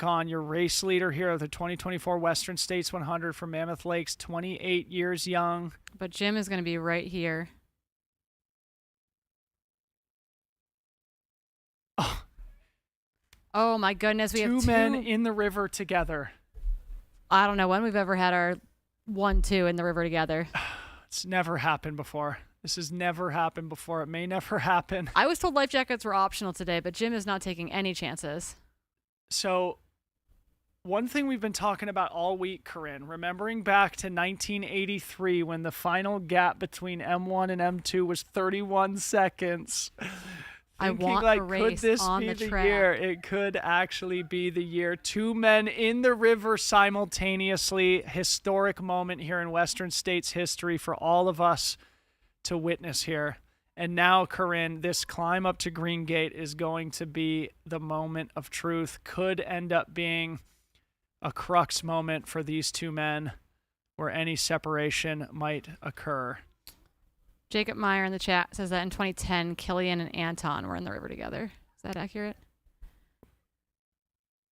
on your race leader here of the 2024 Western States 100 from Mammoth Lakes, 28 years young. But Jim is going to be right here. Oh my goodness, we have two men in the river together. I don't know when we've ever had our 1-2 in the river together. It's never happened before. This has never happened before. It may never happen. I was told life jackets were optional today, but Jim is not taking any chances. So one thing we've been talking about all week, Corinne, remembering back to 1983 when the final gap between M1 and M2 was 31 seconds. I want a race could this on be the the year? It could actually be the year. Two men in the river simultaneously. Historic moment here in Western States history for all of us to witness here. And now, Corinne, this climb up to Greengate is going to be the moment of truth. Could end up being a crux moment for these two men where any separation might occur. Jacob Meyer in the chat says that in 2010, Killian and Anton were in the river together. Is that accurate?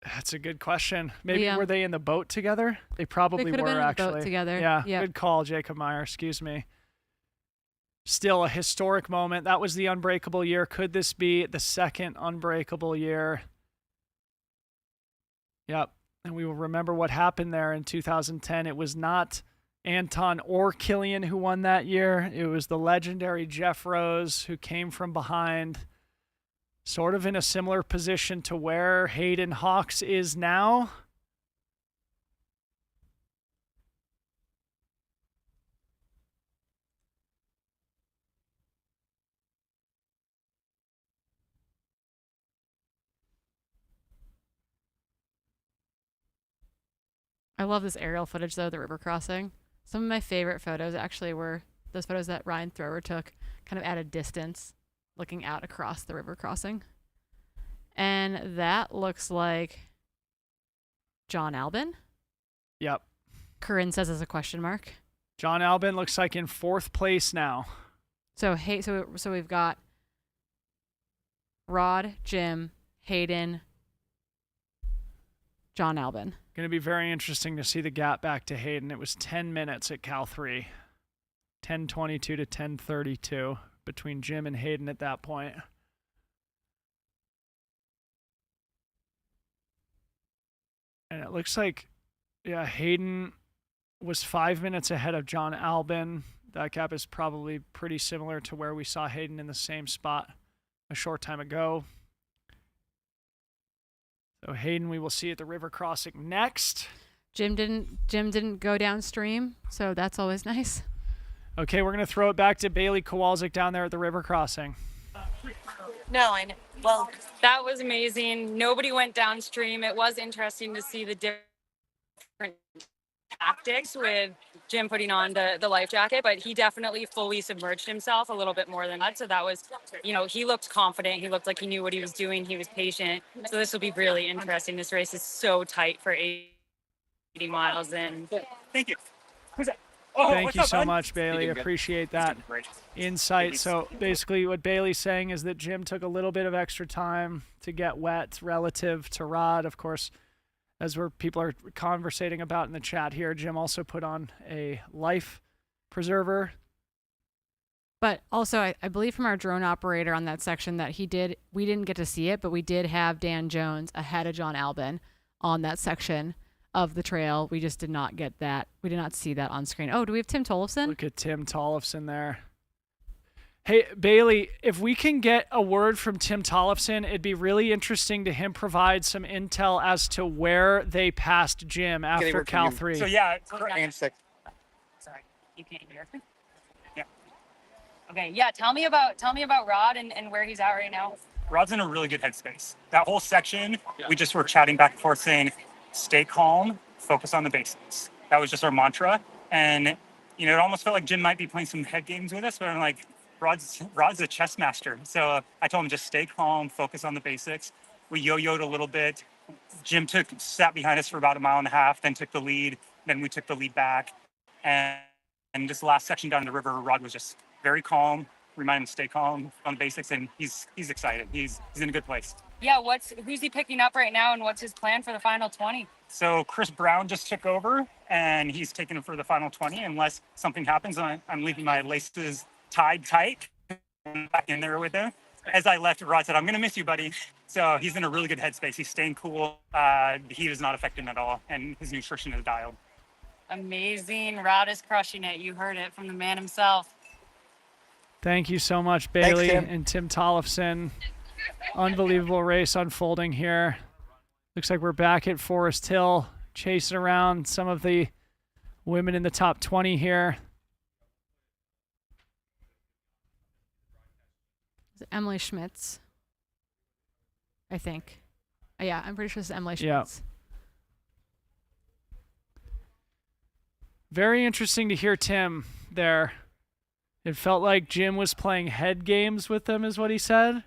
That's a good question. Maybe were they in the boat together? They probably were, been actually. In the boat together. Yeah, yep. Good call, Jacob Meyer. Excuse me. Still a historic moment. That was the unbreakable year. Could this be the second unbreakable year? Yep. And we will remember what happened there in 2010. It was not Anton or Killian who won that year. It was the legendary Jeff Rose who came from behind, sort of in a similar position to where Hayden Hawks is now. I love this aerial footage, though, the river crossing. Some of my favorite photos actually were those photos that Ryan Thrower took kind of at a distance, looking out across the river crossing. And that looks like John Albin. Yep. Corinne says as a question mark. John Albin looks like in fourth place now. So we've got Rod, Jim, Hayden, John Albin. Going to be very interesting to see the gap back to Hayden. It was 10 minutes at Cal 3. 10:22 to 10:32 between Jim and Hayden at that point. And it looks like, yeah, Hayden was 5 minutes ahead of John Albin. That gap is probably pretty similar to where we saw Hayden in the same spot a short time ago. So Hayden, we will see at the river crossing next. Jim didn't go downstream, so that's always nice. Okay, we're going to throw it back to Bailey Kowalczyk down there at the river crossing. No, I know. Well, that was amazing. Nobody went downstream. It was interesting to see the different tactics with Jim putting on the life jacket, but he definitely fully submerged himself a little bit more than that. So that was, he looked confident. He looked like he knew what he was doing. He was patient. So this will be really interesting. This race is so tight for 80 miles. And thank you. Thank you so much, Bailey. Appreciate that insight. So basically what Bailey's saying is that Jim took a little bit of extra time to get wet relative to Rod. Of course, as people are conversating about in the chat here, Jim also put on a life preserver. But also, I believe from our drone operator on that section that we didn't get to see it, but we did have Dan Jones ahead of John Albin on that section of the trail. We just did not get that. We did not see that on screen. Oh, do we have Tim Tollefson? Look at Tim Tollefson there. Hey, Bailey, if we can get a word from Tim Tollefson, it'd be really interesting to him provide some intel as to where they passed Jim after Cal 3. So, yeah. Sorry, you can't hear. Yeah. Okay, yeah, tell me about Rod and where he's at right now. Rod's in a really good headspace. That whole section, we just were chatting back and forth saying, stay calm, focus on the basics. That was just our mantra. And, it almost felt like Jim might be playing some head games with us, but I'm like, Rod's a chess master. So I told him just stay calm, focus on the basics. We yo-yoed a little bit. Jim sat behind us for about a mile and a half, then took the lead. Then we took the lead back. And this last section down the river, Rod was just very calm, remind him to stay calm on the basics, and he's excited. He's in a good place. Yeah, who's he picking up right now, and what's his plan for the final 20? So Chris Brown just took over, and he's taking him for the final 20. Unless something happens, I'm leaving my laces tied tight. I'm back in there with him. As I left, Rod said, "I'm going to miss you, buddy." So he's in a really good headspace. He's staying cool. The heat is not affecting him at all, and his nutrition is dialed. Amazing. Rod is crushing it. You heard it from the man himself. Thank you so much, Bailey Tim. and Tim Tollefson. Unbelievable race unfolding here. Looks like we're back at Forest Hill, chasing around some of the women in the top 20 here. Is it Emily Schmitz? I think. Yeah, I'm pretty sure it's Emily Yeah. Schmitz. Very interesting to hear Tim there. It felt like Jim was playing head games with them, is what he said.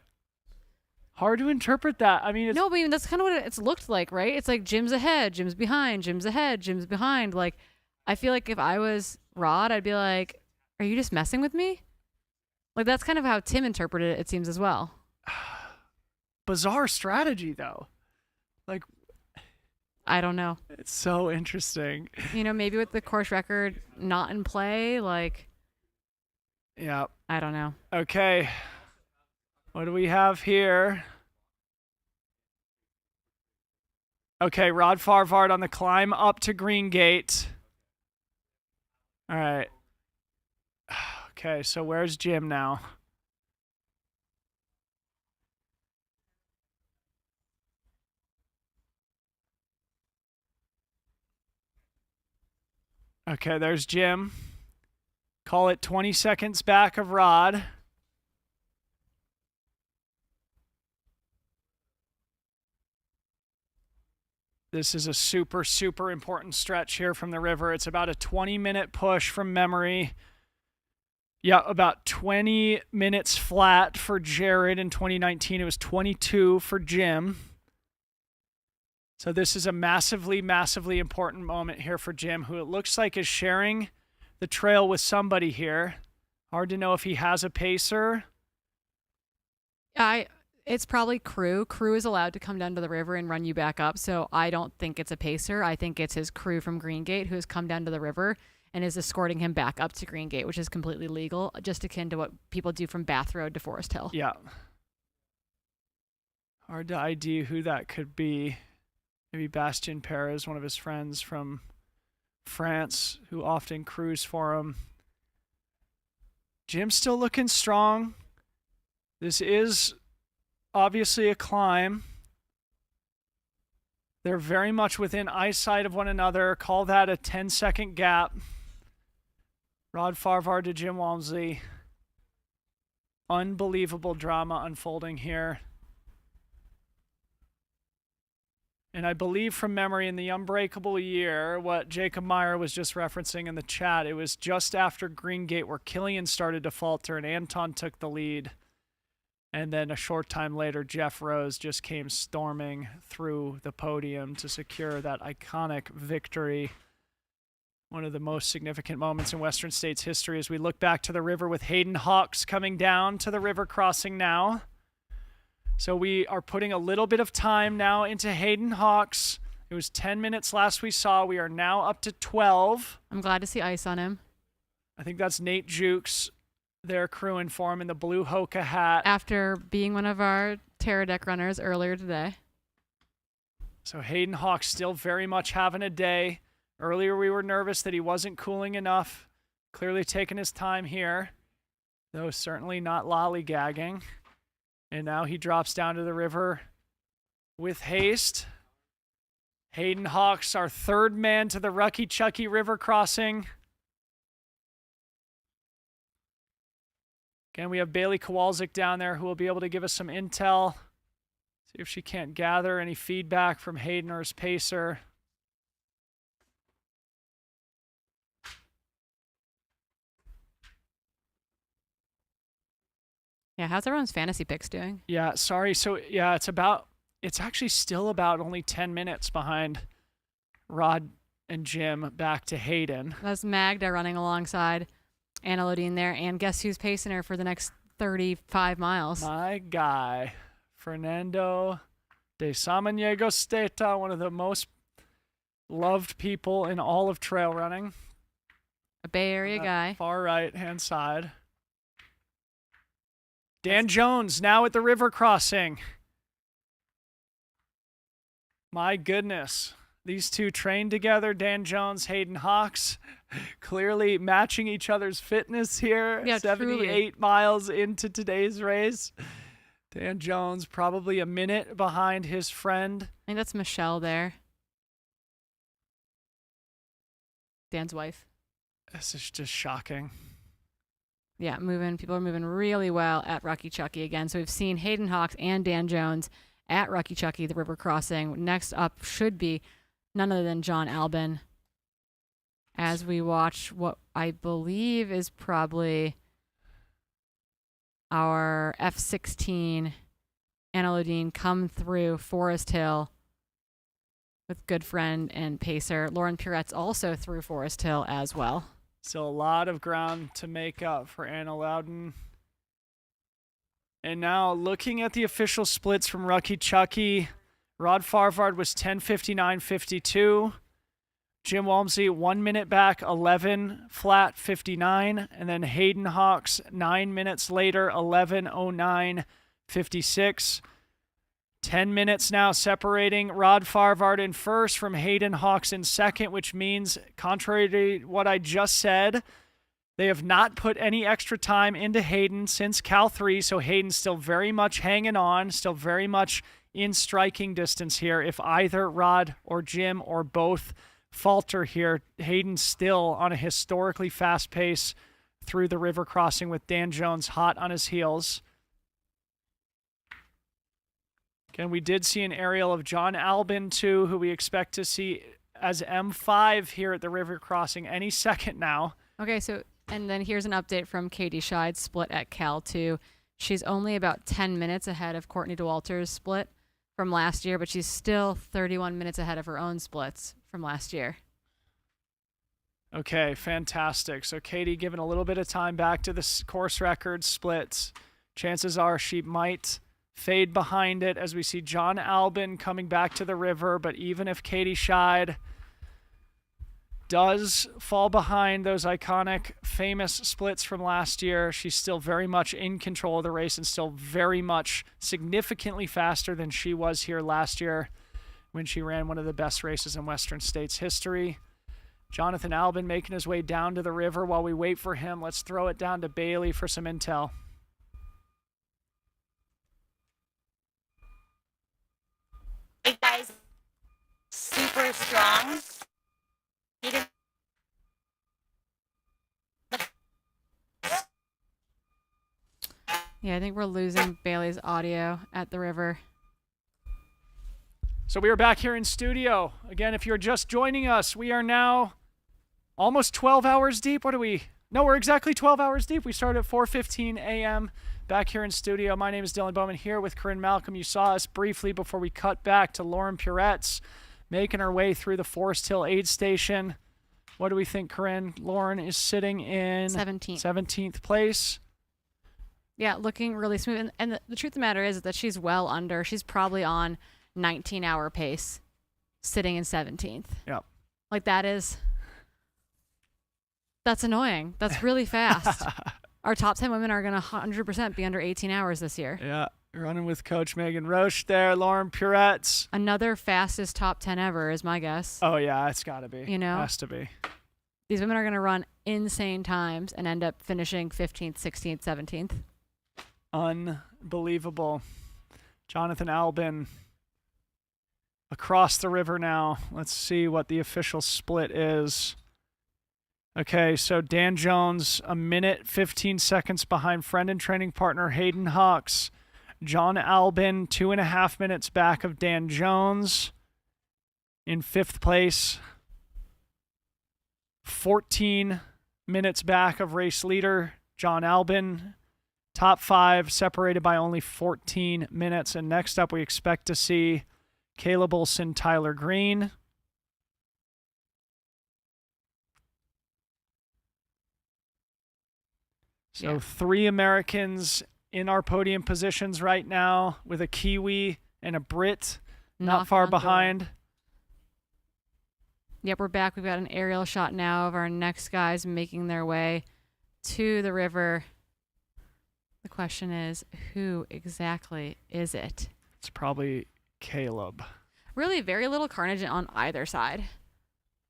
Hard to interpret that. I mean, it's, No, but I mean, that's kind of what it's looked like, right? It's like Jim's ahead, Jim's behind, Jim's ahead, Jim's behind. Like, I feel like if I was Rod, I'd be like, are you just messing with me? Like, that's kind of how Tim interpreted it, it seems, as well. bizarre strategy, though. Like, I don't know. it's so interesting. You know, maybe with the course record not in play, like, Yeah. I don't know. Okay. What do we have here? Okay, Rod Farvard on the climb up to Greengate. All right. Okay, so where's Jim now? Okay, there's Jim. Call it 20 seconds back of Rod. This is a super, super important stretch here from the river. It's about a 20-minute push from memory. Yeah, about 20 minutes flat for Jared in 2019. It was 22 for Jim. So this is a massively, massively important moment here for Jim, who it looks like is sharing the trail with somebody here. Hard to know if he has a pacer. It's probably crew. Crew is allowed to come down to the river and run you back up. So I don't think it's a pacer. I think it's his crew from Greengate who has come down to the river and is escorting him back up to Greengate, which is completely legal, just akin to what people do from Bath Road to Forest Hill. Yeah. Hard to ID who that could be. Maybe Bastien Perez, one of his friends from France, who often crews for him. Jim's still looking strong. This is obviously a climb. They're very much within eyesight of one another. Call that a 10-second gap. Rod Farvard to Jim Walmsley. Unbelievable drama unfolding here. And I believe from memory in the unbreakable year, what Jacob Meyer was just referencing in the chat, it was just after Greengate where Killian started to falter and Anton took the lead. And then a short time later, Jeff Rose just came storming through the podium to secure that iconic victory. One of the most significant moments in Western States history as we look back to the river with Hayden Hawks coming down to the river crossing now. So we are putting a little bit of time now into Hayden Hawks. It was 10 minutes last we saw. We are now up to 12. I'm glad to see ice on him. I think that's Nate Jukes. They're crewing for him in the blue Hoka hat. After being one of our Terra Deck runners earlier today. So Hayden Hawks still very much having a day. Earlier we were nervous that he wasn't cooling enough. Clearly taking his time here, though certainly not lollygagging. And now he drops down to the river with haste. Hayden Hawks, our third man to the Rucky Chucky River crossing. Again, we have Bailey Kowalczyk down there who will be able to give us some intel. See if she can't gather any feedback from Hayden or his pacer. Yeah, how's everyone's fantasy picks doing? Yeah, sorry. So, yeah, it's actually still about only 10 minutes behind Rod and Jim back to Hayden. That's Magda running alongside Anna Lodine there. And guess who's pacing her for the next 35 miles? My guy, Fernando de Samaniego Steta, one of the most loved people in all of trail running. A Bay Area guy. Far right-hand side. Dan Jones now at the river crossing. My goodness. These two trained together. Dan Jones, Hayden Hawks, clearly matching each other's fitness here. Yeah, 78 truly. miles into today's race. Dan Jones probably a minute behind his friend. I think that's Michelle there. Dan's wife. This is just shocking. Yeah, people are moving really well at Rocky Chucky again. So we've seen Hayden Hawks and Dan Jones at Rocky Chucky, the river crossing. Next up should be none other than John Albin, as we watch what I believe is probably our F16 Anna Lodine come through Forest Hill with good friend and pacer. Lauren Purette's also through Forest Hill as well. Still a lot of ground to make up for Anna Loudon. And now looking at the official splits from Rocky Chucky, Rod Farvard was 10:59.52. Jim Walmsley 1 minute back, 11 flat 59. And then Hayden Hawks 9 minutes later, 11:09.56. 10 minutes now separating Rod Farvard in first from Hayden Hawks in second, which means, contrary to what I just said, they have not put any extra time into Hayden since Cal 3, so Hayden's still very much hanging on, still very much in striking distance here. If either Rod or Jim or both falter here, Hayden's still on a historically fast pace through the river crossing with Dan Jones hot on his heels. Again, we did see an aerial of John Albin, too, who we expect to see as M5 here at the river crossing any second now. Okay, so, and then here's an update from Katie Schide, split at Cal 2. She's only about 10 minutes ahead of Courtney DeWalter's split from last year, but she's still 31 minutes ahead of her own splits from last year. Okay, fantastic. So Katie giving a little bit of time back to the course record splits. Chances are she might fade behind it as we see John Albin coming back to the river. But even if Katie Schide does fall behind those iconic, famous splits from last year, she's still very much in control of the race and still very much significantly faster than she was here last year when she ran one of the best races in Western States history. Jonathan Albin making his way down to the river. While we wait for him, let's throw it down to Bailey for some intel. Hey guys, super strong. He didn't. Yeah, I think we're losing Bailey's audio at the river. So we are back here in studio. Again, if you're just joining us, we are now almost 12 hours deep. What are we? No, we're exactly 12 hours deep. We started at 4:15 a.m. back here in studio. My name is Dylan Bowman here with Corinne Malcolm. You saw us briefly before we cut back to Lauren Purette's making her way through the Forest Hill aid station. What do we think, Corinne? Lauren is sitting in 17th place. Yeah, looking really smooth. And the truth of the matter is that she's well under. She's probably on 19-hour pace, sitting in 17th. Yep. Like that's annoying. That's really fast. Our top 10 women are going to 100% be under 18 hours this year. Yeah, running with Coach Megan Roche there. Lauren Purette's. Another fastest top 10 ever is my guess. Oh, yeah, it's got to be. You know? Has to be. These women are going to run insane times and end up finishing 15th, 16th, 17th. Unbelievable. Jonathan Albin across the river now. Let's see what the official split is. Okay, so Dan Jones, a minute, 15 seconds behind friend and training partner Hayden Hawks. John Albin, 2.5 minutes back of Dan Jones in 5th place. 14 minutes back of race leader John Albin. Top 5 separated by only 14 minutes. And next up, we expect to see Caleb Olson, Tyler Green. So Yeah. 3 Americans in our podium positions right now, with a Kiwi and a Brit not Knocking far on the door. behind. Yep, we're back. We've got an aerial shot now of our next guys making their way to the river. The question is, who exactly is it? It's probably Caleb. Really very little carnage on either side.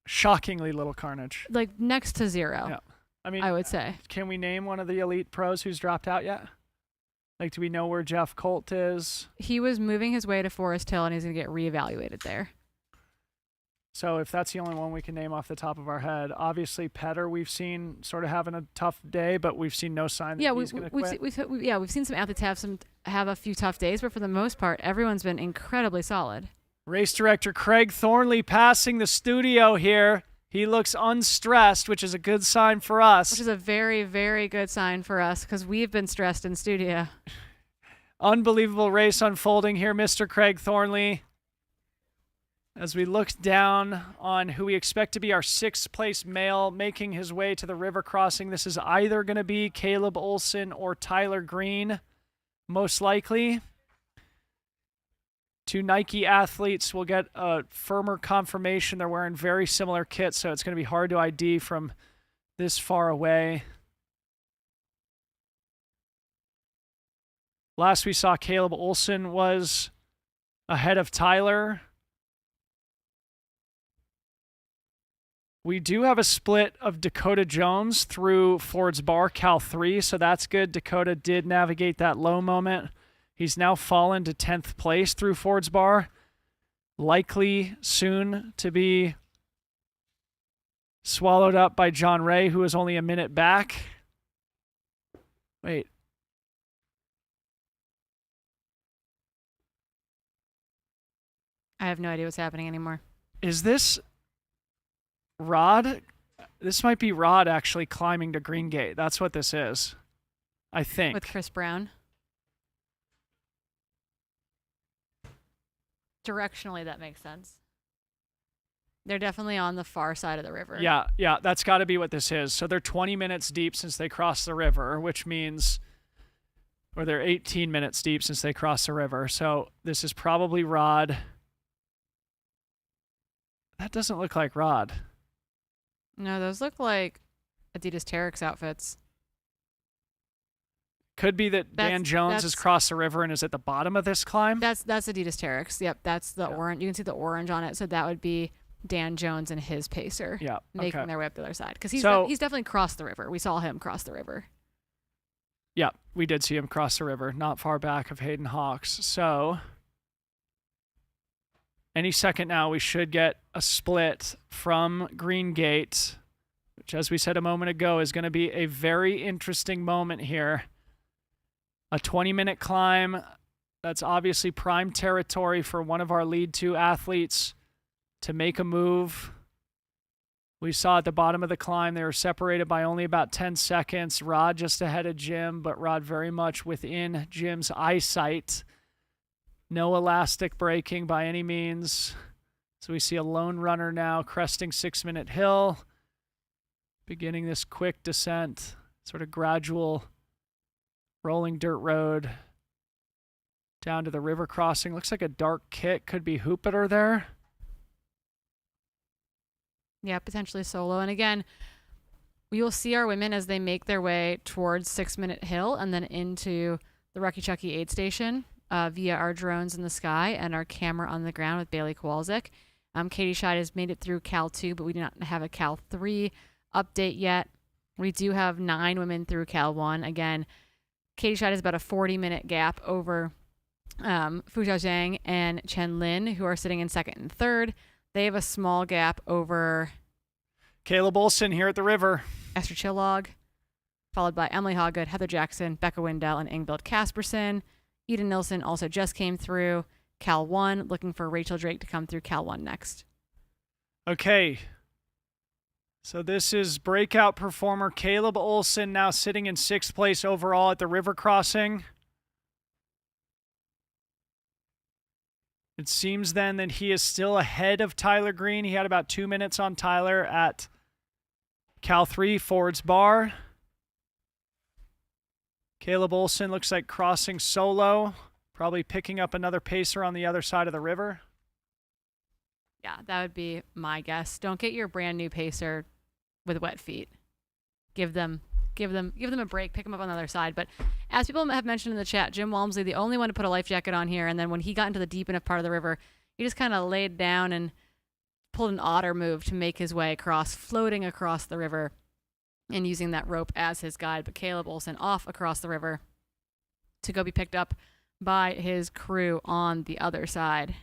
Shockingly little carnage. Like next to zero, Yeah. I mean, I would say. can we name one of the elite pros who's dropped out yet? Like, do we know where Jeff Colt is? He was moving his way to Forest Hill and he's going to get reevaluated there. So if that's the only one we can name off the top of our head, obviously Petter we've seen sort of having a tough day, but we've seen no sign that Yeah, he's going to quit. we've seen some athletes have a few tough days, but for the most part, everyone's been incredibly solid. Race director Craig Thornley passing the studio here. He looks unstressed, which is a good sign for us. Which is a very, very good sign for us because we've been stressed in studio. Unbelievable race unfolding here, Mr. Craig Thornley. As we look down on who we expect to be our 6th place male making his way to the river crossing, this is either going to be Caleb Olson or Tyler Green, most likely. 2 Nike athletes will get a firmer confirmation. They're wearing very similar kits, so it's going to be hard to ID from this far away. Last we saw, Caleb Olson was ahead of Tyler. We do have a split of Dakota Jones through Ford's Bar, Cal 3, so that's good. Dakota did navigate that low moment. He's now fallen to 10th place through Ford's Bar. Likely soon to be swallowed up by John Ray, who is only a minute back. Wait. I have no idea what's happening anymore. Is this Rod? This might be Rod actually climbing to Greengate. That's what this is, I think. With Chris Brown. Directionally, that makes sense. They're definitely on the far side of the river. Yeah, that's got to be what this is. So they're 20 minutes deep since they crossed the river, which means, or they're 18 minutes deep since they crossed the river. So this is probably Rod. That doesn't look like Rod. No, those look like Adidas Terex outfits. Could be that Dan Jones has crossed the river and is at the bottom of this climb. That's Adidas Terex. Yep, that's the orange. You can see the orange on it. So that would be Dan Jones and his pacer. Yeah, making their way up the other side because he's definitely crossed the river. We saw him cross the river. Yeah, we did see him cross the river, not far back of Hayden Hawks. So any second now, we should get a split from Greengate, which, as we said a moment ago, is going to be a very interesting moment here. A 20-minute climb. That's obviously prime territory for one of our lead 2 athletes to make a move. We saw at the bottom of the climb, they were separated by only about 10 seconds. Rod just ahead of Jim, but Rod very much within Jim's eyesight. No elastic braking by any means. So we see a lone runner now cresting 6-minute hill, beginning this quick descent, sort of gradual rolling dirt road down to the river crossing. Looks like a dark kit. Could be Hoopeter there. Yeah, potentially solo. And again, we will see our women as they make their way towards 6-minute hill and then into the Rucky Chucky aid station via our drones in the sky and our camera on the ground with Bailey Kowalczyk. Katie Schide has made it through Cal 2, but we do not have a Cal 3 update yet. We do have 9 women through Cal 1. Again, Katie Schide is about a 40-minute gap over Fu Xiaojiang and Chen Lin, who are sitting in 2nd and 3rd. They have a small gap over Caleb Olson here at the river. Esther Chillog, followed by Emily Hoggood, Heather Jackson, Becca Windell, and Ingvild Kasperson. Eden Nilsson also just came through Cal 1, looking for Rachel Drake to come through Cal 1 next. Okay. So this is breakout performer Caleb Olson now sitting in 6th place overall at the river crossing. It seems then that he is still ahead of Tyler Green. He had about 2 minutes on Tyler at Cal 3 Ford's Bar. Caleb Olson looks like crossing solo, probably picking up another pacer on the other side of the river. Yeah, that would be my guess. Don't get your brand new pacer with wet feet. Give them a break. Pick them up on the other side. But as people have mentioned in the chat, Jim Walmsley, the only one to put a life jacket on here. And then when he got into the deep enough part of the river, he just kind of laid down and pulled an otter move to make his way across, floating across the river and using that rope as his guide. But Caleb Olson off across the river to go be picked up by his crew on the other side.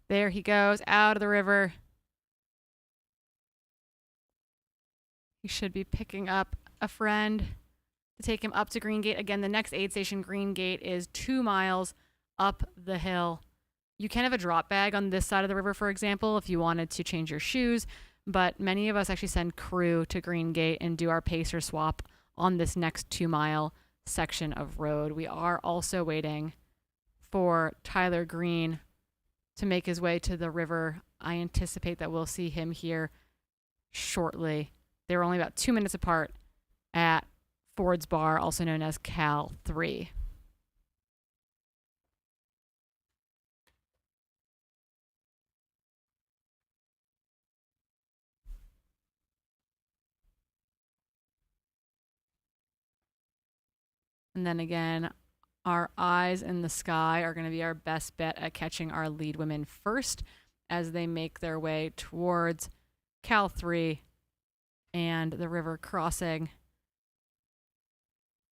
There he goes, out of the river. He should be picking up a friend to take him up to Greengate. Again, the next aid station, Greengate, is 2 miles up the hill. You can have a drop bag on this side of the river, for example, if you wanted to change your shoes, but many of us actually send crew to Greengate and do our pacer swap on this next 2-mile section of road. We are also waiting for Tyler Green to make his way to the river. I anticipate that we'll see him here shortly. They were only about 2 minutes apart at Ford's Bar, also known as Cal 3. And then again, our eyes in the sky are going to be our best bet at catching our lead women first as they make their way towards Cal 3 and the river crossing.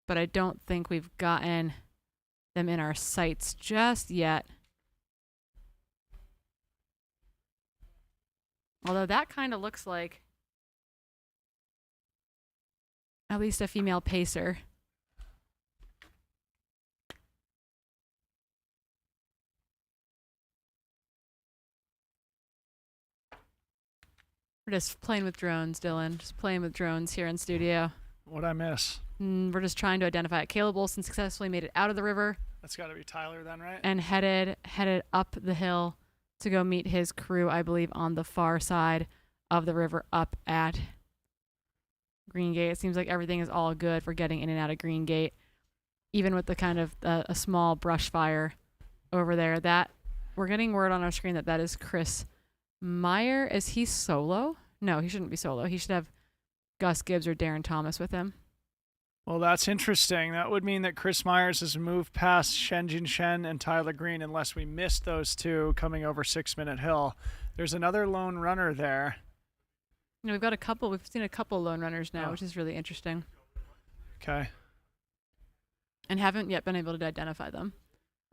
But I don't think we've gotten them in our sights just yet. Although that kind of looks like at least a female pacer. We're just playing with drones, Dylan. Just playing with drones here in studio. What'd I miss? We're just trying to identify it. Caleb Olson successfully made it out of the river. That's got to be Tyler then, right? And headed up the hill to go meet his crew, I believe, on the far side of the river up at Greengate. It seems like everything is all good for getting in and out of Greengate, even with the kind of a small brush fire over there. That we're getting word on our screen that is Chris Meyer. Is he solo? No, he shouldn't be solo. He should have Gus Gibbs or Darren Thomas with him. Well, that's interesting. That would mean that Chris Myers has moved past Shenjin Shen and Tyler Green unless we missed those two coming over 6 Minute Hill. There's another lone runner there. You know, we've seen a couple lone runners now, which is really interesting. Okay. And haven't yet been able to identify them.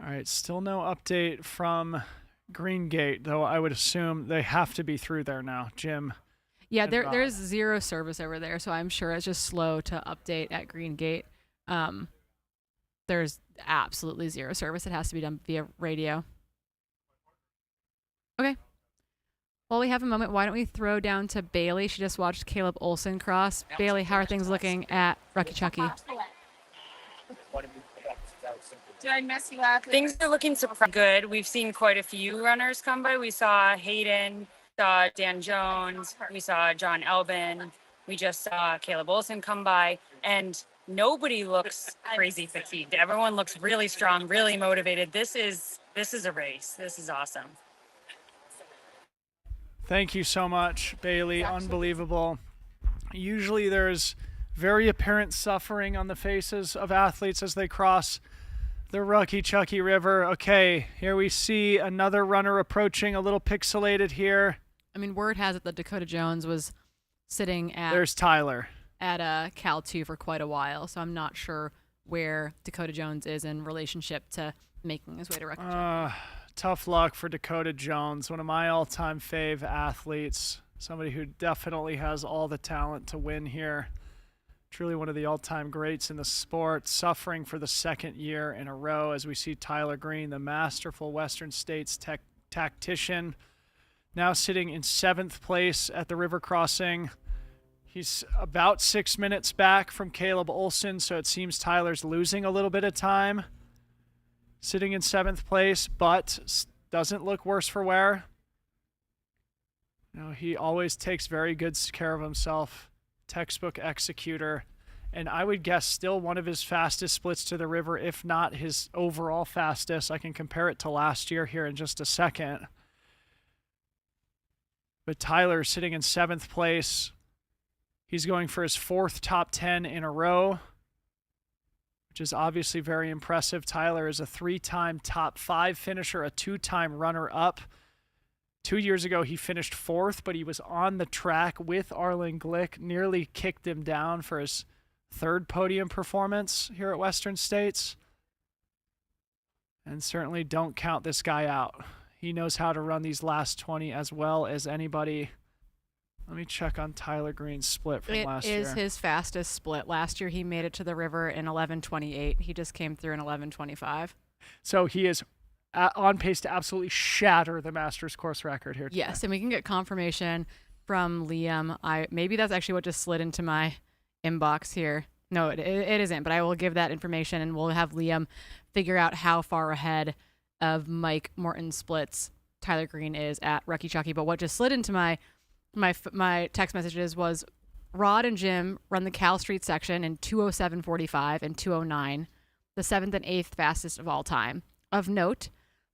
All right, still no update from Greengate, though I would assume they have to be through there now, Jim. Yeah, there's zero service over there, so I'm sure it's just slow to update at Greengate. There's absolutely zero service. It has to be done via radio. Okay. While we have a moment, why don't we throw down to Bailey? She just watched Caleb Olson cross. Bailey, how are things looking at Rucky Chucky? Did I mess you up? Things are looking super good. We've seen quite a few runners come by. We saw Hayden, saw Dan Jones, we saw John Elbin, we just saw Caleb Olson come by, and nobody looks crazy fatigued. Everyone looks really strong, really motivated. This is a race. This is awesome. Thank you so much, Bailey. Unbelievable. Usually there's very apparent suffering on the faces of athletes as they cross the Rucky Chucky River. Okay, here we see another runner approaching, a little pixelated here. I mean, word has it that Dakota Jones was sitting at There's Tyler at Cal 2 for quite a while, so I'm not sure where Dakota Jones is in relationship to making his way to Rucky Chucky. Tough luck for Dakota Jones, one of my all-time fave athletes, somebody who definitely has all the talent to win here. Truly one of the all-time greats in the sport, suffering for the second year in a row as we see Tyler Green, the masterful Western States tactician, now sitting in 7th place at the river crossing. He's about 6 minutes back from Caleb Olson, so it seems Tyler's losing a little bit of time. Sitting in 7th place, but doesn't look worse for wear. You know, he always takes very good care of himself. Textbook executor, and I would guess still one of his fastest splits to the river, if not his overall fastest. I can compare it to last year here in just a second. But Tyler sitting in 7th place. He's going for his 4th top 10 in a row, which is obviously very impressive. Tyler is a 3-time top 5 finisher, a 2-time runner-up. 2 years ago, he finished 4th, but he was on the track with Arlen Glick, nearly kicked him down for his 3rd podium performance here at Western States. And certainly don't count this guy out. He knows how to run these last 20 as well as anybody. Let me check on Tyler Green's split from last year. It is his fastest split. Last year, he made it to the river in 11:28. He just came through in 11:25. So he is on pace to absolutely shatter the Masters course record here today. Yes, and we can get confirmation from Liam. Maybe that's actually what just slid into my inbox here. No, it isn't, but I will give that information, and we'll have Liam figure out how far ahead of Mike Morton's splits Tyler Green is at Rucky Chucky. But what just slid into my text messages was Rod and Jim run the Cal Street section in 2:07:45 and 2:09, the 7th and 8th fastest of all time. Of note,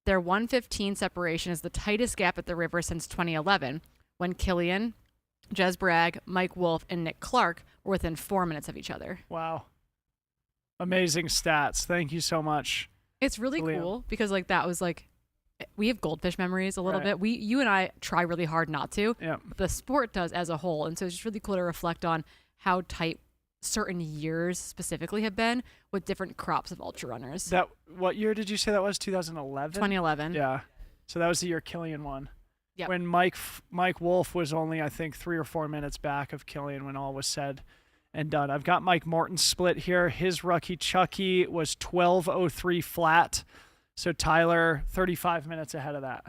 their 1:15 separation is the tightest gap at the river since 2011, when Killian, Jez Bragg, Mike Wolf, and Nick Clark were within 4 minutes of each other. Wow. Amazing stats. Thank you so much. It's really cool because that was we have goldfish memories a little bit. You and I try really hard not to. Yeah. But the sport does as a whole, and so it's just really cool to reflect on how tight certain years specifically have been with different crops of ultra runners. What year did you say that was? 2011? 2011. Yeah. So that was the year Killian won. Yep. When Mike Wolf was only, I think, 3 or 4 minutes back of Killian when all was said and done. I've got Mike Morton's split here. His Rucky Chucky was 12:03 flat. So Tyler, 35 minutes ahead of that.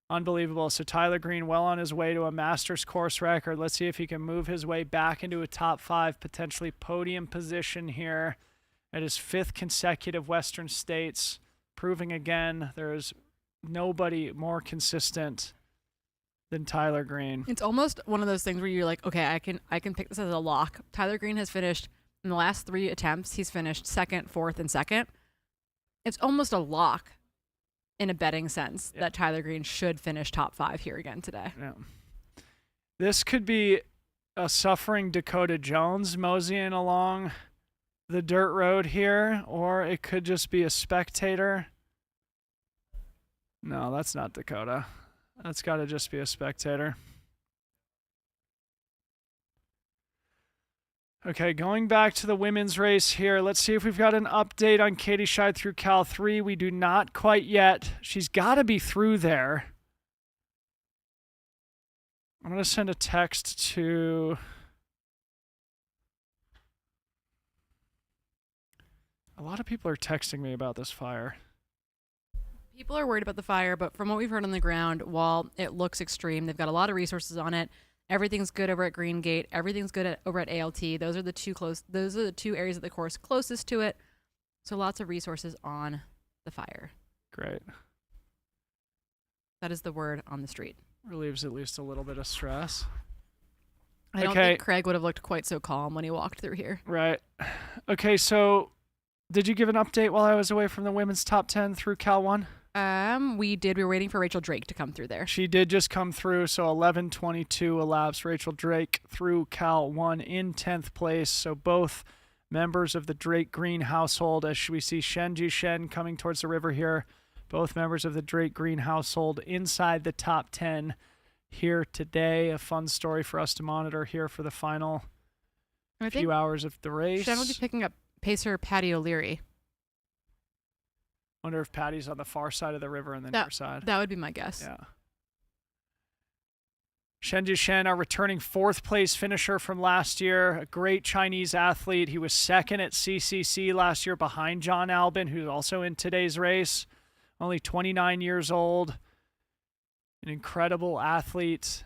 Unbelievable. So Tyler Green well on his way to a Masters course record. Let's see if he can move his way back into a top 5, potentially podium position here at his 5th consecutive Western States, proving again there is nobody more consistent than Tyler Green. It's almost one of those things where you're like, okay, I can pick this as a lock. Tyler Green has finished in the last 3 attempts. He's finished 2nd, 4th, and 2nd. It's almost a lock in a betting sense that Tyler Green should finish top 5 here again today. Yeah. This could be a suffering Dakota Jones moseying along the dirt road here, or it could just be a spectator. No, that's not Dakota. That's got to just be a spectator. Okay, going back to the women's race here. Let's see if we've got an update on Katie Schide through Cal 3. We do not quite yet. She's got to be through there. I'm going to send a text to... A lot of people are texting me about this fire. People are worried about the fire, but from what we've heard on the ground, while it looks extreme, they've got a lot of resources on it. Everything's good over at Greengate. Everything's good over at ALT. Those are the two areas of the course closest to it. So lots of resources on the fire. Great. That is the word on the street. Relieves at least a little bit of stress. I don't think Craig would have looked quite so calm when he walked through here. Right. Okay, so did you give an update while I was away from the women's top 10 through Cal 1? We did. We were waiting for Rachel Drake to come through there. She did just come through, so 11:22 elapsed. Rachel Drake through Cal 1 in 10th place. So both members of the Drake Green household, as we see Shenji Shen coming towards the river here, both members of the Drake Green household inside the top 10 here today. A fun story for us to monitor here for the final few hours of the race. Shen will be picking up pacer Patty O'Leary. Wonder if Patty's on the far side of the river and the near side. That would be my guess. Yeah. Shen Jishen, our returning 4th place finisher from last year, a great Chinese athlete. He was 2nd at CCC last year behind John Albin, who's also in today's race. Only 29 years old. An incredible athlete.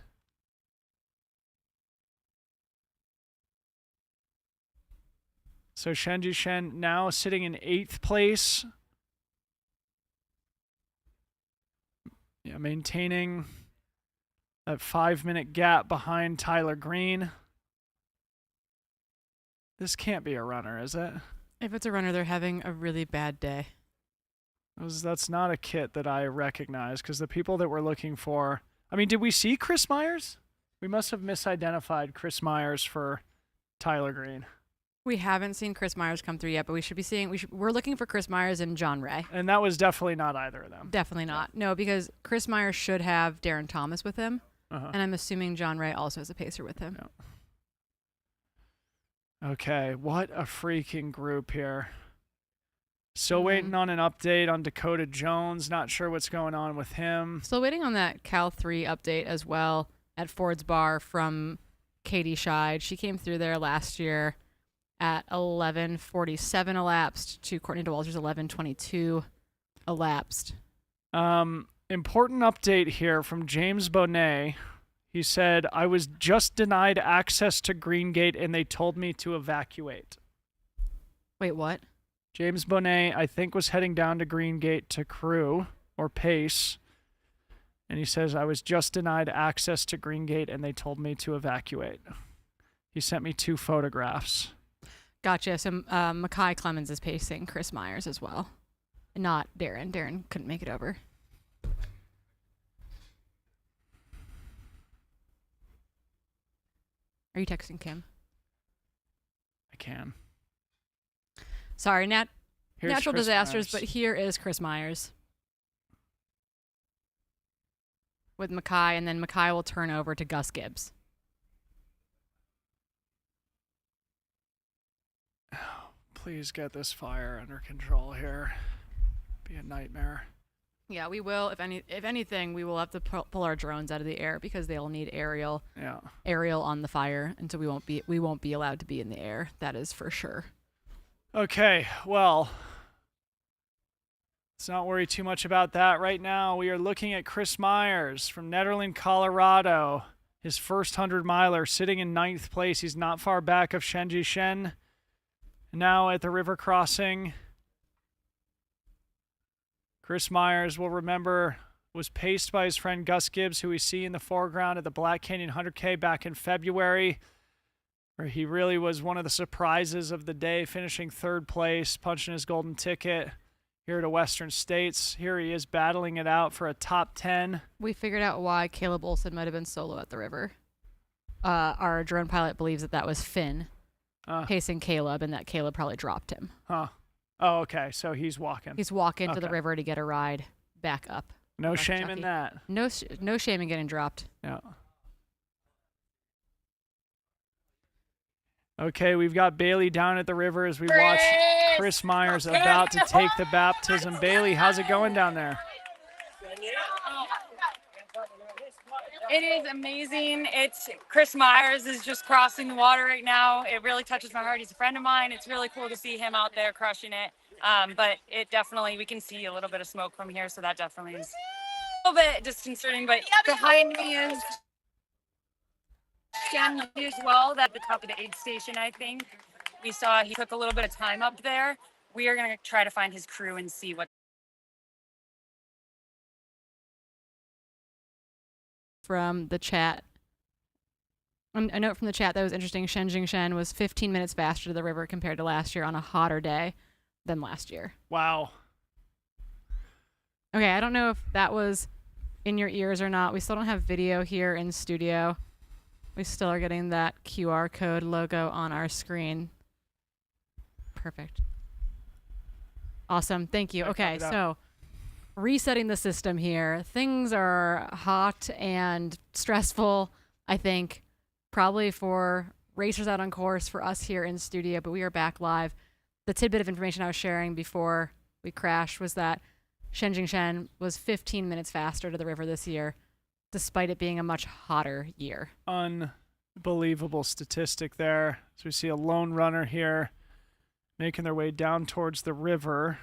So Shen Jishen now sitting in 8th place. Yeah, maintaining that 5-minute gap behind Tyler Green. This can't be a runner, is it? If it's a runner, they're having a really bad day. That's not a kit that I recognize, because the people that we're looking for... I mean, did we see Chris Myers? We must have misidentified Chris Myers for Tyler Green. We haven't seen Chris Myers come through yet, but we should be seeing... We're looking for Chris Myers and John Ray. And that was definitely not either of them. Definitely not. No, because Chris Myers should have Darren Thomas with him, and I'm assuming John Ray also has a pacer with him. Yeah. Okay, what a freaking group here. Still waiting on an update on Dakota Jones. Not sure what's going on with him. Still waiting on that Cal 3 update as well at Ford's Bar from Katie Schide. She came through there last year at 11:47 elapsed to Courtney DeWalter's 11:22 elapsed. Important update here from James Bonet. He said, I was just denied access to Greengate and they told me to evacuate. Wait, what? James Bonet, I think, was heading down to Greengate to crew or pace. And he says, I was just denied access to Greengate and they told me to evacuate. He sent me 2 photographs. Gotcha. So Mackay Clemens is pacing Chris Myers as well. Not Darren. Darren couldn't make it over. Are you texting Kim? I can. Sorry, Here's natural Chris disasters, Myers. but here is Chris Myers with Mackay, and then Mackay will turn over to Gus Gibbs. Please get this fire under control here. Be a nightmare. Yeah, we will. If anything, we will have to pull our drones out of the air because they'll need aerial on the fire, and so we won't be allowed to be in the air. That is for sure. Okay, well, let's not worry too much about that right now. We are looking at Chris Myers from Nederland, Colorado. His first 100-miler, sitting in 9th place. He's not far back of Shen Jishen. Now at the river crossing, Chris Myers, will remember, was paced by his friend Gus Gibbs, who we see in the foreground at the Black Canyon 100K back in February, where he really was one of the surprises of the day, finishing 3rd place, punching his golden ticket here to Western States. Here he is battling it out for a top 10. We figured out why Caleb Olson might have been solo at the river. Our drone pilot believes that was Finn pacing Caleb, and that Caleb probably dropped him. Huh. Oh, okay. So he's walking. He's walking to the river to get a ride back up. No shame in that. No shame in getting dropped. Yeah. Okay, we've got Bailey down at the river as we watch Chris Myers about to take the baptism. Bailey, how's it going down there? It is amazing. Chris Myers is just crossing the water right now. It really touches my heart. He's a friend of mine. It's really cool to see him out there crushing it. But it definitely, we can see a little bit of smoke from here, so that definitely is a little bit disconcerting. But behind me is Stanley as well. At the top of the aid station, I think. We saw he took a little bit of time up there. We are going to try to find his crew and see what. From the chat. A note from the chat that was interesting. Shen Jishen was 15 minutes faster to the river compared to last year on a hotter day than last year. Wow. Okay, I don't know if that was in your ears or not. We still don't have video here in studio. We still are getting that QR code logo on our screen. Perfect. Awesome. Thank you. Okay, so resetting the system here. Things are hot and stressful, I think, probably for racers out on course, for us here in studio, but we are back live. The tidbit of information I was sharing before we crashed was that Shen Jishen was 15 minutes faster to the river this year despite it being a much hotter year. Unbelievable statistic there. So we see a lone runner here making their way down towards the river.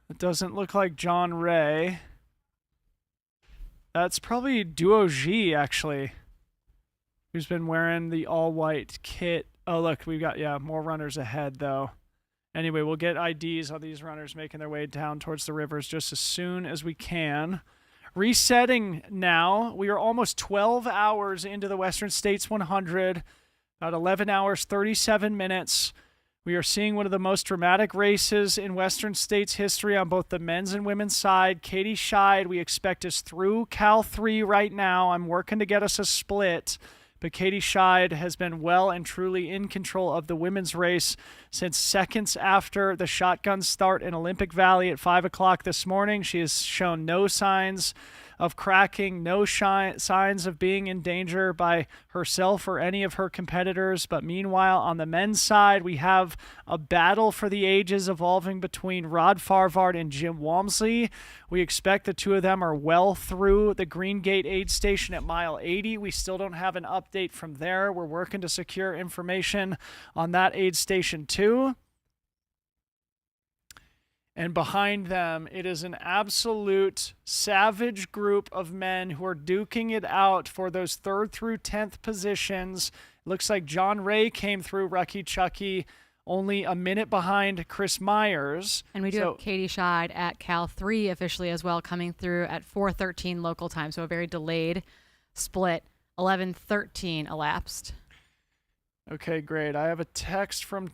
It doesn't look like John Ray. That's probably Duo G, actually, who's been wearing the all-white kit. Oh, look, we've got, more runners ahead, though. Anyway, we'll get IDs on these runners making their way down towards the rivers just as soon as we can. Resetting now. We are almost 12 hours into the Western States 100, about 11 hours, 37 minutes. We are seeing one of the most dramatic races in Western States history on both the men's and women's side. Katie Schide, we expect, is through Cal 3 right now. I'm working to get us a split. But Katie Schide has been well and truly in control of the women's race since seconds after the shotgun start in Olympic Valley at 5 o'clock this morning. She has shown no signs of cracking, no signs of being in danger by herself or any of her competitors. But meanwhile, on the men's side, we have a battle for the ages evolving between Rod Farvard and Jim Walmsley. We expect the two of them are well through the Greengate aid station at mile 80. We still don't have an update from there. We're working to secure information on that aid station too. And behind them, it is an absolute savage group of men who are duking it out for those 3rd through 10th positions. It looks like John Ray came through Rucky Chucky only a minute behind Chris Myers. And we do have Katie Schide at Cal 3 officially as well, coming through at 4:13 local time. So a very delayed split. 11:13 elapsed. Okay, great. I have a text from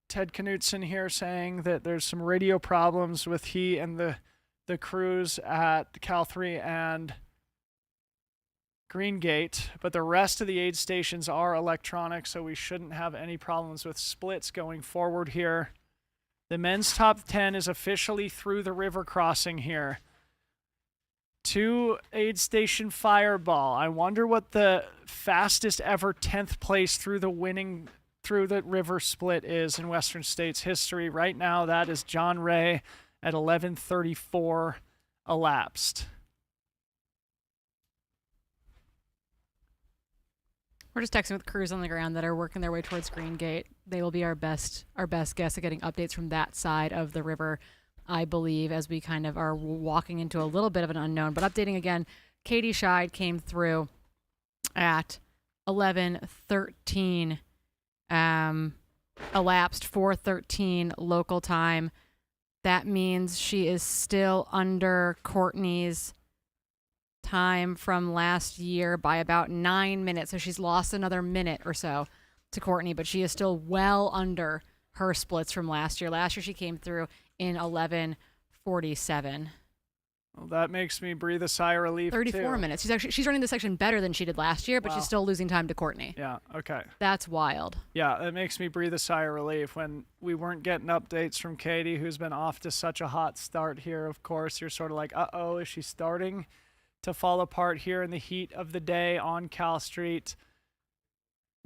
Ted Knutson here saying that there's some radio problems with he and the crews at Cal 3 and Greengate, but the rest of the aid stations are electronic, so we shouldn't have any problems with splits going forward here. The men's top 10 is officially through the river crossing here. 2 aid station Fireball. I wonder what the fastest ever 10th place through the river split is in Western States history. Right now, that is John Ray at 11:34 elapsed. We're just texting with crews on the ground that are working their way towards Greengate. They will be our best guess at getting updates from that side of the river, I believe, as we kind of are walking into a little bit of an unknown. But updating again, Katie Schide came through at 11:13 elapsed, 4:13 local time. That means she is still under Courtney's time from last year by about 9 minutes. So she's lost another minute or so to Courtney, but she is still well under her splits from last year. Last year she came through in 11:47. Well, that makes me breathe a sigh of relief. 34 too. minutes. She's running the section better than she did last year, but she's still losing time to Courtney. Yeah, okay. That's wild. Yeah, it makes me breathe a sigh of relief when we weren't getting updates from Katie, who's been off to such a hot start here. Of course, you're sort of like, uh-oh, is she starting to fall apart here in the heat of the day on Cal Street?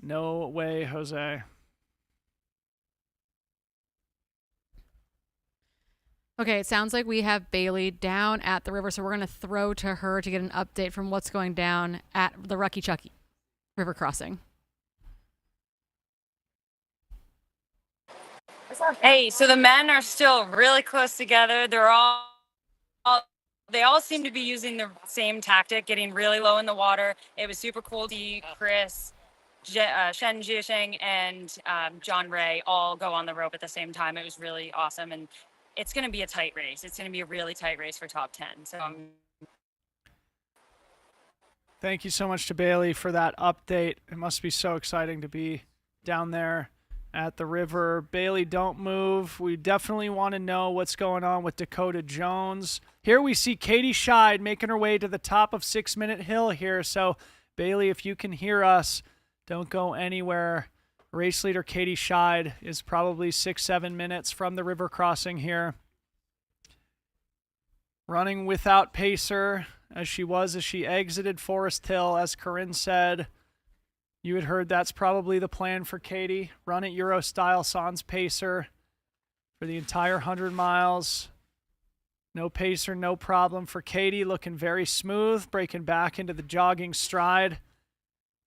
No way, Jose. Okay, it sounds like we have Bailey down at the river, so we're going to throw to her to get an update from what's going down at the Rucky Chucky river crossing. Hey, so the men are still really close together. They all seem to be using the same tactic, getting really low in the water. It was super cool to see Chris, Shen Jisheng, and John Ray all go on the rope at the same time. It was really awesome, and it's going to be a tight race. It's going to be a really tight race for top 10. So Thank you so much to Bailey for that update. It must be so exciting to be down there at the river. Bailey, don't move. We definitely want to know what's going on with Dakota Jones. Here we see Katie Schide making her way to the top of 6 Minute Hill here. So, Bailey, if you can hear us, don't go anywhere. Race leader Katie Schide is probably 6-7 minutes from the river crossing here. Running without pacer, as she exited Forest Hill, as Corinne said. You had heard that's probably the plan for Katie. Run it Euro style sans pacer for the entire 100 miles. No pacer, no problem for Katie. Looking very smooth, breaking back into the jogging stride.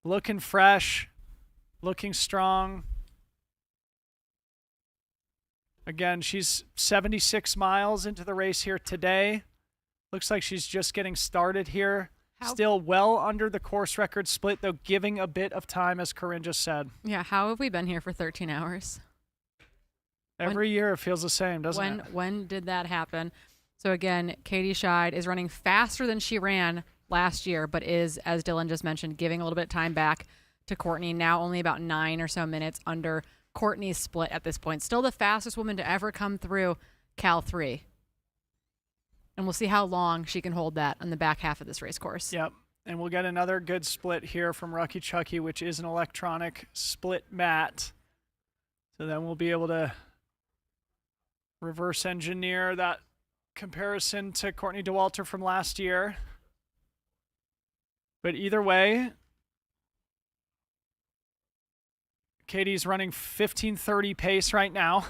Looking fresh, looking strong. Again, she's 76 miles into the race here today. Looks like she's just getting started here. Still well under the course record split, though giving a bit of time, as Corinne just said. Yeah, how have we been here for 13 hours? Every year it feels the same, doesn't it? When did that happen? So again, Katie Schide is running faster than she ran last year, but is, as Dylan just mentioned, giving a little bit of time back to Courtney, now only about 9 or so minutes under Courtney's split at this point. Still the fastest woman to ever come through Cal 3. And we'll see how long she can hold that on the back half of this race course. Yep. And we'll get another good split here from Rucky Chucky, which is an electronic split mat. So then we'll be able to reverse engineer that comparison to Courtney DeWalter from last year. But either way, Katie's running 15:30 pace right now,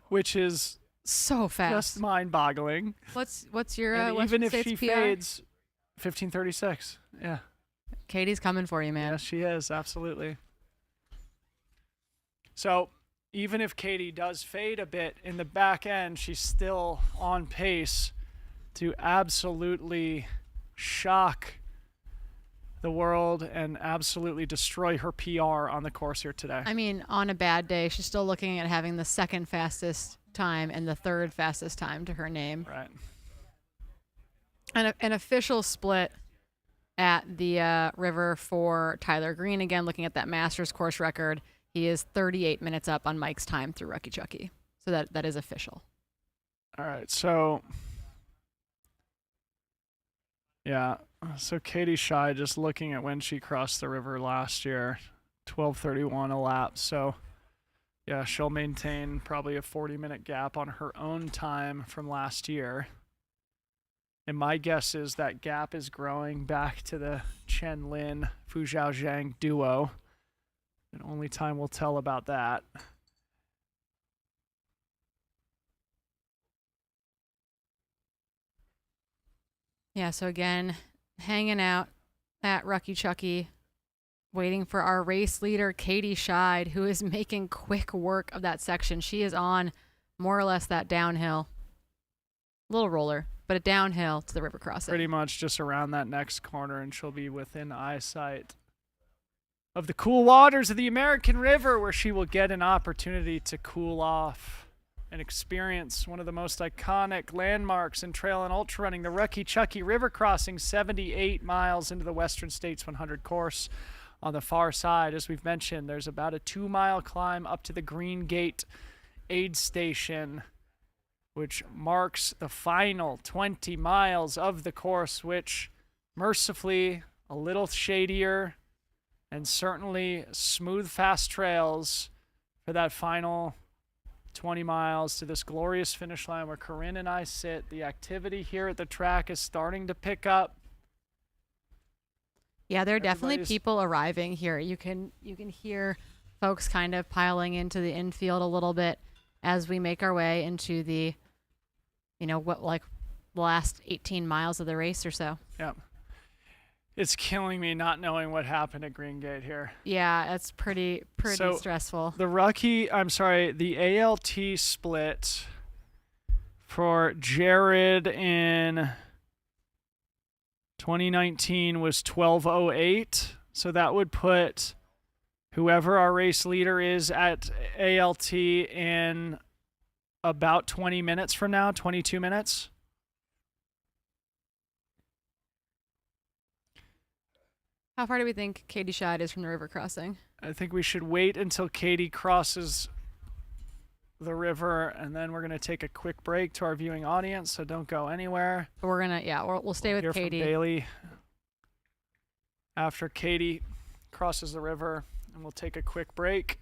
which is so fast, just mind-boggling. What's your and Western even if States she PR? fades, 15:36. Yeah. Katie's coming for you, man. Yes, she is, absolutely. So even if Katie does fade a bit in the back end, she's still on pace to absolutely shock the world and absolutely destroy her PR on the course here today. I mean, on a bad day, she's still looking at having the second fastest time and the third fastest time to her name. Right. An official split at the river for Tyler Green. Again, looking at that Masters course record, he is 38 minutes up on Mike's time through Rucky Chucky. So that is official. All right, so yeah, so Katie Schide, just looking at when she crossed the river last year, 12:31 a lap. So yeah, she'll maintain probably a 40-minute gap on her own time from last year. And my guess is that gap is growing back to the Chen Lin Fu Zhao Zhang duo. And only time will tell about that. Yeah, so again, hanging out at Rucky Chucky, waiting for our race leader, Katie Schide, who is making quick work of that section. She is on more or less that downhill. Little roller, but a downhill to the river crossing. Pretty much just around that next corner, and she'll be within eyesight of the cool waters of the American River, where she will get an opportunity to cool off and experience one of the most iconic landmarks in trail and ultra running, the Rucky Chucky River Crossing, 78 miles into the Western States 100 course. On the far side, as we've mentioned, there's about a 2-mile climb up to the Greengate aid station, which marks the final 20 miles of the course, which mercifully a little shadier and certainly smooth, fast trails for that final 20 miles to this glorious finish line where Corinne and I sit. The activity here at the track is starting to pick up. Yeah, there are definitely people arriving here. You can hear folks kind of piling into the infield a little bit as we make our way into the, the last 18 miles of the race or so. Yeah. It's killing me not knowing what happened at Greengate here. Yeah, that's pretty So, stressful. The ALT split for Jared in 2019 was 12:08. So that would put whoever our race leader is at ALT in about 20 minutes from now, 22 minutes. How far do we think Katie Schide is from the river crossing? I think we should wait until Katie crosses the river, and then we're going to take a quick break to our viewing audience, so don't go anywhere. We're going to, we'll stay with Hear Katie. from Bailey after Katie crosses the river, and we'll take a quick break.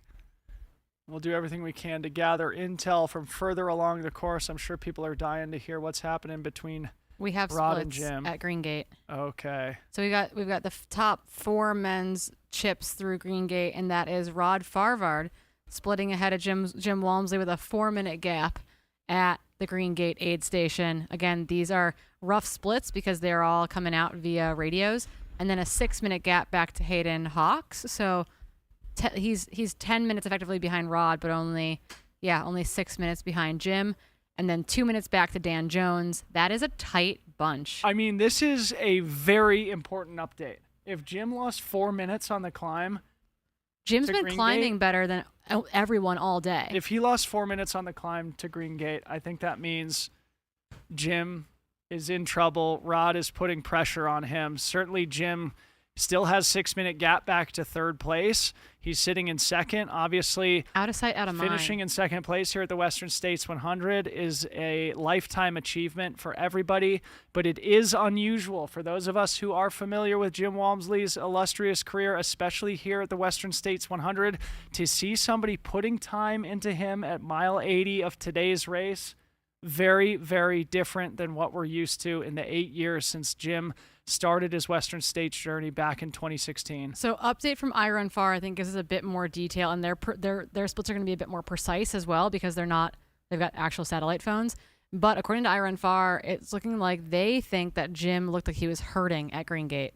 We'll do everything we can to gather intel from further along the course. I'm sure people are dying to hear what's happening between We have Rod and splits Jim. at Greengate. Okay. So we've got the top 4 men's chips through Greengate, and that is Rod Farvard splitting ahead of Jim Walmsley with a 4-minute gap at the Greengate aid station. Again, these are rough splits because they're all coming out via radios, and then a 6-minute gap back to Hayden Hawks. So he's 10 minutes effectively behind Rod, but only 6 minutes behind Jim, and then 2 minutes back to Dan Jones. That is a tight bunch. I mean, this is a very important update. If Jim lost 4 minutes on the climb, Jim's to been Greengate, climbing better than everyone all day. if he lost 4 minutes on the climb to Greengate, I think that means Jim is in trouble. Rod is putting pressure on him. Certainly Jim still has 6-minute gap back to third place. He's sitting in second. Obviously, Out of sight, out of mind. finishing in second place here at the Western States 100 is a lifetime achievement for everybody, but it is unusual for those of us who are familiar with Jim Walmsley's illustrious career, especially here at the Western States 100, to see somebody putting time into him at mile 80 of today's race. Very, very different than what we're used to in the 8 years since Jim started his Western States journey back in 2016. So update from Ira and Far, I think, gives us a bit more detail, and their splits are going to be a bit more precise as well because they've got actual satellite phones. But according to Ira and Far, it's looking like they think that Jim looked like he was hurting at Greengate.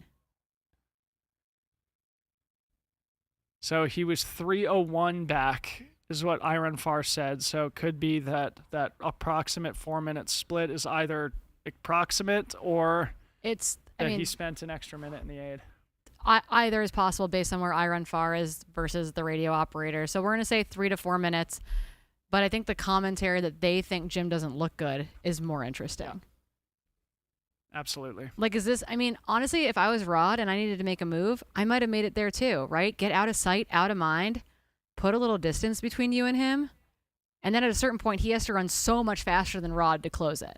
So he was 3:01 back, is what Iron Far said. So it could be that approximate 4-minute split is either approximate or he spent an extra minute in the aid. Either is possible based on where Iron Far is versus the radio operator. So we're going to say 3 to 4 minutes. But I think the commentary that they think Jim doesn't look good is more interesting. Yeah. Absolutely. Like, honestly, if I was Rod and I needed to make a move, I might have made it there too, right? Get out of sight, out of mind, put a little distance between you and him. And then at a certain point, he has to run so much faster than Rod to close it.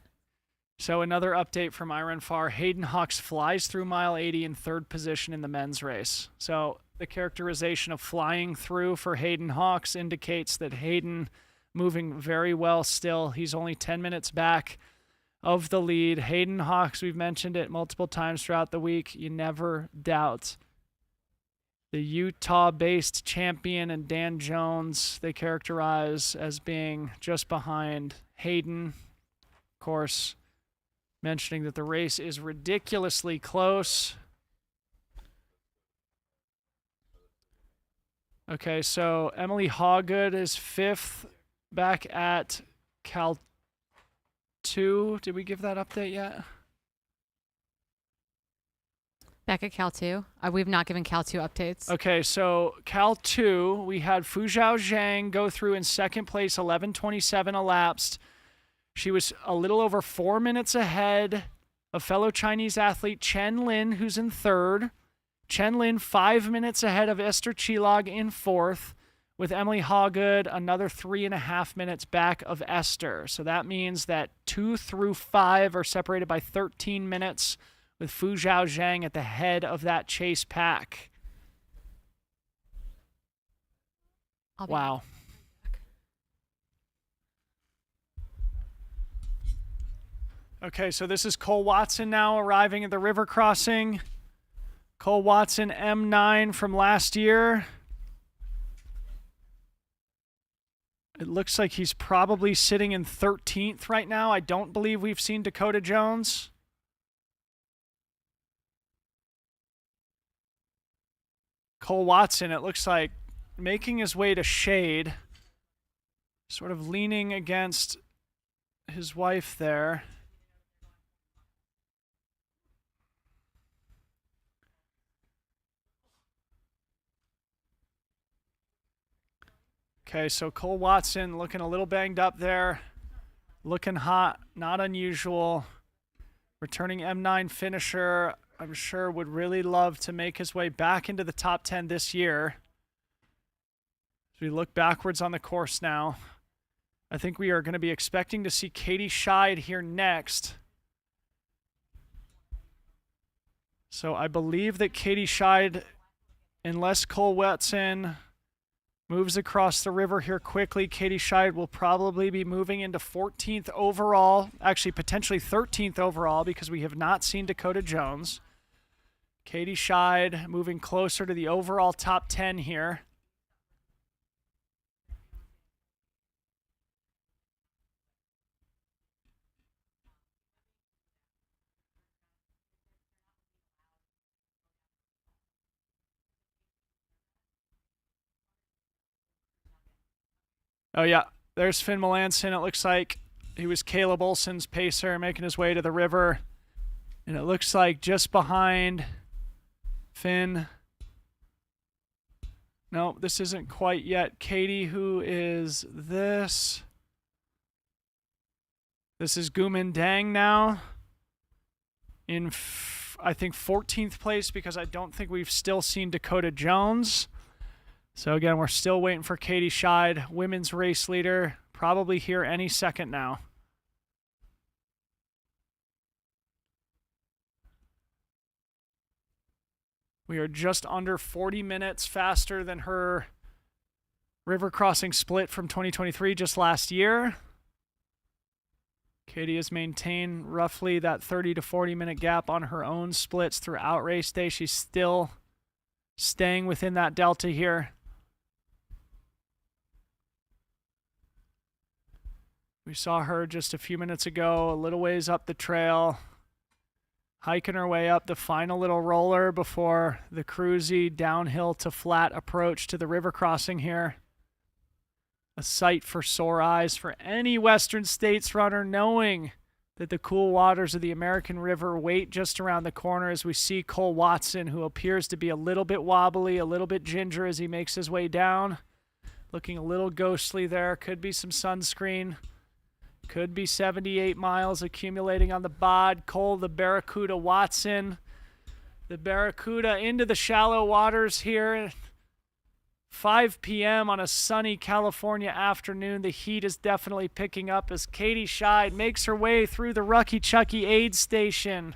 So another update from Iron Far. Hayden Hawks flies through mile 80 in third position in the men's race. So the characterization of flying through for Hayden Hawks indicates that Hayden moving very well still. He's only 10 minutes back of the lead. Hayden Hawks, we've mentioned it multiple times throughout the week. You never doubt the Utah-based champion and Dan Jones, they characterize as being just behind Hayden. Of course, mentioning that the race is ridiculously close. Okay, so Emily Hawgood is 5th back at Cal 2. Did we give that update yet? Back at Cal 2. We've not given Cal 2 updates. Okay, so Cal 2, we had Fuzhao Zhang go through in second place, 11:27 elapsed. She was a little over 4 minutes ahead of fellow Chinese athlete Chen Lin, who's in third. Chen Lin 5 minutes ahead of Esther Chilog in fourth, with Emily Hawgood another 3.5 minutes back of Esther. So that means that 2 through 5 are separated by 13 minutes, with Fuzhao Zhang at the head of that chase pack. Wow. Okay, so this is Cole Watson now arriving at the river crossing. Cole Watson, M9 from last year. It looks like he's probably sitting in 13th right now. I don't believe we've seen Dakota Jones. Cole Watson, it looks like, making his way to Schide, sort of leaning against his wife there. Okay, so Cole Watson looking a little banged up there, looking hot, not unusual. Returning M9 finisher, I'm sure would really love to make his way back into the top 10 this year. As we look backwards on the course now, I think we are going to be expecting to see Katie Schide here next. So I believe that Katie Schide, unless Cole Watson moves across the river here quickly, Katie Schide will probably be moving into 14th overall, actually potentially 13th overall, because we have not seen Dakota Jones. Katie Schide moving closer to the overall top 10 here. Oh, yeah. There's Finn Melanson. It looks like he was Caleb Olson's pacer making his way to the river. And it looks like just behind Finn. No, this isn't quite yet. Katie, who is this? This is Gumin Dang now. In, I think, 14th place, because I don't think we've still seen Dakota Jones. So again, we're still waiting for Katie Schide, women's race leader, probably here any second now. We are just under 40 minutes faster than her river crossing split from 2023 just last year. Katie has maintained roughly that 30 to 40 minute gap on her own splits throughout race day. She's still staying within that delta here. We saw her just a few minutes ago, a little ways up the trail, hiking her way up the final little roller before the cruisy downhill to flat approach to the river crossing here. A sight for sore eyes for any Western States runner, knowing that the cool waters of the American River wait just around the corner as we see Cole Watson, who appears to be a little bit wobbly, a little bit ginger as he makes his way down. Looking a little ghostly there. Could be some sunscreen. Could be 78 miles accumulating on the bod. Cole, the Barracuda Watson. The Barracuda into the shallow waters here. 5 p.m. on a sunny California afternoon. The heat is definitely picking up as Katie Schide makes her way through the Rucky Chucky aid station.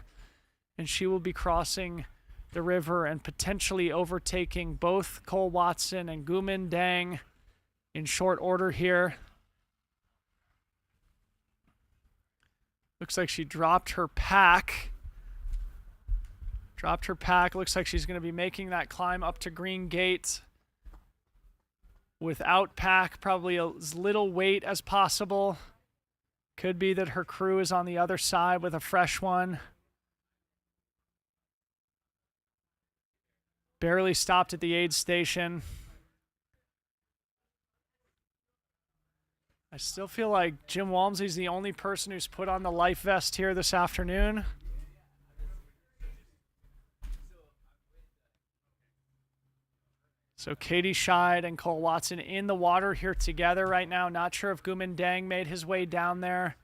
And she will be crossing the river and potentially overtaking both Cole Watson and Gumin Dang in short order here. Looks like she dropped her pack. Looks like she's going to be making that climb up to Greengate without pack, probably as little weight as possible. Could be that her crew is on the other side with a fresh one. Barely stopped at the aid station. I still feel like Jim Walmsley's the only person who's put on the life vest here this afternoon. So Katie Schide and Cole Watson in the water here together right now. Not sure if Gumin Dang made his way down there.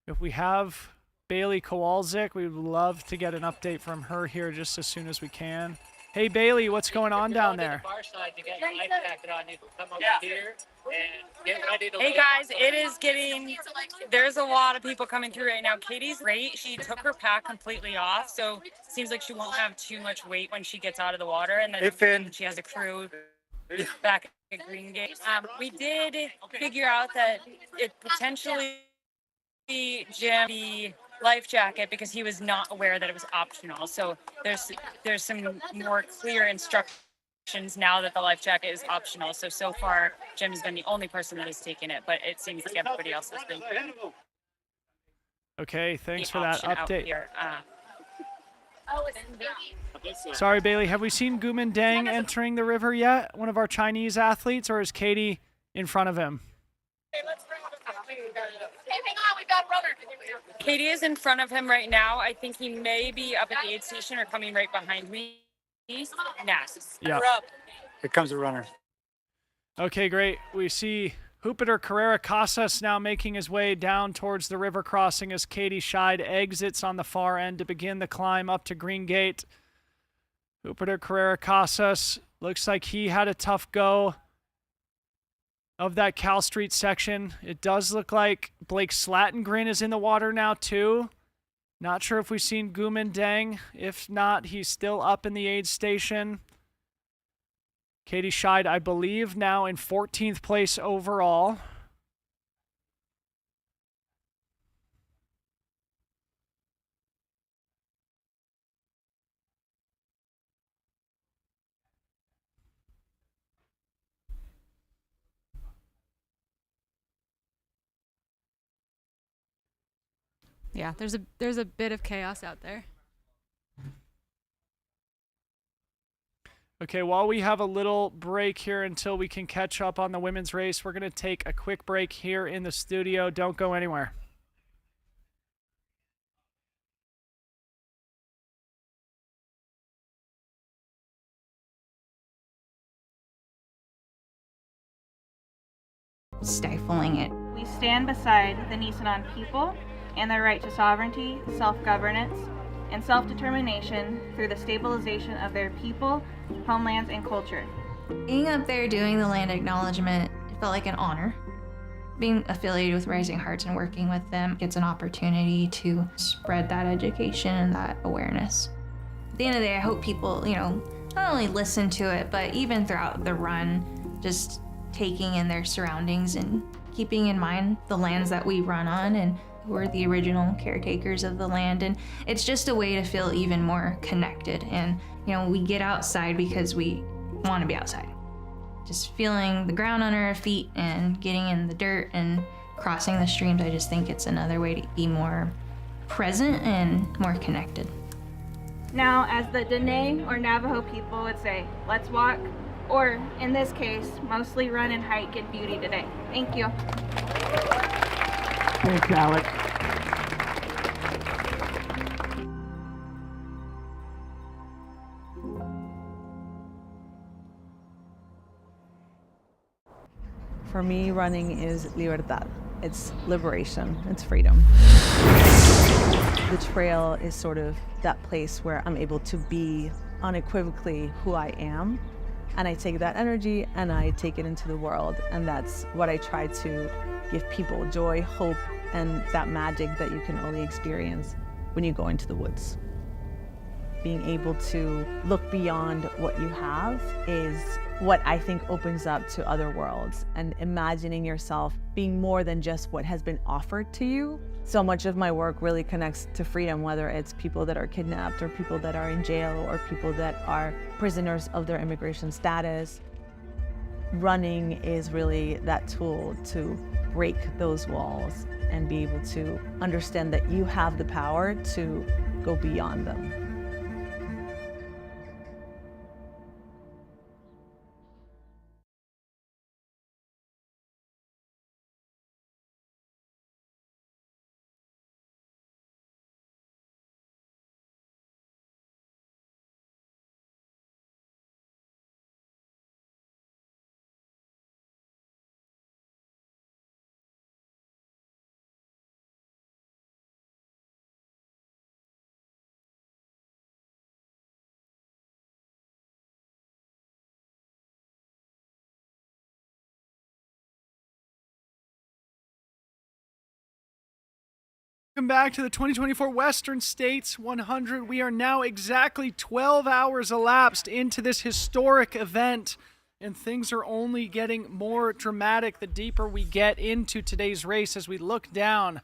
If we have Bailey Kowalczyk, we would love to get an update from her here just as soon as we can. Hey Bailey, what's going on down there? Hey guys, it is getting, there's a lot of people coming through right now. Katie's great. She took her pack completely off, so it seems like she won't have too much weight when she gets out of the water. And then she has a crew back at Greengate. We did figure out that it potentially Jim the life jacket because he was not aware that it was optional. So there's some more clear instructions now that the life jacket is optional. So far Jim's been the only person that has taken it, but it seems like everybody else has been. Okay, thanks for that update. Here. Sorry, Bailey, have we seen Gumin Dang entering the river yet? One of our Chinese athletes, or is Katie in front of him? Hey, hang on, we've got a runner. Katie is in front of him right now. I think he may be up at the aid station or coming right behind me. Next. Yeah. Here comes the runner. Okay, great. We see Jupiter Carrera Casas now making his way down towards the river crossing as Katie Schide exits on the far end to begin the climb up to Greengate. Jupiter Carrera Casas looks like he had a tough go of that Cal Street section. It does look like Blake Slattengren is in the water now too. Not sure if we've seen Gumin Dang. If not, he's still up in the aid station. Katie Schide, I believe, now in 14th place overall. Yeah, there's a bit of chaos out there. Okay, while we have a little break here until we can catch up on the women's race, we're going to take a quick break here in the studio. Don't go anywhere. Stifling it. We stand beside the Nisenan people and their right to sovereignty, self-governance, and self-determination through the stabilization of their people, homelands, and culture. Being up there doing the land acknowledgement, it felt like an honor. Being affiliated with Rising Hearts and working with them gets an opportunity to spread that education and that awareness. At the end of the day, I hope people, not only listen to it, but even throughout the run, just taking in their surroundings and keeping in mind the lands that we run on and who are the original caretakers of the land. And it's just a way to feel even more connected. And, we get outside because we want to be outside. Just feeling the ground under our feet and getting in the dirt and crossing the streams, I just think it's another way to be more present and more connected. Now, as the Dene or Navajo people would say, let's walk, or in this case, mostly run and hike in beauty today. Thank you. Thanks, Alex. For me, running is libertad. It's liberation, it's freedom. The trail is sort of that place where I'm able to be unequivocally who I am. And I take that energy and I take it into the world. And that's what I try to give people: joy, hope, and that magic that you can only experience when you go into the woods. Being able to look beyond what you have is what I think opens up to other worlds, and imagining yourself being more than just what has been offered to you. So much of my work really connects to freedom, whether it's people that are kidnapped or people that are in jail or people that are prisoners of their immigration status. Running is really that tool to break those walls and be able to understand that you have the power to go beyond them. Welcome back to the 2024 Western States 100. We are now exactly 12 hours elapsed into this historic event, and things are only getting more dramatic the deeper we get into today's race as we look down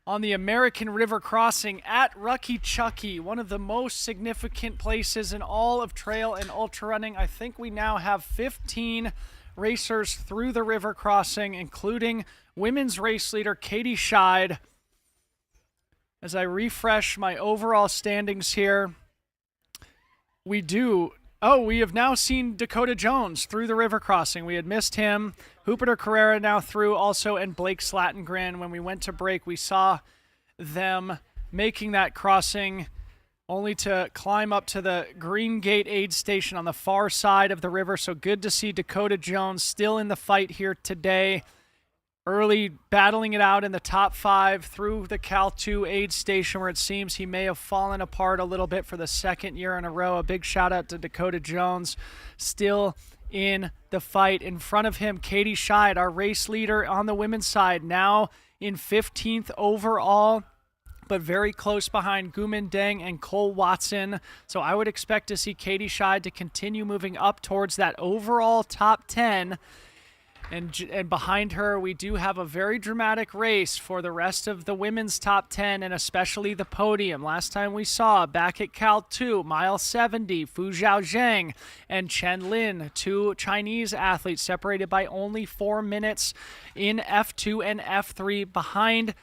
on the American River crossing at Rucky Chucky, one of the most significant places in all of trail and ultra running. I think we now have 15 racers through the river crossing, including women's race leader Katie Schide. As I refresh my overall standings here, we have now seen Dakota Jones through the river crossing. We had missed him. Jupiter Carrera now through also, and Blake Slatengren. When we went to break, we saw them making that crossing only to climb up to the Greengate aid station on the far side of the river. So good to see Dakota Jones still in the fight here today. Early battling it out in the top 5 through the Cal 2 aid station, where it seems he may have fallen apart a little bit for the second year in a row. A big shout out to Dakota Jones, still in the fight. In front of him, Katie Schide, our race leader on the women's side, now in 15th overall, but very close behind Gumin Deng and Cole Watson. So I would expect to see Katie Schide to continue moving up towards that overall top 10. And behind her, we do have a very dramatic race for the rest of the women's top 10, and especially the podium. Last time we saw, back at Cal 2, mile 70, Fu Zhao Zheng and Chen Lin, 2 Chinese athletes separated by only 4 minutes in F2 and F3 behind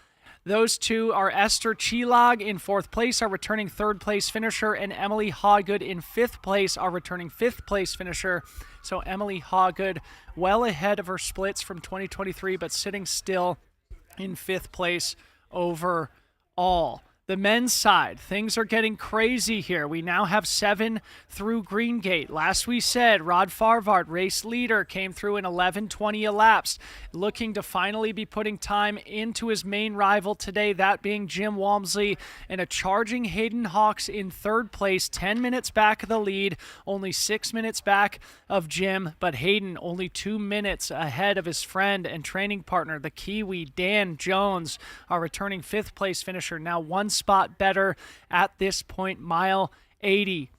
Those two are Esther Chilag in 4th place, our returning 3rd place finisher, and Emily Hawgood in 5th place, our returning 5th place finisher. So Emily Hawgood well ahead of her splits from 2023, but sitting still in 5th place overall. The men's side, things are getting crazy here. We now have 7 through Greengate. Last we said, Rod Farvard, race leader, came through in 11:20 elapsed, looking to finally be putting time into his main rival today, that being Jim Walmsley, and a charging Hayden Hawks in 3rd place, 10 minutes back of the lead, only 6 minutes back of Jim, but Hayden only 2 minutes ahead of his friend and training partner, the Kiwi Dan Jones, our returning 5th place finisher, now 1 spot better at this point, mile 80.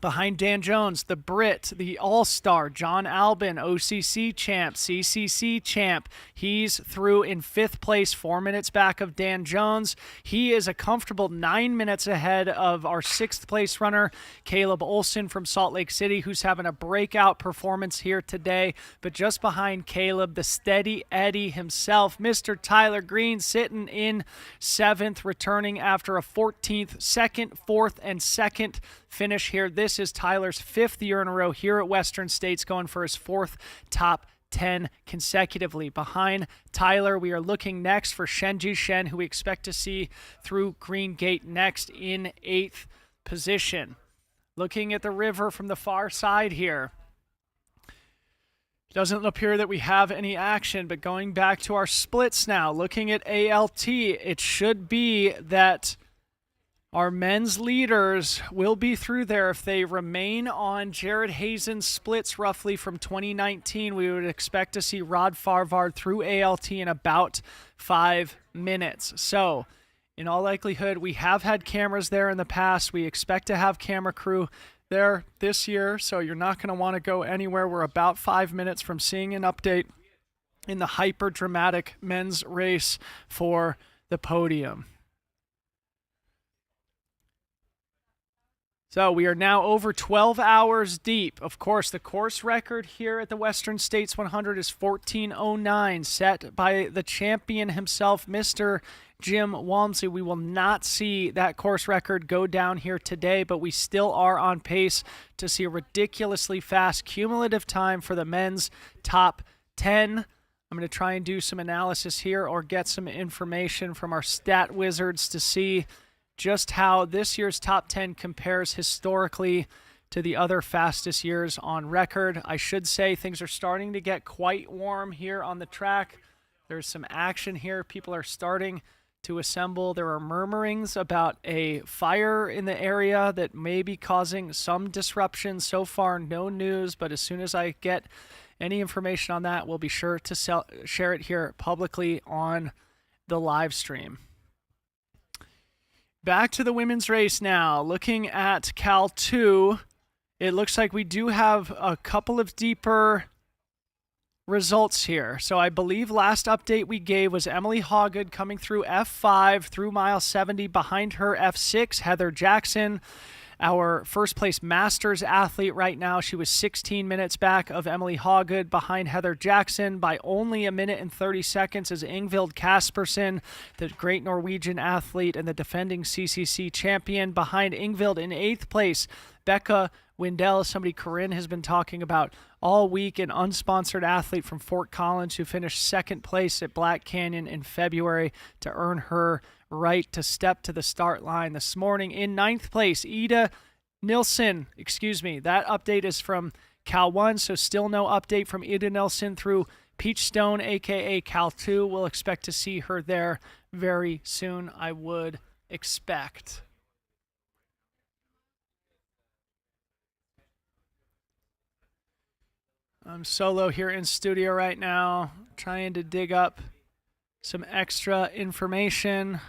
Behind Dan Jones, the Brit, the All-Star, John Albin, OCC champ, CCC champ. He's through in 5th place, 4 minutes back of Dan Jones. He is a comfortable 9 minutes ahead of our 6th place runner, Caleb Olson from Salt Lake City, who's having a breakout performance here today. But just behind Caleb, the steady Eddie himself, Mr. Tyler Green, sitting in 7th, returning after a 14th, 2nd, 4th, and 2nd finish here. This is Tyler's 5th year in a row here at Western States, going for his 4th top 10 consecutively. Behind Tyler, we are looking next for Shenji Shen, who we expect to see through Greengate next in 8th position. Looking at the river from the far side here. Doesn't appear that we have any action, but going back to our splits now, looking at ALT, it should be that our men's leaders will be through there if they remain on Jared Hazen's splits roughly from 2019. We would expect to see Rod Farvard through ALT in about 5 minutes. So, in all likelihood, we have had cameras there in the past. We expect to have camera crew there this year, so you're not going to want to go anywhere. We're about 5 minutes from seeing an update in the hyper-dramatic men's race for the podium. So we are now over 12 hours deep. Of course, the course record here at the Western States 100 is 14:09, set by the champion himself, Mr. Jim Walmsley. We will not see that course record go down here today, but we still are on pace to see a ridiculously fast cumulative time for the men's top 10. I'm going to try and do some analysis here or get some information from our stat wizards to see just how this year's top 10 compares historically to the other fastest years on record. I should say things are starting to get quite warm here on the track. There's some action here. People are starting to assemble. There are murmurings about a fire in the area that may be causing some disruption. So far, no news, but as soon as I get any information on that, we'll be sure to share it here publicly on the live stream. Back to the women's race now. Looking at Cal 2, it looks like we do have a couple of deeper results here. So I believe last update we gave was Emily Hawgood coming through F5 through mile 70. Behind her, F6, Heather Jackson, our first place Masters athlete right now. She was 16 minutes back of Emily Hawgood. Behind Heather Jackson by only a minute and 30 seconds is Ingvild Kaspersen, the great Norwegian athlete and the defending CCC champion. Behind Ingvild in 8th place, Becca Windell, somebody Corinne has been talking about all week, an unsponsored athlete from Fort Collins who finished 2nd place at Black Canyon in February to earn her right to step to the start line this morning. In 9th place, Ida Nilsson, that update is from Cal 1, so still no update from Ida Nilsson through Peachstone, aka Cal 2. We'll expect to see her there very soon, I would expect. I'm solo here in studio right now, trying to dig up some extra information.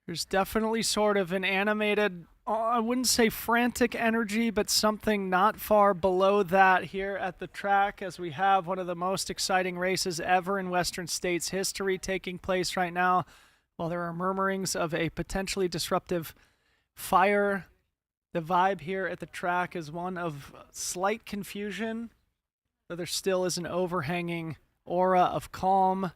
There's definitely sort of an animated, I wouldn't say frantic energy, but something not far below that here at the track, as we have one of the most exciting races ever in Western States history taking place right now. While there are murmurings of a potentially disruptive fire, the vibe here at the track is one of slight confusion, though there still is an overhanging aura of calm.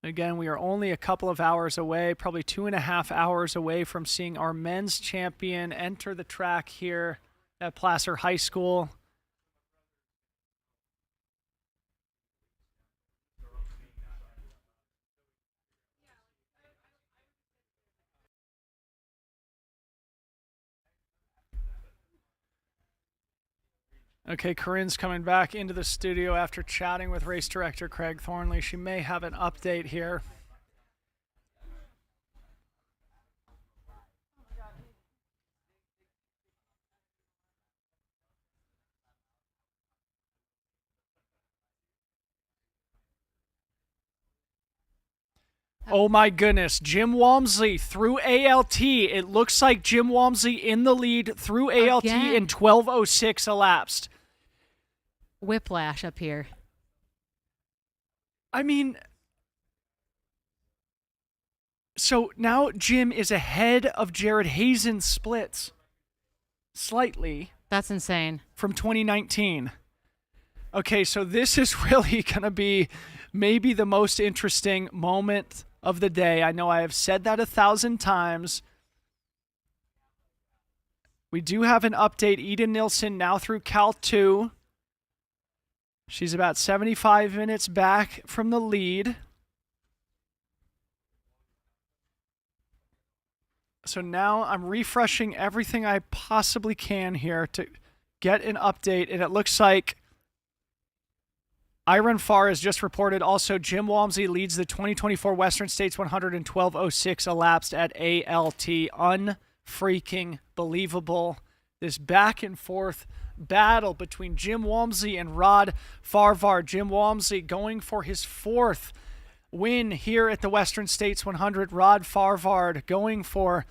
Again, we are only a couple of hours away, probably 2.5 hours away from seeing our men's champion enter the track here at Placer High School. Okay, Corinne's coming back into the studio after chatting with race director Craig Thornley. She may have an update here. Oh my goodness, Jim Walmsley through ALT. It looks like Jim Walmsley in the lead through ALT Again. in 12:06 elapsed. Whiplash up here. I mean, so now Jim is ahead of Jared Hazen's splits slightly That's insane. from 2019. Okay, so this is really going to be maybe the most interesting moment of the day. I know I have said that 1,000 times. We do have an update. Eden Nilsson now through Cal 2. She's about 75 minutes back from the lead. So now I'm refreshing everything I possibly can here to get an update, and it looks like Iron Farr has just reported also Jim Walmsley leads the 2024 Western States 100 in 12:06 elapsed at ALT. Unfreaking believable. This back and forth battle between Jim Walmsley and Rod Farvard. Jim Walmsley going for his 4th win here at the Western States 100. Rod Farvard going for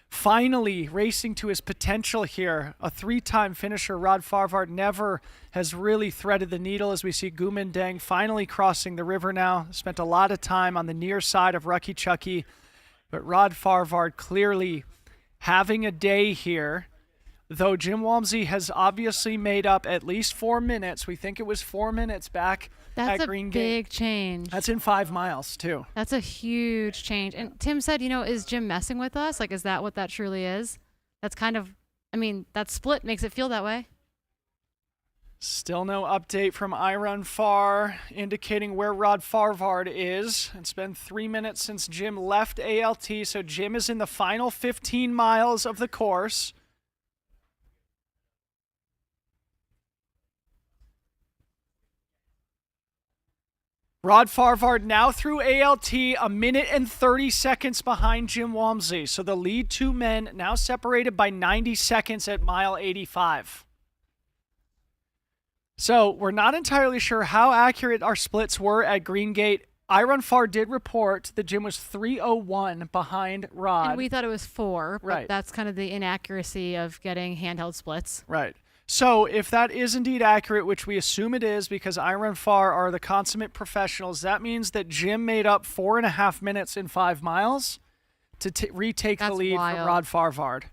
finally racing to his potential here. A 3-time finisher. Rod Farvard never has really threaded the needle as we see Gumendang finally crossing the river now. Spent a lot of time on the near side of Rucky Chucky, but Rod Farvard clearly having a day here. Though Jim Walmsley has obviously made up at least 4 minutes. We think it was 4 minutes back That's at a Greengate. big change. That's in 5 miles, too. That's a huge change. And Tim said, is Jim messing with us? Like, is that what that truly is? That's kind of, that split makes it feel that way. Still no update from Iron Farr indicating where Rod Farvard is. It's been 3 minutes since Jim left ALT, so Jim is in the final 15 miles of the course. Rod Farvard now through ALT, 1 minute and 30 seconds behind Jim Walmsley. So the lead 2 men now separated by 90 seconds at mile 85. So we're not entirely sure how accurate our splits were at Greengate. Iron Farr did report that Jim was 3:01 behind Rod. And we thought it was 4, but Right. that's kind of the inaccuracy of getting handheld splits. Right. So if that is indeed accurate, which we assume it is because Iron Farr are the consummate professionals, that means that Jim made up 4.5 minutes in 5 miles to retake the That's lead from wild. Rod Farvard.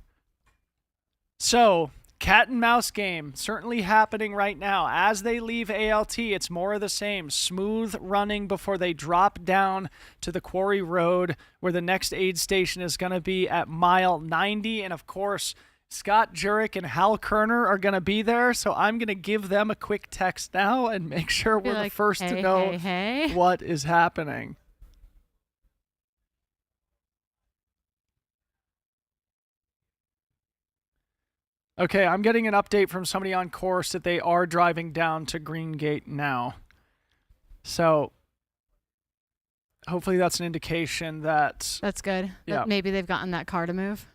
So cat and mouse game certainly happening right now. As they leave ALT, it's more of the same. Smooth running before they drop down to the Quarry Road where the next aid station is going to be at mile 90. And of course, Scott Jurek and Hal Kerner are going to be there, so I'm going to give them a quick text now and make sure Be we're the like, first to "Hey, know hey." what is happening. Okay, I'm getting an update from somebody on course that they are driving down to Greengate now. So hopefully that's an indication that... That's good. Yeah. That maybe they've gotten that car to move.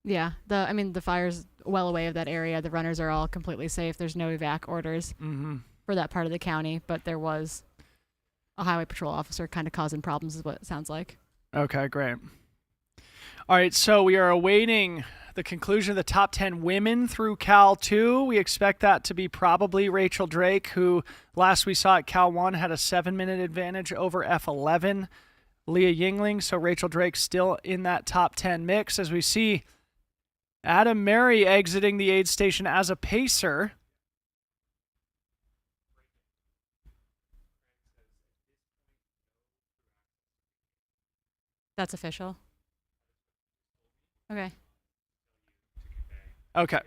Yeah, the fire's well away of that area. The runners are all completely safe. There's no evac orders for that part of the county, but there was a highway patrol officer kind of causing problems is what it sounds like. Okay, great. All right, so we are awaiting the conclusion of the top 10 women through Cal 2. We expect that to be probably Rachel Drake, who last we saw at Cal 1 had a 7-minute advantage over F11. Leah Yingling, so Rachel Drake still in that top 10 mix as we see Adam Mary exiting the aid station as a pacer. That's official. Okay. Okay.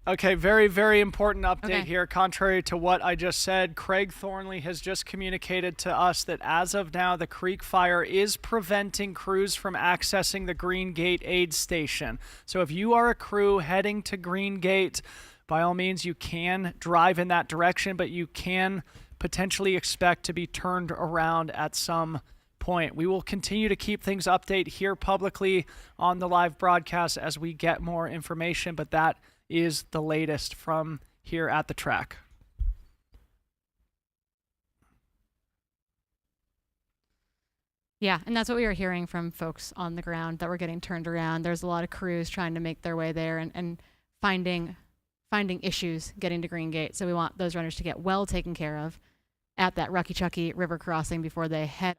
Okay, very, very important update here. Contrary to what I just said, Craig Thornley has just communicated to us that as of now, the creek fire is preventing crews from accessing the Greengate aid station. So if you are a crew heading to Greengate, by all means, you can drive in that direction, but you can potentially expect to be turned around at some point. We will continue to keep things updated here publicly on the live broadcast as we get more information, but that is the latest from here at the track. Yeah, and that's what we were hearing from folks on the ground, that we're getting turned around. There's a lot of crews trying to make their way there and finding issues getting to Greengate. So we want those runners to get well taken care of at that Rucky Chucky River crossing before they head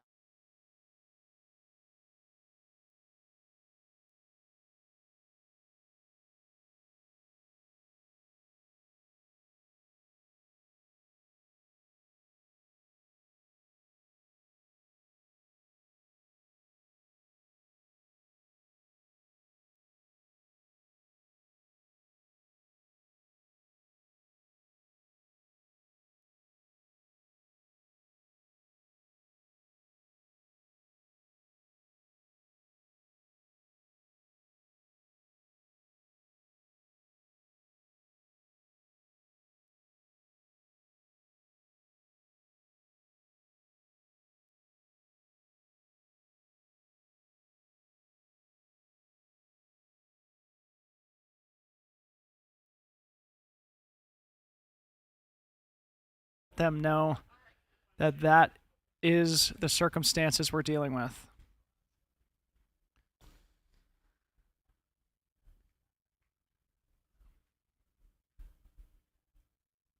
them know that that is the circumstances we're dealing with.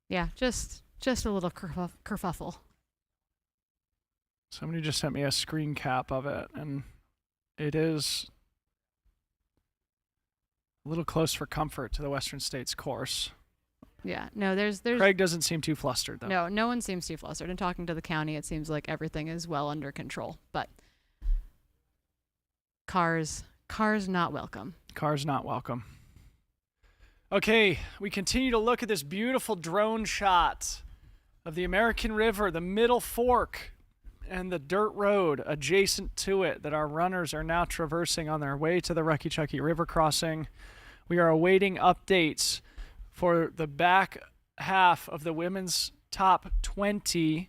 Yeah, just a little kerfuffle. Somebody just sent me a screen cap of it, and it is a little close for comfort to the Western States course. Yeah, no, there's Craig doesn't seem too flustered, though. No one seems too flustered. And talking to the county, it seems like everything is well under control. But cars not welcome. Cars not welcome. Okay, we continue to look at this beautiful drone shot of the American River, the Middle Fork, and the dirt road adjacent to it that our runners are now traversing on their way to the Rucky Chucky River crossing. We are awaiting updates for the back half of the women's top 20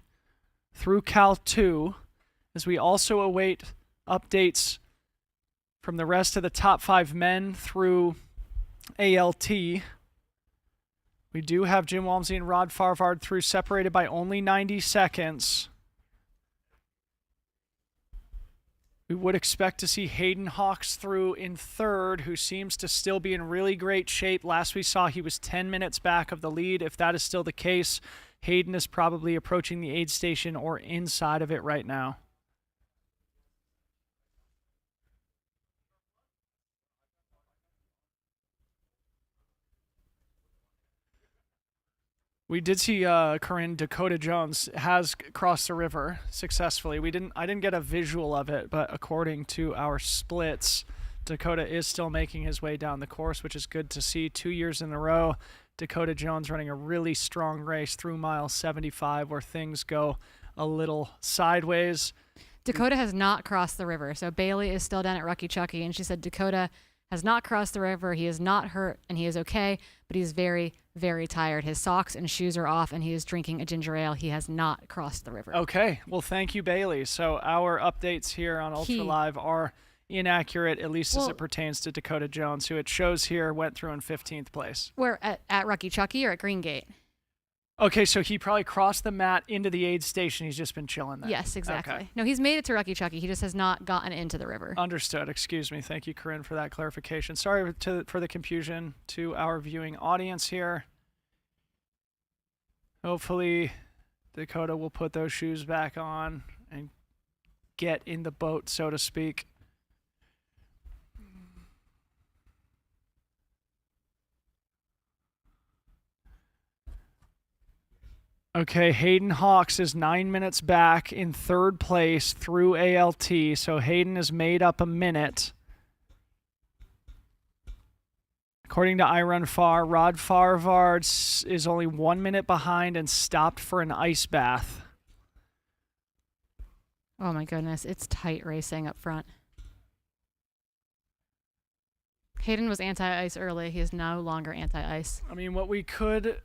through Cal 2, as we also await updates from the rest of the top 5 men through ALT. We do have Jim Walmsley and Rod Farvard through, separated by only 90 seconds. We would expect to see Hayden Hawks through in third, who seems to still be in really great shape. Last we saw, he was 10 minutes back of the lead. If that is still the case, Hayden is probably approaching the aid station or inside of it right now. We did see Corinne Dakota Jones has crossed the river successfully. I didn't get a visual of it, but according to our splits, Dakota is still making his way down the course, which is good to see. 2 years in a row, Dakota Jones running a really strong race through mile 75, where things go a little sideways. Dakota has not crossed the river. So Bailey is still down at Rucky Chucky, and she said Dakota has not crossed the river. He is not hurt, and he is okay, but he's very, very tired. His socks and shoes are off, and he is drinking a ginger ale. He has not crossed the river. Okay. Well, thank you, Bailey. So our updates here on Ultra Live are inaccurate, at least as it pertains to Dakota Jones, who it shows here went through in 15th place. Where, at Rucky Chucky or at Greengate? Okay, so he probably crossed the mat into the aid station. He's just been chilling there. Yes, exactly. Okay. No, he's made it to Rucky Chucky. He just has not gotten into the river. Understood. Excuse me. Thank you, Corinne, for that clarification. Sorry for the confusion to our viewing audience here. Hopefully, Dakota will put those shoes back on and get in the boat, so to speak. Okay, Hayden Hawks is 9 minutes back in third place through ALT, so Hayden has made up a minute. According to iRunFar, Rod Farvard is only 1 minute behind and stopped for an ice bath. Oh my goodness, it's tight racing up front. Hayden was anti-ice early. He is no longer anti-ice. I mean, what we could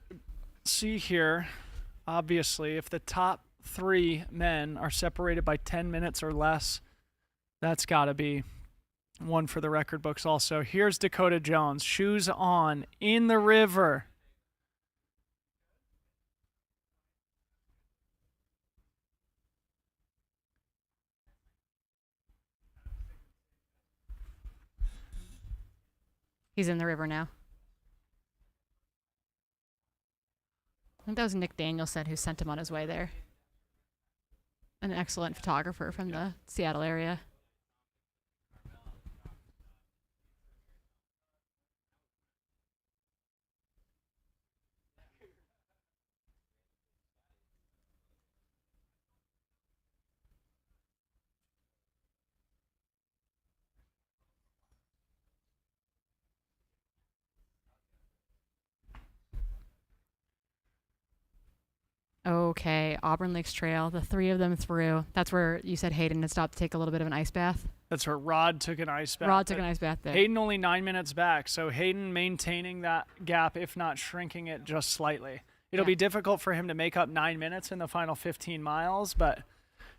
see here, obviously, if the top 3 men are separated by 10 minutes or less, that's got to be one for the record books also. Here's Dakota Jones, shoes on, in the river. He's in the river now. I think that was Nick Danielson who sent him on his way there. An excellent photographer from the Seattle area. Okay, Auburn Lakes Trail, the 3 of them through. That's where you said Hayden had stopped to take a little bit of an ice bath. That's where Rod took an ice bath. Rod took an ice bath there. Hayden only 9 minutes back, so Hayden maintaining that gap, if not shrinking it just slightly. It'll be difficult for him to make up 9 minutes in the final 15 miles, but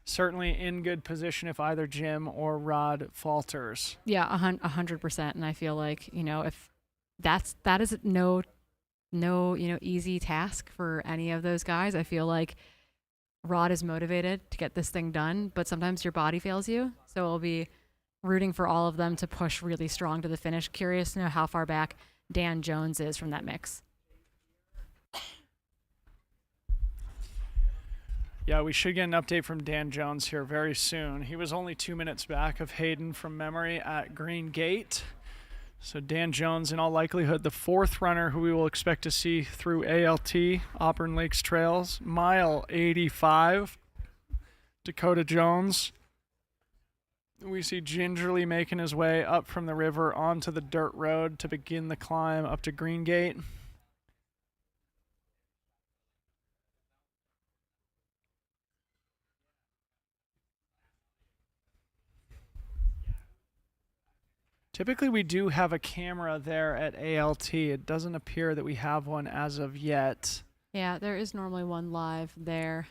certainly in good position if either Jim or Rod falters. Yeah, 100%. And I feel like, if that is no easy task for any of those guys. I feel like Rod is motivated to get this thing done, but sometimes your body fails you. So I'll be rooting for all of them to push really strong to the finish. Curious to know how far back Dan Jones is from that mix. Yeah, we should get an update from Dan Jones here very soon. He was only 2 minutes back of Hayden from memory at Greengate. So Dan Jones, in all likelihood, the 4th runner who we will expect to see through ALT, Auburn Lakes Trails, mile 85. Dakota Jones. We see gingerly making his way up from the river onto the dirt road to begin the climb up to Greengate. Typically, we do have a camera there at ALT. It doesn't appear that we have one as of yet. Yeah, there is normally one live there.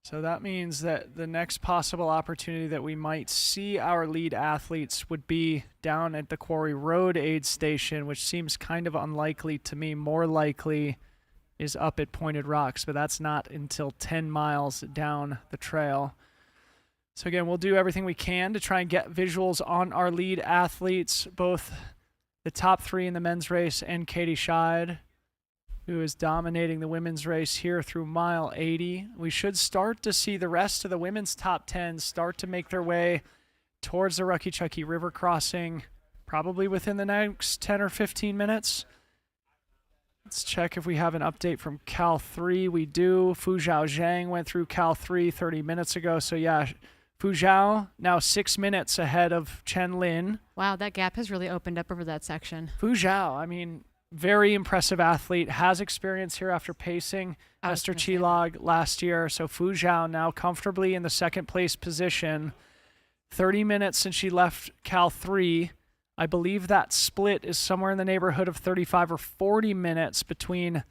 So that means that the next possible opportunity that we might see our lead athletes would be down at the Quarry Road aid station, which seems kind of unlikely to me. More likely is up at Pointed Rocks, but that's not until 10 miles down the trail. So again, we'll do everything we can to try and get visuals on our lead athletes, both the top 3 in the men's race and Katie Schide, who is dominating the women's race here through mile 80. We should start to see the rest of the women's top 10 start to make their way towards the Rucky Chucky River crossing, probably within the next 10 or 15 minutes. Let's check if we have an update from Cal 3. We do. Fu Zhao Zhang went through Cal 3 30 minutes ago. So yeah, Fu Zhao now 6 minutes ahead of Chen Lin. Wow, that gap has really opened up over that section. Fu Zhao, I mean, very impressive athlete, has experience here after pacing Esther Chilog last year. So Fu Zhao now comfortably in the 2nd place position. 30 minutes since she left Cal 3. I believe that split is somewhere in the neighborhood of 35 or 40 minutes between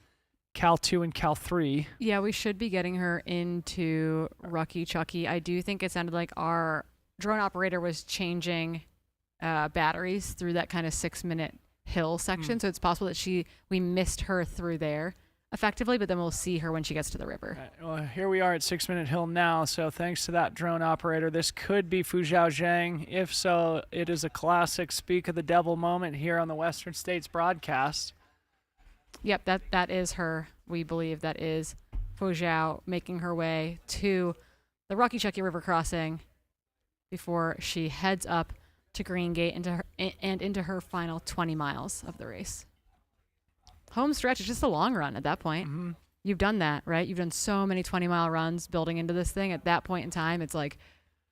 Cal 2 and Cal 3. Yeah, we should be getting her into Rucky Chucky. I do think it sounded like our drone operator was changing batteries through that kind of 6-minute hill section. So it's possible that we missed her through there effectively, but then we'll see her when she gets to the river. Right, well, here we are at 6-minute hill now. So thanks to that drone operator, this could be Fu Zhao Zhang. If so, it is a classic Speak of the Devil moment here on the Western States broadcast. Yep, that is her. We believe that is Fu Zhao making her way to the Rucky Chucky River crossing before she heads up to Greengate into her final 20 miles of the race. Home stretch is just a long run at that point. Mm-hmm. you've done that, right? You've done so many 20-mile runs building into this thing. At that point in time, it's like,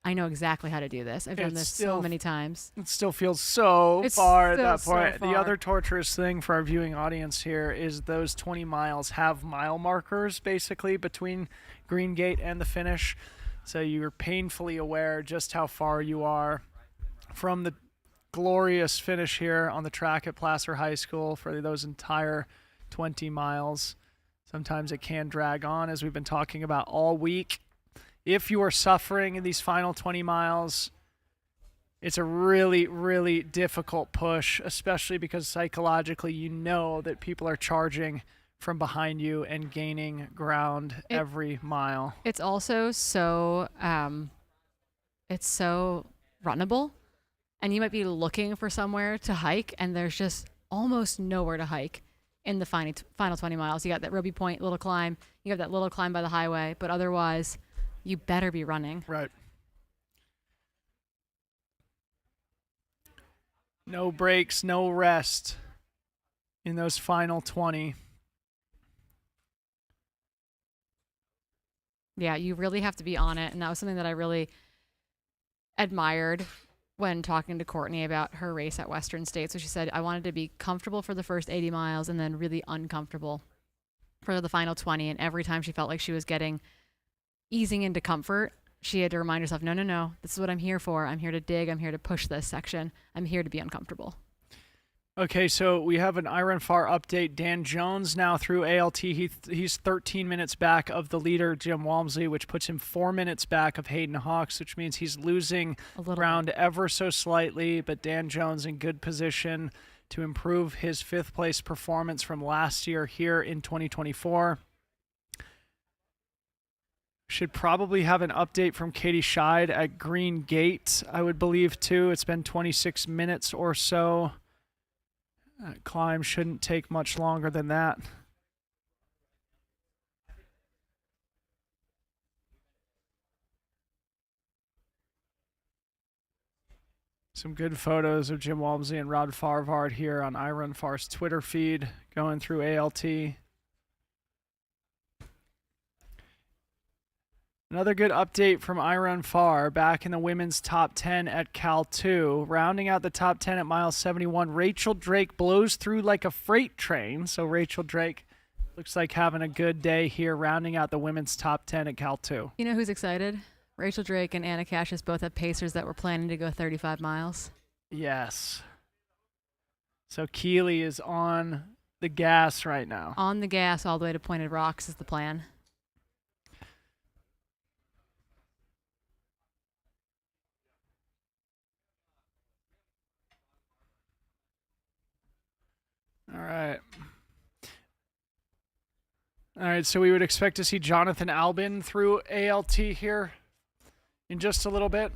I know exactly how to do this. I've done this so many times. It still feels so It's far at still that so point. The far. other torturous thing for our viewing audience here is those 20 miles have mile markers basically between Greengate and the finish. So you're painfully aware just how far you are from the glorious finish here on the track at Placer High School for those entire 20 miles. Sometimes it can drag on, as we've been talking about all week. If you are suffering in these final 20 miles, it's a really, really difficult push, especially because psychologically you know that people are charging from behind you and gaining ground every mile. It's also so it's so runnable, and you might be looking for somewhere to hike, and there's just almost nowhere to hike in the final 20 miles. You got that Roby Point little climb, you have that little climb by the highway, but otherwise you better be running. Right. No breaks, no rest in those final 20. Yeah, you really have to be on it. And that was something that I really admired when talking to Courtney about her race at Western States. So she said, I wanted to be comfortable for the first 80 miles and then really uncomfortable for the final 20. And every time she felt like she was easing into comfort, she had to remind herself, no, this is what I'm here for. I'm here to dig. I'm here to push this section. I'm here to be uncomfortable. Okay, so we have an Iron Far update. Dan Jones now through ALT. He's 13 minutes back of the leader, Jim Walmsley, which puts him 4 minutes back of Hayden Hawks, which means he's losing ground ever so slightly, but Dan Jones in good position to improve his fifth place performance from last year here in 2024. Should probably have an update from Katie Schide at Greengate, I would believe, too. It's been 26 minutes or so. Climb shouldn't take much longer than that. Some good photos of Jim Walmsley and Rod Farvard here on Iron Far's Twitter feed going through ALT. Another good update from Iron Far, back in the women's top 10 at Cal 2. Rounding out the top 10 at mile 71, Rachel Drake blows through like a freight train. So Rachel Drake looks like having a good day here, rounding out the women's top 10 at Cal 2. You know who's excited? Rachel Drake and Anna Cassius both have pacers that were planning to go 35 miles. Yes. So Keeley is on the gas right now. On the gas all the way to Pointed Rocks is the plan. All right, so we would expect to see Jonathan Albin through ALT here in just a little bit.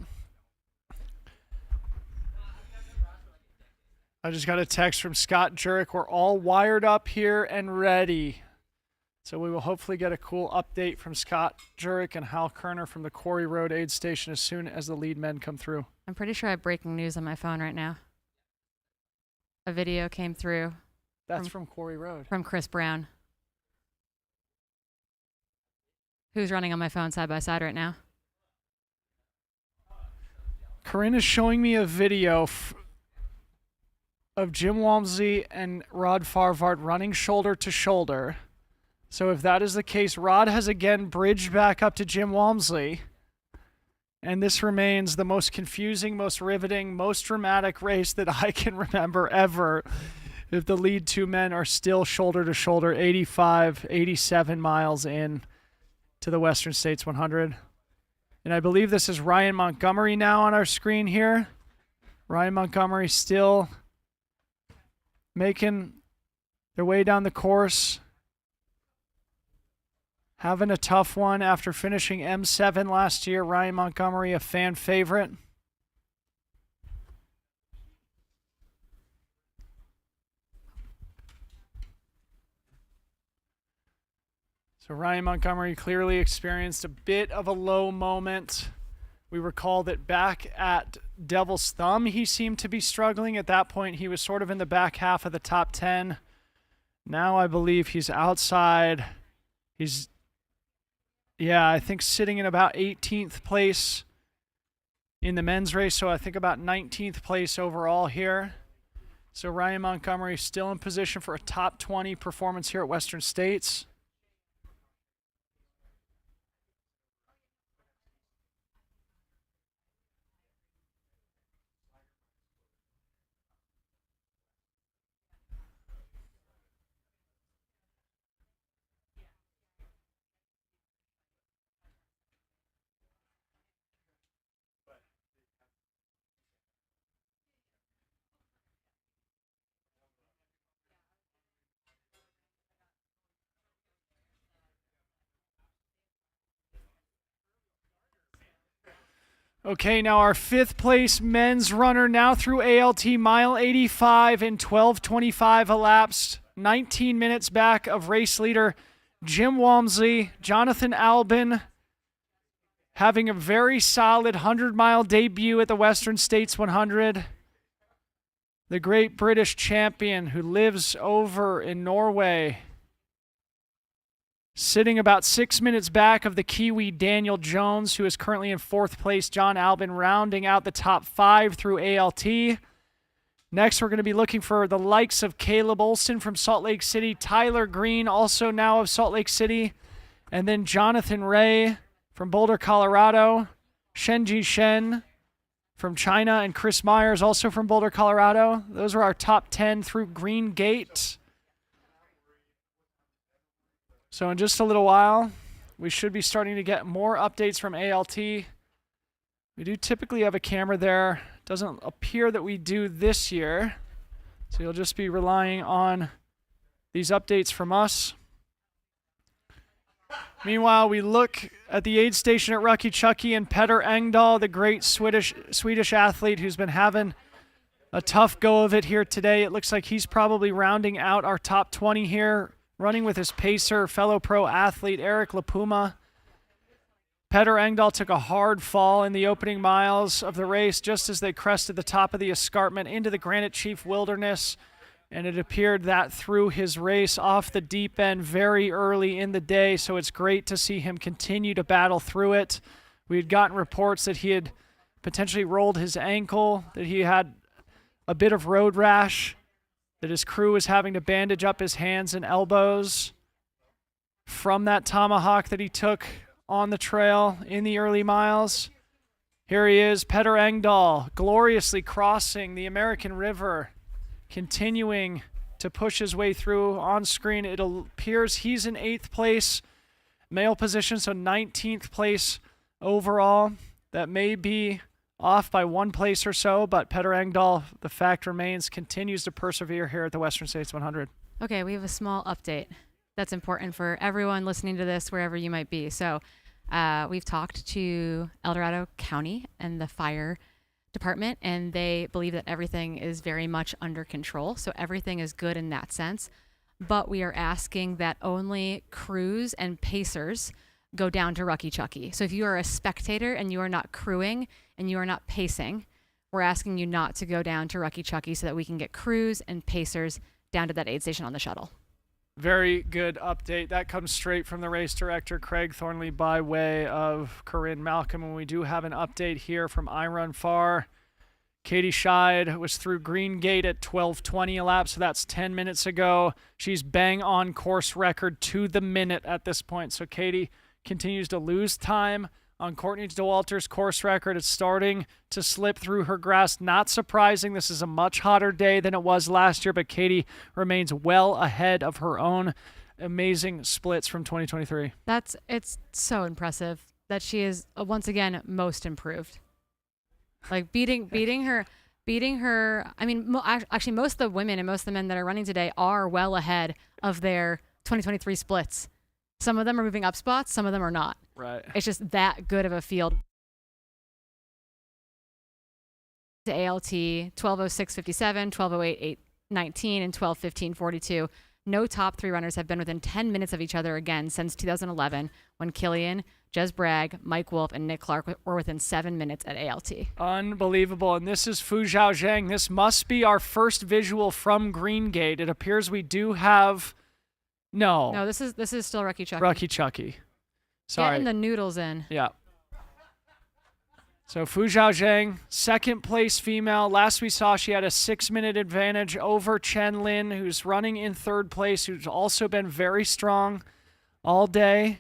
I just got a text from Scott Jurek. We're all wired up here and ready. So we will hopefully get a cool update from Scott Jurek and Hal Kerner from the Quarry Road aid station as soon as the lead men come through. I'm pretty sure I have breaking news on my phone right now. A video came through. That's from Quarry Road. From Chris Brown. Who's running on my phone side by side right now? Corinne is showing me a video of Jim Walmsley and Rod Farvard running shoulder to shoulder. So if that is the case, Rod has again bridged back up to Jim Walmsley. And this remains the most confusing, most riveting, most dramatic race that I can remember ever. If the lead two men are still shoulder to shoulder, 85, 87 miles in to the Western States 100. And I believe this is Ryan Montgomery now on our screen here. Ryan Montgomery still making their way down the course. Having a tough one after finishing M7 last year. Ryan Montgomery, a fan favorite. So Ryan Montgomery clearly experienced a bit of a low moment. We recall that back at Devil's Thumb, he seemed to be struggling. At that point, he was sort of in the back half of the top 10. Now I believe he's outside He's, yeah, I think sitting in about 18th place in the men's race, so I think about 19th place overall here. So Ryan Montgomery still in position for a top 20 performance here at Western States. Okay, now our 5th place men's runner now through ALT mile 85 in 12:25 elapsed. 19 minutes back of race leader Jim Walmsley. Jonathan Albin having a very solid 100-mile debut at the Western States 100. The great British champion who lives over in Norway. Sitting about 6 minutes back of the Kiwi Daniel Jones, who is currently in 4th place. John Albin rounding out the top 5 through ALT. Next, we're going to be looking for the likes of Caleb Olson from Salt Lake City, Tyler Green, also now of Salt Lake City, and then Jonathan Ray from Boulder, Colorado, Shenji Shen from China, and Chris Myers also from Boulder, Colorado. Those are our top 10 through Greengate. So in just a little while, we should be starting to get more updates from ALT. We do typically have a camera there. Doesn't appear that we do this year. So you'll just be relying on these updates from us. Meanwhile, we look at the aid station at Rucky Chucky and Petter Engdahl, the great Swedish athlete who's been having a tough go of it here today. It looks like he's probably rounding out our top 20 here, running with his pacer, fellow pro athlete Eric LaPuma. Petter Engdahl took a hard fall in the opening miles of the race just as they crested the top of the escarpment into the Granite Chief Wilderness, and it appeared that threw his race off the deep end very early in the day, so it's great to see him continue to battle through it. We had gotten reports that he had potentially rolled his ankle, that he had a bit of road rash, that his crew was having to bandage up his hands and elbows from that tomahawk that he took on the trail in the early miles. Here he is, Petter Engdahl, gloriously crossing the American River, continuing to push his way through. On screen, it appears he's in 8th place, male position, so 19th place overall. That may be off by 1 place or so, but Petter Engdahl, the fact remains, continues to persevere here at the Western States 100. Okay, we have a small update that's important for everyone listening to this, wherever you might be. So we've talked to El Dorado County and the fire department, and they believe that everything is very much under control. So everything is good in that sense. But we are asking that only crews and pacers go down to Rucky Chucky. So if you are a spectator and you are not crewing and you are not pacing, we're asking you not to go down to Rucky Chucky so that we can get crews and pacers down to that aid station on the shuttle. Very good update. That comes straight from the race director, Craig Thornley, by way of Corinne Malcolm. And we do have an update here from iRun Far. Katie Schide was through Greengate at 12:20 elapsed, so that's 10 minutes ago. She's bang on course record to the minute at this point. So Katie continues to lose time on Courtney DeWalter's course record. It's starting to slip through her grasp. Not surprising. This is a much hotter day than it was last year, but Katie remains well ahead of her own amazing splits from 2023. It's so impressive that she is once again most improved. Like beating her. I mean, actually, most of the women and most of the men that are running today are well ahead of their 2023 splits. Some of them are moving up spots, some of them are not. Right. It's just that good of a field. To ALT, 12:06:57, 12:08:19, and 12:15:42. No top 3 runners have been within 10 minutes of each other again since 2011, when Killian, Jez Bragg, Mike Wolf, and Nick Clark were within 7 minutes at ALT. Unbelievable. And this is Fu Zhao Zhang. This must be our first visual from Greengate. It appears we do have No. No, this is still Rucky Chucky. Rucky Chucky. Sorry. Getting the noodles in. Yeah. So Fu Zhaozheng, second place female. Last we saw, she had a 6-minute advantage over Chen Lin, who's running in third place, who's also been very strong all day.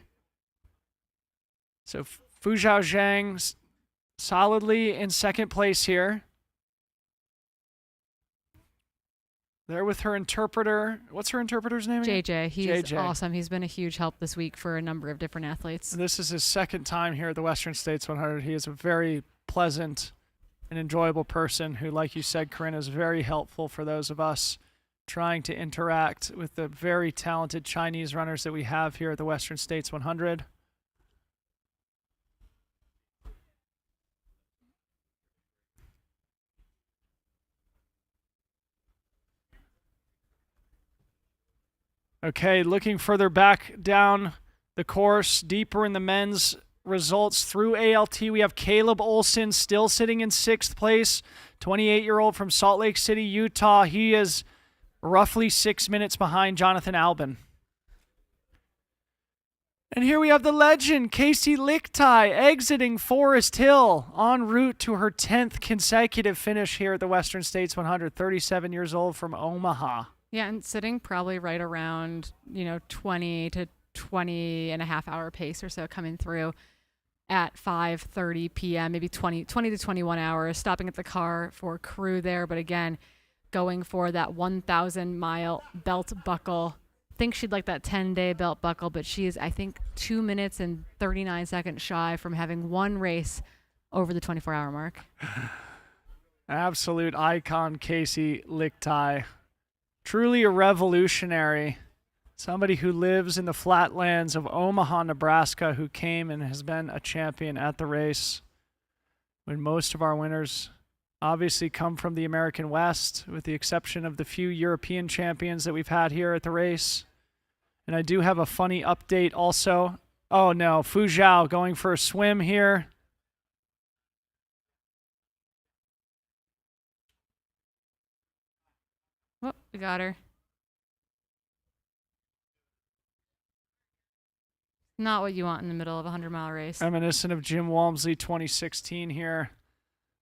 So Fu Zhaozheng solidly in second place here. There with her interpreter. What's her interpreter's name again? JJ. He's JJ. awesome. He's been a huge help this week for a number of different athletes. This is his second time here at the Western States 100. He is a very pleasant and enjoyable person who, like you said, Corinne, is very helpful for those of us trying to interact with the very talented Chinese runners that we have here at the Western States 100. Okay, looking further back down the course, deeper in the men's results through ALT, we have Caleb Olson still sitting in 6th place, 28-year-old from Salt Lake City, Utah. He is roughly 6 minutes behind Jonathan Albin. And here we have the legend, Casey Lichtai, exiting Forest Hill en route to her 10th consecutive finish here at the Western States 100, 37 years old from Omaha. Yeah, and sitting probably right around, 20 to 20 and a half hour pace or so coming through at 5:30 p.m., maybe 20 to 21 hours, stopping at the car for crew there. But again, going for that 1,000-mile belt buckle. Think she'd like that 10-day belt buckle, but she is, I think, 2 minutes and 39 seconds shy from having one race over the 24-hour mark. Absolute icon, Casey Lichtai. Truly a revolutionary. Somebody who lives in the flatlands of Omaha, Nebraska, who came and has been a champion at the race. When most of our winners obviously come from the American West, with the exception of the few European champions that we've had here at the race. And I do have a funny update also. Oh no, Fu Zhao going for a swim here. Oh, we got her. Not what you want in the middle of a 100-mile race. Reminiscent of Jim Walmsley 2016 here.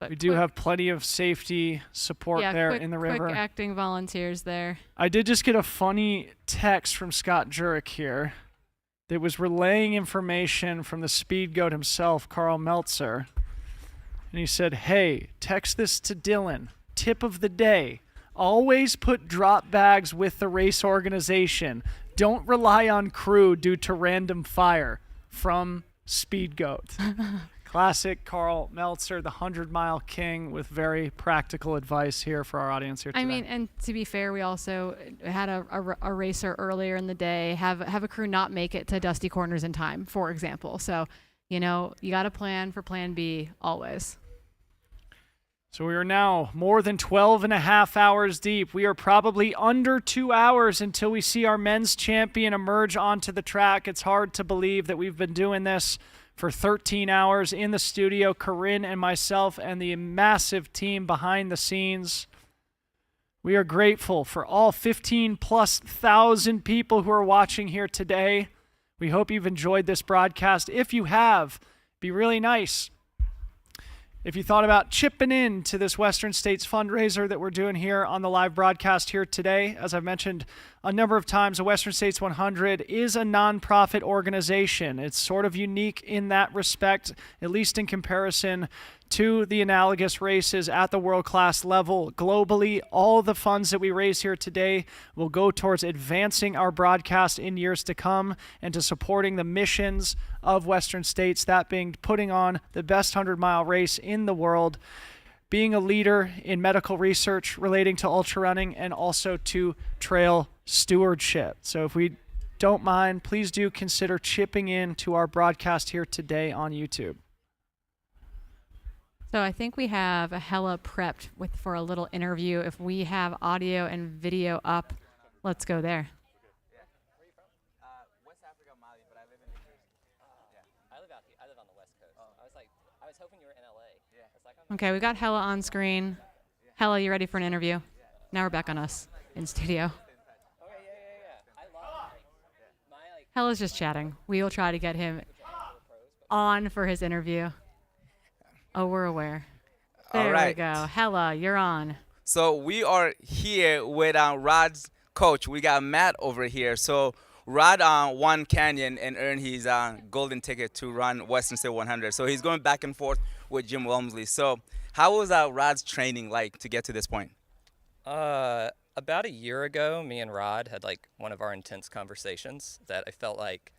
But we do have plenty of safety support there in the river. Quick acting volunteers there. I did just get a funny text from Scott Jurek here that was relaying information from the speed goat himself, Carl Meltzer. And he said, hey, text this to Dylan. Tip of the day. Always put drop bags with the race organization. Don't rely on crew due to random fire. From Speed Goat. Classic Carl Meltzer, the 100-mile king, with very practical advice here for our audience here today. I mean, and to be fair, we also had a racer earlier in the day have a crew not make it to Dusty Corners in time, for example. So, you got to plan for plan B always. So we are now more than 12 and a half hours deep. We are probably under 2 hours until we see our men's champion emerge onto the track. It's hard to believe that we've been doing this for 13 hours in the studio, Corinne and myself and the massive team behind the scenes. We are grateful for all 15,000+ people who are watching here today. We hope you've enjoyed this broadcast. If you have, be really nice if you thought about chipping in to this Western States fundraiser that we're doing here on the live broadcast here today. As I've mentioned a number of times, the Western States 100 is a nonprofit organization. It's sort of unique in that respect, at least in comparison to the analogous races at the world-class level. Globally, all the funds that we raise here today will go towards advancing our broadcast in years to come and to supporting the missions of Western States, that being putting on the best 100-mile race in the world, being a leader in medical research relating to ultra running, and also to trail stewardship. So if we don't mind, please do consider chipping in to our broadcast here today on YouTube. So I think we have a hella prepped for a little interview. If we have audio and video up, let's go there. West Africa, Mali, but I live in New Jersey. Yeah, I live on the West Coast. I was hoping you were in LA. Yeah. Okay, we got Hella on screen. Hella, you ready for an interview? Now we're back on us in studio. Okay, yeah. I love it. Hella's just chatting. We will try to get him on for his interview. Oh, we're aware. There we go. Hella, you're on. So we are here with Rod's coach. We got Matt over here. So Rod won Canyon and earned his golden ticket to run Western State 100. So he's going back and forth with Jim Walmsley. So how was Rod's training like to get to this point? About a year ago, me and Rod had like one of our intense conversations that I felt like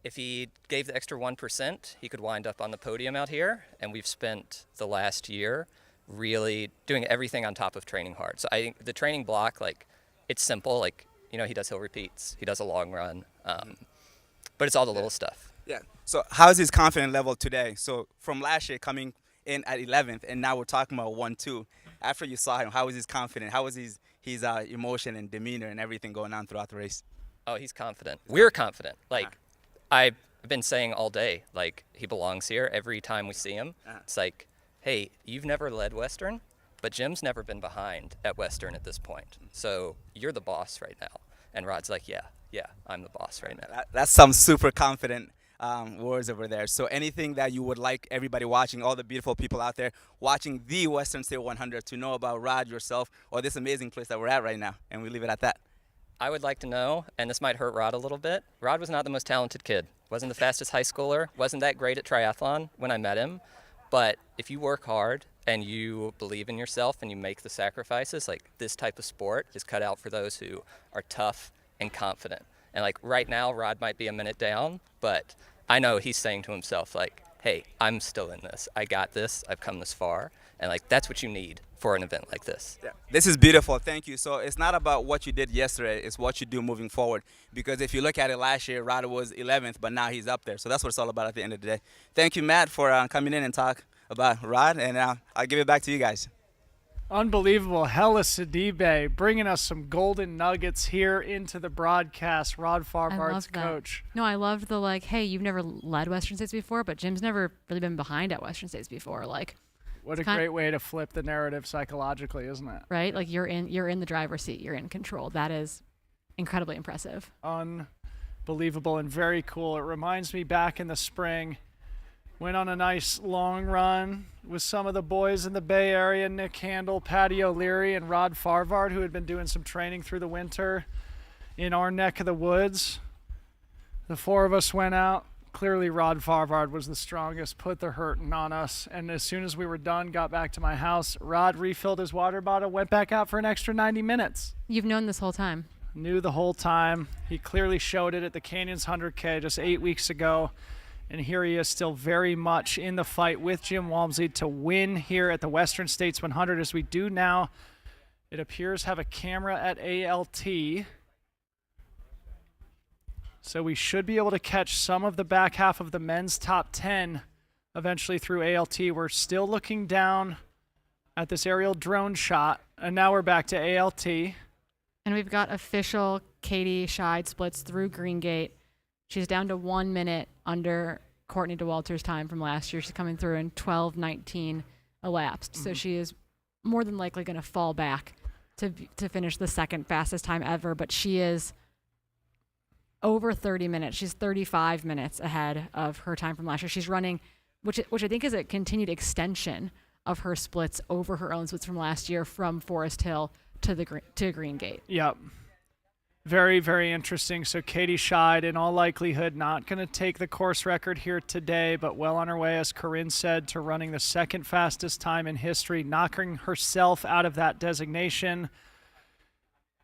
if he gave the extra 1%, he could wind up on the podium out here. And we've spent the last year really doing everything on top of training hard. So I think the training block, like, it's simple. Like, you know, he does hill repeats, he does a long run, but it's all the little stuff. Yeah. So how's his confidence level today? So from last year coming in at 11th, and now we're talking about 1-2. After you saw him, how was his confidence? How was his emotion and demeanor and everything going on throughout the race? Oh, he's confident. We're confident. Like, I've been saying all day, like, he belongs here. Every time we see him, it's like, hey, you've never led Western, but Jim's never been behind at Western at this point. So you're the boss right now. And Rod's like, yeah, I'm the boss right now. That's some super confident words over there. So anything that you would like everybody watching, all the beautiful people out there watching the Western State 100 to know about Rod, yourself, or this amazing place that we're at right now, and we leave it at that. I would like to know, and this might hurt Rod a little bit, Rod was not the most talented kid. Wasn't the fastest high schooler, wasn't that great at triathlon when I met him, but if you work hard and you believe in yourself and you make the sacrifices, like, this type of sport is cut out for those who are tough and confident. And like right now, Rod might be a minute down, but I know he's saying to himself, like, hey, I'm still in this. I got this. I've come this far. And like, that's what you need for an event like this. Yeah. This is beautiful. Thank you. So it's not about what you did yesterday. It's what you do moving forward. Because if you look at it last year, Rod was 11th, but now he's up there. So that's what it's all about at the end of the day. Thank you, Matt, for coming in and talk about Rod. And I'll give it back to you guys. Unbelievable. Hella Sidibe bringing us some golden nuggets here into the broadcast. Rod Farvard's coach. No, I loved the, like, hey, you've never led Western States before, but Jim's never really been behind at Western States before. Like, what a great way to flip the narrative psychologically, isn't it? Right? Like, you're in the driver's seat. You're in control. That is incredibly impressive. Unbelievable and very cool. It reminds me back in the spring, went on a nice long run with some of the boys in the Bay Area, Nick Handel, Patty O'Leary, and Rod Farvard, who had been doing some training through the winter in our neck of the woods. The four of us went out. Clearly, Rod Farvard was the strongest, put the hurting on us. And as soon as we were done, got back to my house, Rod refilled his water bottle, went back out for an extra 90 minutes. You've known this whole time. Knew the whole time. He clearly showed it at the Canyons 100K just 8 weeks ago. And here he is still very much in the fight with Jim Walmsley to win here at the Western States 100, as we do now, it appears, have a camera at ALT. So we should be able to catch some of the back half of the men's top 10 eventually through ALT. We're still looking down at this aerial drone shot, and now we're back to ALT. And we've got official Katie Schide splits through Greengate. She's down to 1 minute under Courtney DeWalter's time from last year. She's coming through in 12:19 elapsed. So she is more than likely going to fall back to finish the second fastest time ever. But she is over 30 minutes. She's 35 minutes ahead of her time from last year. She's running, which I think is a continued extension of her splits over her own splits from last year, from Forest Hill to Greengate. Yep. Very, very interesting. So Katie Schide, in all likelihood, not going to take the course record here today, but well on her way, as Corinne said, to running the second fastest time in history, knocking herself out of that designation.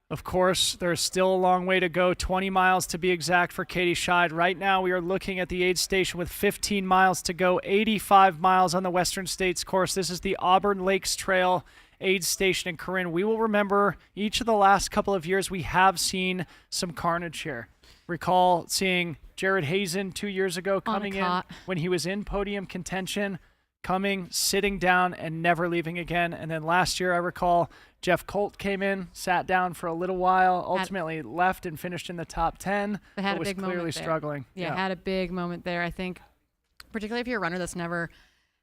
Of course, there's still a long way to go, 20 miles to be exact for Katie Schide. Right now, we are looking at the aid station with 15 miles to go, 85 miles on the Western States course. This is the Auburn Lakes Trail aid station in Corinne. We will remember each of the last couple of years we have seen some carnage here. Recall seeing Jared Hazen 2 years ago coming in when he was in podium contention, coming, sitting down, and never leaving again. And then last year, I recall Jeff Colt came in, sat down for a little while, ultimately left and finished in the top 10, but was clearly struggling. Yeah, had a big moment there. I think, particularly if you're a runner that's never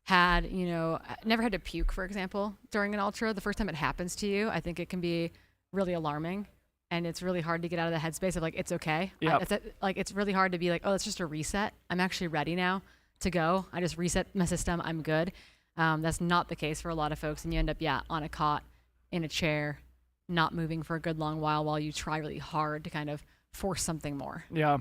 had to puke, for example, during an ultra, the first time it happens to you, I think it can be really alarming. and it's really hard to get out of the headspace of like, it's okay. Yep. It's really hard to be like, oh, it's just a reset. I'm actually ready now to go. I just reset my system. I'm good. That's not the case for a lot of folks. And you end up, on a cot, in a chair, not moving for a good long while you try really hard to kind of force something more. Yeah.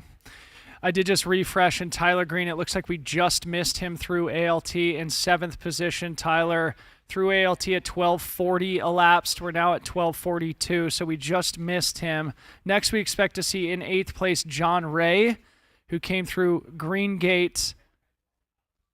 I did just refresh, and Tyler Green, it looks like we just missed him through ALT in 7th position. Tyler through ALT at 12:40 elapsed. We're now at 12:42, so we just missed him. Next, we expect to see in 8th place John Ray, who came through Greengate,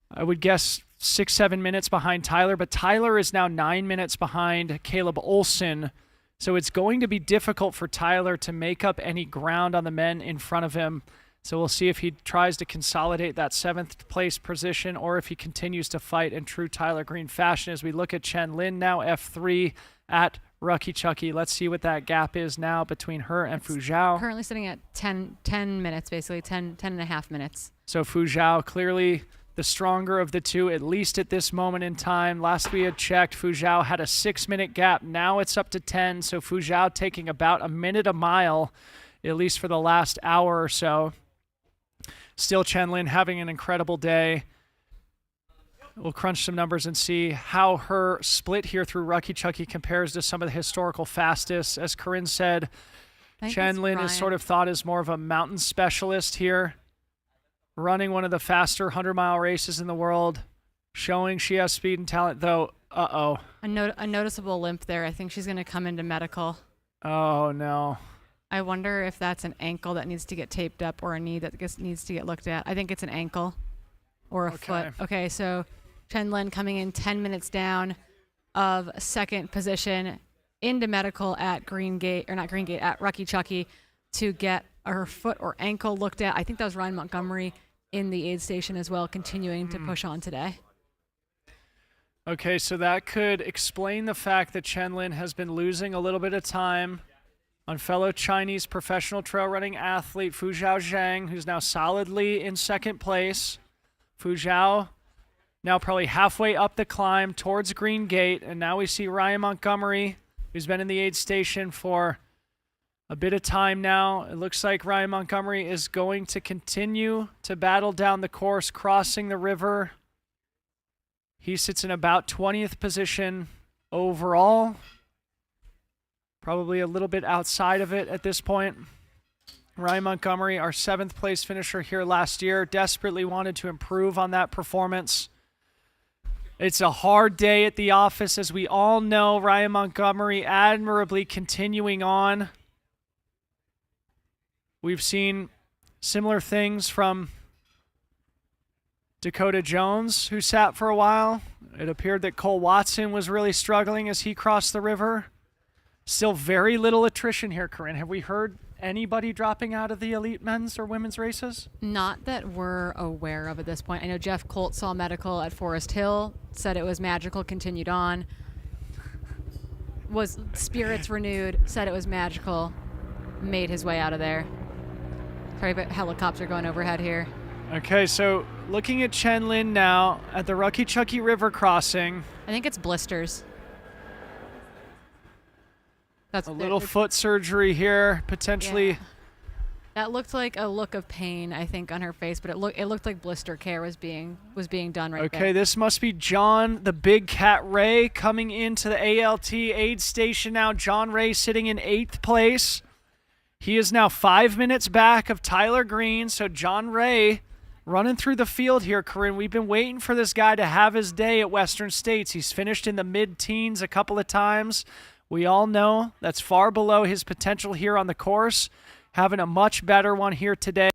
I would guess 6-7 minutes behind Tyler, but Tyler is now 9 minutes behind Caleb Olson. So it's going to be difficult for Tyler to make up any ground on the men in front of him. So we'll see if he tries to consolidate that 7th place position or if he continues to fight in true Tyler Green fashion. As we look at Chen Lin now, F3 at Rucky Chucky. Let's see what that gap is now between her and Fu Zhao. Currently sitting at 10 minutes, basically 10 and a half minutes. So Fu Zhao clearly the stronger of the two, at least at this moment in time. Last we had checked, Fu Zhao had a 6-minute gap. Now it's up to 10. So Fu Zhao taking about a minute a mile, at least for the last hour or so. Still Chen Lin having an incredible day. We'll crunch some numbers and see how her split here through Rucky Chucky compares to some of the historical fastest. As Corinne said, Chen Lin is sort of thought as more of a mountain specialist here, running one of the faster 100-mile races in the world, showing she has speed and talent, though. Uh-oh. A noticeable limp there. I think she's going to come into medical. Oh, no. I wonder if that's an ankle that needs to get taped up or a knee that needs to get looked at. I think it's an ankle or a foot. Okay, so Chen Lin coming in 10 minutes down of 2nd position into medical at Greengate, or not Greengate, at Rucky Chucky to get her foot or ankle looked at. I think that was Ryan Montgomery in the aid station as well, continuing to push on today. Okay, so that could explain the fact that Chen Lin has been losing a little bit of time on fellow Chinese professional trail running athlete Fu Zhao Zhang, who's now solidly in 2nd place. Fu Zhao now probably halfway up the climb towards Greengate, and now we see Ryan Montgomery, who's been in the aid station for a bit of time now. It looks like Ryan Montgomery is going to continue to battle down the course, crossing the river. He sits in about 20th position overall. Probably a little bit outside of it at this point. Ryan Montgomery, our 7th place finisher here last year, desperately wanted to improve on that performance. It's a hard day at the office, as we all know. Ryan Montgomery admirably continuing on. We've seen similar things from Dakota Jones, who sat for a while. It appeared that Cole Watson was really struggling as he crossed the river. Still very little attrition here, Corinne. Have we heard anybody dropping out of the elite men's or women's races? Not that we're aware of at this point. I know Jeff Colt saw medical at Forest Hill, said it was magical, continued on. Was spirits renewed, said it was magical, made his way out of there. Sorry, but helicopter going overhead here. Okay, so looking at Chen Lin now at the Rucky Chucky River crossing. I think it's blisters. That's a little foot surgery here, potentially. Yeah. That looked like a look of pain, I think, on her face, but it looked like blister care was being done right there. Okay, this must be John the Big Cat Ray coming into the ALT aid station now. John Ray sitting in 8th place. He is now 5 minutes back of Tyler Green, so John Ray running through the field here, Corinne. We've been waiting for this guy to have his day at Western States. He's finished in the mid-teens a couple of times. We all know that's far below his potential here on the course. Having a much better one here today.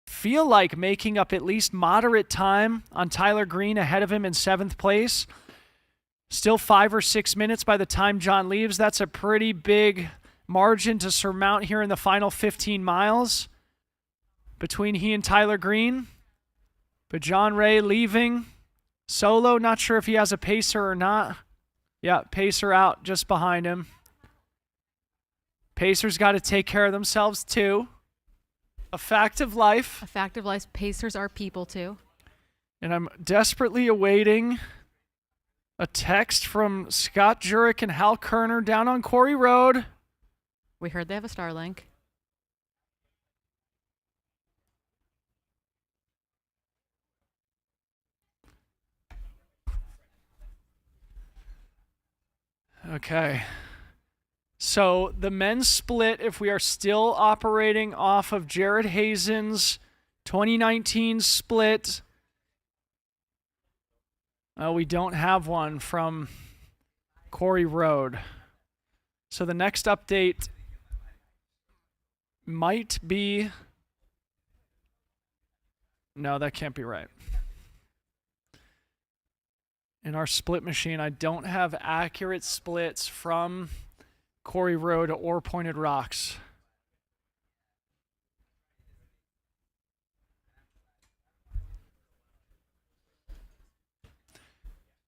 Feel like making up at least moderate time on Tyler Green ahead of him in 7th place. Still 5 or 6 minutes by the time John leaves. That's a pretty big margin to surmount here in the final 15 miles between he and Tyler Green. But John Ray leaving solo, not sure if he has a pacer or not. Yeah, pacer out just behind him. Pacers got to take care of themselves too. A fact of life. A fact of life. Pacers are people too. And I'm desperately awaiting A text from Scott Jurek and Hal Kerner down on Quarry Road. We heard they have a Starlink. Okay. So the men's split, if we are still operating off of Jared Hazen's 2019 split, we don't have one from Quarry Road. So the next update might be... No, that can't be right. In our split machine, I don't have accurate splits from Quarry Road or Pointed Rocks.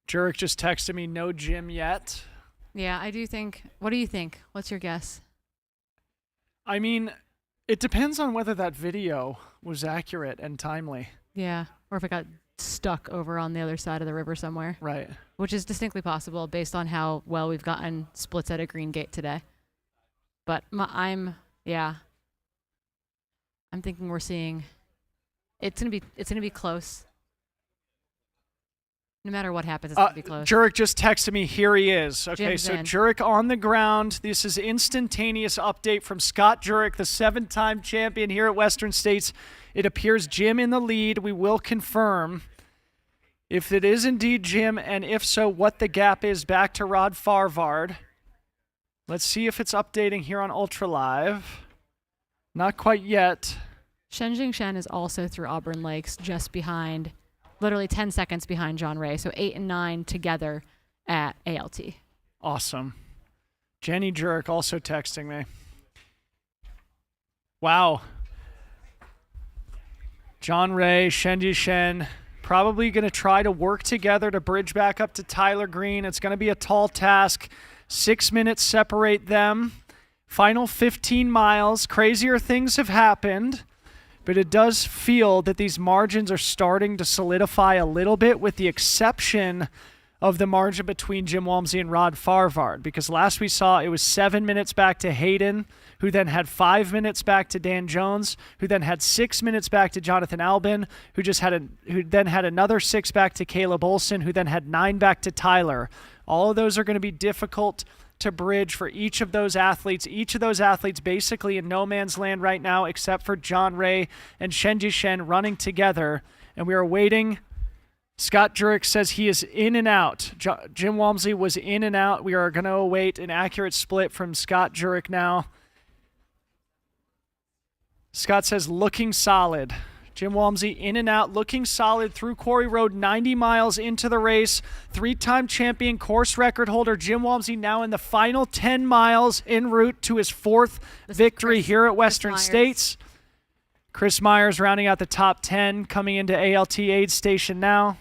Jurek just texted me, no gym yet. Yeah, I do think. What do you think? What's your guess? I mean, it depends on whether that video was accurate and timely. Yeah, or if it got stuck over on the other side of the river somewhere. Right. Which is distinctly possible based on how well we've gotten splits out of Greengate today. But I'm thinking we're seeing it's gonna be close. No matter what happens, it's gonna be close. Jurek just texted me. Here he is. Okay, Jim's so in. Jurek on the ground. This is instantaneous update from Scott Jurek, the 7-time champion here at Western States. It appears Jim in the lead. We will confirm if it is indeed Jim, and if so, what the gap is back to Rod Farvard. Let's see if it's updating here on Ultra Live. Not quite yet. Shenjing Shen is also through Auburn Lakes, just behind, literally 10 seconds behind John Ray. So 8 and 9 together at ALT. Awesome. Jenny Jurek also texting me. Wow. John Ray, Shenji Shen, probably going to try to work together to bridge back up to Tyler Green. It's going to be a tall task. 6 minutes separate them. Final 15 miles. Crazier things have happened, but it does feel that these margins are starting to solidify a little bit, with the exception of the margin between Jim Walmsley and Rod Farvard, because last we saw it was 7 minutes back to Hayden, who then had 5 minutes back to Dan Jones, who then had 6 minutes back to Jonathan Albin, who then had another 6 back to Caleb Olson, who then had 9 back to Tyler. All of those are going to be difficult to bridge for each of those athletes. Each of those athletes basically in no man's land right now, except for John Ray and Shenji Shen running together. And we are waiting. Scott Jurek says he is in and out. Jim Walmsley was in and out. We are going to await an accurate split from Scott Jurek now. Scott says looking solid. Jim Walmsley in and out, looking solid through Quarry Road, 90 miles into the race. 3-time champion, course record holder Jim Walmsley now in the final 10 miles en route to his 4th victory here at Western States. Chris Myers rounding out the top 10, coming into ALT aid station now.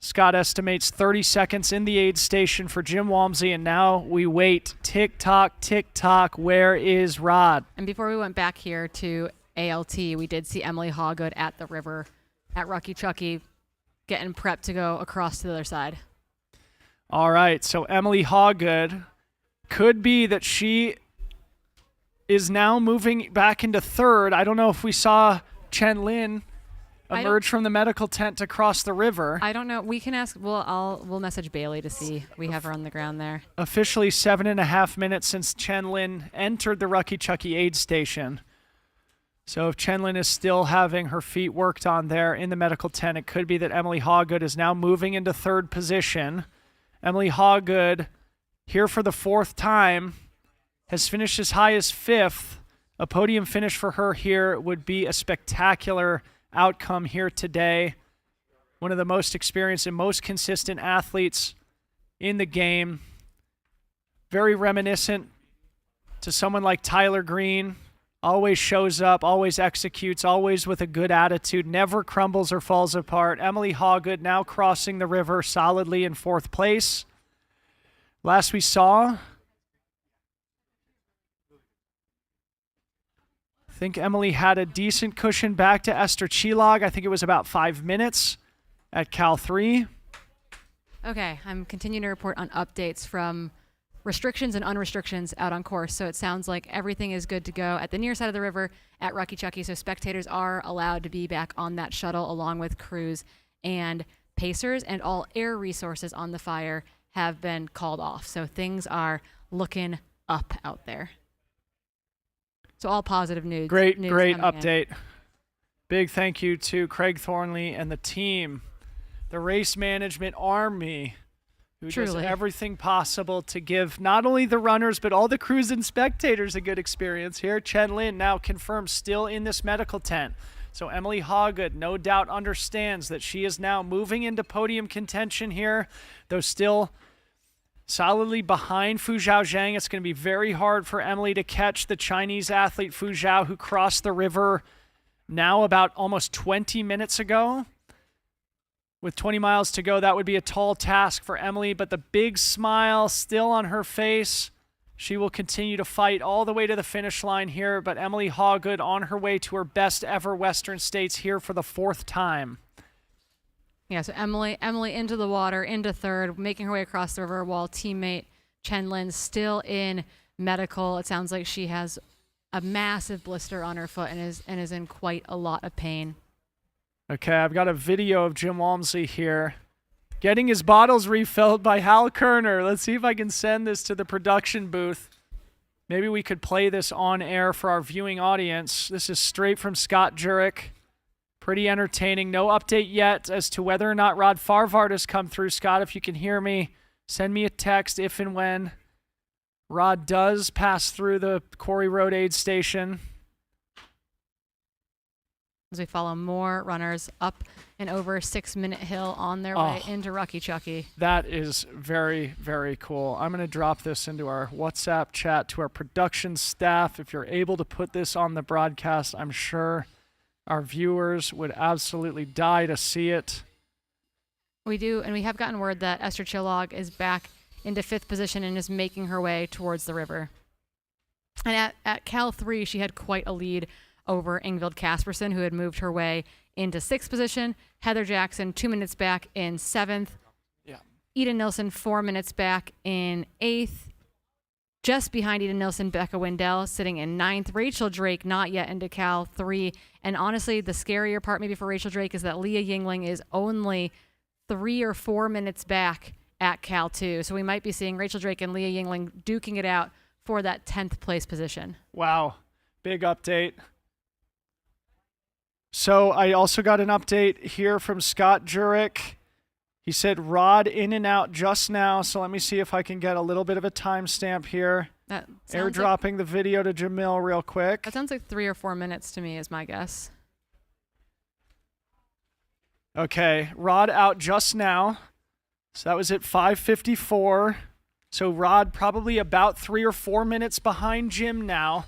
Scott estimates 30 seconds in the aid station for Jim Walmsley, and now we wait. Tick-tock, tick-tock, where is Rod? And before we went back here to ALT, we did see Emily Hawgood at the river at Rucky Chucky getting prepped to go across to the other side. All right, so Emily Hawgood, could be that she is now moving back into 3rd. I don't know if we saw Chen Lin emerge from the medical tent to cross the river. I don't know. We can ask. We'll message Bailey to see. We have her on the ground there. Officially 7.5 minutes since Chen Lin entered the Rucky Chucky aid station. So if Chen Lin is still having her feet worked on there in the medical tent, it could be that Emily Hawgood is now moving into 3rd position. Emily Hawgood, here for the 4th time, has finished as high as 5th. A podium finish for her here would be a spectacular outcome here today. One of the most experienced and most consistent athletes in the game. Very reminiscent to someone like Tyler Green. Always shows up, always executes, always with a good attitude, never crumbles or falls apart. Emily Hawgood now crossing the river solidly in 4th place. Last we saw, I think Emily had a decent cushion back to Esther Chilog. I think it was about 5 minutes. at Cal 3. Okay, I'm continuing to report on updates from restrictions and unrestrictions out on course. So it sounds like everything is good to go at the near side of the river at Rucky Chucky. So spectators are allowed to be back on that shuttle along with crews and pacers, and all air resources on the fire have been called off. So things are looking up out there. So all positive news. Great coming in. update. Big thank you to Craig Thornley and the team, the race management army, who does Truly. everything possible to give not only the runners but all the crews and spectators a good experience here. Chen Lin now confirmed still in this medical tent. So Emily Hawgood no doubt understands that she is now moving into podium contention here, though still solidly behind Fu Zhao Zhang. It's going to be very hard for Emily to catch the Chinese athlete Fu Zhao, who crossed the river now about almost 20 minutes ago. With 20 miles to go, that would be a tall task for Emily, but the big smile still on her face. She will continue to fight all the way to the finish line here, but Emily Hawgood on her way to her best ever Western States here for the 4th time. Yeah, so Emily into the water, into third, making her way across the river, while teammate Chen Lin still in medical. It sounds like she has a massive blister on her foot and is in quite a lot of pain. Okay, I've got a video of Jim Walmsley here getting his bottles refilled by Hal Kerner. Let's see if I can send this to the production booth. Maybe we could play this on air for our viewing audience. This is straight from Scott Jurek. Pretty entertaining. No update yet as to whether or not Rod Farvard has come through. Scott, if you can hear me, send me a text if and when Rod does pass through the Quarry Road aid station. As we follow more runners up and over 6-minute hill on their way into Rucky Chucky. That is very, very cool. I'm going to drop this into our WhatsApp chat to our production staff. If you're able to put this on the broadcast, I'm sure our viewers would absolutely die to see it. We do, and we have gotten word that Esther Chillog is back into 5th position and is making her way towards the river. And at Cal 3, she had quite a lead over Ingvild Kaspersen, who had moved her way into 6th position. Heather Jackson, 2 minutes back in 7th. Yeah. Eden Nilsson, 4 minutes back in 8th. Just behind Eden Nilsson, Becca Wendell sitting in 9th. Rachel Drake not yet into Cal 3. And honestly, the scarier part maybe for Rachel Drake is that Leah Yingling is only 3 or 4 minutes back at Cal 2. So we might be seeing Rachel Drake and Leah Yingling duking it out for that 10th place position. Wow. Big update. So I also got an update here from Scott Jurek. He said Rod in and out just now. So let me see if I can get a little bit of a timestamp here. Airdropping the video to Jamil real quick. That sounds like 3 or 4 minutes to me is my guess. Okay, Rod out just now. So that was at 5:54. So Rod probably about 3 or 4 minutes behind Jim now.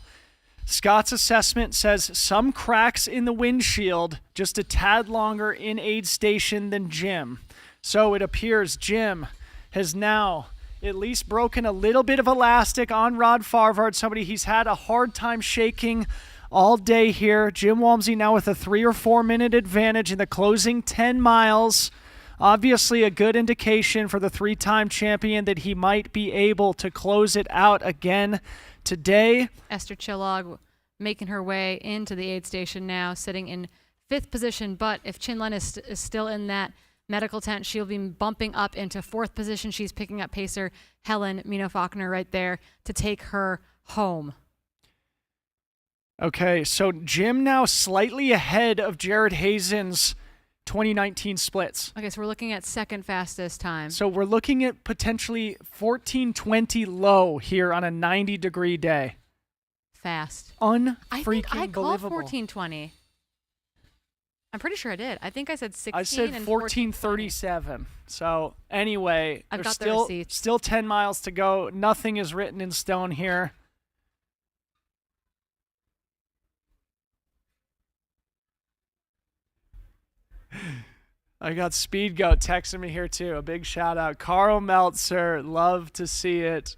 Scott's assessment says some cracks in the windshield, just a tad longer in aid station than Jim. So it appears Jim has now at least broken a little bit of elastic on Rod Farvard, somebody he's had a hard time shaking all day here. Jim Walmsley now with a 3 or 4 minute advantage in the closing 10 miles. Obviously a good indication for the 3-time champion that he might be able to close it out again today. Esther Chillog making her way into the aid station now, sitting in 5th position. But if Chinlun is still in that medical tent, she'll be bumping up into 4th position. She's picking up pacer Helen Mino-Faulkner right there to take her home. Okay, so Jim now slightly ahead of Jared Hazen's 2019 splits. Okay, so we're looking at 2nd fastest time. So we're looking at potentially 14:20 low here on a 90-degree day. Fast. I called believable. 14:20. I'm pretty sure I did. I think I said 16 I said and 14:37. So anyway, I've there's got the receipts. still 10 miles to go. Nothing is written in stone here. I got Speed Goat texting me here too. A big shout out. Carl Meltzer, love to see it.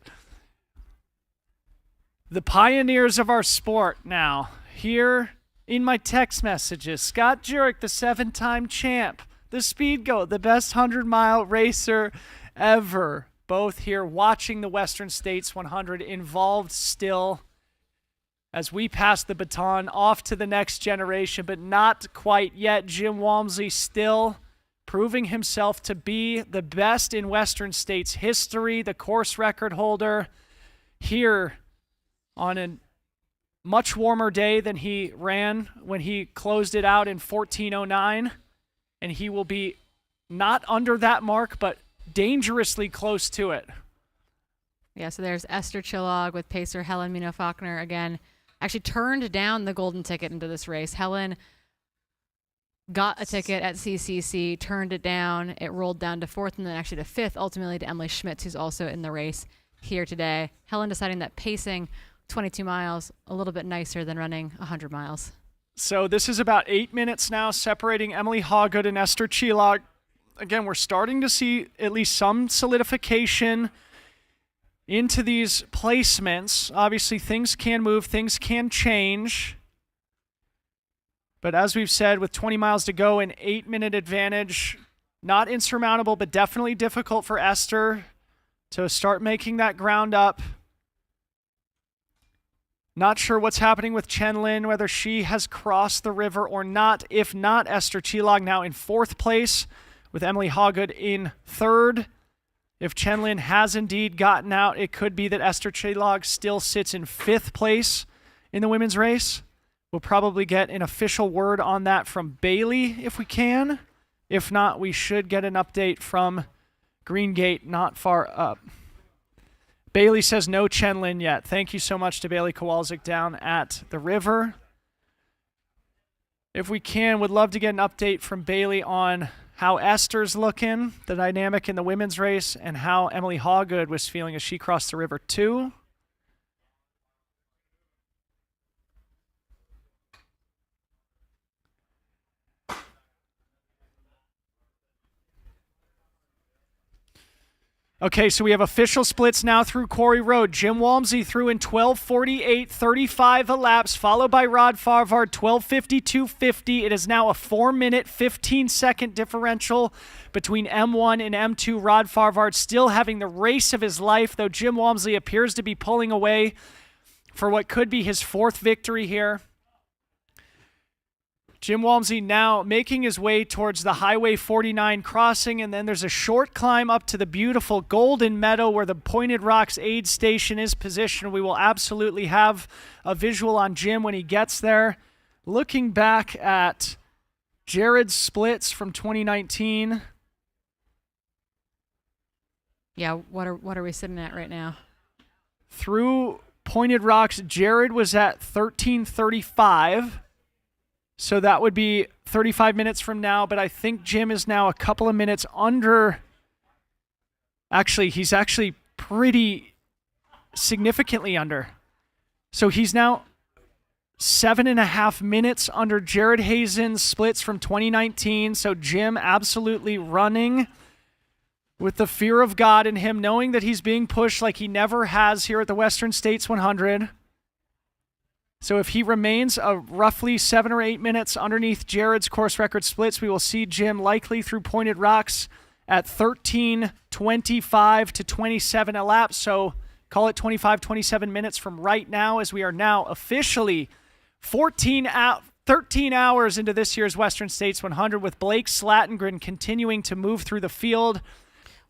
The pioneers of our sport now. Here in my text messages, Scott Jurek, the 7-time champ. The the speed goat, the best 100-mile racer ever. Both here watching the Western States 100, involved still as we pass the baton off to the next generation, but not quite yet. Jim Walmsley still proving himself to be the best in Western States history, the course record holder here on a much warmer day than he ran when he closed it out in 14:09, and he will be not under that mark, but dangerously close to it. Yeah, so there's Esther Chillog with pacer Helen Mino-Faulkner again. Actually turned down the golden ticket into this race. Helen got a ticket at CCC, turned it down. It rolled down to 4th and then actually to 5th, ultimately to Emily Schmitz, who's also in the race here today. Helen deciding that pacing 22 miles a little bit nicer than running 100 miles. So this is about 8 minutes now separating Emily Hawgood and Esther Chillog. Again, we're starting to see at least some solidification into these placements. Obviously, things can move, things can change. But as we've said, with 20 miles to go, an 8-minute advantage, not insurmountable, but definitely difficult for Esther to start making that ground up. Not sure what's happening with Chen Lin, whether she has crossed the river or not. If not, Esther Chillog now in 4th place, with Emily Hawgood in 3rd. If Chen Lin has indeed gotten out, it could be that Esther Chillog still sits in 5th place in the women's race. We'll probably get an official word on that from Bailey if we can. If not, we should get an update from Greengate not far up. Bailey says no Chen Lin yet. Thank you so much to Bailey Kowalczyk down at the river. If we can, would love to get an update from Bailey on how Esther's looking, the dynamic in the women's race, and how Emily Hawgood was feeling as she crossed the river too. Okay, so we have official splits now through Quarry Road. Jim Walmsley through in 12:48.35 a laps, followed by Rod Farvard, 12:52.50. It is now a 4-minute, 15-second differential between M1 and M2. Rod Farvard still having the race of his life, though Jim Walmsley appears to be pulling away for what could be his 4th victory here. Jim Walmsley now making his way towards the Highway 49 crossing, and then there's a short climb up to the beautiful Golden Meadow where the Pointed Rocks aid station is positioned. We will absolutely have a visual on Jim when he gets there. Looking back at Jared's splits from 2019. Yeah, what are we sitting at right now? Through Pointed Rocks, Jared was at 13:35. So that would be 35 minutes from now, but I think Jim is now a couple of minutes under. Actually, he's actually pretty significantly under. So he's now 7.5 minutes under Jared Hazen's splits from 2019. So Jim absolutely running with the fear of God in him, knowing that he's being pushed like he never has here at the Western States 100. So if he remains roughly 7 or 8 minutes underneath Jared's course record splits, we will see Jim likely through Pointed Rocks at 13:25 to 27 a lap. So call it 25, 27 minutes from right now, as we are now officially 13 hours into this year's Western States 100, with Blake Slatengren continuing to move through the field.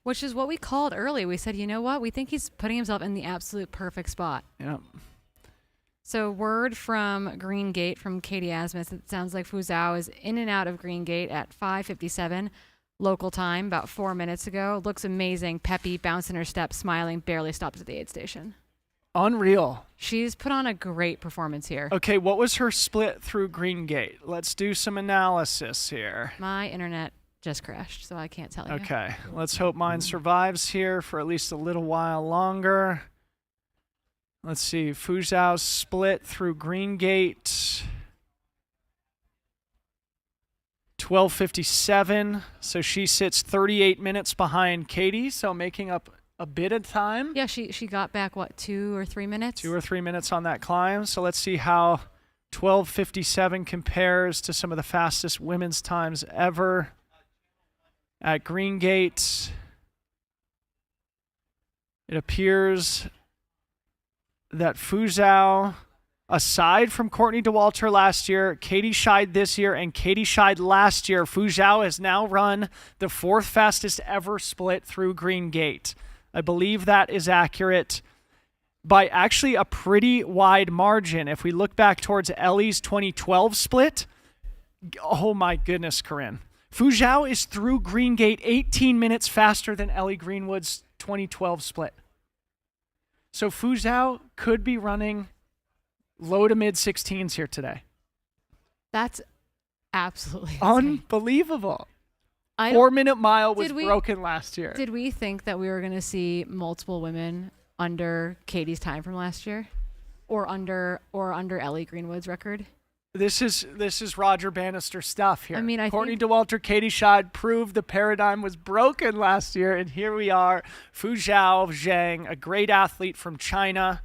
Which is what we called early. We said, you know what? We think he's putting himself in the absolute perfect spot. Yeah. So word from Greengate, from Katie Asmus, it sounds like Fuzhou is in and out of Greengate at 5:57 local time, about 4 minutes ago. Looks amazing, peppy, bouncing her steps, smiling, barely stops at the aid station. Unreal. She's put on a great performance here. Okay, what was her split through Greengate? Let's do some analysis here. My internet just crashed, so I can't tell you. Okay, let's hope mine survives here for at least a little while longer. Let's see, Fuzhou's split through Greengate, 12:57. So she sits 38 minutes behind Katie, so making up a bit of time. Yeah, she got back, what, 2 or 3 minutes? 2 or 3 minutes on that climb. So let's see how 12:57 compares to some of the fastest women's times ever. at Greengate. It appears that Fuzhou, aside from Courtney Dauwalter last year, Katie Schide this year, and Katie Schide last year, Fuzhou has now run the 4th fastest ever split through Greengate. I believe that is accurate by actually a pretty wide margin. If we look back towards Ellie's 2012 split, oh my goodness, Corinne. Fuzhou is through Greengate 18 minutes faster than Ellie Greenwood's 2012 split. So Fuzhou could be running low to mid 16s here today. That's absolutely unbelievable. 4-minute mile was broken last year. Did we think that we were going to see multiple women under Katie's time from last year, or under Ellie Greenwood's record? This is Roger Bannister stuff here. I mean, Courtney Dauwalter, Katie Schide proved the paradigm was broken last year, and here we are. Fuzhou Zhang, a great athlete from China,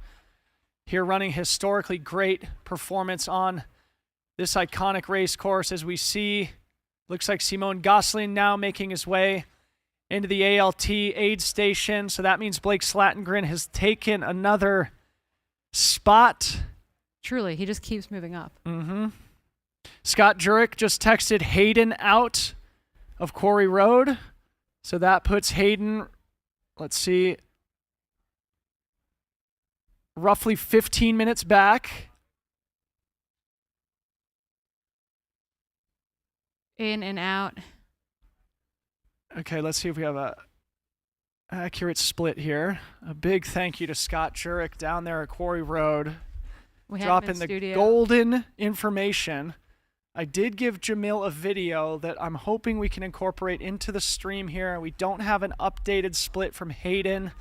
here running historically great performance on this iconic race course. As we see, looks like Simone Gosselin now making his way into the ALT aid station. So that means Blake Slatengren has taken another spot. Truly, he just keeps moving up. Mm-hmm. Scott Jurek just texted Hayden out of Quarry Road. So that puts Hayden, let's see, roughly 15 minutes back. In and out. Okay, let's see if we have a accurate split here. A big thank you to Scott Jurek down there at Quarry Road. Dropping the golden information. I did give Jamil a video that I'm hoping we can incorporate into the stream here. We don't have an updated split from Hayden.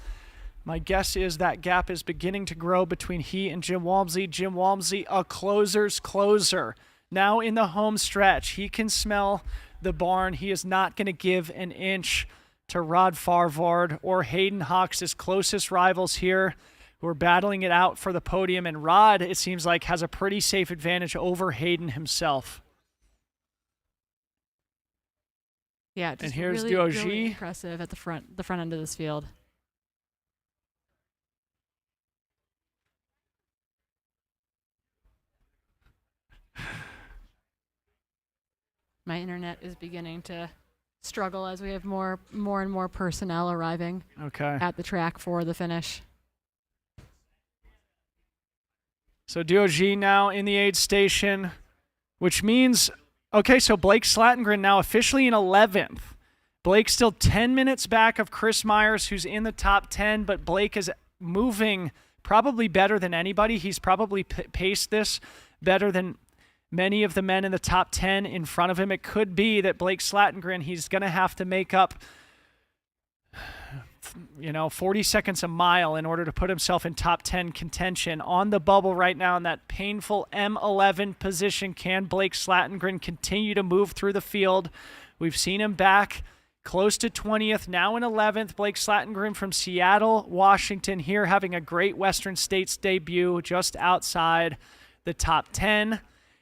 My guess is that gap is beginning to grow between he and Jim Walmsley. Jim Walmsley, a closer's closer. Now in the home stretch, he can smell the barn. He is not going to give an inch to Rod Farvard or Hayden Hawks, his closest rivals here, who are battling it out for the podium. And Rod, it seems like, has a pretty safe advantage over Hayden himself. Yeah, just and here's really, Duoji. Really impressive at the front end of this field. My internet is beginning to struggle as we have more and more personnel arriving at the track for the finish. So Duoji now in the aid station, which means, okay, so Blake Slatengren now officially in 11th. Blake still 10 minutes back of Chris Myers, who's in the top 10, but Blake is moving probably better than anybody. He's probably paced this better than many of the men in the top 10 in front of him. It could be that Blake Slatengren, he's going to have to make up 40 seconds a mile in order to put himself in top 10 contention. On the bubble right now in that painful M11 position, can Blake Slatengren continue to move through the field? We've seen him back close to 20th, now in 11th. Blake Slatengren from Seattle, Washington, here having a great Western States debut just outside the top 10.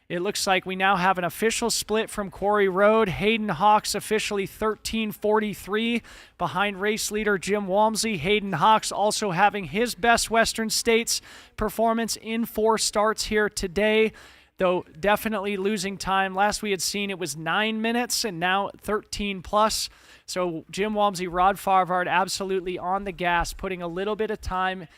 It looks like we now have an official split from Quarry Road. Hayden Hawks officially 13:43 behind race leader Jim Walmsley. Hayden Hawks also having his best Western States performance in 4 starts here today, though definitely losing time. Last we had seen it was 9 minutes and now 13 plus. So Jim Walmsley, Rod Farvard absolutely on the gas, putting a little bit of time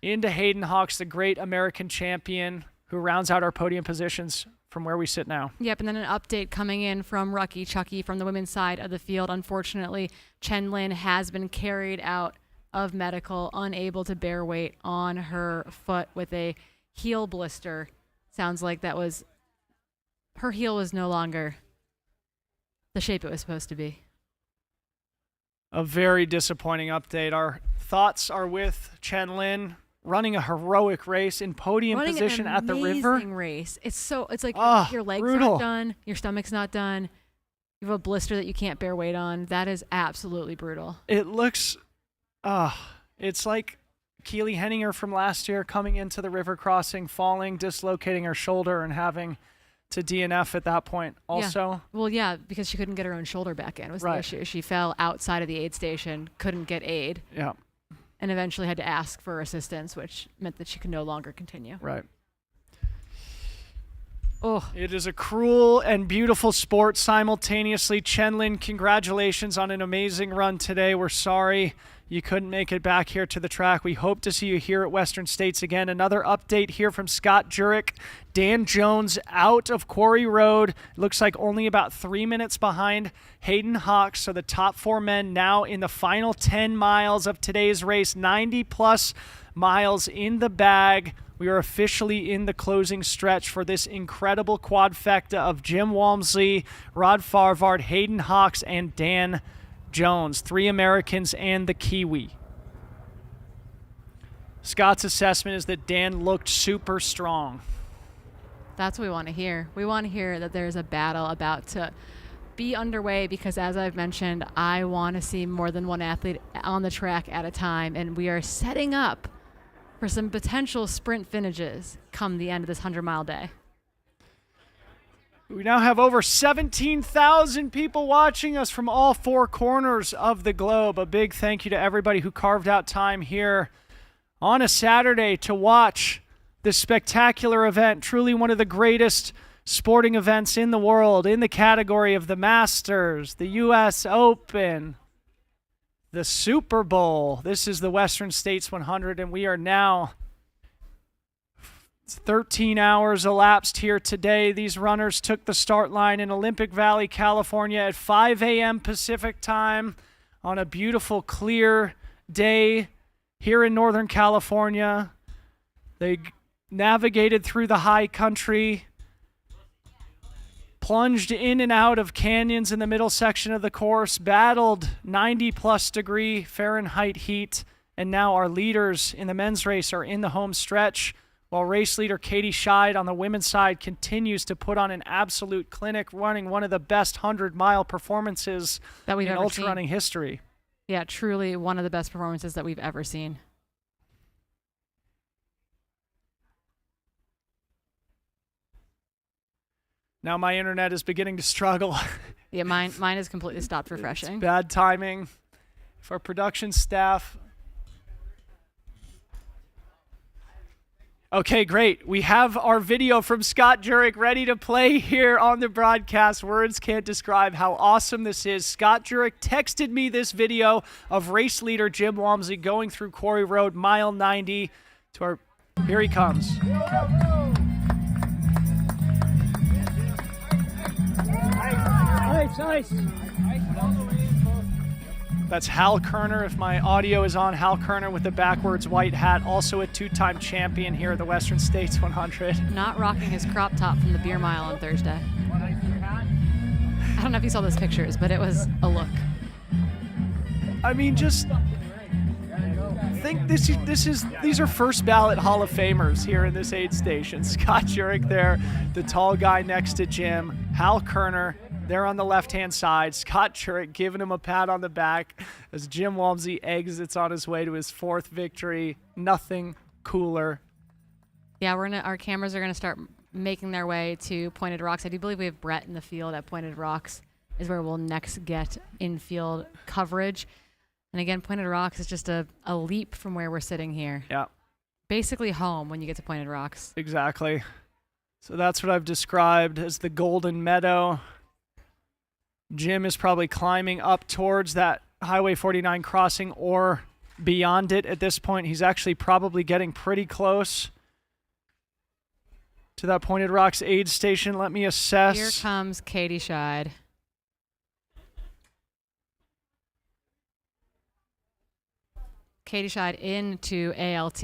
into Hayden Hawks, the great American champion, who rounds out our podium positions from where we sit now. Yep, and then an update coming in from Rucky Chucky from the women's side of the field. Unfortunately, Chen Lin has been carried out of medical, unable to bear weight on her foot with a heel blister. Sounds like her heel was no longer the shape it was supposed to be. A very disappointing update. Our thoughts are with Chen Lin, running a heroic race in podium position at the river. Amazing race. It's like your legs brutal. aren't done, your stomach's not done. You have a blister that you can't bear weight on. That is absolutely brutal. It looks, it's like Keely Henninger from last year coming into the river crossing, falling, dislocating her shoulder, and having to DNF at that point also. Yeah. Well, yeah, because she couldn't get her own shoulder back in was the issue. She fell outside of the aid station, couldn't get aid. Yeah. And eventually had to ask for assistance, which meant that she could no longer continue. Right. Oh. It is a cruel and beautiful sport simultaneously. Chenlin, congratulations on an amazing run today. We're sorry you couldn't make it back here to the track. We hope to see you here at Western States again. Another update here from Scott Jurek. Dan Jones out of Quarry Road. Looks like only about 3 minutes behind Hayden Hawks. So the top 4 men now in the final 10 miles of today's race. 90-plus miles in the bag. We are officially in the closing stretch for this incredible quadfecta of Jim Walmsley, Rod Farvard, Hayden Hawks, and Dan Jones. 3 Americans and the Kiwi. Scott's assessment is that Dan looked super strong. That's what we want to hear. We want to hear that there's a battle about to be underway because, as I've mentioned, I want to see more than one athlete on the track at a time, and we are setting up for some potential sprint finishes come the end of this 100-mile day. We now have over 17,000 people watching us from all 4 corners of the globe. A big thank you to everybody who carved out time here on a Saturday to watch this spectacular event. Truly one of the greatest sporting events in the world in the category of the Masters, the U.S. Open, the Super Bowl. This is the Western States 100, and we are now 13 hours elapsed here today. These runners took the start line in Olympic Valley, California at 5 a.m. Pacific time on a beautiful, clear day here in Northern California. They navigated through the high country, plunged in and out of canyons in the middle section of the course, battled 90-plus degree Fahrenheit heat, and now our leaders in the men's race are in the home stretch, while race leader Katie Schide on the women's side continues to put on an absolute clinic, running one of the best 100-mile performances that we've in ever ultra running seen. history. Yeah, truly one of the best performances that we've ever seen. Now my internet is beginning to struggle. Yeah, mine has completely stopped refreshing. It's bad timing. If our production staff... Okay, great. We have our video from Scott Jurek ready to play here on the broadcast. Words can't describe how awesome this is. Scott Jurek texted me this video of race leader Jim Walmsley going through Quarry Road, mile 90. Here he comes. Nice. That's Hal Kerner. If my audio is on, Hal Kerner with the backwards white hat, also a 2-time champion here at the Western States 100. Not rocking his crop top from the beer mile on Thursday. I don't know if you saw those pictures, but it was a look. I mean, just think these are first ballot Hall of Famers here in this aid station. Scott Jurek there, the tall guy next to Jim, Hal Kerner there on the left-hand side, Scott Jurek giving him a pat on the back as Jim Walmsley exits on his way to his 4th victory. Nothing cooler. Yeah, our cameras are gonna start making their way to Pointed Rocks. I do believe we have Brett in the field at Pointed Rocks is where we'll next get infield coverage. And again, Pointed Rocks is just a leap from where we're sitting here. Yeah. Basically home when you get to Pointed Rocks. Exactly. So that's what I've described as the Golden Meadow. Jim is probably climbing up towards that Highway 49 crossing or beyond it at this point. He's actually probably getting pretty close to that Pointed Rocks aid station. Let me assess. Here comes Katie Schide. Katie Schide into ALT.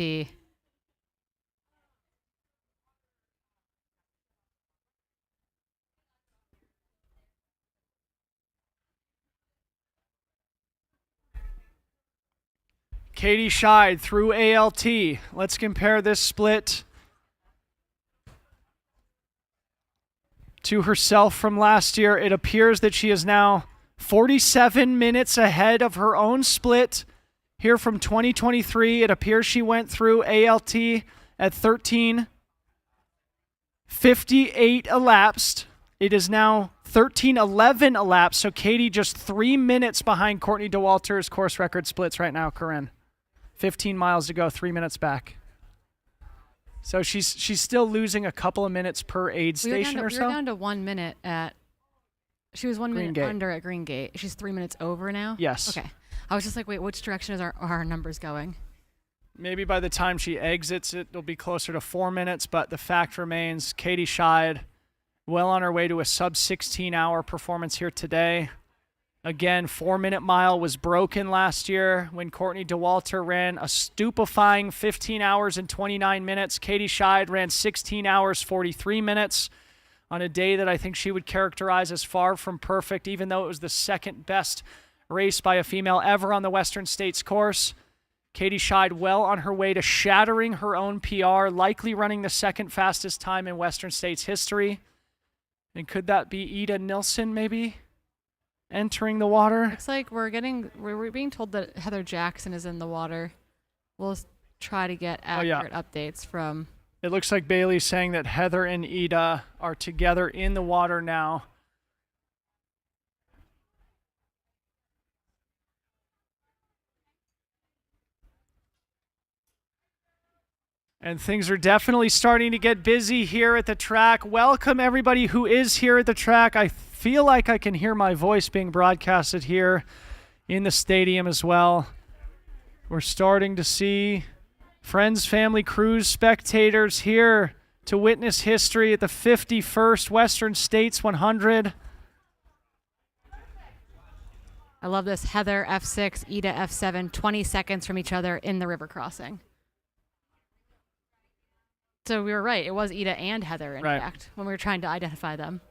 Katie Schide through ALT. Let's compare this split to herself from last year. It appears that she is now 47 minutes ahead of her own split here from 2023. It appears she went through ALT at 13 58 elapsed. It is now 13:11 elapsed. So Katie just 3 minutes behind Courtney Dauwalter's course record splits right now, Corinne. 15 miles to go, 3 minutes back. So she's still losing a couple of minutes per aid station or so. We were down to 1 minute at. She was 1 minute Greengate. under at Greengate. She's 3 minutes over now. Yes. Okay. I was just like, wait, which direction is our numbers going? Maybe by the time she exits, it'll be closer to 4 minutes. But the fact remains, Katie Schide, well on her way to a sub 16-hour performance here today. Again, 4-minute mile was broken last year when Courtney Dauwalter ran a stupefying 15 hours and 29 minutes. Katie Schide ran 16 hours, 43 minutes on a day that I think she would characterize as far from perfect, even though it was the second best race by a female ever on the Western States course. Katie Schide well on her way to shattering her own PR, likely running the second fastest time in Western States history. And could that be Ida Nilsson maybe? Entering the water. Looks like we're being told that Heather Jackson is in the water. We'll try to get accurate updates from. It looks like Bailey's saying that Heather and Ida are together in the water now. And things are definitely starting to get busy here at the track. Welcome everybody who is here at the track. I feel like I can hear my voice being broadcasted here in the stadium as well. We're starting to see friends, family, crews, spectators here to witness history at the 51st Western States 100. I love this. Heather F6, Ida F7, 20 seconds from each other in the river crossing. So we were right. It was Ida and Heather, in fact, when we were trying to identify them.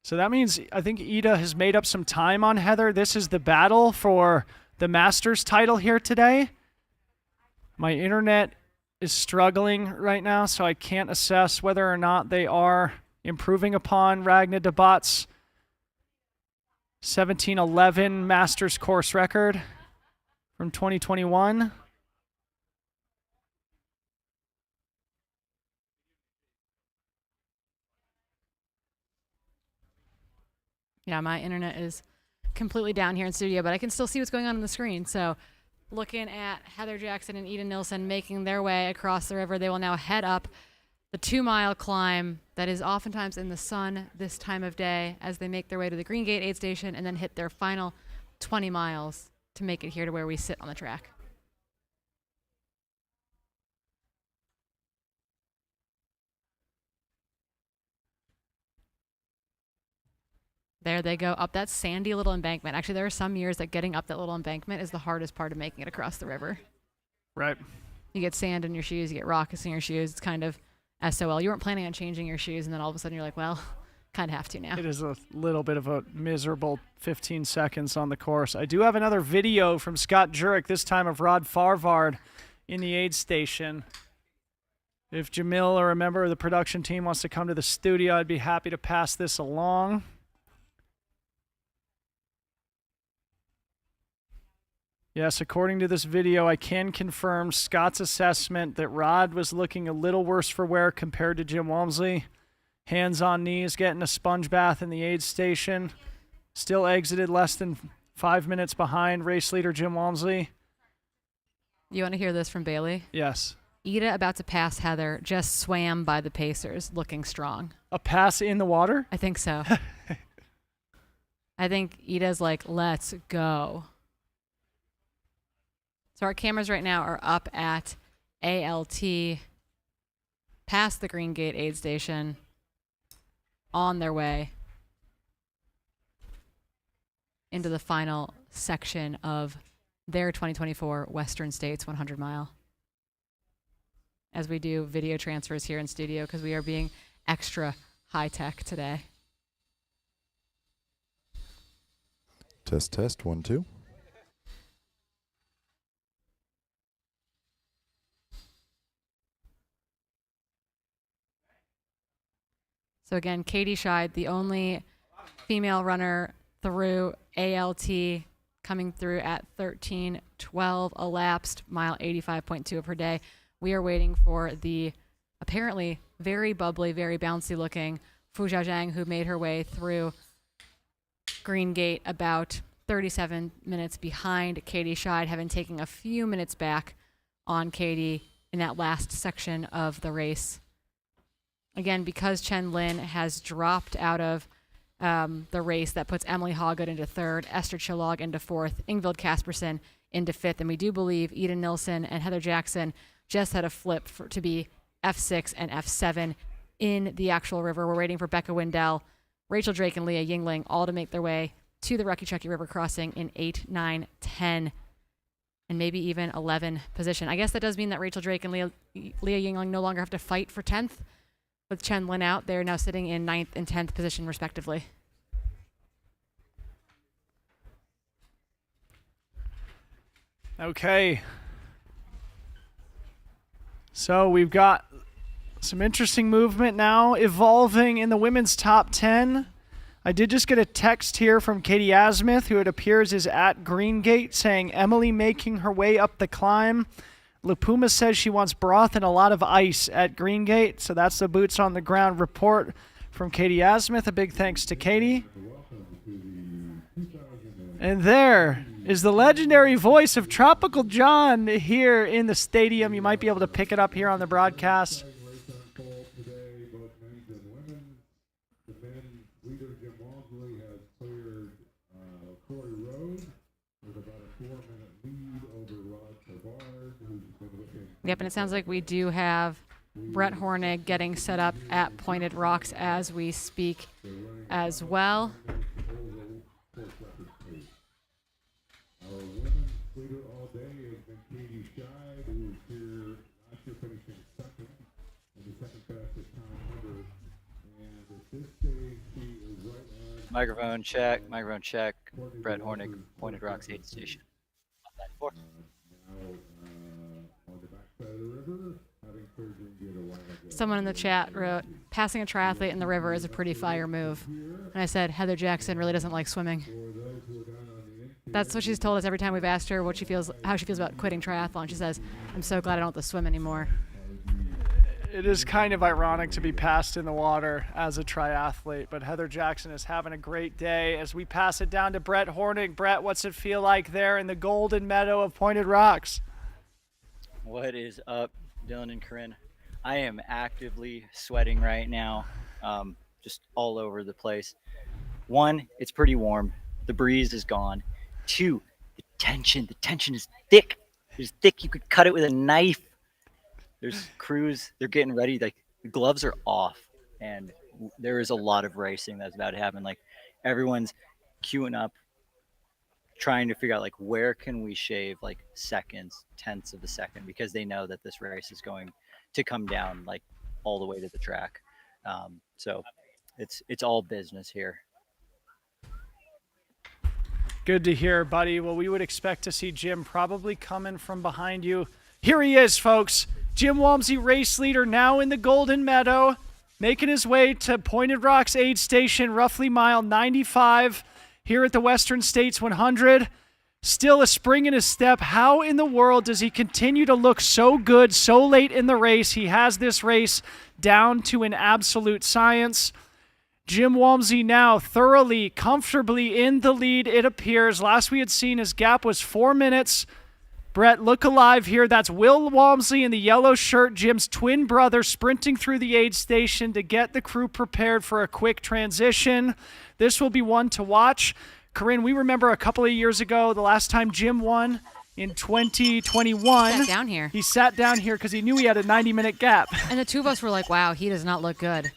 So that means I think Ida has made up some time on Heather. This is the battle for the Masters title here today. My internet is struggling right now, so I can't assess whether or not they are improving upon Ragna Debat's 17:11 Masters course record from 2021. Yeah, my internet is completely down here in studio, but I can still see what's going on the screen. So looking at Heather Jackson and Ida Nilsson making their way across the river, they will now head up the 2-mile climb that is oftentimes in the sun this time of day as they make their way to the Greengate aid station and then hit their final 20 miles to make it here to where we sit on the track. There they go up that sandy little embankment. Actually, there are some years that getting up that little embankment is the hardest part of making it across the river. Right. You get sand in your shoes, you get rocks in your shoes. It's kind of SOL. You weren't planning on changing your shoes, and then all of a sudden you're like, well, kind of have to now. It is a little bit of a miserable 15 seconds on the course. I do have another video from Scott Jurek, this time of Rod Farvard in the aid station. If Jamil or a member of the production team wants to come to the studio, I'd be happy to pass this along. Yes, according to this video, I can confirm Scott's assessment that Rod was looking a little worse for wear compared to Jim Walmsley. Hands on knees, getting a sponge bath in the aid station. Still exited less than 5 minutes behind race leader Jim Walmsley. You want to hear this from Bailey? Yes. Ida, about to pass Heather, just swam by the Pacers, looking strong. A pass in the water? I think so. I think Ida's like, let's go. So our cameras right now are up at ALT, past the Greengate aid station, on their way into the final section of their 2024 Western States 100 mile. As we do video transfers here in studio because we are being extra high tech today. Test, 1, 2. So again, Katie Schide, the only female runner through ALT, coming through at 13:12 elapsed, mile 85.2 of her day. We are waiting for the apparently very bubbly, very bouncy looking Fu Zhajiang, who made her way through Greengate about 37 minutes behind Katie Schide, having taken a few minutes back on Katie in that last section of the race. Again, because Chen Lin has dropped out of the race, that puts Emily Hawgood into third, Esther Chilog into fourth, Ingvild Kaspersen into fifth, and we do believe Eden Nilsson and Heather Jackson just had a flip to be F6 and F7 in the actual river. We're waiting for Becca Wendell, Rachel Drake, and Leah Yingling all to make their way to the Rucky Chucky River crossing in 8, 9, 10, and maybe even 11 position. I guess that does mean that Rachel Drake and Leah Yingling no longer have to fight for 10th. With Chen Lin out, they're now sitting in 9th and 10th position, respectively. Okay. So we've got some interesting movement now evolving in the women's top 10. I did just get a text here from Katie Asmuth, who it appears is at Greengate, saying Emily making her way up the climb. Lupuma says she wants broth and a lot of ice at Greengate. So that's the boots on the ground report from Katie Asmuth. A big thanks to Katie. And there is the legendary voice of Tropical John here in the stadium. You might be able to pick it up here on the broadcast. Yep, and it sounds like we do have Brett Hornig getting set up at Pointed Rocks as we speak as well. Microphone check, Brett Hornig, Pointed Rocks aid station. 94. Someone in the chat wrote, passing a triathlete in the river is a pretty fire move. And I said, Heather Jackson really doesn't like swimming. That's what she's told us every time we've asked her how she feels about quitting triathlon. She says, I'm so glad I don't have to swim anymore. It is kind of ironic to be passed in the water as a triathlete, but Heather Jackson is having a great day as we pass it down to Brett Hornig. Brett, what's it feel like there in the golden meadow of Pointed Rocks? What is up, Dylan and Corinne? I am actively sweating right now, just all over the place. One, it's pretty warm. The breeze is gone. Two, the tension is thick. It's thick. You could cut it with a knife. There's crews, they're getting ready. Like, the gloves are off, and there is a lot of racing that's about to happen. Like, everyone's queuing up, trying to figure out, like, where can we shave, like, seconds, tenths of a second, because they know that this race is going to come down, like, all the way to the track. So it's all business here. Good to hear, buddy. Well, we would expect to see Jim probably coming from behind you. Here he is, folks. Jim Walmsley, race leader, now in the Golden Meadow, making his way to Pointed Rocks aid station, roughly mile 95 here at the Western States 100. Still a spring in his step. How in the world does he continue to look so good so late in the race? He has this race down to an absolute science. Jim Walmsley now thoroughly, comfortably in the lead, it appears. Last we had seen, his gap was 4 minutes. Brett, look alive here. That's Will Walmsley in the yellow shirt, Jim's twin brother, sprinting through the aid station to get the crew prepared for a quick transition. This will be one to watch. Corinne, we remember a couple of years ago, the last time Jim won in 2021. Sat down here. He sat down here because he knew he had a 90-minute gap. And the two of us were like, wow, he does not look good.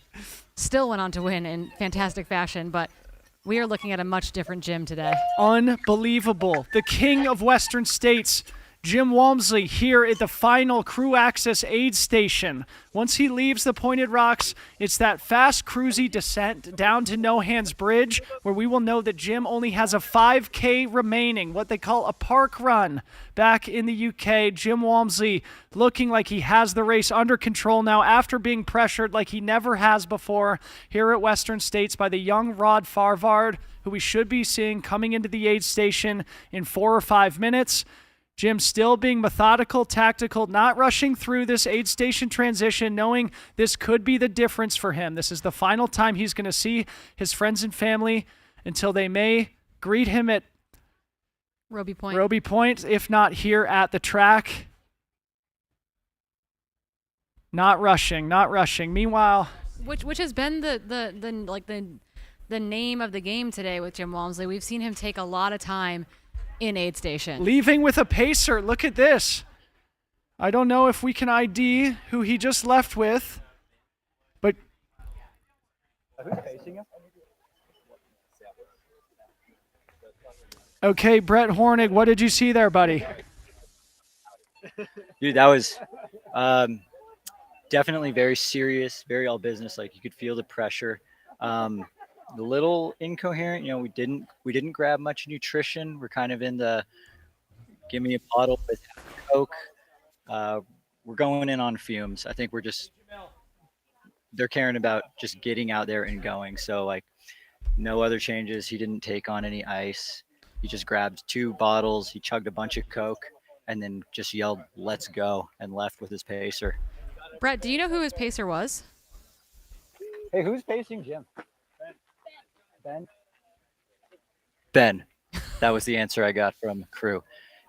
Still went on to win in fantastic fashion, but we are looking at a much different Jim today. Unbelievable. The king of Western States, Jim Walmsley, here at the final crew access aid station. Once he leaves the Pointed Rocks, it's that fast cruisy descent down to No Hands Bridge, where we will know that Jim only has a 5K remaining, what they call a park run. Back in the UK, Jim Walmsley looking like he has the race under control now after being pressured like he never has before here at Western States by the young Rod Farvard, who we should be seeing coming into the aid station in 4 or 5 minutes. Jim still being methodical, tactical, not rushing through this aid station transition, knowing this could be the difference for him. This is the final time he's going to see his friends and family until they may greet him at Roby Point. Roby Point, if not here at the track. Not rushing, not rushing. Meanwhile, which has been the name of the game today with Jim Walmsley. We've seen him take a lot of time in aid station. Leaving with a pacer. Look at this. I don't know if we can ID who he just left with, but okay, Brett Hornig, what did you see there, buddy? Dude, that was definitely very serious, very all business. Like you could feel the pressure. A little incoherent, we didn't grab much nutrition. We're kind of in the give me a bottle with Coke. We're going in on fumes. I think they're caring about just getting out there and going. So like no other changes. He didn't take on any ice. He just grabbed 2 bottles. He chugged a bunch of Coke and then just yelled, "Let's go," and left with his pacer. Brett, do you know who his pacer was? Hey, who's pacing Jim? Ben. That was the answer I got from crew.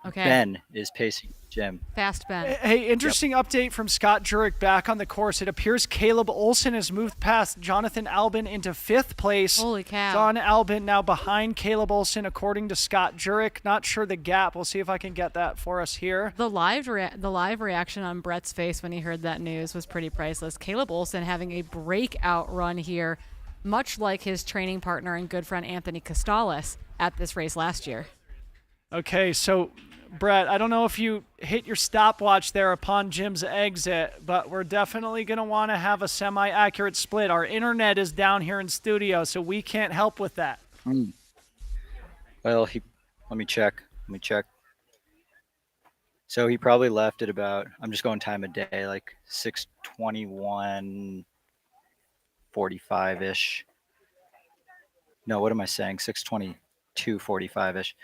Okay. Ben is pacing Jim. Fast Ben. Hey, interesting update from Scott Jurek back on the course. It appears Caleb Olson has moved past Jonathan Albin into 5th place. Holy cow. John Albin now behind Caleb Olson, according to Scott Jurek. Not sure the gap. We'll see if I can get that for us here. The live reaction on Brett's face when he heard that news was pretty priceless. Caleb Olson having a breakout run here, much like his training partner and good friend Anthony Costales at this race last year. Okay, so Brett, I don't know if you hit your stopwatch there upon Jim's exit, but we're definitely going to want to have a semi-accurate split. Our internet is down here in studio, so we can't help with that. Well, let me check. So he probably left at about, I'm just going time of day, like 6:21, 45-ish. No, what am I saying? 6:22, 45-ish.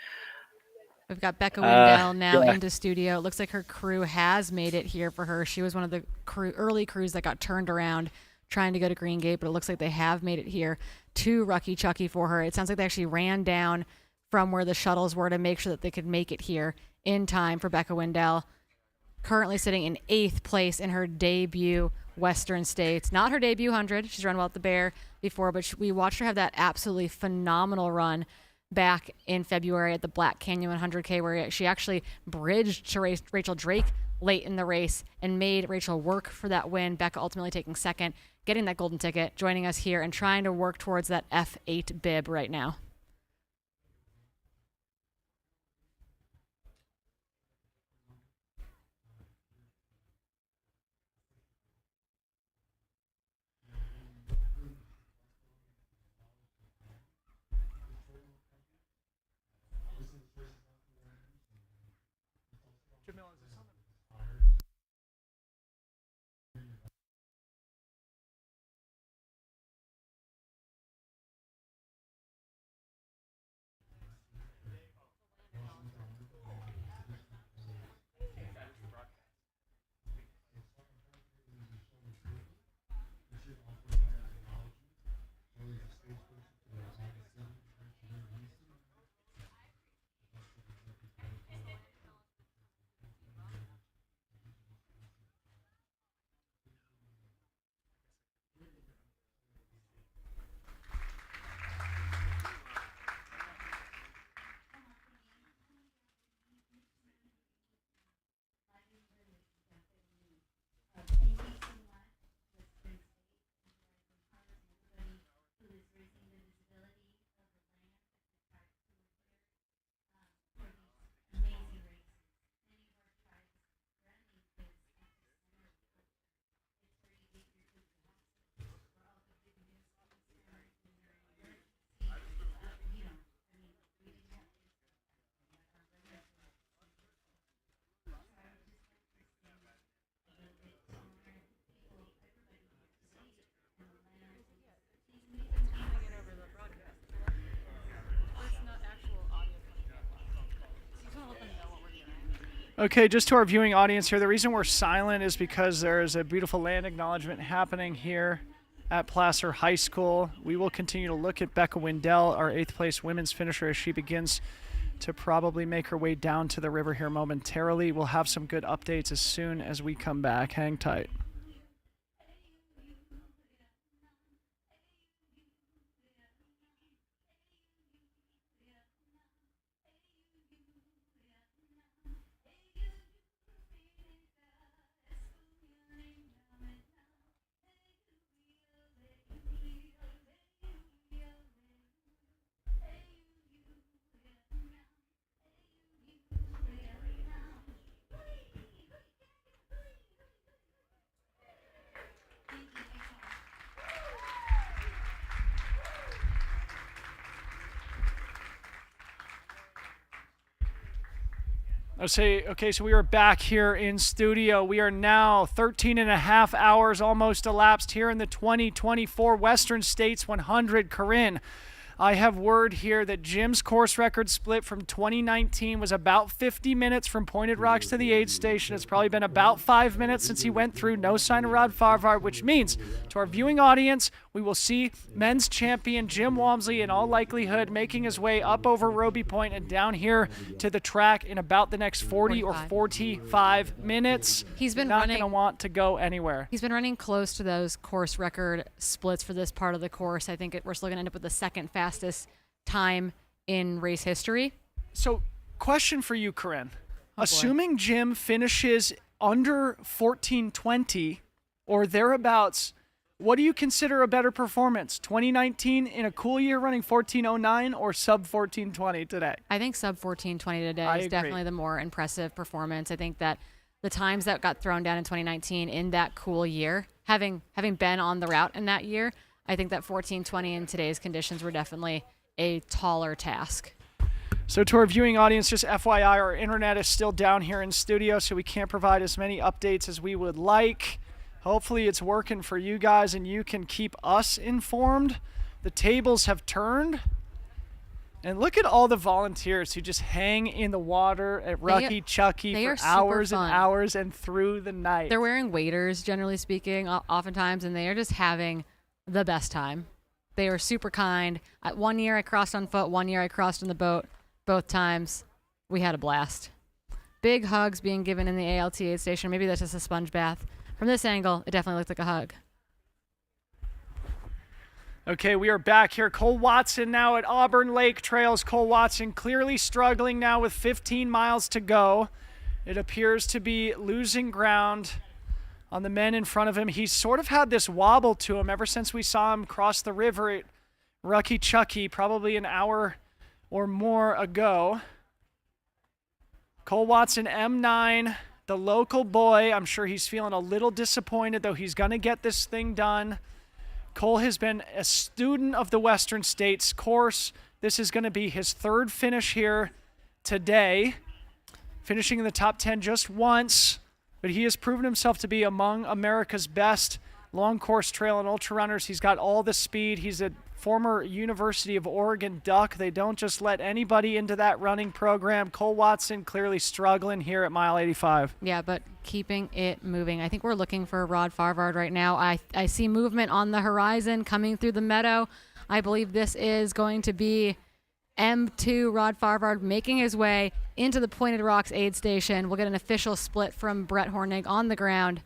We've got Becca Wendell now yeah. into studio. It looks like her crew has made it here for her. She was one of the early crews that got turned around trying to go to Greengate, but it looks like they have made it here to Rucky Chucky for her. It sounds like they actually ran down from where the shuttles were to make sure that they could make it here in time for Becca Wendell. Currently sitting in 8th place in her debut Western States. Not her debut 100. She's run well at the Bear before, but we watched her have that absolutely phenomenal run back in February at the Black Canyon 100K, where she actually bridged to Rachel Drake late in the race and made Rachel work for that win. Becca ultimately taking 2nd, getting that golden ticket, joining us here and trying to work towards that F8 bib right now. Okay, just to our viewing audience here, the reason we're silent is because there is a beautiful land acknowledgement happening here at Placer High School. We will continue to look at Becca Wendell, our 8th place women's finisher, as she begins to probably make her way down to the river here momentarily. We'll have some good updates as soon as we come back. Hang tight. Okay, so we are back here in studio. We are now 13 and a half hours almost elapsed here in the 2024 Western States 100. Corinne, I have word here that Jim's course record split from 2019 was about 50 minutes from Pointed Rocks to the aid station. It's probably been about 5 minutes since he went through. No sign of Rod Farvard, which means to our viewing audience, we will see men's champion Jim Walmsley in all likelihood making his way up over Roby Point and down here to the track in about the next 40 or 45 minutes. He's been not going to want to go anywhere. He's been running close to those course record splits for this part of the course. I think we're still going to end up with the second fastest time in race history. So, question for you, Corinne. Assuming Jim finishes under 14:20 or thereabouts, what do you consider a better performance? 2019 in a cool year running 14:09 or sub 14:20 today? I think sub 14:20 today is definitely the more impressive performance. I think that the times that got thrown down in 2019 in that cool year, having been on the route in that year, I think that 14:20 in today's conditions were definitely a taller task. So to our viewing audience, just FYI, our internet is still down here in studio, so we can't provide as many updates as we would like. Hopefully it's working for you guys and you can keep us informed. The tables have turned. And look at all the volunteers who just hang in the water at Rucky Chucky for hours and hours and through the night. They're wearing waders, generally speaking, oftentimes, and they are just having the best time. They are super kind. 1 year I crossed on foot, 1 year I crossed on the boat. Both times we had a blast. Big hugs being given in the ALT aid station. Maybe that's just a sponge bath. From this angle, it definitely looked like a hug. Okay, we are back here. Cole Watson now at Auburn Lake Trails. Cole Watson clearly struggling now with 15 miles to go. It appears to be losing ground on the men in front of him. He's sort of had this wobble to him ever since we saw him cross the river at Rucky Chucky probably an hour or more ago. Cole Watson, M9, the local boy. I'm sure he's feeling a little disappointed, though he's going to get this thing done. Cole has been a student of the Western States course. This is going to be his third finish here today, finishing in the top 10 just once, but he has proven himself to be among America's best long course trail and ultra runners. He's got all the speed. He's a former University of Oregon Duck. They don't just let anybody into that running program. Cole Watson clearly struggling here at mile 85. Yeah, but keeping it moving. I think we're looking for Rod Farvard right now. I see movement on the horizon coming through the meadow. I believe this is going to be M2 Rod Farvard making his way into the Pointed Rocks aid station. We'll get an official split from Brett Hornig on the ground.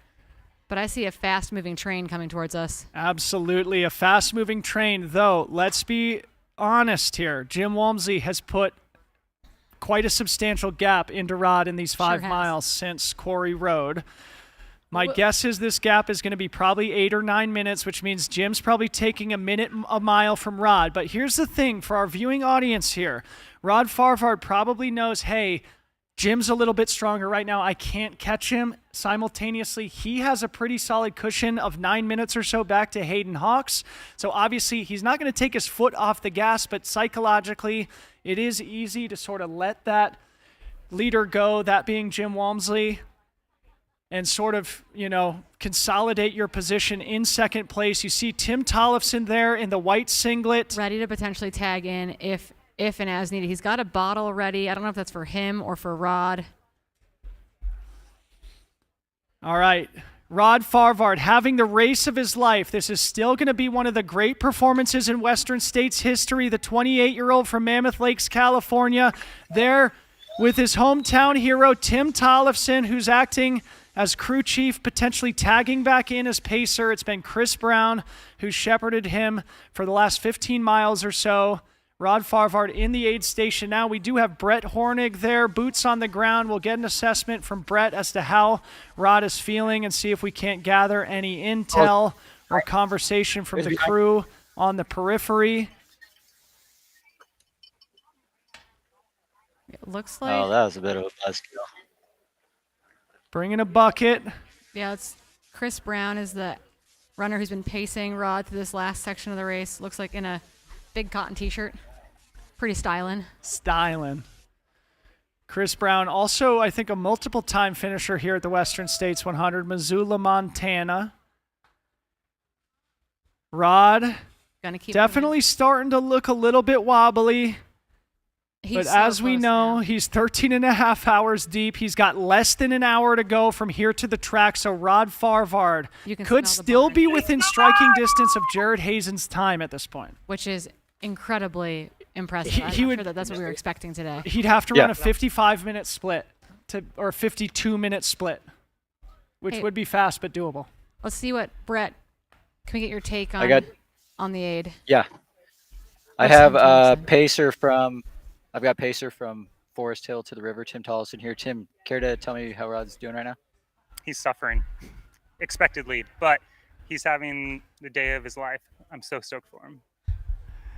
But I see a fast-moving train coming towards us. Absolutely, a fast-moving train, though. Let's be honest here. Jim Walmsley has put quite a substantial gap into Rod in these 5 miles since Quarry Road. My guess is this gap is going to be probably 8 or 9 minutes, which means Jim's probably taking a minute a mile from Rod. But here's the thing for our viewing audience here. Rod Farvard probably knows, hey, Jim's a little bit stronger right now. I can't catch him. Simultaneously, he has a pretty solid cushion of 9 minutes or so back to Hayden Hawks. So obviously, he's not going to take his foot off the gas, but psychologically, it is easy to sort of let that leader go, that being Jim Walmsley, and sort of, consolidate your position in second place. You see Tim Tollefson there in the white singlet. Ready to potentially tag in if and as needed. He's got a bottle ready. I don't know if that's for him or for Rod. All right. Rod Farvard having the race of his life. This is still going to be one of the great performances in Western States history. The 28-year-old from Mammoth Lakes, California, there with his hometown hero, Tim Tollefson, who's acting as crew chief, potentially tagging back in as pacer. It's been Chris Brown who shepherded him for the last 15 miles or so. Rod Farvard in the aid station now. We do have Brett Hornig there, boots on the ground. We'll get an assessment from Brett as to how Rod is feeling and see if we can't gather any intel or conversation from the crew on the periphery. It looks like... Oh, that was a bit of a buzzkill. Bringing a bucket. Yeah, it's Chris Brown is the runner who's been pacing Rod through this last section of the race. Looks like in a big cotton t-shirt. Pretty styling. Chris Brown, also, I think, a multiple-time finisher here at the Western States 100, Missoula, Montana. Rod, definitely starting to look a little bit wobbly. But as we know, he's 13 and a half hours deep. He's got less than an hour to go from here to the track, so Rod Farvard could still be within striking distance of Jared Hazen's time at this point. Which is incredibly impressive. I'm not sure that's what we were expecting today. He'd have to run a 55-minute split or a 52-minute split, which would be fast but doable. Let's see what Brett. Can we get your take on the aid? Yeah, I have pacer from. I've got pacer from Forest Hill to the river. Tim Tollefson here. Tim, care to tell me how Rod's doing right now? He's suffering, expectedly, but he's having the day of his life. I'm so stoked for him.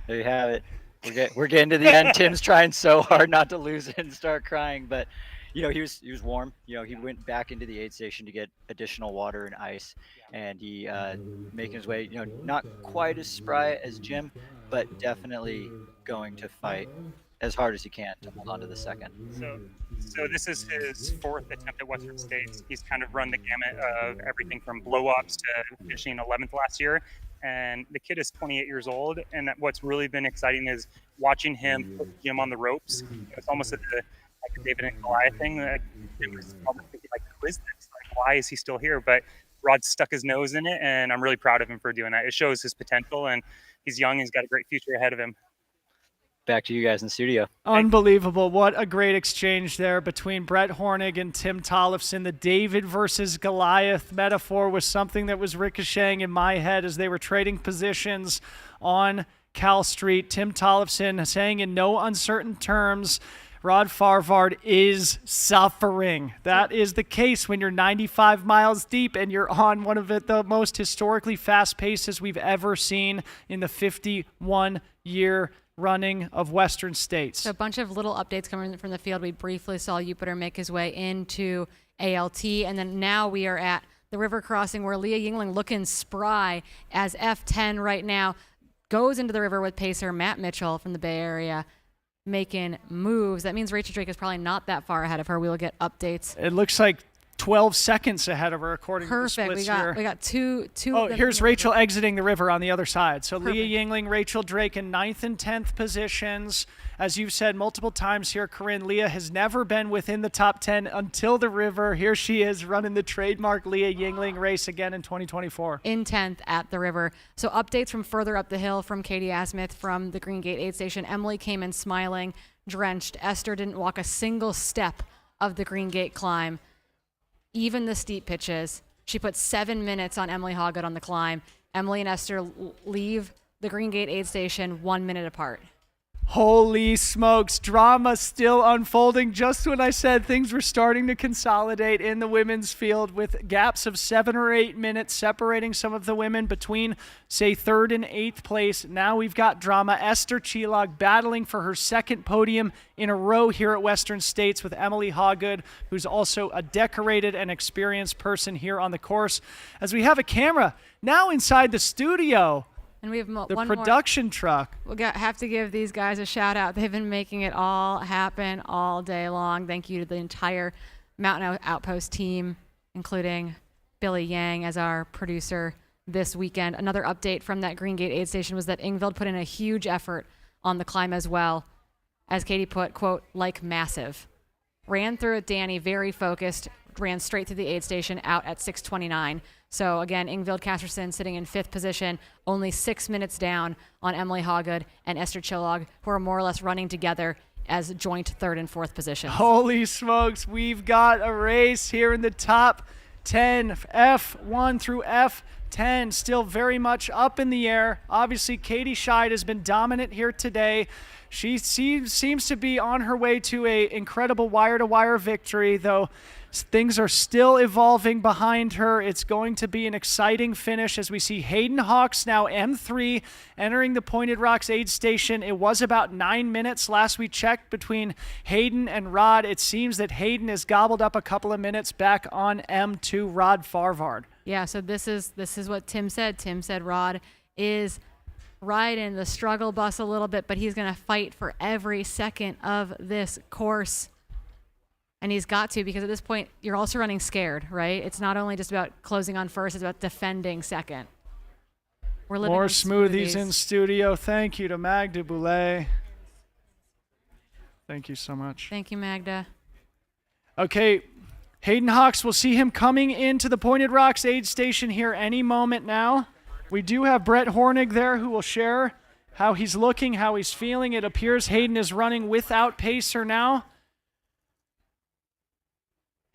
There you have it. We're getting to the end. Tim's trying so hard not to lose it and start crying, but he was warm. He went back into the aid station to get additional water and ice, and he making his way. Not quite as spry as Jim, but definitely going to fight as hard as he can to hold on to the second. So this is his fourth attempt at Western States. He's kind of run the gamut of everything from blow-ups to finishing 11th last year. And the kid is 28 years old. And what's really been exciting is watching him put Jim on the ropes. It's almost like a David and Goliath thing. Jim was almost thinking, who is this? Why is he still here? But Rod stuck his nose in it, and I'm really proud of him for doing that. It shows his potential, and he's young. He's got a great future ahead of him. Back to you guys in the studio. Unbelievable. What a great exchange there between Brett Hornig and Tim Tollefson. The David versus Goliath metaphor was something that was ricocheting in my head as they were trading positions on Cal Street. Tim Tollefson saying in no uncertain terms, Rod Farvard is suffering. That is the case when you're 95 miles deep and you're on one of the most historically fast paces we've ever seen in the 51-year running of Western States. So a bunch of little updates coming from the field. We briefly saw Jupiter make his way into ALT, and then now we are at the river crossing where Leah Yingling looking spry as F10 right now goes into the river with pacer Matt Mitchell from the Bay Area making moves. That means Rachel Drake is probably not that far ahead of her. We will get updates. It looks like 12 seconds ahead of her according to the Perfect. splits here. We got two. Oh, here's Rachel exiting the river on the other side. So Leah Yingling, Rachel Drake in 9th and 10th positions. As you've said multiple times here, Corinne, Leah has never been within the top 10 until the river. Here she is running the trademark Leah Yingling race again in 2024. In 10th at the river. So updates from further up the hill from Katie Asmith from the Greengate aid station. Emily came in smiling, drenched. Esther didn't walk a single step of the Greengate climb. Even the steep pitches. She put 7 minutes on Emily Hawgood on the climb. Emily and Esther leave the Greengate aid station 1 minute apart. Holy smokes, drama still unfolding just when I said things were starting to consolidate in the women's field with gaps of 7 or 8 minutes separating some of the women between, say, 3rd and 8th place. Now we've got drama. Esther Chilog battling for her second podium in a row here at Western States with Emily Hawgood, who's also a decorated and experienced person here on the course. As we have a camera now inside the studio. And we have the one production truck. We'll have to give these guys a shout out. They've been making it all happen all day long. Thank you to the entire Mountain Outpost team, including Billy Yang as our producer this weekend. Another update from that Greengate aid station was that Ingvild put in a huge effort on the climb as well. As Katie put, quote, like massive. ran through it. Danny, very focused, ran straight through the aid station out at 6:29. So again, Ingvild Casterson sitting in 5th position, only 6 minutes down on Emily Hawgood and Esther Chillog, who are more or less running together as joint 3rd and 4th positions. Holy smokes, we've got a race here in the top 10, F1 through F10, still very much up in the air. Obviously, Katie Schide has been dominant here today. She seems to be on her way to an incredible wire-to-wire victory, though things are still evolving behind her. It's going to be an exciting finish as we see Hayden Hawks, now M3, entering the Pointed Rocks aid station. It was about 9 minutes last we checked between Hayden and Rod. It seems that Hayden has gobbled up a couple of minutes back on M2, Rod Farvard. Yeah, so this is what Tim said. Tim said Rod is riding the struggle bus a little bit, but he's going to fight for every second of this course. And he's got to, because at this point, you're also running scared, right? It's not only just about closing on first, it's about defending second. We're living More on smoothies in studio. Thank you to Magda Boulay. Thank you so much. Thank you, Magda. Okay, Hayden Hawks, we'll see him coming into the Pointed Rocks aid station here any moment now. We do have Brett Hornig there who will share how he's looking, how he's feeling. It appears Hayden is running without pacer now.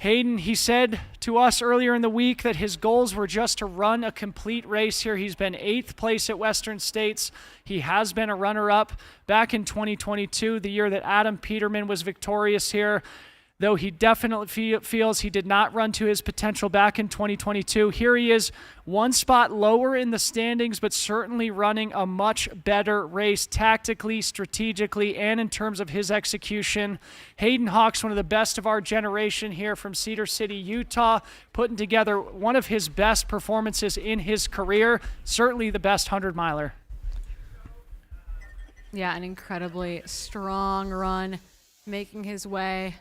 Hayden, he said to us earlier in the week that his goals were just to run a complete race here. He's been 8th place at Western States. He has been a runner-up back in 2022, the year that Adam Peterman was victorious here. Though he definitely feels he did not run to his potential back in 2022. Here he is, one spot lower in the standings, but certainly running a much better race tactically, strategically, and in terms of his execution. Hayden Hawks, one of the best of our generation here from Cedar City, Utah, putting together one of his best performances in his career, certainly the best 100-miler. Yeah, an incredibly strong run, making his way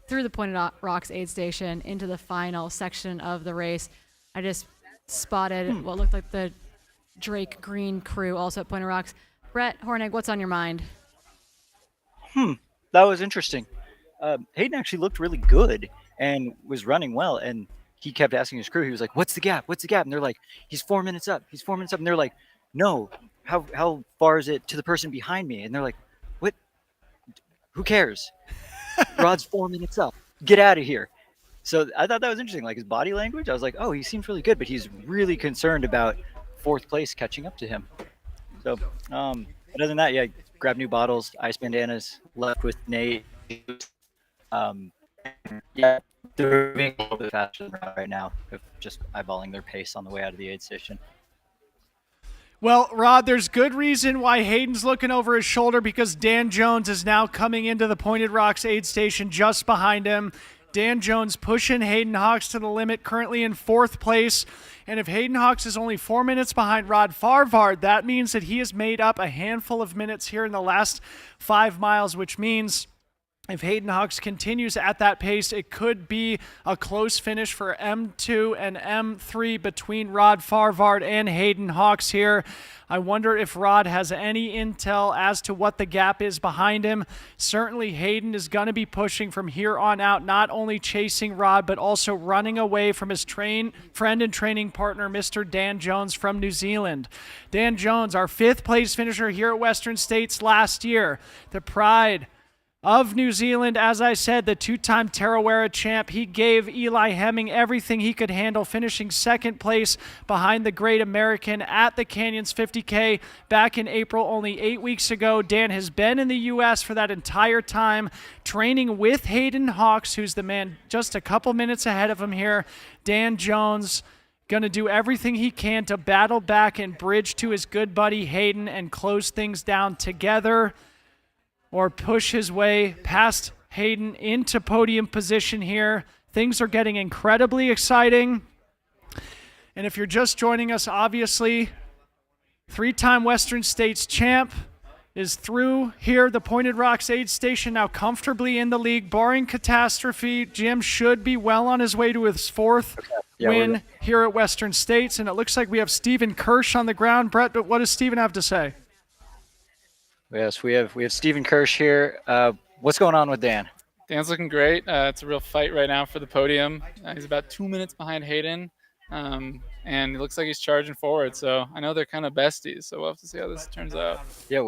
through the Pointed Rocks aid station into the final section of the race. I just spotted what looked like the Drake Green crew also at Pointed Rocks. Brett Hornig, what's on your mind? That was interesting. Hayden actually looked really good and was running well, and he kept asking his crew, he was like, what's the gap? What's the gap? And they're like, he's 4 minutes up. He's 4 minutes up. And they're like, no, how far is it to the person behind me? And they're like, what? Who cares? Rod's 4 minutes up. Get out of here. So I thought that was interesting. Like his body language, I was like, oh, he seems really good, but he's really concerned about 4th place catching up to him. So, other than that, yeah, grab new bottles, ice bandanas, left with Nate. Yeah, they're moving a little bit faster than Rod right now, just eyeballing their pace on the way out of the aid station. Well, Rod, there's good reason why Hayden's looking over his shoulder, because Dan Jones is now coming into the Pointed Rocks aid station just behind him. Dan Jones pushing Hayden Hawks to the limit, currently in 4th place. And if Hayden Hawks is only 4 minutes behind Rod Farvard, that means that he has made up a handful of minutes here in the last 5 miles, which means if Hayden Hawks continues at that pace, it could be a close finish for M2 and M3 between Rod Farvard and Hayden Hawks here. I wonder if Rod has any intel as to what the gap is behind him. Certainly Hayden is going to be pushing from here on out, not only chasing Rod, but also running away from his friend and training partner, Mr. Dan Jones from New Zealand. Dan Jones, our 5th place finisher here at Western States last year. The pride of New Zealand, as I said, the 2-time Tarawera champ. He gave Eli Hemming everything he could handle, finishing 2nd place behind the Great American at the Canyons 50K back in April, only 8 weeks ago. Dan has been in the U.S. for that entire time, training with Hayden Hawks, who's the man just a couple minutes ahead of him here. Dan Jones going to do everything he can to battle back and bridge to his good buddy Hayden and close things down together, or push his way past Hayden into podium position here. Things are getting incredibly exciting. And if you're just joining us, obviously, 3-time Western States champ is through here. The Pointed Rocks aid station now comfortably in the league, barring catastrophe. Jim should be well on his way to his 4th win here at Western States. And it looks like we have Stephen Kirsch on the ground. Brett, but what does Stephen have to say? Yes, we have Stephen Kirsch here. What's going on with Dan? Dan's looking great. It's a real fight right now for the podium. He's about 2 minutes behind Hayden, and he looks like he's charging forward. So I know they're kind of besties. So we'll have to see how this turns out. Yeah.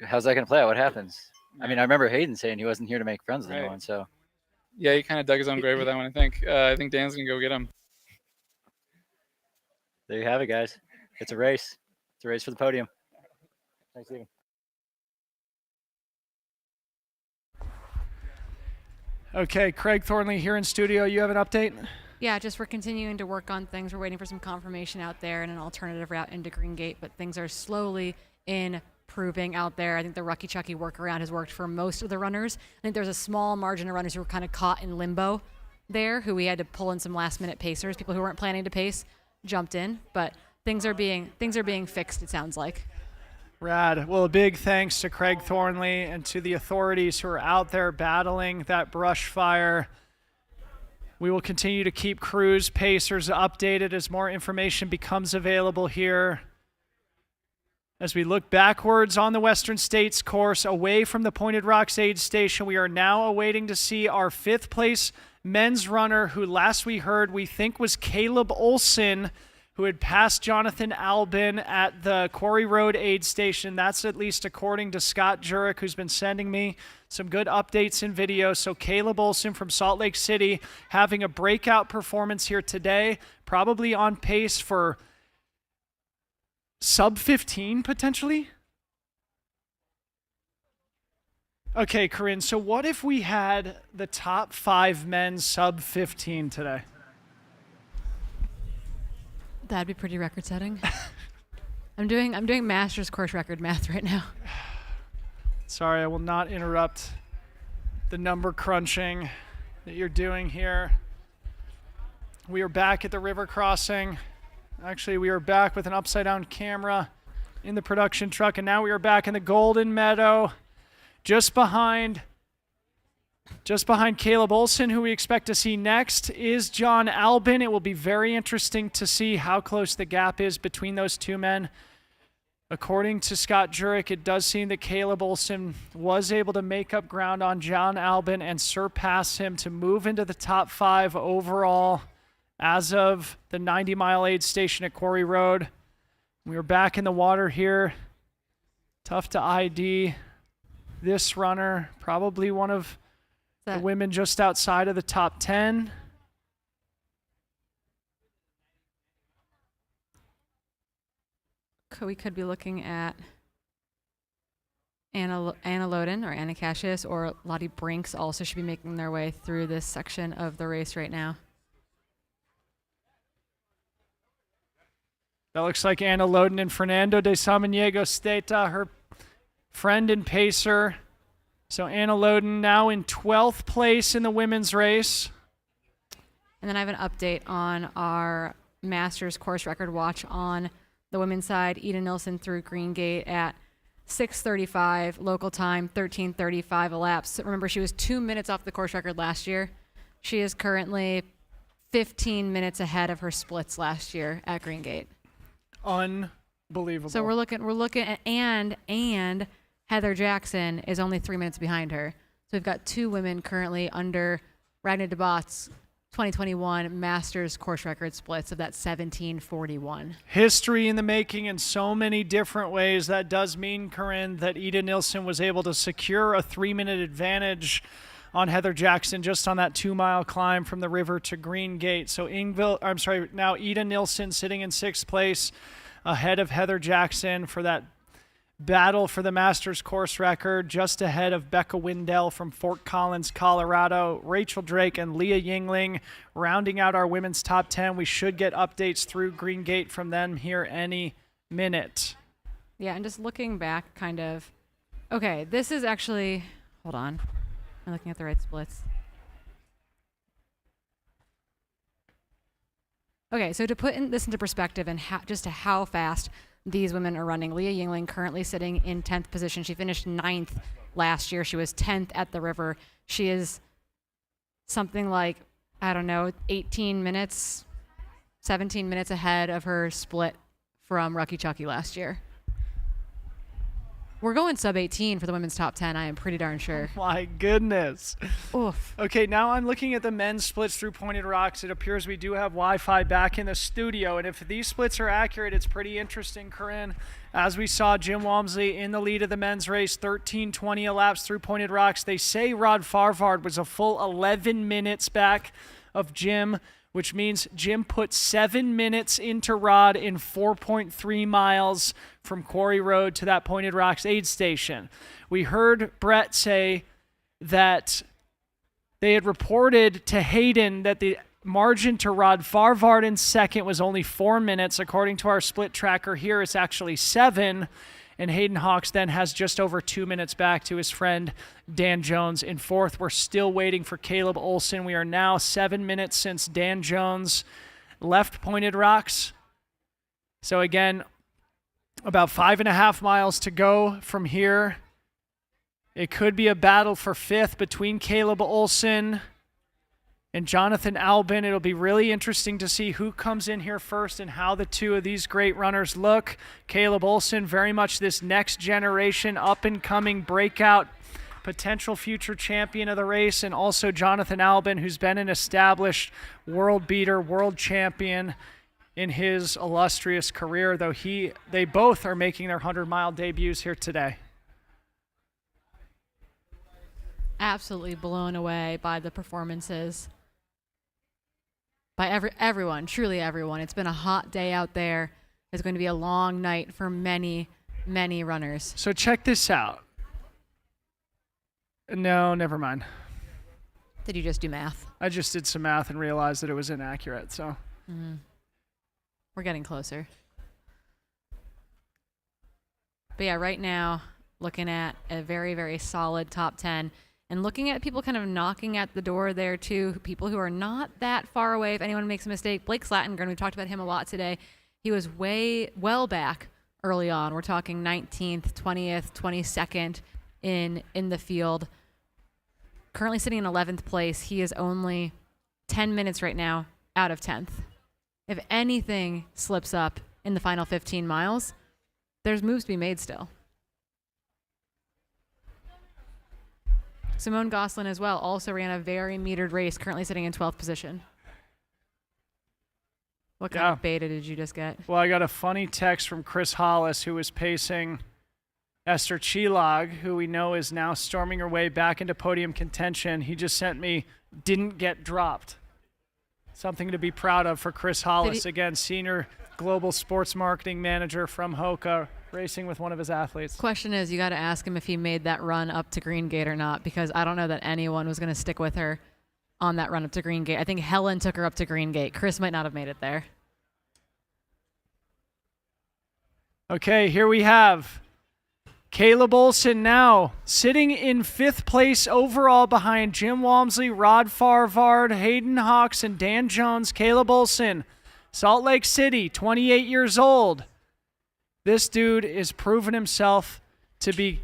How's that going to play out? What happens? I mean, I remember Hayden saying he wasn't here to make friends with anyone. So. Yeah, he kind of dug his own grave with that one. I think Dan's gonna go get him. There you have it, guys. It's a race. It's a race for the podium. Thanks, Steven. Okay, Craig Thornley here in studio. You have an update? Yeah, just we're continuing to work on things. We're waiting for some confirmation out there and an alternative route into Greengate, but things are slowly improving out there. I think the Rucky Chucky workaround has worked for most of the runners. I think there's a small margin of runners who were kind of caught in limbo there, who we had to pull in some last-minute pacers. People who weren't planning to pace jumped in, but things are being fixed, it sounds like. Rad. Well, a big thanks to Craig Thornley and to the authorities who are out there battling that brush fire. We will continue to keep crews, pacers updated as more information becomes available here. As we look backwards on the Western States course, away from the Pointed Rocks aid station, we are now awaiting to see our 5th place men's runner, who last we heard we think was Caleb Olson, who had passed Jonathan Albin at the Quarry Road aid station. That's at least according to Scott Jurek, who's been sending me some good updates and videos. So Caleb Olson from Salt Lake City having a breakout performance here today, probably on pace for sub 15 potentially. Okay, Corinne, so what if we had the top 5 men sub 15 today? That'd be pretty record setting. I'm doing master's course record math right now. Sorry, I will not interrupt the number crunching that you're doing here. We are back at the river crossing. Actually, we are back with an upside down camera in the production truck, and now we are back in the Golden Meadow, just behind Caleb Olson, who we expect to see next, is John Albin. It will be very interesting to see how close the gap is between those two men. According to Scott Jurek, it does seem that Caleb Olson was able to make up ground on John Albin and surpass him to move into the top 5 overall as of the 90-mile aid station at Quarry Road. We are back in the water here. Tough to ID this runner, probably one of the women just outside of the top 10. We could be looking at Anna Loden or Anna Cassius, or Lottie Brinks also should be making their way through this section of the race right now. That looks like Anna Loden and Fernando de Samaniego Steta, her friend and pacer. So Anna Loden now in 12th place in the women's race. And then I have an update on our Masters course record watch on the women's side. Ida Nilsson through Greengate at 6:35 local time, 13:35 elapsed. Remember, she was 2 minutes off the course record last year. She is currently 15 minutes ahead of her splits last year at Greengate. Unbelievable. So we're looking at, and Heather Jackson is only 3 minutes behind her. So we've got 2 women currently under Ragnar DeBot's 2021 Masters course record splits of that 17:41. History in the making in so many different ways. That does mean, Corinne, that Ida Nilsson was able to secure a 3-minute advantage on Heather Jackson just on that 2-mile climb from the river to Greengate. So now Ida Nilsson sitting in 6th place ahead of Heather Jackson for that battle for the Masters course record, just ahead of Becca Wendell from Fort Collins, Colorado, Rachel Drake and Leah Yingling rounding out our women's top 10. We should get updates through Greengate from them here any minute. Yeah, and just looking back kind of, okay, this is actually, hold on, I'm looking at the right splits. Okay, so to put this into perspective and just how fast these women are running, Leah Yingling currently sitting in 10th position. She finished 9th last year. She was 10th at the river. She is something like, 18 minutes, 17 minutes ahead of her split from Rucky Chucky last year. We're going sub 18 for the women's top 10. I am pretty darn sure. My goodness. Oof. Okay, now I'm looking at the men's splits through Pointed Rocks. It appears we do have Wi-Fi back in the studio, and if these splits are accurate, it's pretty interesting, Corinne. As we saw, Jim Walmsley in the lead of the men's race, 13:20 elapsed through Pointed Rocks. They say Rod Farvard was a full 11 minutes back of Jim, which means Jim put 7 minutes into Rod in 4.3 miles from Quarry Road to that Pointed Rocks aid station. We heard Brett say that they had reported to Hayden that the margin to Rod Farvard in second was only 4 minutes. According to our split tracker here, it's actually 7. And Hayden Hawks then has just over 2 minutes back to his friend Dan Jones in fourth. We're still waiting for Caleb Olson. We are now 7 minutes since Dan Jones left Pointed Rocks. So again, about 5.5 miles to go from here. It could be a battle for fifth between Caleb Olson and Jonathan Albin. It'll be really interesting to see who comes in here first and how the two of these great runners look. Caleb Olson, very much this next generation, up-and-coming breakout, potential future champion of the race, and also Jonathan Albin, who's been an established world beater, world champion in his illustrious career, though they both are making their 100-mile debuts here today. Absolutely blown away by the performances. By everyone, truly everyone. It's been a hot day out there. It's going to be a long night for many, many runners. So check this out. No, never mind. Did you just do math? I just did some math and realized that it was inaccurate, so. We're getting closer. But yeah, right now, looking at a very, very solid top 10. And looking at people kind of knocking at the door there, too, people who are not that far away. If anyone makes a mistake, Blake Slatengren, we've talked about him a lot today. He was well back early on. We're talking 19th, 20th, 22nd in the field. Currently sitting in 11th place. He is only 10 minutes right now out of 10th. If anything slips up in the final 15 miles, there's moves to be made still. Simone Gosselin as well also ran a very metered race, currently sitting in 12th position. What kind of beta did you just get? Well, I got a funny text from Chris Hollis, who was pacing Esther Chilog, who we know is now storming her way back into podium contention. He just sent me, didn't get dropped. Something to be proud of for Chris Hollis. Again, senior global sports marketing manager from Hoka, racing with one of his athletes. Question is, you got to ask him if he made that run up to Greengate or not, because I don't know that anyone was going to stick with her on that run up to Greengate. I think Helen took her up to Greengate. Chris might not have made it there. Okay, here we have Caleb Olson now sitting in 5th place overall behind Jim Walmsley, Rod Farvard, Hayden Hawks, and Dan Jones. Caleb Olson, Salt Lake City, 28 years old. This dude is proven himself to be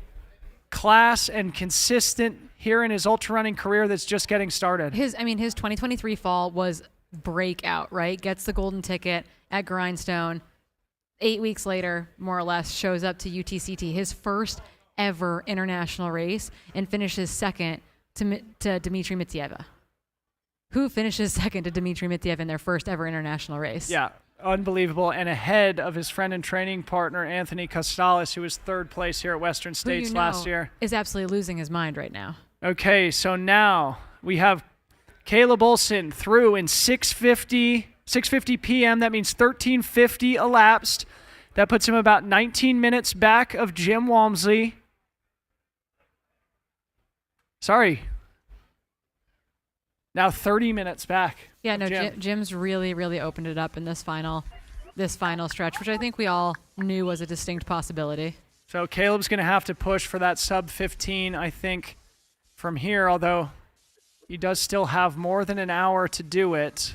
class and consistent here in his ultra running career that's just getting started. His 2023 fall was breakout, right? Gets the golden ticket at Grindstone. 8 weeks later, more or less, shows up to UTCT, his first ever international race, and finishes second to Dmitry Mityaeva. Who finishes second to Dmitry Mityaeva in their first ever international race? Yeah, unbelievable, and ahead of his friend and training partner, Anthony Costalis, who was 3rd place here at Western States last year. Is absolutely losing his mind right now. Okay, so now we have Caleb Olson through in 6:50 p.m. That means 13:50 elapsed. That puts him about 19 minutes back of Jim Walmsley. Sorry. Now 30 minutes back. Yeah, no, Jim's really, really opened it up in this final stretch, which I think we all knew was a distinct possibility. So Caleb's going to have to push for that sub 15, I think, from here, although he does still have more than an hour to do it.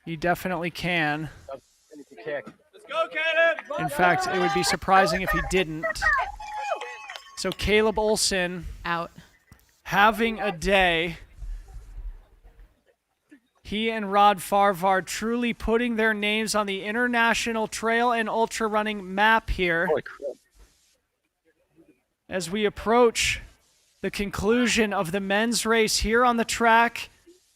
He definitely can. Let's go, Caleb! In fact, it would be surprising if he didn't. So Caleb Olson out, having a day. He and Rod Farvard truly putting their names on the international trail and ultra running map here. Holy crap. as we approach the conclusion of the men's race here on the track.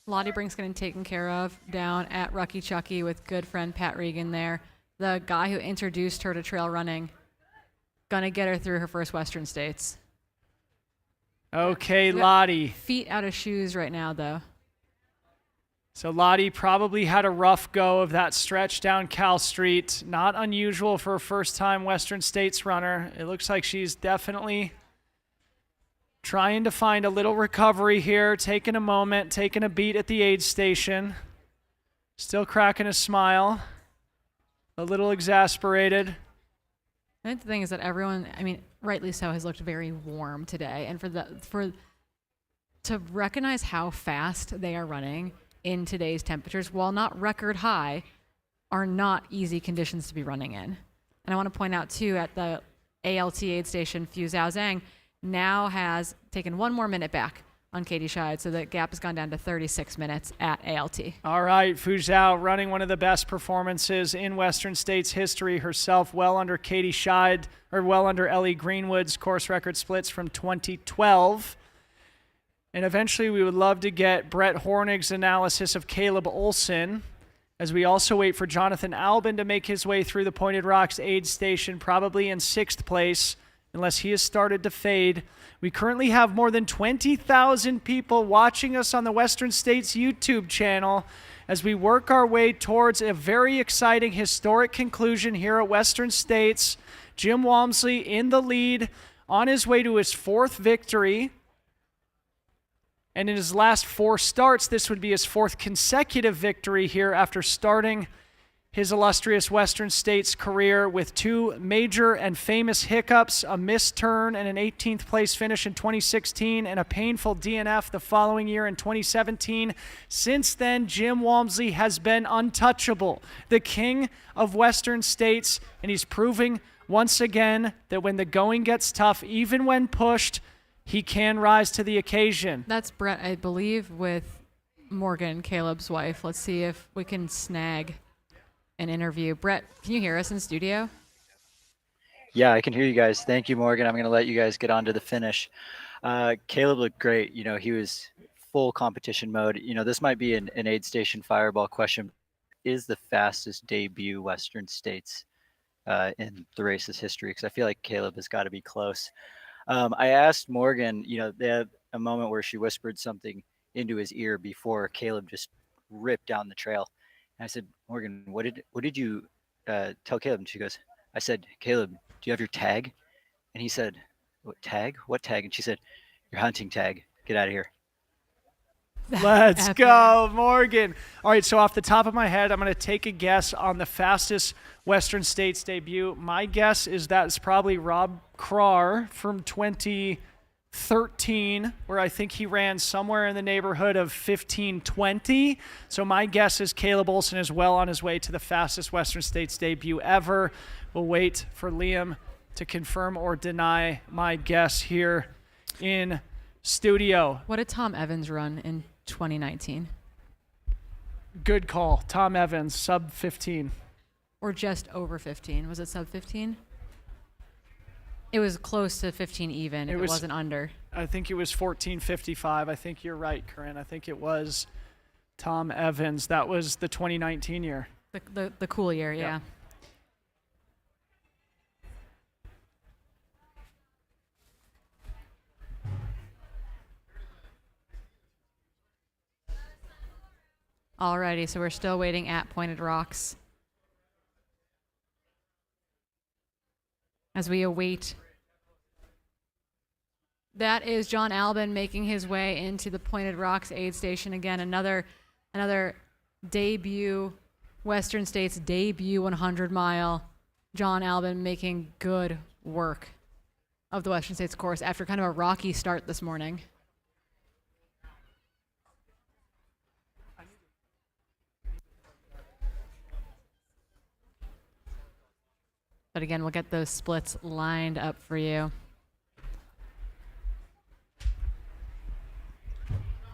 Lottie Brink's getting taken care of down at Rucky Chucky with good friend Pat Regan there. The guy who introduced her to trail running. Gonna get her through her first Western States. Okay, Lottie. Feet out of shoes right now, though. So Lottie probably had a rough go of that stretch down Cal Street. Not unusual for a first-time Western States runner. It looks like she's definitely trying to find a little recovery here, taking a moment, taking a beat at the aid station. Still cracking a smile. A little exasperated. I think the thing is that everyone, I mean, rightly so, has looked very warm today. And to recognize how fast they are running in today's temperatures, while not record high, are not easy conditions to be running in. And I want to point out, too, at the ALT aid station, Fu Zhao Zhang now has taken one more minute back on Katie Schide, so the gap has gone down to 36 minutes at ALT. All right, Fu Zhao running one of the best performances in Western States history herself, well under Katie Schide, or well under Ellie Greenwood's course record splits from 2012. And eventually we would love to get Brett Hornig's analysis of Caleb Olson, as we also wait for Jonathan Albin to make his way through the Pointed Rocks aid station, probably in 6th place, unless he has started to fade. We currently have more than 20,000 people watching us on the Western States YouTube channel as we work our way towards a very exciting historic conclusion here at Western States. Jim Walmsley in the lead on his way to his 4th victory. And in his last 4 starts, this would be his 4th consecutive victory here after starting his illustrious Western States career with 2 major and famous hiccups, a missed turn and an 18th place finish in 2016 and a painful DNF the following year in 2017. Since then, Jim Walmsley has been untouchable, the king of Western States, and he's proving once again that when the going gets tough, even when pushed, he can rise to the occasion. That's Brett, I believe, with Morgan, Caleb's wife. Let's see if we can snag an interview. Brett, can you hear us in studio? Yeah, I can hear you guys. Thank you, Morgan. I'm going to let you guys get on to the finish. Caleb looked great. You know, he was full competition mode. You know, this might be an aid station fireball question. Is the fastest debut Western States in the race's history? Because I feel like Caleb has got to be close. I asked Morgan, you know, they had a moment where she whispered something into his ear before Caleb just ripped down the trail. And I said, Morgan, what did you tell Caleb? And she goes, I said, Caleb, do you have your tag? And he said, what tag? What tag? And she said, your hunting tag. Get out of here. Let's go, Morgan. All right, so off the top of my head, I'm going to take a guess on the fastest Western States debut. My guess is that it's probably Rob Krar from 2013, where I think he ran somewhere in the neighborhood of 15:20. So my guess is Caleb Olson is well on his way to the fastest Western States debut ever. We'll wait for Liam to confirm or deny my guess here in studio. What did Tom Evans run in 2019? Good call. Tom Evans, sub 15. Or just over 15. Was it sub 15? It was close to 15 even. It wasn't under. I think it was 14:55. I think you're right, Corinne. I think it was Tom Evans. That was the 2019 year. The cool year, yeah. Alrighty, so we're still waiting at Pointed Rocks as we await. That is John Albin making his way into the Pointed Rocks aid station again. Another debut, Western States debut 100-mile. John Albin making good work of the Western States course after kind of a rocky start this morning. But again, we'll get those splits lined up for you.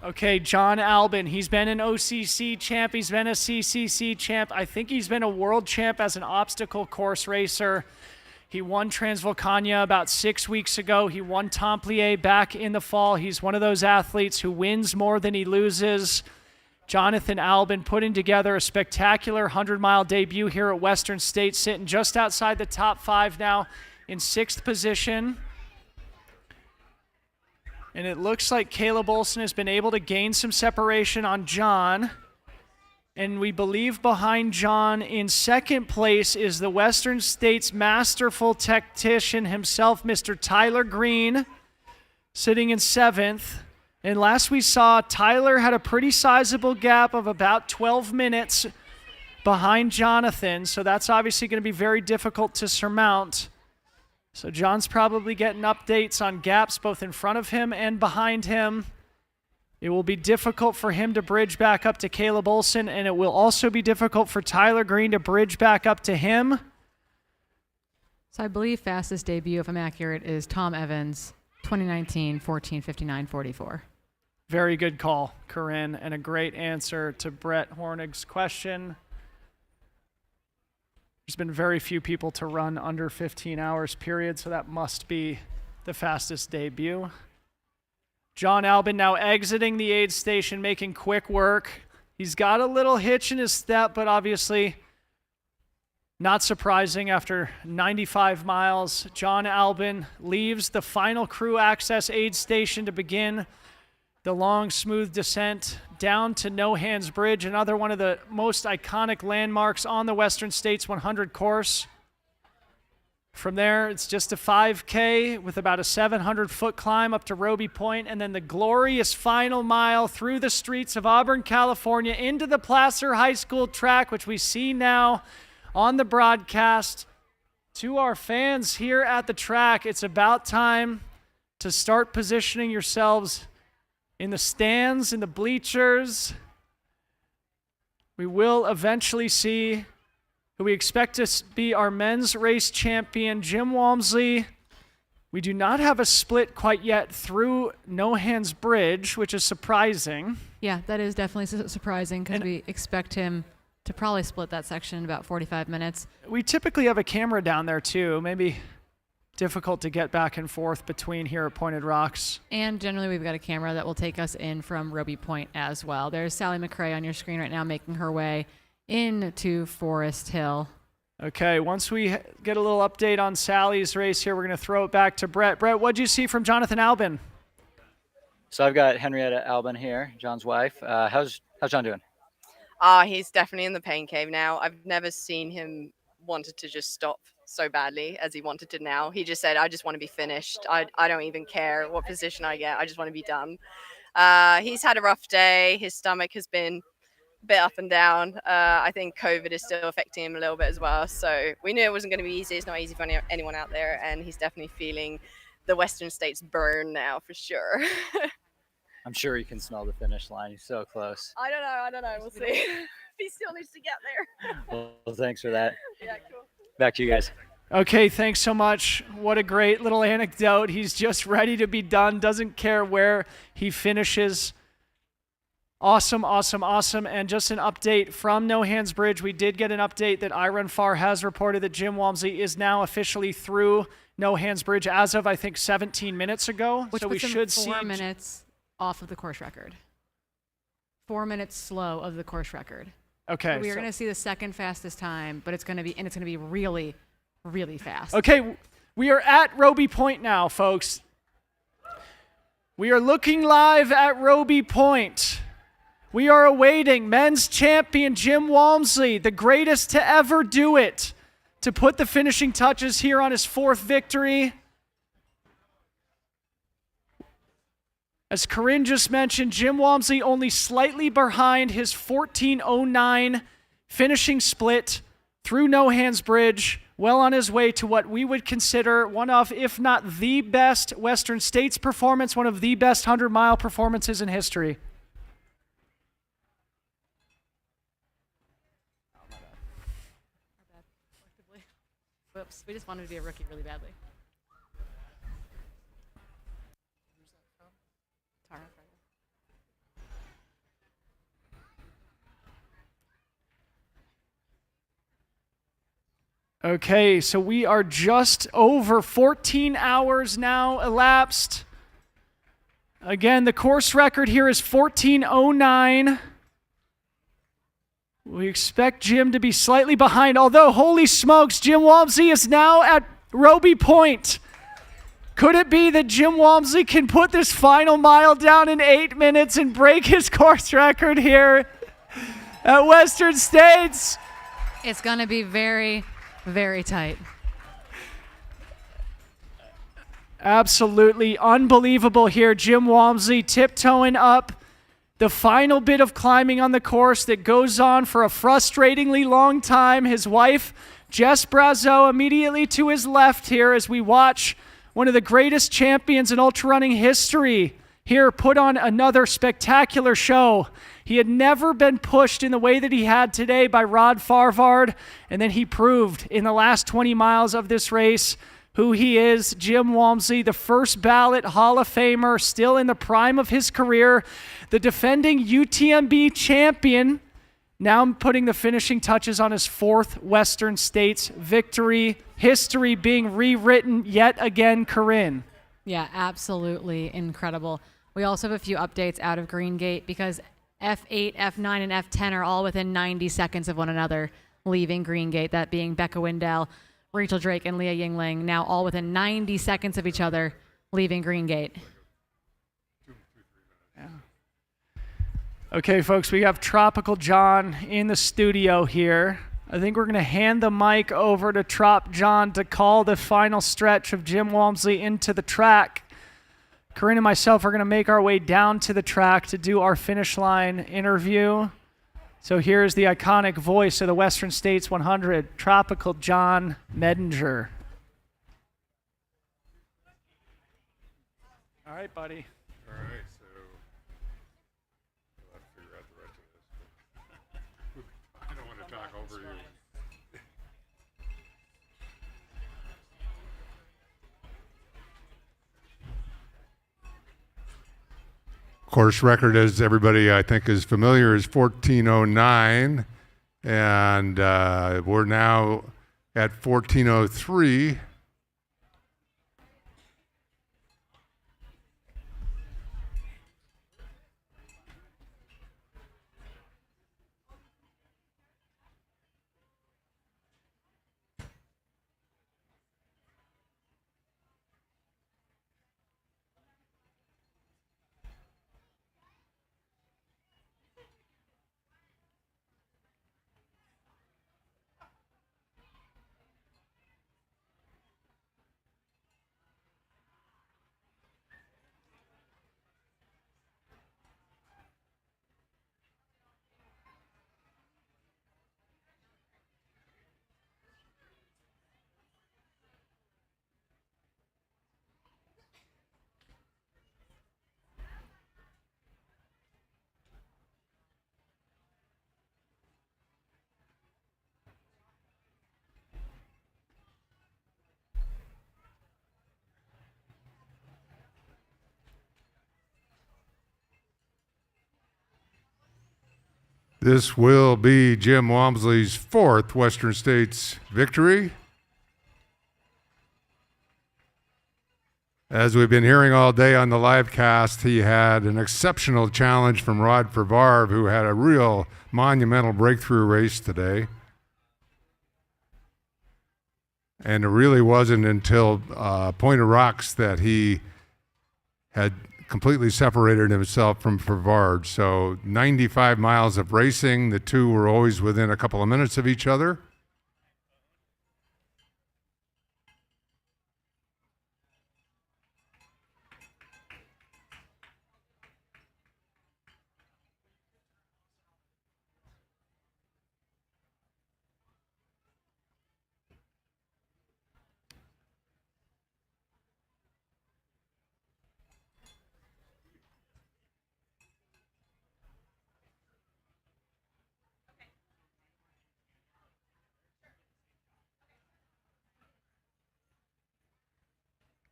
Okay, John Albin. He's been an OCC champ. He's been a CCC champ. I think he's been a world champ as an obstacle course racer. He won Transvolcania about 6 weeks ago. He won Templier back in the fall. He's one of those athletes who wins more than he loses. Jonathan Albin putting together a spectacular 100-mile debut here at Western States, sitting just outside the top 5 now in 6th position. And it looks like Caleb Olson has been able to gain some separation on John. And we believe behind John in 2nd place is the Western States masterful tactician himself, Mr. Tyler Green, sitting in 7th. And last we saw, Tyler had a pretty sizable gap of about 12 minutes behind Jonathan, so that's obviously going to be very difficult to surmount. So John's probably getting updates on gaps both in front of him and behind him. It will be difficult for him to bridge back up to Caleb Olson, and it will also be difficult for Tyler Green to bridge back up to him. So I believe fastest debut, if I'm accurate, is Tom Evans, 2019, 14:59:44. Very good call, Corinne, and a great answer to Brett Hornig's question. There's been very few people to run under 15 hours, period, so that must be the fastest debut. John Albin now exiting the aid station, making quick work. He's got a little hitch in his step, but obviously not surprising after 95 miles. John Albin leaves the final crew access aid station to begin the long, smooth descent down to No Hands Bridge, another one of the most iconic landmarks on the Western States 100 course. From there, it's just a 5K with about a 700-foot climb up to Roby Point, and then the glorious final mile through the streets of Auburn, California, into the Placer High School track, which we see now on the broadcast. To our fans here at the track, it's about time to start positioning yourselves in the stands, in the bleachers. We will eventually see who we expect to be our men's race champion, Jim Walmsley. We do not have a split quite yet through No Hands Bridge, which is surprising. Yeah, that is definitely surprising because we expect him to probably split that section in about 45 minutes. We typically have a camera down there too. Maybe difficult to get back and forth between here at Pointed Rocks. And generally we've got a camera that will take us in from Roby Point as well. There's Sally McRae on your screen right now making her way into Forest Hill. Okay, once we get a little update on Sally's race here, we're going to throw it back to Brett. Brett, what'd you see from Jonathan Albin? So I've got Henrietta Albin here, John's wife. How's John doing? He's definitely in the pain cave now. I've never seen him wanted to just stop so badly as he wanted to now. He just said, I just want to be finished. I don't even care what position I get. I just want to be done. He's had a rough day. His stomach has been a bit up and down. I think COVID is still affecting him a little bit as well. So we knew it wasn't going to be easy. It's not easy for anyone out there. And he's definitely feeling the Western States burn now for sure. I'm sure he can smell the finish line. He's so close. I don't know. We'll see. He still needs to get there. Well, thanks for that. Yeah, cool. Back to you guys. Okay, thanks so much. What a great little anecdote. He's just ready to be done, doesn't care where he finishes. Awesome. And just an update from No Hands Bridge. We did get an update that Iron Far has reported that Jim Walmsley is now officially through No Hands Bridge as of, I think, 17 minutes ago. Which so we should see 4 minutes off of the course record. 4 minutes slow of the course record. Okay. So we are going to see the second fastest time, but it's going to be really, really fast. Okay, we are at Roby Point now, folks. We are looking live at Roby Point. We are awaiting men's champion Jim Walmsley, the greatest to ever do it, to put the finishing touches here on his 4th victory. As Corinne just mentioned, Jim Walmsley only slightly behind his 14:09 finishing split through No Hands Bridge, well on his way to what we would consider one of, if not the best Western States performance, one of the best 100-mile performances in history. Whoops, we just wanted to be a rookie really badly. Okay, so we are just over 14 hours now elapsed. Again, the course record here is 14:09. We expect Jim to be slightly behind, although, holy smokes, Jim Walmsley is now at Roby Point. Could it be that Jim Walmsley can put this final mile down in 8 minutes and break his course record here at Western States? It's going to be very, very tight. Absolutely unbelievable here. Jim Walmsley tiptoeing up the final bit of climbing on the course that goes on for a frustratingly long time. His wife, Jess Brazeau, immediately to his left here as we watch one of the greatest champions in ultra running history here put on another spectacular show. He had never been pushed in the way that he had today by Rod Farvard, and then he proved in the last 20 miles of this race who he is. Jim Walmsley, the first ballot Hall of Famer, still in the prime of his career, the defending UTMB champion, now putting the finishing touches on his fourth Western States victory. History being rewritten yet again, Corinne. Yeah, absolutely incredible. We also have a few updates out of Greengate because F8, F9, and F10 are all within 90 seconds of one another leaving Greengate, that being Becca Wendell, Rachel Drake, and Leah Yingling, now all within 90 seconds of each other leaving Greengate. Okay, folks, we have Tropical John in the studio here. I think we're going to hand the mic over to Trop John to call the final stretch of Jim Walmsley into the track. Corinne and myself are going to make our way down to the track to do our finish line interview. So here's the iconic voice of the Western States 100, Tropical John Medinger. All right, buddy. All right, so I'll have to figure out the rest of this. I don't want to talk over you. Course record, as everybody I think is familiar, is 14:09, and we're now at 14:03. This will be Jim Walmsley's fourth Western States victory. As we've been hearing all day on the live cast, he had an exceptional challenge from Rod Farvard, who had a real monumental breakthrough race today. And it really wasn't until Point of Rocks that he had completely separated himself from Farvard. So 95 miles of racing, the two were always within a couple of minutes of each other.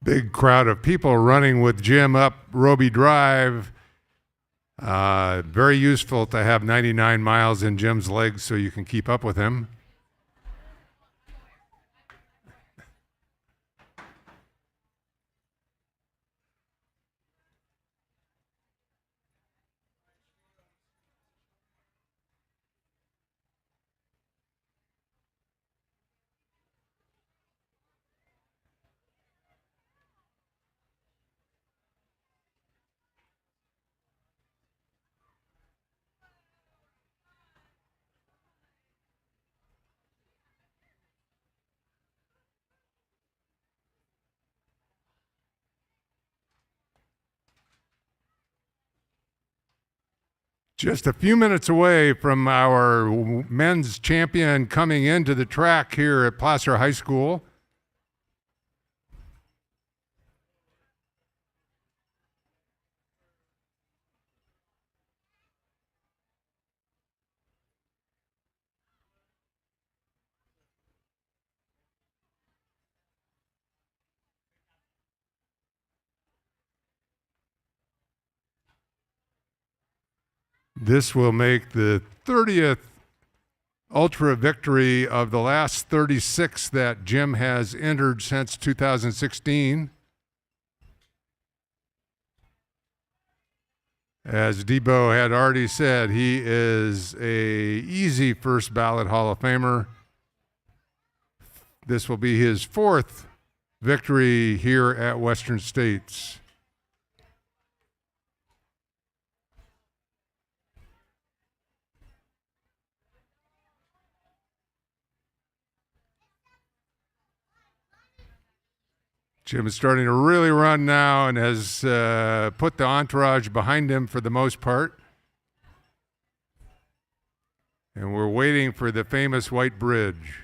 Big crowd of people running with Jim up Roby Drive. Very useful to have 99 miles in Jim's legs so you can keep up with him. Just a few minutes away from our men's champion coming into the track here at Placer High School. This will make the 30th ultra victory of the last 36 that Jim has entered since 2016. As Debo had already said, he is an easy first ballot Hall of Famer. This will be his 4th victory here at Western States. Jim is starting to really run now and has put the entourage behind him for the most part. And we're waiting for the famous white bridge.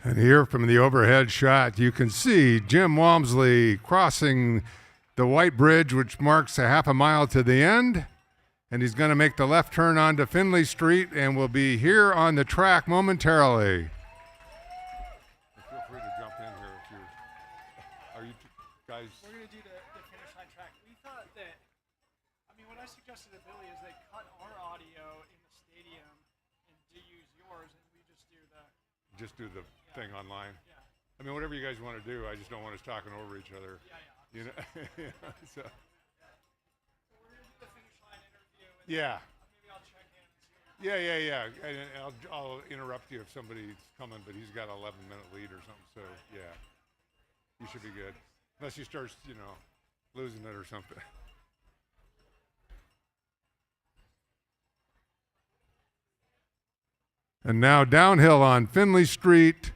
And here from the overhead shot, you can see Jim Walmsley crossing the white bridge, which marks a half a mile to the end. And he's going to make the left turn onto Finley Street and will be here on the track momentarily. Feel free to jump in here if you're, are you guys? We're going to do the finish line track. We thought that, I mean, what I suggested to Billy is they cut our audio in the stadium and use yours, and we just do the... Just do the thing online. Yeah. I mean, whatever you guys want to do. I just don't want us talking over each other. Yeah. You know. So. So we're gonna do the finish line interview. And yeah. Maybe I'll check in. And see yeah. And I'll interrupt you if somebody's coming, but he's got an 11-minute lead or something. So yeah, you should be good. Unless he starts, losing it or something. And now downhill on Finley Street.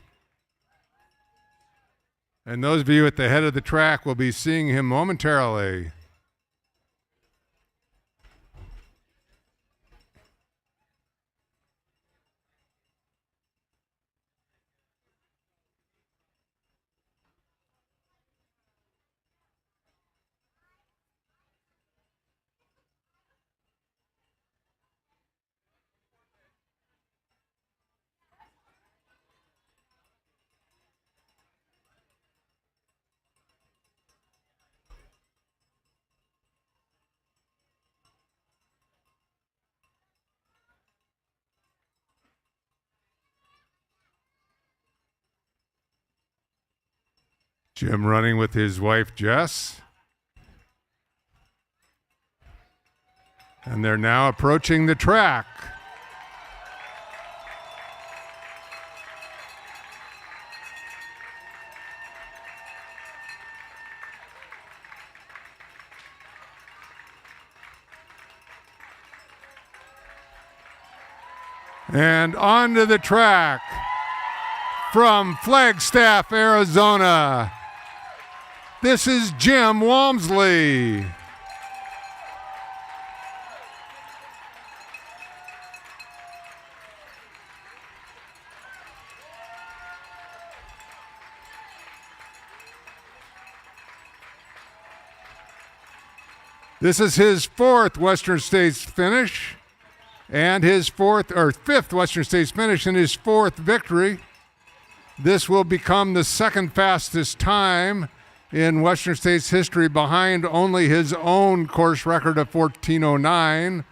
And those of you at the head of the track will be seeing him momentarily. Jim running with his wife, Jess. And they're now approaching the track. And onto the track from Flagstaff, Arizona, this is Jim Walmsley. This is his fourth Western States finish and his fifth Western States finish and his fourth victory. This will become the second fastest time in Western States history, behind only his own course record of 14:09.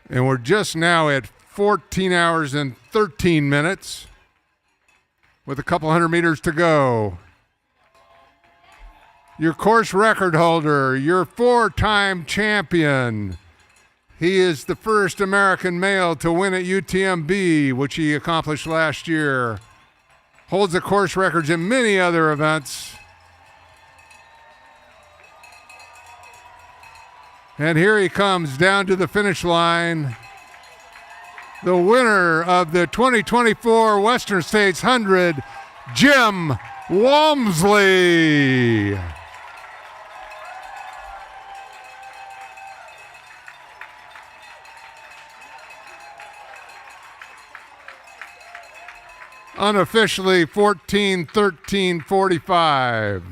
And we're just now at 14 hours and 13 minutes with a couple hundred meters to go. Your course record holder, your four-time champion. He is the first American male to win at UTMB, which he accomplished last year. Holds the course records in many other events. And here he comes down to the finish line. The winner of the 2024 Western States 100, Jim Walmsley. Unofficially 14:13:45.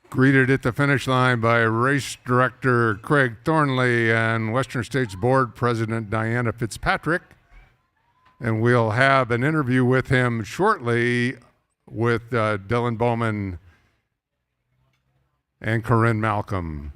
Greeted at the finish line by race director Craig Thornley and Western States Board President Diana Fitzpatrick. And we'll have an interview with him shortly with Dylan Bowman and Corinne Malcolm.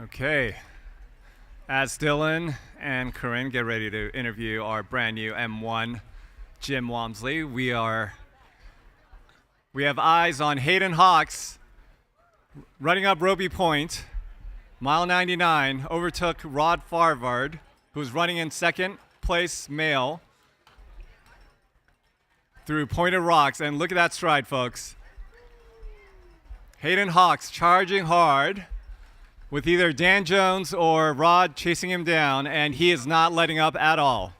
Okay. As Dylan and Corinne get ready to interview our brand new M1, Jim Walmsley, we have eyes on Hayden Hawks running up Roby Point, mile 99, overtook Rod Farvard, who's running in second place male through Pointed Rocks. And look at that stride, folks. Hayden Hawks charging hard with either Dan Jones or Rod chasing him down, and he is not letting up at all.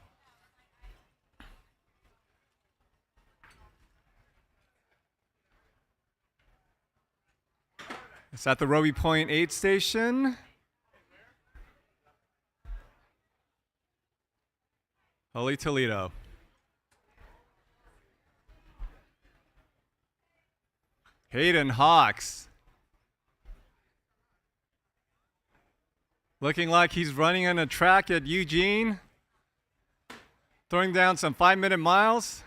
It's at the Roby Point aid station. Holy Toledo. Hayden Hawks. Looking like he's running on a track at Eugene. Throwing down some 5-minute miles.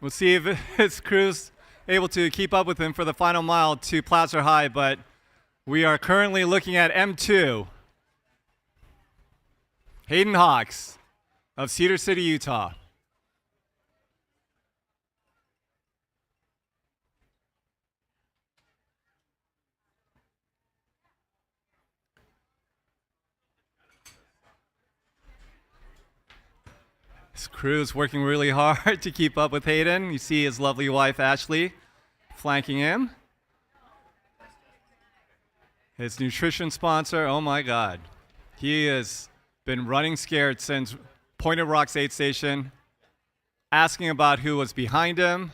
We'll see if his crew's able to keep up with him for the final mile to Placer High, but we are currently looking at M2. Hayden Hawks of Cedar City, Utah. His crew is working really hard to keep up with Hayden. You see his lovely wife, Ashley, flanking him. His nutrition sponsor, oh my God. He has been running scared since Pointed Rocks aid station, asking about who was behind him.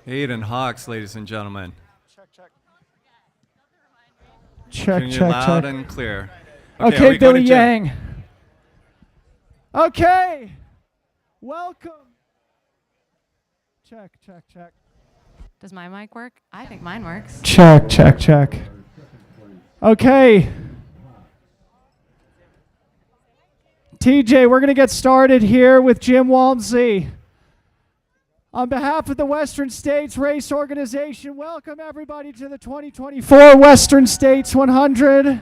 Hayden Hawks, ladies and gentlemen. Check, Can you check, loud check. and clear. Okay, are we going Billy to Jim? Yang. Okay. Welcome. Check, check, check. Does my mic work? I think mine works. Check, check, check. Okay. TJ, we're going to get started here with Jim Walmsley. On behalf of the Western States Race Organization, welcome everybody to the 2024 Western States 100.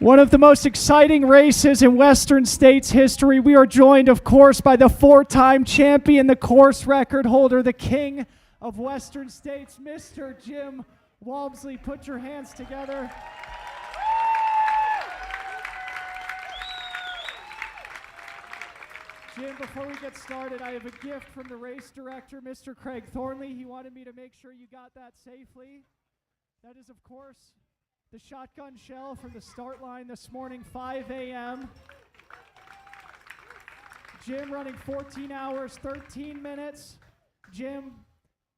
One of the most exciting races in Western States history. We are joined, of course, by the 4-time champion, the course record holder, the king of Western States, Mr. Jim Walmsley. Put your hands together. Jim, before we get started, I have a gift from the race director, Mr. Craig Thornley. He wanted me to make sure you got that safely. That is, of course, the shotgun shell from the start line this morning, 5 a.m. Jim running 14 hours, 13 minutes. Jim,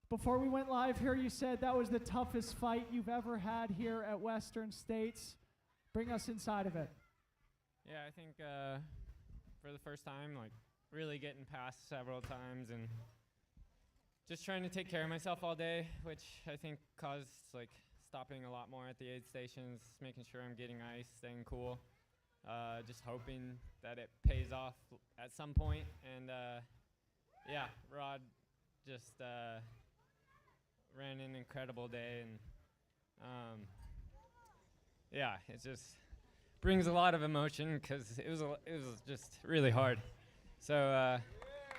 before we went live here, you said that was the toughest fight you've ever had here at Western States. Bring us inside of it. Yeah, I think for the first time, like, really getting past several times and just trying to take care of myself all day, which I think caused, like, stopping a lot more at the aid stations, making sure I'm getting ice, staying cool, just hoping that it pays off at some point. And yeah, Rod just ran an incredible day, and yeah, it just brings a lot of emotion because it was just really hard. So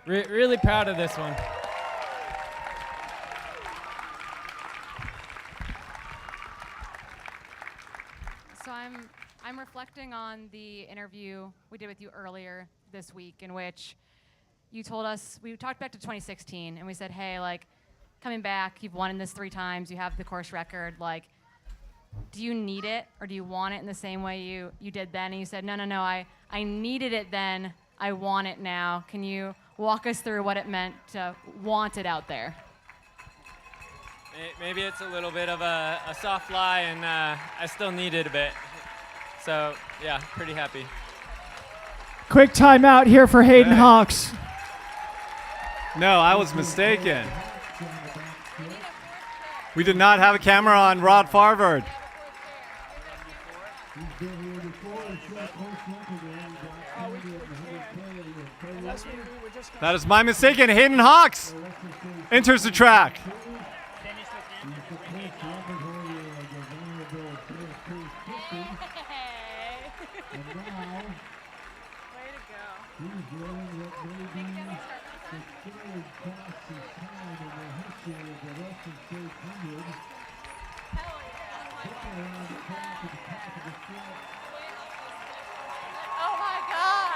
really proud of this one. So I'm reflecting on the interview we did with you earlier this week, in which you told us, we talked back to 2016, and we said, hey, like, coming back, you've won in this 3 times, you have the course record, like, do you need it, or do you want it in the same way you did then? And you said, no, I needed it then, I want it now. Can you walk us through what it meant to want it out there? maybe it's a little bit of a soft lie, and I still need it a bit. So, yeah, pretty happy. Quick timeout here for Hayden Hawks. No, I was mistaken. We did not have a camera on Rod Farvard. That is my mistake, and Hayden Hawks enters the track. Oh my God!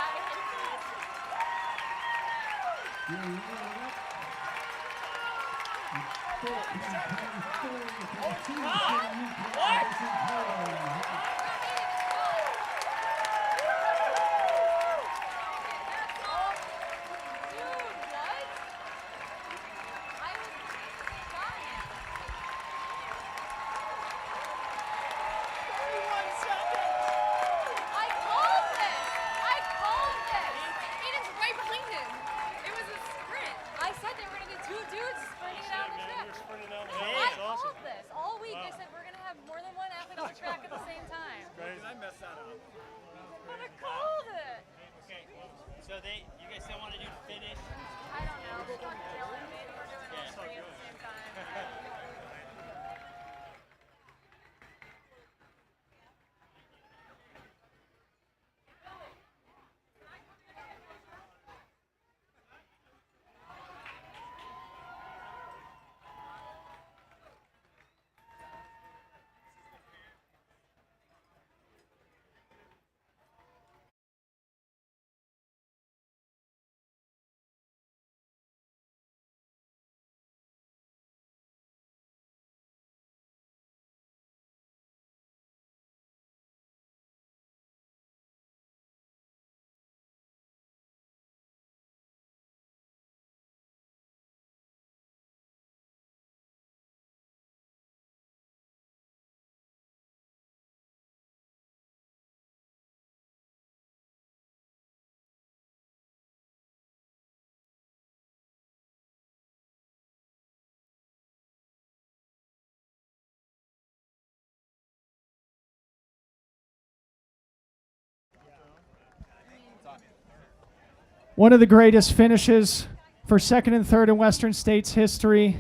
One of the greatest finishes for second and third in Western States history.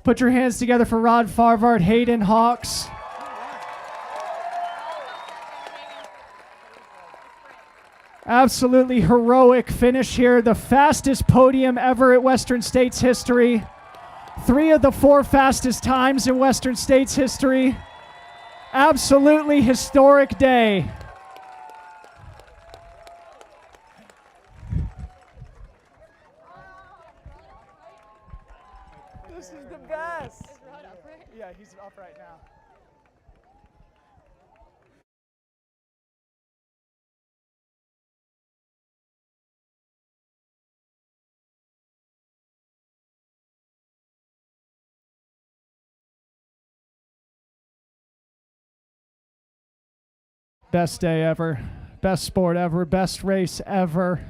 Put your hands together for Rod Farvard, Hayden Hawks. Absolutely heroic finish here. The fastest podium ever at Western States history. 3 of the 4 fastest times in Western States history. Absolutely historic day. This is the best. Is Rod upright? Yeah, he's upright now. Best day ever. Best sport ever. Best race ever.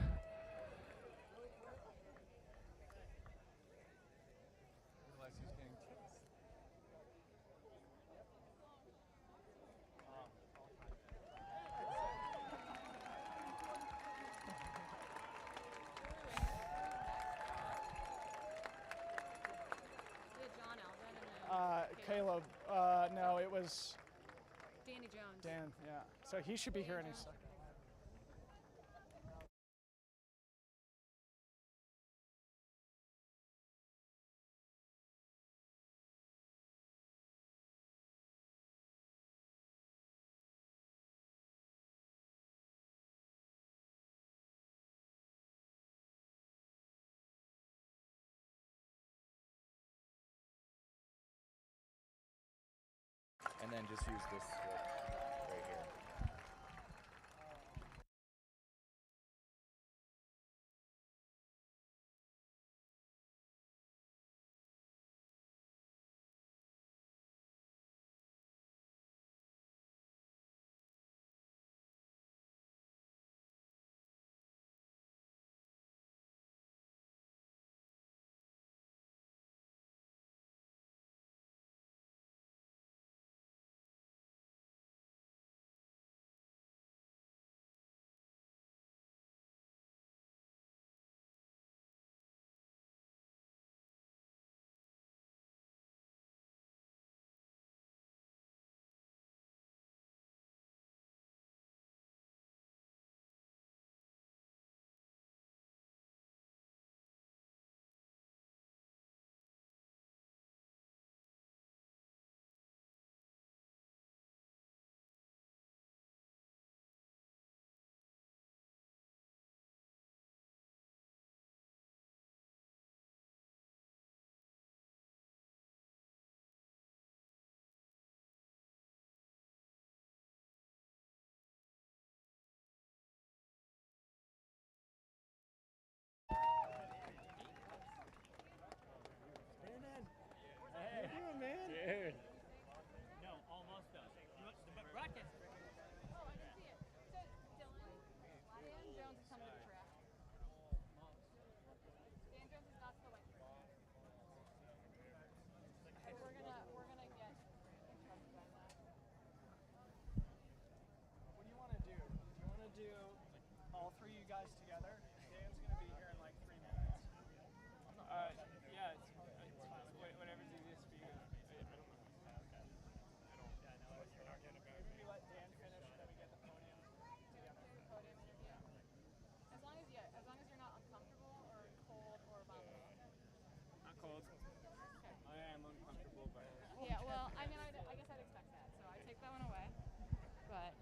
Caleb, no, it was Danny Jones. Dan, yeah. So he should be here any second. And then just use this right here. but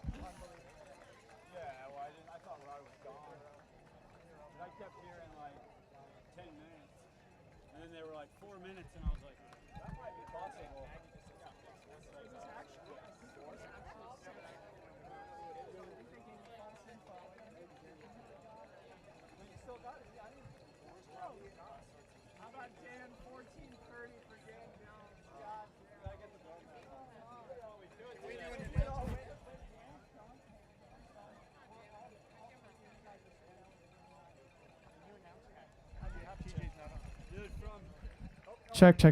No, I'm fine. Yeah. Yeah, well, I thought Rod was gone. But I kept hearing like 10 minutes. And then they were like 4 minutes, and I was like, that might be possible. How about Dan 1430 for Dan Jones? God, I get the ball back. Check. I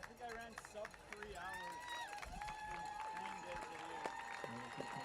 think I ran sub 3 hours from Greengate to here.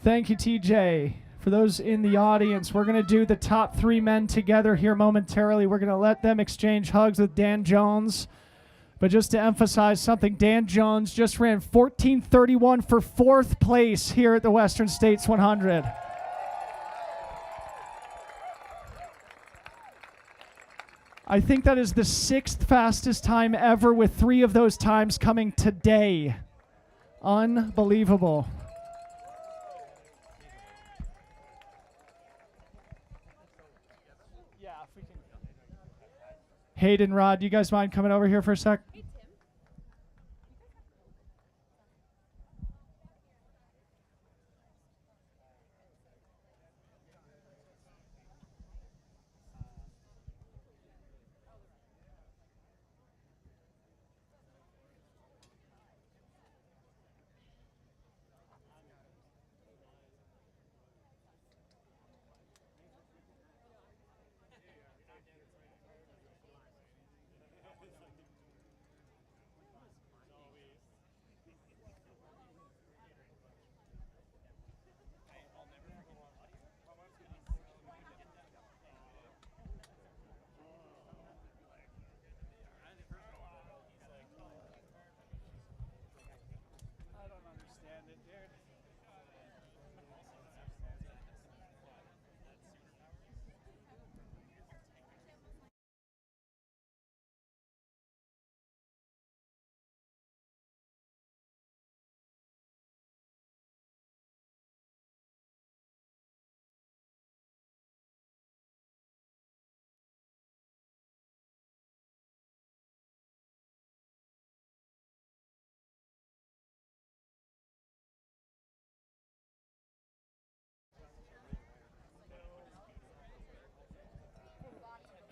Thank you, TJ. For those in the audience, we're going to do the top 3 men together here momentarily. We're going to let them exchange hugs with Dan Jones. But just to emphasize something, Dan Jones just ran 14:31 for 4th place here at the Western States 100. I think that is the 6th fastest time ever, with 3 of those times coming today. Unbelievable. Hayden, Rod, you guys mind coming over here for a sec?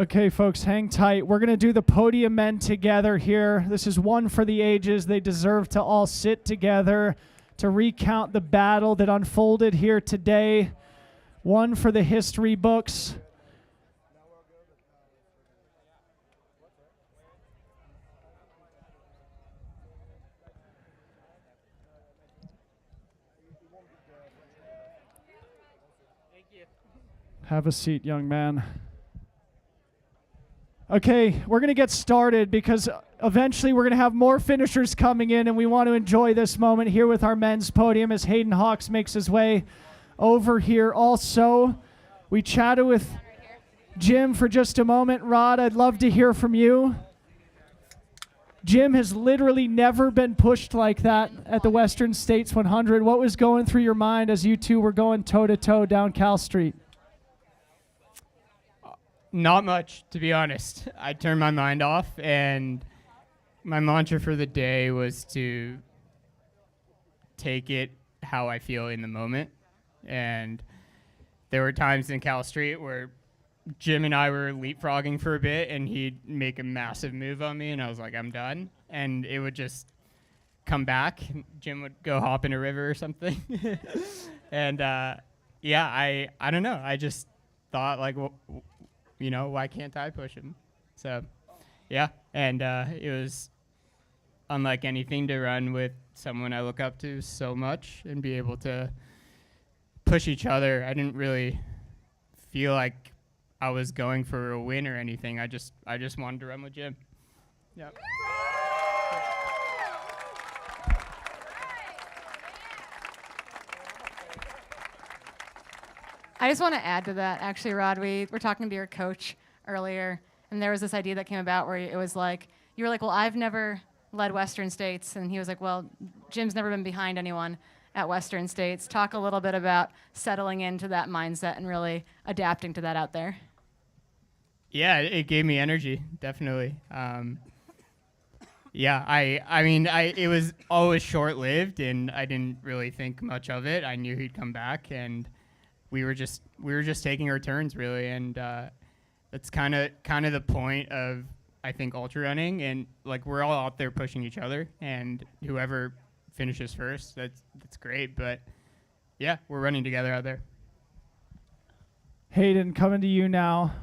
Okay, folks, hang tight. We're going to do the podium men together here. This is one for the ages. They deserve to all sit together to recount the battle that unfolded here today. One for the history books. Have a seat, young man. Okay, we're going to get started because eventually we're going to have more finishers coming in, and we want to enjoy this moment here with our men's podium as Hayden Hawks makes his way over here. Also, we chatted with Jim for just a moment. Rod, I'd love to hear from you. Jim has literally never been pushed like that at the Western States 100. What was going through your mind as you two were going toe-to-toe down Cal Street? Not much, to be honest. I turned my mind off, and my mantra for the day was to take it how I feel in the moment. And there were times in Cal Street where Jim and I were leapfrogging for a bit, and he'd make a massive move on me, and I was like, I'm done. And it would just come back. Jim would go hop in a river or something. And yeah, I don't know. I just thought, like, you know, why can't I push him? So, yeah, and it was unlike anything to run with someone I look up to so much and be able to push each other. I didn't really feel like I was going for a win or anything. I just wanted to run with Jim. Yep. I just want to add to that, actually, Rod. We were talking to your coach earlier, and there was this idea that came about where it was like, you were like, well, I've never led Western States. And he was like, well, Jim's never been behind anyone at Western States. Talk a little bit about settling into that mindset and really adapting to that out there. Yeah, it gave me energy, definitely. Yeah, I mean, it was always short-lived, and I didn't really think much of it. I knew he'd come back, and we were just taking our turns, really, and that's kind of the point of, I think, ultra running, and like we're all out there pushing each other, and whoever finishes first, that's great. But yeah, we're running together out there. Hayden, coming to you now.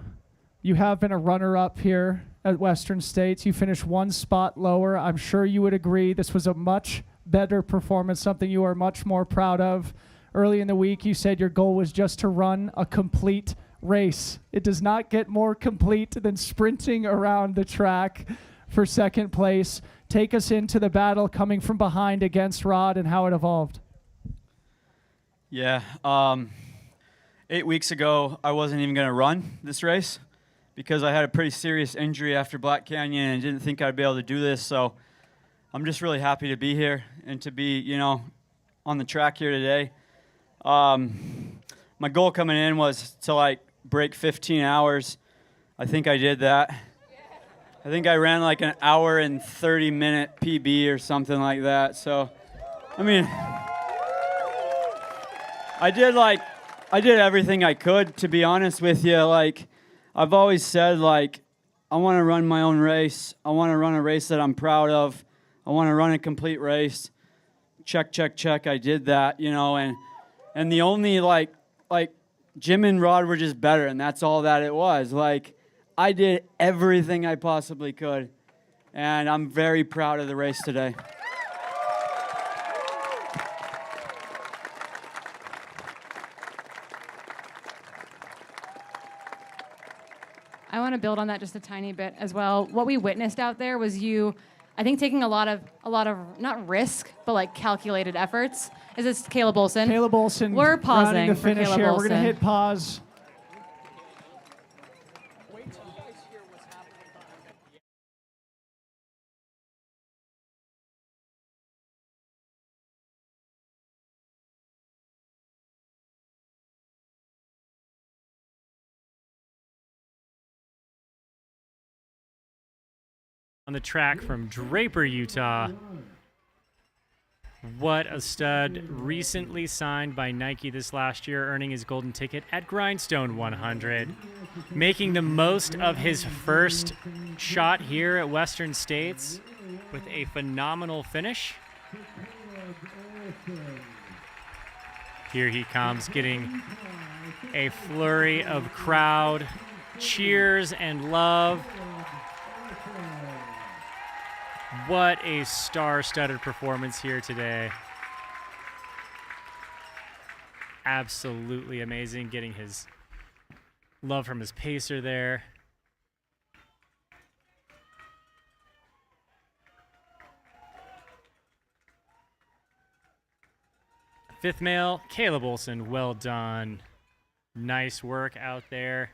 You have been a runner-up here at Western States. You finished one spot lower. I'm sure you would agree this was a much better performance, something you are much more proud of. Early in the week, you said your goal was just to run a complete race. It does not get more complete than sprinting around the track for second place. Take us into the battle coming from behind against Rod and how it evolved. Yeah, 8 weeks ago, I wasn't even going to run this race because I had a pretty serious injury after Black Canyon and didn't think I'd be able to do this. So I'm just really happy to be here and to be, you know, on the track here today. My goal coming in was to like break 15 hours. I think I did that. I think I ran like an hour and 30-minute PB or something like that. So, I mean, I did everything I could, to be honest with you. Like, I've always said, like, I want to run my own race. I want to run a race that I'm proud of. I want to run a complete race. Check, check, check. I did that, you know, and the only, like Jim and Rod were just better, and that's all that it was. Like, I did everything I possibly could, and I'm very proud of the race today. I want to build on that just a tiny bit as well. What we witnessed out there was you, I think, taking a lot of not risk, but like calculated efforts. Is this Caleb Olson? Caleb Olson. We're pausing rounding the for finish Caleb here. Olson. We're going to hit pause. On the track from Draper, Utah. What a stud. Recently signed by Nike this last year, earning his golden ticket at Grindstone 100. Making the most of his first shot here at Western States with a phenomenal finish. Here he comes, getting a flurry of crowd cheers and love. What a star-studded performance here today. Absolutely amazing, getting his Love from his pacer there. Fifth male, Caleb Olson, well done. Nice work out there.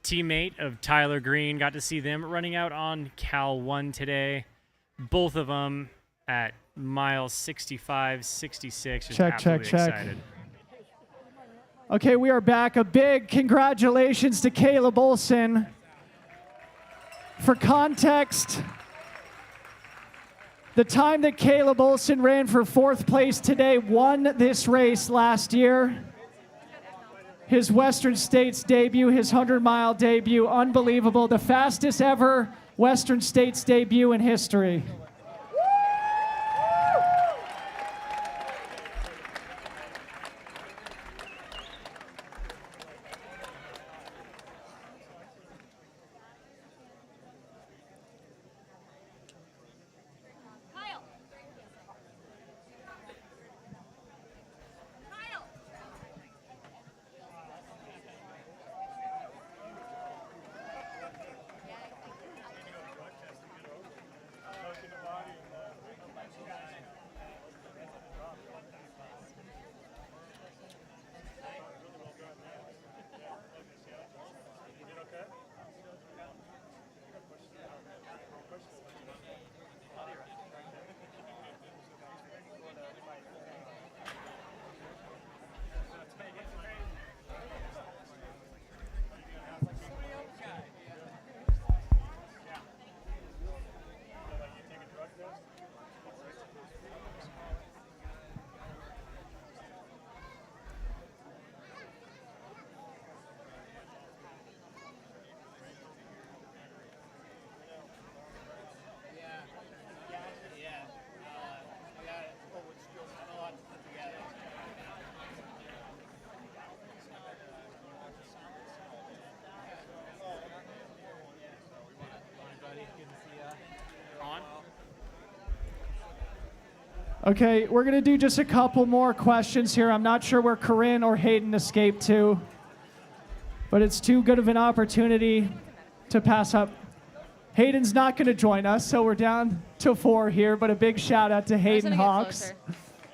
Teammate of Tyler Green, got to see them running out on Cal 1 today. Both of them at miles 65, 66. Just Check. excited. Okay, we are back. A big congratulations to Caleb Olson. For context, the time that Caleb Olson ran for 4th place today won this race last year. His Western States debut, his 100-mile debut, unbelievable. The fastest ever Western States debut in history. Okay, we're going to do just a couple more questions here. I'm not sure where Corinne or Hayden escaped to, but it's too good of an opportunity to pass up. Hayden's not going to join us, so we're down to 4 here, but a big shout out to Hayden Hawks.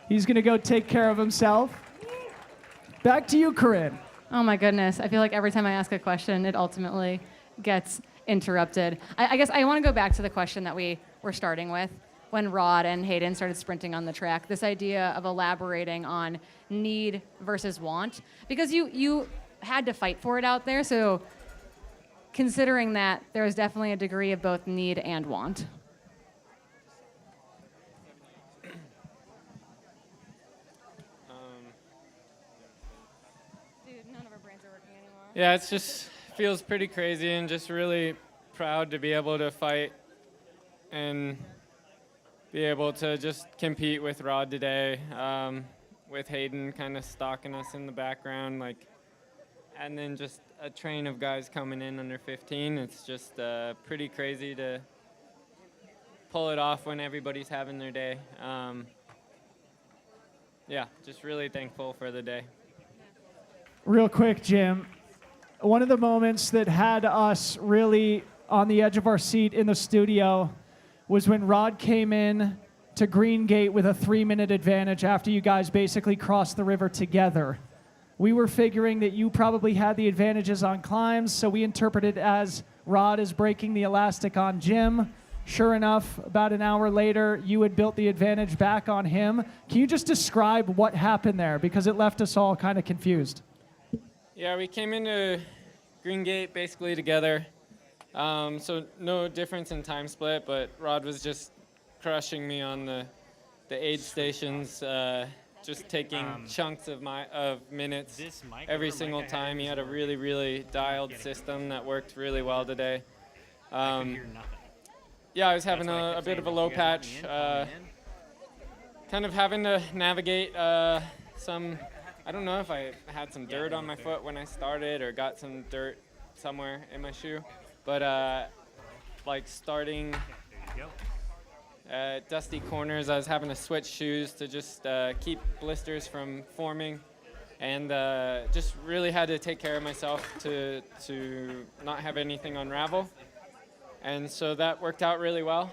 He's going to go take care of himself. Back to you, Corinne. Oh my goodness. I feel like every time I ask a question, it ultimately gets interrupted. I guess I want to go back to the question that we were starting with when Rod and Hayden started sprinting on the track, this idea of elaborating on need versus want, because you had to fight for it out there. So considering that, there was definitely a degree of both need and want. Yeah, it's just feels pretty crazy and just really proud to be able to fight and be able to just compete with Rod today, with Hayden kind of stalking us in the background, and then just a train of guys coming in under 15. It's just pretty crazy to pull it off when everybody's having their day. Yeah, just really thankful for the day. Real quick, Jim. One of the moments that had us really on the edge of our seat in the studio was when Rod came in to Greengate with a 3-minute advantage after you guys basically crossed the river together. We were figuring that you probably had the advantages on climbs, so we interpreted it as Rod is breaking the elastic on Jim. Sure enough, about an hour later, you had built the advantage back on him. Can you just describe what happened there? Because it left us all kind of confused. Yeah, we came into Greengate basically together. So no difference in time split, but Rod was just crushing me on the aid stations, just taking chunks of minutes every single time. He had a really, really dialed system that worked really well today. Yeah, I was having a bit of a low patch, kind of having to navigate some. I don't know if I had some dirt on my foot when I started or got some dirt somewhere in my shoe, but starting dusty corners. I was having to switch shoes to just keep blisters from forming, and just really had to take care of myself to not have anything unravel. And so that worked out really well.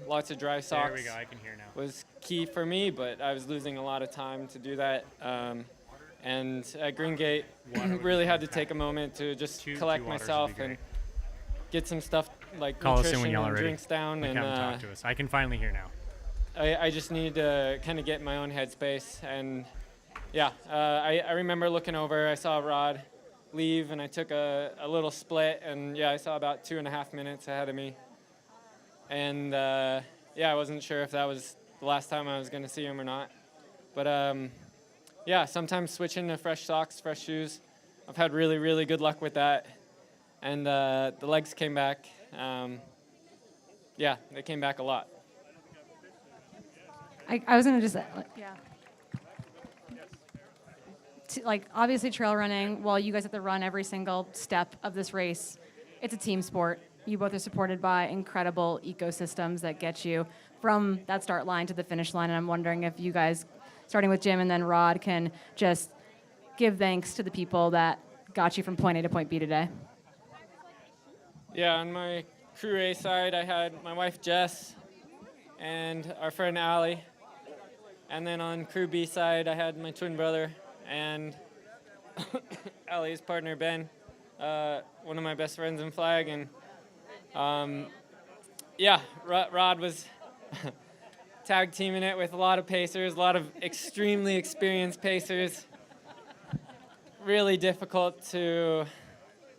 Lots of dry socks. There we go, I can hear now. Was key for me, but I was losing a lot of time to do that. And at Greengate, really had to take a moment to just collect myself and get some stuff like Call us in when nutrition y'all are and ready. drinks down. Like, And come talk to us. I can finally hear now. I just need to kind of get in my own headspace. And yeah, I remember looking over, I saw Rod leave, and I took a little split, and yeah, I saw about 2.5 minutes ahead of me. And yeah, I wasn't sure if that was the last time I was going to see him or not. But yeah, sometimes switching to fresh socks, fresh shoes, I've had really, really good luck with that. And the legs came back. Yeah, they came back a lot. I was going to just, like, obviously trail running, while you guys have to run every single step of this race, it's a team sport. You both are supported by incredible ecosystems that get you from that start line to the finish line. And I'm wondering if you guys, starting with Jim and then Rod, can just give thanks to the people that got you from point A to point B today. Yeah, on my crew A side, I had my wife Jess and our friend Allie. And then on crew B side, I had my twin brother and Allie's partner Ben, one of my best friends in flag. And yeah, Rod was tag teaming it with a lot of pacers, a lot of extremely experienced pacers. Really difficult to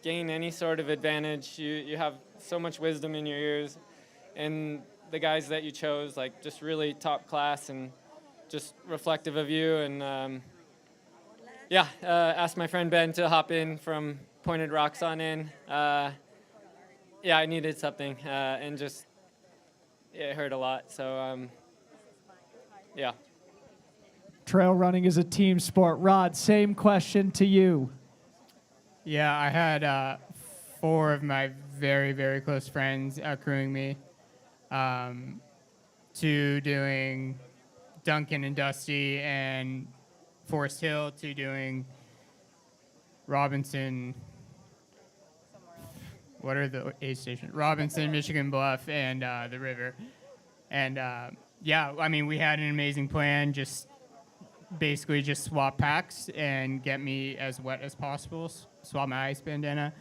gain any sort of advantage. You have so much wisdom in your ears, and the guys that you chose, like, just really top class and just reflective of you. And yeah, asked my friend Ben to hop in from Pointed Rocks on in. Yeah, I needed something, and just it hurt a lot. So yeah. Trail running is a team sport. Rod, same question to you. Yeah, I had 4 of my very, very close friends outcrewing me. 2 doing Duncan and Dusty and Forest Hill, 2 doing Robinson. What are the aid stations? Robinson, Michigan Bluff, and the river. And yeah, I mean, we had an amazing plan. Just basically just swap packs and get me as wet as possible. Swap my ice bandana.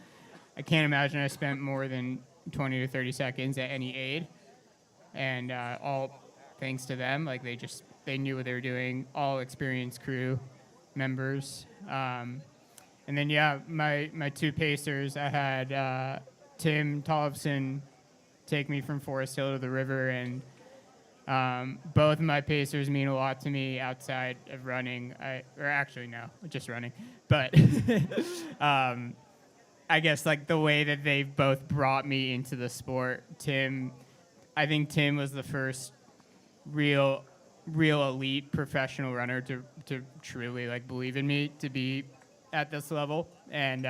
I can't imagine I spent more than 20 to 30 seconds at any aid. And all thanks to them. Like, they knew what they were doing. All experienced crew members. And then, yeah, my 2 pacers, I had Tim Tollefson take me from Forest Hill to the river, and both of my pacers mean a lot to me outside of running. Or actually, no, just running. But I guess, like, the way that they've both brought me into the sport. I think Tim was the first real elite professional runner to truly, like, believe in me to be at this level. And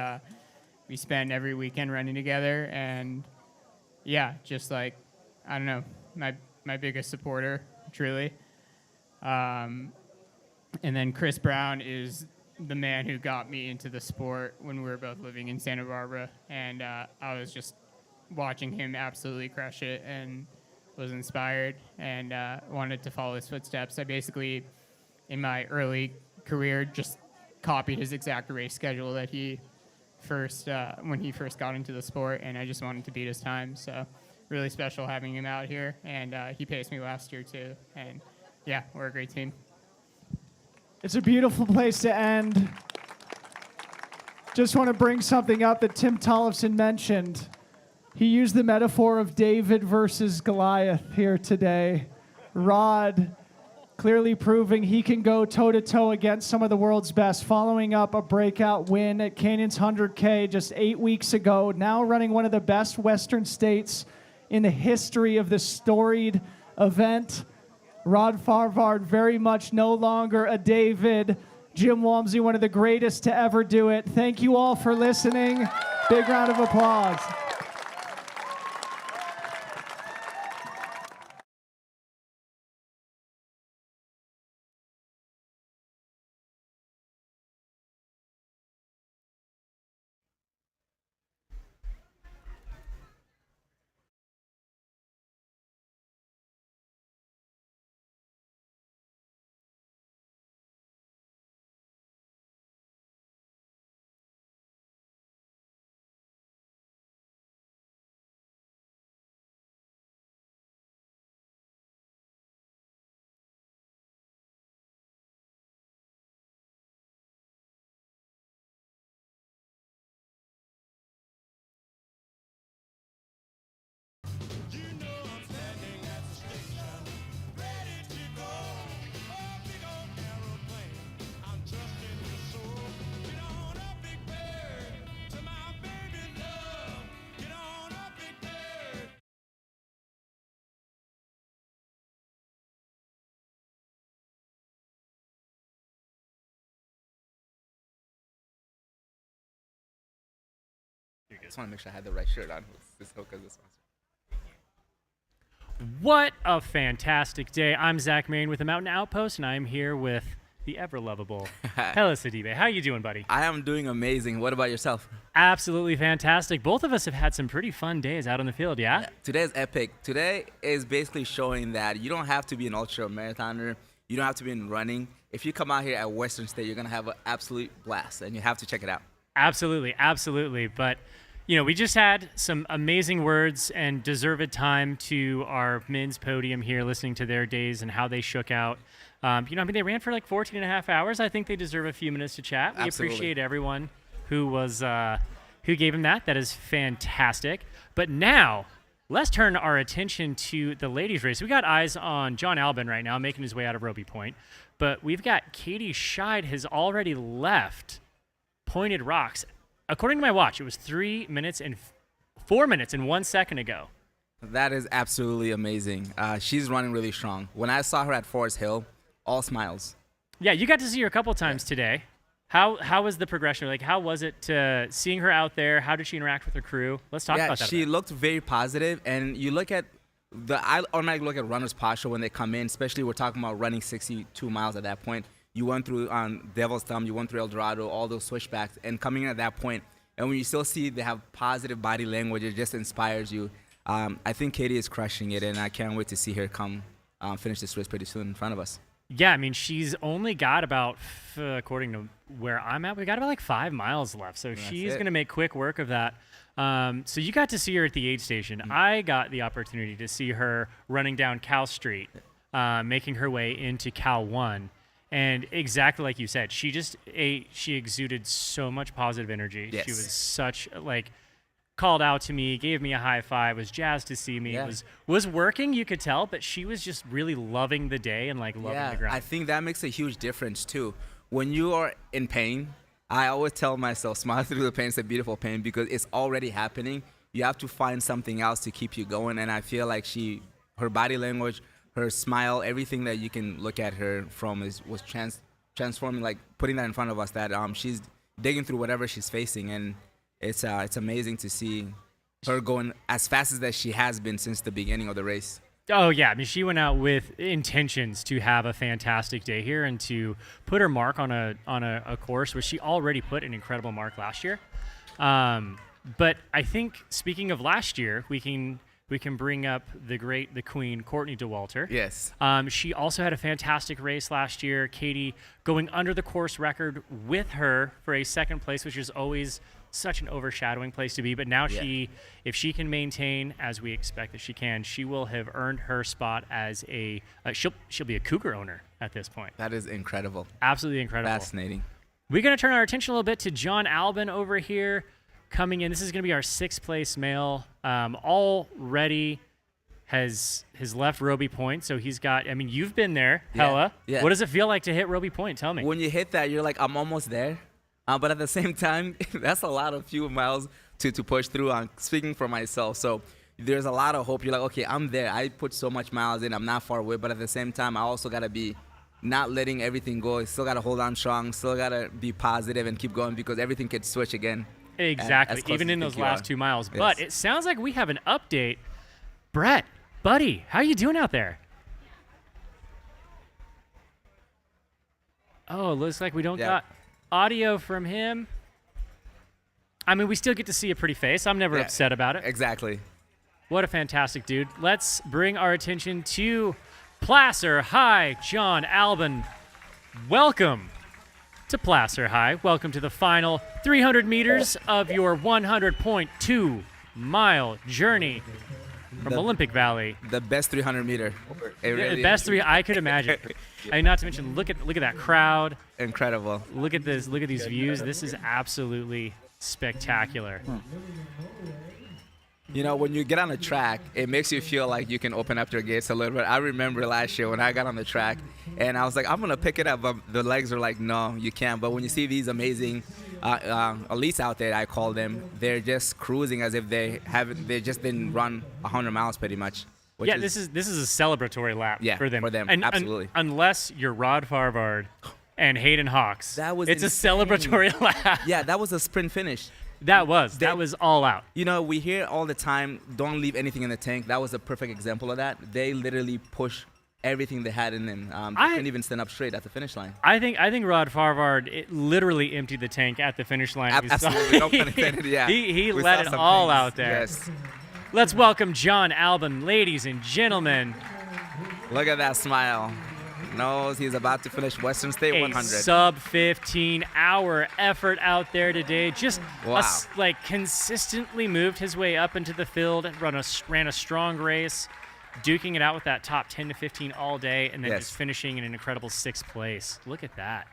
we spend every weekend running together, and yeah, just, like, I don't know, my biggest supporter, truly. And then Chris Brown is the man who got me into the sport when we were both living in Santa Barbara, and I was just watching him absolutely crush it and was inspired and wanted to follow his footsteps. I basically, in my early career, just copied his exact race schedule that he when he first got into the sport, and I just wanted to beat his time. So really special having him out here, and he paced me last year too. And yeah, we're a great team. It's a beautiful place to end. Just want to bring something up that Tim Tollefson mentioned. He used the metaphor of David versus Goliath here today. Rod clearly proving he can go toe-to-toe against some of the world's best, following up a breakout win at Canyons 100K just 8 weeks ago, now running one of the best Western states in the history of this storied event. Rod Farvard very much no longer a David. Jim Walmsley, one of the greatest to ever do it. Thank you all for listening. Big round of applause. just want to make sure I had the right shirt on. This Hoka's this one. What a fantastic day. I'm Zach Marion with the Mountain Outpost, and I'm here with the ever-lovable Hella Sidibe. How you doing, buddy? I am doing amazing. What about yourself? Absolutely fantastic. Both of us have had some pretty fun days out on the field, yeah? Today is epic. Today is basically showing that you don't have to be an ultra marathoner. You don't have to be in running. If you come out here at Western State, you're going to have an absolute blast, and you have to check it out. Absolutely, absolutely. But, you know, we just had some amazing words and deserved time to our men's podium here, listening to their days and how they shook out. They ran for like 14 and a half hours. I think they deserve a few minutes to chat. We Absolutely. appreciate everyone who was who gave him that. That is fantastic. But now, let's turn our attention to the ladies' race. We got eyes on John Albin right now, making his way out of Roby Point. But we've got Katie Schide has already left Pointed Rocks. According to my watch, it was 4 minutes and 1 second ago. That is absolutely amazing. She's running really strong. When I saw her at Forest Hill, all smiles. Yeah, you got to see her a couple times today. How was the progression? Like, how was it seeing her out there? How did she interact with her crew? Let's talk about that. She looked very positive, and you look at I automatically look at runners' posture when they come in, especially we're talking about running 62 miles at that point. You went through Devil's Thumb, you went through El Dorado, all those switchbacks, and coming in at that point, and when you still see they have positive body language, it just inspires you. I think Katie is crushing it, and I can't wait to see her come finish this race pretty soon in front of us. Yeah, I mean, she's only got about, according to where I'm at, we got about like 5 miles left. So she's going to make quick work of that. So you got to see her at the aid station. Mm-hmm. I got the opportunity to see her running down Cal Street, making her way into Cal 1. And exactly like you said, she exuded so much positive energy. Yes. She was such called out to me, gave me a high five, was jazzed to see me. Yeah. It was working, you could tell, but she was just really loving the day and loving the grind. I think that makes a huge difference too. When you are in pain, I always tell myself, smile through the pain. It's a beautiful pain because it's already happening. You have to find something else to keep you going, and I feel like her body language, her smile, everything that you can look at her from was transforming, like putting that in front of us, that she's digging through whatever she's facing, and it's amazing to see her going as fast as that she has been since the beginning of the race. Oh, yeah. I mean, she went out with intentions to have a fantastic day here and to put her mark on a course where she already put an incredible mark last year. But I think, speaking of last year, we can bring up the queen, Courtney DeWalter. Yes. She also had a fantastic race last year. Katie going under the course record with her for a second place, which is always such an overshadowing place to be. But now if she can maintain, as we expect that she can, she will have earned her spot as she'll be a Cougar owner at this point. That is incredible. Absolutely incredible. Fascinating. We're going to turn our attention a little bit to John Albin over here coming in. This is going to be our 6th place male. Already has left Roby Point, so he's got, I mean, you've been there, Hella. Yeah. What does it feel like to hit Roby Point? Tell me. When you hit that, you're like, I'm almost there. But at the same time, that's a lot of few miles to push through. I'm speaking for myself. So there's a lot of hope. You're like, okay, I'm there. I put so much miles in. I'm not far away. But at the same time, I also got to be not letting everything go. Still got to hold on strong. Still got to be positive and keep going because everything could switch again. Exactly, even in those last 2 miles. Yes. But it sounds like we have an update. Brett, buddy, how you doing out there? Oh, it looks like we don't got audio from him. I mean, we still get to see a pretty face. I'm never upset about it. Exactly. What a fantastic dude. Let's bring our attention to Placer High, John Albin. Welcome to Placer High. Welcome to the final 300 meters of your 100.2 mile journey from Olympic Valley. The best 300 meter. The best three I could imagine. And not to mention, look at that crowd. Incredible. Look at this. Look at these views. This is absolutely spectacular. You know, when you get on the track, it makes you feel like you can open up your gates a little bit. I remember last year when I got on the track, and I was like, I'm going to pick it up, but the legs are like, no, you can't. But when you see these amazing elites out there, I call them, they're just cruising as if they just didn't run 100 miles pretty much. Yeah, this is a celebratory lap for them. And absolutely. Unless you're Rod Farvard and Hayden Hawks. That was it's insane. A celebratory lap. Yeah, that was a sprint finish. That was all out. You know, we hear all the time, don't leave anything in the tank. That was a perfect example of that. They literally push everything they had in them. They couldn't even stand up straight at the finish line. I think Rod Farvard literally emptied the tank at the finish line. Absolutely, no pun intended. Yeah, he let it all out there. Yes. Let's welcome John Albin, ladies and gentlemen. Look at that smile. Knows he's about to finish Western State 100. Sub 15-hour effort out there today. Just consistently moved his way up into the field, ran a strong race, duking it out with that top 10 to 15 all day, and then just finishing in an incredible 6th place. Look at that.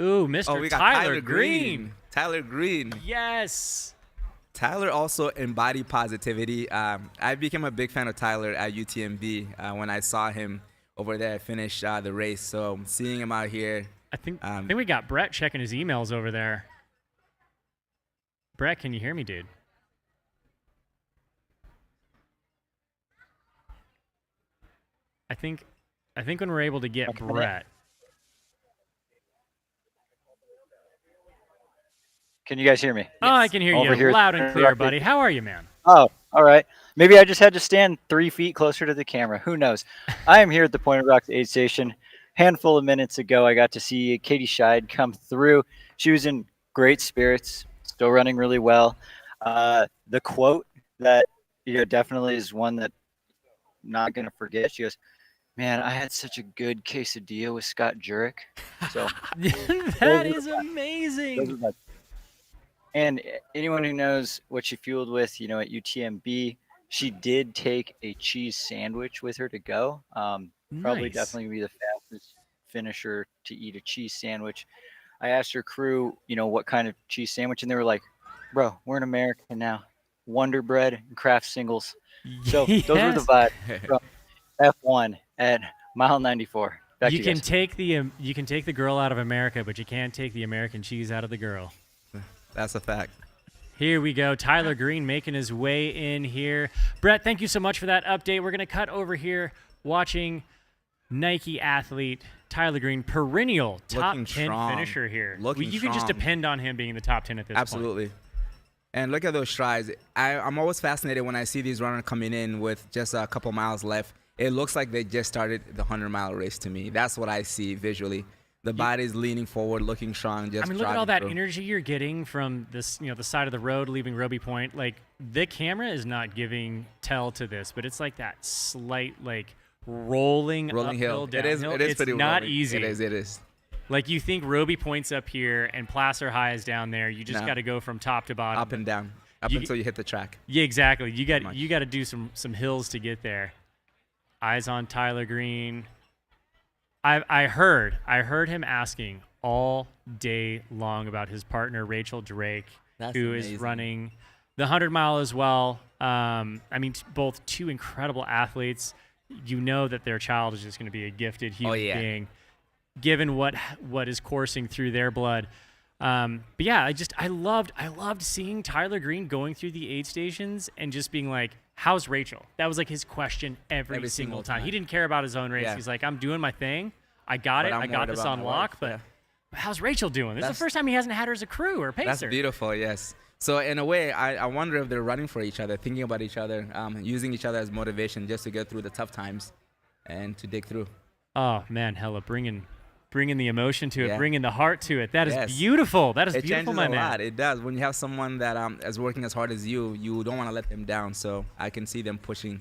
Ooh, Mr. We got Tyler Green. Tyler Green. Yes. Tyler also embodied positivity. I became a big fan of Tyler at UTMB when I saw him over there finish the race. So seeing him out here. I think we got Brett checking his emails over there. Brett, can you hear me, dude? I think when we're able to get Brett. Can you guys hear me? Oh, I can hear you loud and clear, buddy. How are you, man? Oh, all right. Maybe I just had to stand 3 feet closer to the camera. Who knows? I am here at the Pointed Rocks aid station. Handful of minutes ago, I got to see Katie Schide come through. She was in great spirits, still running really well. The quote that definitely is one that I'm not going to forget. She goes, "Man, I had such a good quesadilla with Scott Jurek." So that is amazing. And anyone who knows what she fueled with, at UTMB, she did take a cheese sandwich with her to go. Probably definitely be the fastest finisher to eat a cheese sandwich. I asked her crew, what kind of cheese sandwich, and they were like, "Bro, we're in America now. Wonder Bread and Kraft Singles." So those were the vibes from F1 at mile 94. You can take the girl out of America, but you can't take the American cheese out of the girl. That's a fact. Here we go. Tyler Green making his way in here. Brett, thank you so much for that update. We're going to cut over here watching Nike athlete Tyler Green, perennial top 10 finisher here. You can just depend on him being in the top 10 at this point. Absolutely. And look at those strides. I'm always fascinated when I see these runners coming in with just a couple miles left. It looks like they just started the 100-mile race to me. That's what I see visually. The body's leaning forward, looking strong. Just look at all that energy you're getting from this, the side of the road, leaving Roby Point. Like, the camera is not giving tell to this, but it's like that slight, rolling uphill, hill. Downhill. It is pretty not rolling. easy. It is. Like, you think Roby Point's up here and Placer High is down there. You just got to go from top to bottom. Up and down. Until you hit the track. Yeah, exactly. You got to do some hills to get there. Eyes on Tyler Green. I heard him asking all day long about his partner Rachel Drake, who is running the 100-mile as well. Both two incredible athletes. You know that their child is just going to be a gifted human being, given what is coursing through their blood. But yeah, I loved seeing Tyler Green going through the aid stations and just being like, "How's Rachel?" That was like his question every single time. He didn't care about his own race. Yeah. He's like, "I'm doing my thing. I got it. I got this on lock." But how's Rachel doing? This is the first time he hasn't had her as a crew or pacer. That's beautiful, yes. So in a way, I wonder if they're running for each other, thinking about each other, using each other as motivation just to get through the tough times and to dig through. Oh, man, hella bringing the emotion to it, bringing the heart to it. That is beautiful. That is beautiful, my man. It changes a lot. It does. When you have someone that is working as hard as you don't want to let them down. So I can see them pushing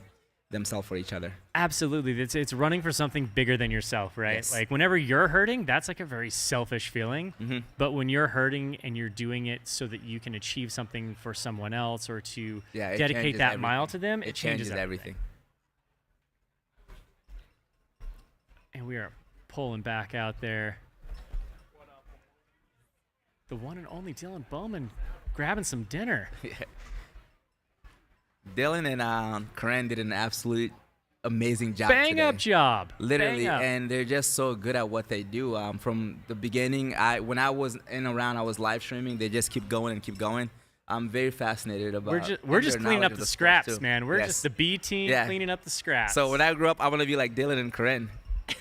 themselves for each other. Absolutely. It's running for something bigger than yourself, right? Yes. Like, whenever you're hurting, that's like a very selfish feeling. Mm-hmm. But when you're hurting and you're doing it so that you can achieve something for someone else or to dedicate that mile to them, it changes everything. And we are pulling back out there. The one and only Dylan Bowman grabbing some dinner. Dylan and Corinne did an absolute amazing job. Bang up job. Literally, Bang up. And they're just so good at what they do. From the beginning, when I was I was live streaming. They just keep going and keep going. I'm very fascinated about. We're just cleaning up the scraps, too. man. We're just the B team cleaning up the scraps. So when I grew up, I want to be like Dylan and Corinne.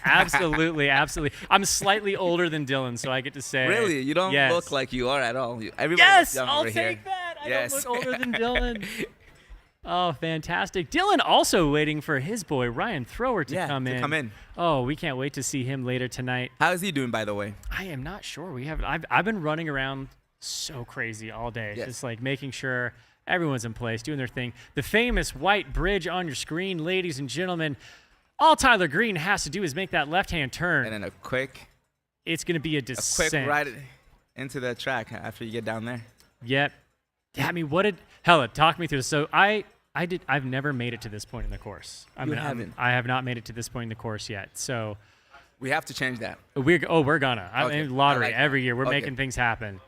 Absolutely, absolutely. I'm slightly older than Dylan, so I get to say. Really? You don't yes. look like you are at all. Everybody Yes, looks young I'll over take here. that. I Yes. don't look older than Dylan. Oh, fantastic. Dylan also waiting for his boy, Ryan Thrower, to come in. Oh, we can't wait to see him later tonight. How is he doing, by the way? I am not sure. I've been running around so crazy all day, just like making sure everyone's in place, doing their thing. The famous white bridge on your screen, ladies and gentlemen. All Tyler Green has to do is make that left-hand turn. And then a quick. It's going to be a descent. A quick ride into the track after you get down there. Yep. Yeah, I mean, Hella, talk me through this. So I've never made it to this point in the course. I have not made it to this point in the course yet. So we have to change that. We're gonna. I mean, lottery like every that. year. We're making things happen.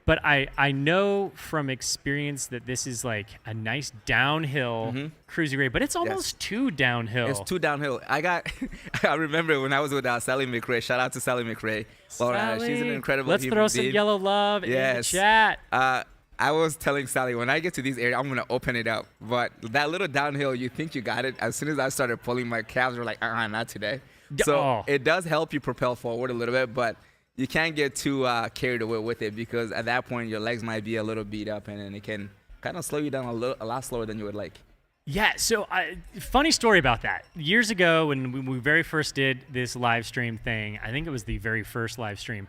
But I know from experience that this is like a nice downhill cruising rate, but it's almost too downhill. It's too downhill. I remember when I was with Sally McRae. Shout out to Sally McRae. Sally, she's an incredible let's human throw some being. yellow love in the chat. I was telling Sally, when I get to these areas, I'm going to open it up. But that little downhill, you think you got it. As soon as I started pulling, my calves were like, not today. So it does help you propel forward a little bit, but you can't get too carried away with it, because at that point your legs might be a little beat up, and then it can kind of slow you down a lot slower than you would like. Yeah, so funny story about that. Years ago when we very first did this live stream thing, I think it was the very first live stream,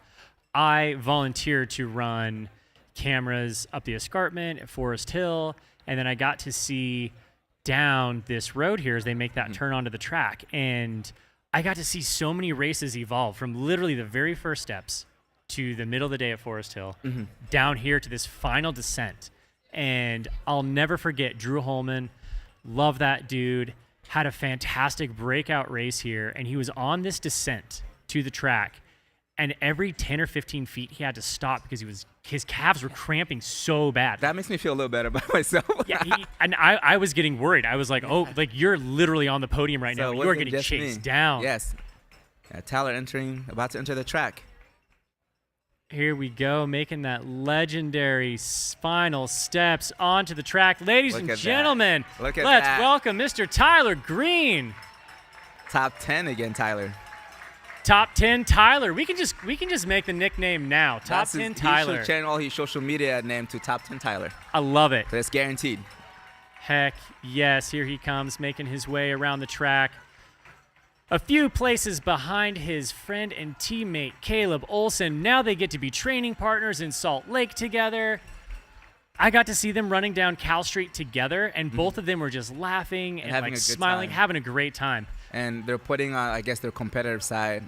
I volunteered to run cameras up the escarpment at Forest Hill, and then I got to see down this road here as they make that turn onto the track, and I got to see so many races evolve from literally the very first steps to the middle of the day at Forest Hill, down here to this final descent. And I'll never forget Drew Holman. Love that dude. Had a fantastic breakout race here, and he was on this descent to the track. And every 10 or 15 feet, he had to stop because his calves were cramping so bad. That makes me feel a little better about myself. Yeah, and I was getting worried. I was like, oh, like you're literally on the podium right now. You're getting chased down. Yes. Yeah, Tyler about to enter the track. Here we go, making that legendary final steps onto the track. Ladies and gentlemen, let's welcome Mr. Tyler Green. Top 10 again, Tyler. Top 10 Tyler. We can just make the nickname now. Top 10 Tyler. He should change all his social media name to Top 10 Tyler. I love it. That's guaranteed. Heck yes, here he comes, making his way around the track. A few places behind his friend and teammate Caleb Olson. Now they get to be training partners in Salt Lake together. I got to see them running down Cal Street together, and both of them were just laughing and like smiling, having a great time. And they're putting, I guess, their competitive side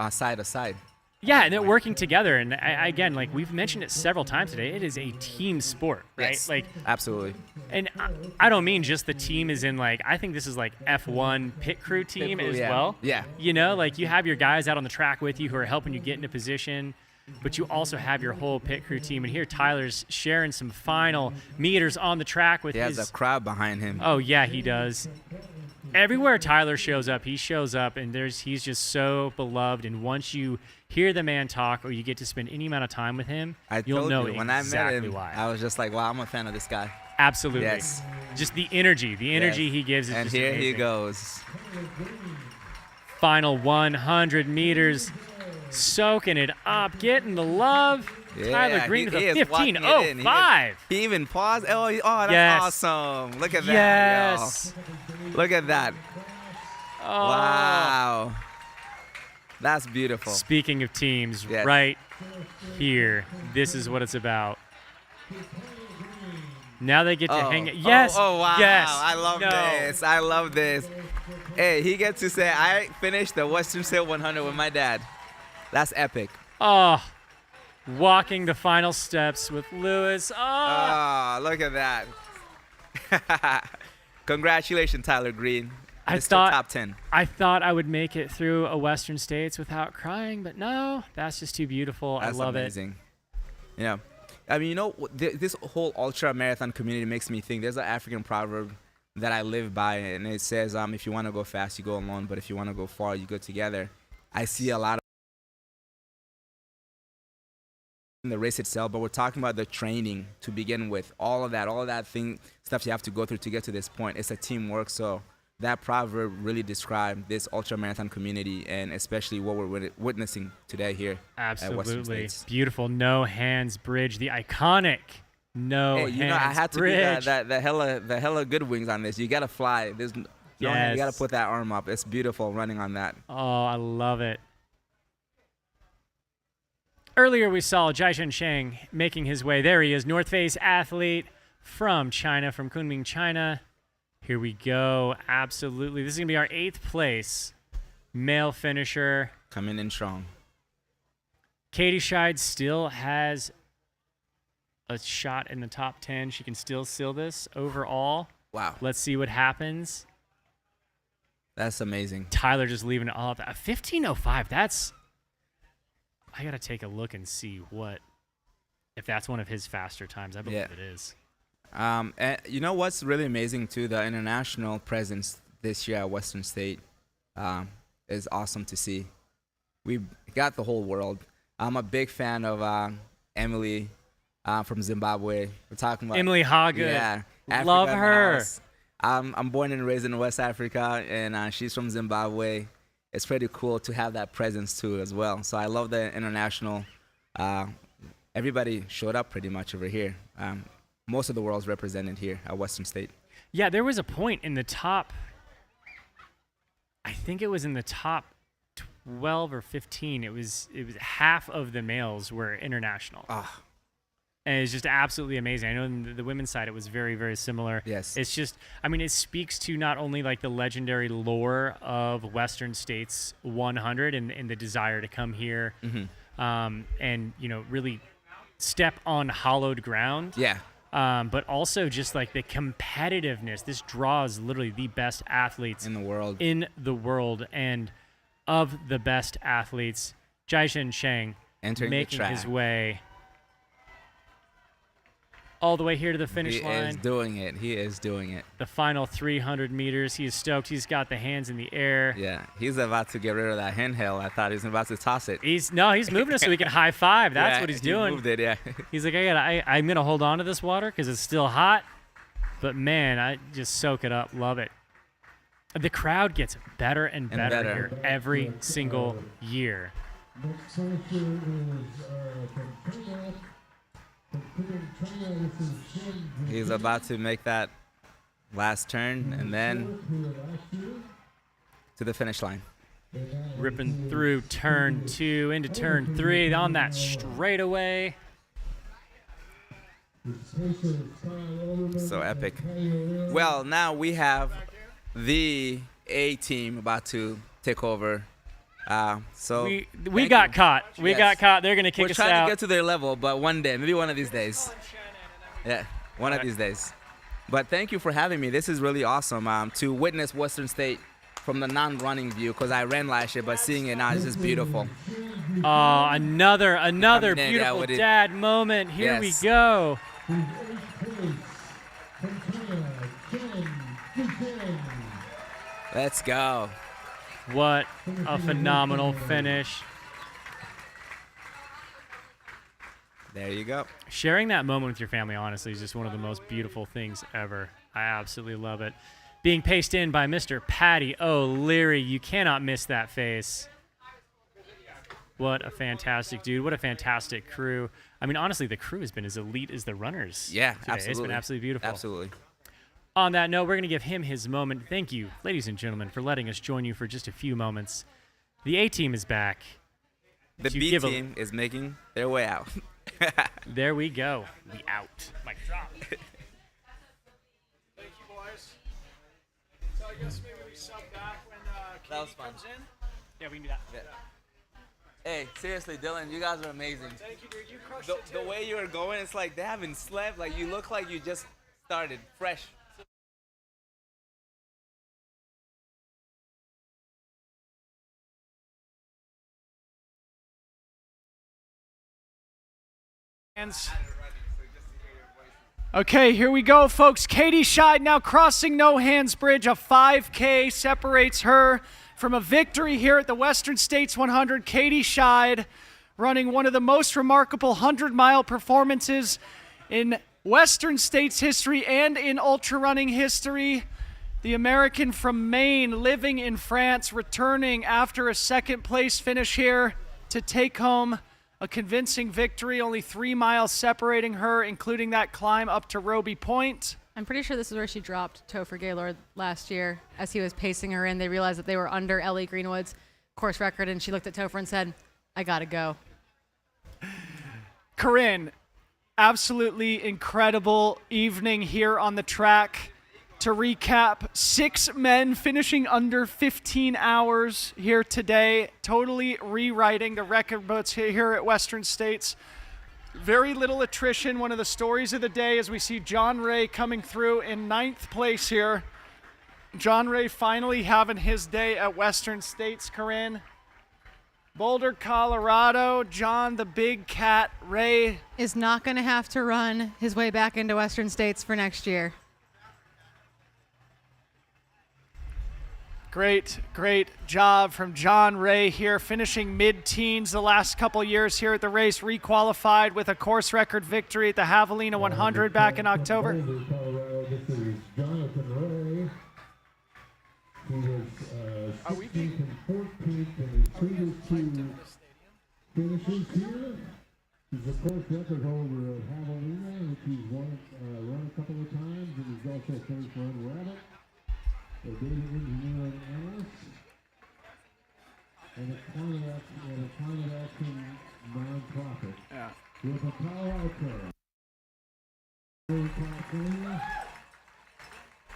side to side. Yeah, and they're working together. And again, like we've mentioned it several times today, it is a team sport, right? Yes, like absolutely. And I don't mean just the team is in like, I think this is like F1 pit crew team as well. Yeah. You know, like you have your guys out on the track with you who are helping you get into position, but you also have your whole pit crew team. And here Tyler's sharing some final meters on the track with He has a crowd behind him. Oh, yeah, he does. Everywhere Tyler shows up, he shows up, and he's just so beloved. And once you hear the man talk or you get to spend any amount of time with him, you'll know when exactly I met him, why. I was just like, wow, I'm a fan of this guy. Absolutely. Yes. Just the energy he gives is and just here amazing. he goes. Final 100 meters, soaking it up, getting the love. Yeah, Tyler Green with a 15:05. He even paused. Oh, that's awesome. Look at that. Yes. Y'all. Look at that. Oh. Wow. That's beautiful. Speaking of teams, right here, this is what it's about. Now they get to hang it. Yes. Oh, wow. Yes. I love this. I love this. Hey, he gets to say, I finished the Western State 100 with my dad. That's epic. Oh. Walking the final steps with Lewis. Oh, look at that. Congratulations, Tyler Green. Mr. Top 10. I thought I would make it through a Western States without crying, but no, that's just too beautiful. That's I love amazing. Yeah. I mean, you know, this whole ultra marathon community makes me think there's an African proverb that I live by, and it says, if you want to go fast, you go alone, but if you want to go far, you go together. I see a lot of in the race itself, but we're talking about the training to begin with. All of that stuff you have to go through to get to this point. It's a teamwork, so that proverb really describes this ultramarathon community, and especially what we're witnessing today here at Western Absolutely. States. Beautiful no hands bridge, the iconic no Hey, hands you know, I had to bridge. do the hella good wings on this. You gotta fly. There's no hand, you gotta Yes. put that arm up. It's beautiful running on that. Oh, I love it. Earlier we saw Jiaxin Sheng making his way. There he is, North Face athlete from China, from Kunming, China. Here we go. Absolutely. This is going to be our 8th place male finisher. Coming in strong. Katie Schide still has a shot in the top 10. She can still seal this overall. Wow. Let's see what happens. That's amazing. Tyler just leaving it all up. 15:05. That's... I got to take a look and see if that's one of his faster times. I believe it is. And you know what's really amazing too? The international presence this year at Western State is awesome to see. We got the whole world. I'm a big fan of Emily from Zimbabwe. We're talking about Emily Haga. Yeah, Africa Love in the her. house. I'm born and raised in West Africa, and she's from Zimbabwe. It's pretty cool to have that presence too as well. So I love the international. Everybody showed up pretty much over here. Most of the world's represented here at Western State. Yeah, there was a point in the top, I think it was in the top 12 or 15. It was half of the males were international. And it's just absolutely amazing. I know in the women's side it was very, very similar. Yes. It's just, I mean, it speaks to not only like the legendary lore of Western States 100 and the desire to come here and, you know, really step on hallowed ground. Yeah. But also just like the competitiveness. This draws literally the best athletes in the world. And of the best athletes, Jiaxin Sheng Entering the making his track. way all the way here to the finish line. He is doing it. He is doing it. The final 300 meters. He is stoked. He's got the hands in the air. Yeah, he's about to get rid of that handheld. I thought he was about to toss it. He's moving it so he can high five. That's Yeah, what he's he doing. moved it, yeah. He's like, I'm gonna hold on to this water because it's still hot. But man, I just soak it up. Love it. The crowd gets better and better here every single year. He's about to make that last turn and then to the finish line. Ripping through turn 2 into turn 3 on that straightaway. So epic. Well, now we have the A team about to take over. So we got caught. We Yes. got caught. They're gonna kick We're us trying out. to get to their level, but one day, maybe one of these days. Yeah, one of these days. But thank you for having me. This is really awesome to witness Western State from the non-running view, because I ran last year, but seeing it now is just beautiful. Oh, another Coming in, yeah, beautiful with it. dad moment. Here we Yes. go. Let's go. What a phenomenal finish. There you go. Sharing that moment with your family, honestly, is just one of the most beautiful things ever. I absolutely love it. Being paced in by Mr. Patty O'Leary. You cannot miss that face. What a fantastic dude. What a fantastic crew. I mean, honestly, the crew has been as elite as the runners. Yeah, today. absolutely. It's been absolutely beautiful. Absolutely. On that note, we're going to give him his moment. Thank you, ladies and gentlemen, for letting us join you for just a few moments. The A team is back. The To B give a- team is making their way out. There we go. We out. Mic drop. Thank you, boys. So I guess maybe we sub back when That was Katie fun. comes in. Yeah, we can do that. Yeah. Hey, seriously, Dylan, you guys are amazing. Thank you, dude. You crushed The, it too. the way you were going, it's like they haven't slept. Like you look like you just started fresh. Hands. Okay, here we go, folks. Katie Schide now crossing No Hands Bridge. A 5K separates her from a victory here at the Western States 100. Katie Schide running one of the most remarkable 100-mile performances in Western States history and in ultra running history. The American from Maine, living in France, returning after a second place finish here to take home a convincing victory, only 3 miles separating her, including that climb up to Roby Point. I'm pretty sure this is where she dropped Topher Gaylord last year. As he was pacing her in, they realized that they were under Ellie Greenwood's course record, and she looked at Topher and said, I gotta go. Corinne, absolutely incredible evening here on the track. To recap, 6 men finishing under 15 hours here today, totally rewriting the record books here at Western States. Very little attrition. One of the stories of the day as we see John Ray coming through in 9th place here. John Ray finally having his day at Western States, Corinne. Boulder, Colorado, John the Big Cat Ray is not going to have to run his way back into Western States for next year. Great job from John Ray here, finishing mid-teens the last couple years here at the race, requalified with a course record victory at the Javelina 100 back in October. Are we being 14th in his previous 2 finishes here? He's a course record holder at Javelina, which he's won a couple of times, and he's also finished one rabbit. A data engineering analyst, and a climate action nonprofit. Yeah. With a Colorado. California.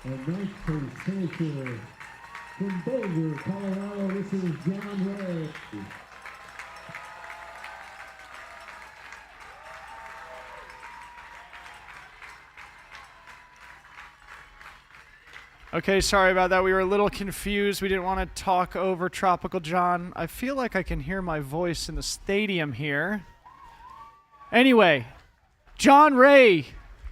A nice place finisher from Boulder, Colorado. This is John Ray. Okay, sorry about that. We were a little confused. We didn't want to talk over Tropical John. I feel like I can hear my voice in the stadium here. Anyway, John Ray,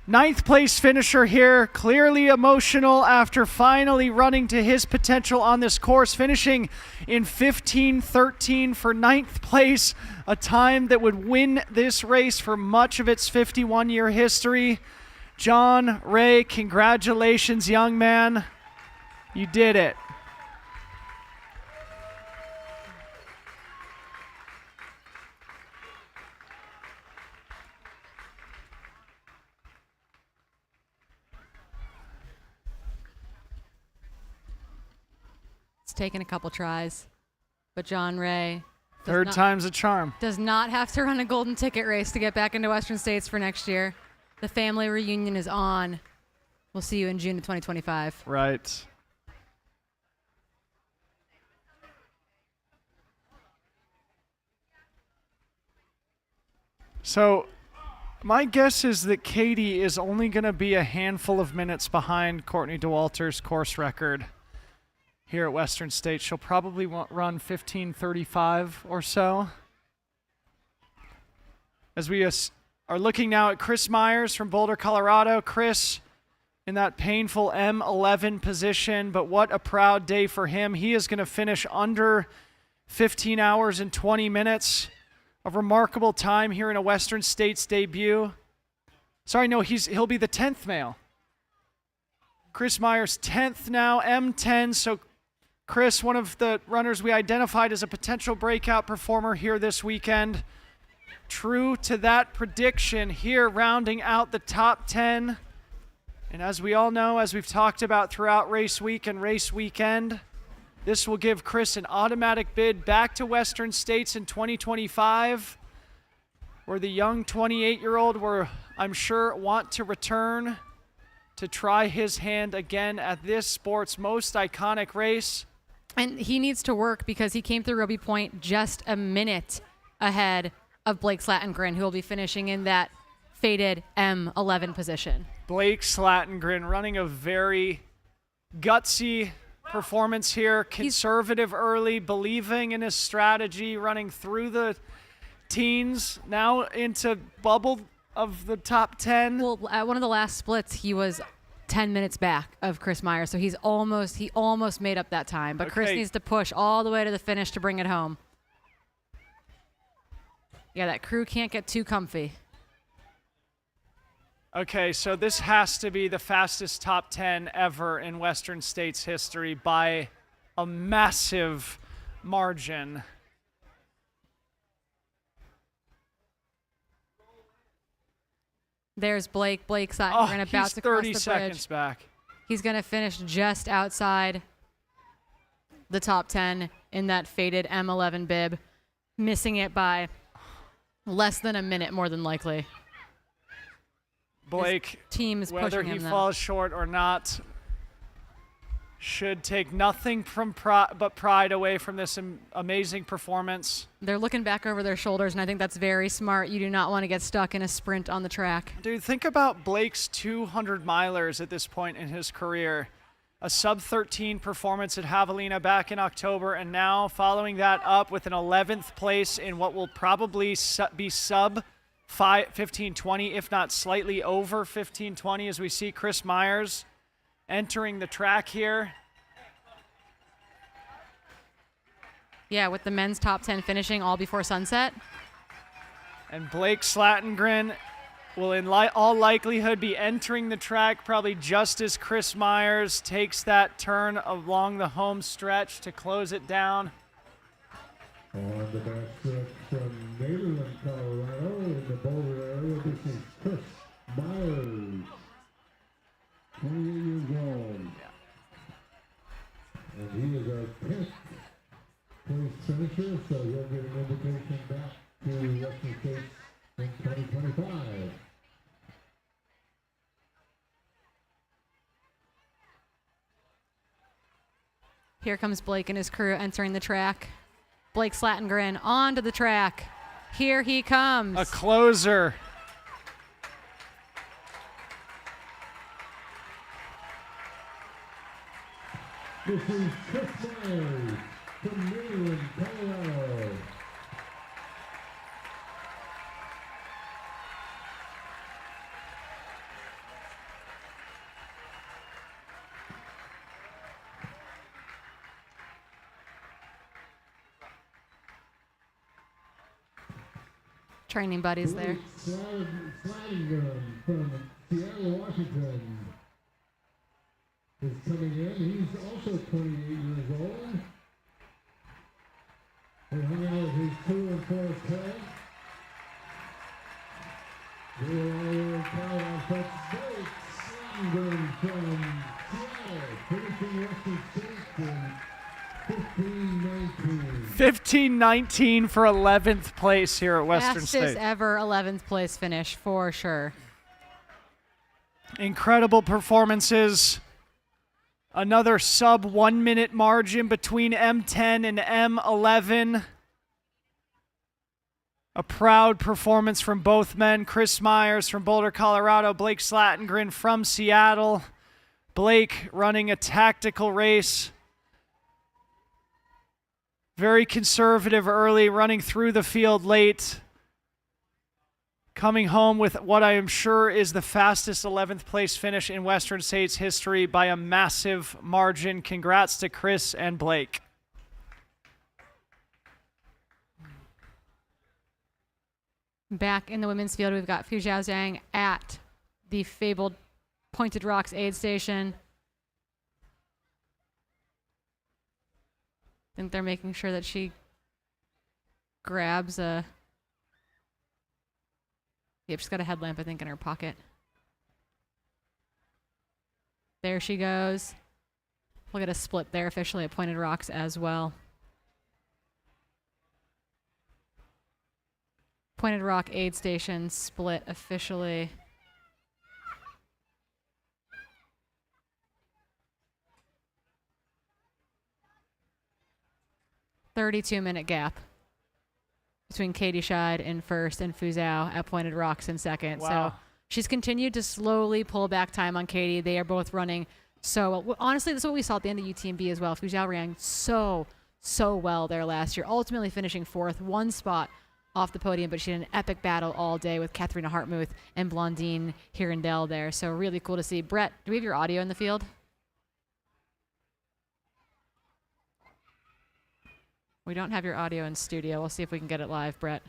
9th place finisher here, clearly emotional after finally running to his potential on this course, finishing in 15:13 for 9th place, a time that would win this race for much of its 51-year history. John Ray, congratulations, young man. You did it. It's taken a couple tries, but John Ray Third time's a charm. Does not have to run a golden ticket race to get back into Western States for next year. The family reunion is on. We'll see you in June of 2025. Right. So my guess is that Katie is only going to be a handful of minutes behind Courtney DeWalter's course record here at Western States. She'll probably run 15:35 or so. As we are looking now at Chris Myers from Boulder, Colorado. Chris in that painful M11 position, but what a proud day for him. He is going to finish under 15 hours and 20 minutes. A remarkable time here in a Western States debut. Sorry, no, he'll be the 10th male. Chris Myers 10th now, M10. So Chris, one of the runners we identified as a potential breakout performer here this weekend. True to that prediction here, rounding out the top 10. And as we all know, as we've talked about throughout race week and race weekend, this will give Chris an automatic bid back to Western States in 2025, where the young 28-year-old will, I'm sure, want to return to try his hand again at this sport's most iconic race. And he needs to work because he came through Roby Point just a minute ahead of Blake Slatengren, who will be finishing in that fated M11 position. Blake Slatengren running a very gutsy performance here, conservative early, believing in his strategy, running through the teens, now into bubble of the top 10. Well, at one of the last splits, he was 10 minutes back of Chris Myers, so he almost made up that time, but Chris needs to push all the way to the finish to bring it home. Yeah, that crew can't get too comfy. Okay, so this has to be the fastest top 10 ever in Western States history by a massive margin. There's Blake. Blake's Oh, about to cross he's 30 the seconds bridge. back. He's going to finish just outside the top 10 in that faded M11 bib, missing it by less than a minute, more than likely. Blake, team is whether pushing he him, though. falls short or not, should take nothing from but pride away from this amazing performance. They're looking back over their shoulders, and I think that's very smart. You do not want to get stuck in a sprint on the track. Dude, think about Blake's 200 milers at this point in his career. A sub-13 performance at Javelina back in October, and now following that up with an 11th place in what will probably be sub 15:20, if not slightly over 15:20, as we see Chris Myers entering the track here. Yeah, with the men's top 10 finishing all before sunset. And Blake Slattengren will in all likelihood be entering the track probably just as Chris Myers takes that turn along the home stretch to close it down. On the back stretch from Nederland, Colorado, in the Boulder area, this is Chris Myers, 28 years old. And he is our 10th place finisher, so he'll get an invitation back to Western States in 2025. Here comes Blake and his crew entering the track. Blake Slattengren onto the track. Here he comes. A closer. This is Chris Myers from Nederland, Colorado. Training buddies there. Slattengren from Seattle, Washington is coming in. He's also 28 years old. They hung out with his crew in Forest Hill. They were all over in Colorado. Blake Slattengren from Seattle, finishing Western States in 15:19. 15:19 for 11th place here at Western Fastest State. ever 11th place finish for sure. Incredible performances. Another sub 1 minute margin between M10 and M11. A proud performance from both men. Chris Myers from Boulder, Colorado. Blake Slattengren from Seattle. Blake running a tactical race. Very conservative early, running through the field late. Coming home with what I am sure is the fastest 11th place finish in Western States history by a massive margin. Congrats to Chris and Blake. Back in the women's field, we've got Fu Zhaozhang at the fabled Pointed Rocks aid station. I think they're making sure that she grabs a... Yep, she's got a headlamp, I think, in her pocket. There she goes. We'll get a split there officially at Pointed Rocks as well. Pointed Rock aid station split officially. "32-minute gap between Katie Schide in first and Fu Zhao at Pointed Rocks in second." Wow. So she's continued to slowly pull back time on Katie. They are both running so well. Honestly, this is what we saw at the end of UTMB as well. Fu Zhao ran so well there last year, ultimately finishing fourth, one spot off the podium, but she had an epic battle all day with Katharina Hartmuth and Blondine Hirondelle there. So really cool to see. Brett, do we have your audio in the field? We don't have your audio in studio. We'll see if we can get it live, Brett.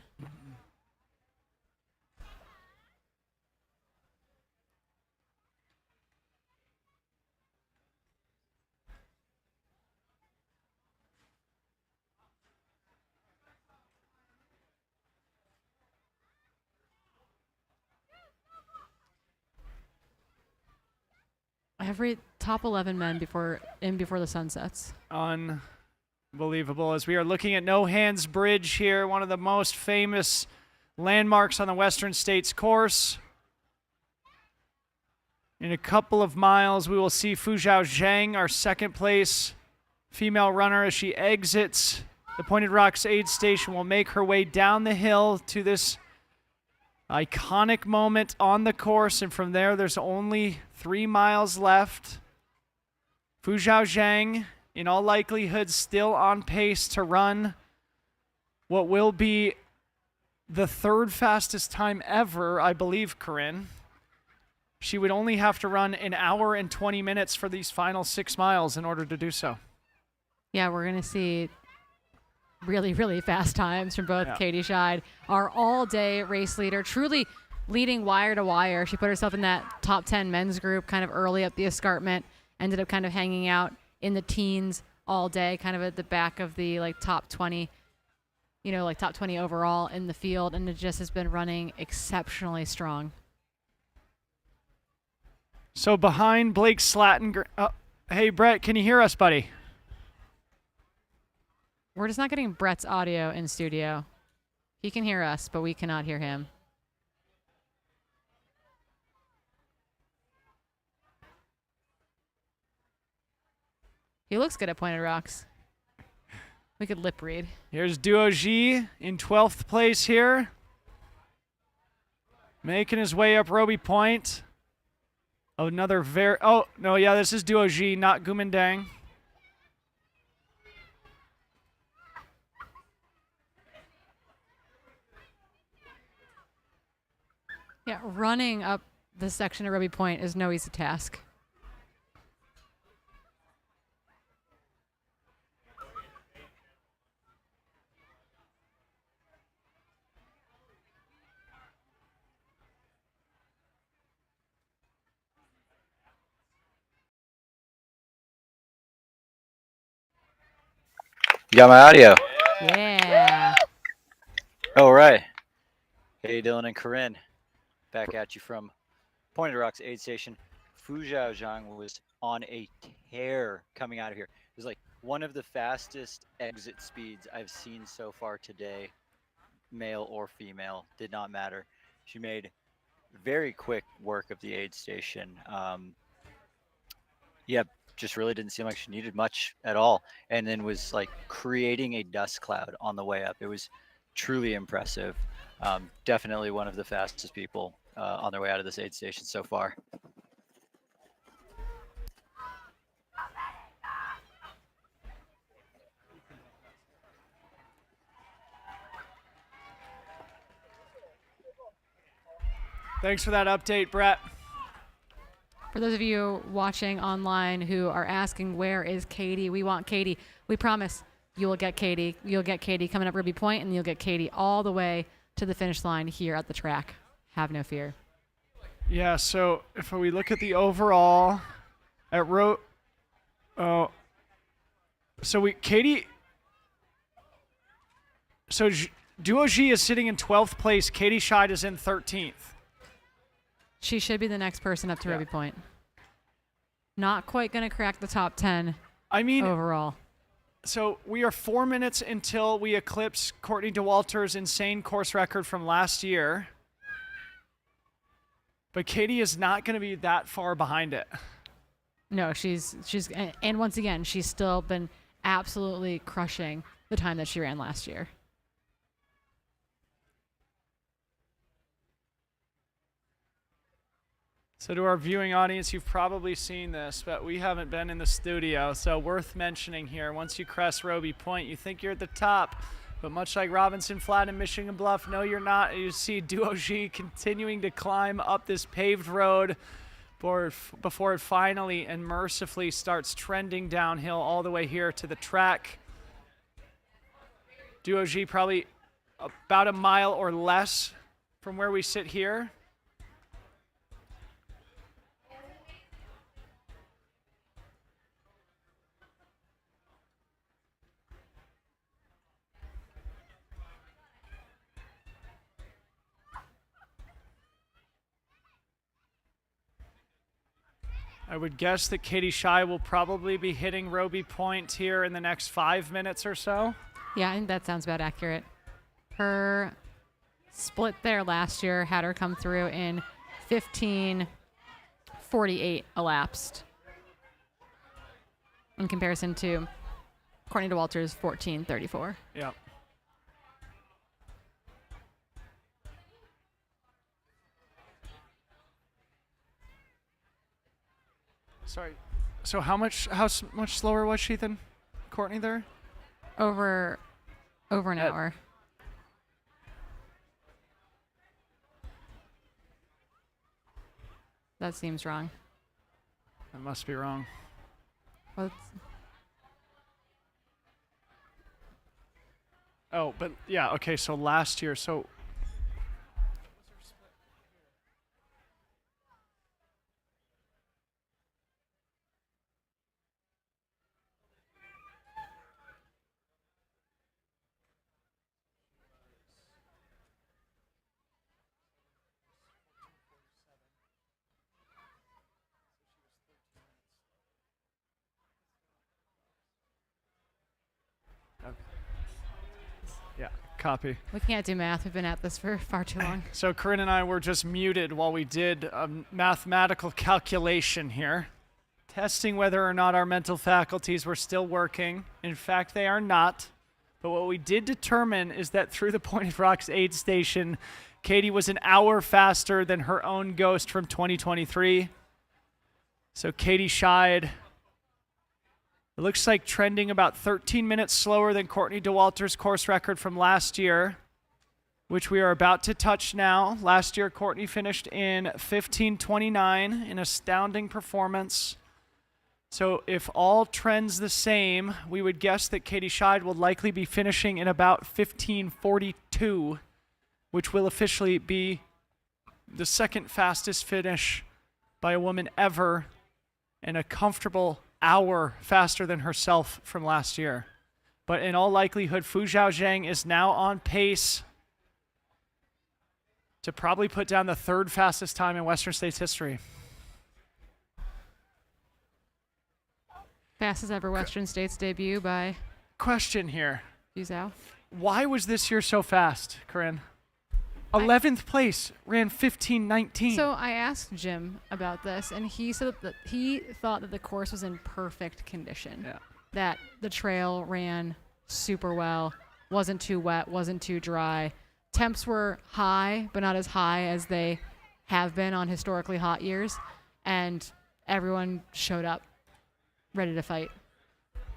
Every top 11 men before the sun sets. Unbelievable. As we are looking at No Hands Bridge here, one of the most famous landmarks on the Western States course. In a couple of miles, we will see Fuzhou Zhang, our second place female runner, as she exits the Pointed Rocks aid station, will make her way down the hill to this iconic moment on the course. And from there, there's only 3 miles left. Fuzhou Zhang, in all likelihood, still on pace to run what will be the third fastest time ever, I believe, Corinne. She would only have to run 1 hour and 20 minutes for these final 6 miles in order to do so. Yeah, we're going to see really, really fast times from both Katie Schide, our all-day race leader, truly leading wire to wire. She put herself in that top 10 men's group kind of early up the escarpment, ended up kind of hanging out in the teens all day, kind of at the back of the top 20, top 20 overall in the field, and it just has been running exceptionally strong. So behind Blake Slatton, hey Brett, can you hear us, buddy? We're just not getting Brett's audio in studio. He can hear us, but we cannot hear him. He looks good at Pointed Rocks. We could lip read. Here's Duo G in 12th place here. Making his way up Roby Point. Another this is Duo G, not Gumendang. Yeah, running up this section of Roby Point is no easy task. You got my audio? Yeah. All right. Hey, Dylan and Corinne. Back at you from Pointed Rocks aid station. Fuzhou Zhang was on a tear coming out of here. It was like one of the fastest exit speeds I've seen so far today, male or female, did not matter. She made very quick work of the aid station. Just really didn't seem like she needed much at all, and then was like creating a dust cloud on the way up. It was truly impressive. Definitely one of the fastest people on their way out of this aid station so far. Thanks for that update, Brett. For those of you watching online who are asking, where is Katie? We want Katie. We promise you will get Katie. You'll get Katie coming up Ruby Point, and you'll get Katie all the way to the finish line here at the track. Have no fear. Yeah, so if we look at the overall at Duo G is sitting in 12th place. Katie Schide is in 13th. She should be the next person up to Ruby Point. Not quite going to crack the top 10 overall. So we are 4 minutes until we eclipse Courtney DeWalter's insane course record from last year. But Katie is not going to be that far behind it. No, and once again, she's still been absolutely crushing the time that she ran last year. So to our viewing audience, you've probably seen this, but we haven't been in the studio, so worth mentioning here. Once you crest Roby Point, you think you're at the top, but much like Robinson Flat and Michigan Bluff, no, you're not. You see Duo G continuing to climb up this paved road before it finally and mercifully starts trending downhill all the way here to the track. Duo G probably about a mile or less from where we sit here. I would guess that Katie Schide will probably be hitting Roby Point here in the next 5 minutes or so. Yeah, I think that sounds about accurate. Her split there last year had her come through in 15:48 elapsed in comparison to Courtney DeWalter's 14:34. Yep. Sorry. So how much slower was she than Courtney there? Over an At- hour. That seems wrong. That must be wrong. Well, Oh, but yeah, okay, so last year, so yeah, copy. we can't do math. We've been at this for far too long. So Corinne and I were just muted while we did a mathematical calculation here, testing whether or not our mental faculties were still working. In fact, they are not. But what we did determine is that through the Pointed Rocks aid station, Katie was an hour faster than her own ghost from 2023. So Katie Schide, it looks like trending about 13 minutes slower than Courtney DeWalter's course record from last year, which we are about to touch now. Last year, Courtney finished in 15:29, an astounding performance. So if all trends the same, we would guess that Katie Schide will likely be finishing in about 15:42, which will officially be the second fastest finish by a woman ever and a comfortable hour faster than herself from last year. But in all likelihood, Fu Zhaozhang is now on pace to probably put down the third fastest time in Western States history. Fastest ever Western States debut by Question here. Fu Zhao. Why was this year so fast, Corinne? 11th place, ran 15:19. So I asked Jim about this, and he said that he thought that the course was in perfect condition. Yeah. That the trail ran super well, wasn't too wet, wasn't too dry. Temps were high, but not as high as they have been on historically hot years, and everyone showed up ready to fight.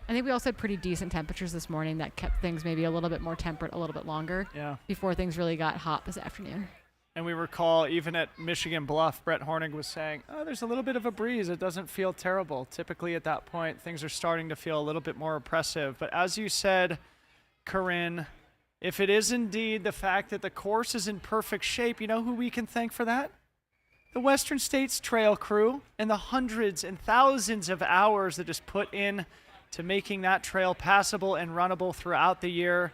I think we also had pretty decent temperatures this morning that kept things maybe a little bit more temperate a little bit longer before things really got hot this afternoon. And we recall even at Michigan Bluff, Brett Hornig was saying, oh, there's a little bit of a breeze. It doesn't feel terrible. Typically at that point, things are starting to feel a little bit more oppressive. But as you said, Corinne, if it is indeed the fact that the course is in perfect shape, you know who we can thank for that? The Western States Trail crew and the hundreds and thousands of hours that is put in to making that trail passable and runnable throughout the year.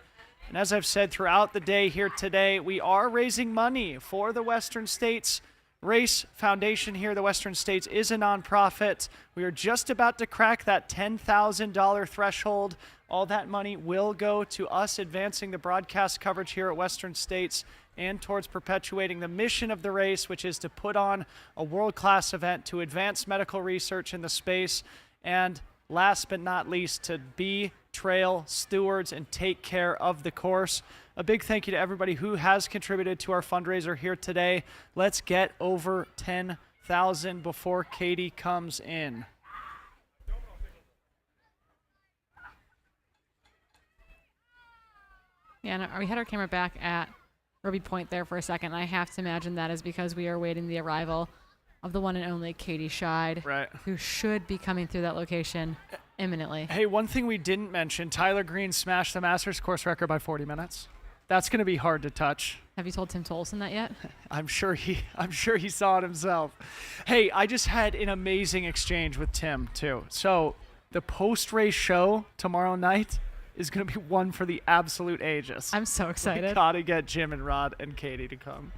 And as I've said throughout the day here today, we are raising money for the Western States Race Foundation here. The Western States is a nonprofit. We are just about to crack that $10,000 threshold. All that money will go to us advancing the broadcast coverage here at Western States and towards perpetuating the mission of the race, which is to put on a world-class event to advance medical research in the space, and last but not least, to be trail stewards and take care of the course. A big thank you to everybody who has contributed to our fundraiser here today. Let's get over 10,000 before Katie comes in. Yeah, and we had our camera back at Ruby Point there for a second. I have to imagine that is because we are awaiting the arrival of the one and only Katie Schide, right, who should be coming through that location imminently. Hey, one thing we didn't mention, Tyler Green smashed the Masters course record by 40 minutes. That's going to be hard to touch. Have you told Tim Olson that yet? I'm sure he saw it himself. Hey, I just had an amazing exchange with Tim too. So the post-race show tomorrow night is going to be one for the absolute ages. I'm so excited. We gotta get Jim and Rod and Katie to come.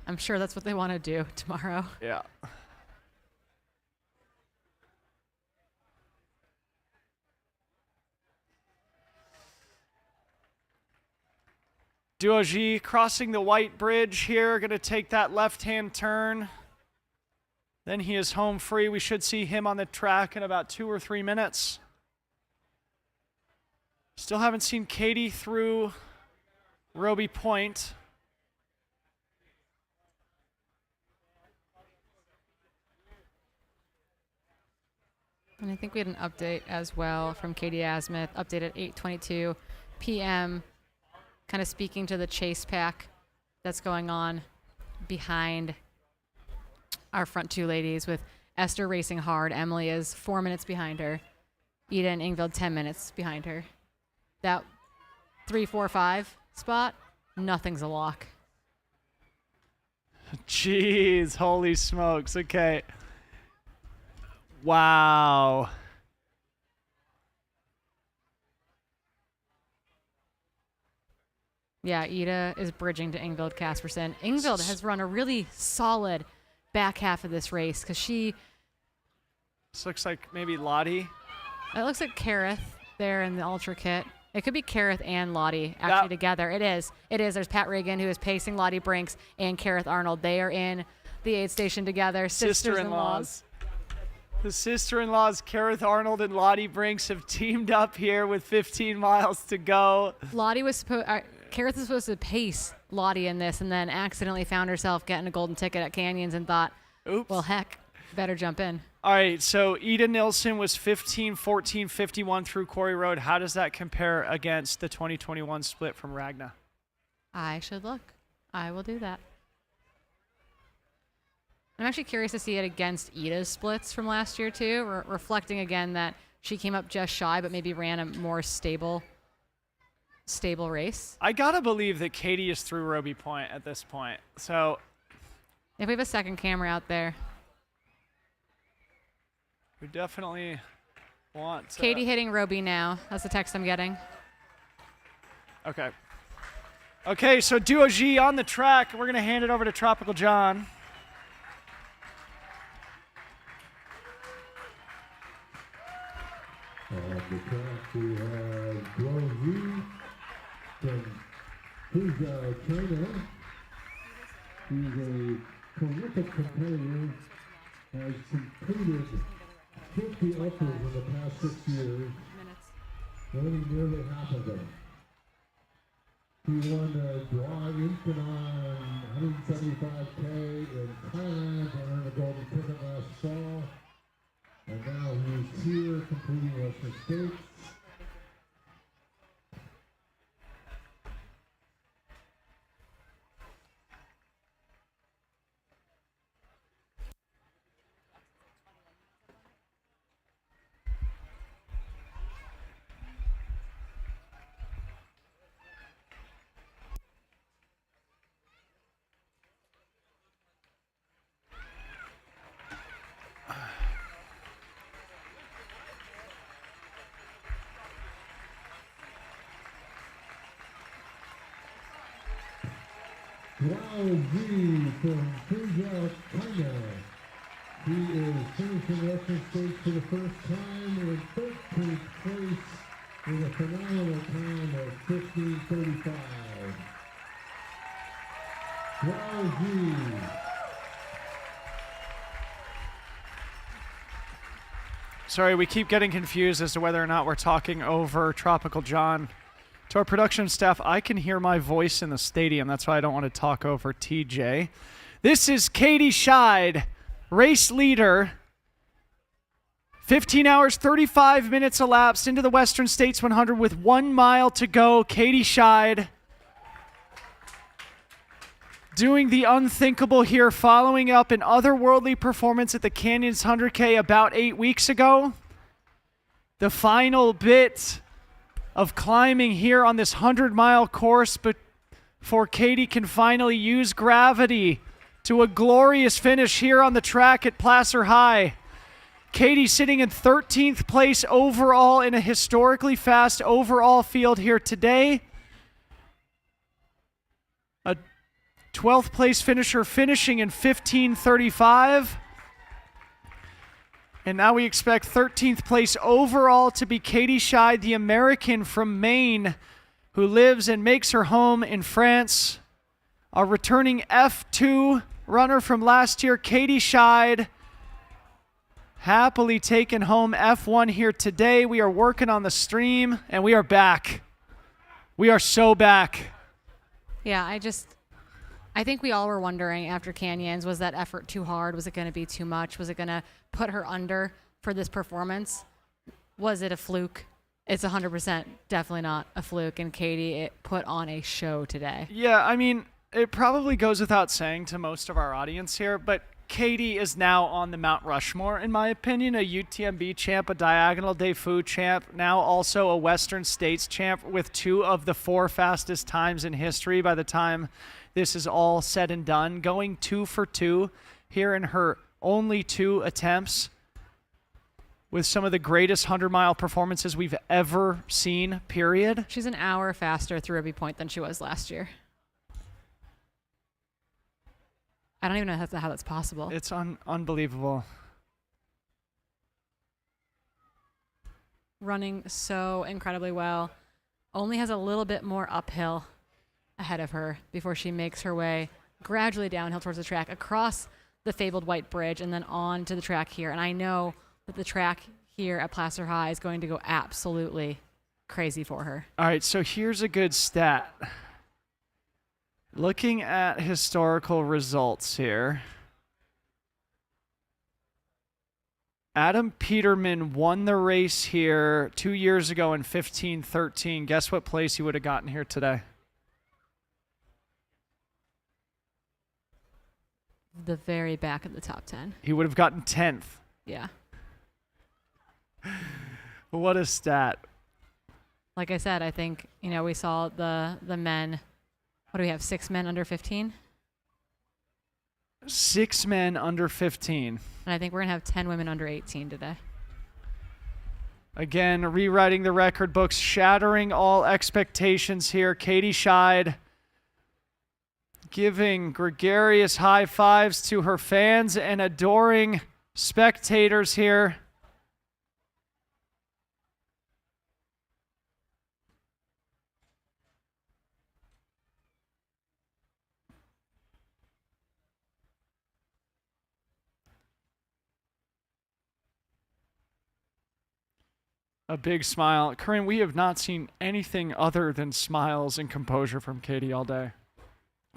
I'm sure that's what they want to do tomorrow. Yeah. Duoji crossing the white bridge here, going to take that left-hand turn. Then he is home free. We should see him on the track in about 2 or 3 minutes. Still haven't seen Katie through Roby Point. And I think we had an update as well from Katie Asmuth, update at 8:22 p.m., kind of speaking to the chase pack that's going on behind our front two ladies, with Esther racing hard. Emily is 4 minutes behind her. Ida and Ingvild 10 minutes behind her. That 3, 4, 5 spot, nothing's a lock. Jeez, holy smokes. Okay. Wow. Yeah, Ida is bridging to Ingvild Kaspersen. Ingvild has run a really solid back half of this race because she... This looks like maybe Lottie. It looks like Kareth there in the Ultra kit. It could be Kareth and Lottie actually together. It is. It is. There's Pat Regan, who is pacing Lottie Brinks, and Kareth Arnold. They are in the aid station together. Sister-in-laws. The sister-in-laws, Kareth Arnold and Lottie Brinks, have teamed up here with 15 miles to go. Lottie was Kareth was supposed to pace Lottie in this, and then accidentally found herself getting a golden ticket at Canyons and thought, oops, well, heck, better jump in. All right, so Ida Nilsson was 15, 14, 51 through Quarry Road. How does that compare against the 2021 split from Ragna? I should look. I will do that. I'm actually curious to see it against Ida's splits from last year, too, reflecting again that she came up just shy, but maybe ran a more stable race. I got to believe that Katie is through Roby Point at this point. So if we have a second camera out there. We definitely want to... Katie hitting Roby now. That's the text I'm getting. Okay. Okay, so Duo G on the track. We're going to hand it over to Tropical John. On the track we have Duo G from China. He's a prolific competitor, has completed 50 ultras in the past 6 years, winning nearly half of them. He won the draw Infinon 175K in Thailand and earned a golden ticket last fall. And now he's here completing Western States. Wow G from Fuzhou, China. He is finishing Western States for the first time in 13th place with a phenomenal time of 15:35. Wow G. Sorry, we keep getting confused as to whether or not we're talking over Tropical John. To our production staff, I can hear my voice in the stadium. That's why I don't want to talk over TJ. This is Katie Schide, race leader. 15 hours, 35 minutes elapsed into the Western States 100 with 1 mile to go. Katie Schide doing the unthinkable here, following up an otherworldly performance at the Canyons 100K about 8 weeks ago. The final bit of climbing here on this 100-mile course, but before Katie can finally use gravity to a glorious finish here on the track at Placer High. Katie sitting in 13th place overall in a historically fast overall field here today. A 12th place finisher finishing in 15:35. And now we expect 13th place overall to be Katie Schide, the American from Maine, who lives and makes her home in France. Our returning F2 runner from last year, Katie Schide, happily taken home F1 here today. We are working on the stream, and we are back. We are so back. Yeah, I think we all were wondering after Canyons, was that effort too hard? Was it going to be too much? Was it going to put her under for this performance? Was it a fluke? It's 100% definitely not a fluke, and Katie, it put on a show today. Yeah, I mean, it probably goes without saying to most of our audience here, but Katie is now on the Mount Rushmore, in my opinion, a UTMB champ, a Diagonal Day Food champ, now also a Western States champ with 2 of the 4 fastest times in history by the time this is all said and done, going 2 for 2 here in her only 2 attempts with some of the greatest 100-mile performances we've ever seen, period. She's an hour faster through Ruby Point than she was last year. I don't even know how that's possible. It's unbelievable. Running so incredibly well. Only has a little bit more uphill ahead of her before she makes her way gradually downhill towards the track, across the fabled White Bridge, and then on to the track here. And I know that the track here at Placer High is going to go absolutely crazy for her. All right, so here's a good stat. Looking at historical results here, Adam Peterman won the race here 2 years ago in 15:13. Guess what place he would have gotten here today? The very back of the top 10. He would have gotten 10th. Yeah. What a stat. Like I said, I think, we saw the men. What do we have, 6 men under 15? 6 men under 15. And I think we're going to have 10 women under 18 today. Again, rewriting the record books, shattering all expectations here. Katie Schide giving gregarious high fives to her fans and adoring spectators here. A big smile. Corinne, we have not seen anything other than smiles and composure from Katie all day.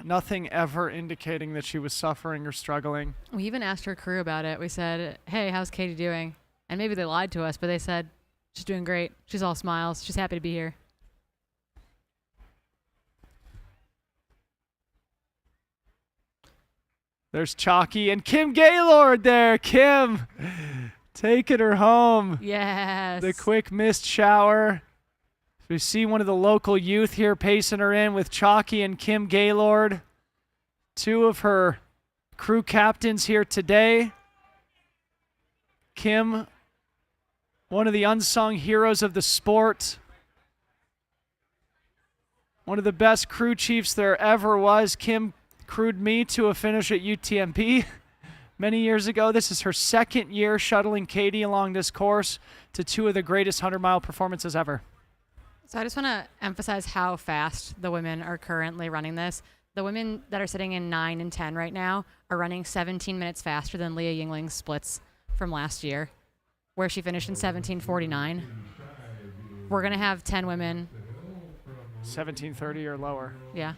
Nothing ever indicating that she was suffering or struggling. We even asked her crew about it. We said, hey, how's Katie doing? And maybe they lied to us, but they said, she's doing great. She's all smiles. She's happy to be here. There's Chalky and Kim Gaylord there. Kim taking her home. Yes. The quick mist shower. We see one of the local youth here pacing her in with Chalky and Kim Gaylord. 2 of her crew captains here today. Kim, one of the unsung heroes of the sport. One of the best crew chiefs there ever was. Kim crewed me to a finish at UTMB many years ago. This is her 2nd year shuttling Katie along this course to 2 of the greatest 100-mile performances ever. So I just want to emphasize how fast the women are currently running this. The women that are sitting in 9 and 10 right now are running 17 minutes faster than Leah Yingling's splits from last year, where she finished in 17:49. We're going to have 10 women. 17:30 or lower. Yeah.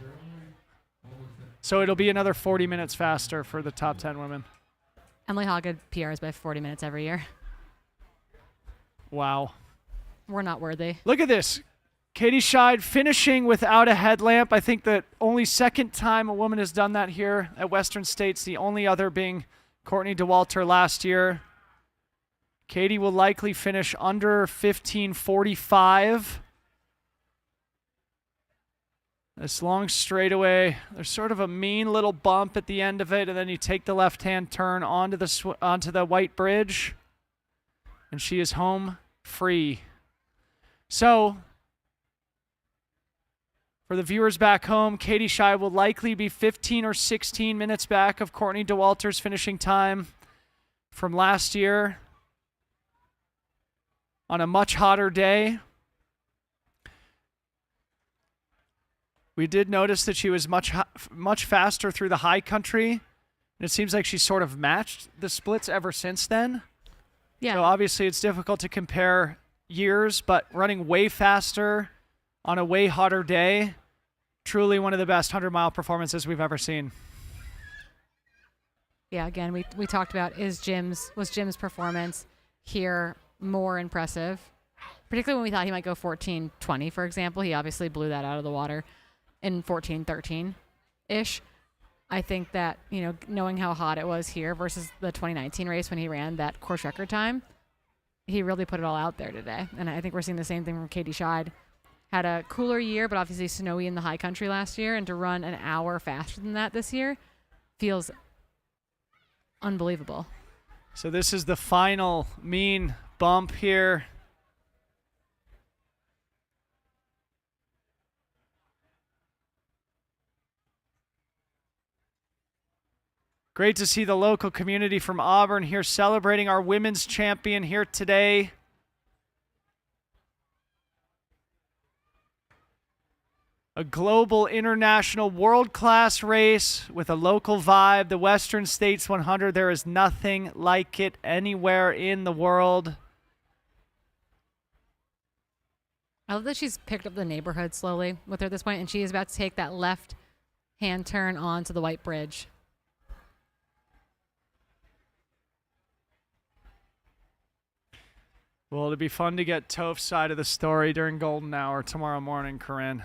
So it'll be another 40 minutes faster for the top 10 women. Emily Hoggett PRs by 40 minutes every year. Wow. We're not worthy. Look at this. Katie Schide finishing without a headlamp. I think the only 2nd time a woman has done that here at Western States, the only other being Courtney DeWalter last year. Katie will likely finish under 15:45. This long straightaway, there's sort of a mean little bump at the end of it, and then you take the left-hand turn onto the White Bridge, and she is home free. So, for the viewers back home, Katie Schide will likely be 15 or 16 minutes back of Courtney DeWalter's finishing time from last year on a much hotter day. We did notice that she was much faster through the high country, and it seems like she's sort of matched the splits ever since then. Yeah. So obviously it's difficult to compare years, but running way faster on a way hotter day, truly one of the best 100-mile performances we've ever seen. Yeah, again, we talked about was Jim's performance here more impressive, particularly when we thought he might go 14:20, for example. He obviously blew that out of the water in 14:13-ish. I think that, knowing how hot it was here versus the 2019 race when he ran that course record time, he really put it all out there today. And I think we're seeing the same thing from Katie Schide. Had a cooler year, but obviously snowy in the high country last year, and to run an hour faster than that this year feels unbelievable. So this is the final mean bump here. Great to see the local community from Auburn here celebrating our women's champion here today. A global, international, world-class race with a local vibe. The Western States 100, there is nothing like it anywhere in the world. I love that she's picked up the neighborhood slowly with her at this point, and she is about to take that left-hand turn onto the White Bridge. Well, it'll be fun to get Toph's side of the story during Golden Hour tomorrow morning, Corinne.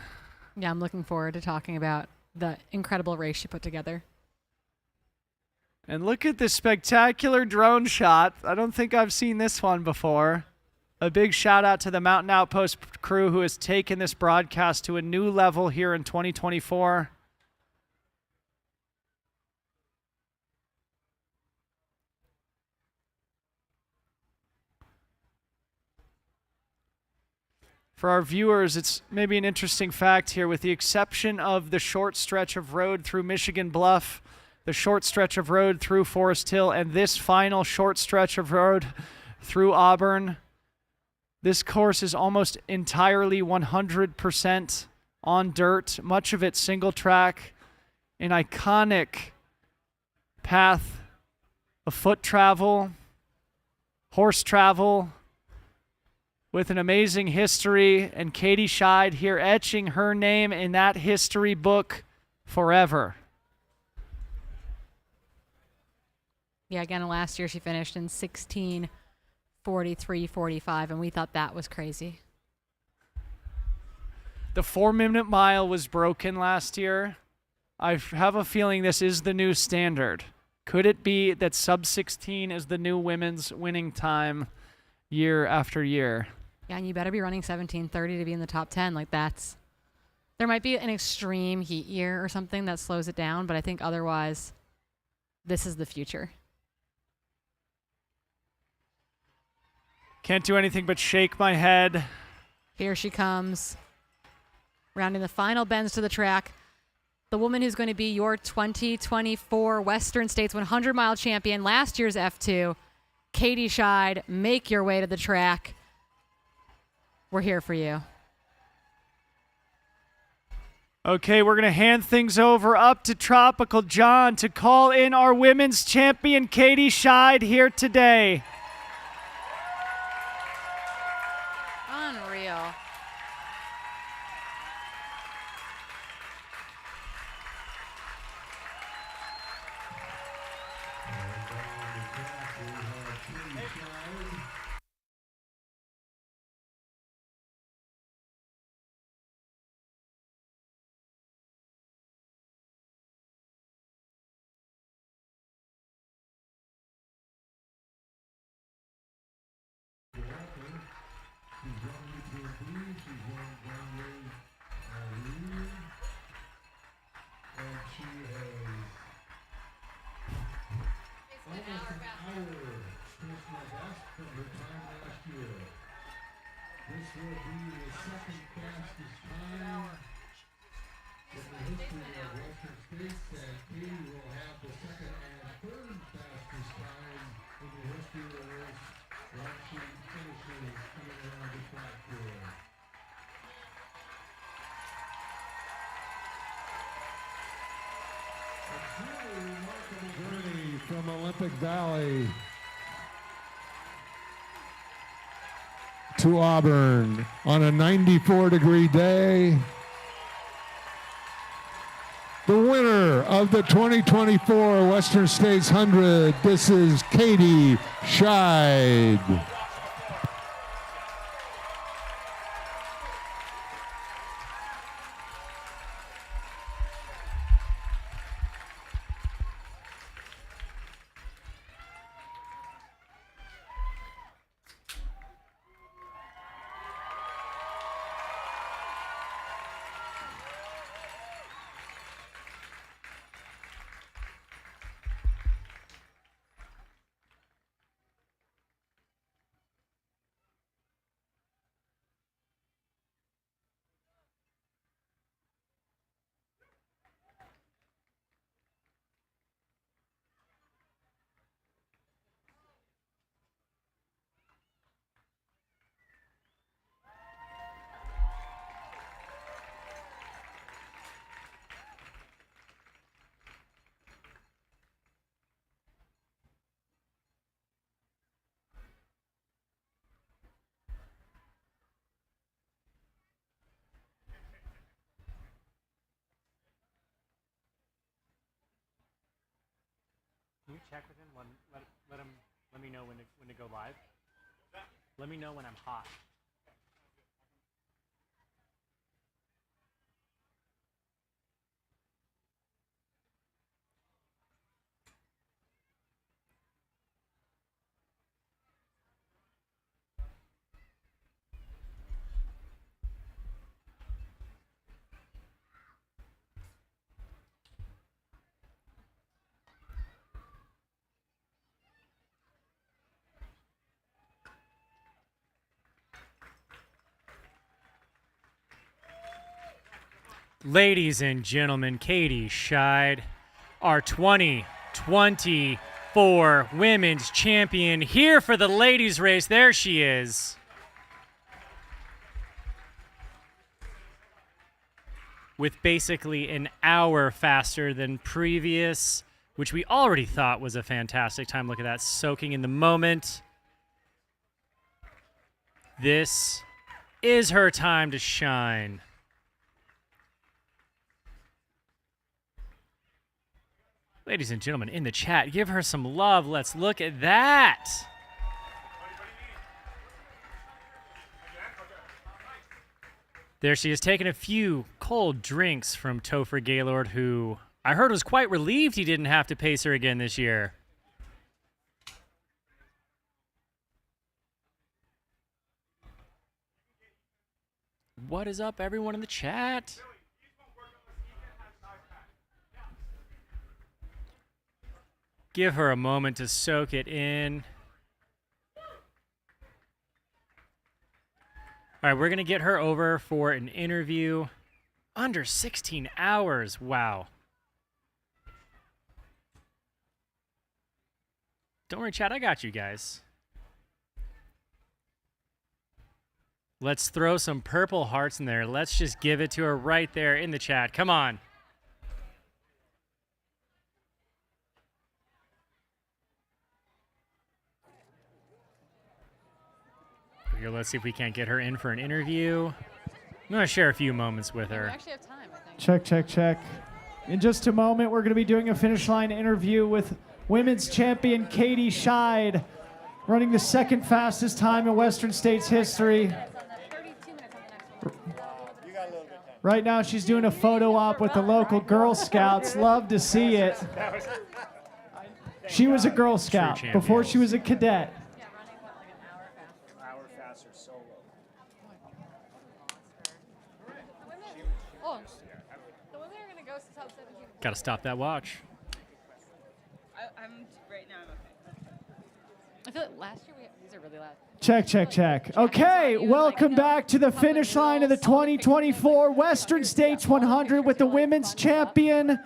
Yeah, I'm looking forward to talking about the incredible race she put together. And look at this spectacular drone shot. I don't think I've seen this one before. A big shout out to the Mountain Outpost crew who has taken this broadcast to a new level here in 2024. For our viewers, it's maybe an interesting fact here. With the exception of the short stretch of road through Michigan Bluff, the short stretch of road through Forest Hill, and this final short stretch of road through Auburn, this course is almost entirely 100% on dirt, much of it single track, an iconic path of foot travel, horse travel, with an amazing history, and Katie Schide here etching her name in that history book forever. Yeah, again, last year she finished in 16:43:45, and we thought that was crazy. The 4-minute mile was broken last year. I have a feeling this is the new standard. Could it be that sub 16 is the new women's winning time year after year? Yeah, and you better be running 17:30 to be in the top 10. There might be an extreme heat year or something that slows it down, but I think otherwise, this is the future. Can't do anything but shake my head. Here she comes, rounding the final bends to the track. The woman who's going to be your 2024 Western States 100-mile champion, last year's F2, Katie Schide. Make your way to the track. We're here for you. Okay, we're going to hand things over up to Tropical John to call in our women's champion, Katie Schide, here today. Unreal. This will be the second fastest time in the history of Western States, and Katie will have the second and third fastest time in the history of the race once she finishes coming around the track here. journey from Olympic Valley to Auburn on a 94-degree day. The winner of the 2024 Western States 100, this is Katie Schide. Can you check with him? Let me know when to go live. Let me know when I'm hot. Ladies and gentlemen, Katie Schide, our 2024 women's champion, here for the ladies' race. There she is. With basically an hour faster than previous, which we already thought was a fantastic time. Look at that, soaking in the moment. This is her time to shine. Ladies and gentlemen, in the chat, give her some love. Let's look at that. There she is, taking a few cold drinks from Topher Gaylord, who I heard was quite relieved he didn't have to pace her again this year. What is up, everyone in the chat? Give her a moment to soak it in. All right, we're going to get her over for an interview. Under 16 hours. Wow. Don't worry, chat. I got you guys. Let's throw some purple hearts in there. Let's just give it to her right there in the chat. Come on. Here, let's see if we can't get her in for an interview. I'm going to share a few moments with her. We actually have time, I think. Check, check, check. In just a moment, we're going to be doing a finish line interview with women's champion Katie Schide, running the second fastest time in Western States history. Right now, she's doing a photo op with the local Girl Scouts. Love to see it. She was a Girl Scout before she was a cadet. Got to stop that watch. I'm right now. I'm okay. I feel like last year these are really loud. Check, check, check. Okay, welcome back to the finish line of the 2024 Western States 100 with the women's champion.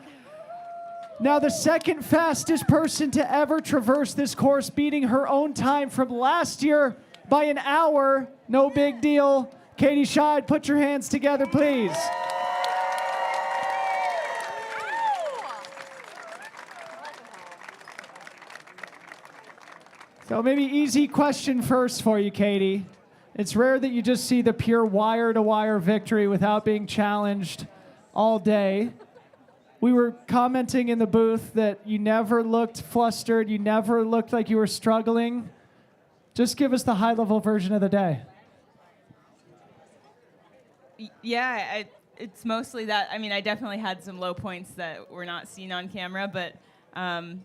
Now the second fastest person to ever traverse this course, beating her own time from last year by an hour. No big deal. Katie Schide, put your hands together, please. So maybe easy question first for you, Katie. It's rare that you just see the pure wire-to-wire victory without being challenged all day. We were commenting in the booth that you never looked flustered, you never looked like you were struggling. Just give us the high-level version of the day. Yeah, it's mostly that. I mean, I definitely had some low points that were not seen on camera, but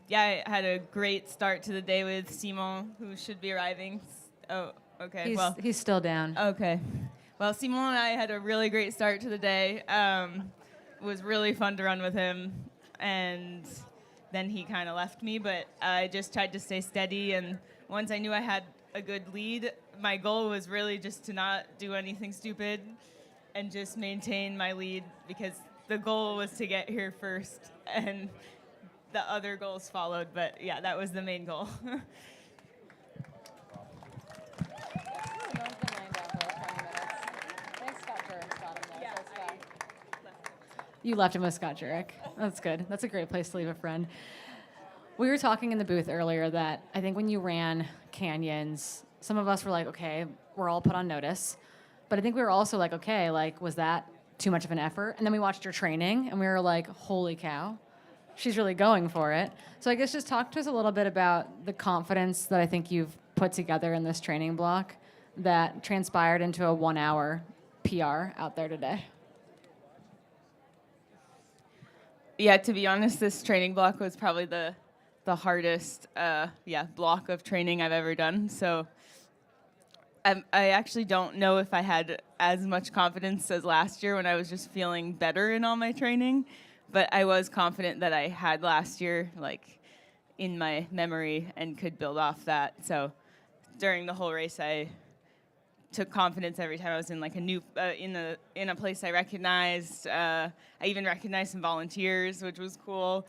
yeah, I had a great start to the day with Simon, who should be arriving. Oh, okay. He's still down. Okay. Well, Simon and I had a really great start to the day. It was really fun to run with him, and then he kind of left me, but I just tried to stay steady, and once I knew I had a good lead, my goal was really just to not do anything stupid and just maintain my lead, because the goal was to get here first, and the other goals followed, but yeah, that was the main goal. You left him with Scott Jurek. That's good. That's a great place to leave a friend. We were talking in the booth earlier that I think when you ran canyons, some of us were like, okay, we're all put on notice. But I think we were also like, okay, like, was that too much of an effort? And then we watched her training, and we were like, holy cow, she's really going for it. So I guess just talk to us a little bit about the confidence that I think you've put together in this training block that transpired into a 1-hour PR out there today. Yeah, to be honest, this training block was probably the hardest block of training I've ever done. So I actually don't know if I had as much confidence as last year when I was just feeling better in all my training, but I was confident that I had last year, like, in my memory and could build off that. So during the whole race, I took confidence every time I was in like a new in a place I recognized. I even recognized some volunteers, which was cool.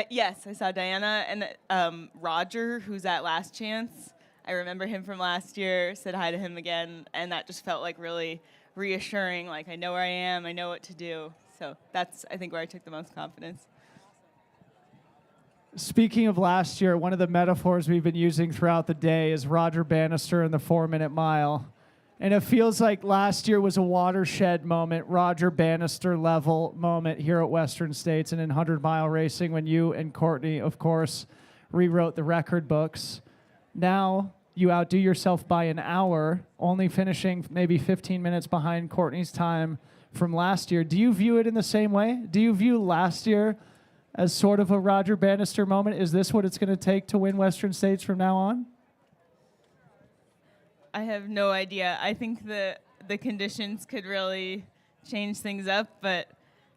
Yes, I saw Diana and Roger, who's at Last Chance. I remember him from last year. Said hi to him again, and that just felt like really reassuring. Like, I know where I am, I know what to do. So that's, I think, where I took the most confidence. Speaking of last year, one of the metaphors we've been using throughout the day is Roger Bannister in the 4-minute mile. And it feels like last year was a watershed moment, Roger Bannister level moment here at Western States and in 100-mile racing when you and Courtney, of course, rewrote the record books. Now you outdo yourself by an hour, only finishing maybe 15 minutes behind Courtney's time from last year. Do you view it in the same way? Do you view last year as sort of a Roger Bannister moment? Is this what it's going to take to win Western States from now on? I have no idea. I think the conditions could really change things up, but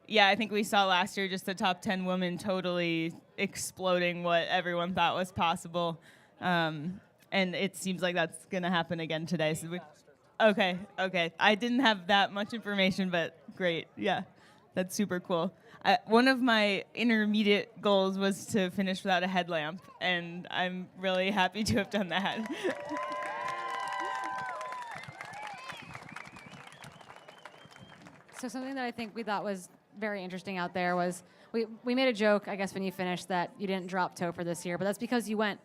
yeah, I think we saw last year just the top 10 women totally exploding what everyone thought was possible, and it seems like that's going to happen again today. So okay. I didn't have that much information, but great. Yeah, that's super cool. One of my intermediate goals was to finish without a headlamp, and I'm really happy to have done that. So something that I think we thought was very interesting out there was we made a joke, I guess, when you finished that you didn't drop Topher this year, but that's because you went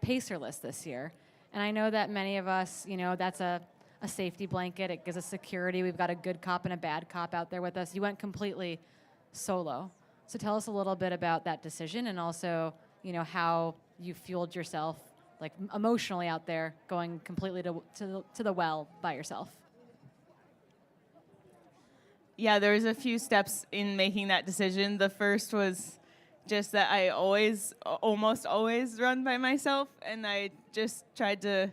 pacerless this year. And I know that many of us, that's a safety blanket. It gives us security. We've got a good cop and a bad cop out there with us. You went completely solo. So tell us a little bit about that decision and also, how you fueled yourself, like emotionally out there, going completely to the well by yourself. Yeah, there was a few steps in making that decision. The first was just that I almost always run by myself, and I just tried to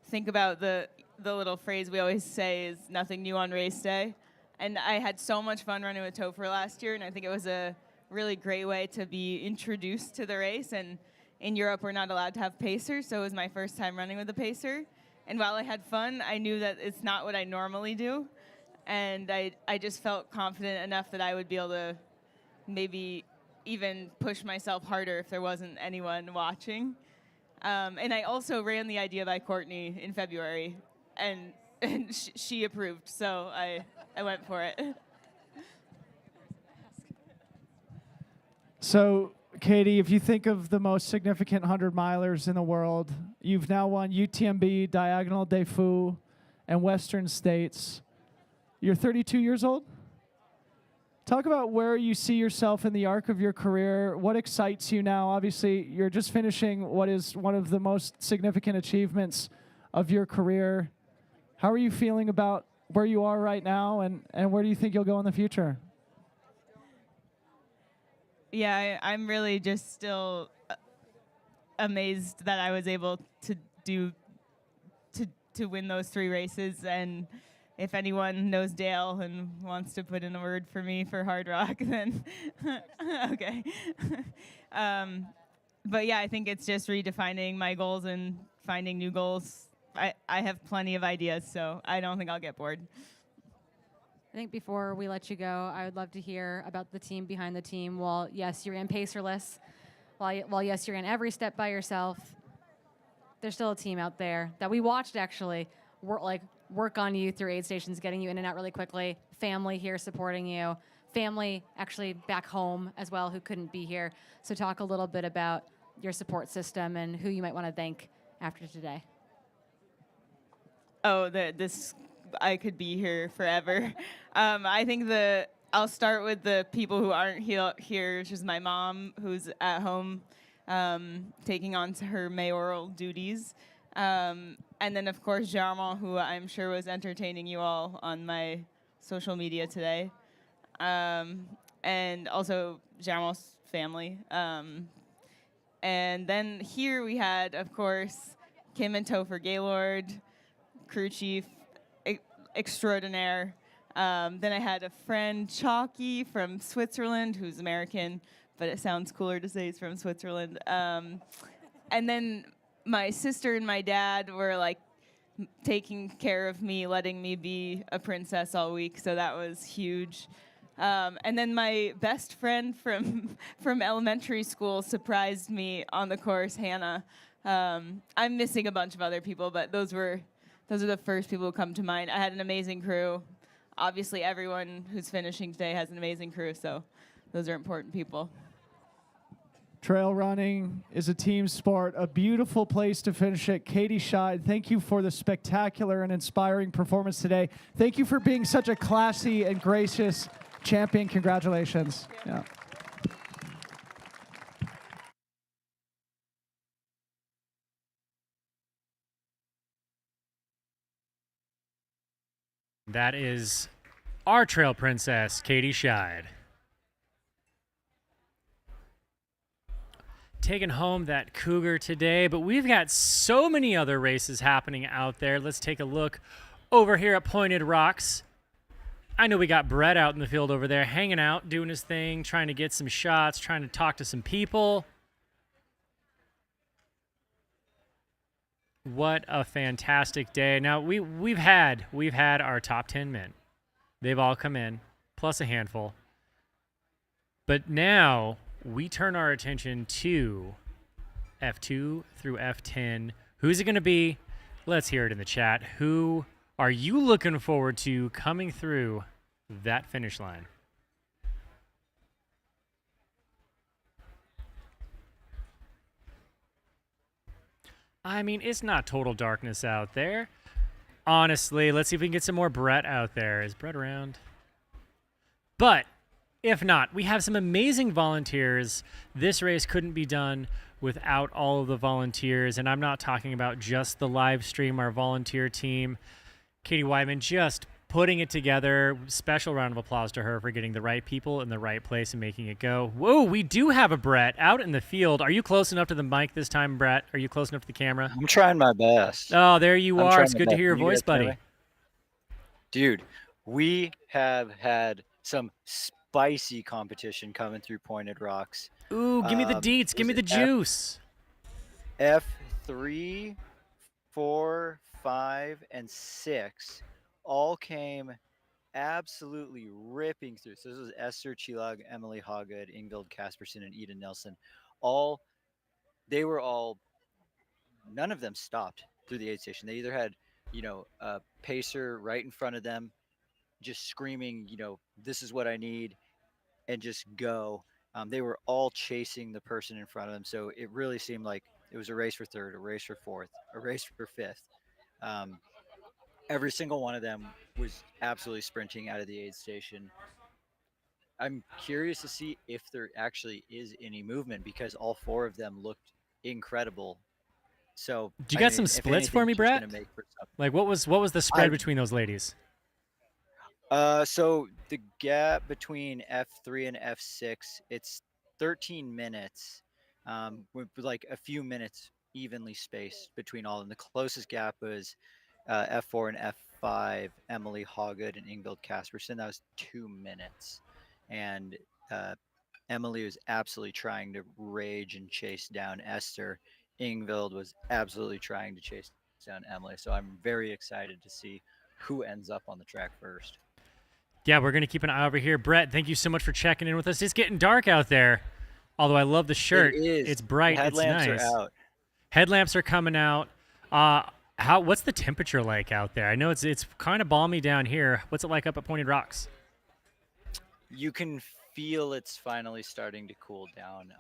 think about the little phrase we always say is nothing new on race day. And I had so much fun running with Topher last year, and I think it was a really great way to be introduced to the race. And in Europe, we're not allowed to have pacers, so it was my first time running with a pacer. And while I had fun, I knew that it's not what I normally do. And I just felt confident enough that I would be able to maybe even push myself harder if there wasn't anyone watching. And I also ran the idea by Courtney in February, and she approved, so I went for it. So Katie, if you think of the most significant 100 milers in the world, you've now won UTMB, Diagonal des Fous, and Western States. You're 32 years old? Talk about where you see yourself in the arc of your career. What excites you now? Obviously, you're just finishing what is one of the most significant achievements of your career. How are you feeling about where you are right now, and where do you think you'll go in the future? Yeah, I'm really just still amazed that I was able to win those 3 races. And if anyone knows Dale and wants to put in a word for me for Hard Rock, then okay. But yeah, I think it's just redefining my goals and finding new goals. I have plenty of ideas, so I don't think I'll get bored. I think before we let you go, I would love to hear about the team behind the team. While yes, you ran pacerless, while yes, you ran every step by yourself, there's still a team out there that we watched actually work on you through aid stations, getting you in and out really quickly. Family here supporting you. Family actually back home as well who couldn't be here. So talk a little bit about your support system and who you might want to thank after today. Oh, I could be here forever. I think I'll start with the people who aren't here, which is my mom, who's at home taking on her mayoral duties. And then, of course, Germain, who I'm sure was entertaining you all on my social media today. And also Germain's family. And then here we had, of course, Kim and Topher Gaylord, crew chief extraordinaire. Then I had a friend, Chalky, from Switzerland, who's American, but it sounds cooler to say he's from Switzerland. And then my sister and my dad were like taking care of me, letting me be a princess all week, so that was huge. And then my best friend from elementary school surprised me on the course, Hannah. I'm missing a bunch of other people, but those are the first people who come to mind. I had an amazing crew. Obviously, everyone who's finishing today has an amazing crew, so those are important people. Trail running is a team sport, a beautiful place to finish it. Katie Schide, thank you for the spectacular and inspiring performance today. Thank you for being such a classy and gracious champion. Congratulations. Yeah. That is our trail princess, Katie Schide. Taking home that Cougar today, but we've got so many other races happening out there. Let's take a look over here at Pointed Rocks. I know we got Brett out in the field over there, hanging out, doing his thing, trying to get some shots, trying to talk to some people. What a fantastic day. Now, we've had our top 10 men. They've all come in, plus a handful. But now we turn our attention to F2 through F10. Who's it going to be? Let's hear it in the chat. Who are you looking forward to coming through that finish line? I mean, it's not total darkness out there. Honestly, let's see if we can get some more Brett out there. Is Brett around? But if not, we have some amazing volunteers. This race couldn't be done without all of the volunteers, and I'm not talking about just the live stream, our volunteer team. Katie Wyman just putting it together. Special round of applause to her for getting the right people in the right place and making it go. Whoa, we do have a Brett out in the field. Are you close enough to the mic this time, Brett? Are you close enough to the camera? I'm trying my best. Oh, there you are. It's good to hear your voice, buddy. Dude, we have had some spicy competition coming through Pointed Rocks. Ooh, give me the deets. Give me the juice. F3, 4, 5, and 6 all came absolutely ripping through. So this was Esther Chilag, Emily Hoggood, Ingvild Casperson, and Eden Nelson. None of them stopped through the aid station. They either had, a pacer right in front of them, just screaming, this is what I need, and just go. They were all chasing the person in front of them. So it really seemed like it was a race for third, a race for fourth, a race for fifth. Every single one of them was absolutely sprinting out of the aid station. I'm curious to see if there actually is any movement because all 4 of them looked incredible. So Do you got some splits for me, Brett? Like what was the spread between those ladies? So the gap between F3 and F6, it's 13 minutes, with like a few minutes evenly spaced between all of them. The closest gap was F4 and F5, Emily Hawgood and Ingvild Kaspersen. That was 2 minutes. And Emily was absolutely trying to rage and chase down Esther. Ingvild was absolutely trying to chase down Emily. So I'm very excited to see who ends up on the track first. Yeah, we're going to keep an eye over here. Brett, thank you so much for checking in with us. It's getting dark out there, although I love the shirt. It is. It's bright. Headlamps it's nice. are out. Headlamps are coming out. What's the temperature like out there? I know it's kind of balmy down here. What's it like up at Pointed Rocks? You can feel it's finally starting to cool down.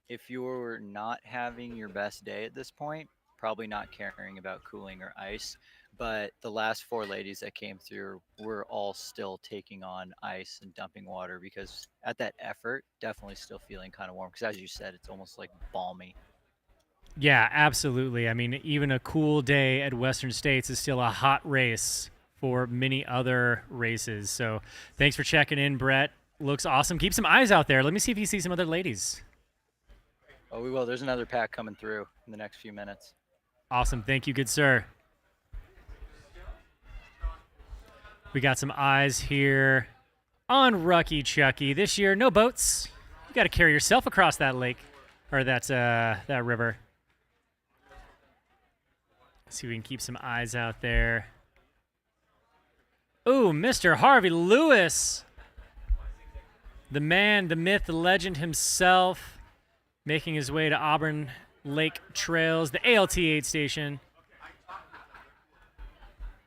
If you're not having your best day at this point, probably not caring about cooling or ice. But the last 4 ladies that came through were all still taking on ice and dumping water because at that effort, definitely still feeling kind of warm. Because as you said, it's almost like balmy. Yeah, absolutely. I mean, even a cool day at Western States is still a hot race for many other races. So thanks for checking in, Brett. Looks awesome. Keep some eyes out there. Let me see if you see some other ladies. Oh, we will. There's another pack coming through in the next few minutes. Awesome. Thank you, good sir. We got some eyes here on Rucky Chucky. This year, no boats. You got to carry yourself across that lake or that river. Let's see if we can keep some eyes out there. Ooh, Mr. Harvey Lewis. The man, the myth, the legend himself, making his way to Auburn Lake Trails, the ALT aid station.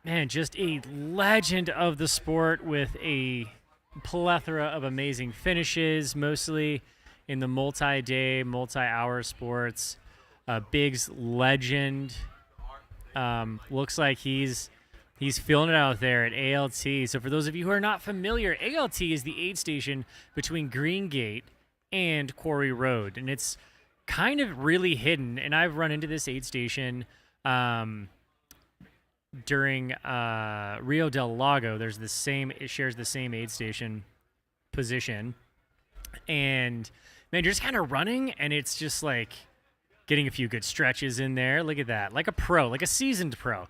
Man, just a legend of the sport with a plethora of amazing finishes, mostly in the multi-day, multi-hour sports. Big's legend. Looks like he's feeling it out there at ALT. So for those of you who are not familiar, ALT is the aid station between Greengate and Quarry Road. And it's kind of really hidden. And I've run into this aid station during Rio del Lago. It shares the same aid station position. And man, you're just kind of running and it's just like getting a few good stretches in there. Look at that. Like a pro, like a seasoned pro.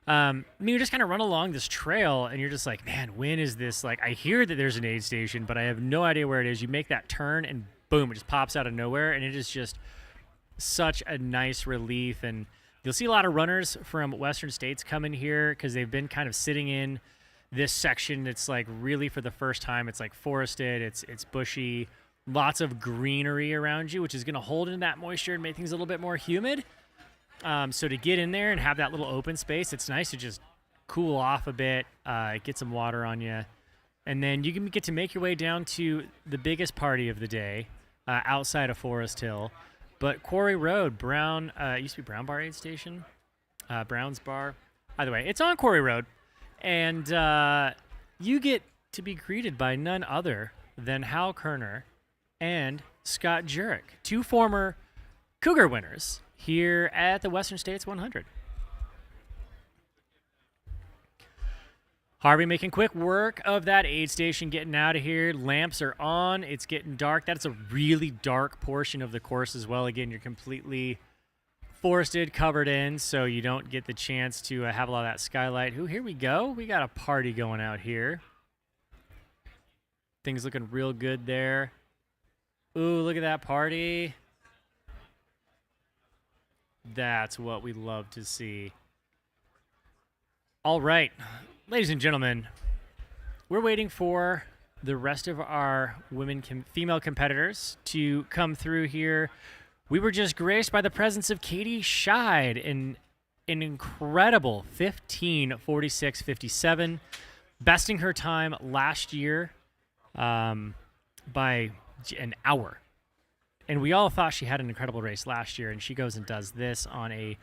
You just kind of run along this trail and you're just like, man, when is this? Like, I hear that there's an aid station, but I have no idea where it is. You make that turn and boom, it just pops out of nowhere. And it is just such a nice relief. And you'll see a lot of runners from Western States come in here because they've been kind of sitting in this section. It's like really for the first time, it's like forested, it's bushy, lots of greenery around you, which is going to hold in that moisture and make things a little bit more humid. So to get in there and have that little open space, it's nice to just cool off a bit, get some water on you. And then you can get to make your way down to the biggest party of the day outside of Forest Hill. But Quarry Road, it used to be Brown Bar Aid Station, Brown's Bar. Either way, it's on Quarry Road. And you get to be greeted by none other than Hal Kerner and Scott Jurek, 2 former Cougar winners here at the Western States 100. Harvey making quick work of that aid station, getting out of here. Lamps are on. It's getting dark. That's a really dark portion of the course as well. Again, you're completely forested, covered in, so you don't get the chance to have a lot of that skylight. Here we go. We got a party going out here. Things looking real good there. Ooh, look at that party. That's what we love to see. All right, ladies and gentlemen, we're waiting for the rest of our female competitors to come through here. We were just graced by the presence of Katie Schide in an incredible 15:46:57, besting her time last year by an hour. And we all thought she had an incredible race last year, and she goes and does this on a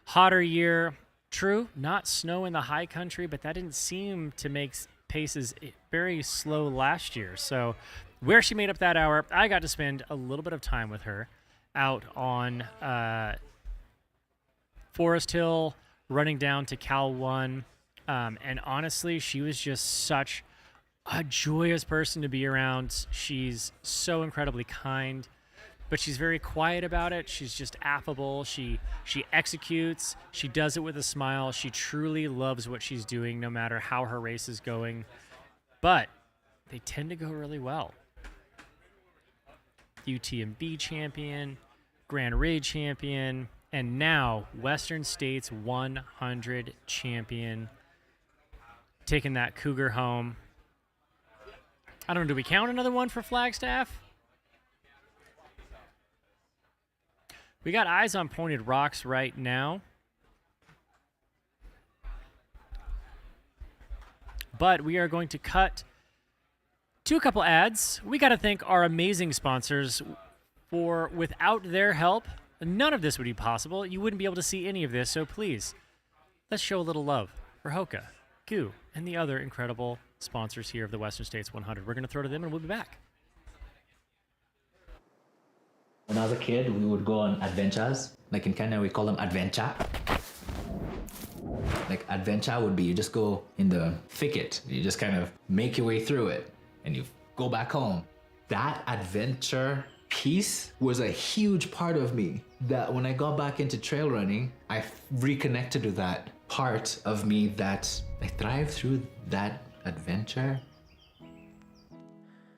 hotter year. True, not snow in the high country, but that didn't seem to make paces very slow last year. So where she made up that hour, I got to spend a little bit of time with her out on Forest Hill, running down to Cal 1. And honestly, she was just such a joyous person to be around. She's so incredibly kind, but she's very quiet about it. She's just affable. She executes. She does it with a smile. She truly loves what she's doing, no matter how her race is going. But they tend to go really well. UTMB champion, Grand Raid champion, and now Western States 100 champion, taking that Cougar home. I don't know, do we count another one for Flagstaff? We got eyes on Pointed Rocks right now. But we are going to cut to a couple ads. We got to thank our amazing sponsors, for without their help, none of this would be possible. You wouldn't be able to see any of this, so please, let's show a little love for Hoka, Goo, and the other incredible sponsors here of the Western States 100. We're going to throw to them, and we'll be back. When I was a kid, we would go on adventures. Like in Kenya, we call them adventure. Like adventure would be you just go in the thicket. You just kind of make your way through it and you go back home. That adventure piece was a huge part of me that when I got back into trail running, I reconnected to that part of me that I thrived through that adventure.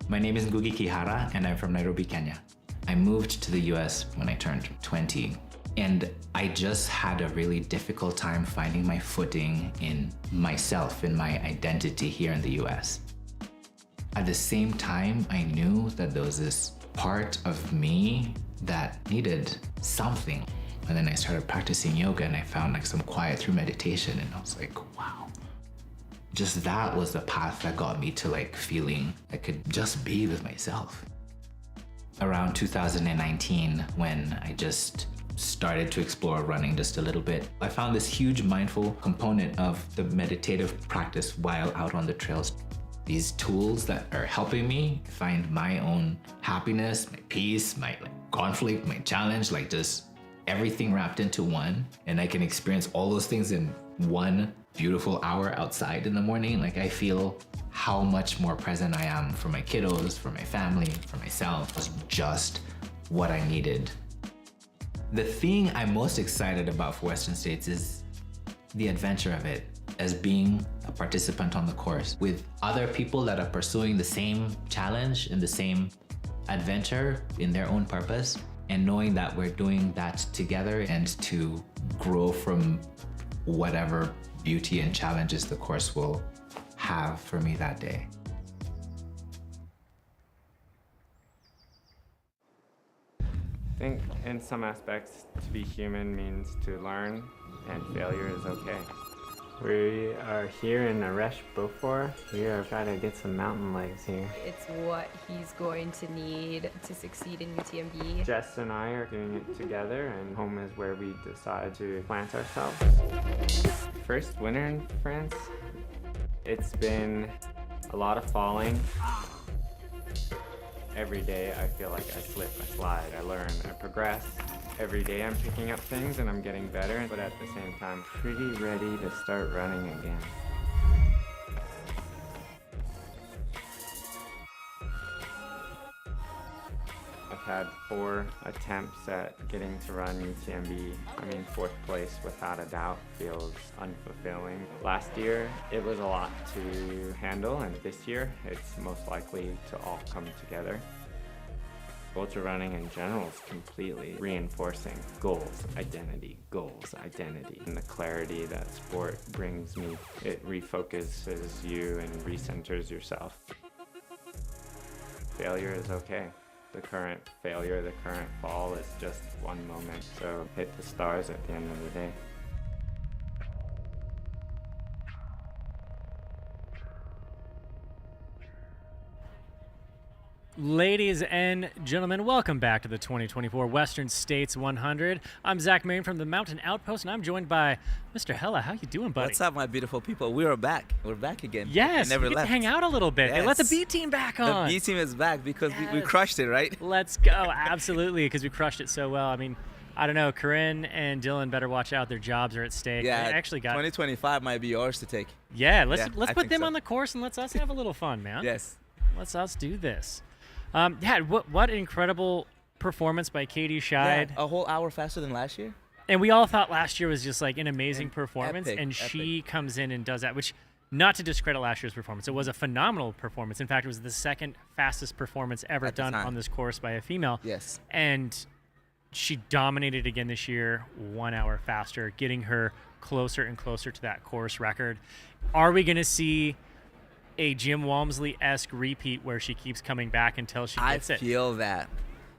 My name is Ngugi Kihara and I'm from Nairobi, Kenya. I moved to the US when I turned 20, and I just had a really difficult time finding my footing in myself, in my identity here in the US. At the same time, I knew that there was this part of me that needed something. And then I started practicing yoga and I found like some quiet through meditation, and I was like, wow. Just that was the path that got me to like feeling I could just be with myself. Around 2019, when I just started to explore running just a little bit, I found this huge mindful component of the meditative practice while out on the trails. These tools that are helping me find my own happiness, my peace, my conflict, my challenge, like just everything wrapped into one. And I can experience all those things in one beautiful hour outside in the morning. Like I feel how much more present I am for my kiddos, for my family, for myself. It was just what I needed. The thing I'm most excited about for Western States is the adventure of it, as being a participant on the course with other people that are pursuing the same challenge and the same adventure in their own purpose, and knowing that we're doing that together and to grow from whatever beauty and challenges the course will have for me that day. I think in some aspects, to be human means to learn, and failure is okay. We are here in Naresh Beaufort. We are trying to get some mountain legs here. It's what he's going to need to succeed in UTMB. Jess and I are doing it together, and home is where we decide to plant ourselves. First winter in France. It's been a lot of falling. Every day I feel like I slip, I slide, I learn, I progress. Every day I'm picking up things and I'm getting better, but at the same time, pretty ready to start running again. I've had 4 attempts at getting to run UTMB. I mean, 4th place without a doubt feels unfulfilling. Last year, it was a lot to handle, and this year, it's most likely to all come together. Ultra running in general is completely reinforcing goals, identity, and the clarity that sport brings me. It refocuses you and recenters yourself. Failure is okay. The current failure, the current fall is just one moment, so hit the stars at the end of the day. Ladies and gentlemen, welcome back to the 2024 Western States 100. I'm Zach Marion from the Mountain Outpost, and I'm joined by Mr. Hella. How you doing, buddy? What's up, my beautiful people? We are back. We're back again. Yes, we never we get left. to hang out a little bit. They let the Yes. B team back on. The B team is back because we crushed it, right? Let's go. Absolutely, because we crushed it so well. I mean, I don't know. Corinne and Dylan better watch out. Their jobs are at stake. Yeah, They actually got 2025 might be yours to take. Yeah, let's I put think them so. on the course and let's us have a little fun, man. Yes. Let's us do this. Yeah, what an incredible performance by Katie Schide. Yeah, a whole hour faster than last year. And we all thought last year was just like an amazing performance, epic, and she comes in and does that, which, not to discredit last year's performance, it was a phenomenal performance. In fact, it was the second fastest performance ever At the done time. on this course by a female. Yes. And she dominated again this year, 1 hour faster, getting her closer and closer to that course record. Are we going to see a Jim Walmsley-esque repeat where she keeps coming back until she gets I it? feel that.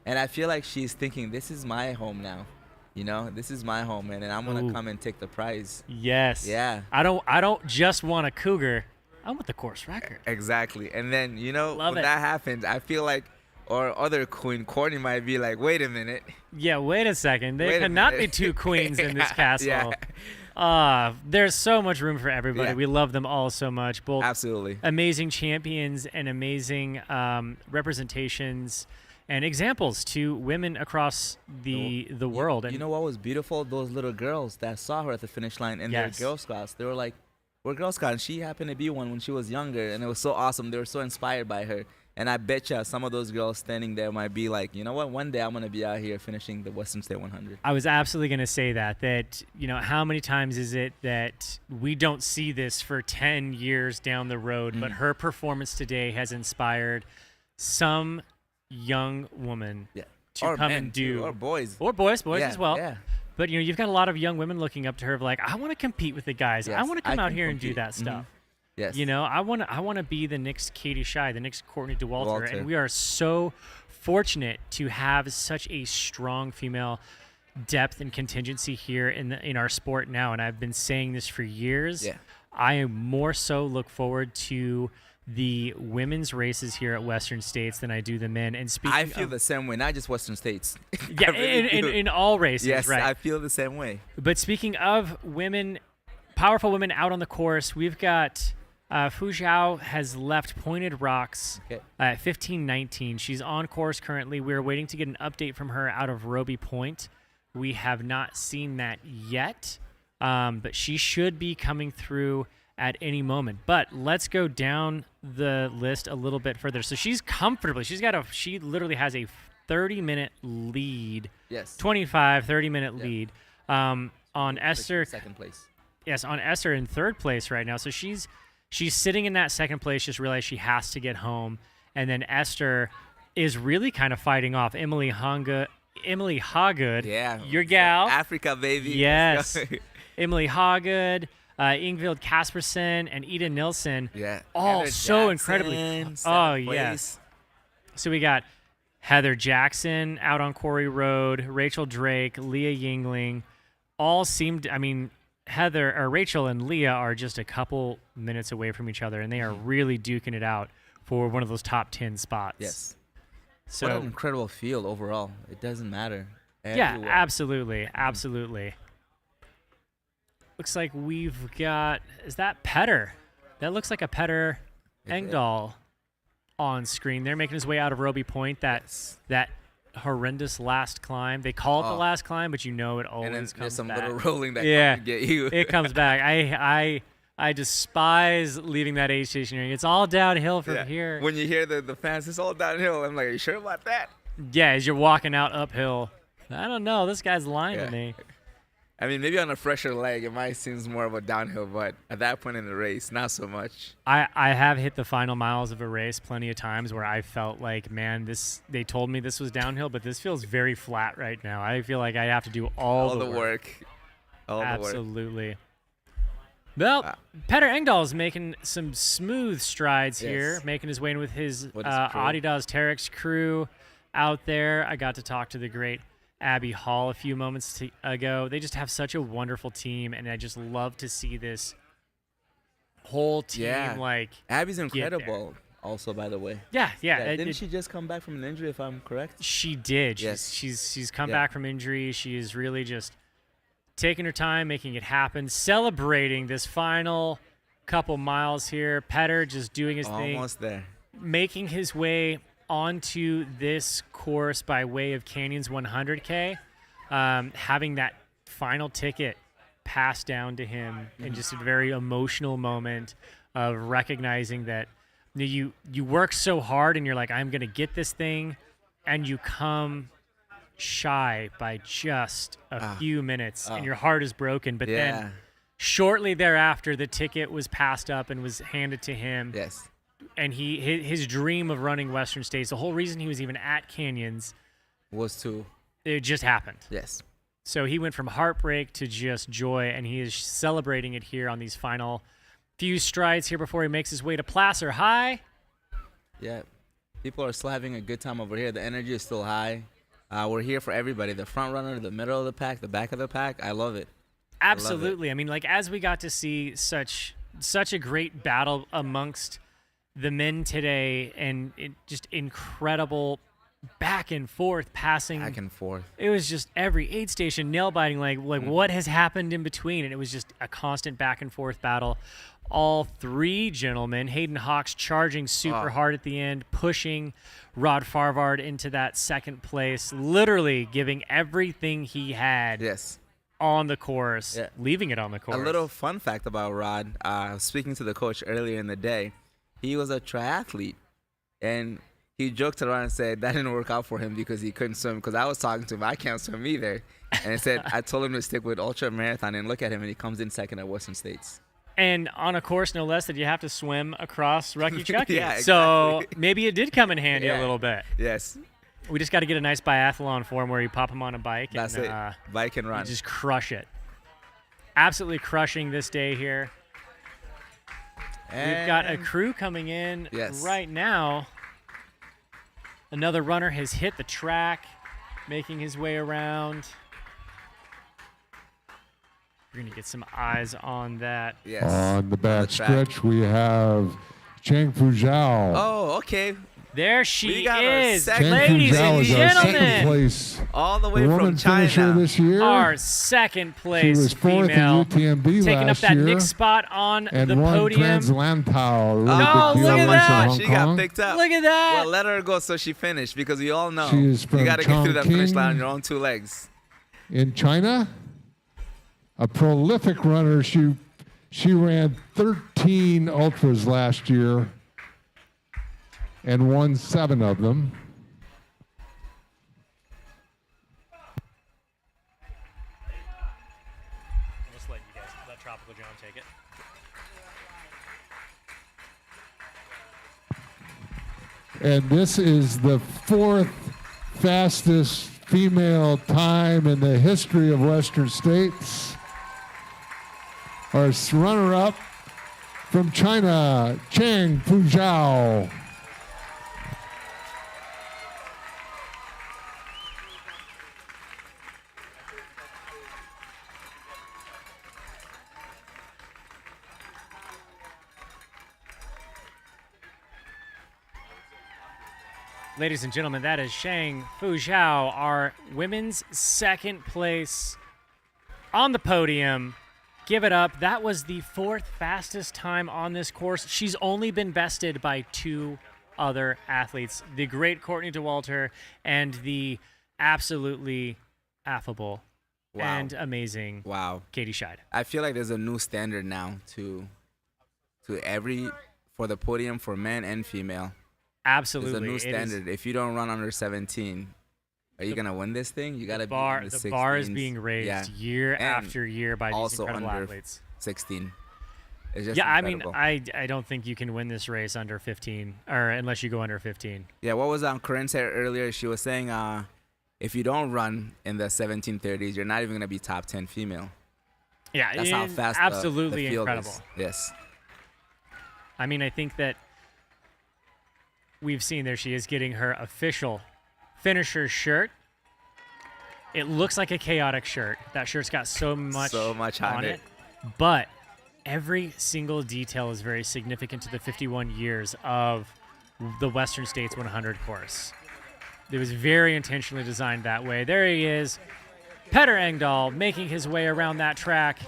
And I feel like she's thinking, this is my home now. You know, this is my home, man, and I'm going Ooh. to come and take the prize. Yes. Yeah. I don't just want a cougar. I want the course record. Exactly. And then, you know, Love when it. that happens, I feel like our other queen, Courtney, might be like, wait a minute. Yeah, wait a second. There Wait a cannot be minute. two queens in this Yeah, castle. yeah. There's so much room for everybody. Yeah. We love them all so much. Both Absolutely. amazing champions and amazing representations and examples to women across the world. And You know what was beautiful? Those little girls that saw her at the finish line and Yes. their Girl Scouts. They were like, we're Girl Scouts. And she happened to be one when she was younger, and it was so awesome. They were so inspired by her. And I bet you some of those girls standing there might be like, you know what? One day I'm going to be out here finishing the Western State 100. I was absolutely going to say that, you know, how many times is it that we don't see this for 10 years down the road, but her performance today has inspired some young woman to Or come men, and do. too, or boys. Or boys Yeah, as well. yeah. But, you know, you've got a lot of young women looking up to her of like, I want to compete with the guys. I Yes, want to I come out can here and do compete. that Mhm. stuff. Yes. You know, I want to be the next Katie Schide, the next Courtney DeWalter. Walter. And we are so fortunate to have such a strong female depth and contingency here in our sport now. And I've been saying this for years. Yeah. I am more so look forward to the women's races here at Western States than I do the men. And speaking I feel of, the same way, not just Western States. yeah, I really do. in all races, yes, right? I feel the same way. But speaking of women, powerful women out on the course, we've got Fu Zhao has left Pointed Rocks at 15:19. She's on course currently. We're waiting to get an update from her out of Roby Point. We have not seen that yet, but she should be coming through at any moment. But let's go down the list a little bit further. So she's comfortably, she literally has a 30-minute lead. Yes. 30-minute lead on Esther. Second place. Yes, on Esther in third place right now. So she's sitting in that second place, just realized she has to get home. And then Esther is really kind of fighting off Emily Hagood, Yeah. your gal. Africa, baby. Yes. Let's go. Emily Hagood, Ingvild Kaspersen, and Ida Nilsson. Yeah. All Heather so Jackson, incredibly. seventh Oh, place. yes. So we got Heather Jackson out on Quarry Road, Rachel Drake, Leah Yingling. All seemed, I mean, Rachel and Leah are just a couple minutes away from each other, and they are really duking it out for one of those top 10 spots. Yes. So what an incredible field overall. It doesn't matter. yeah, Everywhere. absolutely. Looks like we've got, is that Petter? That looks like a Petter Engdahl on screen. They're making his way out of Roby Point. That horrendous last climb. They call it the last climb, but you know it always And then comes there's some back. little rolling that yeah, can get you. it comes back. I despise leaving that aid station area. It's all downhill from here. When you hear the fans, it's all downhill. I'm like, are you sure about that? Yeah, as you're walking out uphill. I don't know. This guy's lying to me. I mean, maybe on a fresher leg, it might seem more of a downhill, but at that point in the race, not so much. I have hit the final miles of a race plenty of times where I felt like, man, they told me this was downhill, but this feels very flat right now. I feel like I have to do all the work. Absolutely. Well, Petter Engdahl is making some smooth strides here, making his way in with his Adidas Terex crew out there. I got to talk to the great Abby Hall a few moments ago. They just have such a wonderful team, and I just love to see this whole team Abby's get there. incredible. also, by the way. Yeah. Didn't she just come back from an injury, if I'm correct? She did. Yes. She's come back from injury. She is really just taking her time, making it happen, celebrating this final couple miles here. Petter just doing his thing. Almost there. Making his way onto this course by way of Canyons 100K, having that final ticket passed down to him in just a very emotional moment of recognizing that you work so hard and you're like, I'm going to get this thing, and you come shy by just a few minutes and your heart is broken. But then shortly thereafter, the ticket was passed up and was handed to him. Yes. And his dream of running Western States, the whole reason he was even at Canyons, it just happened. Yes. So he went from heartbreak to just joy, and he is celebrating it here on these final few strides here before he makes his way to Placer High. Yeah. People are still having a good time over here. The energy is still high. We're here for everybody. The front runner, the middle of the pack, the back of the pack. I love it. Absolutely. I mean, like, as we got to see such a great battle amongst the men today, and just incredible back and forth passing. Back and forth. It was just every aid station nail biting, like what has happened in between, and it was just a constant back and forth battle. All three gentlemen, Hayden Hawks charging super hard at the end, pushing Rod Farvard into that second place, literally giving everything he had. Yes. On the course, leaving it on the course. A little fun fact about Rod, speaking to the coach earlier in the day, he was a triathlete, and he joked around and said that didn't work out for him because he couldn't swim. Because I was talking to him, I can't swim either. And he said, I told him to stick with ultra marathon, and look at him, and he comes in second at Western States. And on a course, no less, that you have to swim across Rucky Chucky. Yeah, exactly. So maybe it did come in handy a little bit. Yes. We just got to get a nice biathlon for him where you pop him on a bike. That's and, it. Bike and run. You just crush it. Absolutely crushing this day here. We've got a crew coming in right now. Another runner has hit the track, making his way around. We're going to get some eyes on that. Yes. On the back stretch, we have Chang Fu Zhao. Oh, okay. There she is, ladies and gentlemen. Place. All the way the from China. This year. Our second place she was fourth female, in UTMB taking up last that year, next spot on and the won podium. Trans Lantau. Oh, look at that! She got picked up. Look at that! Well, let her go so she finished, because we all know She is from you got to get through that finish Chongqing. line on your own two legs. In China, a prolific runner. She ran 13 ultras last year and won 7 of them. I'll just let you guys let Tropical John take it. And this is the 4th fastest female time in the history of Western States. Our runner-up from China, Chang Fu Zhao. Ladies and gentlemen, that is Chang Fu Zhao, our women's second place on the podium. Give it up. That was the 4th fastest time on this course. She's only been bested by 2 other athletes, the great Courtney DeWalter and the absolutely affable and amazing Katie Schide. I feel like there's a new standard now for the podium for men and female. Absolutely. There's a new standard. If you don't run under 17, are you going to win this thing? You got to be in the 16s. The bar is being raised year after year by these incredible under athletes. 16. It's just incredible. I mean, I don't think you can win this race under 15, or unless you go under 15. Yeah, what was Corinne said earlier? She was saying if you don't run in the 1730s, you're not even going to be top 10 female. Yeah, that's how fast absolutely the field incredible. Is. Yes. I mean, I think that we've seen there she is getting her official finisher shirt. It looks like a chaotic shirt. That shirt's got so much on it. But every single detail is very significant to the 51 years of the Western States 100 course. It was very intentionally designed that way. There he is, Petter Engdahl, making his way around that track.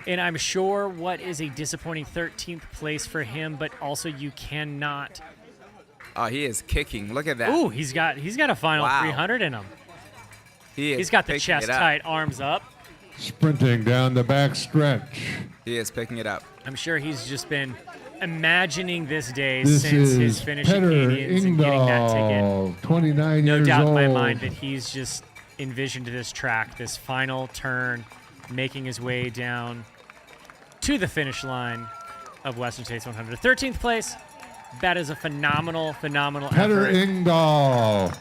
And I'm sure what is a disappointing 13th place for him, but also you cannot. Oh, he is kicking. Look at that. Ooh, he's got a final 300 in him. He's got the chest tight, arms up. Sprinting down the back stretch. He is picking it up. I'm sure he's just been imagining this day This since is his finish at Petter Canadians and getting that Engdahl, ticket. 29 No years doubt in my old. mind that he's just envisioned this track, this final turn, making his way down to the finish line of Western States 100. 13th place. That is a phenomenal Petter effort. Engdahl.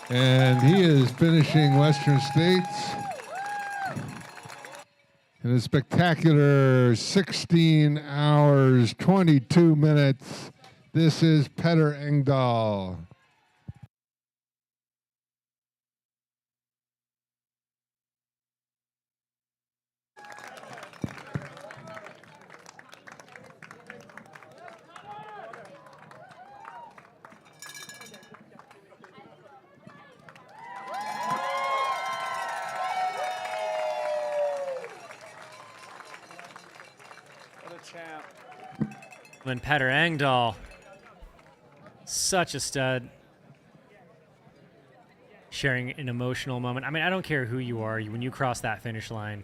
And he is finishing Western States in a spectacular 16 hours, 22 minutes. This is Petter Engdahl. When Petter Engdahl, such a stud, sharing an emotional moment. I mean, I don't care who you are. When you cross that finish line,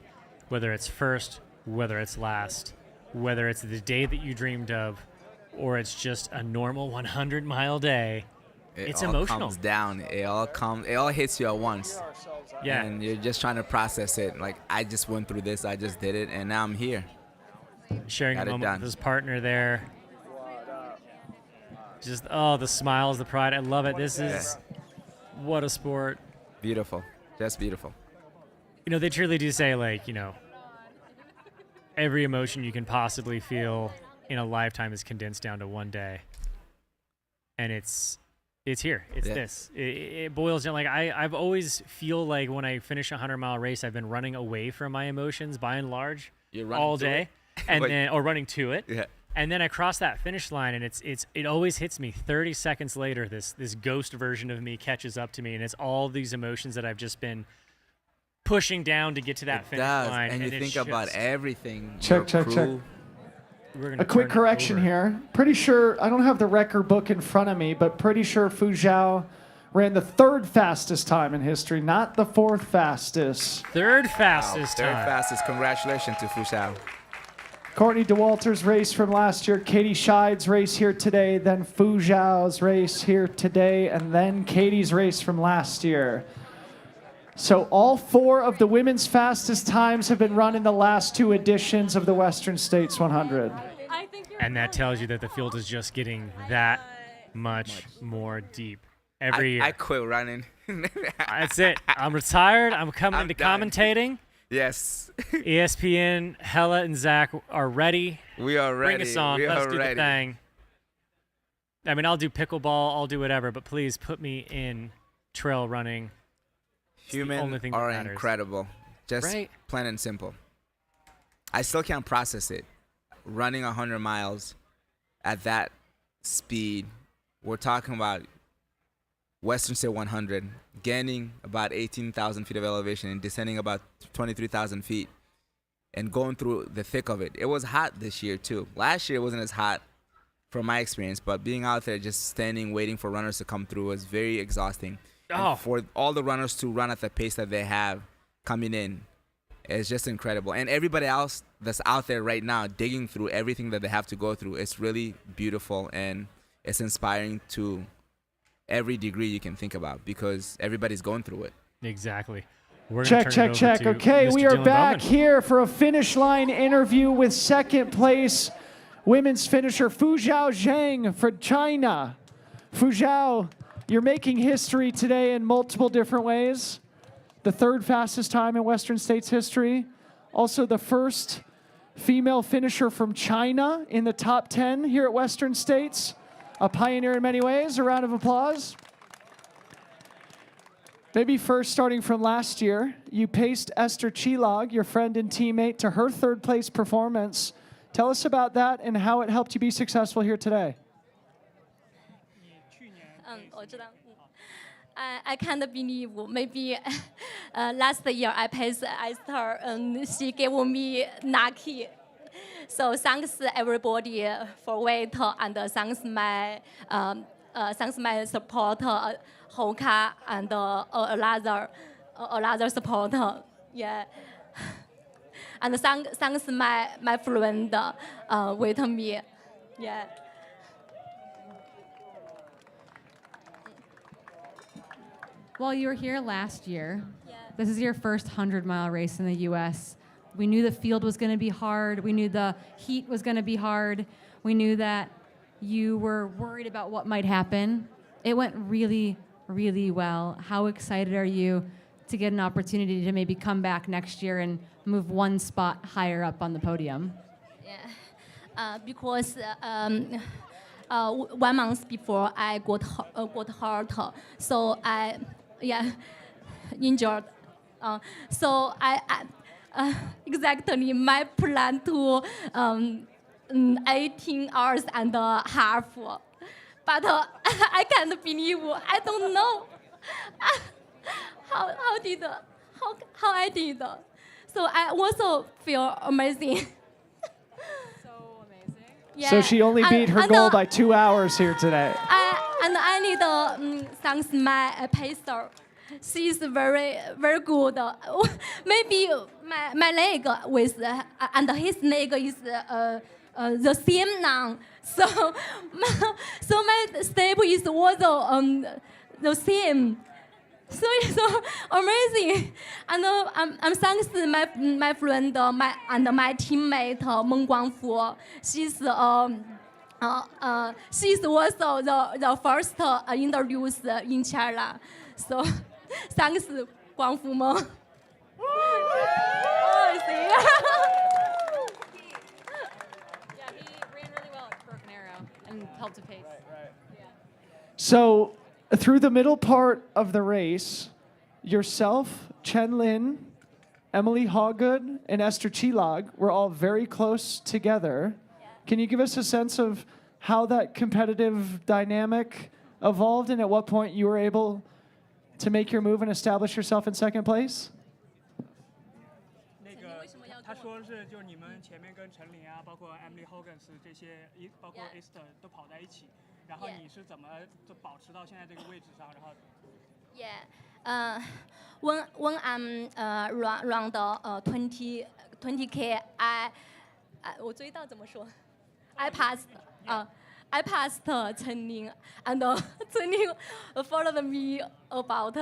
whether it's first, whether it's last, whether it's the day that you dreamed of, or it's just a normal 100-mile day, it's emotional. It all comes down. It all hits you at once. Yeah. And you're just trying to process it. Like, I just went through this. I just did it, and now I'm here. Sharing Got a it moment done. with his partner there. Just, the smiles, the pride. I love it. This is, what a sport. Beautiful. Just beautiful. They truly do say, every emotion you can possibly feel in a lifetime is condensed down to one day. And it's here. It's this. It boils down. I've always feel like when I finish a 100-mile race, I've been running away from my emotions by and large all day. Or running to it. Yeah. And then I cross that finish line, and it always hits me 30 seconds later. This ghost version of me catches up to me, and it's all these emotions that I've just been pushing down to get to that finish line. And you think about everything. Check. A quick correction here. Pretty sure, I don't have the record book in front of me, but pretty sure Fu Zhao ran the third fastest time in history, not the fourth fastest. Third fastest time. Third fastest. Congratulations to Fu Zhao. Courtney DeWalter's race from last year, Katie Schide's race here today, then Fu Zhao's race here today, and then Katie's race from last year. So all four of the women's fastest times have been run in the last two editions of the Western States 100. And that tells you that the field is just getting that much more deep every year. I quit running. That's it. I'm retired. I'm coming into commentating. Yes. ESPN, Hella, and Zach are ready. We are ready. Bring us on. We Let's are do ready. the thing. I mean, I'll do pickleball. I'll do whatever, but please put me in trail running. Humans are incredible. Just plain and simple. I still can't process it. Running 100 miles at that speed. We're talking about Western State 100, gaining about 18,000 feet of elevation and descending about 23,000 feet and going through the thick of it. It was hot this year, too. Last year, it wasn't as hot from my experience, but being out there just standing, waiting for runners to come through was very exhausting. And for all the runners to run at the pace that they have coming in, it's just incredible. And everybody else that's out there right now digging through everything that they have to go through, it's really beautiful and it's inspiring to every degree you can think about because everybody's going through it. Exactly. We're Check. Okay, we are back here for a finish line interview with second place women's finisher Fu Zhao Zhang for China. Fu Zhao, you're making history today in multiple different ways. The third fastest time in Western States history. Also the first female finisher from China in the top 10 here at Western States. A pioneer in many ways. A round of applause. Maybe first, starting from last year, you paced Esther Chilog, your friend and teammate, to her third place performance Tell us about that and how it helped you be successful here today. 我知道。I can't believe maybe last year I passed Esther and she gave me lucky. So thanks everybody for wait and thanks my support Hoka and another support. Yeah. And thanks my friend with me. Yeah. While you were here last year, this is your first 100-mile race in the U.S. We knew the field was going to be hard. We knew the heat was going to be hard. We knew that you were worried about what might happen. It went really, really well. How excited are you to get an opportunity to maybe come back next year and move one spot higher up on the podium? Yeah, because 1 month before I got hurt, so I injured. So I exactly my plan to 18 hours and a half, but I can't believe I don't know how I did. So I also feel amazing. Yeah. So she only beat her goal by 2 hours here today. I need to thanks my pacer. She is very, very good. Maybe my leg with and his leg is the same now. So my step is also the same. So it's so amazing, and I'm thanks to my friend and my teammate Meng Guangfu. She's also the first introduced in China. So thanks Guangfu Meng. Yeah, he ran really well at Broken Arrow and helped to pace. Right. Yeah. So through the middle part of the race, yourself, Chen Lin, Emily Hawgood, and Esther Chilag were all very close together. Can you give us a sense of how that competitive dynamic evolved and at what point you were able to make your move and establish yourself in second place? 他说是就是你们前面跟陈琳啊，包括 Emily Hoggins 这些，包括 Esther 都跑在一起，然后你是怎么保持到现在这个位置上？然后 Yeah, when I'm around 20K, I 我追到怎么说 I passed Chen Ling, and Chen Ling followed me about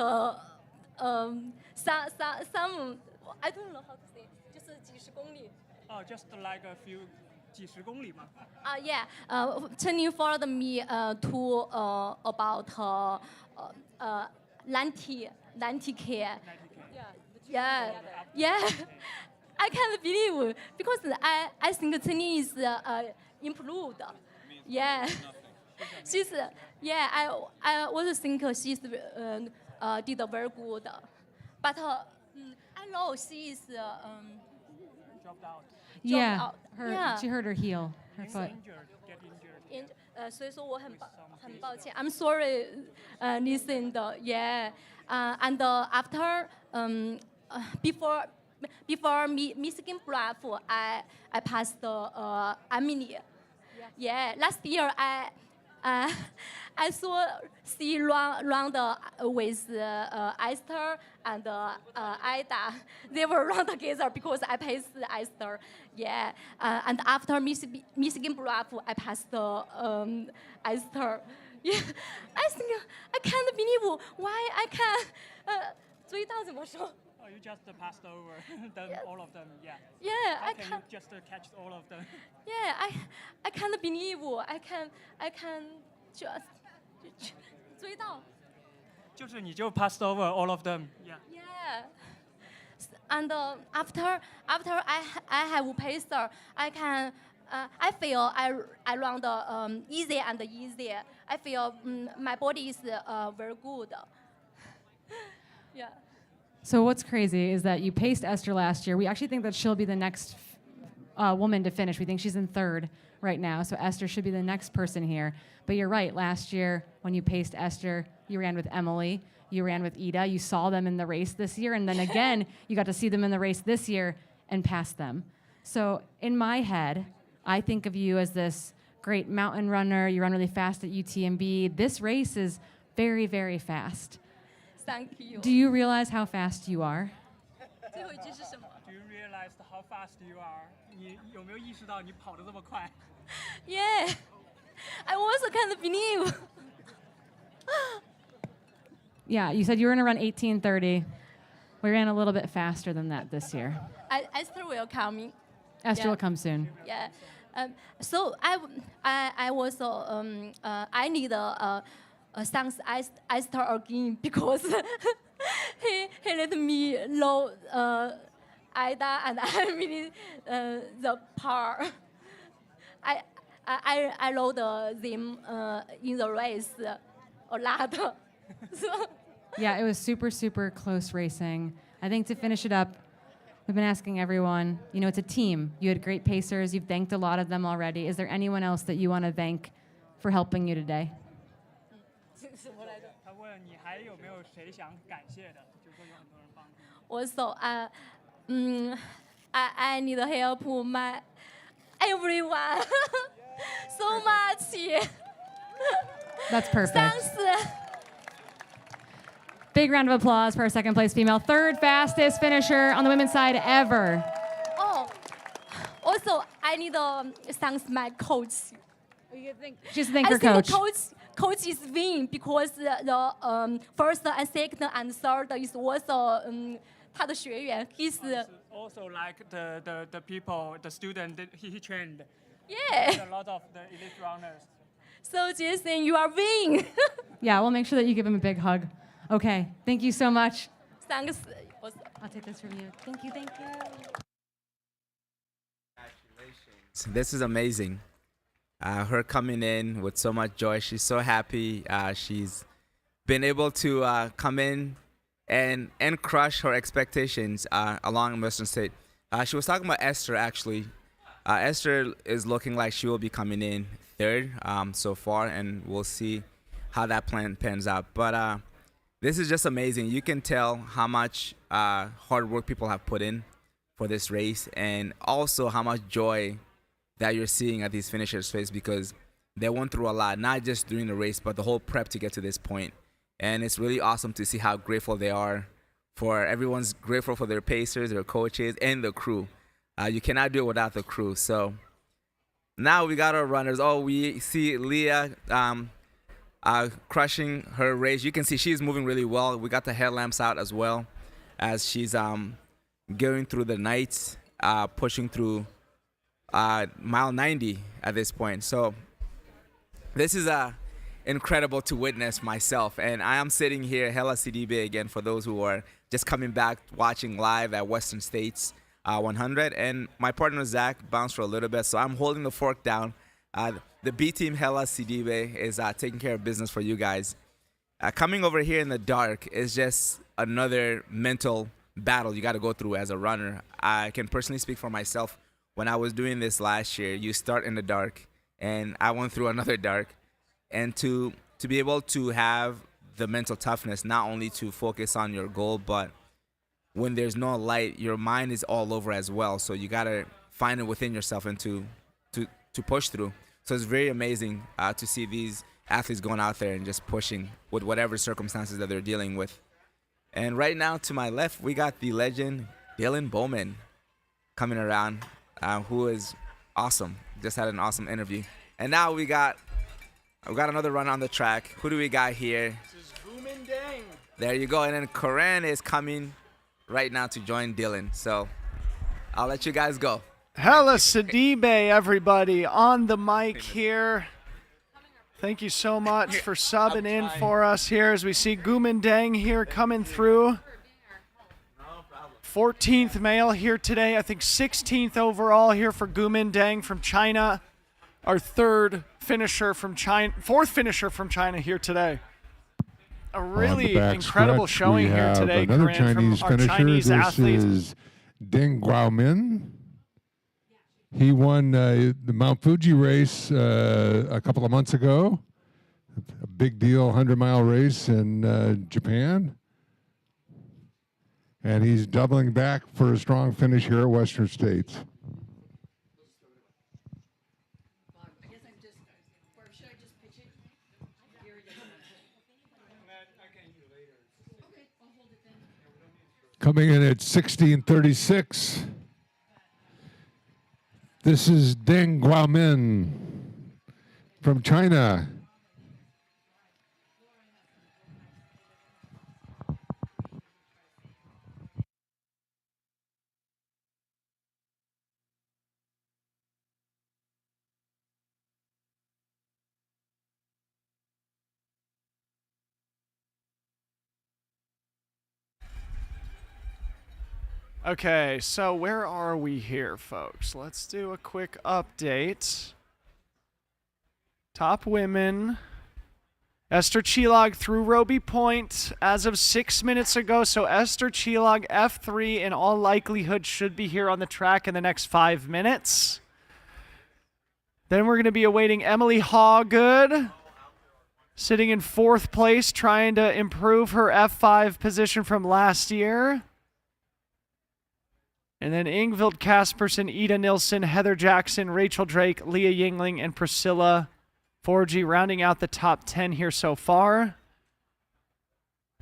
some I don't know how to say, 就是几十公里。just like a few 几十公里嘛。Yeah, Chen Ling followed me to about 90K. Yeah. I can't believe because I think Chen Ling is improved. Yeah. She's I also think she's did very good, but I know she is dropped out. Yeah, she hurt her heel, her foot. 所以说我很抱歉。I'm sorry, listened. Yeah, and after before Michigan Bluff, I passed Emily. Yeah, last year I saw she run with Esther and Ida. They were run together because I passed Esther. Yeah, and after Michigan Bluff, I passed Esther. Yeah, I think I can't believe why I can 追到怎么说？ Oh, you just passed over them, all of them, yeah. Yeah, How I can can. you just catch all of them? Yeah, I can't believe I can just 追到。就是你就 passed over all of them, yeah. Yeah. And after I have pacer, I can. I feel I run easy and easy. I feel my body is very good. Yeah. So what's crazy is that you paced Esther last year. We actually think that she'll be the next woman to finish. We think she's in third right now, so Esther should be the next person here. But you're right, last year when you paced Esther, you ran with Emily, you ran with Ida, you saw them in the race this year, and then again, you got to see them in the race this year and pass them. So in my head, I think of you as this great mountain runner. You run really fast at UTMB. This race is very, very fast. Thank you. Do you realize how fast you are? 最后一句是什么 Do you realize how fast you are? 你有没有意识到你跑得这么快？ Yeah, I also can't believe. Yeah, you said you were going to run 18:30. We ran a little bit faster than that this year. Esther will come. Esther will come soon. Yeah. So I was I need thanks Esther again because he let me know Ida and Emily the par. I rode them in the race a lot. So Yeah, it was super, super close racing. I think to finish it up, we've been asking everyone, you know, it's a team. You had great pacers. You've thanked a lot of them already. Is there anyone else that you want to thank for helping you today? 他问你还有没有谁想感谢的？就是说有很多人帮你。 also I need help my everyone so much. That's perfect. Thanks. Big round of applause for our second place female, third fastest finisher on the women's side ever. Oh, also I need thanks my coach. Just thank I her think coach. Coach is win because the first and second and third is also 他的学员. He's Also like the people, the student that he trained. Yeah. A lot of the elite runners. So Jason, you are win. Yeah, we'll make sure that you give him a big hug. Okay, thank you so much. Thanks. I'll take this from you. Thank you, thank you. This is amazing. Her coming in with so much joy. She's so happy. She's been able to come in and crush her expectations along Western State. She was talking about Esther, actually. Esther is looking like she will be coming in third so far, and we'll see how that plan pans out. But this is just amazing. You can tell how much hard work people have put in for this race, and also how much joy that you're seeing at these finishers' face, because they went through a lot, not just during the race, but the whole prep to get to this point. And it's really awesome to see how grateful they are. Everyone's grateful for their pacers, their coaches, and the crew. You cannot do it without the crew. So now we got our runners. Oh, we see Leah crushing her race. You can see she's moving really well. We got the headlamps out as well as she's going through the nights, pushing through mile 90 at this point. So this is incredible to witness myself. And I am sitting here, Hella CDB again, for those who are just coming back, watching live at Western States 100. And my partner, Zach, bounced for a little bit, so I'm holding the fork down. The B team, Hella CDB, is taking care of business for you guys. Coming over here in the dark is just another mental battle you got to go through as a runner. I can personally speak for myself. When I was doing this last year, you start in the dark, and I went through another dark. And to be able to have the mental toughness, not only to focus on your goal, but when there's no light, your mind is all over as well. So you got to find it within yourself and to push through. So it's very amazing to see these athletes going out there and just pushing with whatever circumstances that they're dealing with. And right now, to my left, we got the legend Dylan Bowman coming around, who is awesome. Just had an awesome interview. And now we got another run on the track. Who do we got here? This is Gumin Dang. There you go. And then Corinne is coming right now to join Dylan. So I'll let you guys go. Hella Sidibe, everybody, on the mic here. Thank you so much for subbing in for us here as we see Gumin Dang here coming through. 14th male here today. I think 16th overall here for Gumin Dang from China. Our fourth finisher from China here today. A really incredible showing here today, another Corinne, Chinese from our finisher. Chinese this athletes. is Deng Guomin. He won the Mount Fuji race a couple of months ago. A big deal 100-mile race in Japan. And he's doubling back for a strong finish here at Western States. Coming in at 16:36. This is Deng Guaomin from China. Okay, so where are we here, folks? Let's do a quick update. Top women. Esther Chilog through Roby Point as of 6 minutes ago. So Esther Chilog, F3, in all likelihood should be here on the track in the next 5 minutes. Then we're going to be awaiting Emily Hawgood, sitting in 4th place, trying to improve her F5 position from last year. And then Ingvild Kaspersen, Ida Nilsson, Heather Jackson, Rachel Drake, Leah Yingling, and Priscilla Forgy rounding out the top 10 here so far.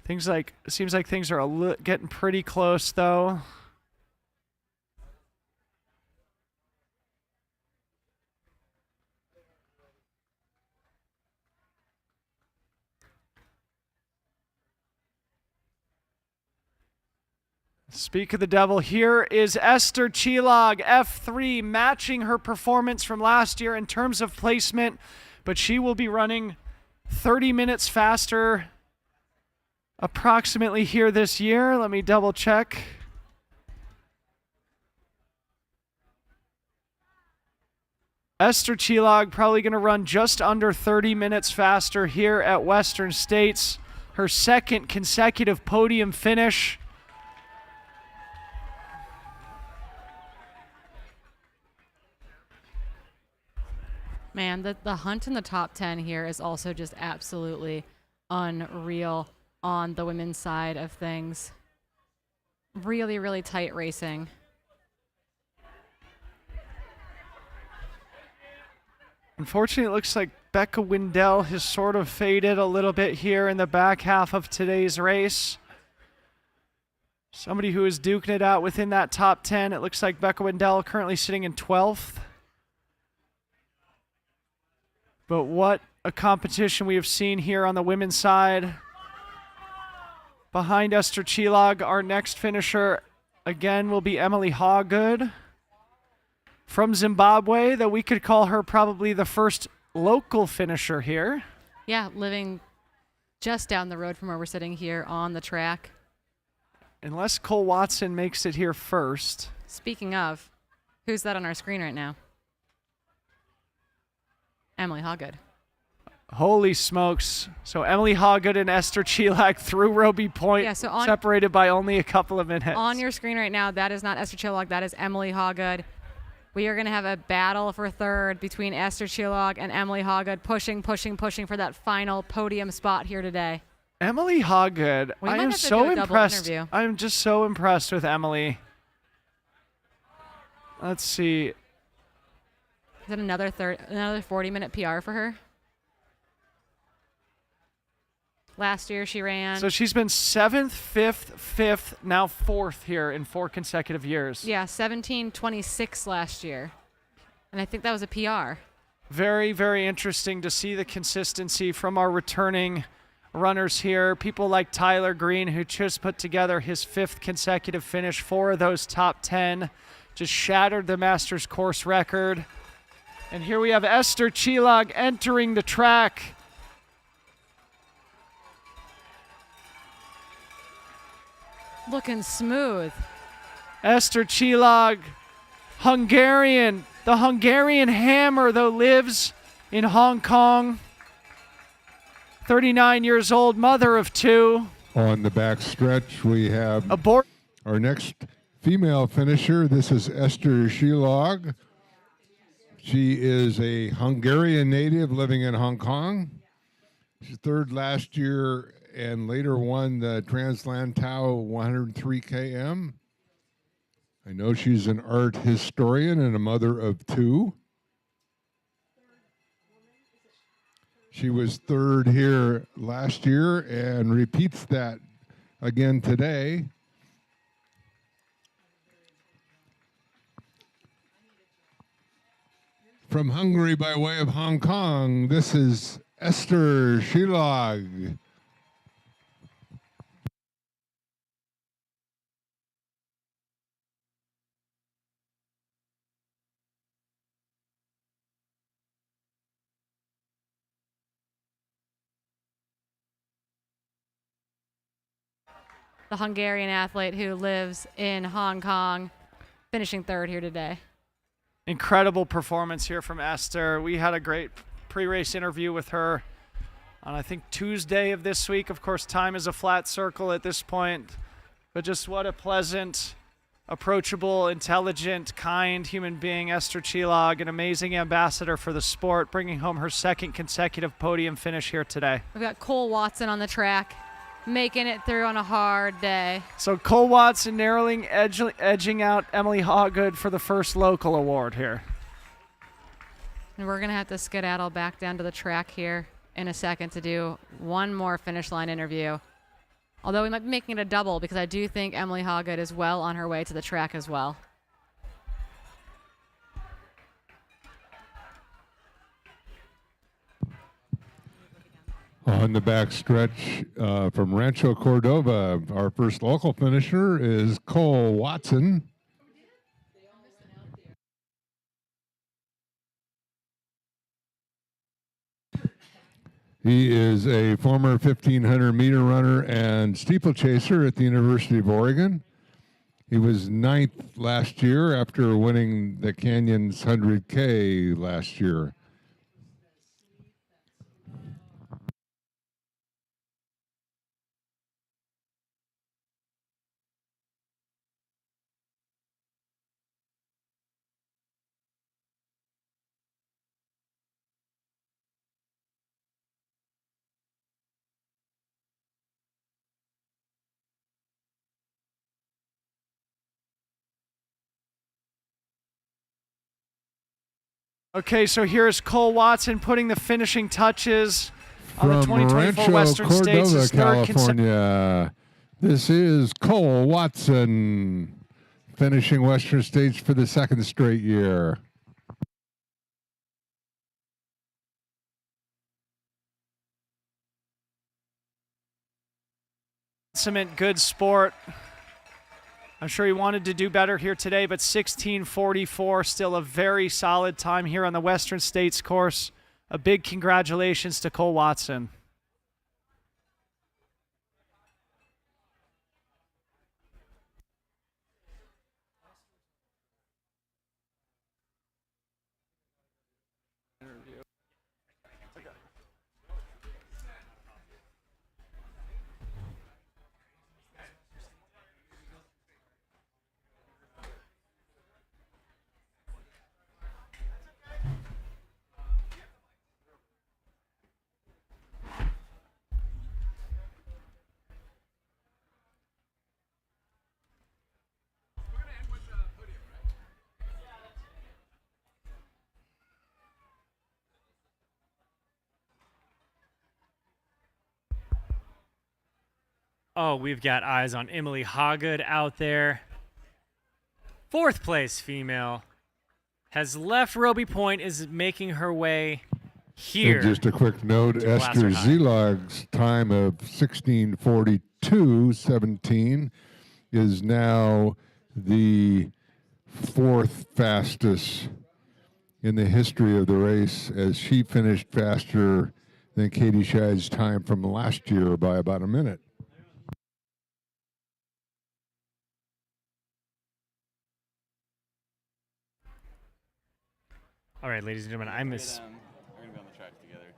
Seems like things are getting pretty close, though. Speak of the devil, here is Esther Chilog, F3, matching her performance from last year in terms of placement, but she will be running 30 minutes faster approximately here this year. Let me double check. Esther Chilog probably going to run just under 30 minutes faster here at Western States. Her second consecutive podium finish. Man, the hunt in the top 10 here is also just absolutely unreal on the women's side of things. Really, really tight racing. Unfortunately, it looks like Becca Wendell has sort of faded a little bit here in the back half of today's race. Somebody who is duking it out within that top 10. It looks like Becca Wendell currently sitting in 12th. But what a competition we have seen here on the women's side. Behind Esther Chilog, our next finisher again will be Emily Hawgood from Zimbabwe, though we could call her probably the first local finisher here. Yeah, living just down the road from where we're sitting here on the track. Unless Cole Watson makes it here first. Speaking of, who's that on our screen right now? Emily Hawgood. Holy smokes. So Emily Hawgood and Esther Chilog through Roby Point, yeah, so separated by only a couple of minutes. On your screen right now, that is not Esther Chilog, that is Emily Hawgood. We are going to have a battle for third between Esther Chilog and Emily Hawgood, pushing for that final podium spot here today. Emily Hawgood, I am so impressed. I'm just so impressed with Emily. Let's see. Is that another 40-minute PR for her? Last year she ran. So she's been 7th, 5th, 5th, now 4th here in 4 consecutive years. Yeah, 17:26 last year. And I think that was a PR. Very, very interesting to see the consistency from our returning runners here. People like Tyler Green, who just put together his 5th consecutive finish. 4 of those top 10 just shattered the Masters course record. And here we have Esther Chilog entering the track. Looking smooth. Esther Chilog, Hungarian. The Hungarian hammer, though, lives in Hong Kong. 39 years old, mother of 2. On the back stretch, we have our next female finisher. This is Esther Chilog She is a Hungarian native living in Hong Kong. She's third last year and later won the Trans-Lantau 103 km. I know she's an art historian and a mother of two. She was third here last year and repeats that again today. From Hungary by way of Hong Kong, this is Esther Schide. The Hungarian athlete who lives in Hong Kong, finishing third here today. Incredible performance here from Esther. We had a great pre-race interview with her on, I think, Tuesday of this week. Of course, time is a flat circle at this point, but just what a pleasant, approachable, intelligent, kind human being, Esther Schide, an amazing ambassador for the sport, bringing home her second consecutive podium finish here today. We've got Cole Watson on the track, making it through on a hard day. So Cole Watson narrowly edging out Emily Hawgood for the first local award here. And we're going to have to skedaddle back down to the track here in a second to do one more finish line interview. Although we might be making it a double because I do think Emily Hawgood is well on her way to the track as well. On the back stretch from Rancho Cordova, our first local finisher is Cole Watson. He is a former 1,500-meter runner and steeplechaser at the University of Oregon. He was 9th last year after winning the Canyons 100K last year. Okay, so here's Cole Watson putting the finishing touches on the From 2024 Rancho Western States. Cordova, His third California, this is Cole Watson finishing Western States for the second straight year. Consummate good sport. I'm sure he wanted to do better here today, but 16:44, still a very solid time here on the Western States course. A big congratulations to Cole Watson. Oh, we've got eyes on Emily Hawgood out there. Fourth place female has left Roby Point, is making her way here. And just a quick note, to Esther Glasser High. Zilog's time of 16:42.17 is now the fourth fastest in the history of the race, as she finished faster than Katie Schide's time from last year by about a minute. All right, ladies and gentlemen, We're gonna be on the track together.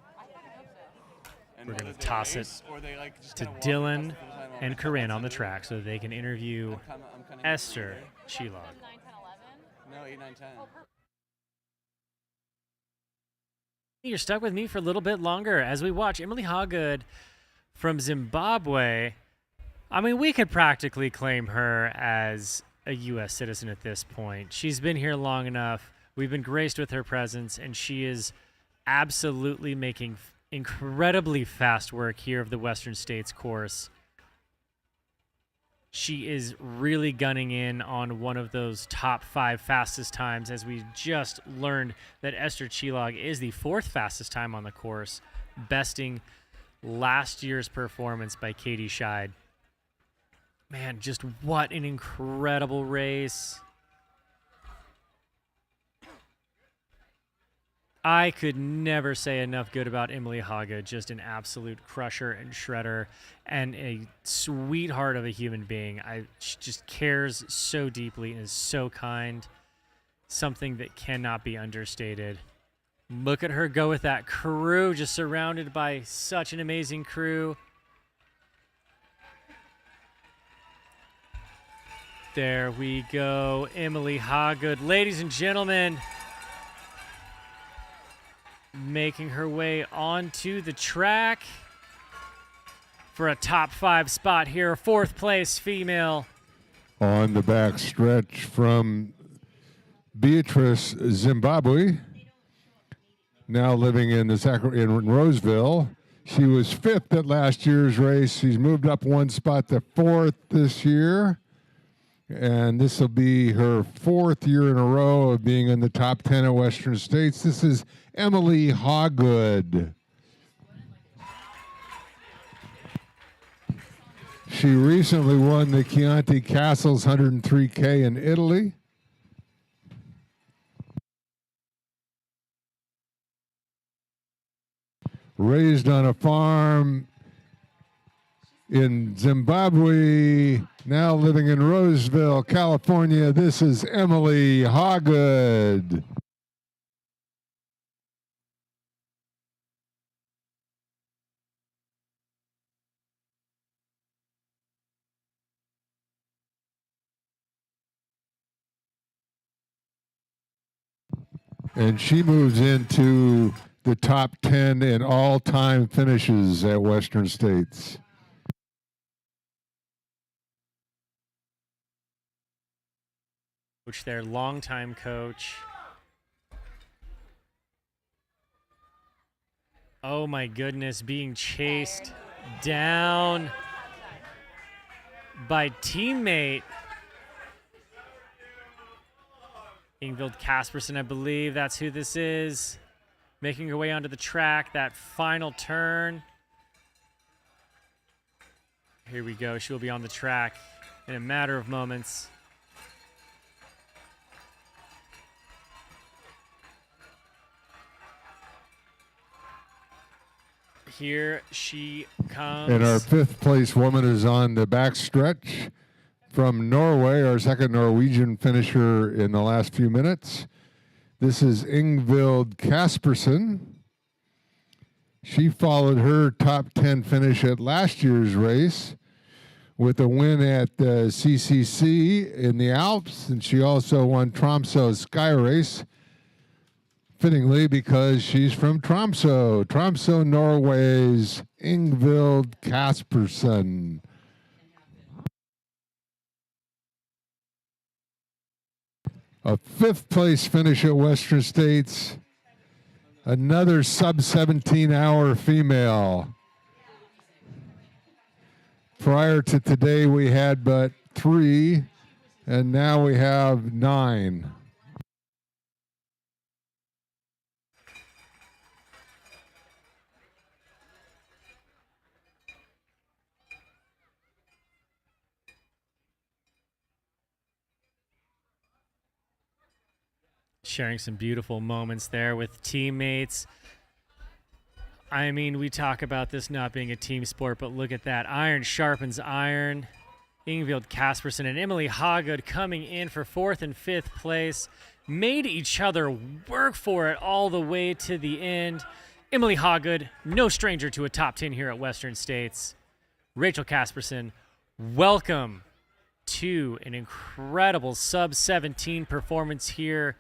And We're whether going to they toss race it or they, like, just to kinda walk Dylan across the finish line while and the Corinne cup's on the under. track so they can interview I'm kinda Esther Schide. No, 8, 9, 10. You're stuck with me for a little bit longer as we watch Emily Hawgood from Zimbabwe. I mean, we could practically claim her as a U.S. citizen at this point. She's been here long enough. We've been graced with her presence, and she is absolutely making incredibly fast work here of the Western States course. She is really gunning in on one of those top 5 fastest times, as we just learned that Esther Chilog is the 4th fastest time on the course, besting last year's performance by Katie Schide. Man, just what an incredible race. I could never say enough good about Emily Hawgood. Just an absolute crusher and shredder and a sweetheart of a human being. She just cares so deeply and is so kind. Something that cannot be understated. Look at her go with that crew, just surrounded by such an amazing crew. There we go, Emily Hawgood. Ladies and gentlemen, making her way onto the track for a top 5 spot here. 4th place female. On the back stretch from Beatrice, Zimbabwe, now living in in Roseville. She was 5th at last year's race. She's moved up 1 spot to 4th this year. And this will be her 4th year in a row of being in the top 10 at Western States. This is Emily Hawgood. She recently won the Chianti Castles 103K in Italy. Raised on a farm in Zimbabwe, now living in Roseville, California. This is Emily Hawgood. And she moves into the top 10 in all-time finishes at Western States. Coach, their longtime coach. Oh my goodness, being chased down by teammate Ingvild Kaspersen, I believe that's who this is. Making her way onto the track, that final turn. Here we go, she will be on the track in a matter of moments. Here she comes. And our 5th place woman is on the back stretch from Norway, our 2nd Norwegian finisher in the last few minutes. This is Ingvild Kaspersen. She followed her top 10 finish at last year's race with a win at the CCC in the Alps, and she also won Tromsø Sky Race. Fittingly, because she's from Tromsø, Norway's Ingvild Kaspersen. A 5th place finish at Western States. Another sub-17-hour female. Prior to today, we had but 3, and now we have 9. Sharing some beautiful moments there with teammates. I mean, we talk about this not being a team sport, but look at that. Iron sharpens iron. Ingvild Kaspersen and Emily Hawgood coming in for 4th and 5th place. Made each other work for it all the way to the end. Emily Hawgood, no stranger to a top 10 here at Western States. Rachel Kaspersen, welcome to an incredible sub-17 performance here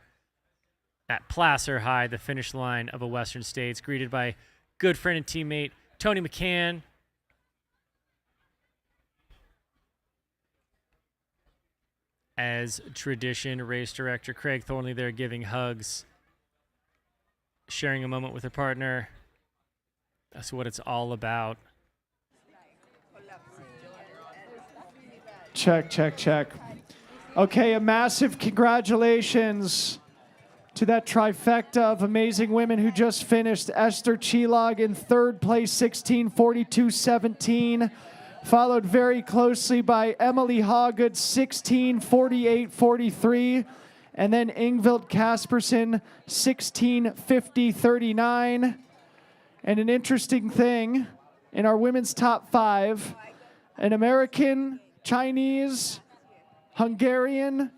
at Placer High, the finish line of a Western States, greeted by good friend and teammate Tony McCann. As tradition, race director Craig Thornley there giving hugs, sharing a moment with her partner. That's what it's all about. Check, check, check. Okay, a massive congratulations to that trifecta of amazing women who just finished. Esther Chilog in third place, 16:42.17. Followed very closely by Emily Hawgood, 16:48.43. And then Ingvild Kaspersen, 16:50.39. And an interesting thing, in our women's top 5, an American, Chinese, Hungarian,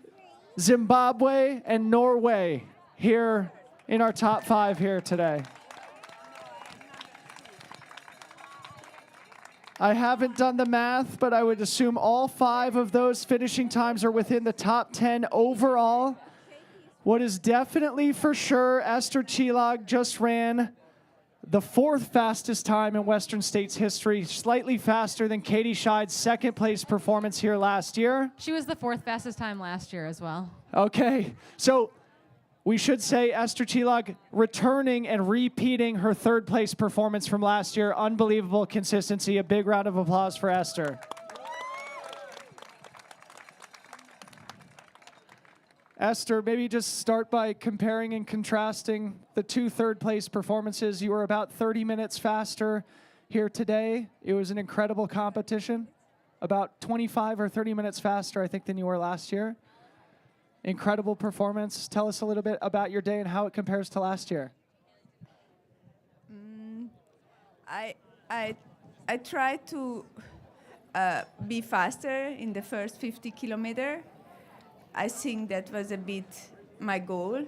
Zimbabwe, and Norway here in our top 5 here today. I haven't done the math, but I would assume all 5 of those finishing times are within the top 10 overall. What is definitely for sure, Esther Chilog just ran the 4th fastest time in Western States history, slightly faster than Katie Scheide's second place performance here last year. She was the 4th fastest time last year as well. Okay, so we should say Esther Chilog returning and repeating her 3rd place performance from last year. Unbelievable consistency. A big round of applause for Esther. Esther, maybe just start by comparing and contrasting the 2 third-place performances. You were about 30 minutes faster here today. It was an incredible competition. About 25 or 30 minutes faster, I think, than you were last year. Incredible performance. Tell us a little bit about your day and how it compares to last year. I try to be faster in the first 50 kilometer. I think that was a bit my goal,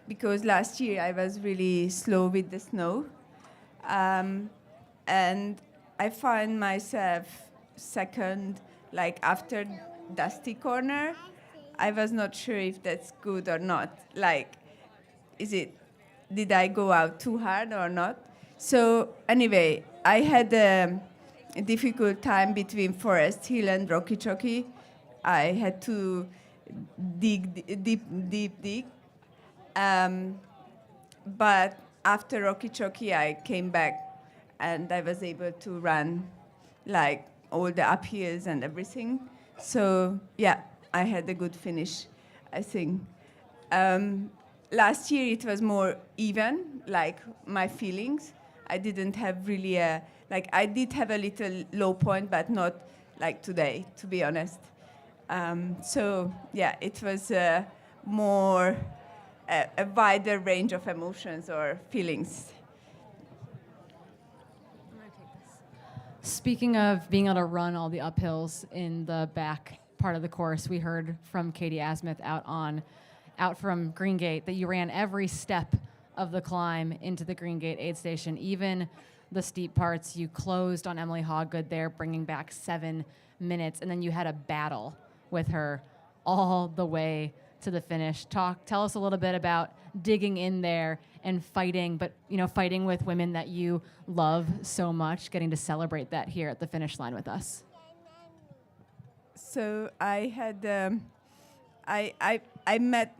because last year I was really slow with the snow. And I find myself second, like after Dusty Corner. I was not sure if that's good or not. Like, did I go out too hard or not? So anyway, I had a difficult time between Forest Hill and Rocky Chocky. I had to dig deep. But after Rocky Chocky, I came back and I was able to run like all the uphills and everything. So yeah, I had a good finish, I think. Last year it was more even, like my feelings. I didn't have really I did have a little low point, but not like today, to be honest. So yeah, it was more a wider range of emotions or feelings. Speaking of being able to run all the uphills in the back part of the course, we heard from Katie Asmuth out from Greengate that you ran every step of the climb into the Greengate aid station, even the steep parts. You closed on Emily Hawgood there, bringing back 7 minutes, and then you had a battle with her all the way to the finish. Tell us a little bit about digging in there and fighting, but fighting with women that you love so much, getting to celebrate that here at the finish line with us. So I had I met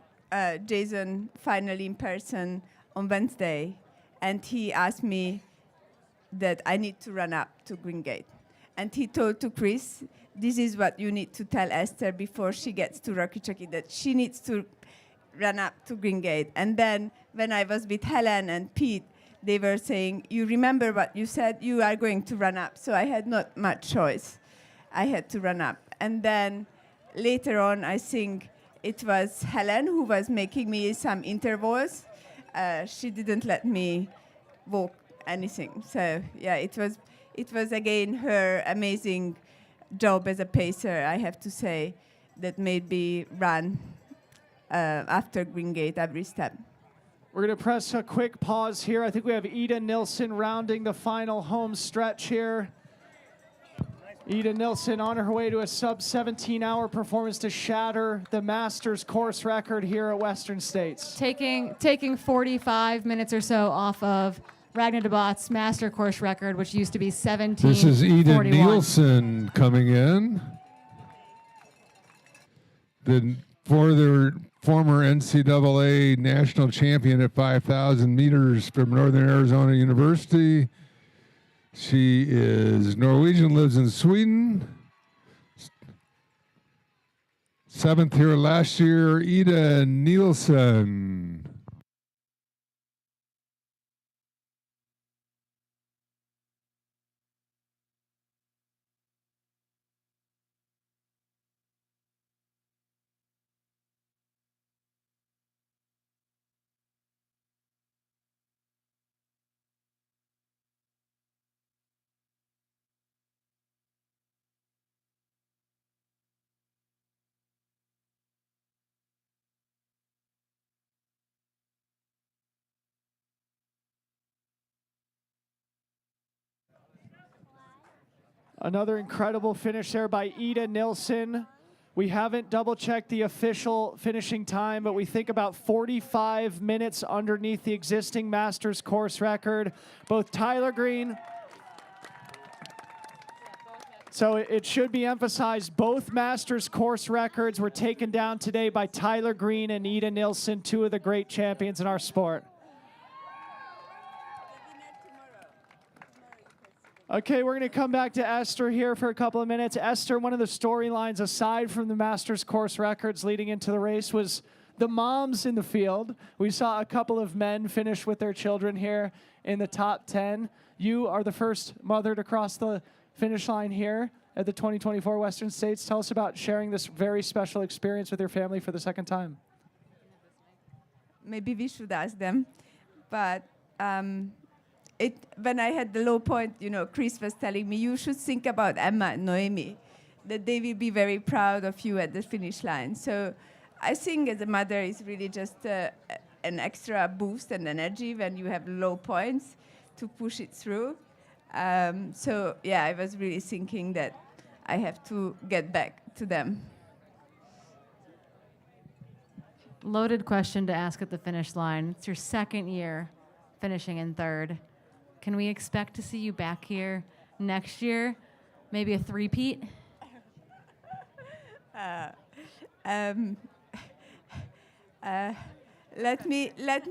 Jason finally in person on Wednesday, and he asked me that I need to run up to Greengate. And he told to Chris, this is what you need to tell Esther before she gets to Rocky Chocky, that she needs to run up to Greengate. And then when I was with Helen and Pete, they were saying, you remember what you said? You are going to run up. So I had not much choice. I had to run up. And then later on, I think it was Helen who was making me some intervals. She didn't let me walk anything. So yeah, it was again her amazing job as a pacer, I have to say, that made me run after Greengate every step. We're going to press a quick pause here. I think we have Ida Nilsson rounding the final home stretch here. Ida Nilsson on her way to a sub 17-hour performance to shatter the Masters course record here at Western States. Taking 45 minutes or so off of Ragnar DeBot's master course record, which used to be 17:41. This is Ida Nielsen coming in. The former NCAA national champion at 5,000 meters from Northern Arizona University. She is Norwegian, lives in Sweden. 7th here last year, Ida Nielsen. Another incredible finish there by Ida Nilsson. We haven't double-checked the official finishing time, but we think about 45 minutes underneath the existing Masters course record. Both Tyler Green, so it should be emphasized, both Masters course records were taken down today by Tyler Green and Ida Nilsson, two of the great champions in our sport. Okay, we're going to come back to Esther here for a couple of minutes. Esther, one of the storylines aside from the Masters course records leading into the race was the moms in the field. We saw a couple of men finish with their children here in the top 10. You are the first mother to cross the finish line here at the 2024 Western States. Tell us about sharing this very special experience with your family for the second time. Maybe we should ask them, but when I had the low point, Chris was telling me, you should think about Emma and Noemi, that they will be very proud of you at the finish line. So I think as a mother, it's really just an extra boost and energy when you have low points to push it through. So yeah, I was really thinking that I have to get back to them. Loaded question to ask at the finish line. It's your second year finishing in third. Can we expect to see you back here next year? Maybe a three-peat? Let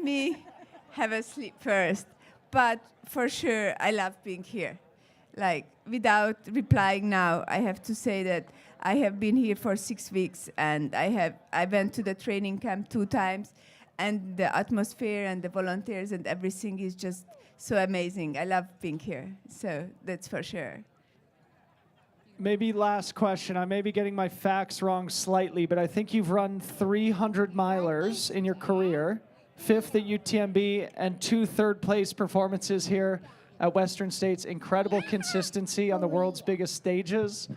me have a sleep first. But for sure, I love being here. Like, without replying now, I have to say that I have been here for 6 weeks, and I went to the training camp 2 times, and the atmosphere and the volunteers and everything is just so amazing. I love being here, so that's for sure. Maybe last question. I may be getting my facts wrong slightly, but I think you've run 300 milers in your career, 5th at UTMB, and 2 third-place performances here at Western States. Incredible consistency on the world's biggest stages.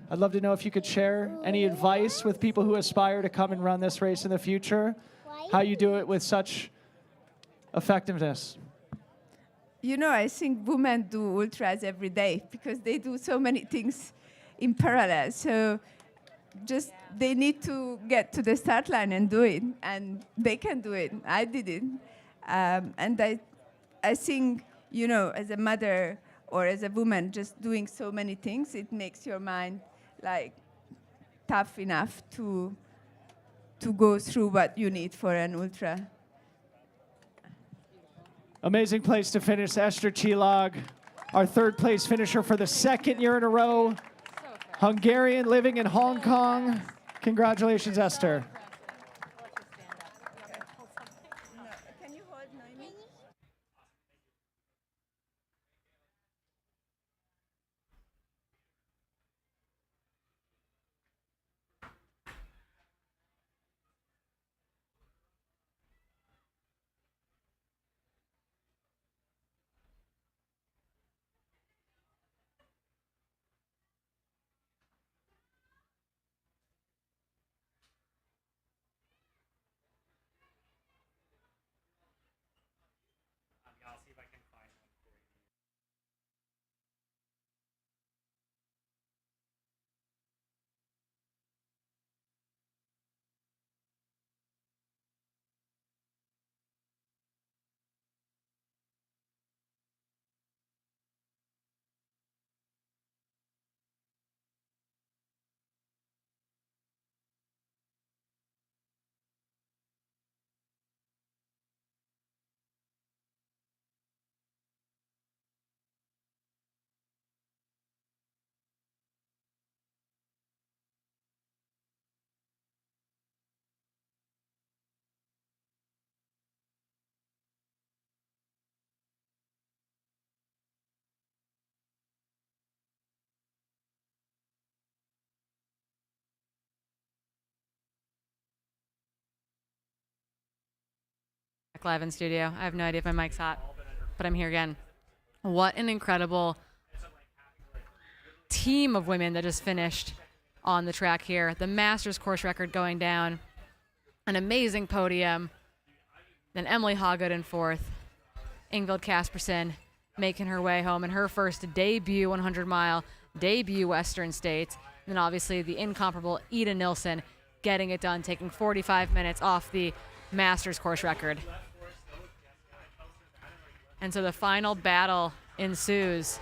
I'd love to know if you could share any advice with people who aspire to come and run this race in the future, how you do it with such effectiveness. I think women do ultras every day because they do so many things in parallel. So just they need to get to the start line and do it, and they can do it. I did it. And I think, as a mother or as a woman, just doing so many things, it makes your mind like tough enough to go through what you need for an ultra. Amazing place to finish. Esther Csillag, our 3rd place finisher for the 2nd year in a row. Hungarian living in Hong Kong. Congratulations, Esther. Live in studio. I have no idea if my mic's hot, but I'm here again. What an incredible team of women that just finished on the track here. The Masters course record going down. An amazing podium. Then Emily Hawgood in fourth. Ingvild Kaspersen making her way home in her first debut 100-mile, debut Western States. And then obviously the incomparable Ida Nilsson getting it done, taking 45 minutes off the Masters course record. And so the final battle ensues.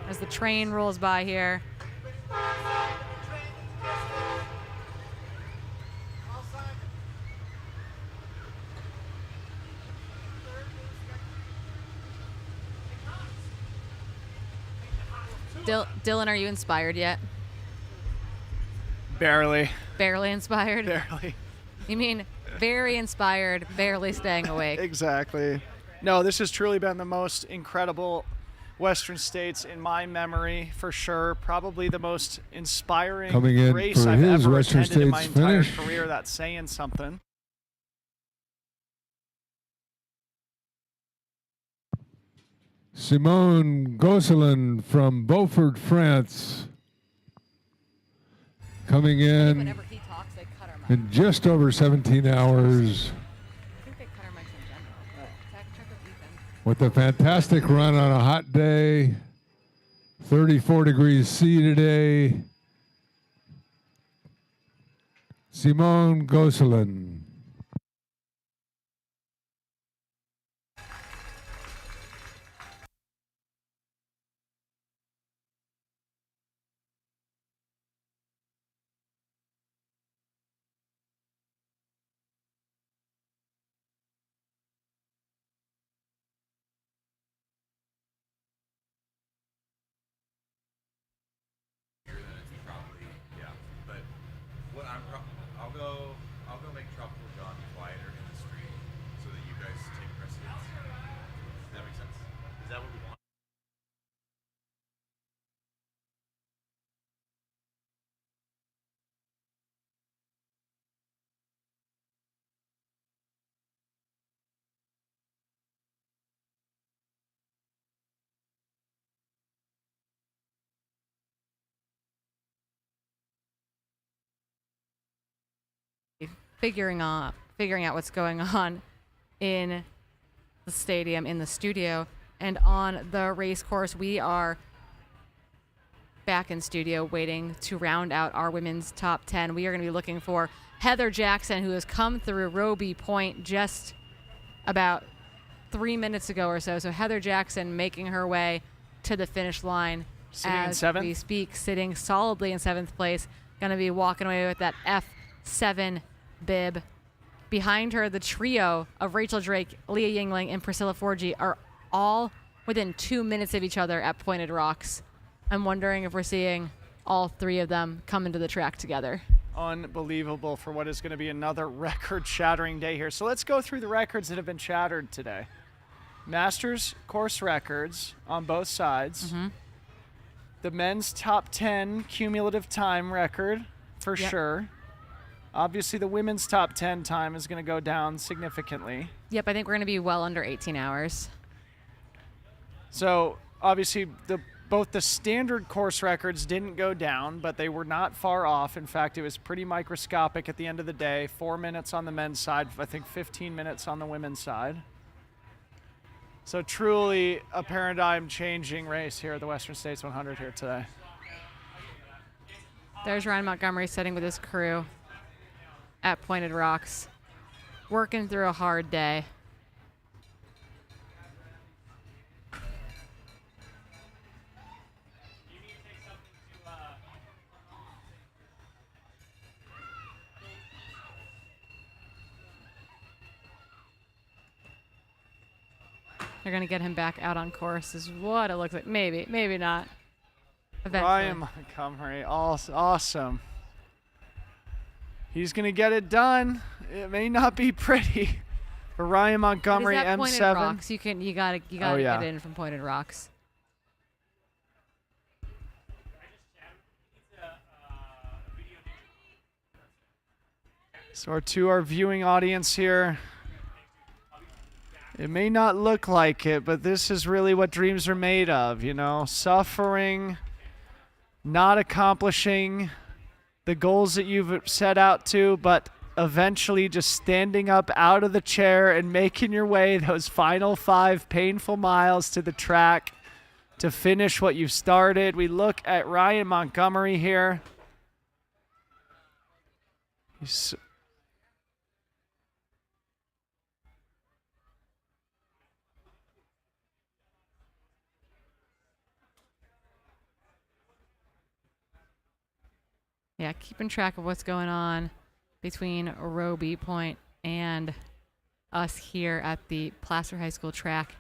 As the train rolls by here. Dylan, are you inspired yet? Barely. Barely inspired? Barely. You mean very inspired, barely staying awake. Exactly. No, this has truly been the most incredible Western States in my memory, for sure. Probably the most inspiring Coming in race for I've his ever Western attended in my States entire finish. career. That's saying something. Simone Gosselin from Beaufort, France, coming in just over 17 hours with a fantastic run on a hot day. 34 degrees C today. Simone Gosselin. I'll go make Tropical John quieter in the street so that you guys take precedence. Does that make sense? Is that what we want? Figuring out what's going on in the stadium, in the studio, and on the race course. We are back in studio waiting to round out our women's top 10. We are going to be looking for Heather Jackson, who has come through Roby Point just about 3 minutes ago or so. So Heather Jackson making her way to the finish line Sitting in as seventh? we speak, sitting solidly in 7th place. Going to be walking away with that F7 bib. Behind her, the trio of Rachel Drake, Leah Yingling, and Priscilla Forgy are all within 2 minutes of each other at Pointed Rocks. I'm wondering if we're seeing all three of them come into the track together. Unbelievable for what is going to be another record-shattering day here. So let's go through the records that have been shattered today. Masters course records on both sides. The men's top 10 cumulative time record for sure. Obviously, the women's top 10 time is going to go down significantly. Yep, I think we're going to be well under 18 hours. So, obviously, both the standard course records didn't go down, but they were not far off. In fact, it was pretty microscopic at the end of the day. 4 minutes on the men's side, I think 15 minutes on the women's side. So, truly a paradigm-changing race here at the Western States 100 here today. There's Ryan Montgomery sitting with his crew at Pointed Rocks, working through a hard day. They're going to get him back out on course is what it looks like. Maybe, maybe not. Eventually. Ryan Montgomery, awesome. He's going to get it done. It may not be pretty. But Ryan Montgomery, But is that M7. Pointed Rocks? You gotta Oh, yeah. get in from Pointed Rocks. So to our viewing audience here, it may not look like it, but this is really what dreams are made of, you know, suffering, not accomplishing the goals that you've set out to, but eventually just standing up out of the chair and making your way those final 5 painful miles to the track to finish what you've started. We look at Ryan Montgomery here. Yeah, keeping track of what's going on between Roby Point and us here at the Placer High School track.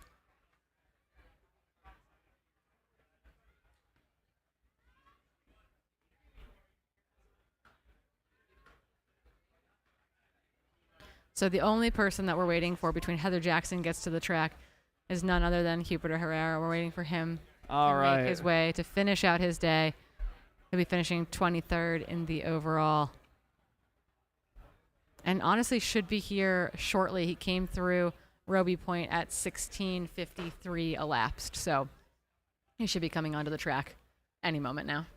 So the only person that we're waiting for between Heather Jackson gets to the track is none other than Jupiter Herrera. We're waiting for him to make his way to finish out his day. He'll be finishing 23rd in the overall. And honestly should be here shortly. He came through Roby Point at 16:53 elapsed. So he should be coming onto the track any moment now.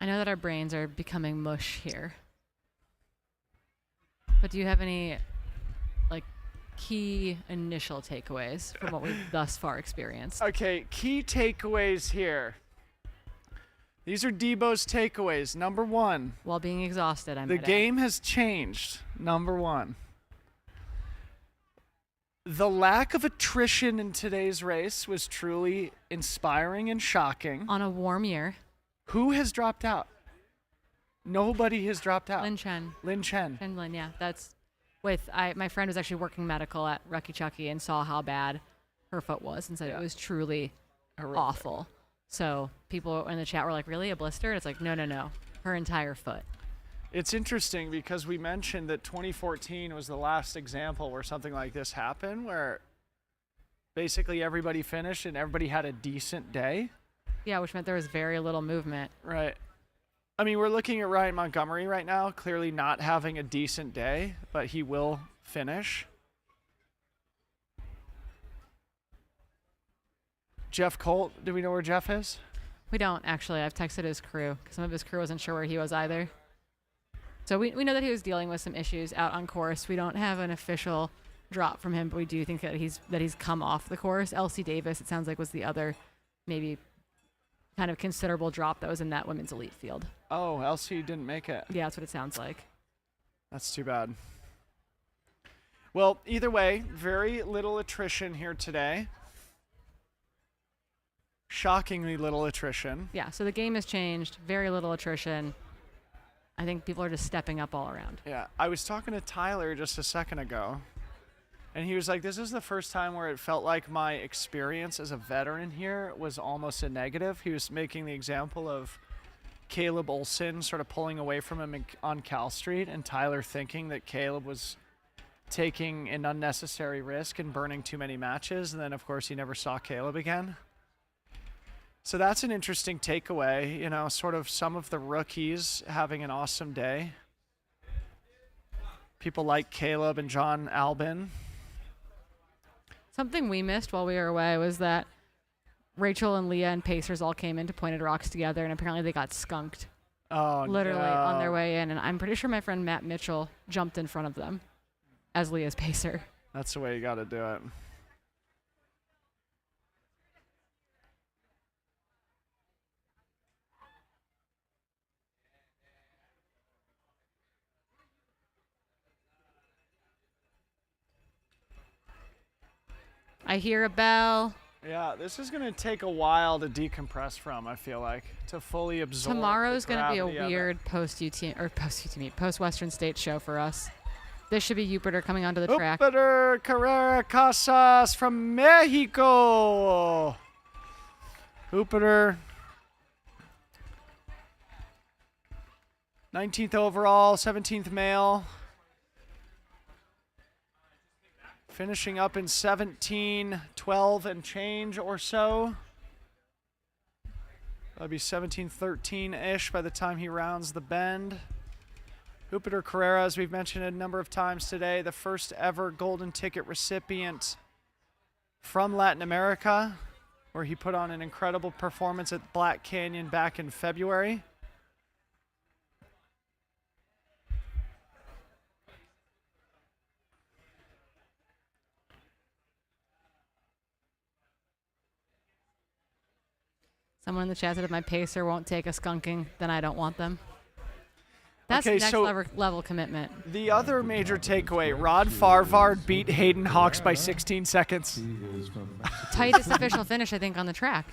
I know that our brains are becoming mush here. But do you have any like key initial takeaways from what we've thus far experienced? Okay, key takeaways here. These are Debo's takeaways. Number 1. While being exhausted, the game has changed. Number 1. The lack of attrition in today's race was truly inspiring and shocking. On a warm year. Who has dropped out? Nobody has dropped out. Lin Chen. Lin Chen. Chen Lin, yeah. That's with my friend was actually working medical at Rucky Chucky and saw how bad her foot was and said it was truly awful. So people in the chat were like, really, a blister? And it's like, no. Her entire foot. It's interesting because we mentioned that 2014 was the last example where something like this happened, where basically everybody finished and everybody had a decent day. Yeah, which meant there was very little movement. Right. I mean, we're looking at Ryan Montgomery right now, clearly not having a decent day, but he will finish. Jeff Colt, do we know where Jeff is? We don't, actually. I've texted his crew. Some of his crew wasn't sure where he was either. So we know that he was dealing with some issues out on course. We don't have an official drop from him, but we do think that he's come off the course. Elsie Davis, it sounds like, was the other maybe kind of considerable drop that was in that women's elite field. Oh, Elsie didn't make it. Yeah, that's what it sounds like. That's too bad. Well, either way, very little attrition here today. Shockingly little attrition. Yeah, so the game has changed. Very little attrition. I think people are just stepping up all around. Yeah, I was talking to Tyler just a second ago, and he was like, this is the first time where it felt like my experience as a veteran here was almost a negative. He was making the example of Caleb Olson sort of pulling away from him on Cal Street, and Tyler thinking that Caleb was taking an unnecessary risk and burning too many matches, and then, of course, he never saw Caleb again. So that's an interesting takeaway, you know, sort of some of the rookies having an awesome day. People like Caleb and John Albin. Something we missed while we were away was that Rachel and Leah and Pacers all came into Pointed Rocks together, and apparently they got skunked. Oh, literally no. on their way in, and I'm pretty sure my friend Matt Mitchell jumped in front of them as Leah's pacer. That's the way you got to do it. I hear a bell. Yeah, this is going to take a while to decompress from, I feel like, to fully absorb. Tomorrow's going to be a gravity of it. weird post-Western State show for us. This should be Jupiter coming onto the track. Jupiter Carrera Casas from Mexico. Jupiter, 19th overall, 17th male. Finishing up in 17:12 and change or so. That'll be 17:13-ish by the time he rounds the bend. Jupiter Carrera, as we've mentioned a number of times today, the first ever golden ticket recipient from Latin America, where he put on an incredible performance at Black Canyon back in February. Someone in the chat said if my pacer won't take a skunking, then I don't want them. That's Okay, next so level commitment. The other major takeaway, Rod Farvard beat Hayden Hawks by 16 seconds. Tightest official finish, I think, on the track.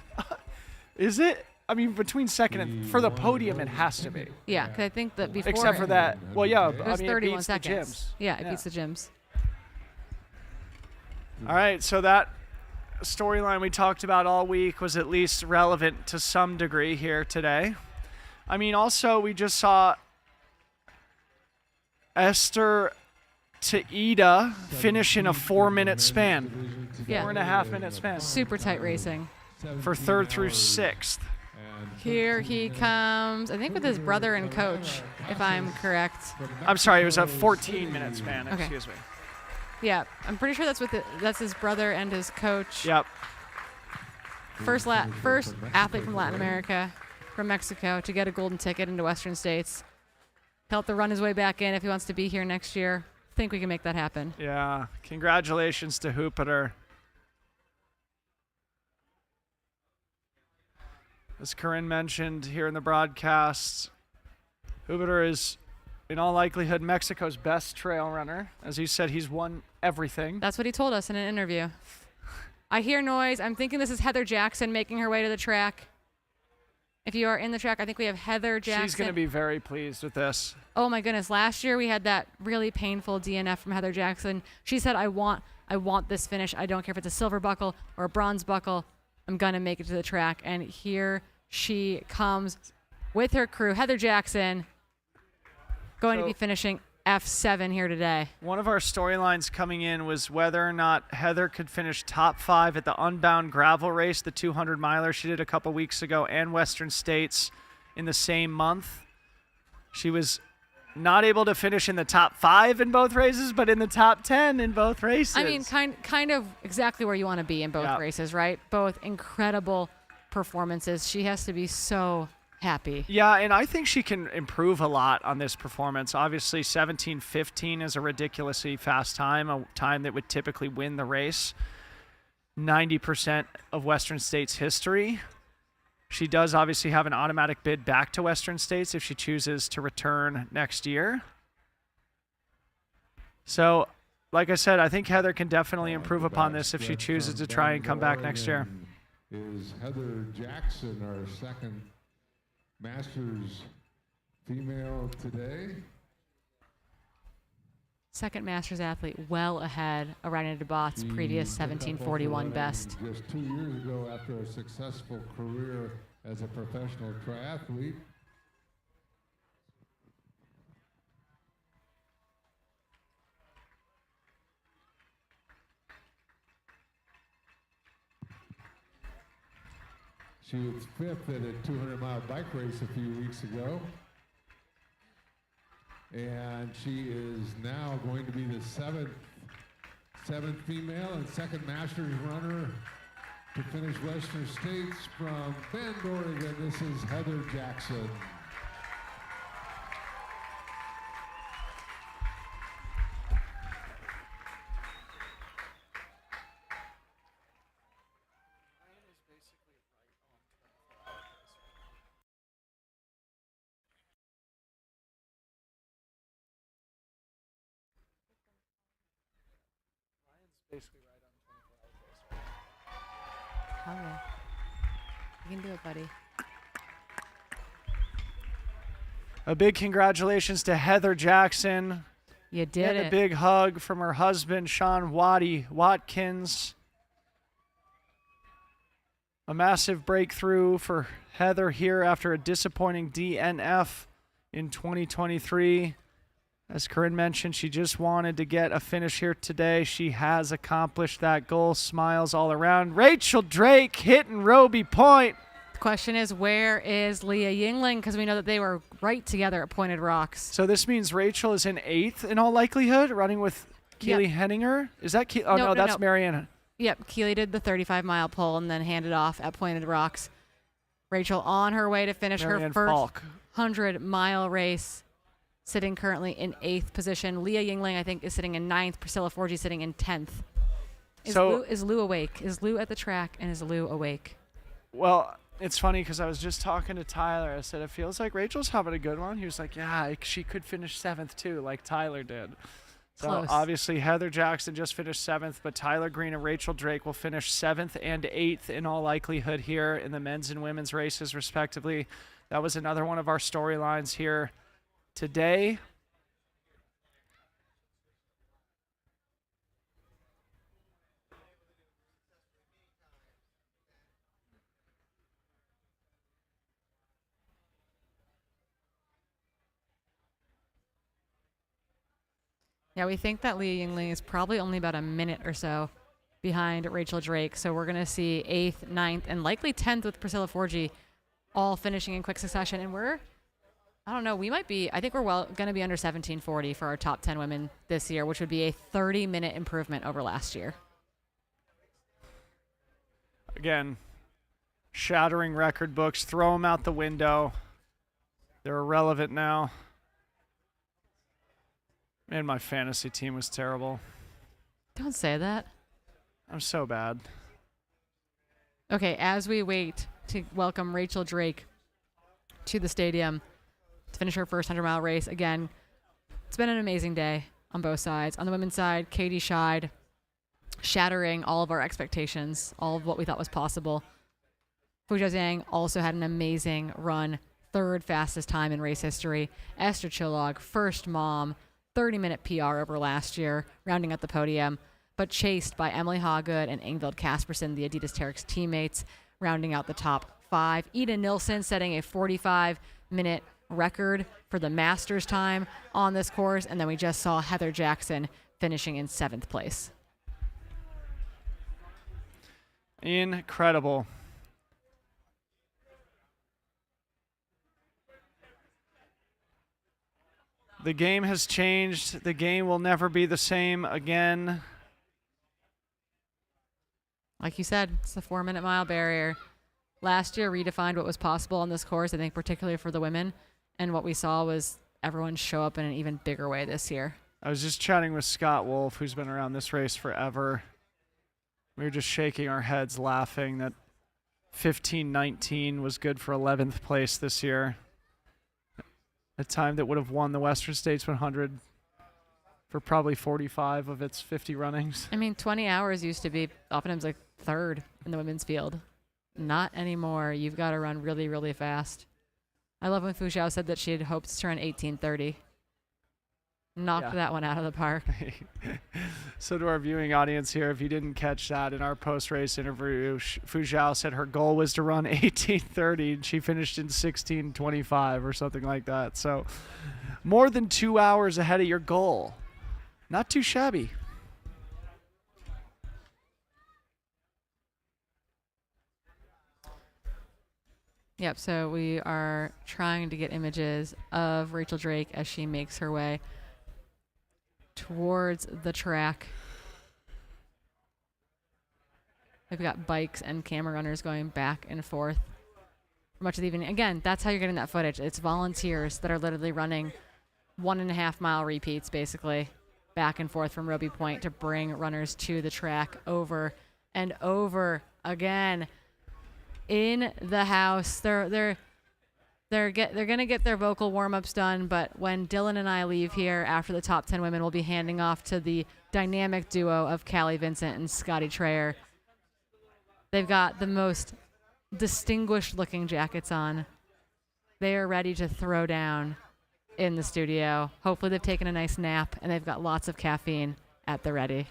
Is it? I mean, between second and for the podium, it has to be. Yeah, because I think that before. Except for that, well, yeah, it was I mean, 31 it beats seconds. the gyms. Yeah, it beats the gyms. All right, so that storyline we talked about all week was at least relevant to some degree here today. I mean, also, we just saw Esther Taida finish in a 4-minute span. Yeah. 4.5 minute span. Super tight racing. For 3rd through 6th. Here he comes, I think with his brother and coach, if I'm correct. I'm sorry, it was a 14-minute span, Okay. excuse me. Yeah, I'm pretty sure that's his brother and his coach. Yep. First athlete from Latin America, from Mexico, to get a golden ticket into Western States. He'll have to run his way back in if he wants to be here next year. I think we can make that happen. Yeah, congratulations to Jupiter. As Corinne mentioned here in the broadcast, Jupiter is, in all likelihood, Mexico's best trail runner. As you said, he's won everything. That's what he told us in an interview. I hear noise. I'm thinking this is Heather Jackson making her way to the track. If you are in the track, I think we have Heather Jackson. She's going to be very pleased with this. Oh my goodness. Last year we had that really painful DNF from Heather Jackson. She said, I want this finish. I don't care if it's a silver buckle or a bronze buckle. I'm going to make it to the track. And here she comes with her crew. Heather Jackson going to be finishing F7 here today. One of our storylines coming in was whether or not Heather could finish top 5 at the Unbound gravel race, the 200-miler she did a couple weeks ago, and Western States in the same month. She was not able to finish in the top 5 in both races, but in the top 10 in both races. I mean, kind of exactly where you want to be in both races, right? Both incredible performances. She has to be so happy. Yeah, and I think she can improve a lot on this performance. Obviously, 17:15 is a ridiculously fast time, a time that would typically win the race. 90% of Western States history. She does obviously have an automatic bid back to Western States if she chooses to return next year. So, like I said, I think Heather can definitely improve upon this if she chooses to try and come back next year. Is Heather Jackson, our second Masters female today. Second Masters athlete, well ahead of Ryan DeBot's previous 1741 best. Just 2 years ago, after a successful career as a professional triathlete. She was 5th at a 200-mile bike race a few weeks ago. And she is now going to be the seventh female and second Masters runner to finish Western States from Bend, Oregon. This is Heather Jackson. Basically right on 24 hours. You can do it, buddy. A big congratulations to Heather Jackson. You did and it. a big hug from her husband, Sean Watkins. A massive breakthrough for Heather here after a disappointing DNF in 2023. As Corinne mentioned, she just wanted to get a finish here today. She has accomplished that goal. Smiles all around. Rachel Drake hitting Roby Point. The question is, where is Leah Yingling? Because we know that they were right together at Pointed Rocks. So this means Rachel is in 8th in all likelihood, running with Keely Henninger. Is that Keely? Oh, no, that's Marianne. Yep, Keely did the 35-mile pole and then handed off at Pointed Rocks. Rachel on her way to finish her first 100-mile race, sitting currently in 8th position. Leah Yingling, I think, is sitting in 9th. Priscilla Forgy sitting in 10th. Is Lou awake? Is Lou at the track, and is Lou awake? Well, it's funny because I was just talking to Tyler. I said, it feels like Rachel's having a good one. He was like, yeah, she could finish 7th too, like Tyler did. So Close. obviously Heather Jackson just finished 7th, but Tyler Green and Rachel Drake will finish 7th and 8th in all likelihood here in the men's and women's races, respectively. That was another one of our storylines here today. Yeah, we think that Leah Yingling is probably only about a minute or so behind Rachel Drake. So we're going to see 8th, 9th, and likely 10th with Priscilla Forgy all finishing in quick succession. And I don't know, I think we're going to be under 1740 for our top 10 women this year, which would be a 30-minute improvement over last year. Again, shattering record books. Throw them out the window. They're irrelevant now. Man, my fantasy team was terrible. Don't say that. I'm so bad. Okay, as we wait to welcome Rachel Drake to the stadium to finish her first 100-mile race, again, it's been an amazing day on both sides. On the women's side, Katie Schide shattering all of our expectations, all of what we thought was possible. Fuzhou Zhang also had an amazing run, 3rd fastest time in race history. Esther Chillog, first mom, 30-minute PR over last year, rounding out the podium, but chased by Emily Hawgood and Ingvild Kaspersen, the Adidas Terex teammates, rounding out the top 5. Ida Nilsson setting a 45-minute record for the Masters time on this course, and then we just saw Heather Jackson finishing in 7th place. Incredible. The game has changed. The game will never be the same again. Like you said, it's the 4-minute mile barrier. Last year redefined what was possible on this course, I think particularly for the women. And what we saw was everyone show up in an even bigger way this year. I was just chatting with Scott Wolf, who's been around this race forever. We were just shaking our heads laughing that 15:19 was good for 11th place this year. A time that would have won the Western States 100 for probably 45 of its 50 runnings. I mean, 20 hours used to be oftentimes like 3rd in the women's field. Not anymore. You've got to run really, really fast. I love when Fuzhou said that she had hoped to run 18:30. Knocked that one out of the park. So to our viewing audience here, if you didn't catch that, in our post-race interview, Fuzhou said her goal was to run 18:30, and she finished in 16:25 or something like that. So more than 2 hours ahead of your goal. Not too shabby. Yep, so we are trying to get images of Rachel Drake as she makes her way towards the track. We've got bikes and camera runners going back and forth for much of the evening. Again, that's how you're getting that footage. It's volunteers that are literally running 1.5 mile repeats, basically, back and forth from Roby Point to bring runners to the track over and over again. In the house, they're gonna get their vocal warm-ups done, but when Dylan and I leave here after the top 10 women, we'll be handing off to the dynamic duo of Callie Vincent and Scotty Trayer. They've got the most distinguished looking jackets on. They are ready to throw down in the studio. Hopefully they've taken a nice nap and they've got lots of caffeine at the ready.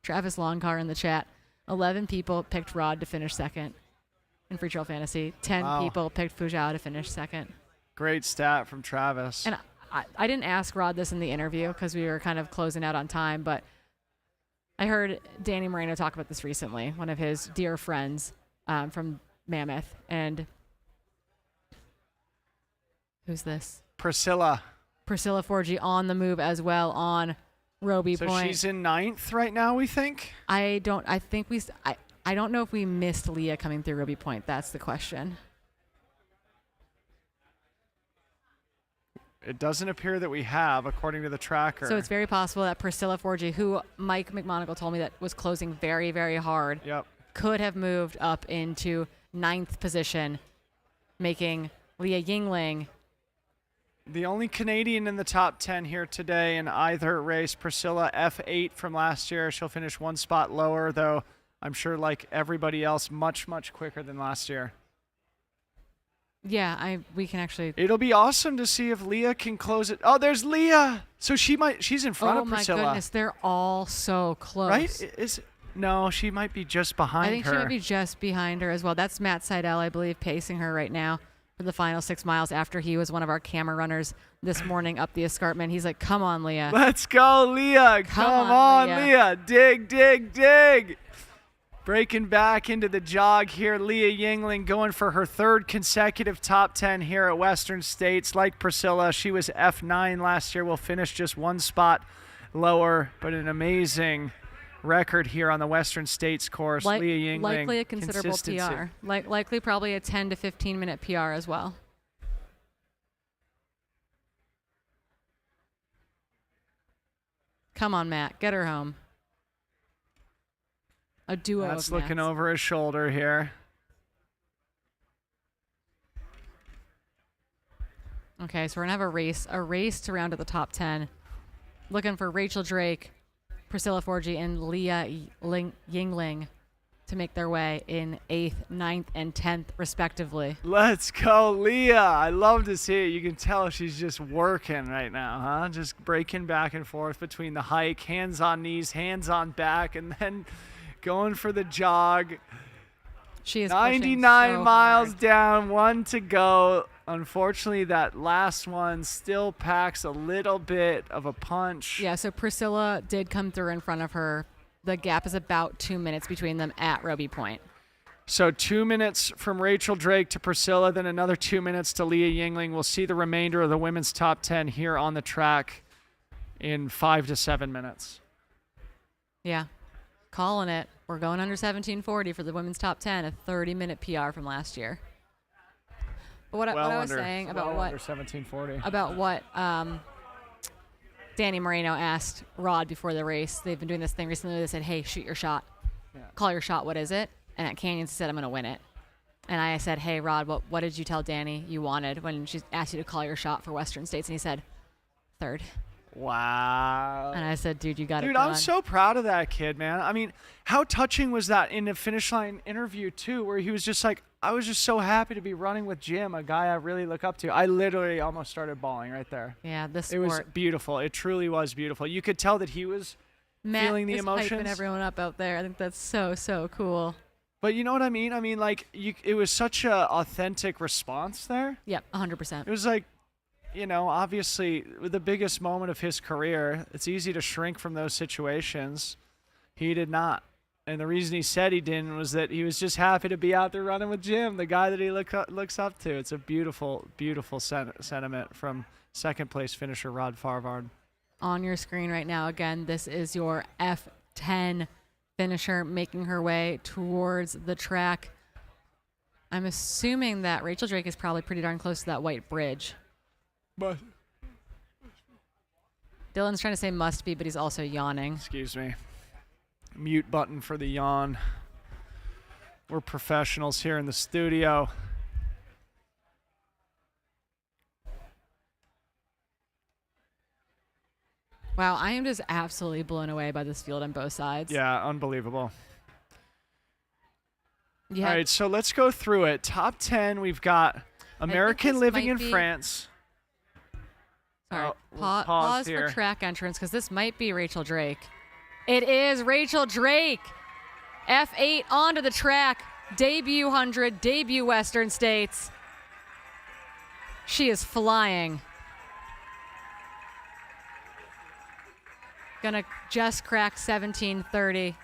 Travis Longcar in the chat. 11 people picked Rod to finish second in Free Trail Fantasy. 10 people picked Fujao to finish second. Great stat from Travis. And I didn't ask Rod this in the interview because we were kind of closing out on time, but I heard Danny Moreno talk about this recently, one of his dear friends from Mammoth. And who's this? Priscilla. Priscilla Forgy on the move as well on Roby So Point. she's in 9th right now, we think? I don't know if we missed Leah coming through Roby Point. That's the question. It doesn't appear that we have, according to the tracker. So it's very possible that Priscilla Forgy, who Mike McMonagle told me that was closing very, very hard, could have moved up into 9th position, making Leah Yingling the only Canadian in the top 10 here today in either race. Priscilla, F8 from last year. She'll finish one spot lower, though I'm sure like everybody else, much, much quicker than last year. Yeah, we can actually. It'll be awesome to see if Leah can close it. Oh, there's Leah. So she's in front of Priscilla. Oh my goodness, they're all so close. Right? No, she might be just behind her. I think she might be just behind her as well. That's Matt Seidel, I believe, pacing her right now for the final 6 miles after he was one of our camera runners this morning up the escarpment. He's like, come on, Leah. Let's go, Leah. Come on, Leah. Dig, dig, dig. Breaking back into the jog here, Leah Yingling going for her 3rd consecutive top 10 here at Western States. Like Priscilla, she was F9 last year. Will finish just one spot lower, but an amazing record here on the Western States course. Leah Yingling. Likely a considerable consistency. PR. Likely probably a 10 to 15 minute PR as well. Come on, Matt. Get her home. A duo That's of looking Matts. over his shoulder here. Okay, so we're going to have a race to round to the top 10. Looking for Rachel Drake, Priscilla Forgy, and Leah Yingling to make their way in 8th, 9th, and 10th, respectively. Let's go, Leah. I love to see it. You can tell she's just working right now, huh? Just breaking back and forth between the hike, hands on knees, hands on back, and then going for the jog. She is 99 so miles hard. down, 1 to go. Unfortunately, that last one still packs a little bit of a punch. Yeah, so Priscilla did come through in front of her. The gap is about 2 minutes between them at Roby Point. So 2 minutes from Rachel Drake to Priscilla, then another 2 minutes to Leah Yingling. We'll see the remainder of the women's top 10 here on the track in 5 to 7 minutes. Yeah, calling it. We're going under 1740 for the women's top 10, a 30-minute PR from last year. But what I was saying about under what 1740. about what Danny Moreno asked Rod before the race. They've been doing this thing recently. They said, "Hey, shoot your shot. Call your shot. What is it?" And at Canyons said, "I'm going to win it." And I said, "Hey, Rod, what did you tell Danny you wanted when she asked you to call your shot for Western States?" And he said, 3rd. Wow. And I said, "Dude, you got it Dude, done." I'm so proud of that kid, man. I mean, how touching was that in the finish line interview, too, where he was just like, I was just so happy to be running with Jim, a guy I really look up to. I literally almost started bawling right there. Yeah, this It was sport. beautiful. It truly was beautiful. You could tell that he was Matt feeling the is emotions. hyping everyone up out there. I think that's so cool. But you know what I mean? I mean, like, it was such a authentic response there. Yep, 100%. It was like, you know, obviously the biggest moment of his career. It's easy to shrink from those situations. He did not. And the reason he said he didn't was that he was just happy to be out there running with Jim, the guy that he looks up to. It's a beautiful, beautiful sentiment from second place finisher Rod Farvard. On your screen right now, again, this is your F10 finisher making her way towards the track. I'm assuming that Rachel Drake is probably pretty darn close to that white bridge. But Dylan's trying to say must be, but he's also yawning. Excuse me. Mute button for the yawn. We're professionals here in the studio. Wow, I am just absolutely blown away by this field on both sides. Yeah, unbelievable. Yeah. All right, so let's go through it. Top 10, we've got American this living might in be- France. Sorry. We'll Pause here. for track entrance because this might be Rachel Drake. It is Rachel Drake. F8 onto the track. Debut 100, debut Western States. She is flying. Gonna just crack 17:30.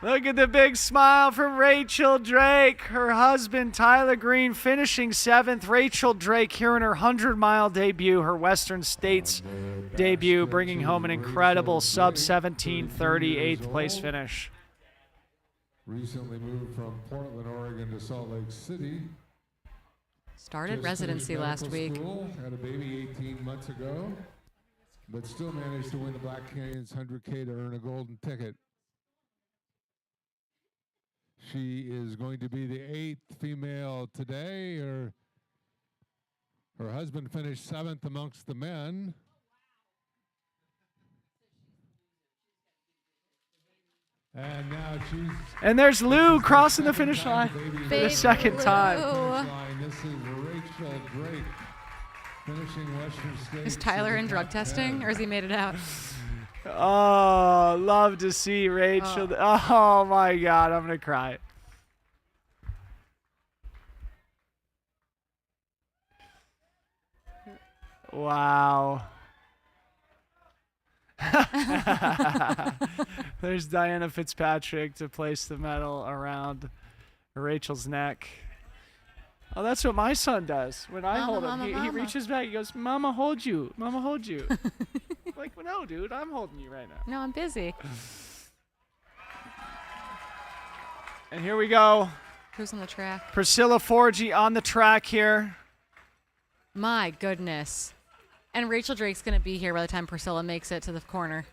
Look at the big smile from Rachel Drake. Her husband, Tyler Green, finishing 7th. Rachel Drake here in her 100-mile debut, her Western States debut, bringing home an incredible sub-17:30 8th place finish. Recently moved from Portland, Oregon to Salt Lake City. Started Just residency finished last medical week. School, had a baby 18 months ago, but still managed to win the Black Canyons 100K to earn a golden ticket. She is going to be the 8th female today. Her husband finished 7th amongst the men. And now she's... And there's Lou crossing the finish line for the second time. This is Rachel Drake finishing Western States. Is Tyler in drug 10. testing or has he made it out? Oh, love to see Rachel. Oh my God, I'm going to cry. Wow. There's Diana Fitzpatrick to place the medal around Rachel's neck. Oh, that's what my son does when I Mama, hold him. mama, He mama. reaches back. He goes, "Mama, hold you. Mama, hold you." Like, well, no, dude, I'm holding you right now. No, I'm busy. And here we go. Who's on the track? Priscilla Forgy on the track here. My goodness. And Rachel Drake's going to be here by the time Priscilla makes it to the corner.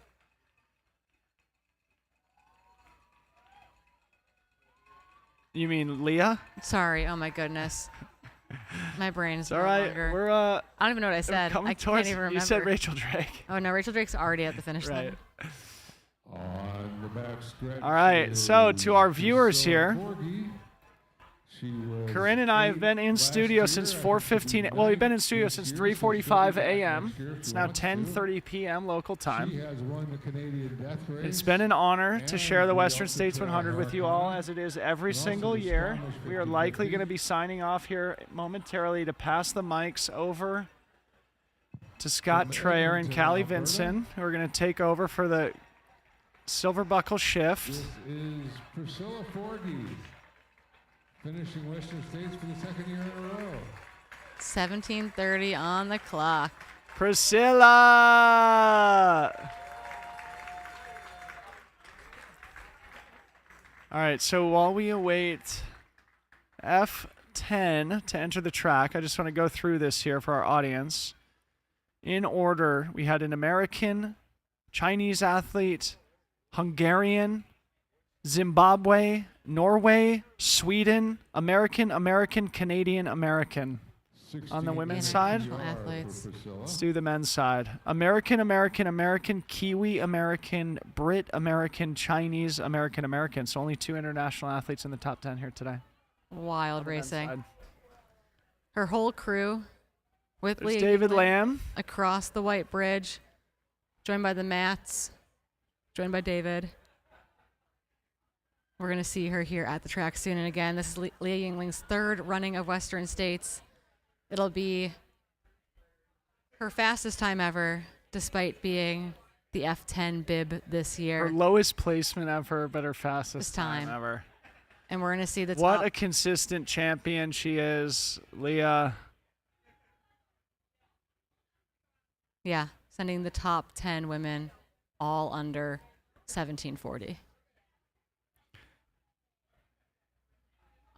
You mean Leah? Sorry. Oh, my goodness. My brain is All no right, longer. we're I don't even know what I we're said. coming I can't towards- even remember. You said Rachel Drake. Oh, no. Rachel Drake's already at the finish line. On the back stretch All right, so to our viewers here, Forgy. She was Corinne and I have been in last studio year since at 4:15. Well, we've been in studio since 3:45 a.m. It's now She 10:30 p.m. local time. has won the Canadian Death Race. It's been an honor to share the and Western also States to 100 with you all, as it is every single year. We are likely going to be signing off here momentarily to pass the mics over to Scott Traer and Callie Vinson, who are going to take over for the Silver Buckle shift. This is Priscilla Forgy, finishing Western States for the second year in a row. 17:30 on the clock. Priscilla! All right, so while we await F10 to enter the track, I just want to go through this here for our audience. In order, we had an American, Chinese athlete, Hungarian, Zimbabwe, Norway, Sweden, American, Canadian, American. On the women's side, International athletes. let's do the men's side. American, Kiwi American, Brit American, Chinese American. So only 2 international athletes in the top 10 here today. Wild On the men's racing. side. Her whole crew with There's Leah David Yingling Lamb. across the White Bridge, joined by the Mats, joined by David. We're going to see her here at the track soon. And again, this is Leah Yingling's 3rd running of Western States. It'll be her fastest time ever, despite being the F10 bib this year. Her lowest placement ever, but her fastest This time time. ever. And we're going to see the What top. a consistent champion she is, Leah. Yeah, sending the top 10 women all under 1740.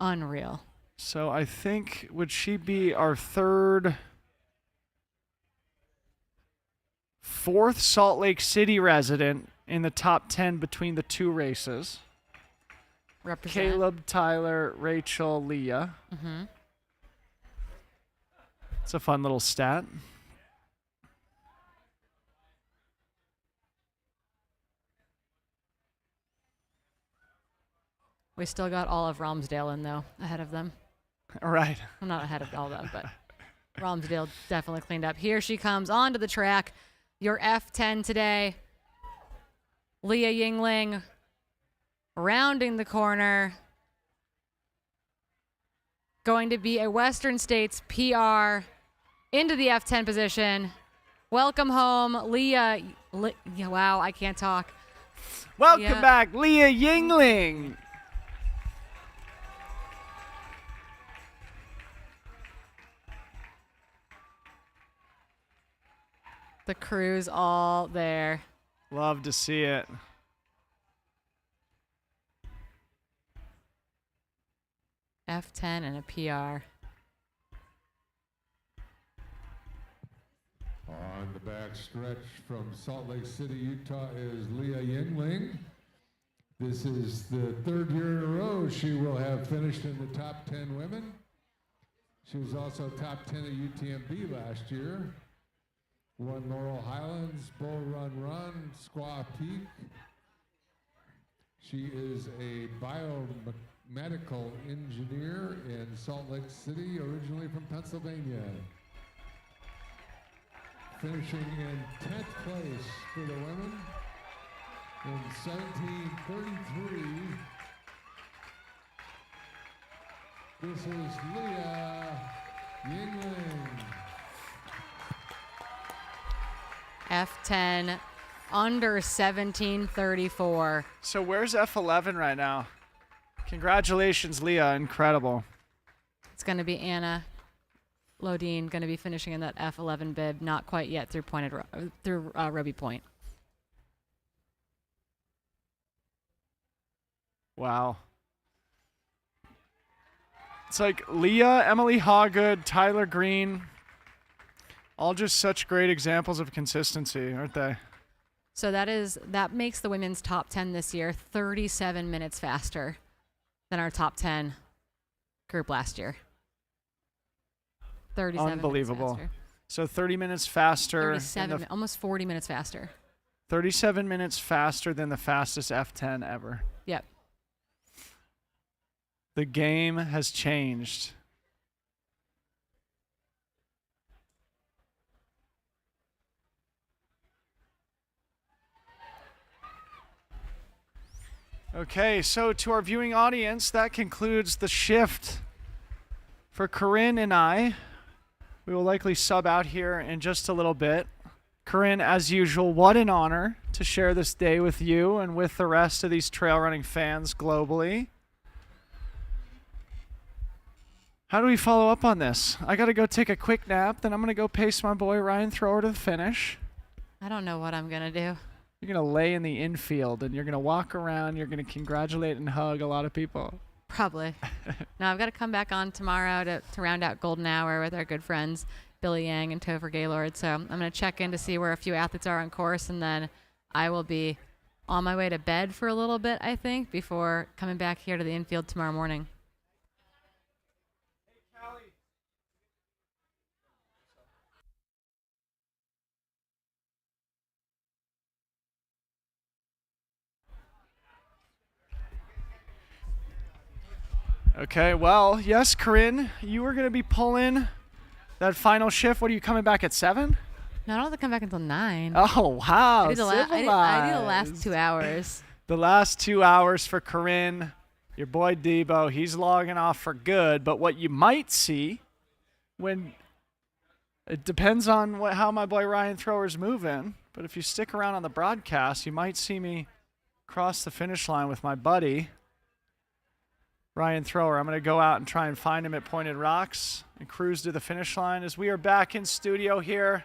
Unreal. So I think, would she be our 4th Salt Lake City resident in the top 10 between the 2 races? Represent. Caleb, Tyler, Rachel, Leah. Mm-hmm. It's a fun little stat. We still got all of Romsdale in, though, ahead of them. All right. I'm not ahead of all that, but Romsdale definitely cleaned up. Here she comes onto the track. Your F10 today. Leah Yingling rounding the corner. Going to be a Western States PR into the F10 position. Welcome home, Leah. Wow, I can't talk. Welcome back, Leah Yingling. The crew's all there. Love to see it. F10 and a PR. On the back stretch from Salt Lake City, Utah is Leah Yingling. This is the third year in a row she will have finished in the top 10 women. She was also top 10 at UTMB last year. Won Laurel Highlands, Bull Run, Squaw Peak. She is a biomedical engineer in Salt Lake City, originally from Pennsylvania. Finishing in 10th place for the women in 17:33. This is Leah Yingling. F10 under 17:34. So where's F11 right now? Congratulations, Leah. Incredible. It's going to be Anna Lodine going to be finishing in that F11 bib. Not quite yet through Roby Point. Wow. It's like Leah, Emily Hawgood, Tyler Green, all just such great examples of consistency, aren't they? So that makes the women's top 10 this year 37 minutes faster than our top 10 group last year. 37 Unbelievable. minutes faster. So 30 minutes faster. Almost 40 minutes faster. 37 minutes faster than the fastest F10 ever. Yep. The game has changed. Okay, so to our viewing audience, that concludes the shift for Corinne and I. We will likely sub out here in just a little bit. Corinne, as usual, what an honor to share this day with you and with the rest of these trail running fans globally. How do we follow up on this? I got to go take a quick nap, then I'm going to go pace my boy Ryan Thrower to the finish. I don't know what I'm going to do. You're going to lay in the infield and you're going to walk around. You're going to congratulate and hug a lot of people. Probably. No, I've got to come back on tomorrow to round out Golden Hour with our good friends Billy Yang and Topher Gaylord. So I'm going to check in to see where a few athletes are on course, and then I will be on my way to bed for a little bit, I think, before coming back here to the infield tomorrow morning. Okay, well, yes, Corinne, you were going to be pulling that final shift. What, are you coming back at 7? No, I don't have to come back until 9. Oh, wow. I do the last 2 hours. The last 2 hours for Corinne. Your boy Debo, he's logging off for good. But what you might see it depends on how my boy Ryan Thrower's moving. But if you stick around on the broadcast, you might see me cross the finish line with my buddy, Ryan Thrower. I'm going to go out and try and find him at Pointed Rocks and cruise to the finish line as we are back in studio here.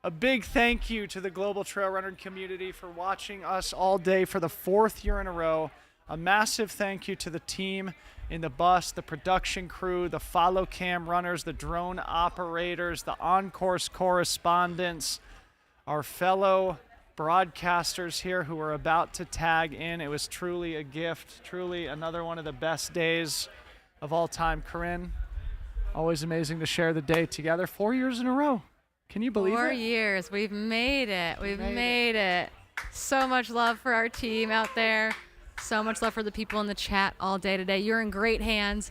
A big thank you to the global trail runner community for watching us all day for the 4th year in a row. A massive thank you to the team in the bus, the production crew, the follow cam runners, the drone operators, the on-course correspondents, our fellow broadcasters here who are about to tag in. It was truly a gift, truly another one of the best days of all time. Corinne, always amazing to share the day together. 4 years in a row. Can you believe it? 4 years. We've made it. We've made it. So much love for our team out there. So much love for the people in the chat all day today. You're in great hands.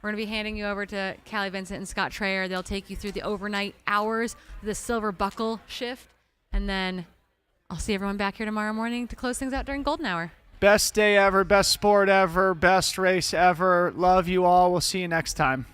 We're going to be handing you over to Callie Vincent and Scott Trayer. They'll take you through the overnight hours, the silver buckle shift, and then I'll see everyone back here tomorrow morning to close things out during Golden Hour. Best day ever, best sport ever, best race ever. Love you all. We'll see you next time.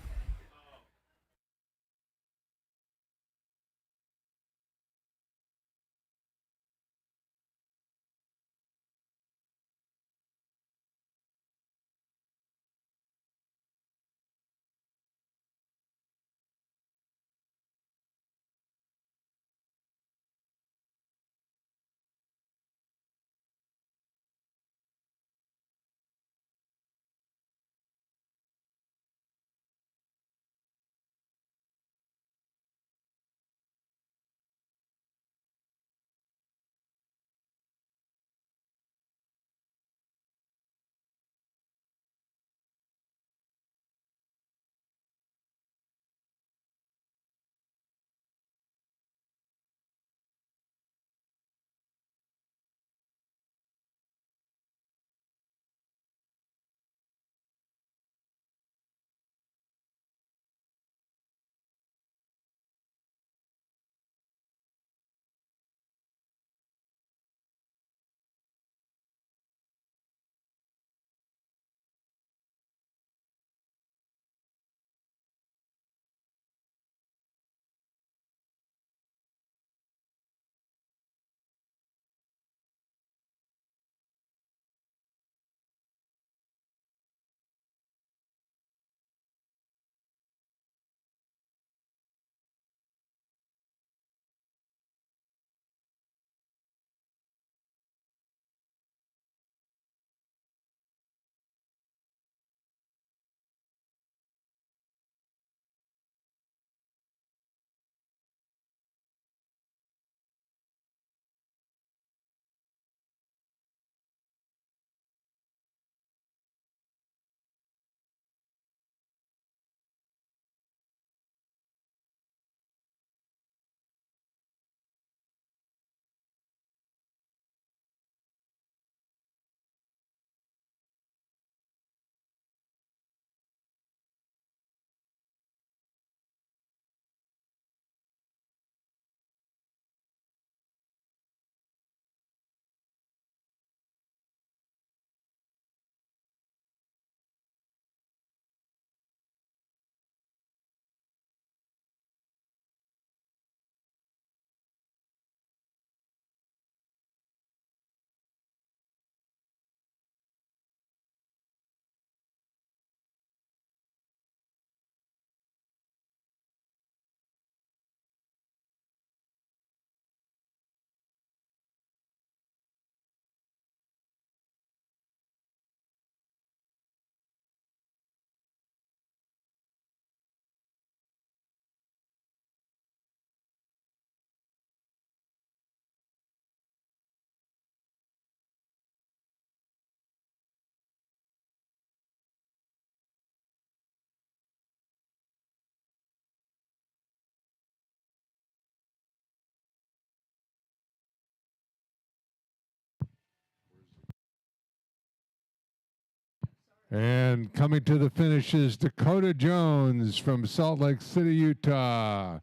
And coming to the finish is Dakota Jones from Salt Lake City, Utah.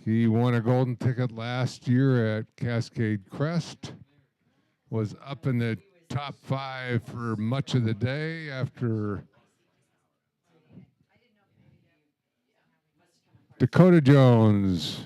He won a golden ticket last year at Cascade Crest, was up in the top 5 for much of the day after Dakota Jones.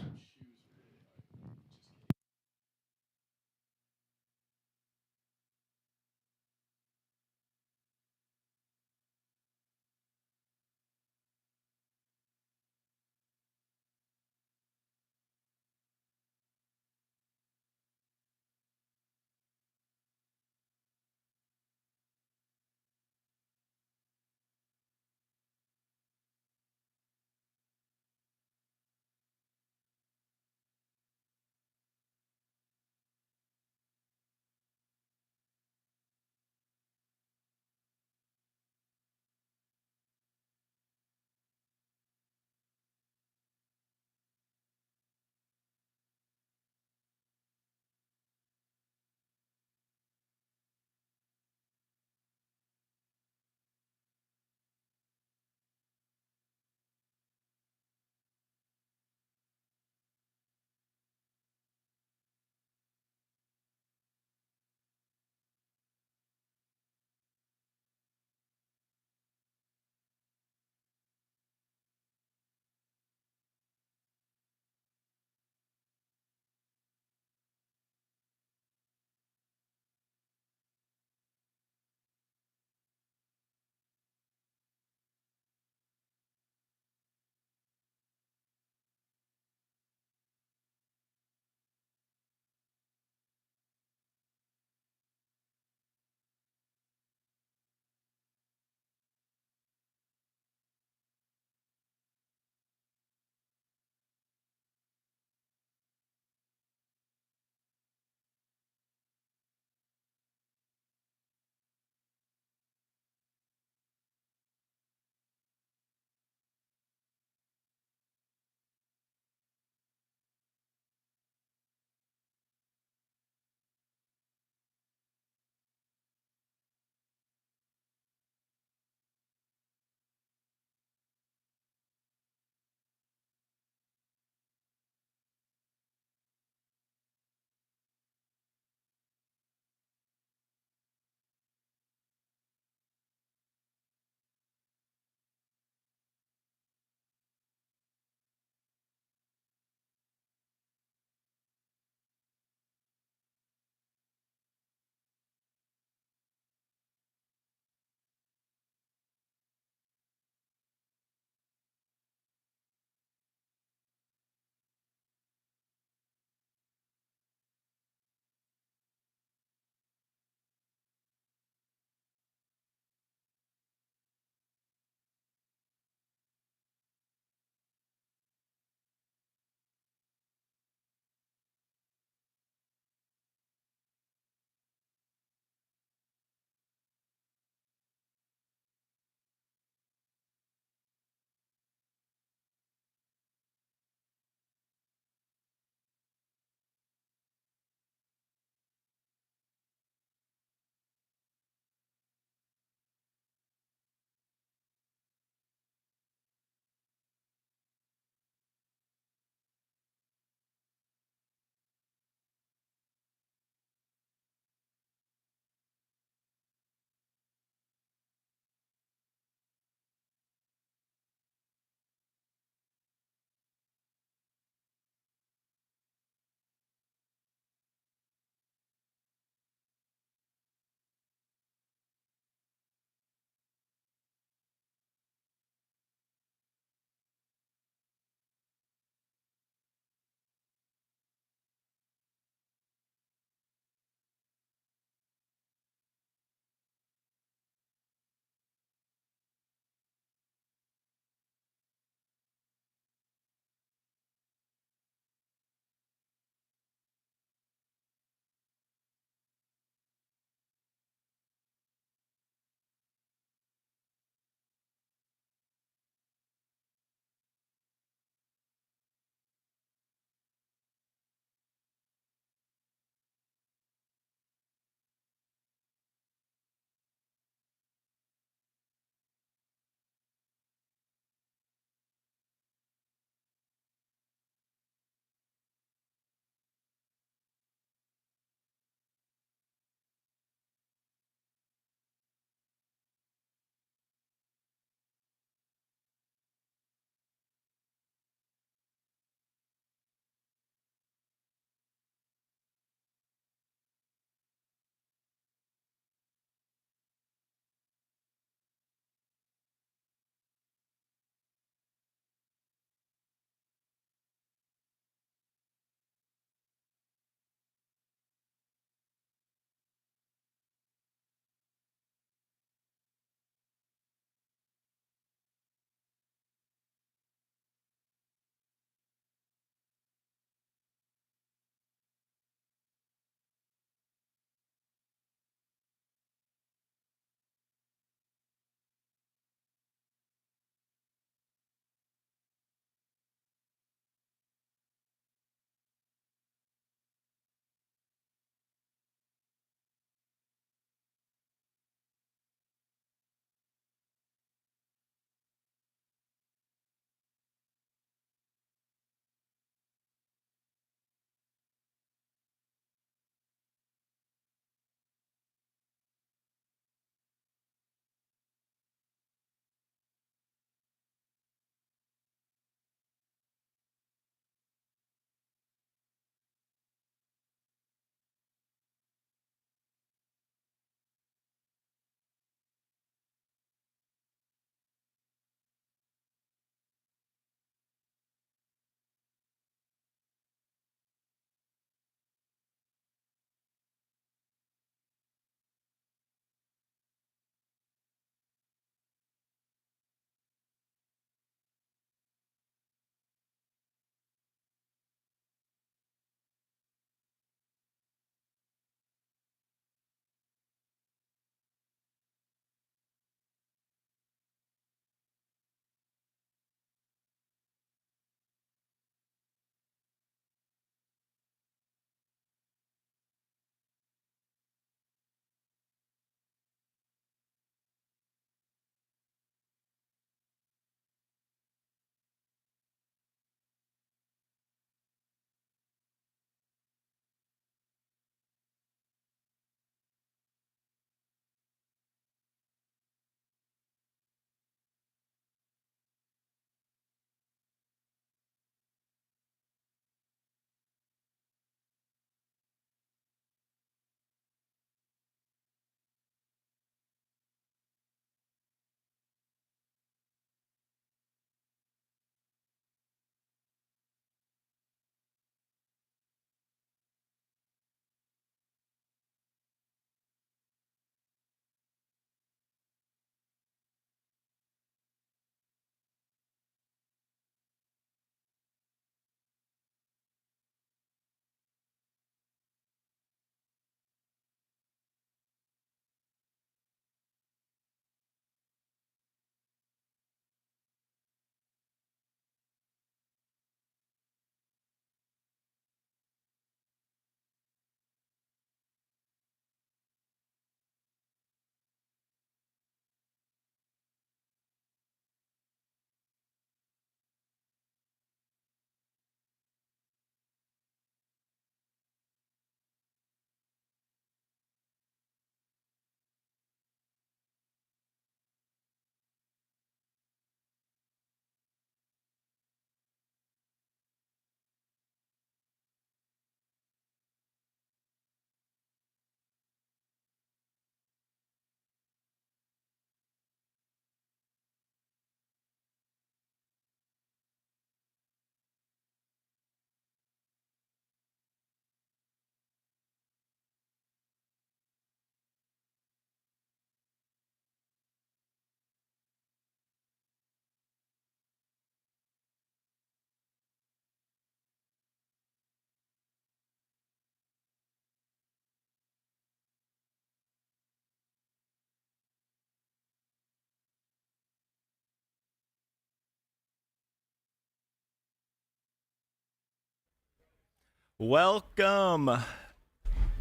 Welcome,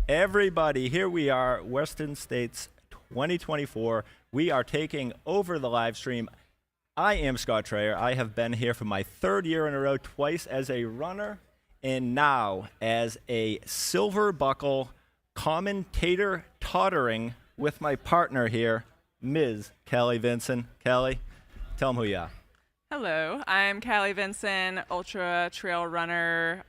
everybody. Here we are, Western States 2024. We are taking over the live stream. I am Scott Trayer. I have been here for my 3rd year in a row, twice as a runner, and now as a silver buckle commentator tottering with my partner here, Ms. Kelly Vinson. Kelly, tell them who you are. Hello, I'm Callie Vinson, ultra trail runner,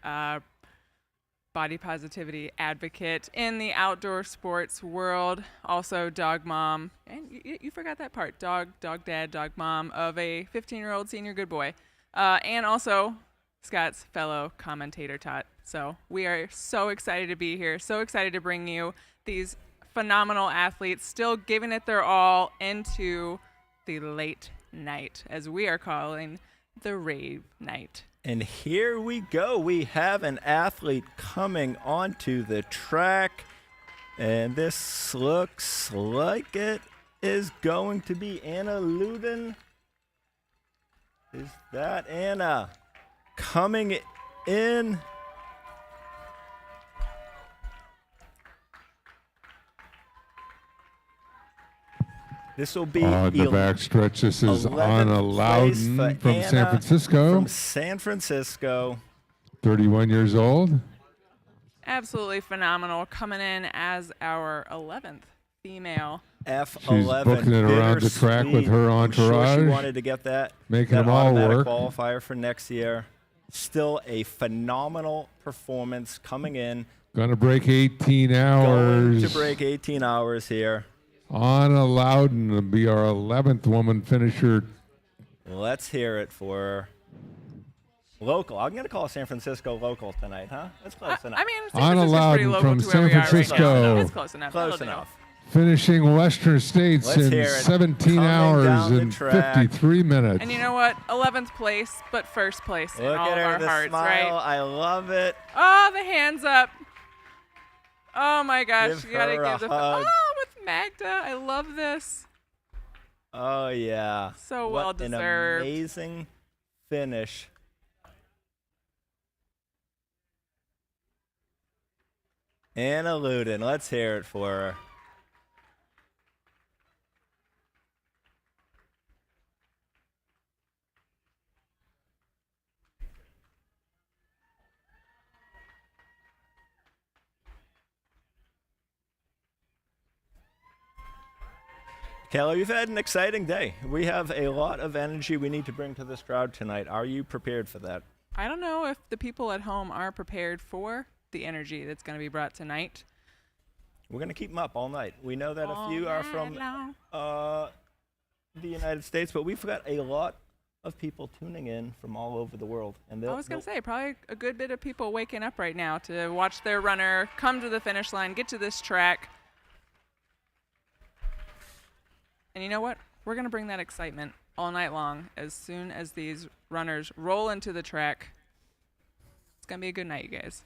body positivity advocate in the outdoor sports world, also dog mom, and you forgot that part, dog dad, dog mom of a 15-year-old senior good boy, and also Scott's fellow commentator tot. So we are so excited to be here, so excited to bring you these phenomenal athletes still giving it their all into the late night, as we are calling the rave night. And here we go. We have an athlete coming onto the track, and this looks like it is going to be Anna Luden. Is that Anna coming in? This will be on the backstretch. This is Anna Louden from San Francisco. From San Francisco. 31 years old. Absolutely phenomenal. Coming in as our 11th female. F11. She's booking it around the track with her entourage. I'm sure she wanted to get that. Making that them all work. Qualifier for next year. Still a phenomenal performance coming in. Gonna break 18 hours. Going to break 18 hours here. Anna Louden will be our 11th woman finisher. Let's hear it for local. I'm going to call San Francisco local tonight, huh? That's close enough. I mean, San Anna Francisco's pretty Louden local from to where San we are right Francisco. now. It's close enough. Close That'll do. enough. Finishing Western States Let's in hear it. 17 Coming hours down the and track. 53 minutes. And you know what? 11th place, but first place in Look all at of her, our the hearts, smile. right? I love it. Oh, the hands up. Oh my gosh, Give you gotta her a give the hug. oh with Magda. I love this. Oh, yeah. So What well deserved. An amazing finish. Anna Luden. Let's hear it for her. Kelly, we've had an exciting day. We have a lot of energy we need to bring to this crowd tonight. Are you prepared for that? I don't know if the people at home are prepared for the energy that's going to be brought tonight. We're going to keep them up all night. We know that a few are from the United States, but we've got a lot of people tuning in from all over the world. And I was going to say, probably a good bit of people waking up right now to watch their runner come to the finish line, get to this track. And you know what? We're going to bring that excitement all night long as soon as these runners roll into the track. It's going to be a good night, you guys.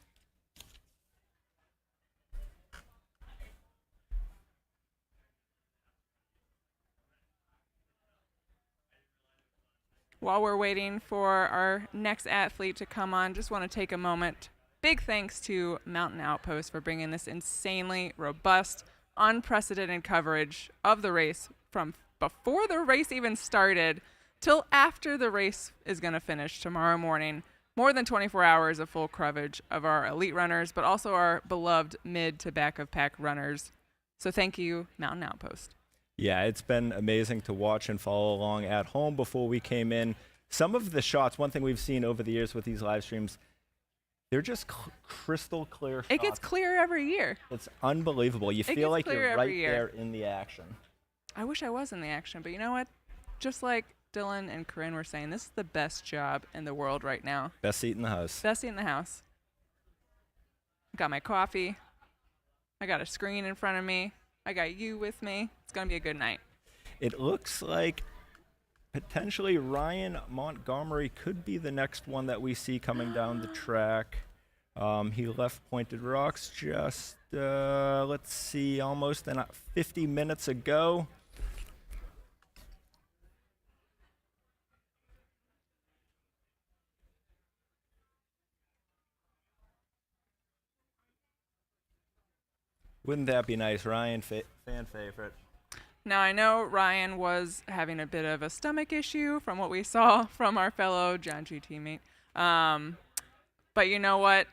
While we're waiting for our next athlete to come on, just want to take a moment. Big thanks to Mountain Outpost for bringing this insanely robust, unprecedented coverage of the race from before the race even started till after the race is going to finish tomorrow morning. More than 24 hours of full coverage of our elite runners, but also our beloved mid to back of pack runners. So thank you, Mountain Outpost. Yeah, it's been amazing to watch and follow along at home before we came in. Some of the shots, one thing we've seen over the years with these live streams, they're just crystal clear shots. It gets clear every year. It's unbelievable. You feel like you're right there in the action. I wish I was in the action, but you know what? Just like Dylan and Corinne were saying, this is the best job in the world right now. Best seat in the house. Best seat in the house. Got my coffee. I got a screen in front of me. I got you with me. It's going to be a good night. It looks like potentially Ryan Montgomery could be the next one that we see coming down the track. He left Pointed Rocks just, let's see, almost 50 minutes ago. Wouldn't that be nice? Ryan, fan favorite. Now, I know Ryan was having a bit of a stomach issue from what we saw from our fellow John G teammate. But you know what?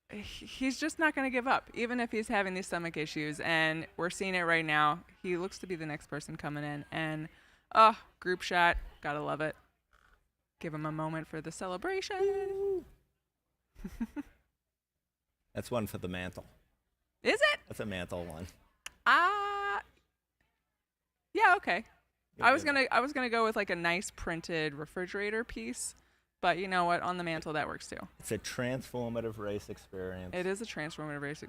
He's just not going to give up, even if he's having these stomach issues. And we're seeing it right now. He looks to be the next person coming in. And, group shot. Gotta love it. Give him a moment for the celebration. That's one for the mantle. Is it? That's a mantle one. Yeah, okay. I was gonna go with like a nice printed refrigerator piece, but you know what? On the mantle, that works too. It's a transformative race experience. It is a transformative race.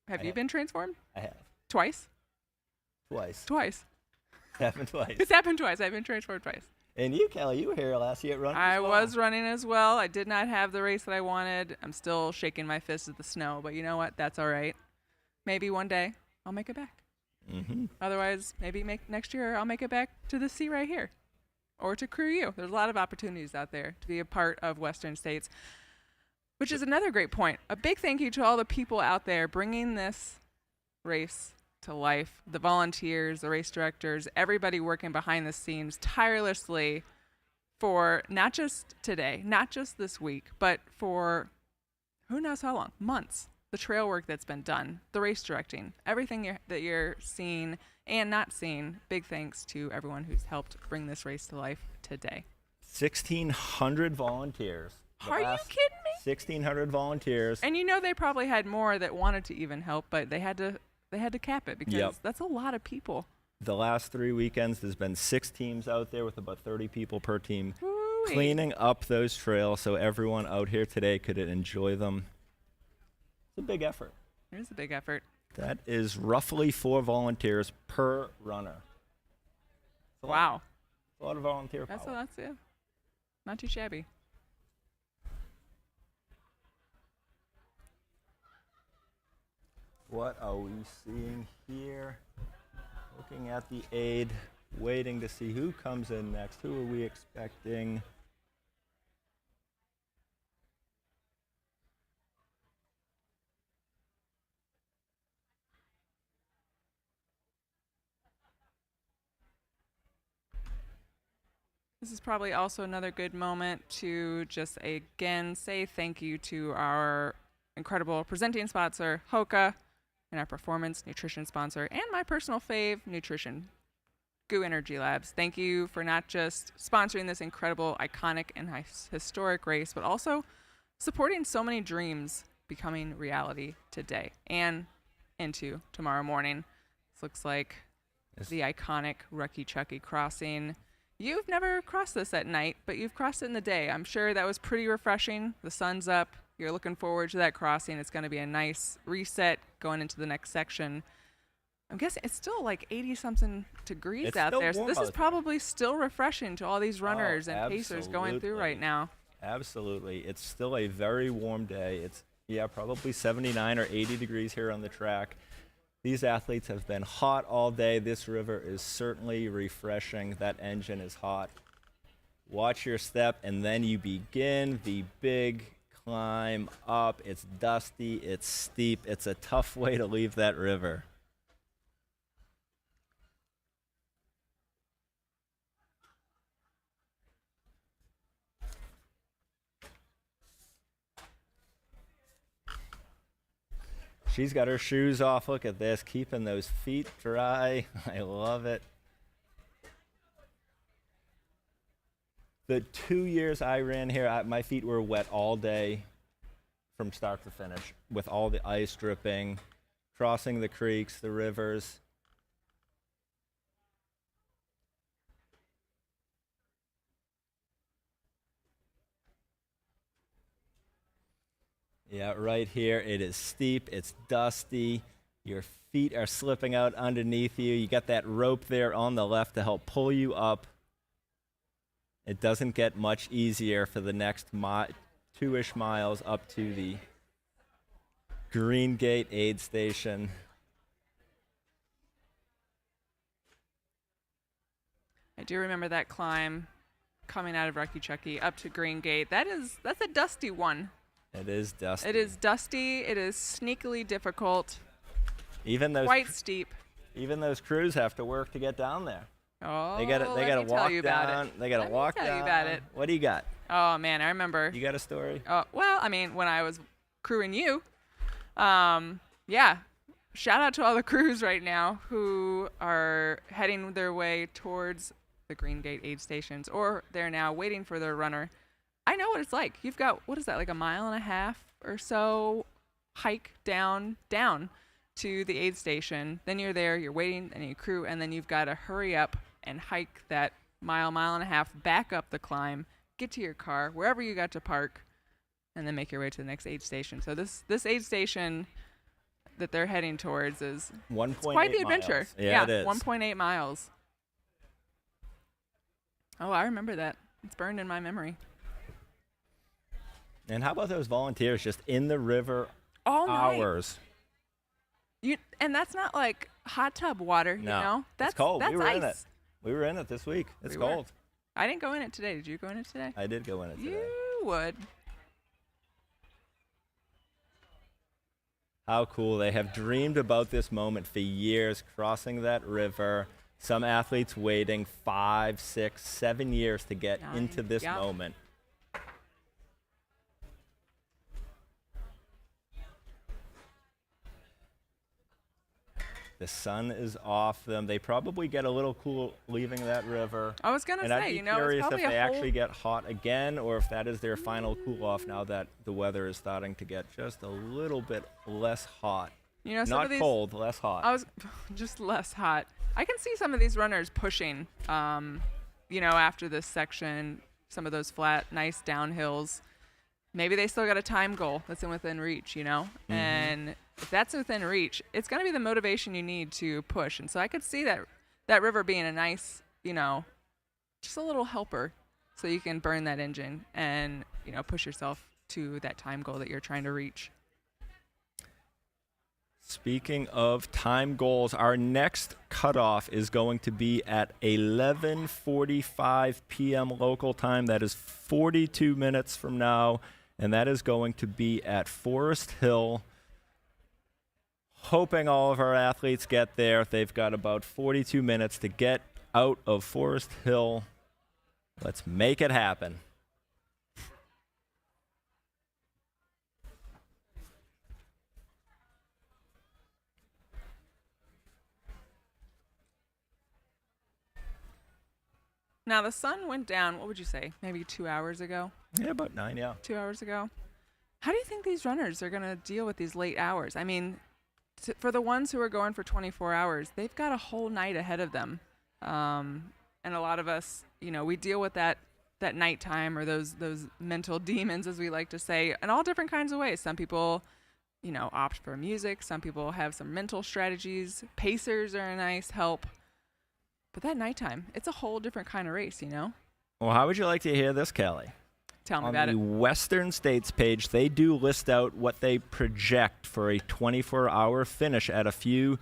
Have you been transformed? I have. Twice. Twice. Happened twice. It's happened twice. I've been transformed twice. And you, Kelly, you were here last year running. I was running as well. I did not have the race that I wanted. I'm still shaking my fist at the snow, but you know what? That's all right. Maybe one day I'll make it back. Mm-hmm. Otherwise, maybe next year I'll make it back to the seat right here, or to Crew U. There's a lot of opportunities out there to be a part of Western States, which is another great point. A big thank you to all the people out there bringing this race to life, the volunteers, the race directors, everybody working behind the scenes tirelessly for not just today, not just this week, but for who knows how long, months. The trail work that's been done, the race directing, everything that you're seeing and not seeing. Big thanks to everyone who's helped bring this race to life today. 1,600 volunteers. Are you kidding me? 1,600 volunteers. And you know they probably had more that wanted to even help, but they had to cap it because that's a lot of people. The last 3 weekends, there's been 6 teams out there with about 30 people per team, Woo-wee. cleaning up those trails so everyone out here today could enjoy them. It's a big effort. It is a big effort. That is roughly 4 volunteers per runner. Wow. A lot of volunteer power. That's not too shabby. What are we seeing here? Looking at the aid, waiting to see who comes in next. Who are we expecting? This is probably also another good moment to just again say thank you to our incredible presenting sponsor, Hoka, and our performance nutrition sponsor, and my personal fave, Nutrition, Goo Energy Labs. Thank you for not just sponsoring this incredible, iconic, and historic race, but also supporting so many dreams becoming reality today and into tomorrow morning. This looks like the iconic Rucky Chucky crossing. You've never crossed this at night, but you've crossed it in the day. I'm sure that was pretty refreshing. The sun's up. You're looking forward to that crossing. It's going to be a nice reset going into the next section. I'm guessing it's still like 80-something degrees out there. So this is probably still refreshing to all these runners and pacers going through right now. Absolutely. It's still a very warm day. It's, probably 79 or 80 degrees here on the track. These athletes have been hot all day. This river is certainly refreshing. That engine is hot. Watch your step, and then you begin the big climb up. It's dusty, it's steep. It's a tough way to leave that river. She's got her shoes off. Look at this, keeping those feet dry. I love it. The 2 years I ran here, my feet were wet all day from start to finish with all the ice dripping, crossing the creeks, the rivers. Yeah, right here, it is steep, it's dusty, your feet are slipping out underneath you. You got that rope there on the left to help pull you up. It doesn't get much easier for the next 2-ish miles up to the Greengate aid station. I do remember that climb coming out of Rucky Chucky up to Greengate. That's a dusty one. It is dusty. It is dusty. It is sneakily difficult. Even those quite steep. Even those crews have to work to get down there. Oh, they got to walk down. They got to walk down. Let me tell you about it. What do you got? Oh man, I remember. You got a story? Well, I mean, when I was crewing you, yeah. Shout out to all the crews right now who are heading their way towards the Greengate aid stations, or they're now waiting for their runner. I know what it's like. You've got, what is that, like a mile and a half or so hike down to the aid station. Then you're there, you're waiting, and you crew, and then you've got to hurry up and hike that mile and a half back up the climb, get to your car, wherever you got to park, and then make your way to the next aid station. So this aid station that they're heading towards is quite the adventure. Yeah, it is. 1.8 miles. Oh, I remember that. It's burned in my memory. And how about those volunteers just in the river all hours? Night. And that's not like hot tub water, you know? That's cold. That's we were ice. in it. We were in it this week. It's cold. I didn't go in it today. Did you go in it today? I did go in it today. You would. How cool. They have dreamed about this moment for years, crossing that river. Some athletes waiting 5, 6, 7 years to get into this moment. The sun is off them. They probably get a little cool leaving that river. I was going to say, I'd be it's curious probably if they actually get hot again, or if that is their final cool off now that the weather is starting to get just a little bit less hot. You know, not cold, less hot. I was just less hot. I can see some of these runners pushing, after this section, some of those flat, nice downhills. Maybe they still got a time goal that's within reach, Mm-hmm. And if that's within reach, it's going to be the motivation you need to push. And so I could see that river being a nice, just a little helper so you can burn that engine and, push yourself to that time goal that you're trying to reach. Speaking of time goals, our next cutoff is going to be at 11:45 p.m. local time. That is 42 minutes from now, and that is going to be at Forest Hill. Hoping all of our athletes get there. They've got about 42 minutes to get out of Forest Hill. Let's make it happen. Now, the sun went down, what would you say, maybe 2 hours ago? Yeah, about 9, yeah. 2 hours ago. How do you think these runners are going to deal with these late hours? I mean, for the ones who are going for 24 hours, they've got a whole night ahead of them. And a lot of us, we deal with that nighttime or those mental demons, as we like to say, in all different kinds of ways. Some people, opt for music. Some people have some mental strategies. Pacers are a nice help. But that nighttime, it's a whole different kind of race, Well, how would you like to hear this, Kelly? Tell me about it. On the Western States page, they do list out what they project for a 24-hour finish at a few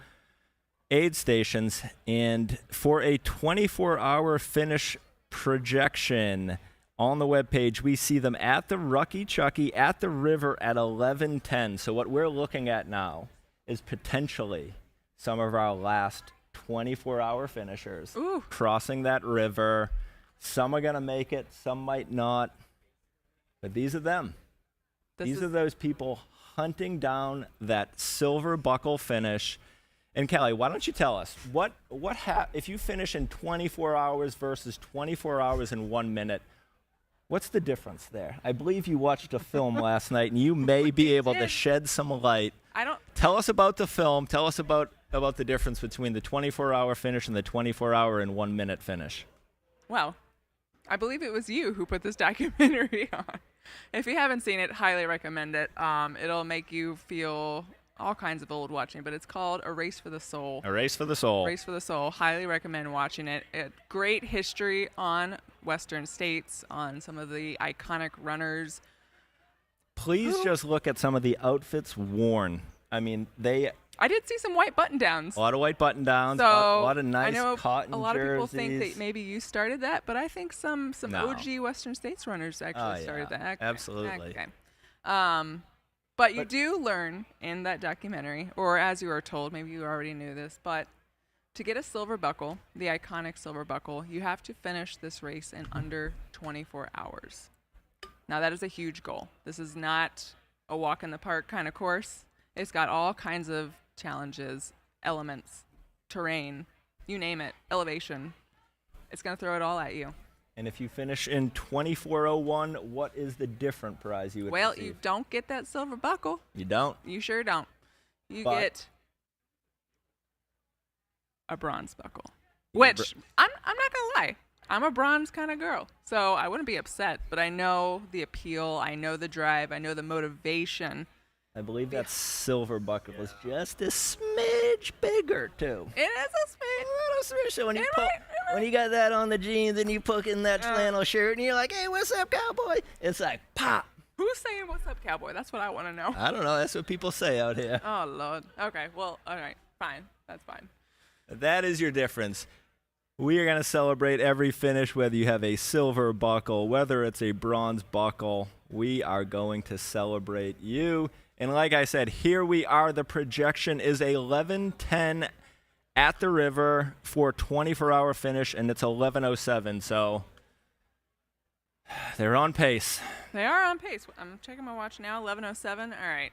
aid stations. And for a 24-hour finish projection on the webpage, we see them at the Rucky Chucky at the river at 11:10. So what we're looking at now is potentially some of our last 24-hour finishers crossing that river. Some are going to make it, some might not. But these are them. These are those people hunting down that silver buckle finish. And Kelly, why don't you tell us, if you finish in 24 hours versus 24 hours and 1 minute, what's the difference there? I believe you watched a film last night, and you may be able to shed some light. Tell us about the film. Tell us about the difference between the 24-hour finish and the 24-hour and 1 minute finish. Well, I believe it was you who put this documentary on. If you haven't seen it, highly recommend it. It'll make you feel all kinds of old watching, but it's called A Race for the Soul. A Race for the Soul. Race for the Soul. Highly recommend watching it. Great history on Western States, on some of the iconic runners. Please just look at some of the outfits worn. I mean, I did see some white button-downs. A lot of white button-downs, So, a lot of nice I know cotton a lot of people think jerseys. that maybe you started that, but I think some No. OG Western States runners actually started that. Absolutely. Okay. But you do learn in that documentary, or as you are told, maybe you already knew this, but to get a silver buckle, the iconic silver buckle, you have to finish this race in under 24 hours. Now, that is a huge goal. This is not a walk in the park kind of course. It's got all kinds of challenges, elements, terrain, you name it, elevation. It's going to throw it all at you. And if you finish in 24:01, what is the different prize you would Well, receive? you don't get that silver buckle. You don't? You sure don't. You But- get a bronze buckle, which I'm not gonna lie, I'm a bronze kind of girl, so I wouldn't be upset. But I know the appeal, I know the drive, I know the motivation. I believe that silver buckle is just a smidge bigger, too. It is a smidge. So when you got that on the jeans and you poke in that flannel shirt and you're like, hey, what's up, cowboy? It's like, pop. Who's saying what's up, cowboy? That's what I want to know. I don't know. That's what people say out here. Oh, Lord. Okay, well, all right, fine. That's fine. That is your difference. We are going to celebrate every finish, whether you have a silver buckle, whether it's a bronze buckle. We are going to celebrate you. And like I said, here we are. The projection is 11:10 at the river for a 24-hour finish, and it's 11:07. So they're on pace. They are on pace. I'm checking my watch now, 11:07. All right.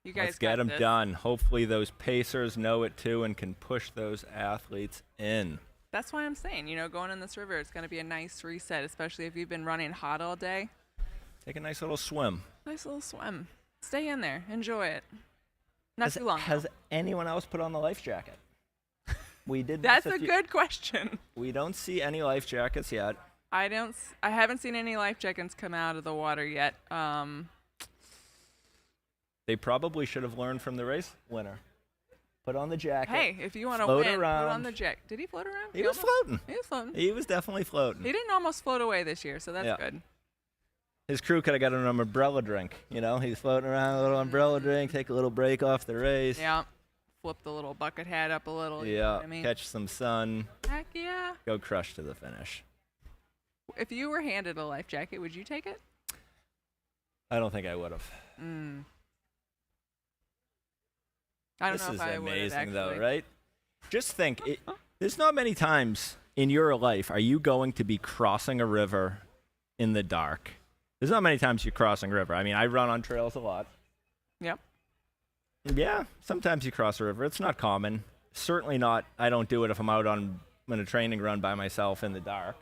You guys Let's get them this. done. Hopefully those pacers know it too and can push those athletes in. That's why I'm saying, going in this river, it's going to be a nice reset, especially if you've been running hot all day. Take a nice little swim. Nice little swim. Stay in there. Enjoy it. Not too long. Has anyone else put on the life jacket? We did. That's a good question. We don't see any life jackets yet. I haven't seen any life jackets come out of the water yet. They probably should have learned from the race winner. Put on the jacket. Hey, if you want to float win, around. put on the jacket. Did he float around? He was floating. He was floating. He was definitely floating. He didn't almost float away this year, so that's good. His crew could have got an umbrella drink. He's floating around, a little umbrella drink, take a little break off the race. Yeah. Flip the little bucket hat up a little. Yeah. You know what I mean? Catch some sun. Heck yeah. Go crush to the finish. If you were handed a life jacket, would you take it? I don't think I would have. I don't this know is if I would amazing, though, actually. right? Just think, there's not many times in your life are you going to be crossing a river in the dark. There's not many times you're crossing a river. I mean, I run on trails a lot. Yep. Yeah, sometimes you cross a river. It's not common. Certainly not. I don't do it if I'm out on a training run by myself in the dark.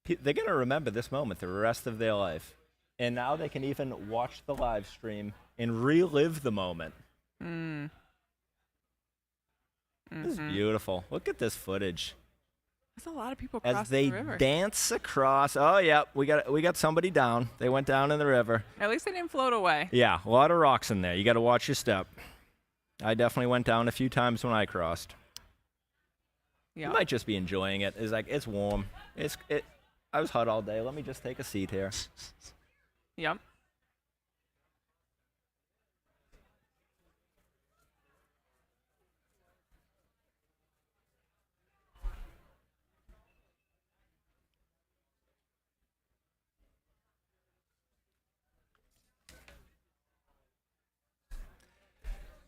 They're going to remember this moment the rest of their life. And now they can even watch the live stream and relive the moment. This is beautiful. Look at this footage. There's a lot of people As crossing they the river. dance across. Oh, yeah, we got somebody down. They went down in the river. At least they didn't float away. Yeah, a lot of rocks in there. You got to watch your step. I definitely went down a few times when I crossed. Yeah. You might just be enjoying it. It's warm. I was hot all day. Let me just take a seat here. Yep.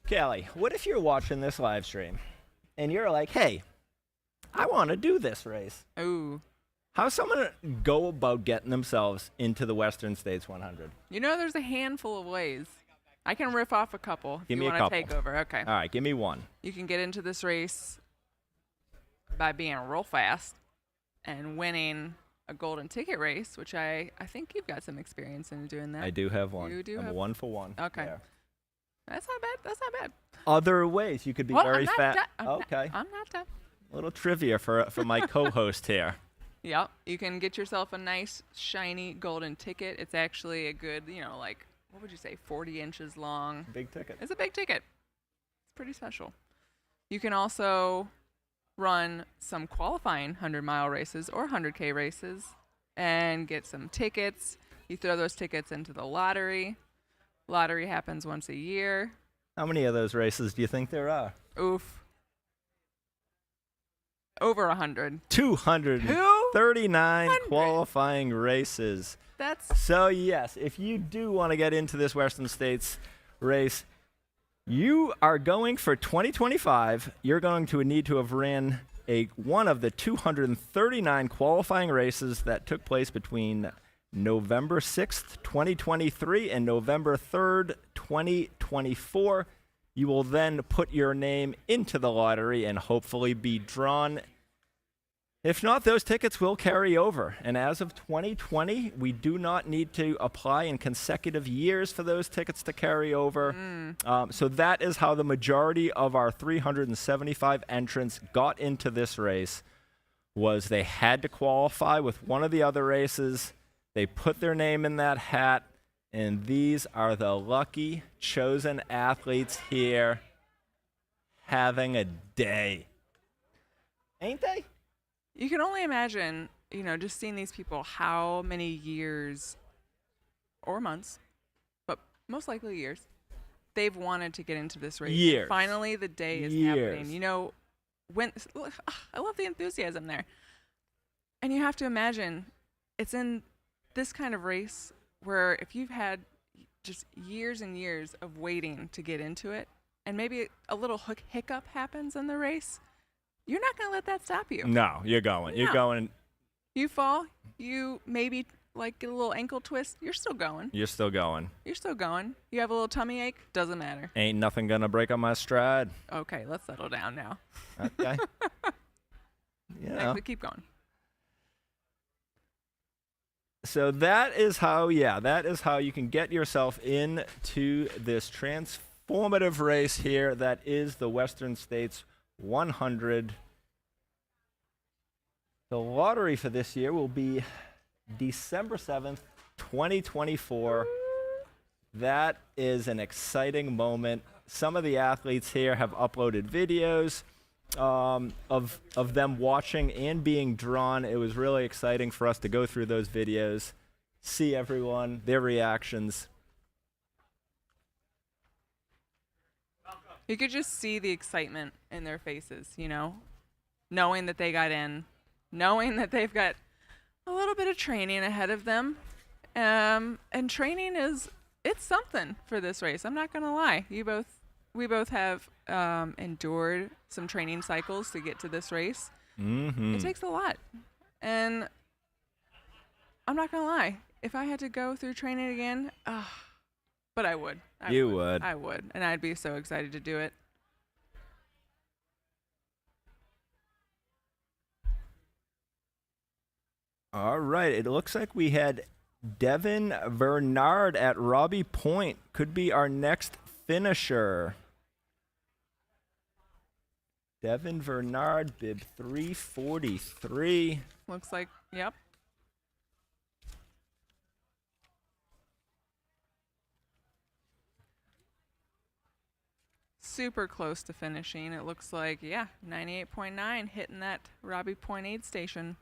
Callie, what if you're watching this live stream and you're like, hey, I want to do this race? Ooh. How's someone go about getting themselves into the Western States 100? There's a handful of ways. I can riff off a couple if Give you me a want to couple. take over. Okay. All right, give me one. You can get into this race by being real fast and winning a golden ticket race, which I think you've got some experience in doing that. I do have one. You do I'm have 1 for 1. Okay. there. That's not bad. That's not bad. Other ways you could be Well, very I'm not fast. done. Okay. I'm not done. A little trivia for my co-host here. Yep. You can get yourself a nice, shiny golden ticket. It's actually a good, what would you say, 40 inches long. Big ticket. It's a big ticket. It's pretty special. You can also run some qualifying 100-mile races or 100K races and get some tickets. You throw those tickets into the lottery. Lottery happens once a year. How many of those races do you think there are? Oof. Over 100. 200. 200? 39 qualifying races. So yes, if you do want to get into this Western States race, you are going for 2025. You're going to need to have ran one of the 239 qualifying races that took place between November 6th, 2023 and November 3rd, 2024. You will then put your name into the lottery and hopefully be drawn. If not, those tickets will carry over. And as of 2020, we do not need to apply in consecutive years for those tickets to carry over. So that is how the majority of our 375 entrants got into this race, was they had to qualify with one of the other races. They put their name in that hat, and these are the lucky chosen athletes here having a day. Ain't they? You can only imagine, just seeing these people, how many years or months, but most likely years, they've wanted to get into this race. Years. Finally, the day is happening. I love the enthusiasm there. And you have to imagine, it's in this kind of race where if you've had just years and years of waiting to get into it, and maybe a little hiccup happens in the race, you're not going to let that stop you. No, you're going. You're going. You fall, you maybe get a little ankle twist, you're still going. You're still going. You're still going. You have a little tummy ache, doesn't matter. Ain't nothing going to break on my stride. Okay, let's settle down now. Okay. Keep going. So that is how you can get yourself into this transformative race here that is the Western States 100. The lottery for this year will be December 7th, 2024. That is an exciting moment. Some of the athletes here have uploaded videos of them watching and being drawn. It was really exciting for us to go through those videos, see everyone, their reactions. You could just see the excitement in their faces, knowing that they got in, knowing that they've got a little bit of training ahead of them. And training it's something for this race. I'm not going to lie. We both have endured some training cycles to get to this race. Mm-hmm. It takes a lot. And I'm not going to lie. If I had to go through training again, but I would. You would. I would. And I'd be so excited to do it. All right. It looks like we had Devin Bernard at Robbie Point. Could be our next finisher. Devin Bernard, bib 343. Looks like, yep. Super close to finishing. It looks like, 98.9, hitting that Robbie Point aid station.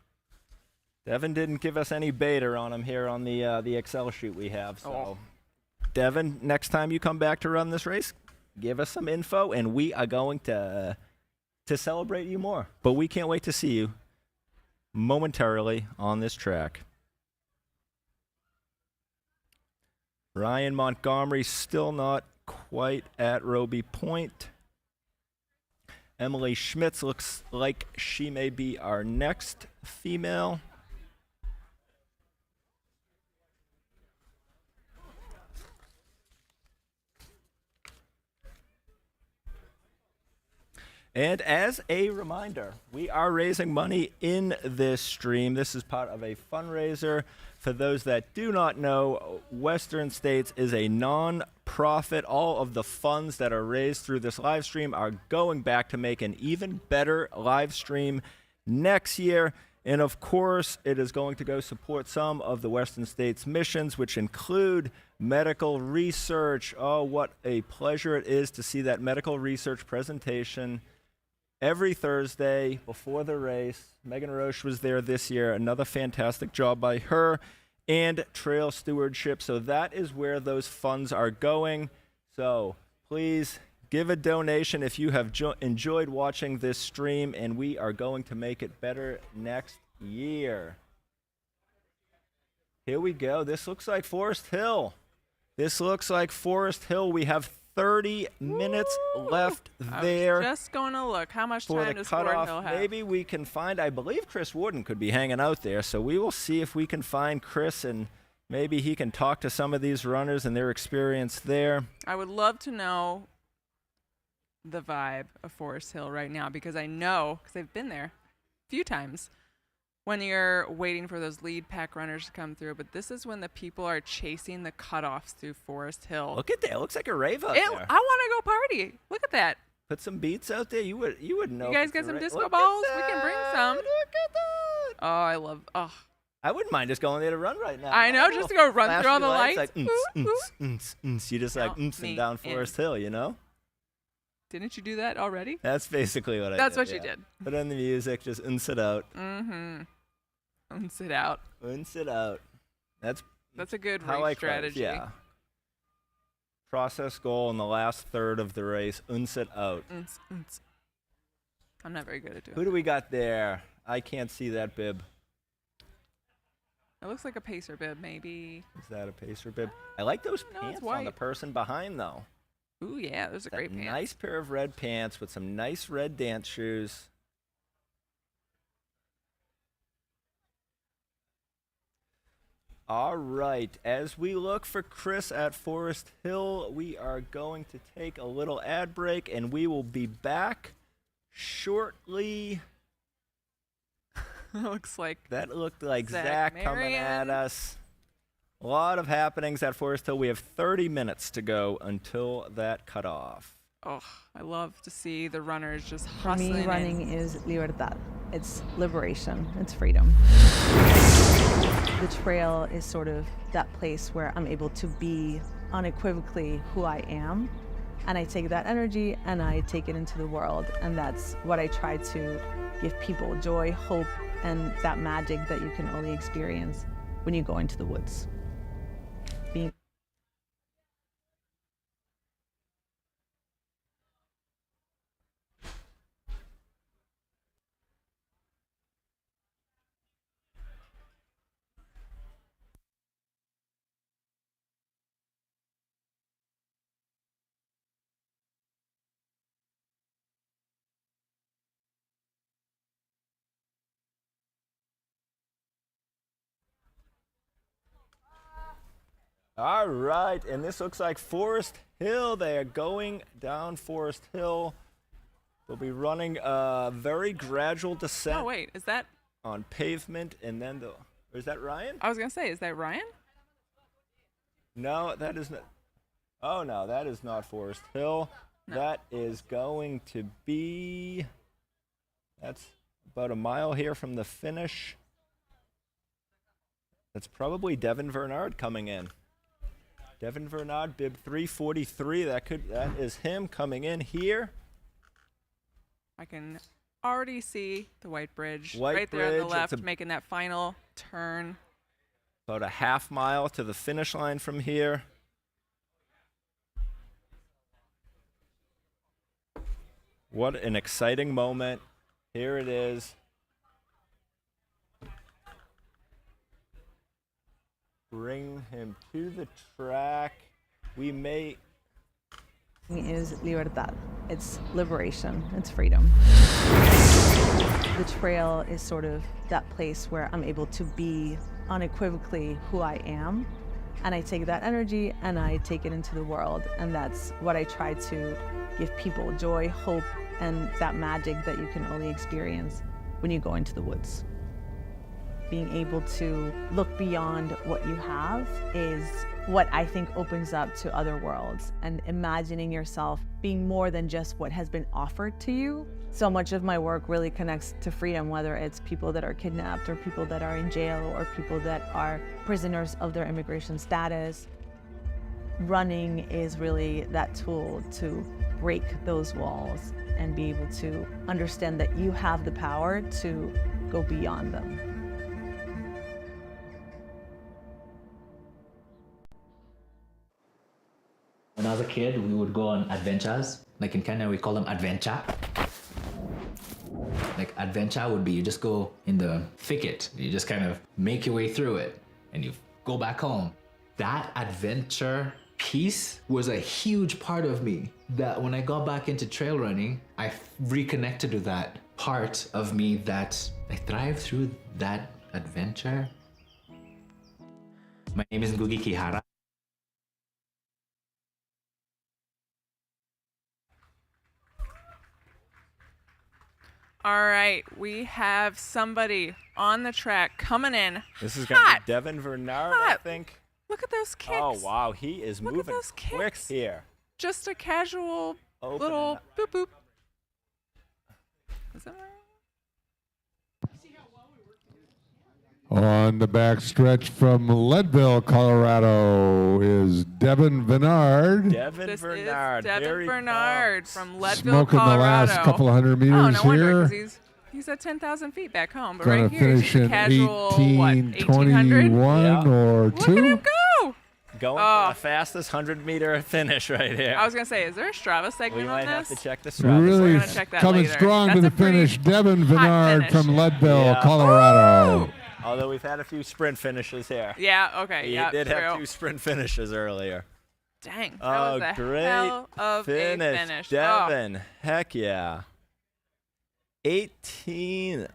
Devin didn't give us any beta on him here on the Excel sheet we have. So, Devin, next time you come back to run this race, give us some info, and we are going to celebrate you more. But we can't wait to see you momentarily on this track. Ryan Montgomery still not quite at Roby Point. Emily Schmitz looks like she may be our next female. And as a reminder, we are raising money in this stream. This is part of a fundraiser. For those that do not know, Western States is a non-profit. All of the funds that are raised through this live stream are going back to make an even better live stream next year. And of course, it is going to go support some of the Western States missions, which include medical research. Oh, what a pleasure it is to see that medical research presentation every Thursday before the race. Megan Roche was there this year. Another fantastic job by her. And trail stewardship. So that is where those funds are going. So please give a donation if you have enjoyed watching this stream, and we are going to make it better next year. Here we go. This looks like Forest Hill. This looks like Forest Hill. We have 30 minutes left there. Just going to look. How much for time the does Fort cutoff. Hill have? Maybe we can find, I believe Chris Warden could be hanging out there, so we will see if we can find Chris and maybe he can talk to some of these runners and their experience there. I would love to know the vibe of Forest Hill right now, because I know, because I've been there a few times, when you're waiting for those lead pack runners to come through, but this is when the people are chasing the cutoffs through Forest Hill. Look at that. It looks like a rave out there. I want to go party. Look at that. Put some beats out there. You would know. You guys got some disco balls? We can bring some. Look at that. Oh, I love. Oh, I wouldn't mind just going there to run right now. I know, just to go run through all the lights. Like, you just like and down Forest Hill, you know? Didn't you do that already? That's basically what I did. That's what you did. Put on the music, just it out. Mm-hmm. Sit out. Sit out. That's a good how race I strategy. Yeah. Process goal in the last third of the race. Sit out. I'm not very good at doing Who do we got there? I can't see that bib. It looks like a pacer bib, maybe. Is that a pacer bib? I like those pants on the person behind, though. Ooh, yeah, those are great pants. Nice pair of red pants with some nice red dance shoes. All right, as we look for Chris at Forest Hill, we are going to take a little ad break, and we will be back shortly. Looks like that looked like Zach coming at us. A lot of happenings at Forest Hill. We have 30 minutes to go until that cutoff. Oh, I love to see the runners just For hustling. me, running is libertad. It's liberation. It's freedom. The trail is sort of that place where I'm able to be unequivocally who I am. And I take that energy and I take it into the world. And that's what I try to give people: joy, hope, and that magic that you can only experience when you go into the woods. All right, and this looks like Forest Hill. They are going down Forest Hill. They'll be running a very gradual descent. Oh, wait, is that on pavement, and then the. Is that Ryan? I was gonna say, is that Ryan? No, that is not. Oh no, that is not Forest Hill. No. That is going to be. That's about a mile here from the finish. That's probably Devin Vernard coming in. Devin Vernard, bib 343. That is him coming in here. I can already see the White Bridge White right there on the Bridge, left, making that final turn. About a half mile to the finish line from here. What an exciting moment. Here it is. Bring him to the track. We may. Is libertad. It's liberation. It's freedom. The trail is sort of that place where I'm able to be unequivocally who I am. And I take that energy and I take it into the world. And that's what I try to give people: joy, hope, and that magic that you can only experience when you go into the woods. Being able to look beyond what you have is what I think opens up to other worlds, and imagining yourself being more than just what has been offered to you. So much of my work really connects to freedom, whether it's people that are kidnapped or people that are in jail or people that are prisoners of their immigration status. Running is really that tool to break those walls and be able to understand that you have the power to go beyond them. When I was a kid, we would go on adventures. Like in Kenya, we call them adventure. Like adventure would be you just go in the thicket, you just kind of make your way through it and you go back home. That adventure piece was a huge part of me that when I got back into trail running, I reconnected with that part of me that I thrived through that adventure. My name is Ngugi Kihara. All right, we have somebody on the track coming in. This is going to be Devin Bernard, I think. Look at those kicks. Oh, wow. He is Look at moving those quick kicks. here. Just a casual Open little boop boop. Is that right? On the back stretch from Leadville, Colorado, is Devin Bernard. Devin Bernard. Devin Bernard from Leadville, Smoking Colorado. the last couple of hundred meters oh, no wonder, here. 'cause he's at 10,000 feet back home, but Gonna right here he's finish just a in casual, 18:21 or Look 2. at him go! Going for the fastest 100-meter finish right here. I was gonna say, is there a Strava segment We on might this? have to check the Strava. Really We're gonna check that coming later. strong That's to the a pretty finish. Devin Bernard finish. from Leadville, Yeah. Colorado. Although we've had a few sprint finishes here. Yeah, okay, He yeah, did have true. 2 sprint finishes earlier. Dang, that Oh, was a great hell of finish. a finish. Devin, heck yeah. 18:11,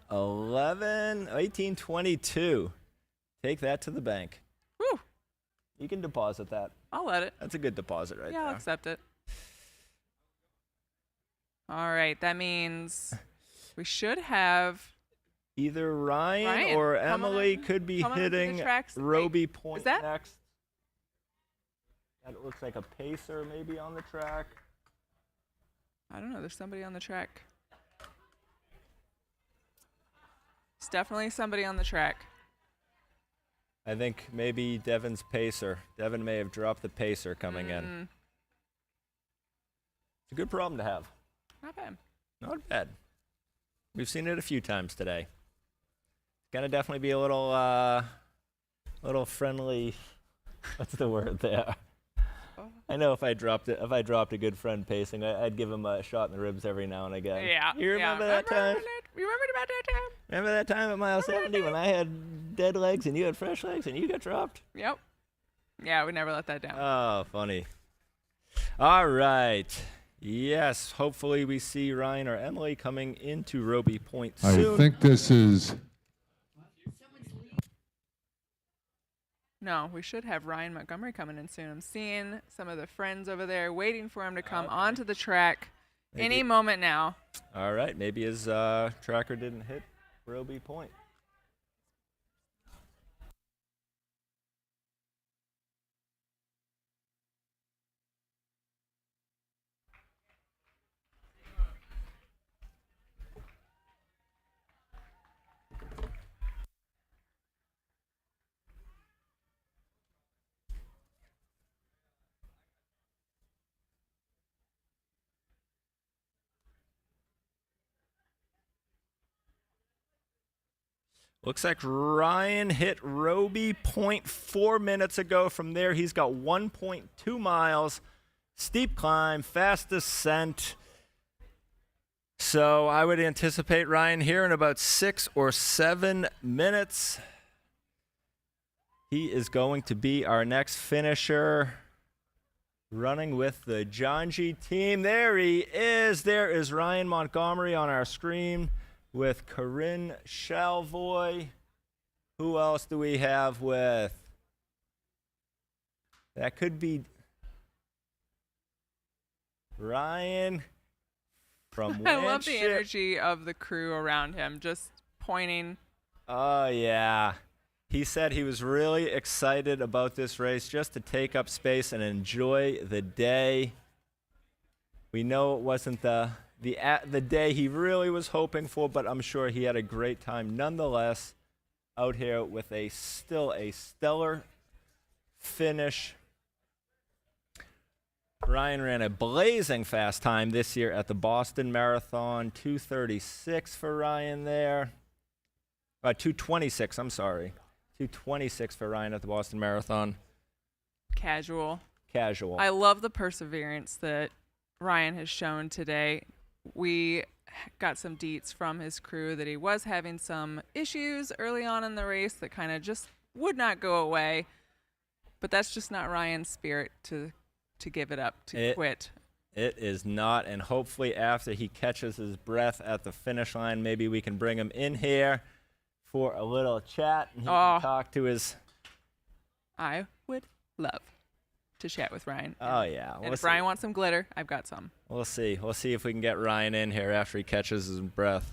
18:22. Take that to the bank. Whew. You can deposit that. I'll let it. That's a good deposit right Yeah, there. I'll accept it. All right, that means we should have Either Ryan, Ryan, or come on Emily in. could be Come on into the hitting tracks. Roby Wait, Point is that- next. That looks like a pacer maybe on the track. I don't know. There's somebody on the track. It's definitely somebody on the track. I think maybe Devin's pacer. Devin may have dropped the pacer coming in. It's a good problem to have. Not bad. Not bad. We've seen it a few times today. Gonna definitely be a little friendly. What's the word there? I know if I dropped a good friend pacing, I'd give him a shot in the ribs every now and again. Yeah. You remember that time? Remember about that time? Remember that time at mile 70 when I had dead legs and you had fresh legs and you got dropped? Yep. Yeah, we never let that down. Oh, funny. All right. Yes, hopefully we see Ryan or Emily coming into Roby Point soon. I think this is No, we should have Ryan Montgomery coming in soon. I'm seeing some of the friends over there waiting for him to come onto the track any moment now. All right, maybe his tracker didn't hit Roby Point. Looks like Ryan hit Roby Point 4 minutes ago. From there, he's got 1.2 miles, steep climb, fast ascent. So I would anticipate Ryan here in about 6 or 7 minutes. He is going to be our next finisher, running with the John G team. There he is. There is Ryan Montgomery on our screen with Corinne Chalvoy. Who else do we have with? That could be Ryan from I love the Winship. energy of the crew around him, just pointing. Oh, yeah. He said he was really excited about this race just to take up space and enjoy the day. We know it wasn't the day he really was hoping for, but I'm sure he had a great time nonetheless out here with still a stellar finish. Ryan ran a blazing fast time this year at the Boston Marathon, 2:36 for Ryan there. 2:26, I'm sorry. 2:26 for Ryan at the Boston Marathon. Casual. Casual. I love the perseverance that Ryan has shown today. We got some deets from his crew that he was having some issues early on in the race that kind of just would not go away. But that's just not Ryan's spirit to give it up, to quit. It is not, and hopefully after he catches his breath at the finish line, maybe we can bring him in here for a little chat and he can talk to his... I would love to chat with Ryan. Oh, yeah. And if Ryan wants some glitter, I've got some. We'll see. We'll see if we can get Ryan in here after he catches his breath.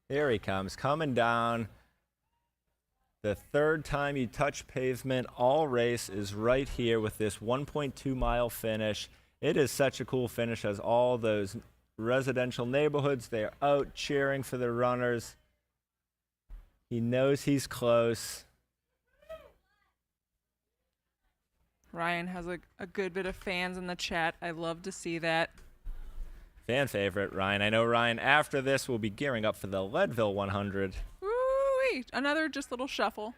Here he comes, coming down. The third time you touch pavement all race is right here with this 1.2 mile finish. It is such a cool finish as all those residential neighborhoods, they're out cheering for the runners. He knows he's close. Ryan has a good bit of fans in the chat. I love to see that. Fan favorite, Ryan. I know Ryan, after this, will be gearing up for the Leadville 100. Woo-wee. Another just little shuffle.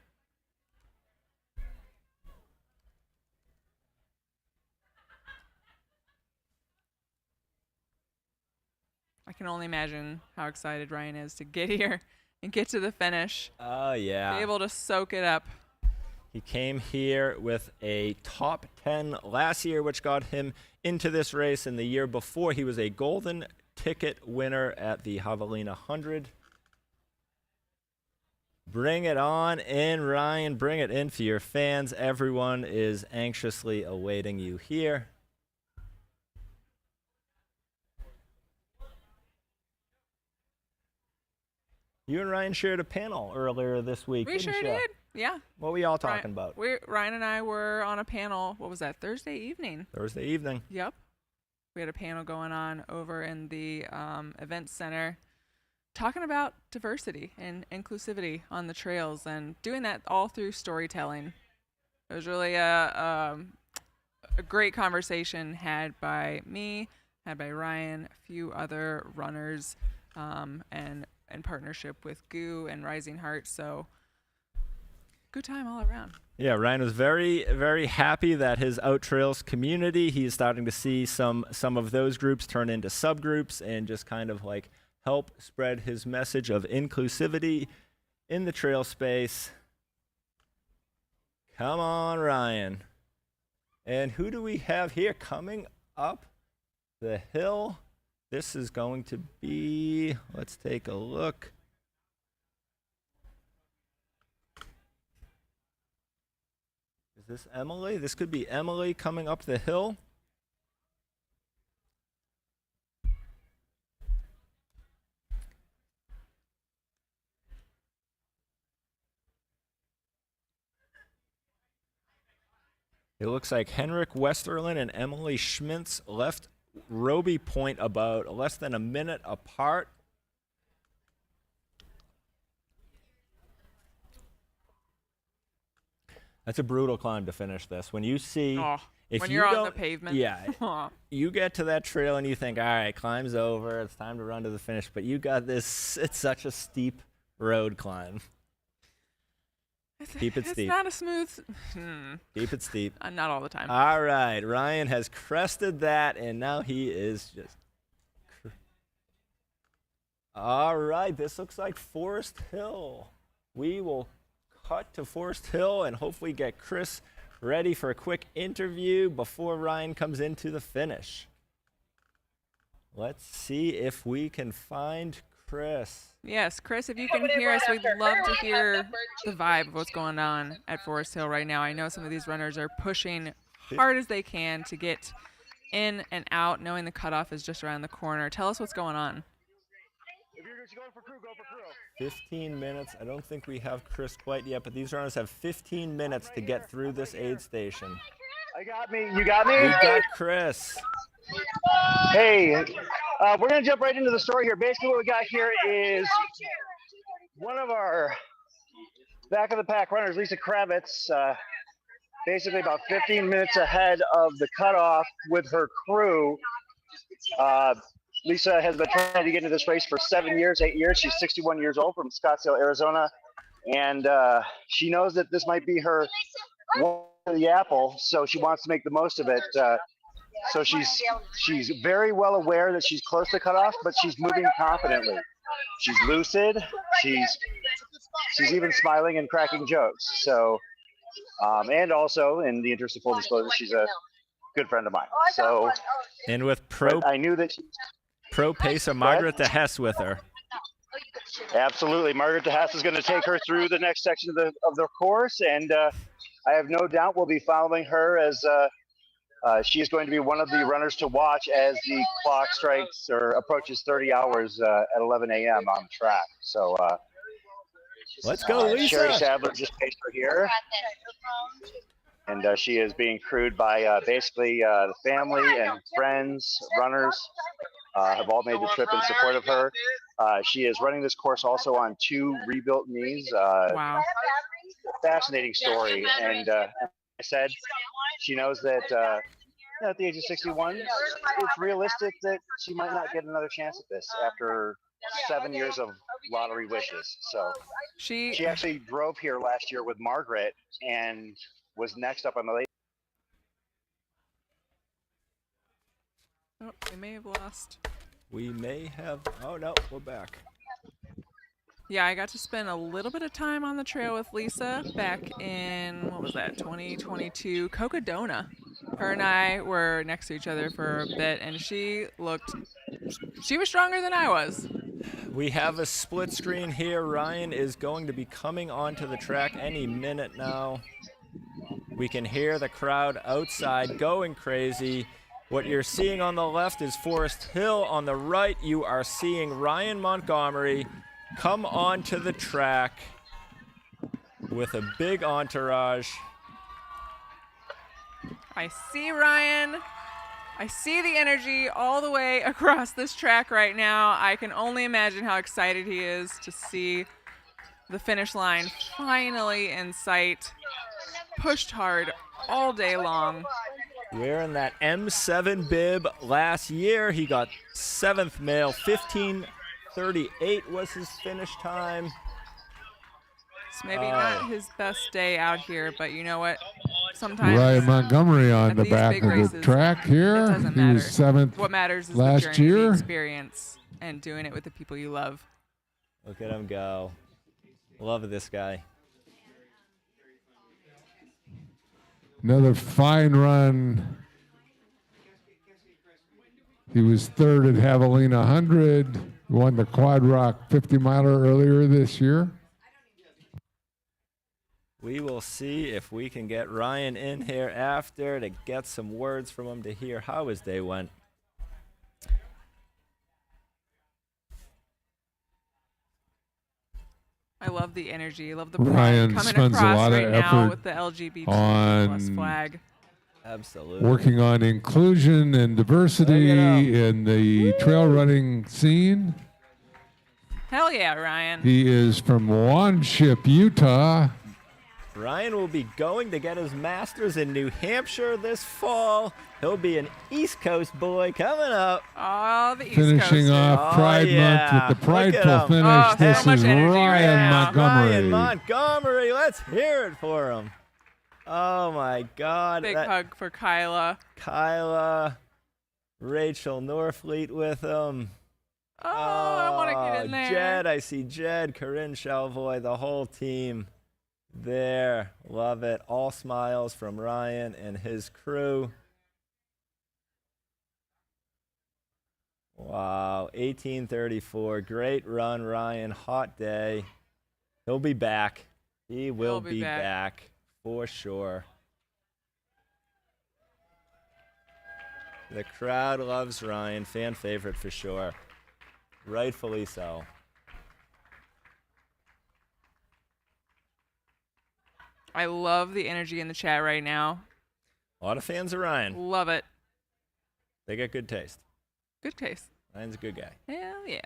I can only imagine how excited Ryan is to get here and get to the finish. Oh, yeah. Be able to soak it up. He came here with a top 10 last year, which got him into this race. And the year before, he was a golden ticket winner at the Javelina 100. Bring it on in, Ryan. Bring it in for your fans. Everyone is anxiously awaiting you here. You and Ryan shared a panel earlier this week. We sure did. Yeah. What were y'all talking about? Ryan and I were on a panel. What was that? Thursday evening. Thursday evening. Yep. We had a panel going on over in the event center talking about diversity and inclusivity on the trails and doing that all through storytelling. It was really a great conversation had by me, had by Ryan, a few other runners, and in partnership with GOO and Rising Heart. So good time all around. Yeah, Ryan was very, very happy that his Out Trails community, he's starting to see some of those groups turn into subgroups and just kind of like help spread his message of inclusivity in the trail space. Come on, Ryan. And who do we have here coming up the hill? This is going to be, let's take a look. Is this Emily? This could be Emily coming up the hill. It looks like Henrik Westerlin and Emily Schmintz left Roby Point about less than a minute apart. That's a brutal climb to finish this. When you see, when you're on the pavement. Yeah, you get to that trail and you think, all right, climb's over. It's time to run to the finish. But you got this. It's such a steep road climb. Keep it steep. It's not a smooth. Keep it steep. Not all the time. All right, Ryan has crested that, and now he is just. All right, this looks like Forest Hill. We will cut to Forest Hill and hopefully get Chris ready for a quick interview before Ryan comes into the finish. Let's see if we can find Chris. Yes, Chris, if you can hear us, we'd love to hear the vibe of what's going on at Forest Hill right now. I know some of these runners are pushing hard as they can to get in and out, knowing the cutoff is just around the corner. Tell us what's going on. If you're going for crew, go for crew. 15 minutes. I don't think we have Chris quite yet, but these runners have 15 minutes to get through this aid station. I got me. You got me? We got Chris. Hey, we're going to jump right into the story here. Basically what we got here is one of our back of the pack runners, Lisa Kravitz, basically about 15 minutes ahead of the cutoff with her crew. Lisa has been trying to get into this race for 7 years, 8 years. She's 61 years old from Scottsdale, Arizona. And she knows that this might be her one of the apple, so she wants to make the most of it. So she's very well aware that she's close to cutoff, but she's moving confidently. She's lucid. She's even smiling and cracking jokes. So, and also, in the interest of full disclosure, she's a good friend of mine. So, and with I knew that pro pacer Margaret de Hess with her. Absolutely, Margaret de Hess is going to take her through the next section of the course, and I have no doubt we'll be following her as she is going to be one of the runners to watch as the clock strikes or approaches 30 hours at 11 a.m. on the track. So let's go, Lisa. Sherry Sadler just paced her here, and she is being crewed by basically the family and friends, runners. Have all made the trip in support of her. She is running this course also on 2 rebuilt knees. Wow. Fascinating story. And I said she knows that at the age of 61, it's realistic that she might not get another chance at this after 7 years of lottery wishes. So she actually drove here last year with Margaret and was next up on the late. Oh, we may have lost. We may have. Oh no, we're back. Yeah, I got to spend a little bit of time on the trail with Lisa back in, what was that, 2022, Cocodona. Her and I were next to each other for a bit, and she was stronger than I was. We have a split screen here. Ryan is going to be coming onto the track any minute now. We can hear the crowd outside going crazy. What you're seeing on the left is Forest Hill. On the right, you are seeing Ryan Montgomery come onto the track with a big entourage. I see Ryan. I see the energy all the way across this track right now. I can only imagine how excited he is to see the finish line finally in sight. Pushed hard all day long. Wearing that M7 bib last year. He got 7th male. 15:38 was his finish time. It's maybe not his best day out here, but you know what? Sometimes Ryan Montgomery on at the these back big of races, the track it here. doesn't He matter. was 7th What matters is last the journey, year. the experience, and doing it with the people you love. Look at him go. Love this guy. Another fine run. He was 3rd at Javelina 100. Won the Quad Rock 50 miler earlier this year. We will see if we can get Ryan in here after to get some words from him to hear how his day went. I love the energy. I love the Ryan pride coming spends a across lot right of now effort with the LGBT on plus flag. Absolutely. working on inclusion and diversity in the trail running scene. Hell yeah, Ryan. He is from Wanship, Utah. Ryan will be going to get his master's in New Hampshire this fall. He'll be an East Coast boy coming up. Oh, the East Finishing off Pride Month with the prideful finish. This is Ryan Montgomery. Ryan Montgomery, let's hear it for him. Oh my God. Big hug for Kyla. Kyla, Rachel Norfleet with him. Oh, I want to get in there. Jed, I see Jed, Corinne Shalvoy, the whole team there. Love it. All smiles from Ryan and his crew. Wow, 1834. Great run, Ryan. Hot day. He'll be back. He will be back for sure. The crowd loves Ryan. Fan favorite for sure. Rightfully so. I love the energy in the chat right now. A lot of fans of Ryan. Love it. They got good taste. Good taste. Ryan's a good guy. Hell yeah.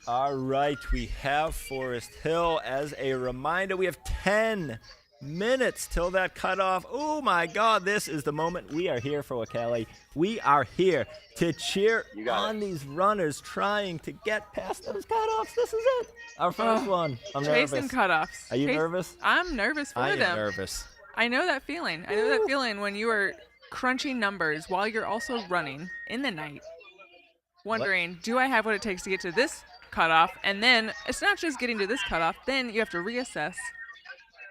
All right, we have Forest Hill. As a reminder, we have 10 minutes till that cutoff. Oh my God, this is the moment we are here for, Kelly. We are here to cheer on these runners trying to get past those cutoffs. This is it. Our first one. I'm chasing nervous. cutoffs. Are you nervous? I'm nervous for I them. am nervous. I know that feeling. I know that feeling when you are crunching numbers while you're also running in the night, wondering, do I have what it takes to get to this cutoff? And then it's not just getting to this cutoff. Then you have to reassess,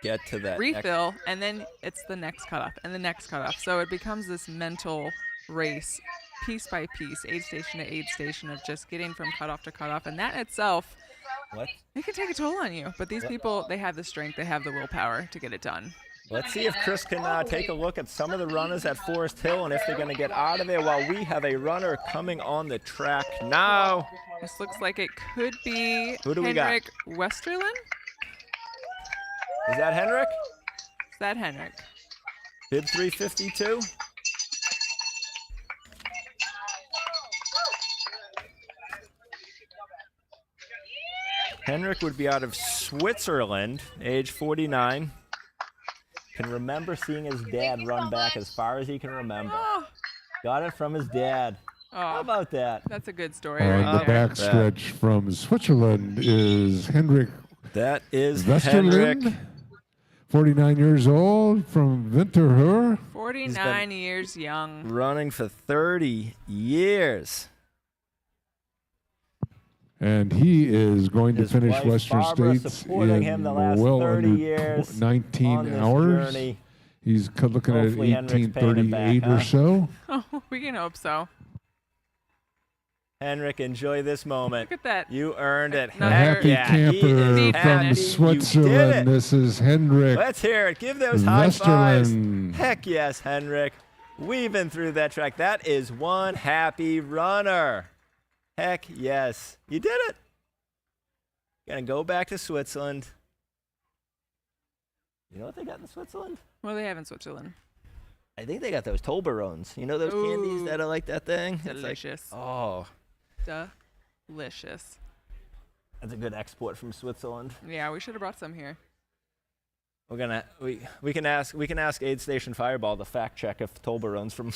Get to that. refill, and then it's the next cutoff and the next cutoff. So it becomes this mental race, piece by piece, aid station to aid station, of just getting from cutoff to cutoff. And that itself, it can take a toll on you. But these people, they have the strength, they have the willpower to get it done. Let's see if Chris can take a look at some of the runners at Forest Hill and if they're going to get out of there while we have a runner coming on the track now. This looks like it could be Who do we got? Henrik Westerlund. Is that Henrik? Is that Henrik? Bib 352. Henrik would be out of Switzerland, age 49. Can remember seeing his dad run back as far as he can remember. Got it from his dad. How about that? That's a good story. On the backstretch from Switzerland is Henrik. That is Westerlund, Henrik. 49 years old from Winterthur. 49 years young. Running for 30 years. And he is going to His finish wife, Western Barbara, States supporting in him the last well 30 under years 19 on this hours. journey. He's looking Hopefully at Henrik's paying it back, 18:38 or huh? so. Oh, we can hope so. Henrik, enjoy this moment. Look at that. You earned it. A happy camper from Switzerland. This is Henrik. Let's hear it. Give those high fives. Westerlund. Heck yes, Henrik. We've been through that track. That is one happy runner. Heck yes. You did it. Gonna go back to Switzerland. You know what they got in Switzerland? What do they have in Switzerland? I think they got those Toblerones. You know those candies that are like that thing? It's like- Delicious. oh. Delicious. That's a good export from Switzerland. Yeah, we should have brought some here. We're gonna we can ask Aid Station Fireball to fact check if Toblerone's from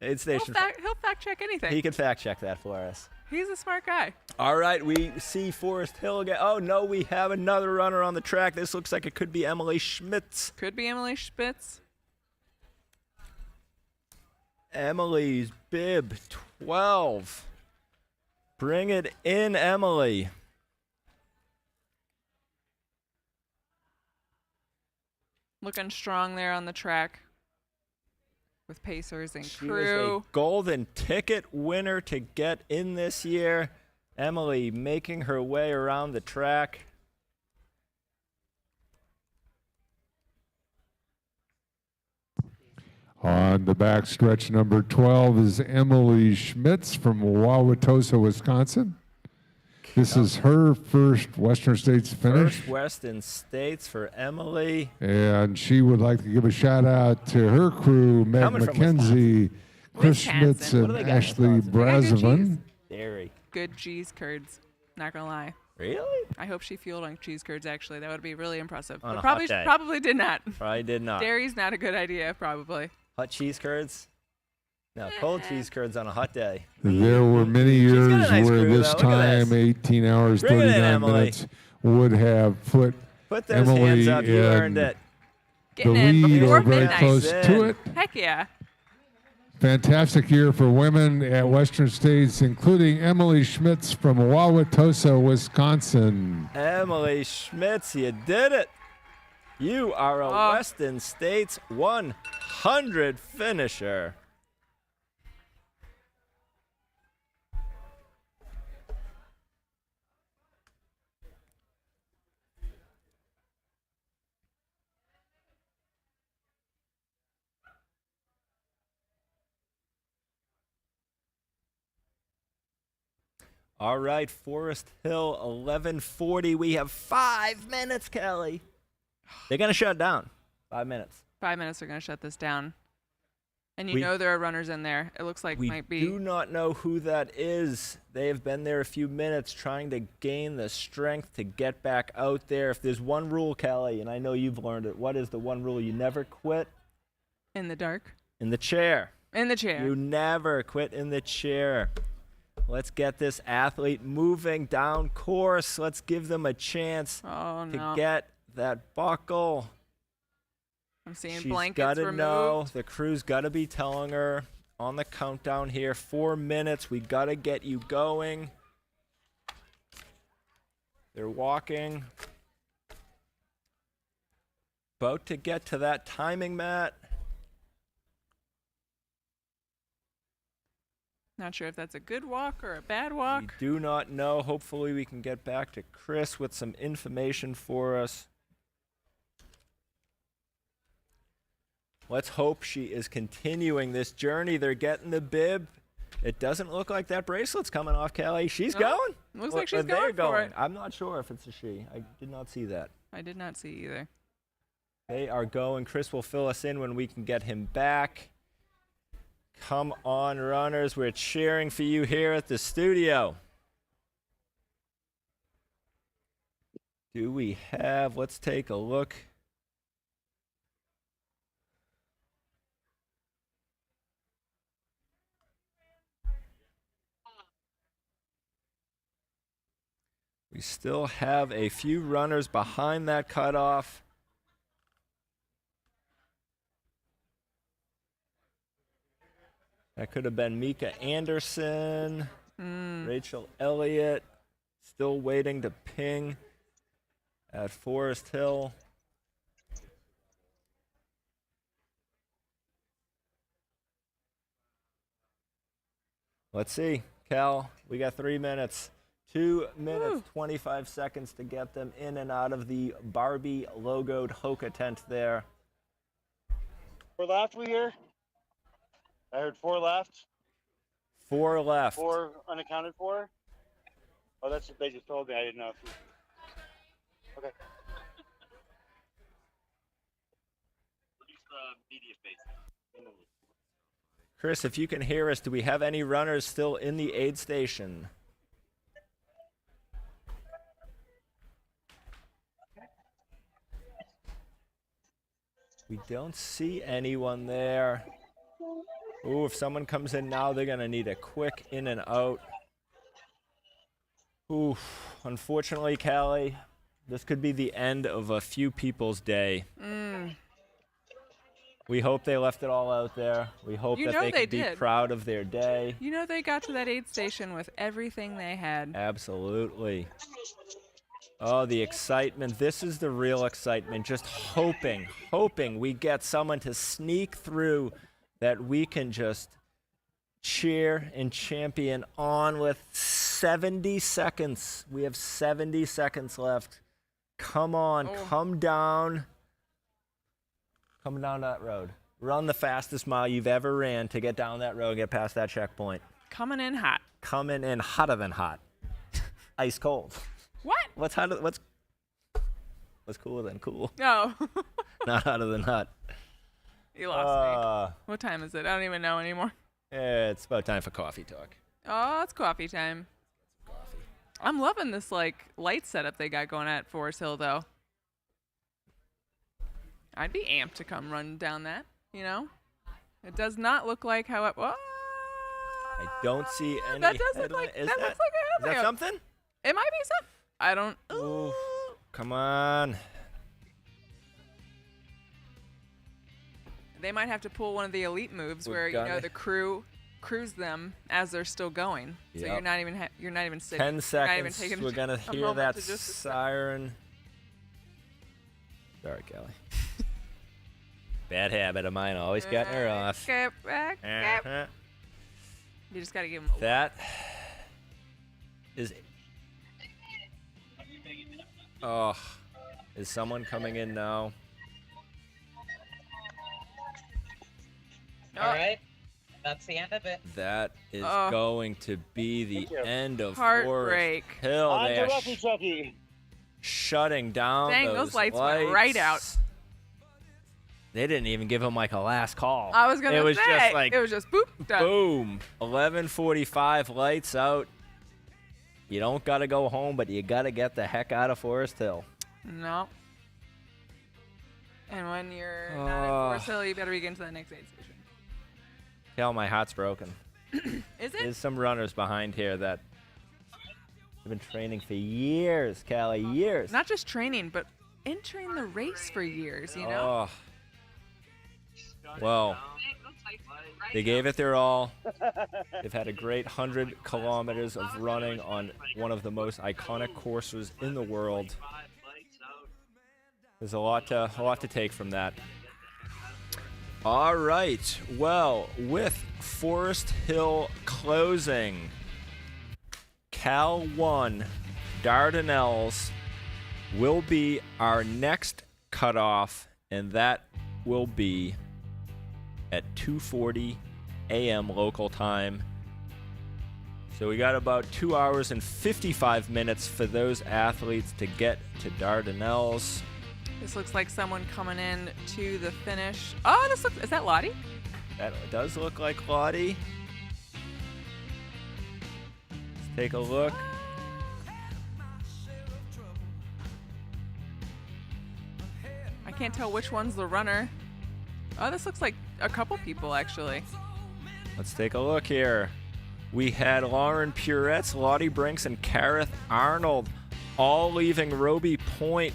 Aid Station. He'll fact check anything. He could fact check that for us. He's a smart guy. All right, we see Forest Hill again. Oh no, we have another runner on the track. This looks like it could be Emily Schmitz. Could be Emily Spitz. Emily's bib 12. Bring it in, Emily. Looking strong there on the track with pacers and She was crew. a golden ticket winner to get in this year. Emily making her way around the track. On the backstretch, number 12 is Emily Schmitz from Wauwatosa, Wisconsin. This is her first Western States finish. First Western States for Emily. And she would like to give a shout out to her crew, Meg Coming from McKenzie, Chris Schmitz, What do and they got in Ashley Wisconsin? Brazovan. Dairy. Good cheese curds. Not gonna lie. Really? I hope she fueled on cheese curds. Actually, that would be really impressive. On But a probably hot day. probably did not. Probably did not. Dairy's not a good idea. Probably. Hot cheese curds? No, cold cheese curds on a hot day. There were many years got a nice where crew, this though. Look at time, this. 18 hours, Bring it in, 39 Emily. minutes, would have put Put those Emily hands up. You in earned it. the Getting in lead before or very midnight. close to it. Heck yeah. Fantastic year for women at Western States, including Emily Schmitz from Wauwatosa, Wisconsin. Emily Schmitz, you did it. You are a Western States 100 finisher. All right, Forest Hill, 11:40. We have 5 minutes, Kelly. They're going to shut down. 5 minutes. 5 minutes are gonna shut this down. And you know there are runners in there. It looks like We might be. do not know who that is. They have been there a few minutes trying to gain the strength to get back out there. If there's one rule, Kelly, and I know you've learned it, what is the one rule? You never quit In the dark. in the chair. In the chair. You never quit in the chair. Let's get this athlete moving down course. Let's give them a chance to get that buckle. I'm seeing She's blankets got to removed. know. The crew's got to be telling her on the countdown here. 4 minutes. We got to get you going. They're walking. About to get to that timing mat. Not sure if that's a good walk or a bad walk. We do not know. Hopefully we can get back to Chris with some information for us. Let's hope she is continuing this journey. They're getting the bib. It doesn't look like that bracelet's coming off, Kelly. She's going. Looks like she's They're going for it. I'm not sure if it's a she. I did not see that. I did not see either. They are going. Chris will fill us in when we can get him back. Come on, runners. We're cheering for you here at the studio. Do we have? Let's take a look. We still have a few runners behind that cutoff. That could have been Mika Anderson, Rachel Elliott, still waiting to ping at Forest Hill. Let's see, Cal, we got 3 minutes. 2 minutes, 25 seconds to get them in and out of the Barbie logoed Hoka tent there. 4 left, we hear? I heard 4 left. 4 left. 4 unaccounted for? Oh, that's what they just told me. I didn't know if you... Okay. Chris, if you can hear us, do we have any runners still in the aid station? We don't see anyone there. Ooh, if someone comes in now, they're going to need a quick in and out. Ooh, unfortunately, Callie, this could be the end of a few people's day. We hope they left it all out there. We hope that they can be proud of their day. You know they got to that aid station with everything they had. Absolutely. Oh, the excitement. This is the real excitement. Just hoping we get someone to sneak through that we can just cheer and champion on with 70 seconds. We have 70 seconds left. Come on, come down. Come down that road. Run the fastest mile you've ever ran to get down that road and get past that checkpoint. Coming in hot. Coming in hotter than hot. Ice cold. What? What's hotter? What's cooler than cool? No. Not hotter than hot. You lost me. What time is it? I don't even know anymore. It's about time for coffee talk. Oh, it's coffee time. I'm loving this like light setup they got going at Forest Hill though. I'd be amped to come run down that, you know? It does not look like how it I don't see any. That doesn't headline. like Is that looks like a Is that headlamp. something? It might be something. I don't. Ooh, come on. They might have to pull one of the elite moves where you know the crew cruise them as they're still going. So Yep. you're not even sitting. 10 You're seconds. not even taking We're gonna a hear moment that to just siren. Sorry, Kelly. Bad habit of mine, always getting her off. Uh-huh. You just gotta give them. That is. Oh, is someone coming in now? All right. That's the end of it. That is Oh. going to be the end of Heartbreak. Forest Hill. On They to are Lucky Chucky. shutting down Dang, those lights went right out. They didn't even give him like a last call. I was gonna It was say, just like it was just boop, done. boom. 11:45, lights out. You don't gotta go home, but you gotta get the heck out of Forest Hill. No. And when you're not in Forest Hill, you better be getting to that next aid station. Hell, my heart's broken. Is it? There's some runners behind here that have been training for years, Callie, years. Not just training, but entering the race for years, you know? Oh. Well, they gave it their all. They've had a great 100 kilometers of running on one of the most iconic courses in the world. There's a lot to take from that. All right. Well, with Forest Hill closing, Cal 1 Dardanelles will be our next cutoff, and that will be at 2:40 a.m. local time. So we got about 2 hours and 55 minutes for those athletes to get to Dardanelles. This looks like someone coming in to the finish. Oh, is that Lottie? That does look like Lottie. Let's take a look. I can't tell which one's the runner. Oh, this looks like a couple people, actually. Let's take a look here. We had Lauren Puretz, Lottie Brinks, and Kareth Arnold all leaving Roby Point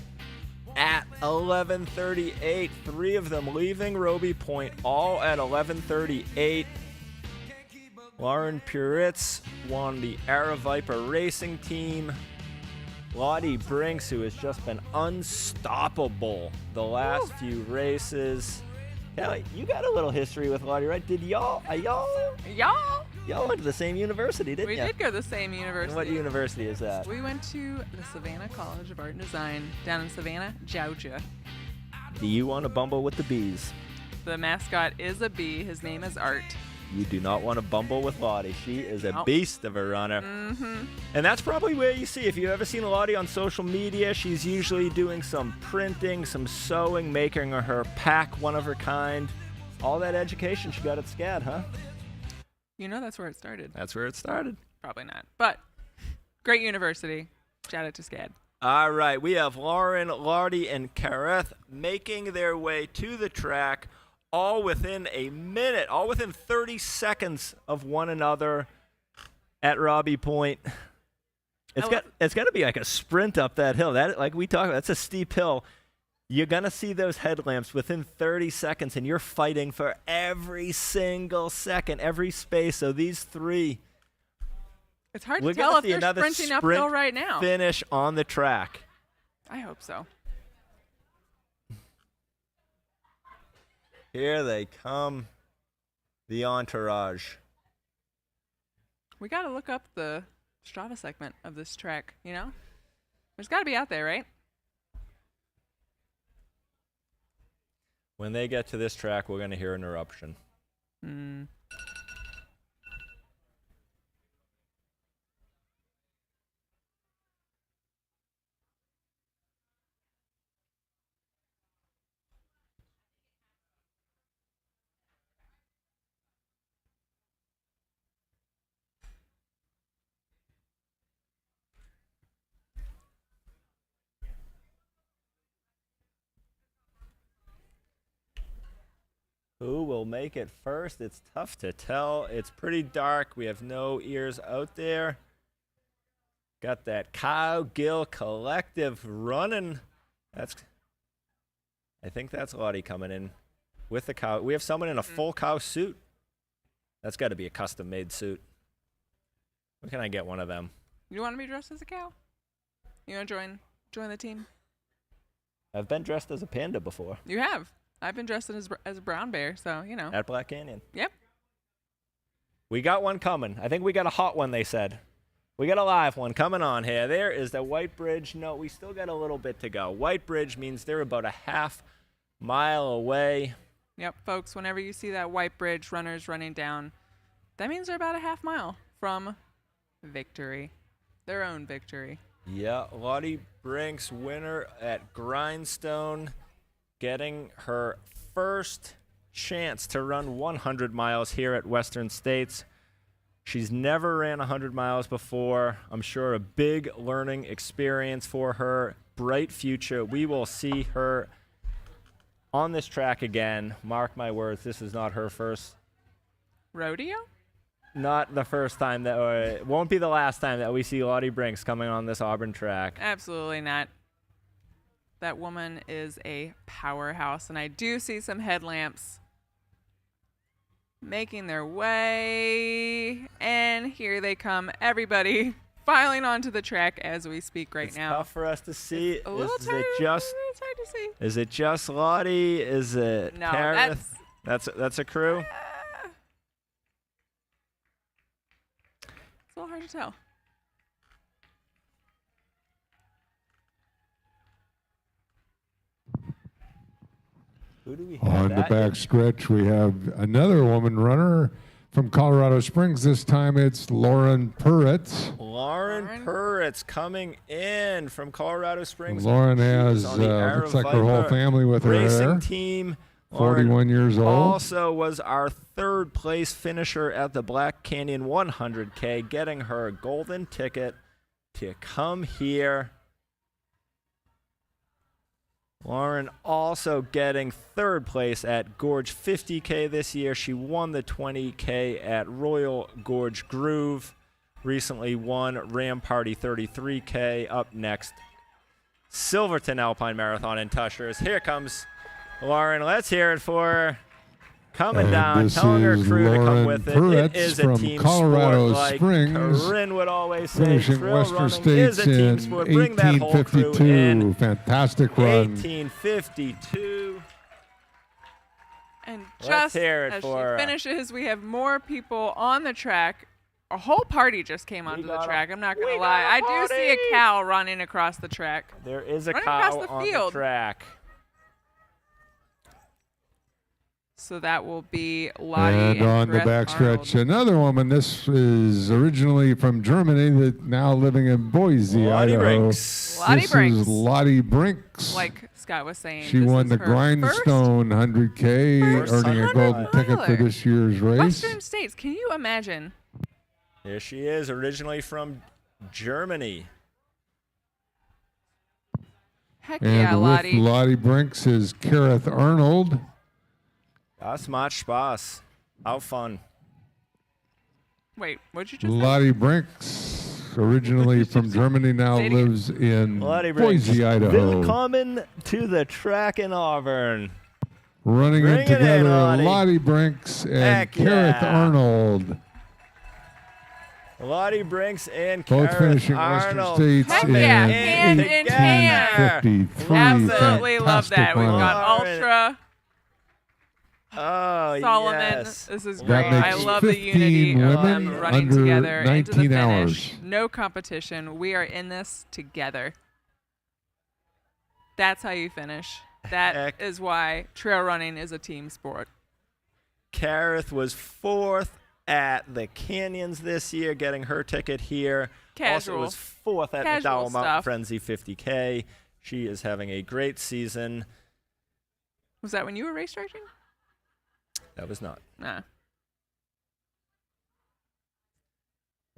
at 11:38. 3 of them leaving Roby Point, all at 11:38. Lauren Puretz won the Viper Racing Team. Lottie Brinks, who has just been unstoppable the last few races. Kelly, you got a little history with Lottie, right? Did y'all went to the same university, didn't you? We did go to the same university. And what university is that? We went to the Savannah College of Art and Design down in Savannah, Georgia. Do you want to bumble with the bees? The mascot is a bee. His name is Art. You do not want to bumble with Lottie. She is a Nope. beast of a runner. Mm-hmm. And that's probably where you see, if you've ever seen Lottie on social media, she's usually doing some printing, some sewing, making her pack one of her kind. All that education she got at SCAD, huh? You know that's where it started. That's where it started. Probably not. But great university. Shout out to SCAD. All right, we have Lauren, Lottie, and Kareth making their way to the track, all within a minute, all within 30 seconds of one another at Robbie Point. It's got to be like a sprint up that hill. That, like we talked about, that's a steep hill. You're going to see those headlamps within 30 seconds, and you're fighting for every single second, every space. So these three, It's hard we're to tell gonna if see they're another sprinting sprint uphill right now. finish on the track. I hope so. Here they come, the entourage. We got to look up the Strava segment of this track, you know? There's got to be out there, right? When they get to this track, we're going to hear an eruption. Hmm. Who will make it first? It's tough to tell. It's pretty dark. We have no ears out there. Got that Cow Gill Collective running. I think that's Lottie coming in with the cow. We have someone in a full cow suit. That's got to be a custom-made suit. Where can I get one of them? You want to be dressed as a cow? You want to join the team? I've been dressed as a panda before. You have. I've been dressed as a brown bear, so, you know. At Black Canyon. Yep. We got one coming. I think we got a hot one, they said. We got a live one coming on here. There is the White Bridge. No, we still got a little bit to go. White Bridge means they're about a half mile away. Yep, folks, whenever you see that White Bridge runners running down, that means they're about a half mile from victory. Their own victory. Yeah, Lottie Brinks, winner at Grindstone, getting her first chance to run 100 miles here at Western States. She's never ran 100 miles before. I'm sure a big learning experience for her. Bright future. We will see her on this track again. Mark my words, this is not her first. Rodeo? Not the first time that, or it won't be the last time that we see Lottie Brinks coming on this Auburn track. Absolutely not. That woman is a powerhouse, and I do see some headlamps making their way, and here they come. Everybody filing onto the track as we speak right now. It's tough for us to see. It's a little Is tight, it just? it's hard to see. Is it just Lottie? Is it No, Kareth? That's a crew. It's a little hard to tell. Who do we have? On the back stretch, we have another woman runner from Colorado Springs. This time it's Lauren Purritt. Lauren Purritt's coming in from Colorado Springs. Lauren has, on the looks like her whole Viper family with her racing there. team. 41 years old. Also was our third place finisher at the Black Canyon 100K, getting her a golden ticket to come here. Lauren also getting third place at Gorge 50K this year. She won the 20K at Royal Gorge Groove. Recently won Ram Party 33K. Up next, Silverton Alpine Marathon in Tushers. Here comes Lauren. Let's hear it for her. Coming down, telling her crew to come with it. It is a from team Colorado sport, like Springs, Corinne would always say. finishing Trail Western running States is a team in sport. Bring that whole crew 1852. in. Fantastic run. 1852. And Let's just hear it as for she her. finishes, we have more people on the track. A whole party just came onto the track. I'm not going to lie. I do see a cow running across the track. There is a running cow across the on field. the track. So that will be Lottie And on the Kareth backstretch, another woman. This is originally from Germany, that now living in Boise, Lottie Idaho. Brinks. Lottie This Brinks. is Lottie Brinks. Like Scott was saying. She this won is the her Grindstone 100K, First earning a 100 golden ticket for miler. this year's first race. Western States. Can you imagine? Here she is, originally from Germany. Heck And yeah, with Lottie. Lottie Brinks is Kareth Arnold. Das macht Spaß. How fun. Wait, what'd you just say? Lottie Brinks, originally from Germany, now Say it again. lives in Lottie Brinks. Boise, Idaho. Willkommen to the track in Auburn. Running Bring it it in, together, Lottie. Lottie Brinks and Heck Kareth yeah. Arnold. Lottie Brinks and Both Kareth finishing Arnold. Western States Heck in yeah, hand in hand. 1853. Absolutely love Fantastic that. We've run. got Ultra, Oh, Solomon. yes. This is That great. I makes love the 15 unity of them women running under together into the 19 finish. hours. No competition. We are in this together. That's how you finish. That Heck. is why trail running is a team sport. Kareth was fourth at the Canyons this year, getting her ticket here. Also Casual. was fourth at Casual McDowell Mountain stuff. Frenzy 50K. She is having a great season. Was that when you were race directing? That was not. Nah.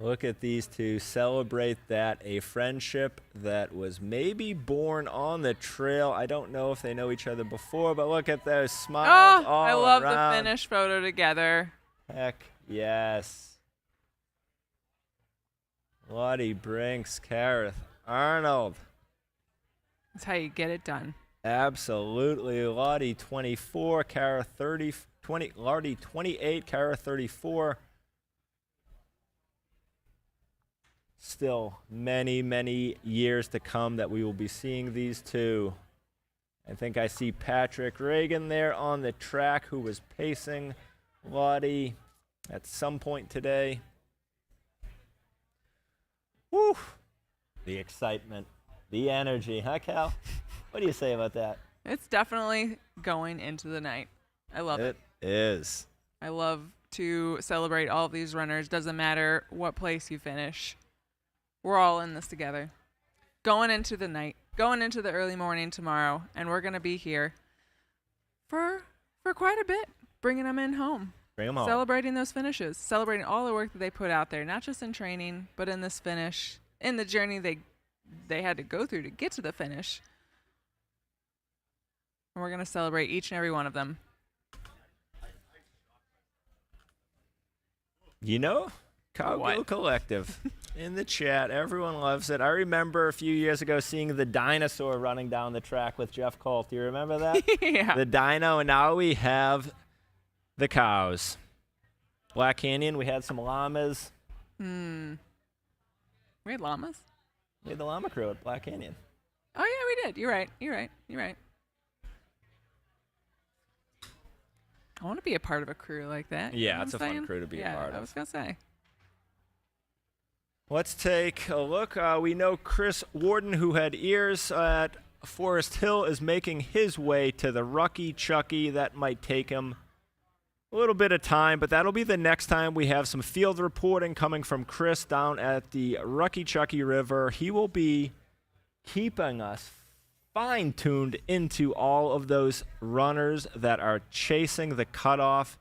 Look at these two celebrate that, a friendship that was maybe born on the trail. I don't know if they know each other before, but look at those smiles Oh, all I love around. the finish photo together. Heck yes. Lottie Brinks, Kareth Arnold. That's how you get it done. Absolutely. Lottie 24, Kareth 20, Lottie 28, Kareth 34. Still many, many years to come that we will be seeing these two. I think I see Patrick Reagan there on the track, who was pacing Lottie at some point today. Woo! The excitement, the energy, huh, Cal? What do you say about that? It's definitely going into the night. I love it. It is. I love to celebrate all of these runners. Doesn't matter what place you finish. We're all in this together. Going into the night, going into the early morning tomorrow, and we're going to be here for for quite a bit, bringing them in home. Bring them home. Celebrating those finishes, celebrating all the work that they put out there, not just in training, but in this finish, in the journey they had to go through to get to the finish. And we're going to celebrate each and every one of them. You know, Cowgirl Collective in the chat. Everyone loves it. I remember a few years ago seeing the dinosaur running down the track with Jeff Colt. Do you remember that? Yeah. The dino, and now we have the cows. Black Canyon, we had some llamas. We had llamas? We had the llama crew at Black Canyon. Oh, yeah, we did. You're right. I want to be a part of a crew like that. Yeah, You know it's what a I'm fun saying? crew to be a part of. I was going to say. Let's take a look. We know Chris Warden, who had ears at Forest Hill, is making his way to the Rucky Chucky. That might take him a little bit of time, but that'll be the next time we have some field reporting coming from Chris down at the Rucky Chucky River. He will be keeping us fine-tuned into all of those runners that are chasing the cutoff.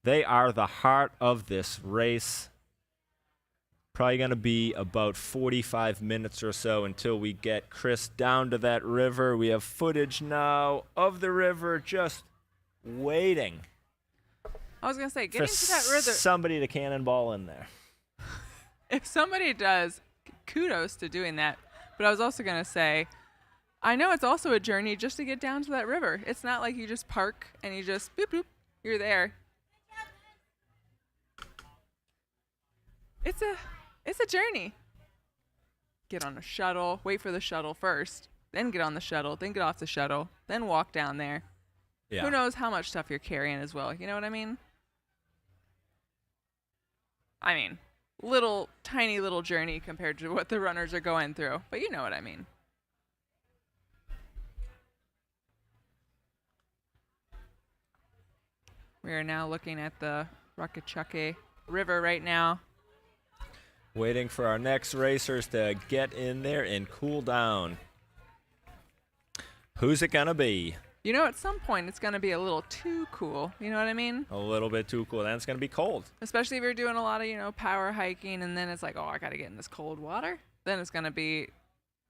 They are the heart of this race. Probably going to be about 45 minutes or so until we get Chris down to that river. We have footage now of the river just waiting. I was going to say, For getting to that river. somebody to cannonball in there. If somebody does, kudos to doing that. But I was also going to say, I know it's also a journey just to get down to that river. It's not like you just park and you just boop, boop, you're there. It's a journey. Get on a shuttle, wait for the shuttle first, then get on the shuttle, then get off the shuttle, then walk down there. Yeah. Who knows how much stuff you're carrying as well. You know what I mean? Tiny little journey compared to what the runners are going through. But you know what I mean. We are now looking at the Rucky River right now. Waiting for our next racers to get in there and cool down. Who's it going to be? You know, at some point, it's going to be a little too cool. You know what I mean? A little bit too cool. Then it's going to be cold. Especially if you're doing a lot of, power hiking, and then it's like, oh, I got to get in this cold water. Then it's going to be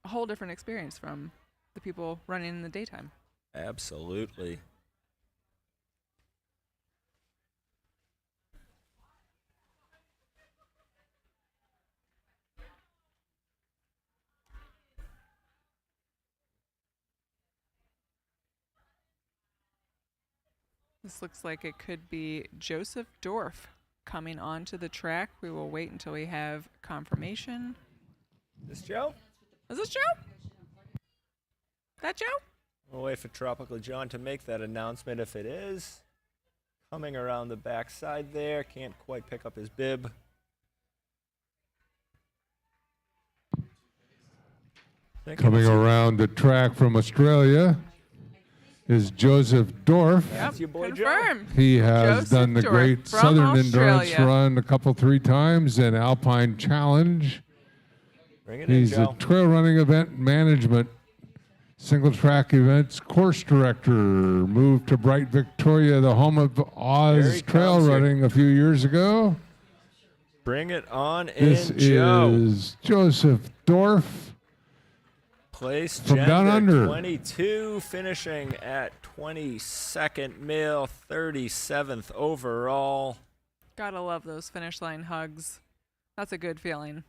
a whole different experience from the people running in the daytime. Absolutely. This looks like it could be Joseph Dorff coming onto the track. We will wait until we have confirmation. This Joe? Is this Joe? That Joe? We'll wait for Tropical John to make that announcement if it is. Coming around the backside there. Can't quite pick up his bib. Coming around the track from Australia is Joseph Dorff. Yep, your boy confirmed. He has Joseph done the Dorff great from Southern Endurance Australia. Run a three times and Alpine Challenge. Bring it He's in, a Joe. trail running event management, single track events course director. Moved to Bright Victoria, the home of Here Oz he trail comes here. running a few years ago. Bring it on This in, Joe. is Joseph Dorff. Place From gender down under. 22, finishing at 22nd mil, 37th overall. Gotta love those finish line hugs. That's a good feeling.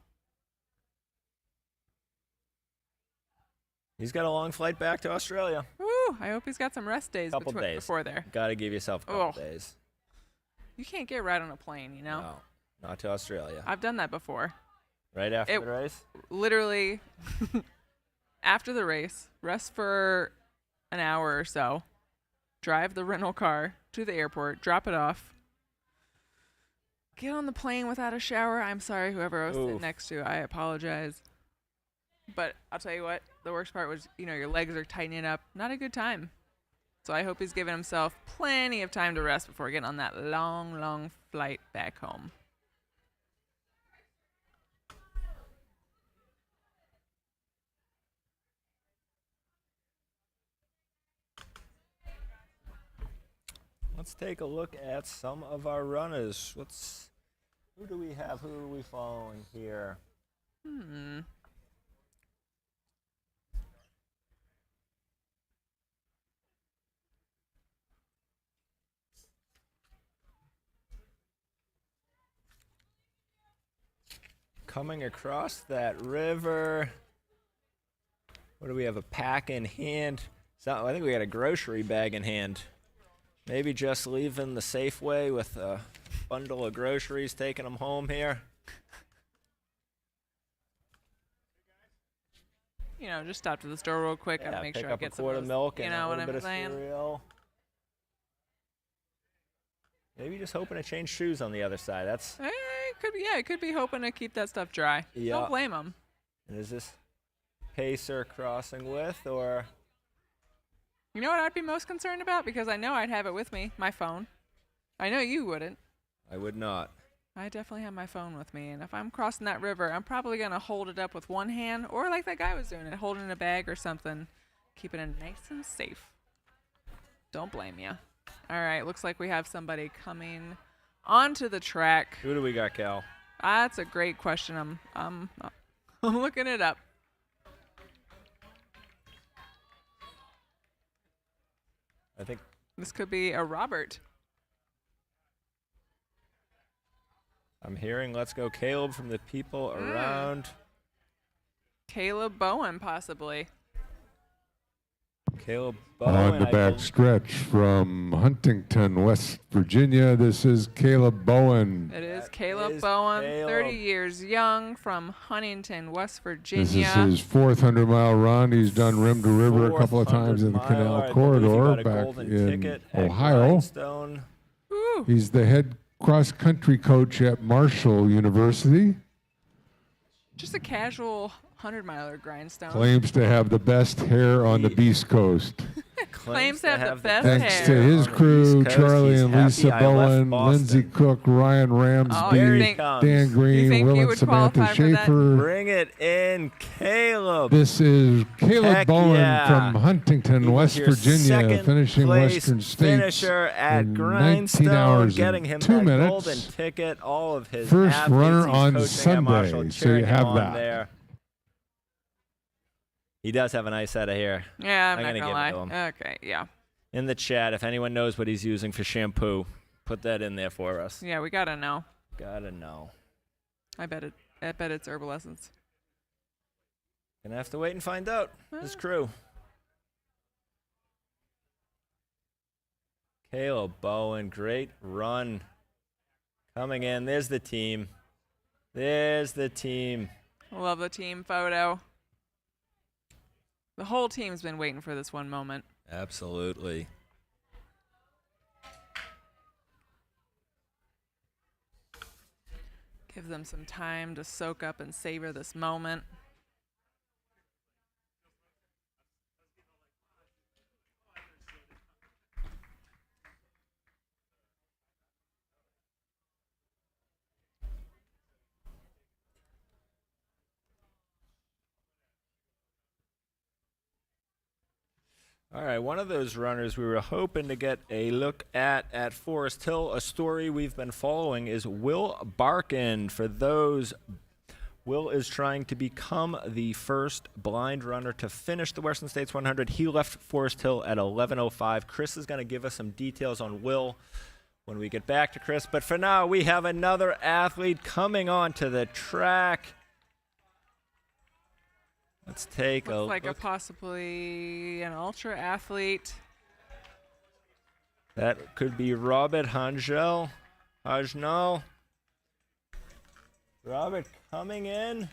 He's got a long flight back to Australia. Woo! I hope he's got some rest days, Couple days. before there. Got to give yourself a couple Oh. days. You can't get right on a plane, you know? No, not to Australia. I've done that before. Right after It- the race? Literally, after the race, rest for an hour or so, drive the rental car to the airport, drop it off, get on the plane without a shower. I'm sorry, whoever I was sitting Oof. next to. I apologize. But I'll tell you what, the worst part was, your legs are tightening up. Not a good time. So I hope he's giving himself plenty of time to rest before getting on that long, long flight back home. let's take a look at some of our runners. Who do we have? Who are we following here? Coming across that river. What do we have? A pack in hand. So I think we got a grocery bag in hand. Maybe just leaving the Safeway with a bundle of groceries, taking them home here. You know, just stop to the store real quick and make pick sure I up get a some quart of of those, milk you and know a what little I'm bit of saying? cereal. Maybe just hoping to change shoes on the other side. That's It could be hoping to keep that stuff dry. Yeah. Don't blame them. And is this pacer crossing with, or? You know what I'd be most concerned about? Because I know I'd have it with me, my phone. I know you wouldn't. I would not. I definitely have my phone with me, and if I'm crossing that river, I'm probably going to hold it up with one hand, or like that guy was doing it, holding it in a bag or something, keeping it nice and safe. Don't blame you. All right, looks like we have somebody coming onto the track. Who do we got, Cal? That's a great question. I'm looking it up. I think This could be a Robert. I'm hearing Let's Go Caleb from the people around. Caleb Bowen, possibly. Caleb Bowen. On the back stretch from Huntington, West Virginia, this is Caleb Bowen. It is Caleb Bowen, 30 years young, from Huntington, West Virginia. This is his 400-mile run. He's done rim to river a couple of times in the Canal Corridor back in Ohio. He's the head cross-country coach at Marshall University. Just a casual 100-miler grindstone. Claims to have the best hair on the Beast Coast. Claims to have the best Thanks hair. to his crew, Charlie He's and happy Lisa I left Bowen, Boston. Lindsay Cook, Ryan Ramsby, Dan Green, Will and Samantha Schaefer. Bring it in, Caleb. This is Caleb Heck Bowen yeah. from Huntington, He was West your Virginia, second finishing place Western States finisher at in 19 Grindstone, hours getting and him 2 that minutes. golden ticket. All of his First athletes runner he's on coaching at Marshall, Sunday, so cheering you him have on that. there. He does have a nice head of hair. Yeah, I'm not gonna gonna give lie. it to him. Okay, yeah. In the chat, if anyone knows what he's using for shampoo, put that in there for us. Yeah, we gotta know. Gotta know. I bet it's Herbal Essence. Gonna have to wait and find out. His crew. Caleb Bowen, great run. Coming in. There's the team. There's the team. Love the team photo. The whole team's been waiting for this one moment. Absolutely. Give them some time to soak up and savor this moment. All right, one of those runners we were hoping to get a look at Forest Hill. A story we've been following is Will Barkin. For those, Will is trying to become the first blind runner to finish the Western States 100. He left Forest Hill at 11:05. Chris is going to give us some details on Will when we get back to Chris. But for now, we have another athlete coming onto the track. Let's take a Looks like look. a possibly an ultra athlete. That could be Robert Hangel. Hajnal. Robert coming in.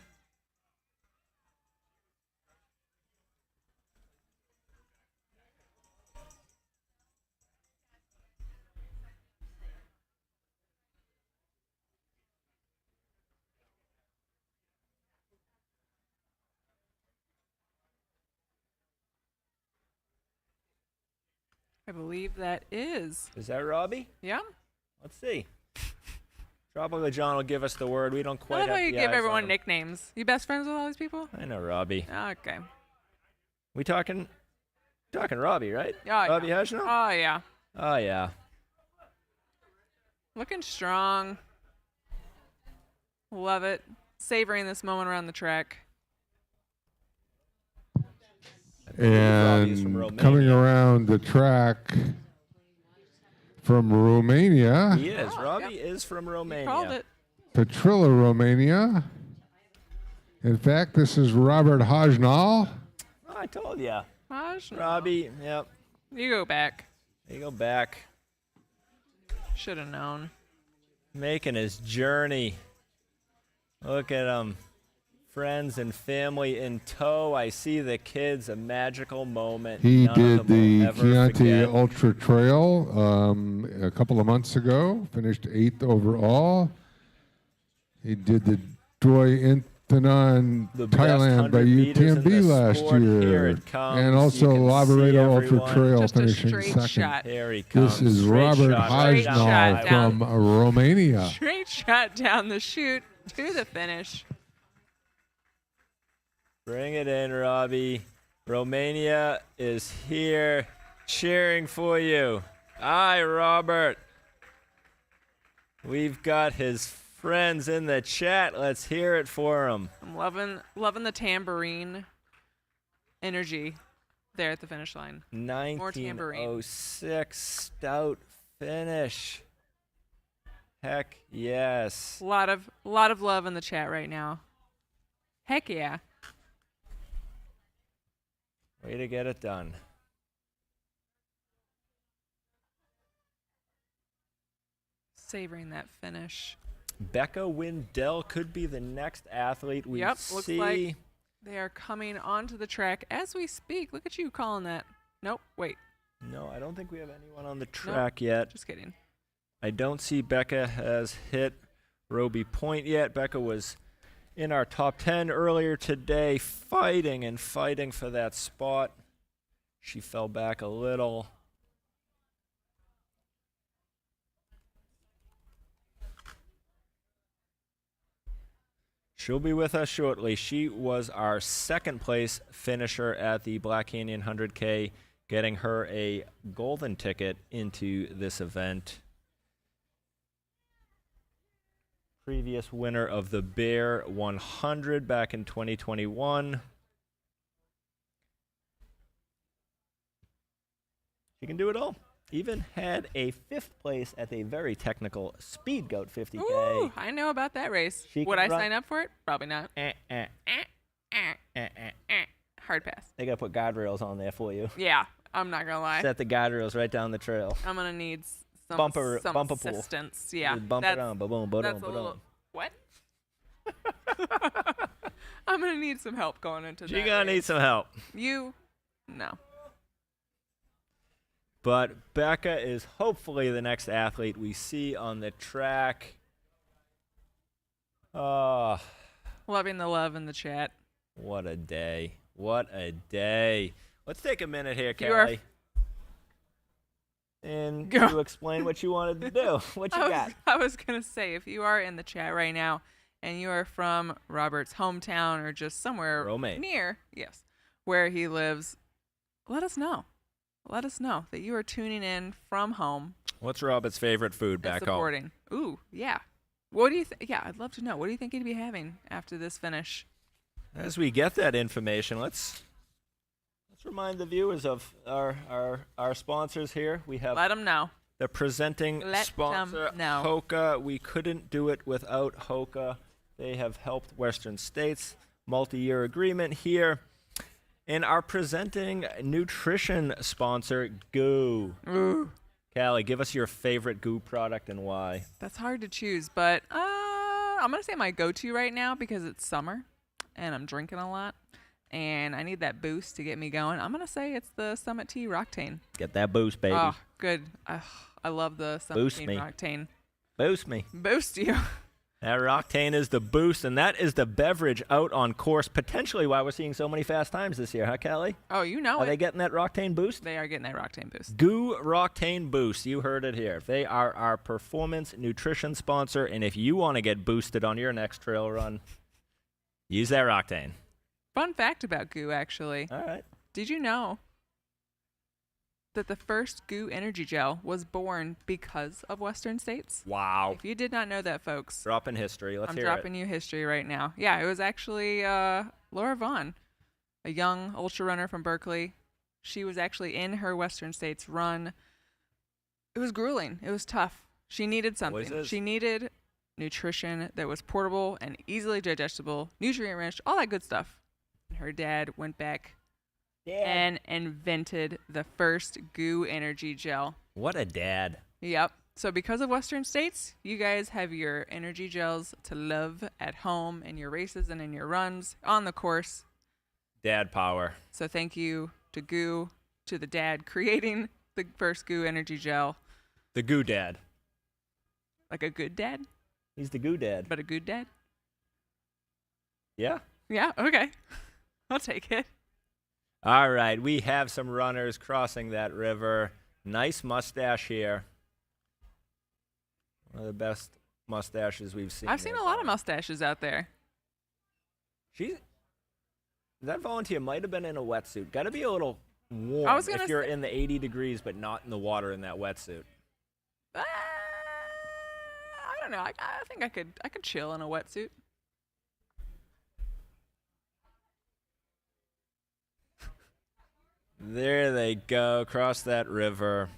I believe that is. Is that Robbie? Yeah. Let's see. Probably John will give us the word. We don't I quite love have how you the give eyes everyone on him. nicknames. You best friends with all these people? I know Robbie. Okay. We talking Robbie, right? Oh, Robbie yeah. Hajnal? Oh, yeah. Oh, yeah. Looking strong. Love it. Savoring this moment around the track. And coming around the track from Romania. He is. Robbie is from Romania. Called it. Petrilla, Romania. In fact, this is Robert Hajnal. Oh, I told ya. Hajnal. Robbie, yep. You go back. You go back. Should have known. Making his journey. Look at him. Friends and family in tow. I see the kids. A magical moment. He None did of them will the ever Chianti forget. Ultra Trail a couple of months ago. Finished 8th overall. He did the Doi Intanon The best Thailand by 100 meters in UTMB the last sport. Here year. it comes. And also You can see Lavaredo Ultra everyone. Trail Just a finishing straight second. shot. Here he comes. This is Straight Robert shot right down. Hajnal Straight shot from Romania. Straight shot down the chute to the finish. Bring it in, Robbie. Romania is here cheering for you. Aye, Robert. We've got his friends in the chat. Let's hear it for him. I'm loving the tambourine energy there at the finish line. More tambourine. 1906 stout finish. Heck yes. A lot of love in the chat right now. Heck yeah. Way to get it done. Savoring that finish. Becca Wendell could be the next athlete we Yep, see. looks like they are coming onto the track as we speak. Look at you calling that. Nope, wait. No, I don't think we have anyone on the track yet. Just kidding. I don't see Becca has hit Roby Point yet. Becca was in our top 10 earlier today, fighting and fighting for that spot. She fell back a little. She'll be with us shortly. She was our second place finisher at the Black Canyon 100K, getting her a golden ticket into this event. Previous winner of the Bear 100 back in 2021. She can do it all. Even had a 5th place at a very technical Speed Goat 50K. Ooh, I know about that race. Would I sign up for it? Probably not. Hard pass. They got to put guardrails on there for you. Yeah, I'm not going to lie. Set the guardrails right down the trail. I'm going to need some Bumper pool. assistance. Yeah. Just bump it on, ba-boom, ba-boom, That's a ba-boom. little, what? I'm going to need some help going into that. You're going to need some help. You? No. But Becca is hopefully the next athlete we see on the track. Oh, Loving the love in the chat. what a day. What a day. Let's take a minute here, You are- Kelly. And Go. to explain what you wanted to do. What you got? I was going to say, if you are in the chat right now and you are from Robert's hometown or just somewhere Romaine. near, yes, where he lives, let us know. Let us know that you are tuning in from home. What's Robert's favorite food and back home? supporting. Ooh, yeah. What do you think? Yeah, I'd love to know. What do you think he'd be having after this finish? As we get that information, let's remind the viewers of our sponsors here. We have Let them know. the presenting Let 'em sponsor, know. Hoka. We couldn't do it without Hoka. They have helped Western States. Multi-year agreement here. And our presenting nutrition sponsor, Goo. Ooh. Callie, give us your favorite Goo product and why. That's hard to choose, but I'm going to say my go-to right now because it's summer and I'm drinking a lot and I need that boost to get me going. I'm going to say it's the Summit Tea Roctane. Get that boost, baby. Oh, good. I love the Summit Boost Tea me. Roctane. Boost me. Boost you. That Roctane is the boost, and that is the beverage out on course, potentially why we're seeing so many fast times this year, huh, Callie? Oh, you know Are it. they getting that Roctane boost? They are getting that Roctane boost. Goo Roctane Boost. You heard it here. They are our performance nutrition sponsor, and if you want to get boosted on your next trail run, use that Roctane. Fun fact about Goo, actually. All right. Did you know that the first goo energy gel was born because of Western States. Wow. If you did not know that, folks. Dropping history. Let's I'm hear dropping it. you history right now. Yeah, it was actually Laura Vaughn, a young ultra runner from Berkeley. She was actually in her Western States run. It was grueling. It was tough. She needed something. Voices. She needed nutrition that was portable and easily digestible, nutrient-rich, all that good stuff. And her dad went back and invented the first goo energy gel. What a dad. Yep. So because of Western States, you guys have your energy gels to love at home in your races and in your runs on the course. Dad power. So thank you to Goo, to the dad creating the first goo energy gel. The goo dad. Like a good dad? He's the goo dad. But a good dad? Yeah. Yeah, okay. I'll take it. All right, we have some runners crossing that river. Nice mustache here. One of the best mustaches we've seen. I've seen a lot of mustaches out there. That volunteer might have been in a wetsuit. Got to be a little warm I was gonna if you're in the 80 degrees but not in the water in that wetsuit. I don't know. I think I could chill in a wetsuit. There they go, across that river.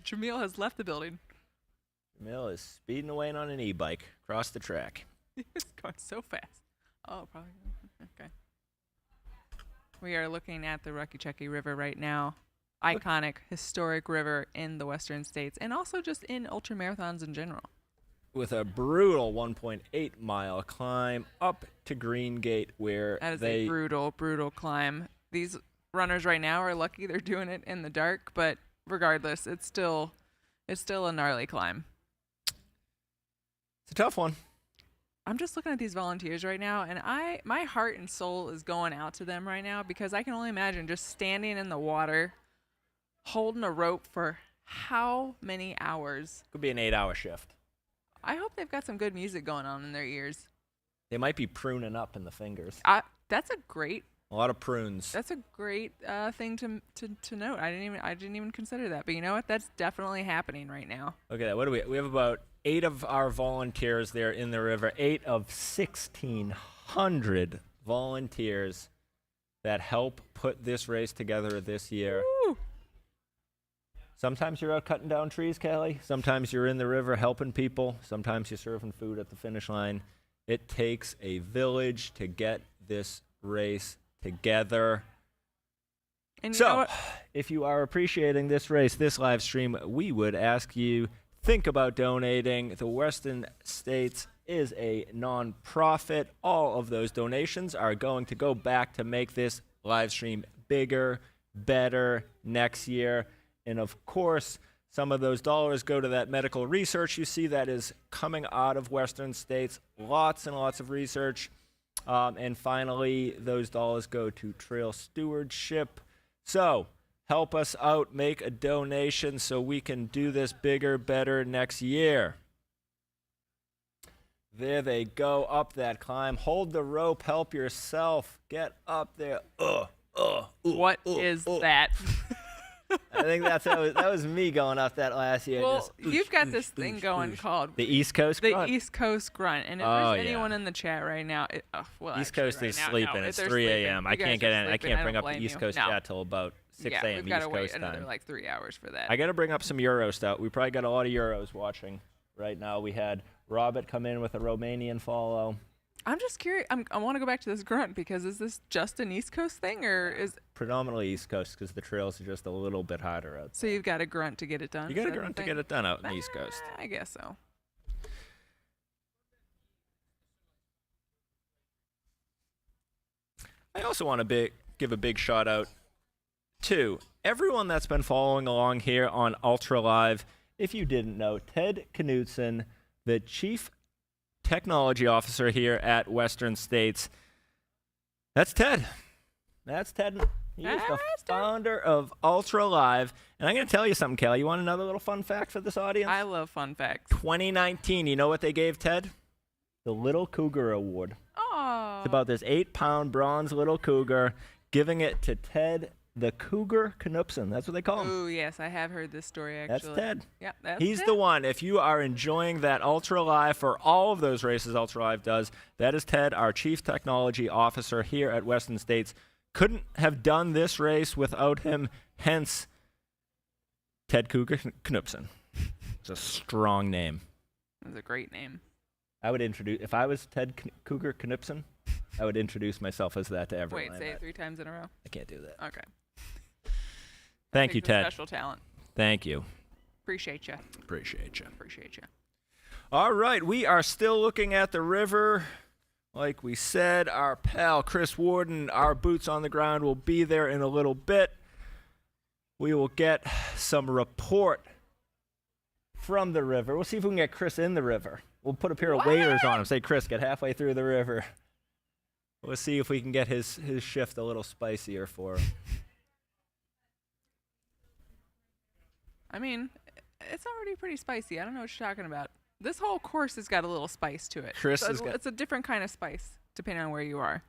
Jamil has left the building. Jamil is speeding away on an e-bike across the track. It's going so fast. Oh, probably. Okay. We are looking at the Ruckychucky River right now. Iconic, historic river in the Western States and also just in ultramarathons in general. With a brutal 1.8 mile climb up to Greengate where That is a brutal, brutal climb. These runners right now are lucky they're doing it in the dark, but regardless, it's still a gnarly climb. It's a tough one. I'm just looking at these volunteers right now, and my heart and soul is going out to them right now because I can only imagine just standing in the water, holding a rope for how many hours? Could be an 8-hour shift. I hope they've got some good music going on in their ears. They might be pruning up in the fingers. That's a great. A lot of prunes. That's a great thing to note. I didn't even consider that, but you know what? That's definitely happening right now. Look at that. What do we have about 8 of our volunteers there in the river. 8 of 1,600 volunteers that help put this race together this year. Woo. Sometimes you're out cutting down trees, Kelly. Sometimes you're in the river helping people. Sometimes you're serving food at the finish line. It takes a village to get this race together. And so, if you are appreciating this race, this live stream, we would ask you, think about donating. The Western States is a non-profit. All of those donations are going to go back to make this live stream bigger, better next year. And of course, some of those dollars go to that medical research you see that is coming out of Western States. Lots and lots of research. And finally, those dollars go to trail stewardship. So help us out, make a donation so we can do this bigger, better next year. There they go, up that climb. Hold the rope, help yourself. Get up there. What is that? I think that was me going up that last year. Well, you've got this thing going called the East Coast Grunt. The East Coast Grunt, and if there's anyone in the chat right now, East Coast is sleeping. It's 3 a.m. I can't get in. I can't bring up the East Coast chat till about 6 a.m. We've got to East wait Coast another time. like 3 hours for that. I got to bring up some Euro stuff. We probably got a lot of Euros watching right now. We had Robert come in with a Romanian follow. I'm just curious. I want to go back to this grunt because is this just an East Coast thing or is predominantly East Coast because the trails are just a little bit harder out there. So you've got a grunt to get it done. You got a grunt to get it done out in the East Coast. I guess so. I also want to give a big shout out to everyone that's been following along here on Ultra Live. If you didn't know, Ted Knutson, the Chief Technology Officer here at Western States. That's Ted. That's Ted. He is the founder of Ultra Live. And I'm going to tell you something, Kelly. You want another little fun fact for this audience? I love fun facts. 2019, you know what they gave Ted? The Little Cougar Award. Oh. It's about this 8-pound bronze little cougar giving it to Ted the Cougar Knupson. That's what they call him. Oh, yes, I have heard this story, actually. That's Ted. Yeah, that's He's Ted. the one. If you are enjoying that Ultra Live for all of those races Ultra Live does, that is Ted, our Chief Technology Officer here at Western States. Couldn't have done this race without him, hence Ted Cougar Knupson. It's a strong name. That's a great name. I would introduce, if I was Ted Cougar Knupson, I would introduce myself as that to everyone. Wait, say it 3 times in a row. I can't do that. Okay. Thank you, Takes a Ted. Special talent. Thank you. Appreciate you. Appreciate you. Appreciate you. All right, we are still looking at the river. Like we said, our pal Chris Warden, our boots on the ground, will be there in a little bit. We will get some report from the river. We'll see if we can get Chris in the river. We'll put a pair of waders on him. Say, Chris, get halfway through the river. We'll see if we can get his shift a little spicier for him. I mean, it's already pretty spicy. I don't know what you're talking about. This whole course has got a little spice to it. Chris So has got- it's a different kind of spice, depending on where you are.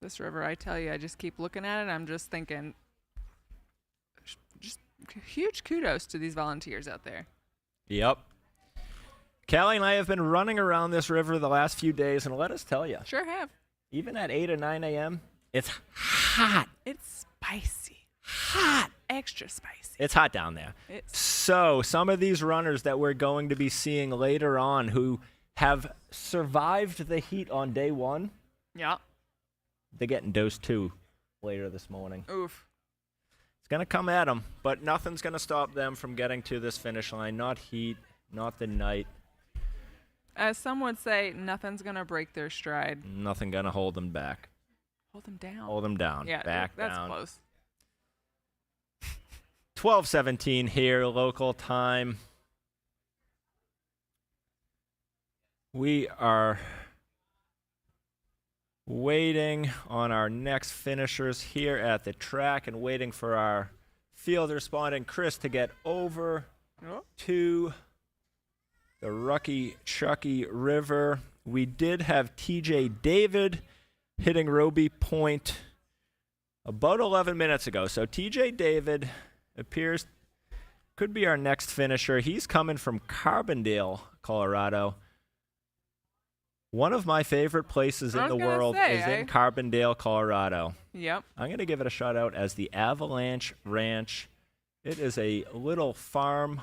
This river, I tell you, I just keep looking at it. I'm just thinking, just huge kudos to these volunteers out there. Yep. Callie and I have been running around this river the last few days, and let us tell you, Sure have. even at 8 or 9 a.m., it's hot. It's spicy. Hot. Extra spicy. It's hot down there. So some of these runners that we're going to be seeing later on who have survived the heat on day one, Yeah. they're getting dose 2 later this morning. Oof. It's going to come at them, but nothing's going to stop them from getting to this finish line. Not heat, not the night. As some would say, nothing's going to break their stride. Nothing going to hold them back. Hold them down. Hold them down. Yeah, Back that's down. close. 12:17 here, local time. We are waiting on our next finishers here at the track and waiting for our field respondent, Chris, to get over to the Rucky Chucky River. We did have TJ David hitting Roby Point about 11 minutes ago. So TJ David appears could be our next finisher. He's coming from Carbondale, Colorado. One of my favorite places in the world is in Carbondale, Colorado. Yep. I'm going to give it a shout out as the Avalanche Ranch. It is a little farm,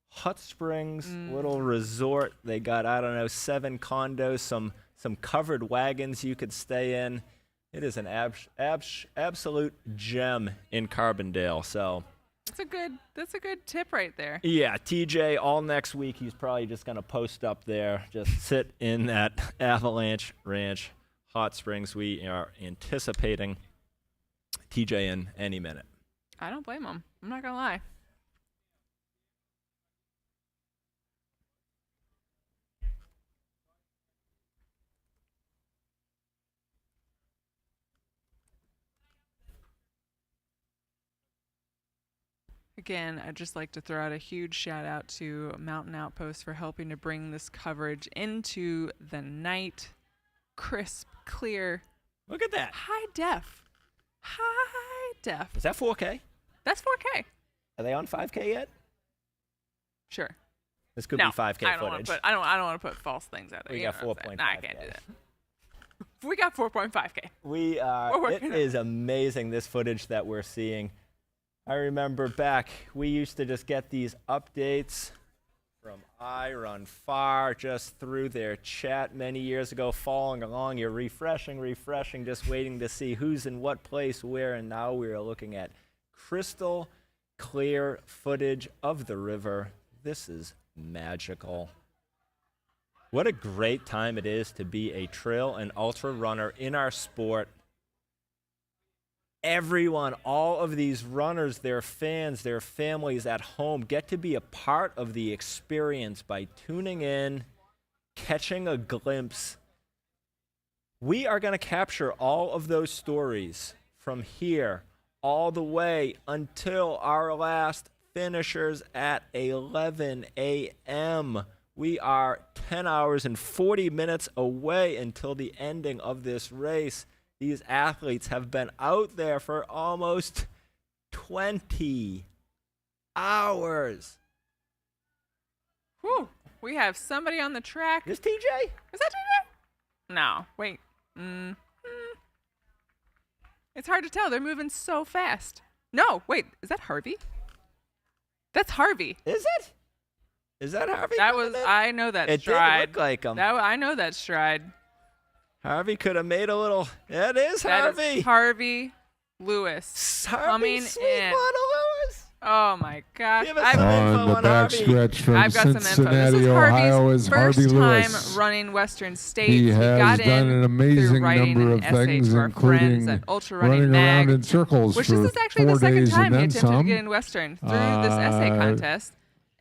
hot springs, little resort. They got, I don't know, 7 condos, some covered wagons you could stay in. It is an absolute gem in Carbondale. So That's a good tip right there. yeah, TJ, all next week, he's probably just going to post up there, just sit in that Avalanche Ranch hot springs. We are anticipating TJ in any minute. I don't blame him. I'm not going to lie. Again, I'd just like to throw out a huge shout out to Mountain Outpost for helping to bring this coverage into the night. Crisp, clear. Look at that. High def. High def. Is that 4K? That's 4K. Are they on 5K yet? Sure. This could No, be 5K I don't footage. I don't want to put false things out there. We You got know what I'm saying? 4.5K. Nah, I can't do that. We got 4.5K. We are. We're It working is amazing, this footage that we're seeing. I remember back, we used to just get these updates from I Run Far just through their chat many years ago, following along. You're refreshing, just waiting to see who's in what place where, and now we are looking at crystal clear footage of the river. This is magical. What a great time it is to be a trail and ultra runner in our sport. Everyone, all of these runners, their fans, their families at home get to be a part of the experience by tuning in, catching a glimpse. We are going to capture all of those stories from here all the way until our last finishers at 11 a.m. We are 10 hours and 40 minutes away until the ending of this race. These athletes have been out there for almost 20 hours. Whew. We have somebody on the track. Is TJ? Is that TJ? No. Wait. It's hard to tell. They're moving so fast. No. Wait. Is that Harvey? That's Harvey. Is it? Is that Harvey? That was. I know that it stride. It did look like him. I know that stride. Harvey could have made a little. That is Harvey. That is Harvey Lewis coming in. Lewis. Oh my gosh! On the backstretch from Cincinnati, Ohio, is Harvey Lewis. First time running Western States. He has got done an amazing number of things, including running around in circles which for this is actually 4 the second days time and he then attempted some. to get in Western through this essay contest.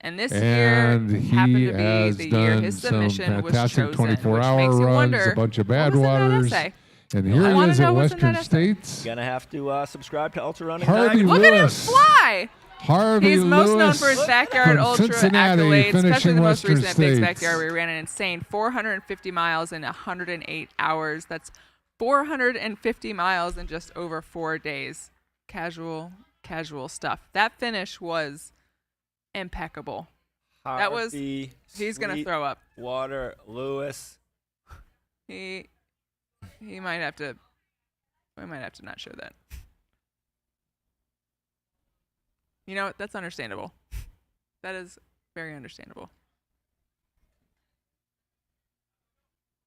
And this year And happened he to be has the year done his some submission was fantastic chosen, 24-hour which makes you runs, wonder, a bunch of what was in that Badwaters. essay? And here I he wanna is know at what's in that Western essay. States. Gonna have to subscribe to Ultra Running. Harvey Look at him Lewis. fly! Harvey He's most known Lewis for his backyard from ultra Cincinnati, accolades, especially finishing the most Western recent at Big's States. Backyard, where he ran an insane 450 miles in 108 hours. That's 450 miles in just over 4 days. Casual stuff. That finish was impeccable. That was. He's gonna throw up. Water Lewis. He might have to. We might have to not show that. You know what? That's understandable. That is very understandable.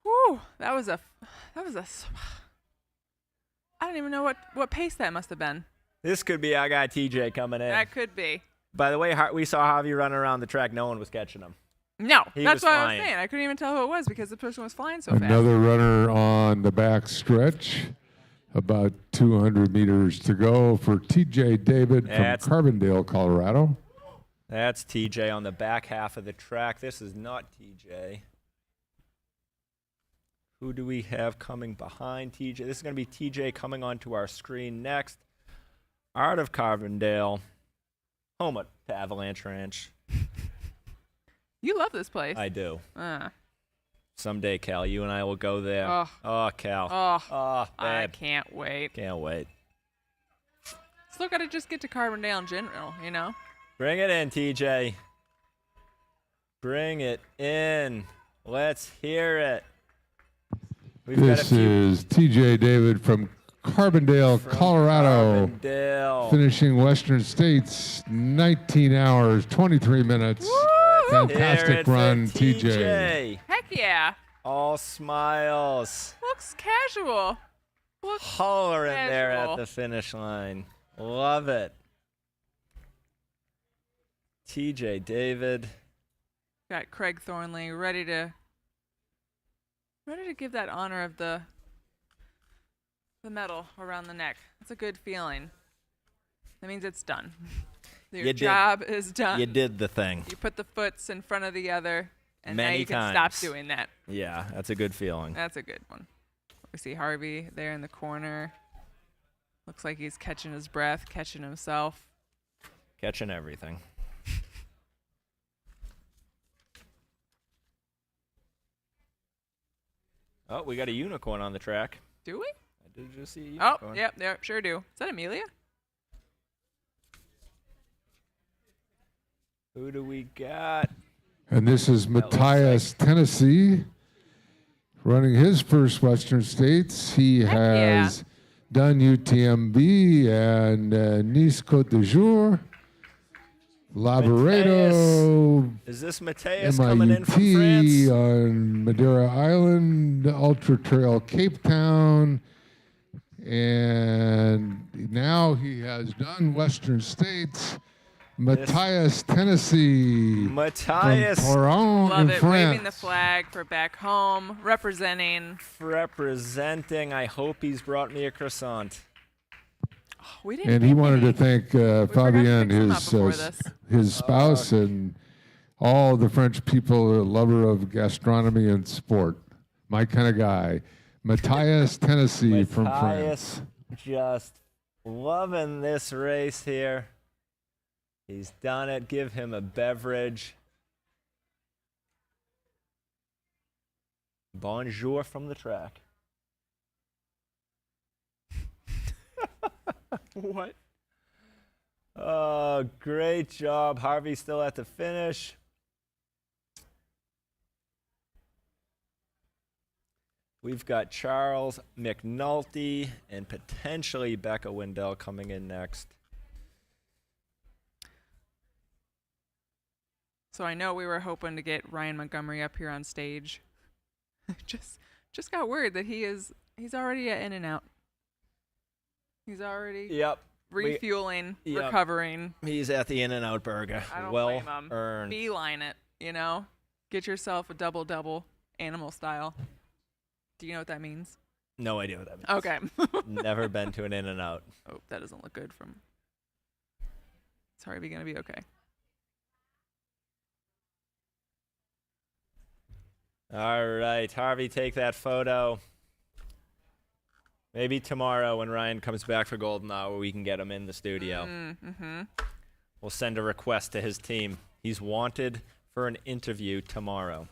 Whew, that was a. I don't even know what pace that must have been. This could be our guy TJ coming in. That could be. By the way, we saw Harvey running around the track. No one was catching him. No, He that's was what I flying. was saying. I couldn't even tell who it was because the person was flying so fast. Another runner on the back stretch. About 200 meters to go for TJ David from Carbondale, Colorado. That's TJ on the back half of the track. This is not TJ. Who do we have coming behind TJ? This is going to be TJ coming onto our screen next. Art of Carbondale, home to Avalanche Ranch. You love this place. I do. Someday, Cal, you and I will go there. Oh, Cal. I babe. can't wait. Can't wait. Still got to just get to Carbondale in general, you know? Bring it in, TJ. Bring it in. Let's hear it. This is TJ David from Carbondale, Colorado. Carbondale. Finishing Western States, 19 hours, 23 minutes. Woo! Fantastic run, TJ. Heck yeah. All smiles. Looks casual. Looks Hollering there at casual. the finish line. Love it. TJ David. Got Craig Thornley ready to give that honor of the medal around the neck. That's a good feeling. That means it's done. Your job is done. You did the thing. You put the foots in front of the other, and now Many you can times. stop doing that. Yeah, that's a good feeling. That's a good one. We see Harvey there in the corner. Looks like he's catching his breath, catching himself. Catching everything. Oh, we got a unicorn on the track. Do we? I did just see a unicorn. Oh, yep, sure do. Is that Amelia? Who do we got? And this is Matthias, Tennessee, running his first Western States. He has done UTMB and Nice Côte d'Azur, Laboredo, Is this Matthias coming in from MIUT France? on Madeira Island, Ultra Trail Cape Town, and now he has done Western States. Matthias, Tennessee. Matthias. From Toron Love in it. France. Waving the flag for back home, representing. I hope he's brought me a croissant. We didn't And he wanted to thank Fabienne, this. his spouse, and all the French people, a lover of gastronomy and sport. My kind of guy. Matthias, Tennessee from France. Just Loving this race here. He's done it. Give him a beverage. Bonjour from the track. What? Oh, great job. Harvey still at the finish. We've got Charles McNulty and potentially Becca Wendell coming in next. So I know we were hoping to get Ryan Montgomery up here on stage. just got word that he's already at In-N-Out. He's already refueling, recovering. He's at the In-N-Out Burger. I don't well blame him. earned. Beeline it, you know? Get yourself a double animal style. Do you know what that means? No idea what that means. Okay. Never been to an In-N-Out. Oh, that doesn't look good from... It's Harvey going to be okay. All right, Harvey, take that photo. Maybe tomorrow when Ryan comes back for Golden Hour, we can get him in the studio. Mm-hmm. We'll send a request to his team. He's wanted for an interview tomorrow.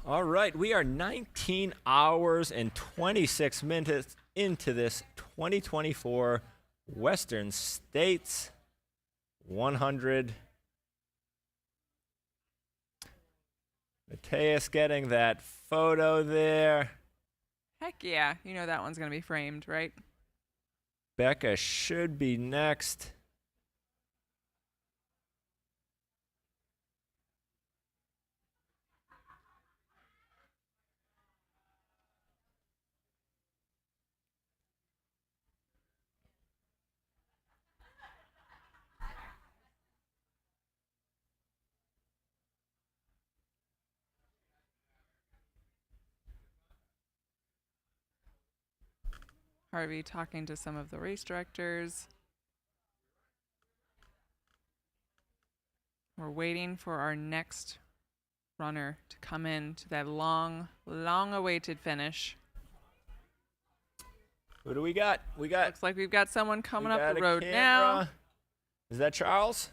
All right, we are 19 hours and 26 minutes into this 2024 Western States 100. Mateus getting that photo there. Heck yeah. You know that one's going to be framed, right? Becca should be next. Harvey talking to some of the race directors. We're waiting for our next runner to come in to that long awaited finish. Who do we got? Looks like we've got someone coming up the road now. Is that Charles?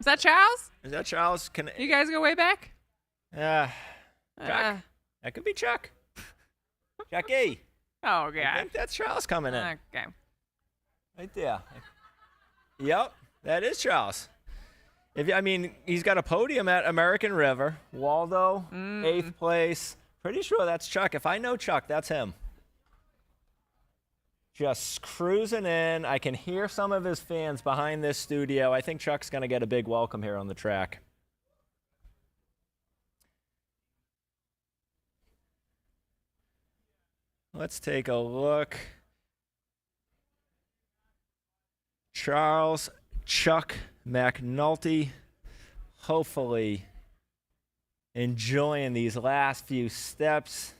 Is that Charles? Is that Charles? You guys go way back? Chuck. That could be Chuck. Chucky. Oh, yeah. I think that's Charles coming in. Okay. Right there. Yep, that is Charles. He's got a podium at American River. Waldo, 8th place. Pretty sure that's Chuck. If I know Chuck, that's him. Just cruising in. I can hear some of his fans behind this studio. I think Chuck's going to get a big welcome here on the track. Let's take a look. Charles Chuck McNulty, hopefully enjoying these last few steps.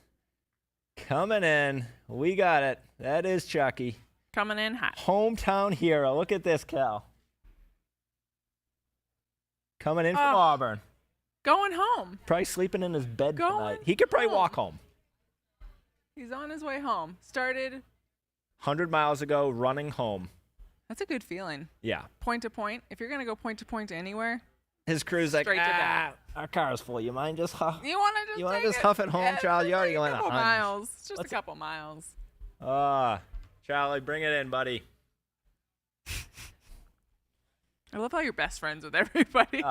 Coming in. We got it. That is Chucky. Coming in hot. Hometown hero. Look at this, Cal. Coming in from Auburn. Going home. Probably sleeping in his bed tonight. He could probably walk home. He's on his way home. Started 100 miles ago, running home. That's a good feeling. Yeah. Point to point. If you're going to go point to point anywhere. His crew's like, straight to that. Our car's full. You mind just huff? You want to just huff it home, Charlie? You're already going 100 miles. Just a couple miles. Charlie, bring it in, buddy. I love how you're best friends with everybody.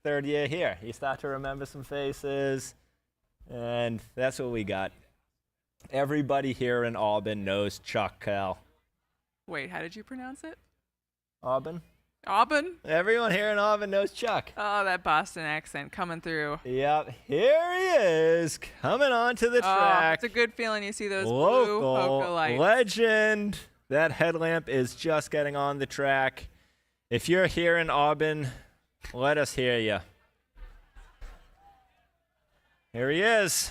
Third year here. You start to remember some faces, and that's what we got. Everybody here in Auburn knows Chuck, Cal. Wait, how did you pronounce it? Auburn. Auburn? Everyone here in Auburn knows Chuck. Oh, that Boston accent coming through. Yep, here he is, coming onto the track. It's a good feeling. You see those Local blue Hoka lights. Legend. That headlamp is just getting on the track. If you're here in Auburn, let us hear you. Here he is.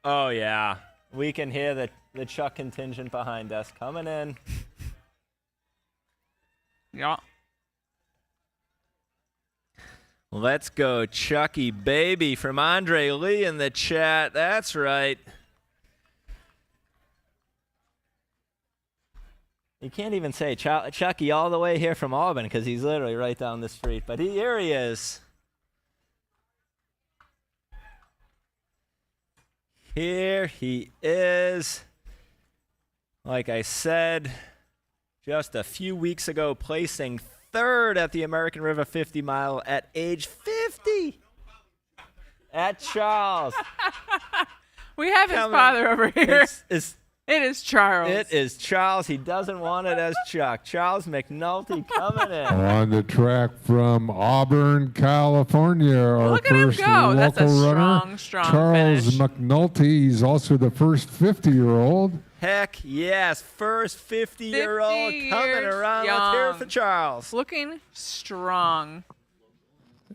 Oh, yeah. We can hear the Chuck contingent behind us coming in. Yeah. Let's go, Chucky baby, from Andre Lee in the chat. That's right. You can't even say Chucky all the way here from Auburn because he's literally right down the street. But here he is. Here he is. Like I said, just a few weeks ago, placing third at the American River 50 mile at age 50. At Charles. We have his father over here. It is Charles. It is Charles. He doesn't want it as Chuck. Charles McNulty coming in. On the track from Auburn, California, our Look at him first go. That's a local runner, strong Charles finish. McNulty. He's also the first 50-year-old. Heck yes, first 50-year-old 50 coming years around. Let's hear it young. for Charles. Looking strong.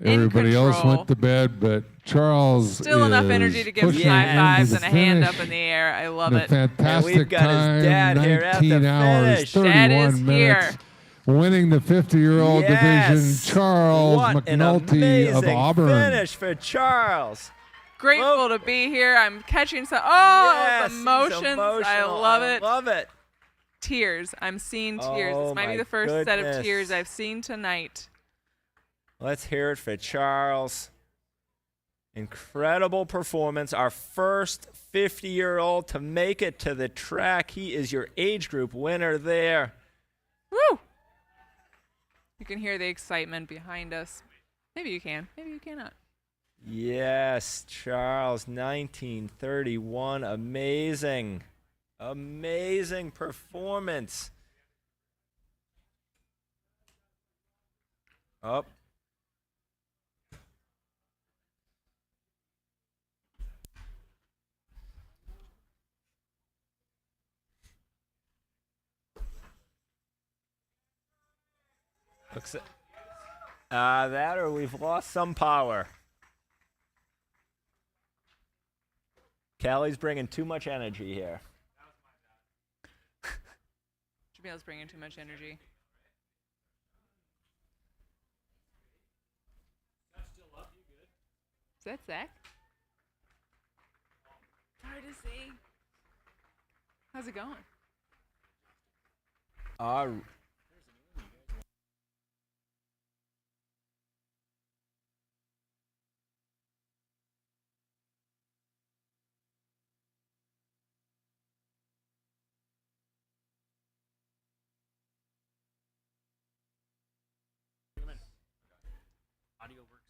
Everybody else control. went to bed, but Charles Still enough is energy to give some pushing high fives into and the a hand finish. up in the air. I love And a it. fantastic we've got his time, dad here at the 19 hours, finish. 31 Dad is minutes. here. Winning the 50-year-old Yes. division, Charles What an McNulty of amazing Auburn. finish for Charles. Grateful to be here. I'm catching some. Oh, Yes, the he's emotions. I emotional. love I it. love it. Tears. I'm seeing tears. Oh, This might be my the first set of goodness. tears I've seen tonight. Let's hear it for Charles. Incredible performance. Our first 50-year-old to make it to the track. He is your age group winner there. Woo! You can hear the excitement behind us. Maybe you can. Maybe you cannot. Yes, Charles, 1931. Amazing. Amazing performance. Up. Looks that or we've lost some power. Callie's bringing too much energy here. Jamil's bringing too much energy. Is that Zach? Hard to see. How's it going? Audio works.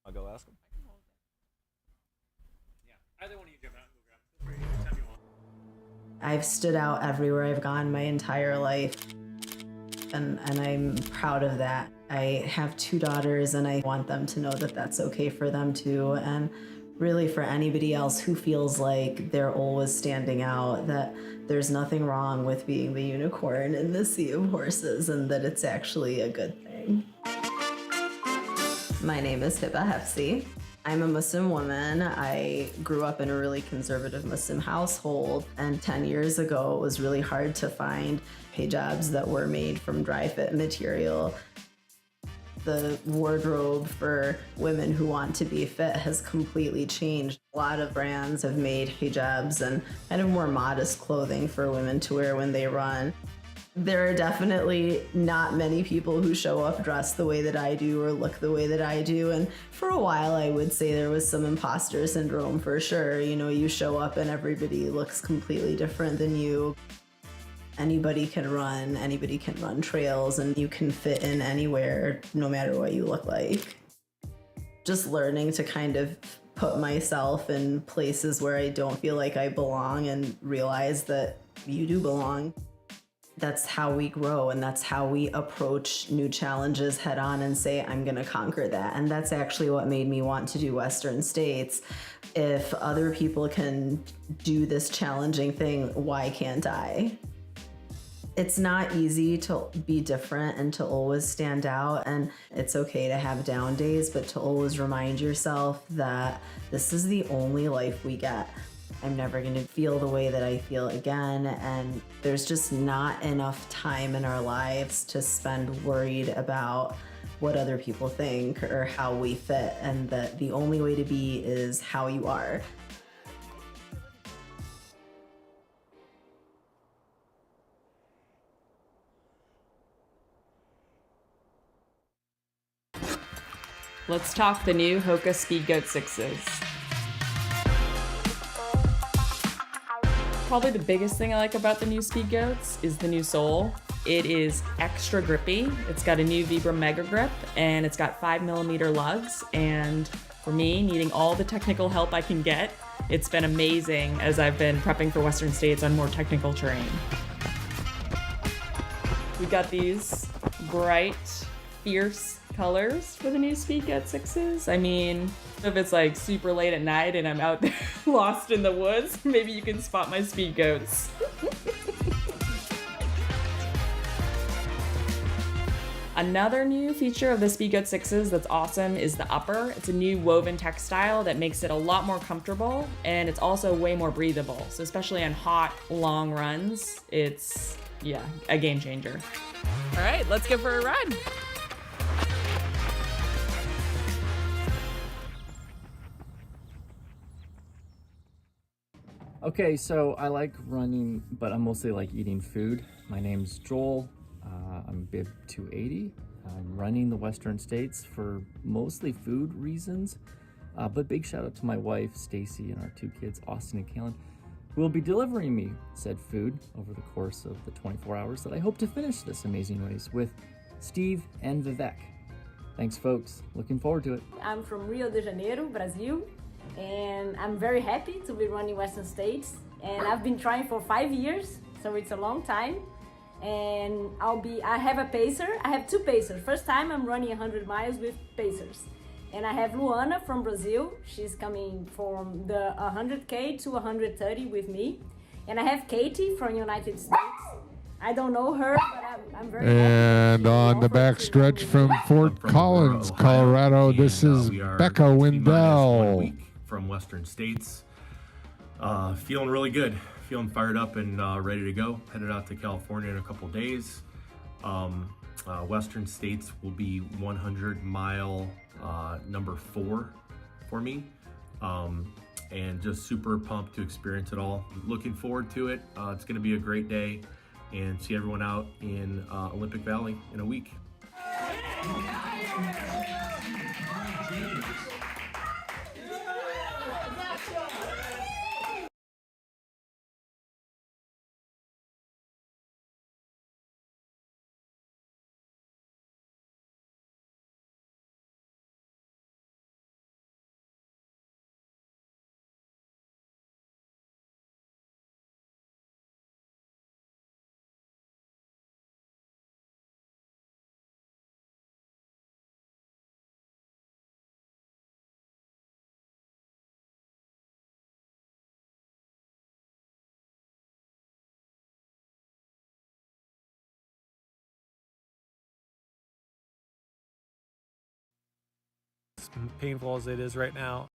I'll go ask him. Yeah, either one of you jump out and go grab him. Anytime you want. I've stood out everywhere I've gone my entire life, and I'm proud of that. I have 2 daughters, and I want them to know that that's okay for them too, and really for anybody else who feels like they're always standing out, that there's nothing wrong with being the unicorn in the sea of horses, and that it's actually a good thing. My name is Hiba Hefsi. I'm a Muslim woman. I grew up in a really conservative Muslim household, and 10 years ago it was really hard to find hijabs that were made from dry fit material. The wardrobe for women who want to be fit has completely changed. A lot of brands have made hijabs and kind of more modest clothing for women to wear when they run. There are definitely not many people who show up dressed the way that I do or look the way that I do. And for a while, I would say there was some imposter syndrome for sure. You know, you show up and everybody looks completely different than you. Anybody can run trails, and you can fit in anywhere, no matter what you look like. Just learning to kind of put myself in places where I don't feel like I belong and realize that you do belong. That's how we grow, and that's how we approach new challenges head on and say, I'm gonna conquer that. And that's actually what made me want to do Western States. If other people can do this challenging thing, why can't I? It's not easy to be different and to always stand out, and it's okay to have down days, but to always remind yourself that this is the only life we get. I'm never gonna feel the way that I feel again, and there's just not enough time in our lives to spend worried about what other people think or how we fit, and that the only way to be is how you are. Let's talk the new Hoka Speedgoat 6s. Probably the biggest thing I like about the new Speedgoats is the new sole. It is extra grippy. It's got a new Vibram Mega Grip, and it's got 5mm lugs. And for me, needing all the technical help I can get, it's been amazing as I've been prepping for Western States on more technical terrain. We've got these bright, fierce colors for the new Speedgoat 6s. I mean, if it's like super late at night and I'm out there lost in the woods, maybe you can spot my Speedgoats. Another new feature of the Speedgoat 6s that's awesome is the upper. It's a new woven textile that makes it a lot more comfortable, and it's also way more breathable. So especially on hot, long runs, it's, yeah, a game changer. All right, let's go for a ride. Okay, so I like running, but I mostly like eating food. My name's Joel. I'm bib 280. I'm running the Western States for mostly food reasons, but big shout out to my wife, Stacy, and our 2 kids, Austin and Kalen, who will be delivering me said food over the course of the 24 hours that I hope to finish this amazing race with Steve and Vivek. Thanks, folks. Looking forward to it. I'm from Rio de Janeiro, Brazil, and I'm very happy to be running Western States. And I've been trying for 5 years, so it's a long time. And I have a pacer. I have 2 pacers. First time I'm running 100 miles with pacers. And I have Luana from Brazil. She's coming from the 100K to 130 with me. And I have Katie from United States. I don't know her, but I'm very happy. And on the back stretch from Fort Collins, Colorado, this is Becca Wendell. From Western States. Feeling really good. Feeling fired up and ready to go. Headed out to California in a couple days. Western States will be 100-mile number 4 for me. And just super pumped to experience it all. Looking forward to it. It's going to be a great day, and see everyone out in Olympic Valley in a week. Painful as it is right now,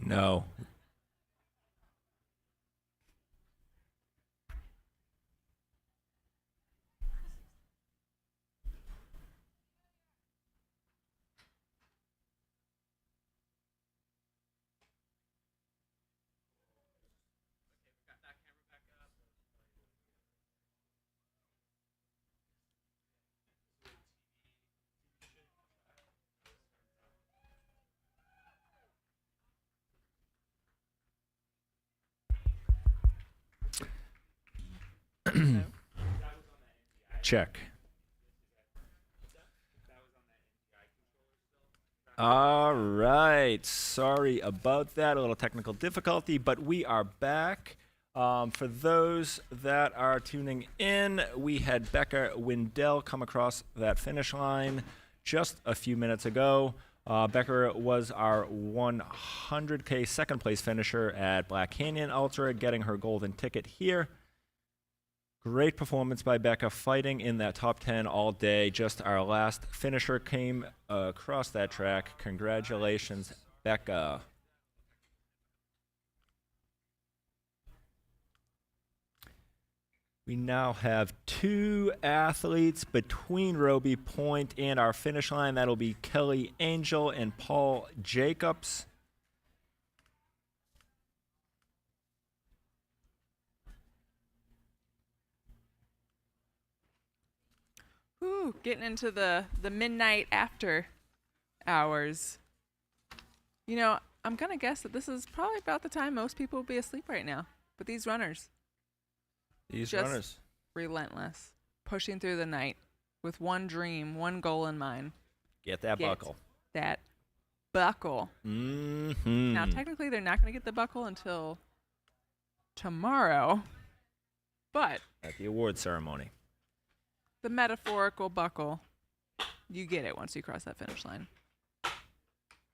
No. Check. All right. Sorry about that. A little technical difficulty, but we are back. For those that are tuning in, we had Becca Windell come across that finish line just a few minutes ago. Becca was our 100K second place finisher at Black Canyon Ultra, getting her golden ticket here. Great performance by Becca, fighting in that top 10 all day. Just our last finisher came across that track. Congratulations, Becca. We now have two athletes between Robie Point and our finish line. That'll be Kelly Angel and Paul Jacobs. Ooh, getting into the midnight after hours. You know, I'm going to guess that this is probably about the time most people will be asleep right now. But these runners. Just relentless. Pushing through the night with one dream, one goal in mind. Get that buckle. That buckle. Mm-hmm. Now, technically, they're not going to get the buckle until tomorrow. But at the award ceremony. The metaphorical buckle, you get it once you cross that finish line.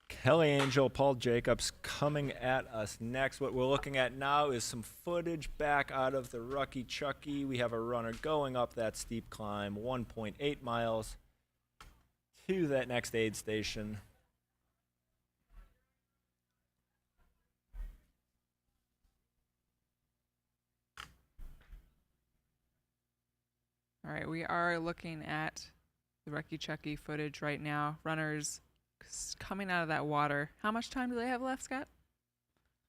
Kelly Angel, Paul Jacobs coming at us next. What we're looking at now is some footage back out of the Rucky Chucky. We have a runner going up that steep climb, 1.8 miles to that next aid station. All right, we are looking at the Rucky Chucky footage right now. Runners coming out of that water. How much time do they have left, Scott?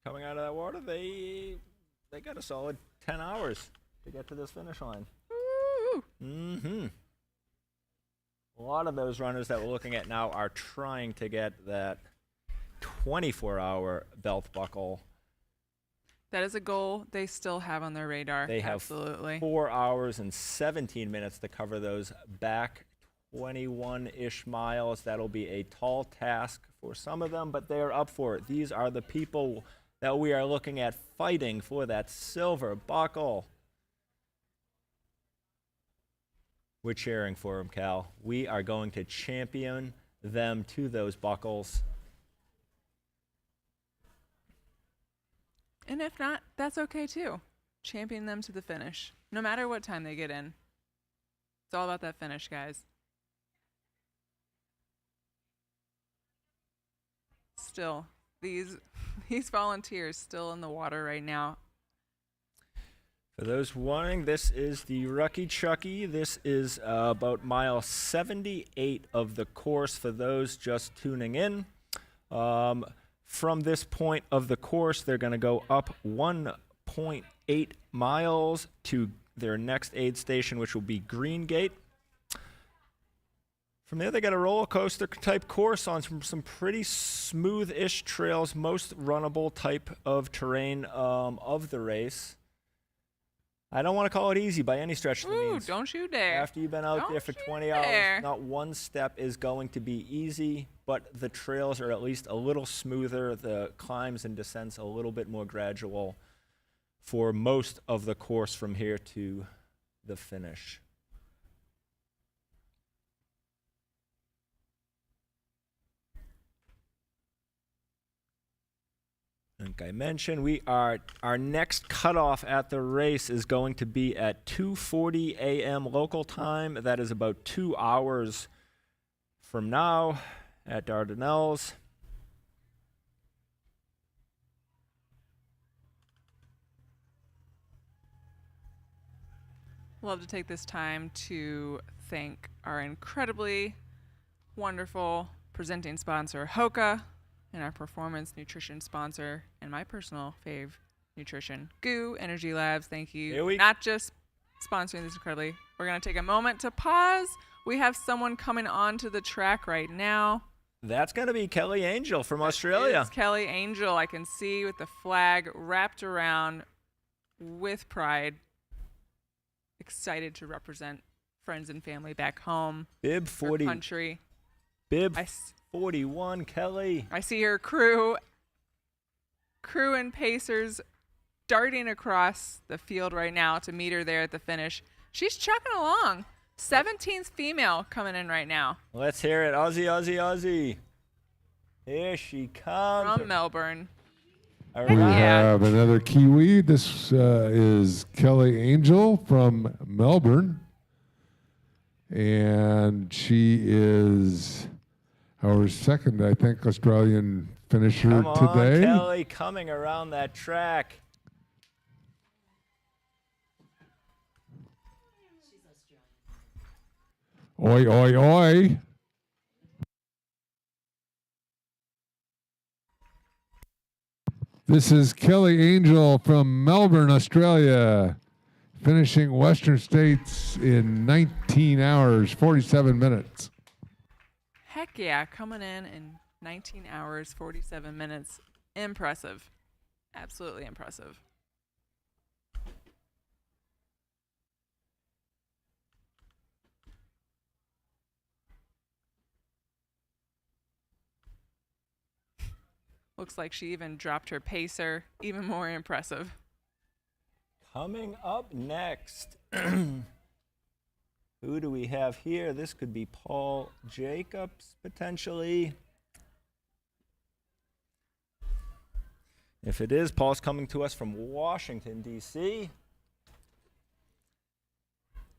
Coming out of that water, they got a solid 10 hours to get to this finish line. Woo! Mm-hmm. A lot of those runners that we're looking at now are trying to get that 24-hour belt buckle. That is a goal they still have on their radar. They have Absolutely. 4 hours and 17 minutes to cover those back 21-ish miles. That'll be a tall task for some of them, but they are up for it. These are the people that we are looking at fighting for that silver buckle. We're cheering for them, Cal. We are going to champion them to those buckles. And if not, that's okay too. Champion them to the finish, no matter what time they get in. It's all about that finish, guys. Still, these volunteers still in the water right now. For those wondering, this is the Rucky Chucky. This is about mile 78 of the course for those just tuning in. From this point of the course, they're going to go up 1.8 miles to their next aid station, which will be Greengate. From there, they got a roller coaster type course on some pretty smooth-ish trails, most runnable type of terrain of the race. I don't want to call it easy by any stretch of the means. Don't you dare. After you've been out there for 20 hours, not one step is going to be easy, but the trails are at least a little smoother, the climbs and descents a little bit more gradual for most of the course from here to the finish. Like I mentioned, our next cutoff at the race is going to be at 2:40 a.m. local time. That is about 2 hours from now at Dardanelles. love to take this time to thank our incredibly wonderful presenting sponsor, Hoka, and our performance nutrition sponsor, and my personal fave, nutrition, Goo Energy Labs. Thank you. Not just sponsoring this incredibly. We're going to take a moment to pause. We have someone coming onto the track right now. That's going to be Kelly Angel from Australia. It's Kelly Angel. I can see with the flag wrapped around with pride. Excited to represent friends and family back home. Bib 40. Country. Bib 41, Kelly. I see her crew and pacers darting across the field right now to meet her there at the finish. She's chugging along. 17th female coming in right now. Let's hear it. Aussie, Aussie, Aussie. Here she comes. From Melbourne. We have another Kiwi. This is Kelly Angel from Melbourne. And she is our second, I think, Australian finisher Come on, today. Kelly, coming around that track. Oi, oi, oi. This is Kelly Angel from Melbourne, Australia, finishing Western States in 19 hours, 47 minutes. Heck yeah, coming in 19 hours, 47 minutes. Impressive. Absolutely impressive. Looks like she even dropped her pacer. Even more impressive. Coming up next. Who do we have here? This could be Paul Jacobs, potentially. If it is, Paul's coming to us from Washington, D.C.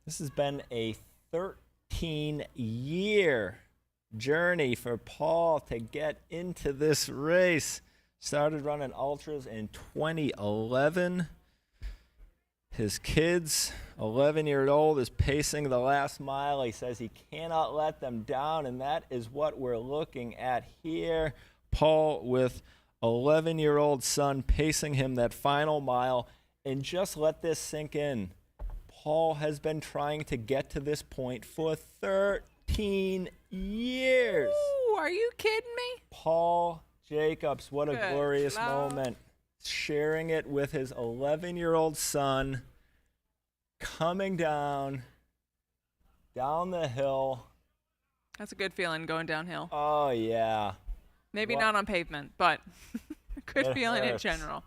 This has been a 13-year journey for Paul to get into this race. Started running ultras in 2011. His kids, 11-year-old, is pacing the last mile. He says he cannot let them down, and that is what we're looking at here. Paul with 11-year-old son pacing him that final mile. And just let this sink in. Paul has been trying to get to this point for 13 years. Ooh, are you kidding me? Paul Jacobs, what a Good glorious Lord. moment. Sharing it with his 11-year-old son, coming down the hill. That's a good feeling going downhill. Oh, yeah. Maybe What- not on pavement, but good It feeling in hurts. general.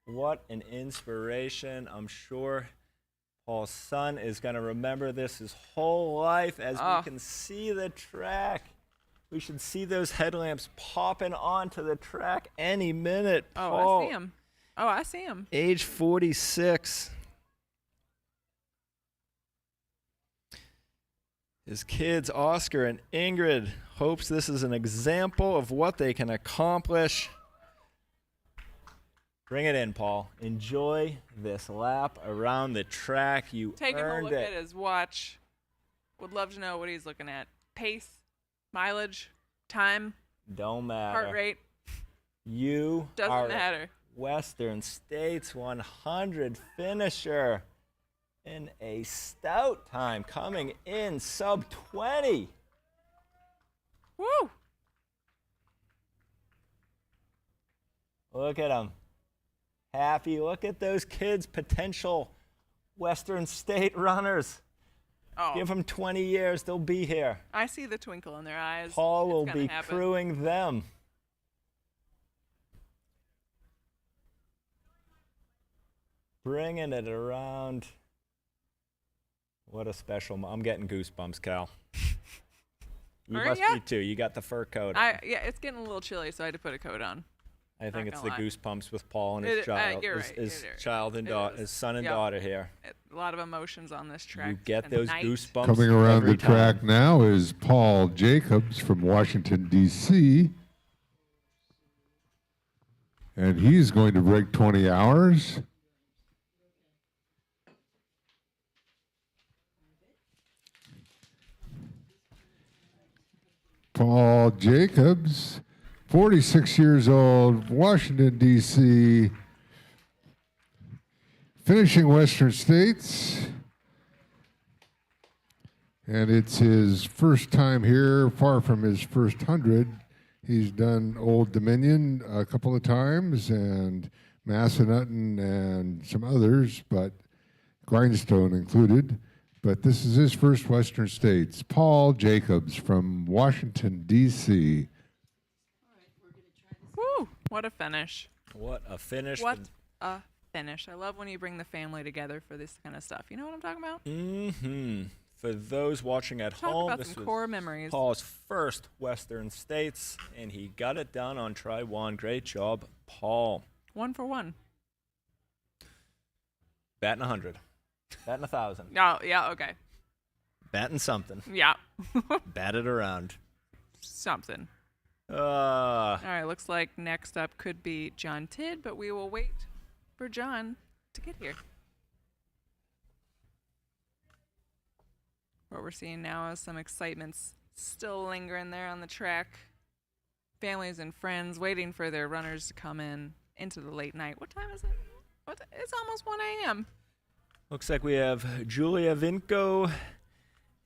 What an inspiration. I'm sure Paul's son is going to remember this his whole life as Oh. we can see the track. We should see those headlamps popping onto the track any minute. Oh, Paul, I see him. Oh, I see him. age 46. His kids, Oscar and Ingrid, hopes this is an example of what they can accomplish. Bring it in, Paul. Enjoy this lap around the track. You Taking a earned look it. at his watch. Would love to know what he's looking at. Pace, mileage, time, Don't matter. heart rate. You Doesn't are matter. Western States 100 finisher in a stout time, coming in sub 20. Woo! Look at him. Happy. Look at those kids, potential Western State runners. Oh, Give them 20 years, they'll be here. I see the twinkle in their eyes. Paul It's will gonna be happen. crewing them. Bringing it around. What a special I'm getting goosebumps, Cal. You Are must ya? be too. You got the fur coat. Yeah, it's getting a little chilly, so I had to put a coat on. I think not it's the gonna lie. goosebumps with Paul and his It- child. you're his right, his you're right. child and It daughter, is. his son and Yep. daughter here. A lot of emotions on this track. You get those tonight. goosebumps. Coming around every the track time. now is Paul Jacobs from Washington, D.C. And he's going to break 20 hours. Paul Jacobs, 46 years old, Washington, D.C., finishing Western States. And it's his first time here, far from his first 100. He's done Old Dominion a couple of times and Massanutten and some others, but Grindstone included. But this is his first Western States. Paul Jacobs from Washington, D.C. Woo! What a finish. What a finish. What a finish. I love when you bring the family together for this kind of stuff. You know what I'm talking about? Mm-hmm. For those watching at Talk home, about this some was core memories. Paul's first Western States, and he got it done on try one. Great job, Paul. 1 for 1. Batting 100. Batting 1,000. Oh, yeah, okay. Batting something. Yeah. Bat it around. Something. All right, looks like next up could be John Tidd, but we will wait for John to get here. What we're seeing now is some excitements still lingering there on the track. Families and friends waiting for their runners to come in into the late night. What time is it? It's almost 1 a.m. Looks like we have Julia Vinko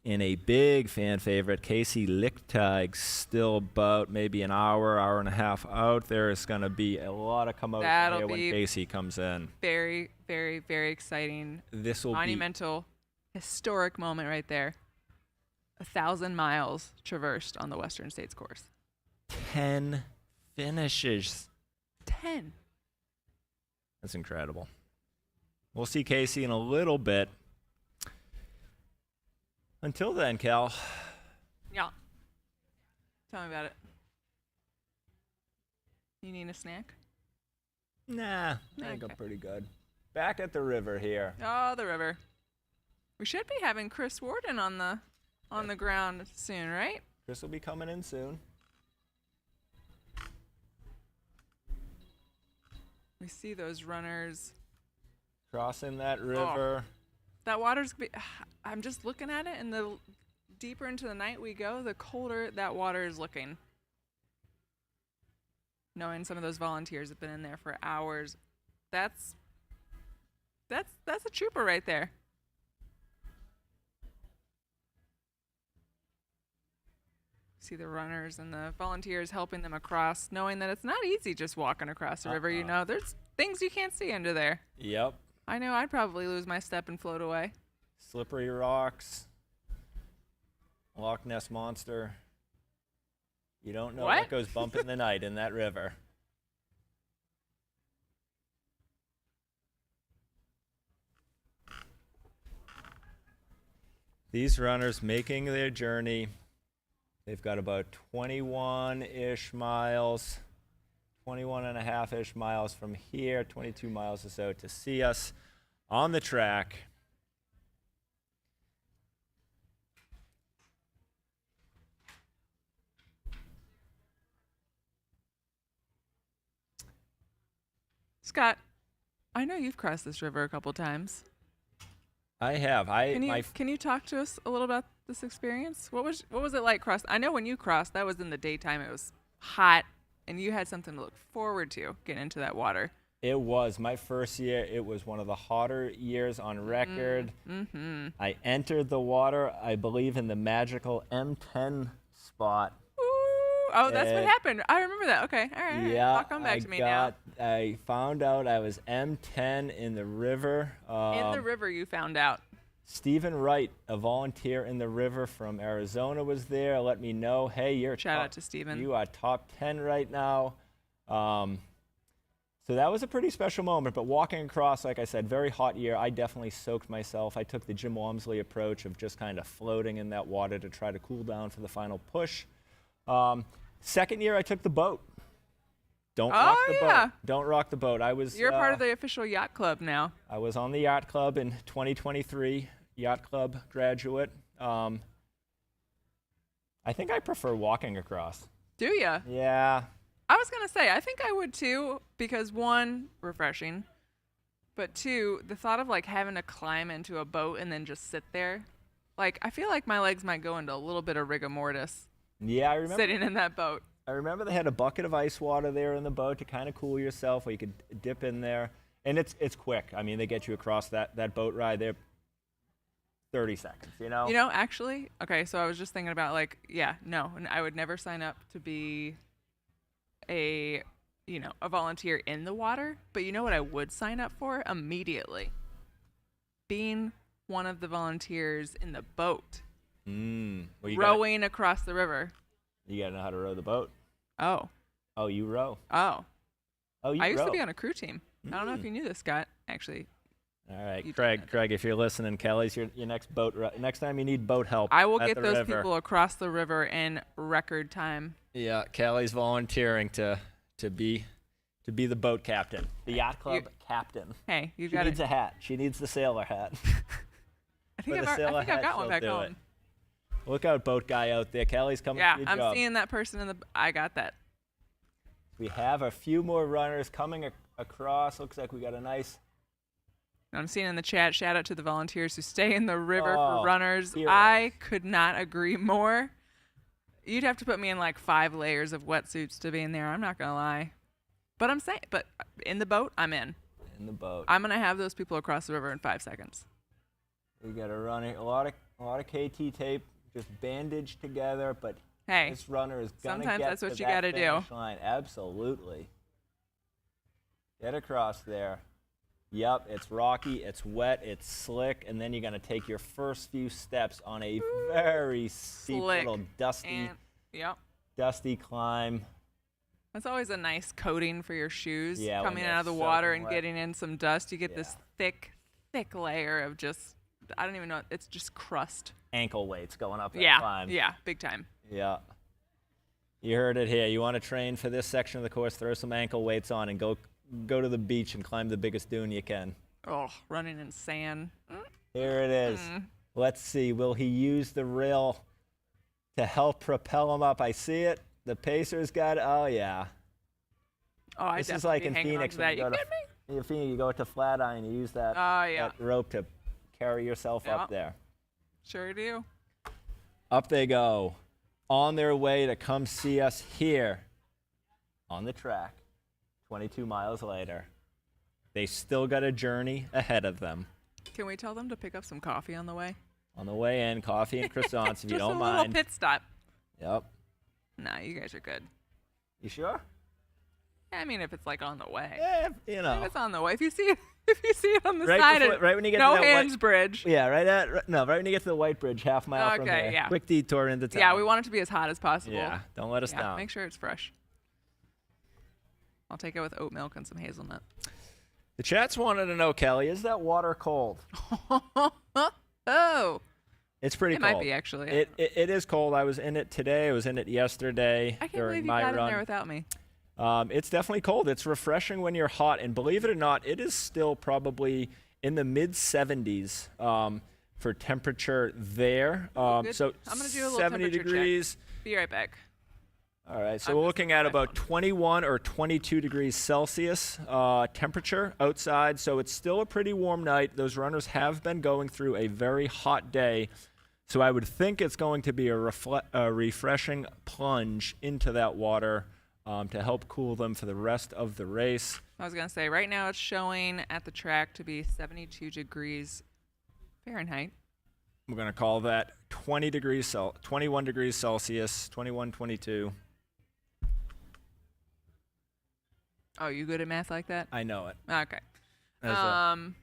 and a big fan favorite, Casey Lichtig, still about maybe an hour and a half out. There is going to be a lot of come out That'll here when be Casey comes in. Very, very, very exciting. This will be monumental, historic moment right there. 1,000 miles traversed on the Western States course. 10 finishes. 10. That's incredible. We'll see Casey in a little bit. Until then, Cal. Yeah. Tell me about it. You need a snack? Nah, I think I'm pretty good. Back at the river here. Oh, the river. We should be having Chris Warden on the ground soon, right? Chris will be coming in soon. We see those runners Crossing that river. That water's. I'm just looking at it, and the deeper into the night we go, the colder that water is looking. Knowing some of those volunteers have been in there for hours, that's a trooper right there. See the runners and the volunteers helping them across, knowing that it's not easy just walking across the river. You know, there's things you can't see under there. Yep. I know I'd probably lose my step and float away. Slippery rocks. Loch Ness Monster. You don't know what goes bump in the night in that river. These runners making their journey. They've got about 21-ish miles, 21 and a half-ish miles from here, 22 miles or so to see us on the track. Scott, I know you've crossed this river a couple times. I have. Can you talk to us a little about this experience? What was it like cross? I know when you crossed, that was in the daytime. It was hot, and you had something to look forward to getting into that water. It was my first year. It was one of the hotter years on record. Mm-hmm. I entered the water, I believe, in the magical M10 spot. Oh, that's what happened. I remember that. Okay, all right. Yeah, All come back to me now. I found out I was M10 in the river. In the river, you found out. Stephen Wright, a volunteer in the river from Arizona, was there. Let me know, hey, Shout out to Stephen. You are top 10 right now. So that was a pretty special moment. But walking across, like I said, very hot year. I definitely soaked myself. I took the Jim Walmsley approach of just kind of floating in that water to try to cool down for the final push. Second year, I took the boat. Don't rock the boat. Don't rock the boat. You're part of the official yacht club now. I was on the yacht club in 2023, yacht club graduate. I think I prefer walking across. Do ya? Yeah. I was going to say, I think I would too, because one, refreshing, but two, the thought of like having to climb into a boat and then just sit there. Like, I feel like my legs might go into a little bit of rigor mortis Yeah, I remember. Sitting in that boat. I remember they had a bucket of ice water there in the boat to kind of cool yourself, where you could dip in there. And it's quick. I mean, they get you across that boat ride there 30 seconds, you know? You know, actually, okay, so I was just thinking about, like, yeah, no, and I would never sign up to be a volunteer in the water. But you know what I would sign up for immediately? Being one of the volunteers in the boat. Well, rowing across the river. You got to know how to row the boat. Oh. Oh, you row. Oh. Oh, you I used row. to be on a crew team. I don't know if you knew this, Scott. Actually. All right, Craig, if you're listening, Kelly's your next boat. Next time you need boat help, I will at get the those river. people across the river in record time. Yeah, Kelly's volunteering to be the boat captain, the yacht club captain. Hey, you She got needs a hat. She needs the sailor hat. I think I've got one back home. Look out, boat guy out there. Kelly's coming Yeah, for your I'm job. seeing that person in the. I got that. We have a few more runners coming across. Looks like we got a nice. I'm seeing in the chat, shout out to the volunteers who stay in the river Oh, for runners. heroes. I could not agree more. You'd have to put me in like 5 layers of wetsuits to be in there. I'm not going to lie. But I'm saying, but in the boat, I'm in. In the boat. I'm going to have those people across the river in 5 seconds. We got a runner, a lot of KT tape, just bandaged together, but Hey, this runner is gonna sometimes get that's what to you that gotta do. finish line. Absolutely. Get across there. Yep, it's rocky, it's wet, it's slick, and then you're gonna take your first few steps on a very steep Slick. little dusty, And, yep. dusty climb. That's always a nice coating for your shoes. Yeah, when coming they're out of the water soaking and wet. getting in some dust, you get this thick layer of just, I don't even know, it's just crust. Ankle weights going up that Yeah, climb. yeah, big time. Yeah. You heard it here. You want to train for this section of the course, throw some ankle weights on and go to the beach and climb the biggest dune you can. Oh, running in sand. Here it is. Let's see. Will he use the rail to help propel him up? I see it. The pacer's got it. Oh, yeah. Oh, I This is definitely like be in hanging on Phoenix to when that. you go You to kidding me? Phoenix, you go to Flatiron, you use that, yeah. that rope to carry yourself Yep. up there. Sure do. Up they go, on their way to come see us here on the track 22 miles later. They still got a journey ahead of them. Can we tell them to pick up some coffee on the way? On the way in, coffee and croissants if you don't Just a mind. little pit stop. Yep. Nah, you guys are good. You sure? I mean, if it's like on the way. Yeah, you know. If it's on the way. If you see it on the Right side, before- of right when you get no to that hands white- bridge. Yeah, right when you get to the White Bridge, half mile from Okay, there. yeah. Quick detour into town. Yeah, we want it to be as hot as possible. Yeah, don't let us Yeah, down. Make sure it's fresh. I'll take it with oat milk and some hazelnut. The chats wanted to know, Kelly, is that water cold? Oh. It's pretty It cold. might be, actually. It is cold. I was in it today. I was in it yesterday I can't during believe you my got run. in there without me. It's definitely cold. It's refreshing when you're hot, and believe it or not, it is still probably in the mid 70s for temperature there. Good. So I'm gonna do a little 70 temperature degrees. Check. Be right back. All right, so we're looking at about 21 or 22 degrees Celsius temperature outside, so it's still a pretty warm night. Those runners have been going through a very hot day, so I would think it's going to be a refreshing plunge into that water to help cool them for the rest of the race. I was going to say, right now it's showing at the track to be 72 degrees Fahrenheit. We're going to call that 21 degrees Celsius, 21, 22. Oh, you good at math like that? I know it. Okay.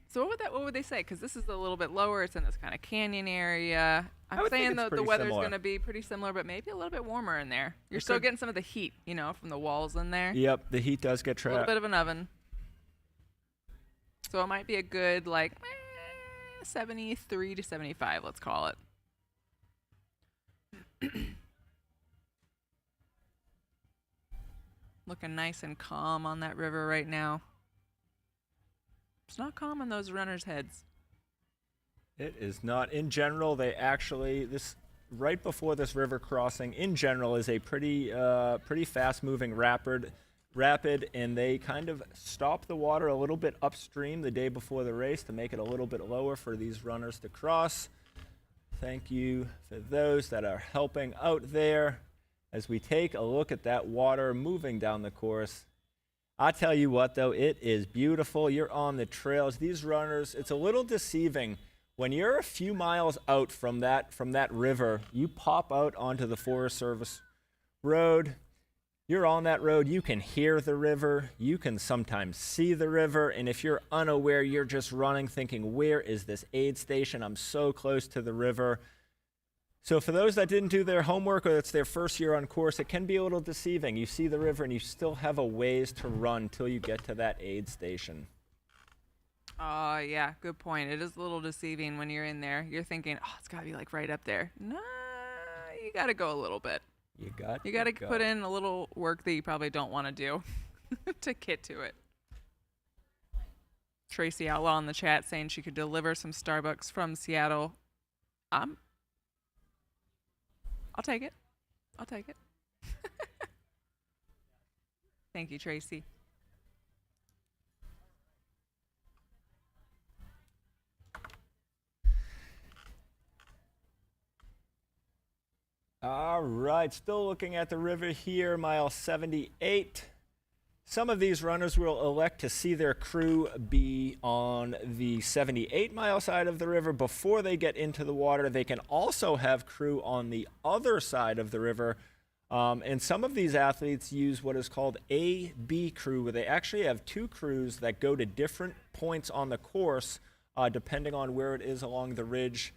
So what would they say? Because this is a little bit lower. It's in this kind of canyon area. I'm would think saying it's the pretty weather's similar. going to be pretty similar, but maybe a little bit warmer in there. You're It still could- getting some of the heat, from the walls in there. Yep, the heat does get A little trapped. bit of an oven. So it might be a good 73 to 75, let's call it. Looking nice and calm on that river right now. It's not calm on those runners' heads. It is not. In general, they actually, right before this river crossing, in general, is a pretty fast-moving rapid, and they kind of stop the water a little bit upstream the day before the race to make it a little bit lower for these runners to cross. Thank you for those that are helping out there. as we take a look at that water moving down the course. I tell you what, though, it is beautiful. You're on the trails. These runners, it's a little deceiving. When you're a few miles out from that river, you pop out onto the Forest Service road. You're on that road, you can hear the river, you can sometimes see the river, and if you're unaware, you're just running thinking, where is this aid station? I'm so close to the river. So for those that didn't do their homework or it's their first year on course, it can be a little deceiving. You see the river and you still have a ways to run till you get to that aid station. Yeah, good point. It is a little deceiving when you're in there. You're thinking, oh, it's got to be like right up there. Nah, you got to go a little bit. You got to put in a little work that you probably don't want to do to get to it. Tracy Outlaw in the chat saying she could deliver some Starbucks from Seattle. I'll take it. I'll take it. Thank you, Tracy. All right, still looking at the river here, mile 78. Some of these runners will elect to see their crew be on the 78-mile side of the river before they get into the water. They can also have crew on the other side of the river. And some of these athletes use what is called A-B crew, where they actually have two crews that go to different points on the course, depending on where it is along the ridge.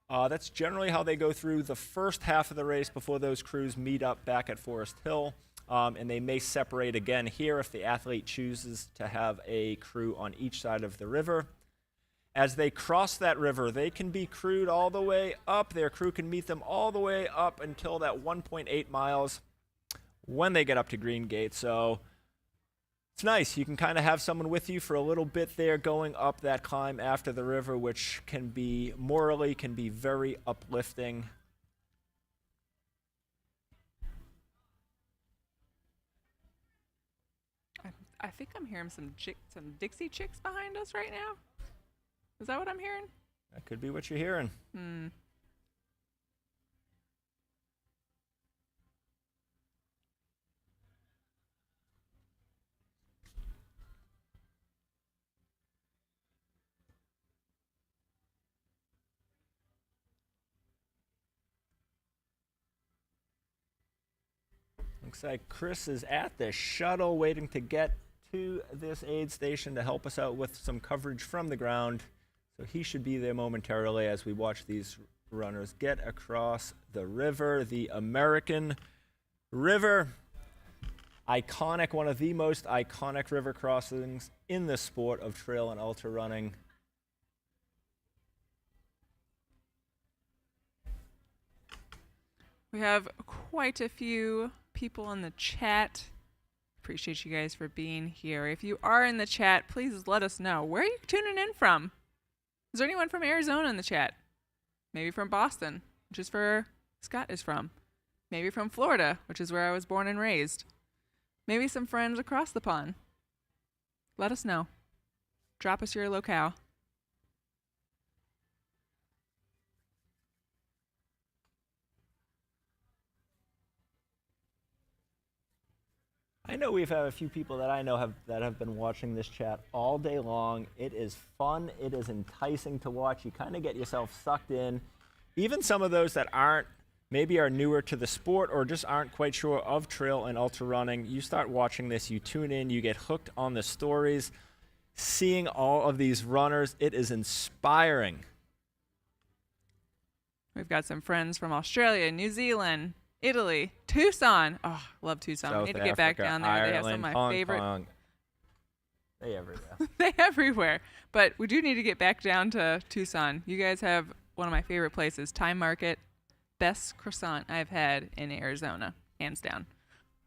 That's generally how they go through the first half of the race before those crews meet up back at Forest Hill. And they may separate again here if the athlete chooses to have a crew on each side of the river. As they cross that river, they can be crewed all the way up. Their crew can meet them all the way up until that 1.8 miles when they get up to Greengate. So it's nice. You can kind of have someone with you for a little bit there going up that climb after the river, which can be morally, can be very uplifting. I think I'm hearing some Dixie Chicks behind us right now. Is that what I'm hearing? That could be what you're hearing. Looks like Chris is at the shuttle waiting to get to this aid station to help us out with some coverage from the ground. So he should be there momentarily as we watch these runners get across the river, the American River. Iconic, one of the most iconic river crossings in the sport of trail and ultra running. We have quite a few people in the chat. Appreciate you guys for being here. If you are in the chat, please let us know. Where are you tuning in from? Is there anyone from Arizona in the chat? Maybe from Boston, which is where Scott is from. Maybe from Florida, which is where I was born and raised. Maybe some friends across the pond. Let us know. Drop us your locale. I know we've had a few people that I know that have been watching this chat all day long. It is fun. It is enticing to watch. You kind of get yourself sucked in. Even some of those that maybe are newer to the sport or just aren't quite sure of trail and ultra running, you start watching this, you tune in, you get hooked on the stories. Seeing all of these runners, it is inspiring. We've got some friends from Australia, New Zealand, Italy, Tucson. Oh, love Tucson. South We need to get back Africa, down there. Ireland, they have some of my Hong favorite. Kong. They everywhere. They everywhere. But we do need to get back down to Tucson. You guys have one of my favorite places, Time Market. Best croissant I've had in Arizona, hands down.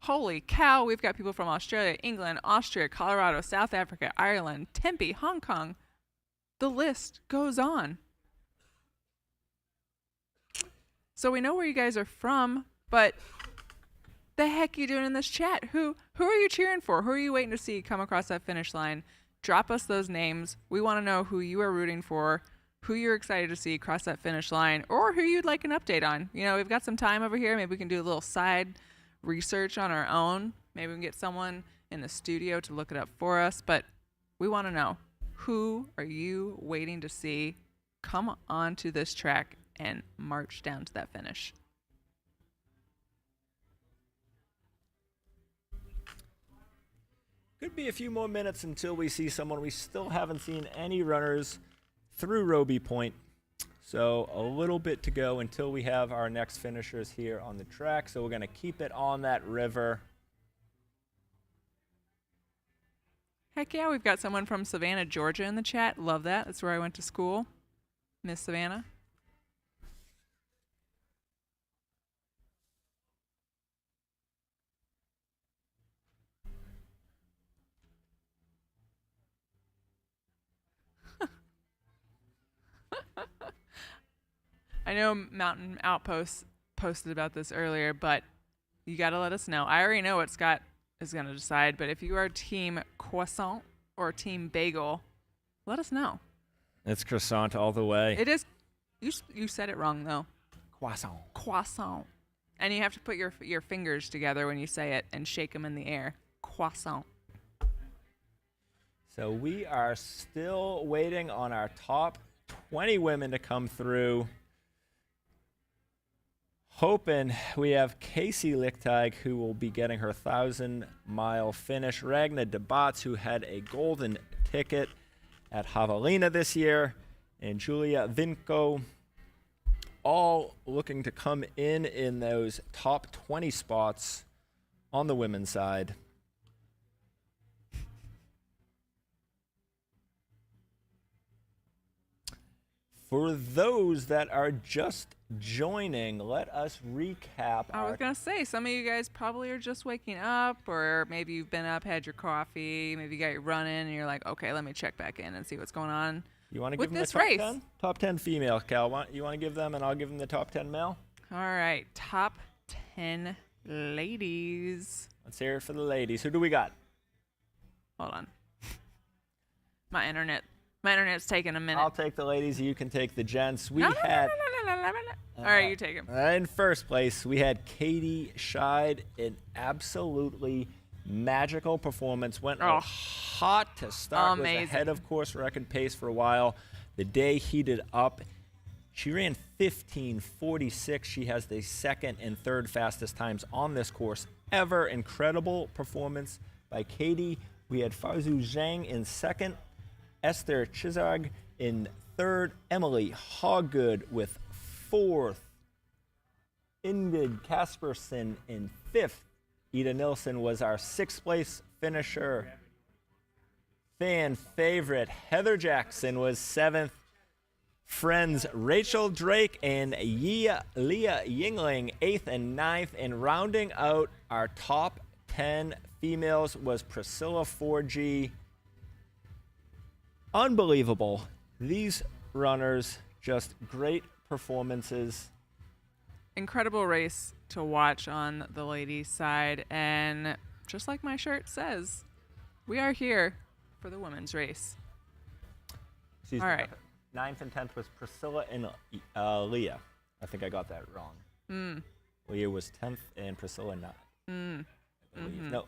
Holy cow, we've got people from Australia, England, Austria, Colorado, South Africa, Ireland, Tempe, Hong Kong. The list goes on. So we know where you guys are from, but the heck are you doing in this chat? Who are you cheering for? Who are you waiting to see come across that finish line? Drop us those names. We want to know who you are rooting for, who you're excited to see cross that finish line, or who you'd like an update on. You know, we've got some time over here. Maybe we can do a little side research on our own. Maybe we can get someone in the studio to look it up for us, but we want to know, who are you waiting to see come onto this track and march down to that finish? Could be a few more minutes until we see someone. We still haven't seen any runners through Roby Point. So a little bit to go until we have our next finishers here on the track. So we're going to keep it on that river. Heck yeah, we've got someone from Savannah, Georgia in the chat. Love that. That's where I went to school. Miss Savannah. I know Mountain Outpost posted about this earlier, but you got to let us know. I already know what Scott is going to decide, but if you are team croissant or team bagel, let us know. It's croissant all the way. It is. You said it wrong, though. Croissant. Croissant. And you have to put your fingers together when you say it and shake them in the air. Croissant. So we are still waiting on our top 20 women to come through. Hoping we have Casey Lichtig, who will be getting her 1,000-mile finish. Ragnar DeBats, who had a golden ticket at Javelina this year. And Julia Vinko, all looking to come in those top 20 spots on the women's side. For those that are just joining, let us recap. I was going to say, some of you guys probably are just waking up, or maybe you've been up, had your coffee, maybe you got your run in, and you're like, okay, let me check back in and see what's going on You want to with give them this the top race. 10? Top 10 female, Cal. You want to give them, and I'll give them the top 10 male? All right, top 10 ladies. Let's hear it for the ladies. Who do we got? Hold on. My internet's taking a minute. I'll take the ladies. You can take the gents. We No. All right, you take him. In first place, we had Katie Schide, an absolutely magical performance. Went hot to start. Amazing. Was ahead of course record pace for a while. The day heated up. She ran 15:46. She has the second and third fastest times on this course ever. Incredible performance by Katie. We had Farzu Zhang in second, Esther Chizag in third, Emily Hoggood with fourth, Ingrid Kasperson in fifth. Ida Nilsson was our sixth place finisher. Fan favorite Heather Jackson was seventh. Friends Rachel Drake and Leah Yingling, eighth and ninth. And rounding out our top 10 females was Priscilla 4G. Unbelievable. These runners, just great performances. Incredible race to watch on the ladies' side. And just like my shirt says, we are here for the women's race. Excuse All me. right. Ninth and 10th was Priscilla and Leah. I think I got that wrong. Leah was 10th and Priscilla 9th. No.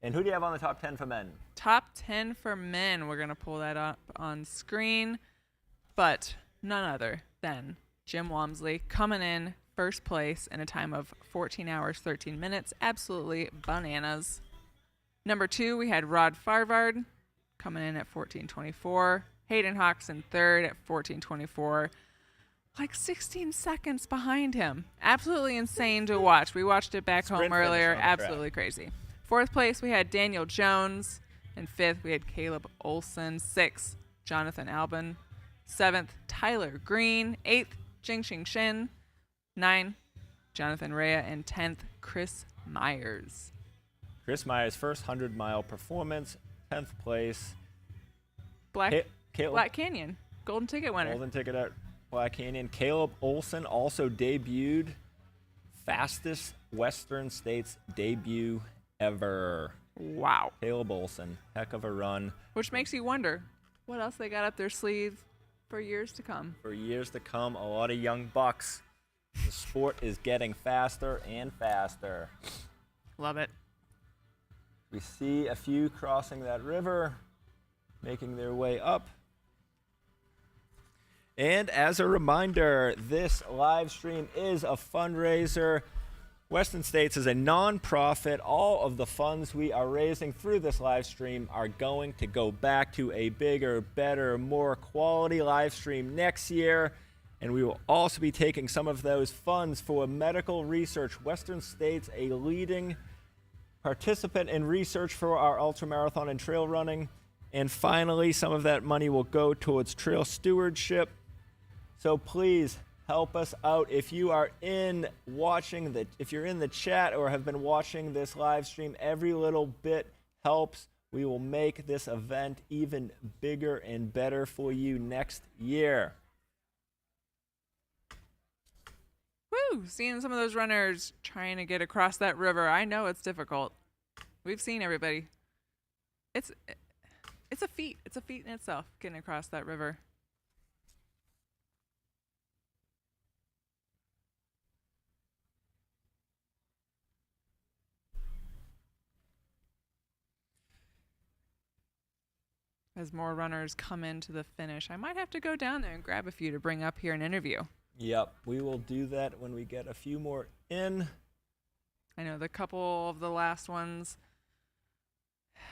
And who do you have on the top 10 for men? Top 10 for men. We're going to pull that up on screen. But none other than Jim Walmsley coming in first place in a time of 14 hours, 13 minutes. Absolutely bananas. Number 2, we had Rod Farvard coming in at 14:24. Hayden Hawks in third at 14:24. Like 16 seconds behind him. Absolutely insane to watch. We watched it back home earlier. Absolutely crazy. Fourth place, we had Daniel Jones. In fifth, we had Caleb Olson. Sixth, Jonathan Albin. Seventh, Tyler Green. Eighth, Jingxing Shin. 9, Jonathan Rea. And 10th, Chris Myers. Chris Myers' first 100-mile performance, 10th place. Black Canyon, golden ticket winner. Golden ticket at Black Canyon. Caleb Olson also debuted. Fastest Western States debut ever. Wow. Caleb Olson, heck of a run. Which makes you wonder what else they got up their sleeve for years to come. For years to come, a lot of young bucks The sport is getting faster and faster. Love it. We see a few crossing that river, making their way up. And as a reminder, this live stream is a fundraiser. Western States is a non-profit. All of the funds we are raising through this live stream are going to go back to a bigger, better, more quality live stream next year. And we will also be taking some of those funds for medical research. Western States, a leading participant in research for our ultramarathon and trail running. And finally, some of that money will go towards trail stewardship. So please help us out. If you are if you're in the chat or have been watching this live stream, every little bit helps. We will make this event even bigger and better for you next year. Woo! Seeing some of those runners trying to get across that river. I know it's difficult. We've seen everybody. It's a feat. It's a feat in itself, getting across that river. As more runners come into the finish, I might have to go down there and grab a few to bring up here and interview. Yep, we will do that when we get a few more in. I know the couple of the last ones,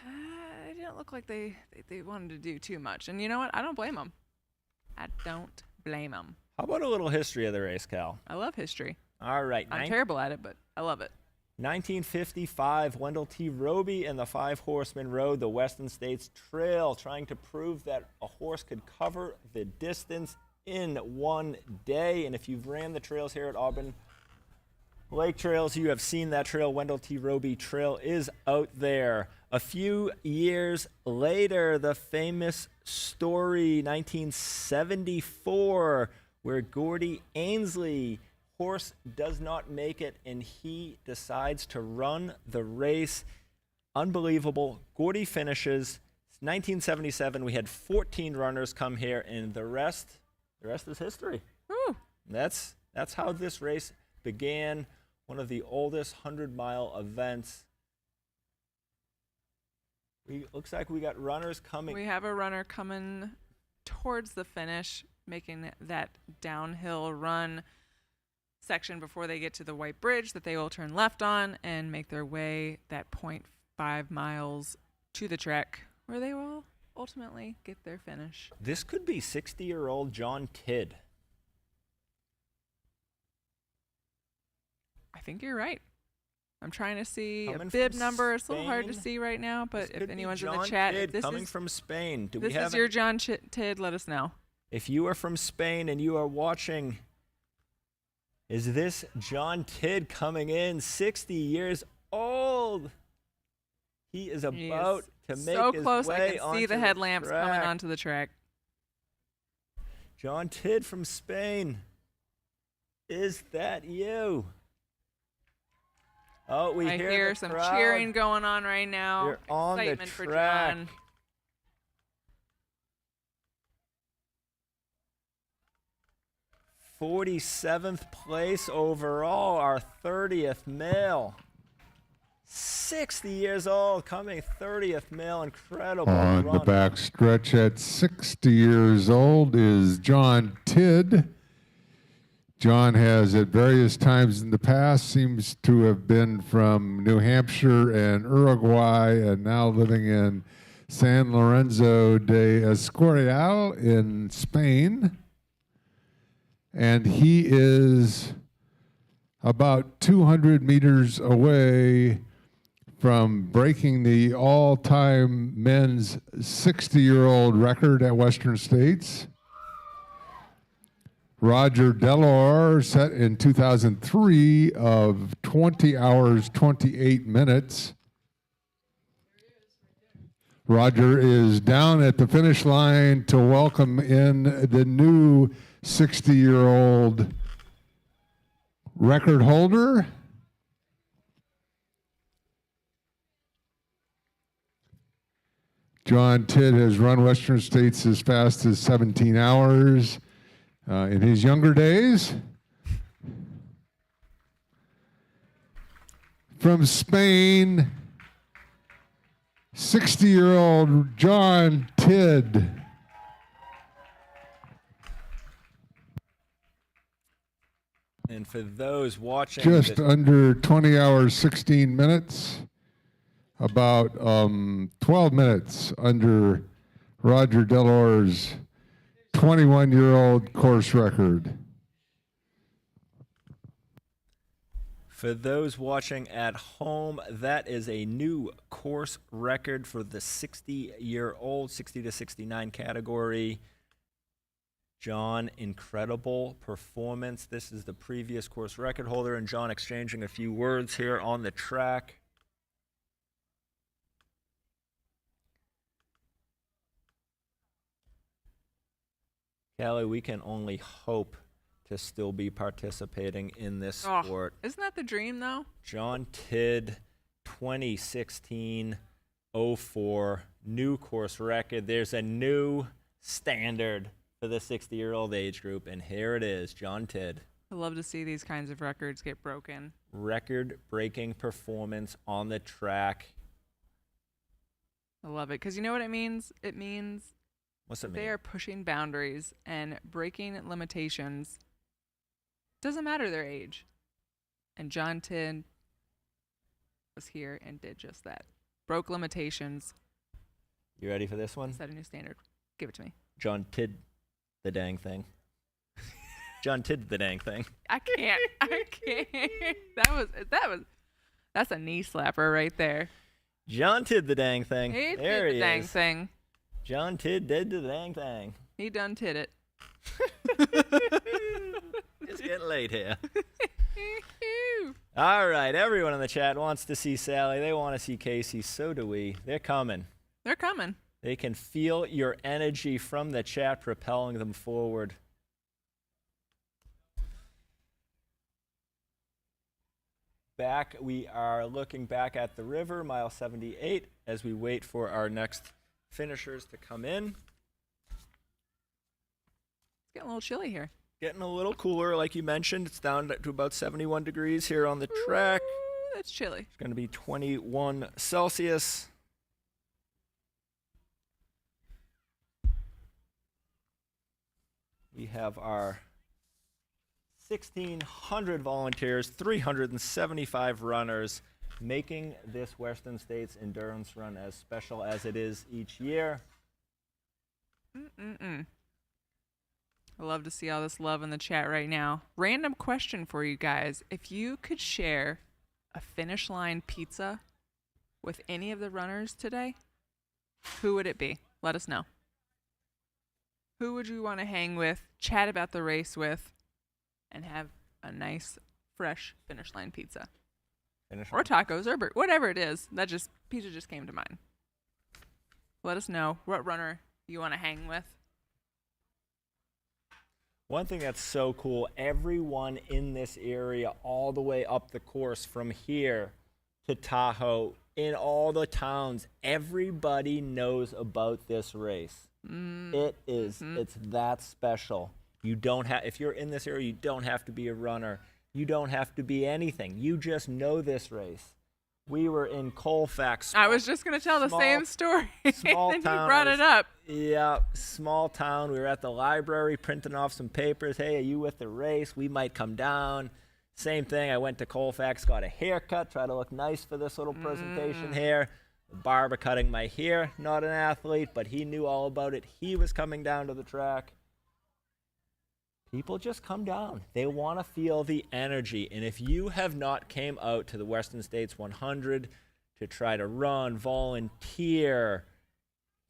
it didn't look like they wanted to do too much. And you know what? I don't blame them. I don't blame them. How about a little history of the race, Cal? I love history. All right. I'm terrible at it, but I love it. 1955, Wendell T. Roby and the Five Horsemen rode the Western States Trail, trying to prove that a horse could cover the distance in one day. And if you've ran the trails here at Auburn Lake Trails, you have seen that trail. Wendell T. Roby Trail is out there. A few years later, the famous story, 1974, where Gordy Ainsley, horse does not make it, and he decides to run the race. Unbelievable. Gordy finishes. 1977, we had 14 runners come here, and the rest is history. Ooh. That's how this race began. One of the oldest 100-mile events. Looks like we got runners coming. We have a runner coming towards the finish, making that downhill run section before they get to the White Bridge that they will turn left on and make their way that 0.5 miles to the trek, where they will ultimately get their finish. This could be 60-year-old John Tidd. I think you're right. I'm trying to see Coming a bib from number. It's a little hard to Spain. see right now, but This could if be anyone's in John the chat, Tidd if this coming is from Spain. Do this we have is your John Tidd, let us know. If you are from Spain and you are watching, is this John Tidd coming in, 60 years old? He is about to make so his close, way I can see the headlamps coming onto the track. John Tidd from Spain. Is that you? Oh, I hear some crowd. cheering going on right now. You're on the Excitement for track. John. '47th place overall, our 30th male. 60 years old, coming 30th male, incredible On run. the back stretch at 60 years old is John Tidd. John has at various times in the past seems to have been from New Hampshire and Uruguay and now living in San Lorenzo de Escorial in Spain. And he is about 200 meters away from breaking the all-time men's 60-year-old record at Western States. Roger Delor set in 2003 of 20 hours, 28 minutes. Roger is down at the finish line to welcome in the new 60-year-old record holder. John Tidd has run Western States as fast as 17 hours in his younger days. from Spain, 60-year-old John Tidd. And for those watching, Just under 20 hours, 16 minutes. About 12 minutes under Roger Delor's 21-year-old course record. For those watching at home, that is a new course record for the 60-year-old, 60 to 69 category. John, incredible performance. This is the previous course record holder, and John exchanging a few words here on the track. Callie, we can only hope to still be participating in this sport. Isn't that the dream, though? John Tidd, 2016-04, new course record. There's a new standard for the 60-year-old age group, and here it is, John Tidd. I love to see these kinds of records get broken. Record-breaking performance on the track. I love it, because you know what it means? It means What's it mean? they are pushing boundaries and breaking limitations. Doesn't matter their age. And John Tidd was here and did just that. Broke limitations. You ready for this one? Set a new standard. Give it to me. John Tidd the dang thing. John Tidd the dang thing. I can't. That's a knee slapper right there. John Tidd the dang thing. He there did he the dang is. thing. John Tidd did the dang thing. He done tid it. It's getting late here. All right, everyone in the chat wants to see Sally. They want to see Casey. So do we. They're coming. They're coming. They can feel your energy from the chat propelling them forward. We are looking back at the river, mile 78, as we wait for our next finishers to come in. It's getting a little chilly here. Getting a little cooler, like you mentioned. It's down to about 71 degrees here on the track. Ooh, that's chilly. It's going to be 21 Celsius. We have our 1,600 volunteers, 375 runners, making this Western States Endurance Run as special as it is each year. I love to see all this love in the chat right now. Random question for you guys. If you could share a finish line pizza with any of the runners today, who would it be? Let us know. Who would you want to hang with, chat about the race with, and have a nice, fresh finish line pizza? Or tacos, or whatever it is. Pizza just came to mind. Let us know what runner you want to hang with. One thing that's so cool, everyone in this area, all the way up the course from here to Tahoe, in all the towns, everybody knows about this race. It's that special. You don't have, if you're in this area, you don't have to be a runner. You don't have to be anything. You just know this race. We were in Colfax. I was just going to tell the same story. Small and town. you brought it up. Yeah, small town. We were at the library printing off some papers. Hey, are you with the race? We might come down. Same thing. I went to Colfax, got a haircut, try to look nice for this little presentation here. The barber cutting my hair. Not an athlete, but he knew all about it. He was coming down to the track. People just come down. They want to feel the energy. And if you have not came out to the Western States 100 to try to run, volunteer,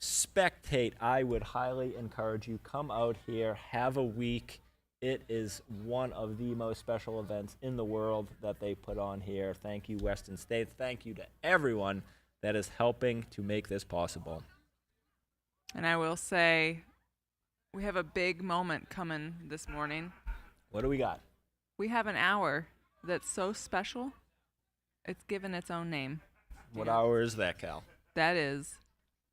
spectate, I would highly encourage you, come out here, have a week. It is one of the most special events in the world that they put on here. Thank you, Western States. Thank you to everyone that is helping to make this possible. And I will say, we have a big moment coming this morning. What do we got? We have an hour that's so special, it's given its own name. What hour is that, Cal? That is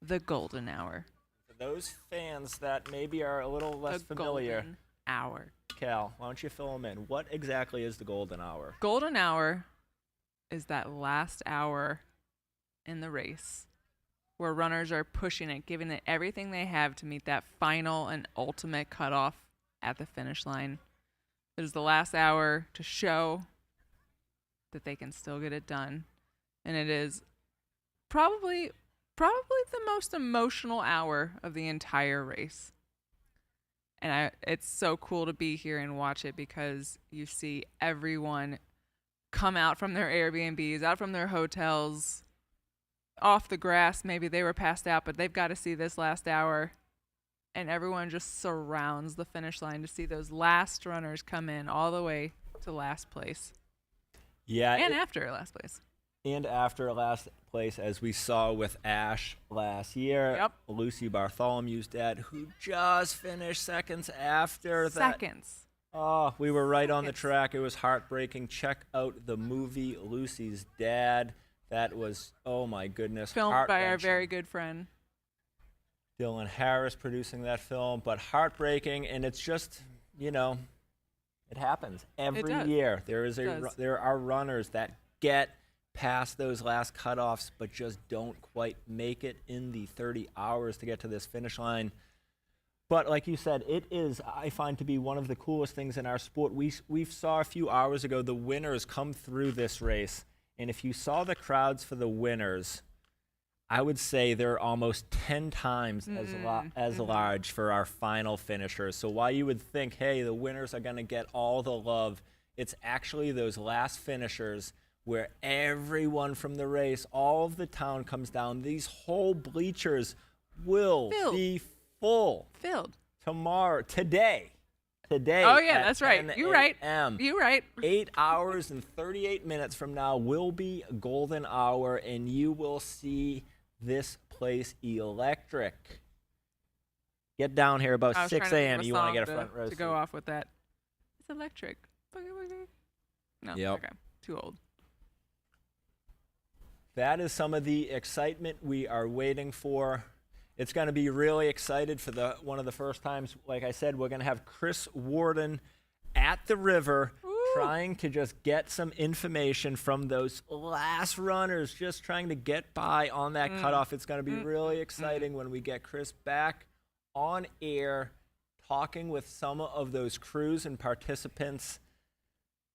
the golden hour. For those fans that maybe are a little less familiar. Golden hour. Cal, why don't you fill them in? What exactly is the golden hour? Golden hour is that last hour in the race where runners are pushing it, giving it everything they have to meet that final and ultimate cutoff at the finish line. There's the last hour to show that they can still get it done. And it is probably the most emotional hour of the entire race. And it's so cool to be here and watch it because you see everyone come out from their Airbnbs, out from their hotels, off the grass. Maybe they were passed out, but they've got to see this last hour. And everyone just surrounds the finish line to see those last runners come in all the way to last place. Yeah. And after last place. And after last place, as we saw with Ash last year. Yep. Lucy Bartholomew's dad, who just finished seconds after that. Seconds. Oh, we were right on the track. It was heartbreaking. Check out the movie Lucy's Dad. That was, oh my goodness. Filmed by our very good friend Dylan Harris producing that film, but heartbreaking. And it's just, you know, it happens every year. There are runners that get past those last cutoffs, but just don't quite make it in the 30 hours to get to this finish line. But like you said, it is, I find, to be one of the coolest things in our sport. We saw a few hours ago the winners come through this race, and if you saw the crowds for the winners, I would say they're almost 10 times as large for our final finishers. So while you would think, hey, the winners are going to get all the love, it's actually those last finishers where everyone from the race, all of the town comes down. These whole bleachers will be filled today. Oh yeah, that's right. You're right. 8 hours and 38 minutes from now will be a golden hour, and you will see this place electric. Get down here about 6 a.m. You want to get a front row to seat. go off with that. It's electric. No, Yep. okay, too old. That is some of the excitement we are waiting for. It's going to be really excited for one of the first times. Like I said, we're going to have Chris Warden at the river trying to just get some information from those last runners, just trying to get by on that cutoff. It's going to be really exciting when we get Chris back on air talking with some of those crews and participants,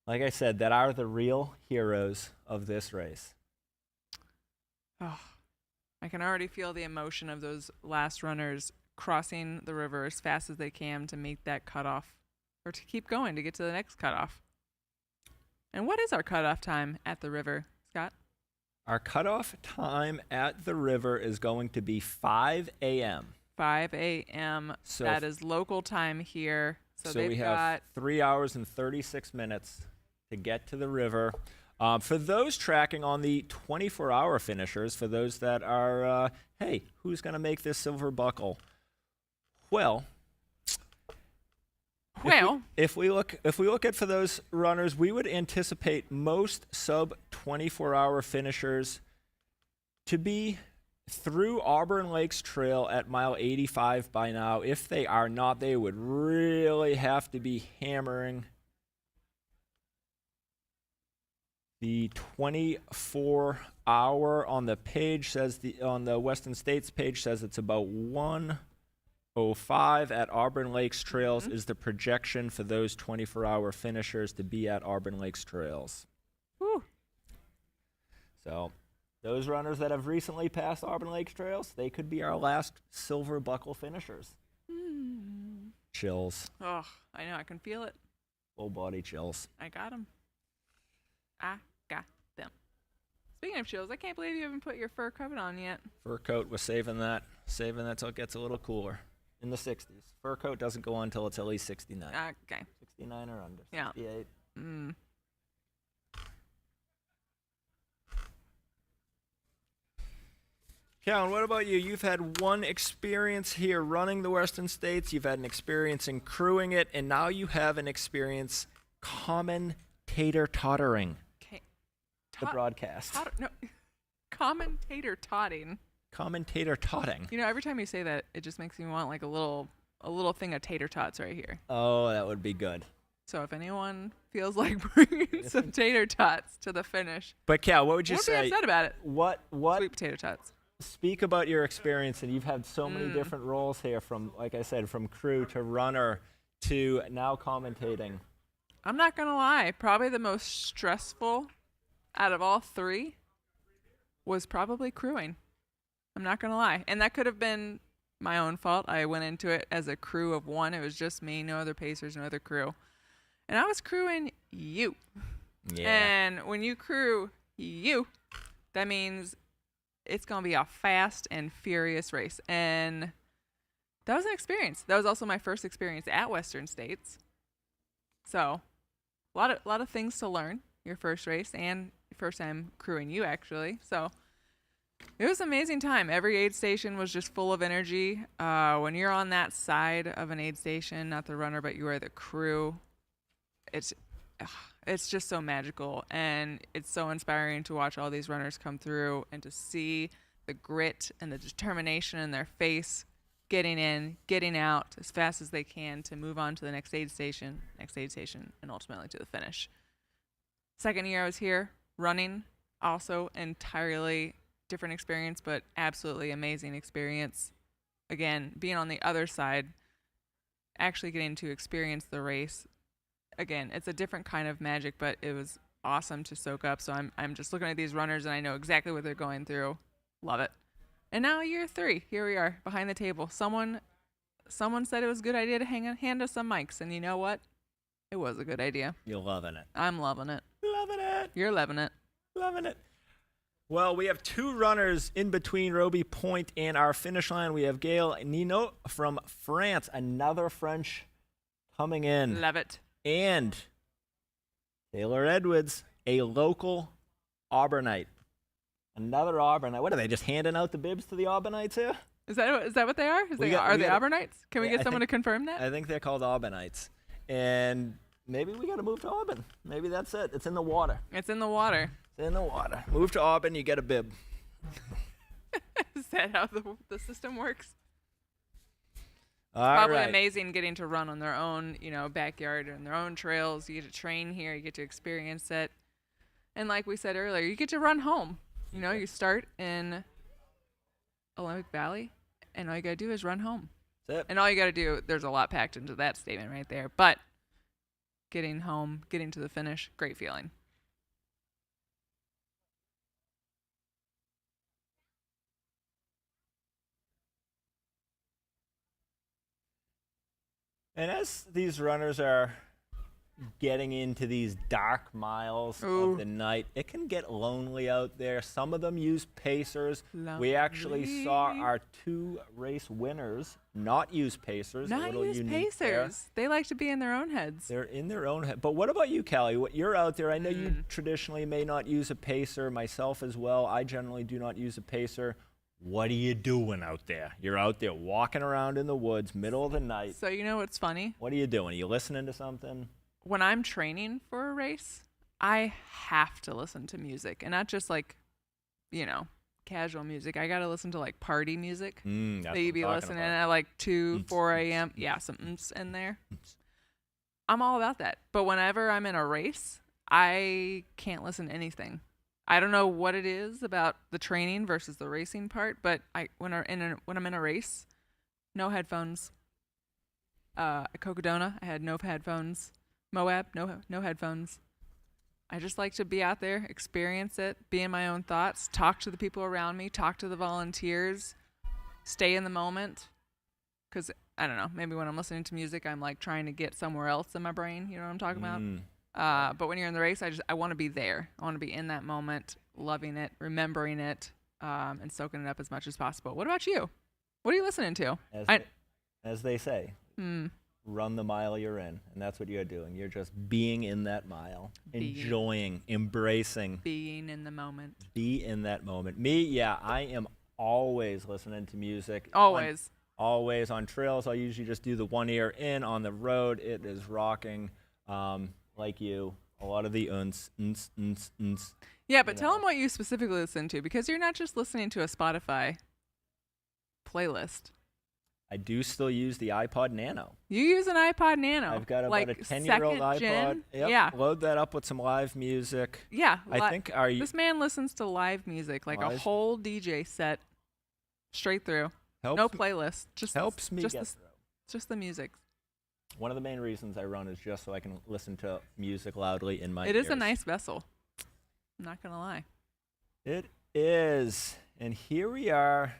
like I said, that are the real heroes of this race. Oh, I can already feel the emotion of those last runners crossing the river as fast as they can to meet that cutoff, or to keep going to get to the next cutoff. And what is our cutoff time at the river, Scott? Our cutoff time at the river is going to be 5 a.m. 5 a.m. So that is local time here. So we have 3 hours and 36 minutes to get to the river. For those tracking on the 24-hour finishers, for those that are, hey, who's going to make this silver buckle? Well, if we look at for those runners, we would anticipate most sub 24-hour finishers to be through Auburn Lakes Trail at mile 85 by now. If they are not, they would really have to be hammering the 24-hour. On the page says on the Western States page says it's about 1:05 at Auburn Lakes Trails is the projection for those 24-hour finishers to be at Auburn Lakes Trails. Woo. So those runners that have recently passed Auburn Lakes Trails, they could be our last silver buckle finishers. Chills. Oh, I know. I can feel it. Full body chills. I got them. I got them. Speaking of chills, I can't believe you haven't put your fur coat on yet. Fur coat, we're saving that till it gets a little cooler. In the 60s. Fur coat doesn't go on until it's at least 69. Okay. 69 or under. Yeah. 68. Callan, what about you? You've had one experience here running the Western States. You've had an experience in crewing it, and now you have an experience commentator tottering the broadcast. No, commentator totting. Commentator totting. You know, every time you say that, it just makes me want like a little thing of tater tots right here. Oh, that would be good. So if anyone feels like bringing some tater tots to the finish, But Cal, what would you won't say? be upset about it. What Sweet potato tots. Speak about your experience, and you've had so many different roles here, from, like I said, from crew to runner to now commentating. I'm not gonna lie, probably the most stressful out of all three was probably crewing. I'm not gonna lie, and that could have been my own fault. I went into it as a crew of one. It was just me, no other pacers, no other crew, and I was crewing you. Yeah. And when you crew you, that means it's gonna be a fast and furious race, and that was an experience. That was also my first experience at Western States, so a lot of things to learn. Your first race and your first time crewing you, actually. So it was an amazing time. Every aid station was just full of energy. When you're on that side of an aid station, not the runner, but you are the crew, it's just so magical, and it's so inspiring to watch all these runners come through and to see the grit and the determination in their face, getting in, getting out as fast as they can to move on to the next aid station, and ultimately to the finish. Second year I was here running, also entirely different experience, but absolutely amazing experience. Again, being on the other side, actually getting to experience the race. Again, it's a different kind of magic, but it was awesome to soak up. So I'm just looking at these runners and I know exactly what they're going through. Love it. And now year 3, here we are behind the table. Someone said it was a good idea to hand us some mics, and you know what? It was a good idea. You're loving it. I'm loving it. Loving it. You're loving it. Loving it. Well, we have 2 runners in between Roby Point and our finish line. We have Gail Nino from France, another French coming in. Love it. And Taylor Edwards, a local Auburnite. Another Auburnite. What are they, just handing out the bibs to the Auburnites here? Is that what they are? Are they Auburnites? Can we get someone to confirm that? I think they're called Auburnites. And maybe we got to move to Auburn. Maybe that's it. It's in the water. It's in the water. It's in the water. Move to Auburn, you get a bib. Is that how the system works? All Probably right. amazing getting to run on their own, backyard and their own trails. You get to train here. You get to experience it. And like we said earlier, you get to run home. You start in Olympic Valley, and all you got to do is run home. That's it. And all you got to do, there's a lot packed into that statement right there. But getting home, getting to the finish, great feeling. And as these runners are getting into these dark miles of the night, it can get lonely out there. Some of them use pacers. We actually saw our 2 race winners not use pacers. Not a little use unique pacers. They like to be in their own heads. They're in their own head. But what about you, Callie? You're out there. I know you traditionally may not use a pacer, myself as well. I generally do not use a pacer. What are you doing out there? You're out there walking around in the woods, middle of the night. So you know what's funny? What are you doing? Are you listening to something? When I'm training for a race, I have to listen to music, and not just casual music. I got to listen to party music. That's that you be listening at 2, 4 a.m. Yeah, some in there. I'm all about that. But whenever I'm in a race, I can't listen to anything. I don't know what it is about the training versus the racing part, but when I'm in a race, no headphones. At Cocodona, I had no headphones. Moab, no headphones. I just like to be out there, experience it, be in my own thoughts, talk to the people around me, talk to the volunteers, stay in the moment. Because, I don't know, maybe when I'm listening to music, I'm trying to get somewhere else in my brain. You know what I'm talking about? But when you're in the race, I want to be there. I want to be in that moment, loving it, remembering it, and soaking it up as much as possible. What about you? What are you listening to? As they say, run the mile you're in. And that's what you're doing. You're just being in that mile, enjoying, embracing. Being in the moment. Be in that moment. Me, I am always listening to music. Always. Always on trails. I usually just do the one ear in. On the road, it is rocking. Like you, a lot of the uns. Yeah, but tell them what you specifically listen to, because you're not just listening to a Spotify playlist. I do still use the iPod Nano. You use an iPod Nano. I've got about like a 10-year-old iPod. Gen? Yep. Yeah. Load that up with some live music. Yeah. I think this man listens to live music, like a whole DJ set straight through. No playlist. Just helps me just get the, through. Just the music. One of the main reasons I run is just so I can listen to music loudly in my It ears. is a nice vessel. I'm not gonna lie. It is. And here we are,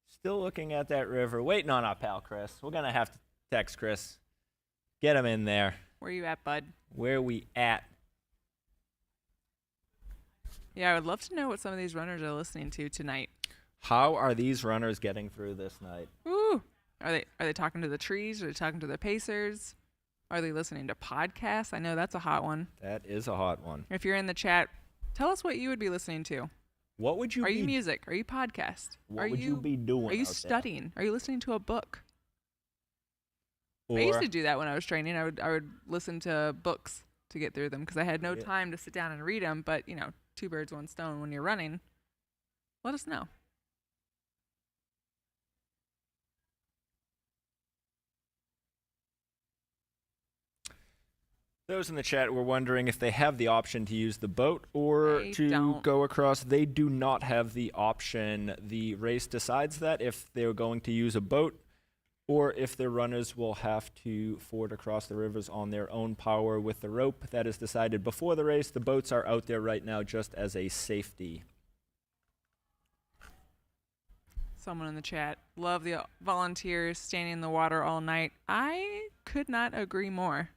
still looking at that river, waiting on our pal Chris. We're going to have to text Chris. Get him in there. Where you at, bud? Where we at? Yeah, I would love to know what some of these runners are listening to tonight. How are these runners getting through this night? Ooh. Are they talking to the trees? Are they talking to the pacers? Are they listening to podcasts? I know that's a hot one. That is a hot one. If you're in the chat, tell us what you would be listening to. What would you Are be? you music? Are you podcast? What would you be doing? Are you out there? studying? Are you listening to a book? Or I used to do that when I was training. I would listen to books to get through them because I had no time to sit down and read them. But, two birds, one stone when you're running. Let us know. Those in the chat were wondering if they have the option to use the boat or to go across. They do not have the option. The race decides that if they're going to use a boat or if their runners will have to ford across the rivers on their own power with the rope. That is decided before the race. The boats are out there right now just as a safety. Someone in the chat, love the volunteers standing in the water all night. I could not agree more.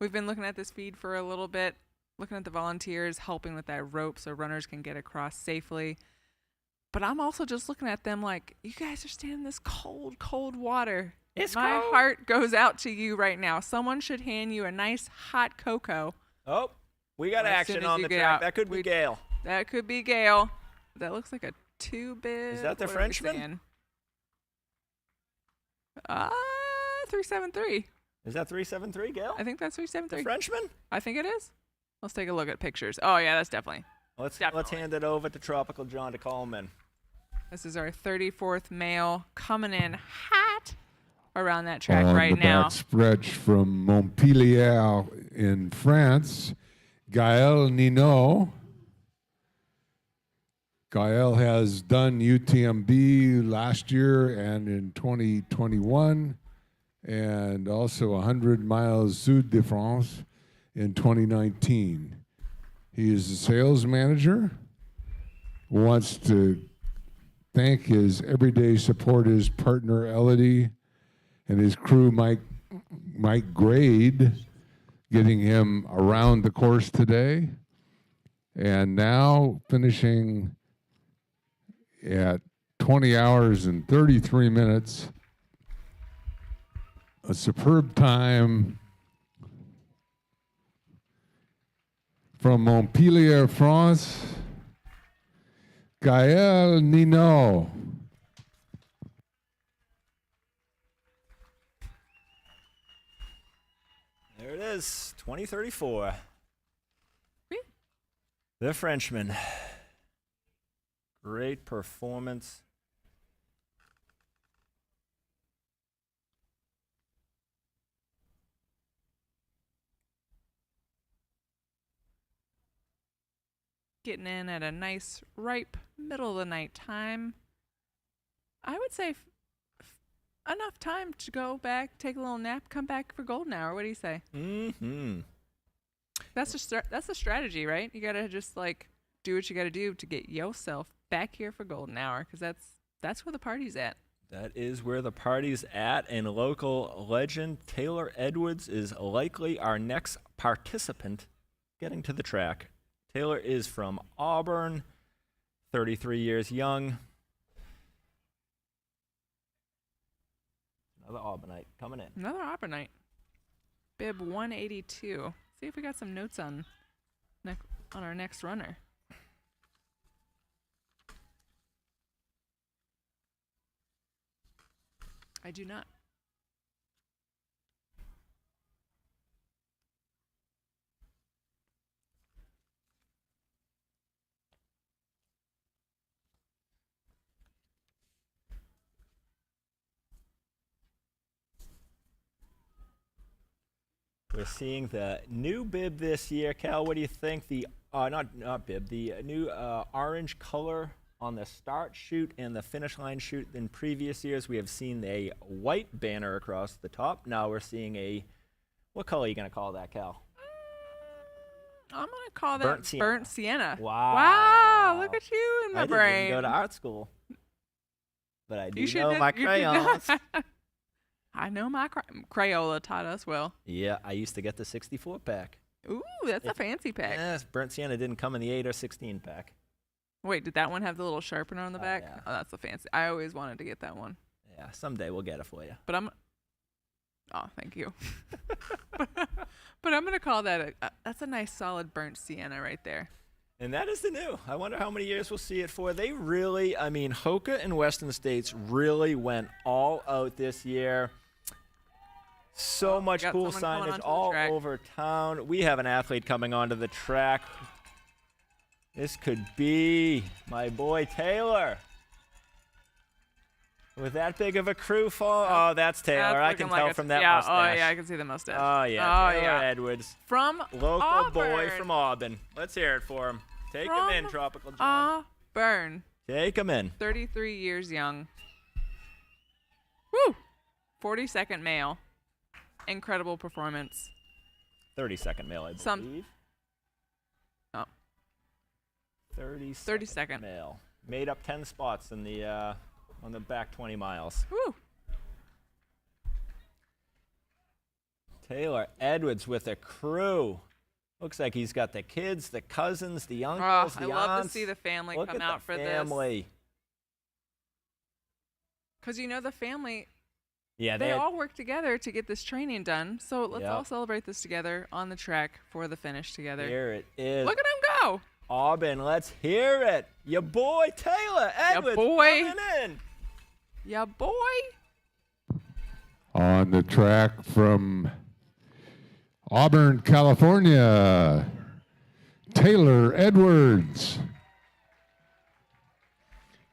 We've been looking at this feed for a little bit, looking at the volunteers helping with that rope so runners can get across safely. But I'm also just looking at them like, you guys are standing in this cold, cold water. My heart goes out to you right now. Someone should hand you a nice hot cocoa. Oh, we got action on the track. That could be Gail. That could be Gail. That looks like a two-bit. Is that the Frenchman? 373. Is that 373, Gail? I think that's 373. The Frenchman? I think it is. Let's take a look at pictures. Oh, yeah, that's definitely. Let's hand it over to Tropical John to call him in. This is our 34th male coming in hot around that track on right the now. back stretch from Montpellier in France, Gaël Ninot. Gaël has done UTMB last year and in 2021. And also 100 miles Sud de France in 2019. He is a sales manager, wants to thank his everyday supporters, partner Elodie, and his crew, Mike Grade, getting him around the course today. And now finishing at 20 hours and 33 minutes. A superb time from Montpellier, France, Gaël Ninot. There it is, 2034. The Frenchman. Great performance. Getting in at a nice, ripe, middle of the night time. I would say enough time to go back, take a little nap, come back for golden hour. What do you say? Mm-hmm. That's the strategy, right? You gotta just do what you gotta do to get yourself back here for golden hour, because that's where the party's at. That is where the party's at, and local legend Taylor Edwards is likely our next participant getting to the track. Taylor is from Auburn, 33 years young. Another Auburnite coming in. Another Auburnite. Bib 182. See if we got some notes on our next runner. I do not. we're seeing the new bib this year. Cal, what do you think? The not bib, the new orange color on the start chute and the finish line chute. In previous years, we have seen a white banner across the top. Now we're seeing a, what color are you going to call that, Cal? I'm going to call that Burnt sienna. burnt sienna. Wow. Wow, look at you in my I brain. didn't even go to art school, but I do You should know know- my you should crayons. I know my Crayola taught us well. Yeah, I used to get the 64 pack. Ooh, that's a fancy pack. Yes, burnt sienna didn't come in the 8 or 16 pack. Wait, did that one have the little sharpener on the back? yeah. Oh, that's a fancy. I always wanted to get that one. Yeah, someday we'll get it for you. But oh, thank you. But I'm going to call that that's a nice solid burnt sienna right there. And that is the new. I wonder how many years we'll see it for. They really, I mean, Hoka and Western States really went all out this year. So much got cool someone coming signage onto the all track. over town. We have an athlete coming onto the track. This could be my boy Taylor. With that big of a crew fall, oh, that's Taylor. That's I can looking tell like from that yeah, mustache. Oh, yeah, I can see the mustache. Oh, yeah, Oh, Taylor yeah. Edwards. From Local boy Auburn. from Auburn. Let's hear it for him. Take him in, Tropical John. Auburn. Take him in. 33 years young. Woo! 42nd male. Incredible performance. 32nd male, I believe. Oh. 32nd male. Made up 10 spots in the on the back 20 miles. Woo! Taylor Edwards with a crew. Looks like he's got the kids, the cousins, the uncles, I the love to aunts. see the family Look come at out the for this. family. Because you know the family, Yeah, they had- all work together to get this training done. So let's Yep. all celebrate this together on the track for the finish together. Here it is. Look at him go. Auburn, let's hear it. Your boy Taylor Edwards boy. coming in. Yeah, boy. On the track from Auburn, California, Taylor Edwards.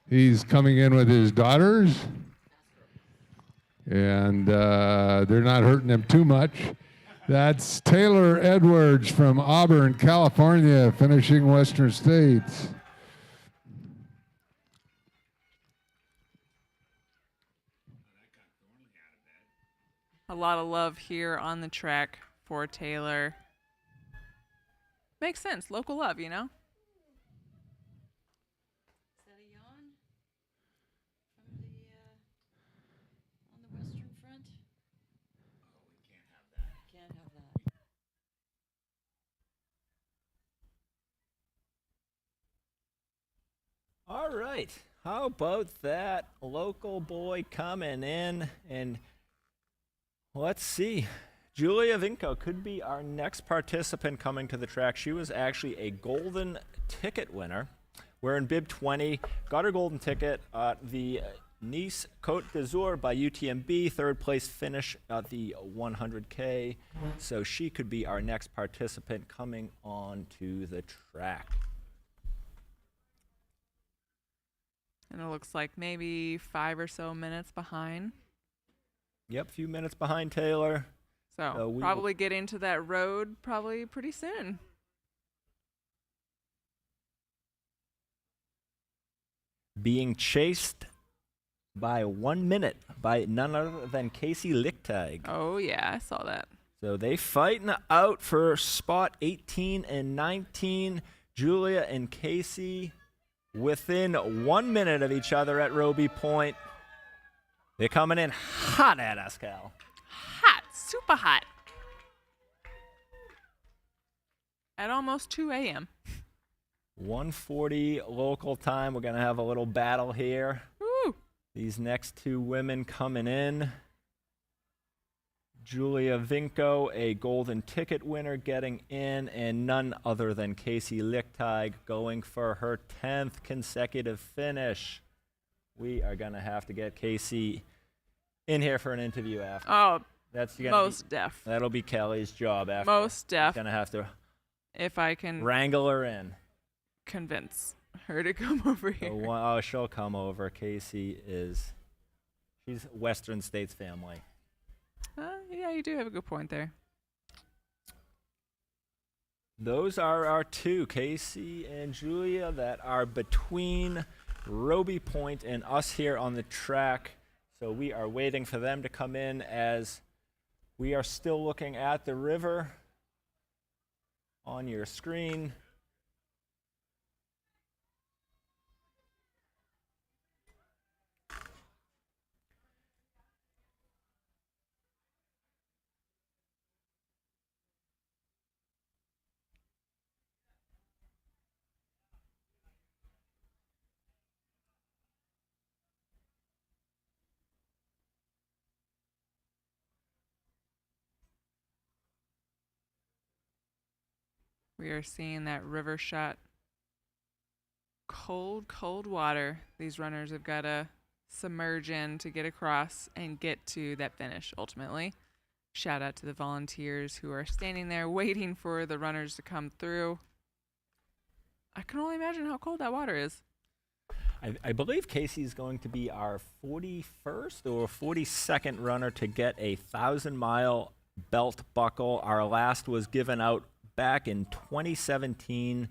He's coming in with his daughters, and they're not hurting him too much. That's Taylor Edwards from Auburn, California, finishing Western States. A lot of love here on the track for Taylor. Makes sense. Local love, you know? Is that a yawn from the on the western front? Oh, we can't have that. Can't have that. All right. How about that local boy coming in? And let's see. Julia Vinko could be our next participant coming to the track. She was actually a golden ticket winner. We're in bib 20. Got her golden ticket at the Nice Côte d'Azur by UTMB. Third place finish at the 100K. So she could be our next participant coming on to the track. And it looks like maybe 5 or so minutes behind. Yep, a few minutes behind Taylor. So we probably get into that road probably pretty soon. Being chased by 1 minute by none other than Casey Lichtig. Oh, yeah, I saw that. So they fighting out for spot 18 and 19. Julia and Casey within 1 minute of each other at Roby Point. They're coming in hot at us, Cal. Hot, super hot. At almost 2 a.m. 1:40 local time. We're going to have a little battle here. Woo! These next two women coming in. Julia Vinko, a golden ticket winner, getting in, and none other than Casey Lichtig going for her 10th consecutive finish. We are going to have to get Casey in here for an interview after. Oh, that's most def. That'll be Kelly's job after. Most def. Going to have to If I can wrangle her in. Convince her to come over here. Oh, she'll come over. Casey she's Western States family. Yeah, you do have a good point there. Those are our two, Casey and Julia, that are between Roby Point and us here on the track. So we are waiting for them to come in as we are still looking at the river on your screen. We are seeing that river shot. Cold, cold water. These runners have got to submerge in to get across and get to that finish ultimately. Shout out to the volunteers who are standing there waiting for the runners to come through. I can only imagine how cold that water is. I believe Casey is going to be our 41st or 42nd runner to get a 1,000-mile belt buckle. Our last was given out back in 2017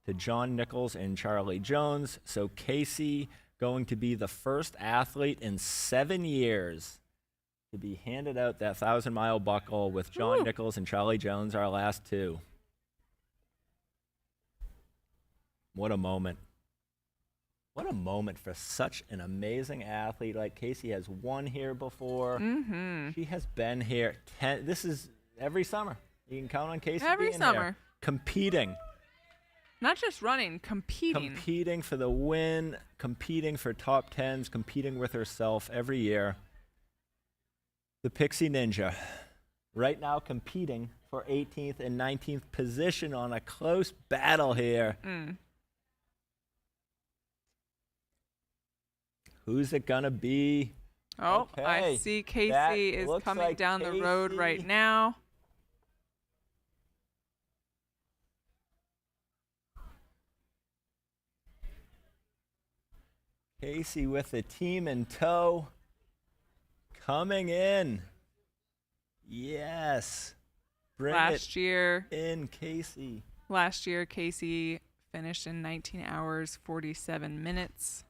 to John Nichols and Charlie Jones. So Casey going to be the first athlete in 7 years to be handed out that 1,000-mile buckle with John Nichols and Charlie Jones, our last two. What a moment. What a moment for such an amazing athlete. Like Casey has won here before. Mm-hmm. She has been here. This is every summer. You can count on Casey Every being summer. here, competing. Not just running, competing. Competing for the win, competing for top tens, competing with herself every year. The Pixie Ninja, right now competing for 18th and 19th position on a close battle here. Who's it gonna be? Oh, Okay. I see Casey That is looks coming like down the road right Casey. now. Casey with the team in tow. Coming in. Yes. Bring Last it year in, Casey. Last year, Casey finished in 19 hours, 47 minutes.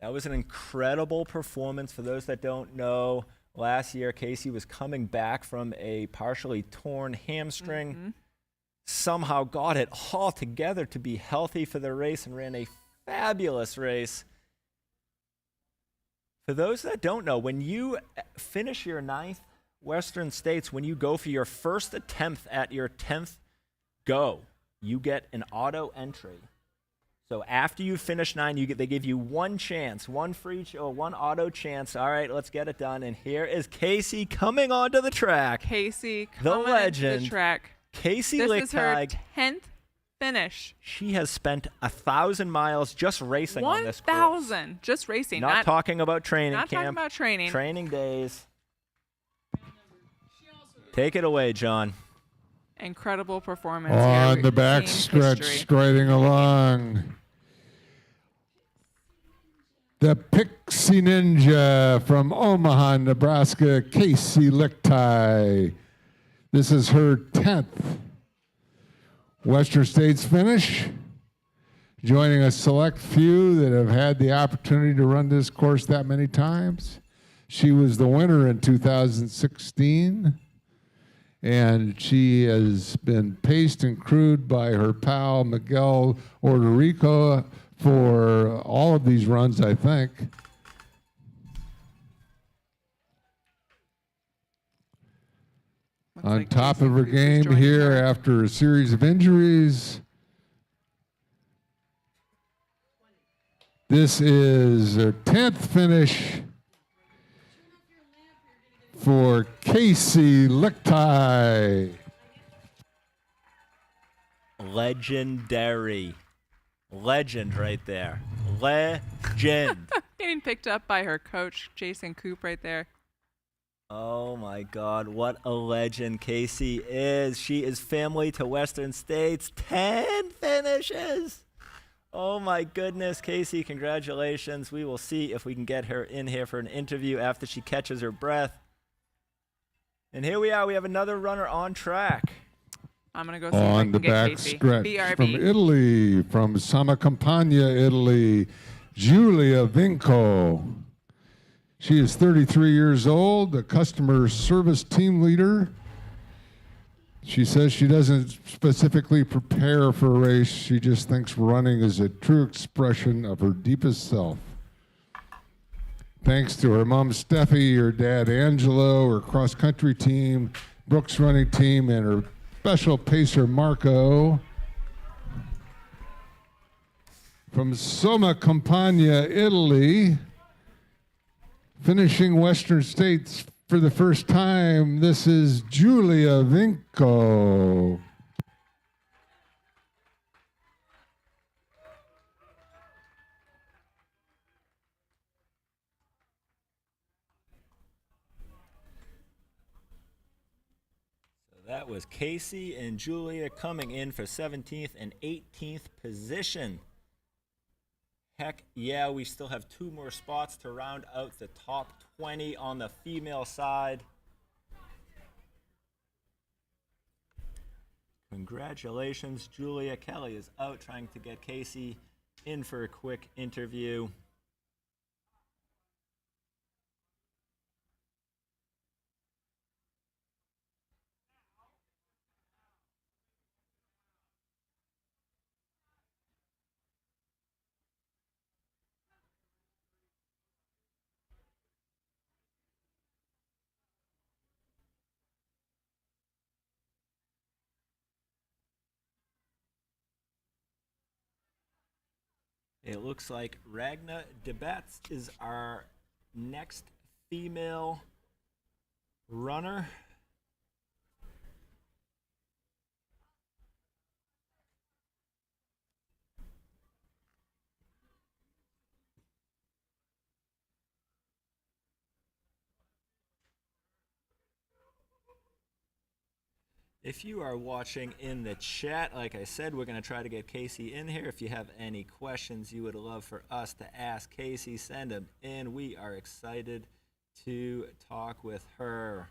That was an incredible performance. For those that don't know, last year Casey was coming back from a partially torn hamstring. Somehow got it all together to be healthy for the race and ran a fabulous race. For those that don't know, when you finish your 9th Western States, when you go for your first attempt at your 10th go, you get an auto entry. So after you finish 9, they give you one chance, one free or one auto chance. All right, let's get it done. And here is Casey coming onto the track. Casey the coming legend, into the track. Casey This is her Lichtig. 10th finish. She has spent 1,000 miles just racing on this course. 1,000 just racing. Not talking about training Not camp. talking about training. Training days. Take it away, John. Incredible performance. On here. the back Team stretch, history. striding along. The Pixie Ninja from Omaha, Nebraska, Casey Lichtig. This is her 10th Western States finish, joining a select few that have had the opportunity to run this course that many times. She was the winner in 2016, and she has been paced and crewed by her pal Miguel Ordorico for all of these runs, I think. On top of her game here after a series of injuries. This is her 10th finish for Casey Lichtig. Legendary. Legend right there. Legend. Getting picked up by her coach, Jason Coop, right there. Oh my God, what a legend Casey is. She is family to Western States. 10 finishes. Oh my goodness, Casey, congratulations. We will see if we can get her in here for an interview after she catches her breath. And here we are, we have another runner on track. I'm going to go see if I On can the get back Casey. stretch BRB. from Italy, from Sama Campagna, Italy, Giulia Vinco. She is 33 years old, a customer service team leader. She says she doesn't specifically prepare for a race. She just thinks running is a true expression of her deepest self. Thanks to her mom, Steffi, her dad, Angelo, her cross-country team, Brooks running team, and her special pacer, Marco. From Soma Campagna, Italy, finishing Western States for the first time, this is Giulia Vinco. That was Casey and Julia coming in for 17th and 18th position. Heck yeah, we still have 2 more spots to round out the top 20 on the female side. Congratulations, Julia. Kelly is out trying to get Casey in for a quick interview. It looks like Ragna DeBetz is our next female runner. If you are watching in the chat, like I said, we're going to try to get Casey in here. If you have any questions you would love for us to ask Casey, send them in. We are excited to talk with her.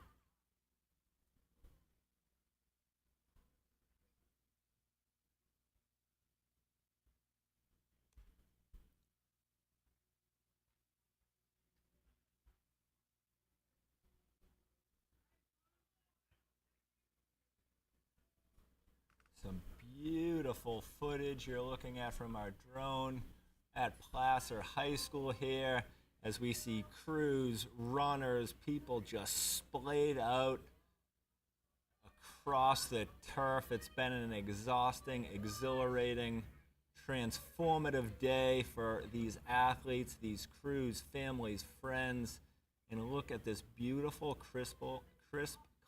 Some beautiful footage you're looking at from our drone at Placer High School here as we see crews, runners, people just splayed out across the turf. It's been an exhausting, exhilarating, transformative day for these athletes, these crews, families, friends. And look at this beautiful, crisp,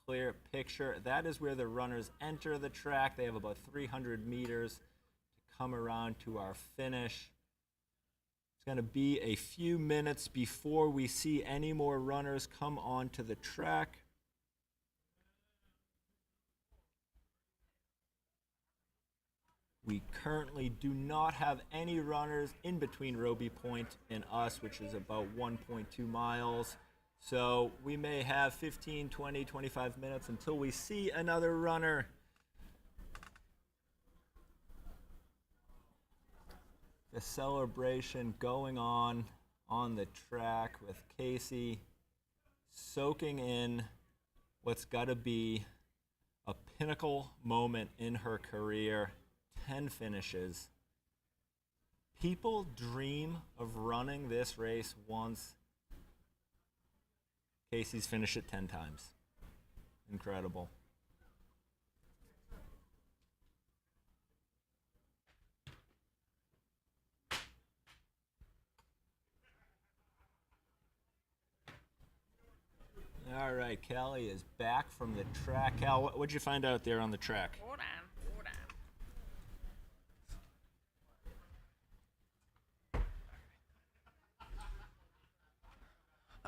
clear picture. That is where the runners enter the track. They have about 300 meters to come around to our finish. It's going to be a few minutes before we see any more runners come onto the track. We currently do not have any runners in between Roby Point and us, which is about 1.2 miles. So we may have 15, 20, 25 minutes until we see another runner. The celebration going on the track with Casey soaking in what's got to be a pinnacle moment in her career. 10 finishes. People dream of running this race once. Casey's finished it 10 times. Incredible. All right, Kelly is back from the track. Cal, what'd you find out there on the track? Hold on.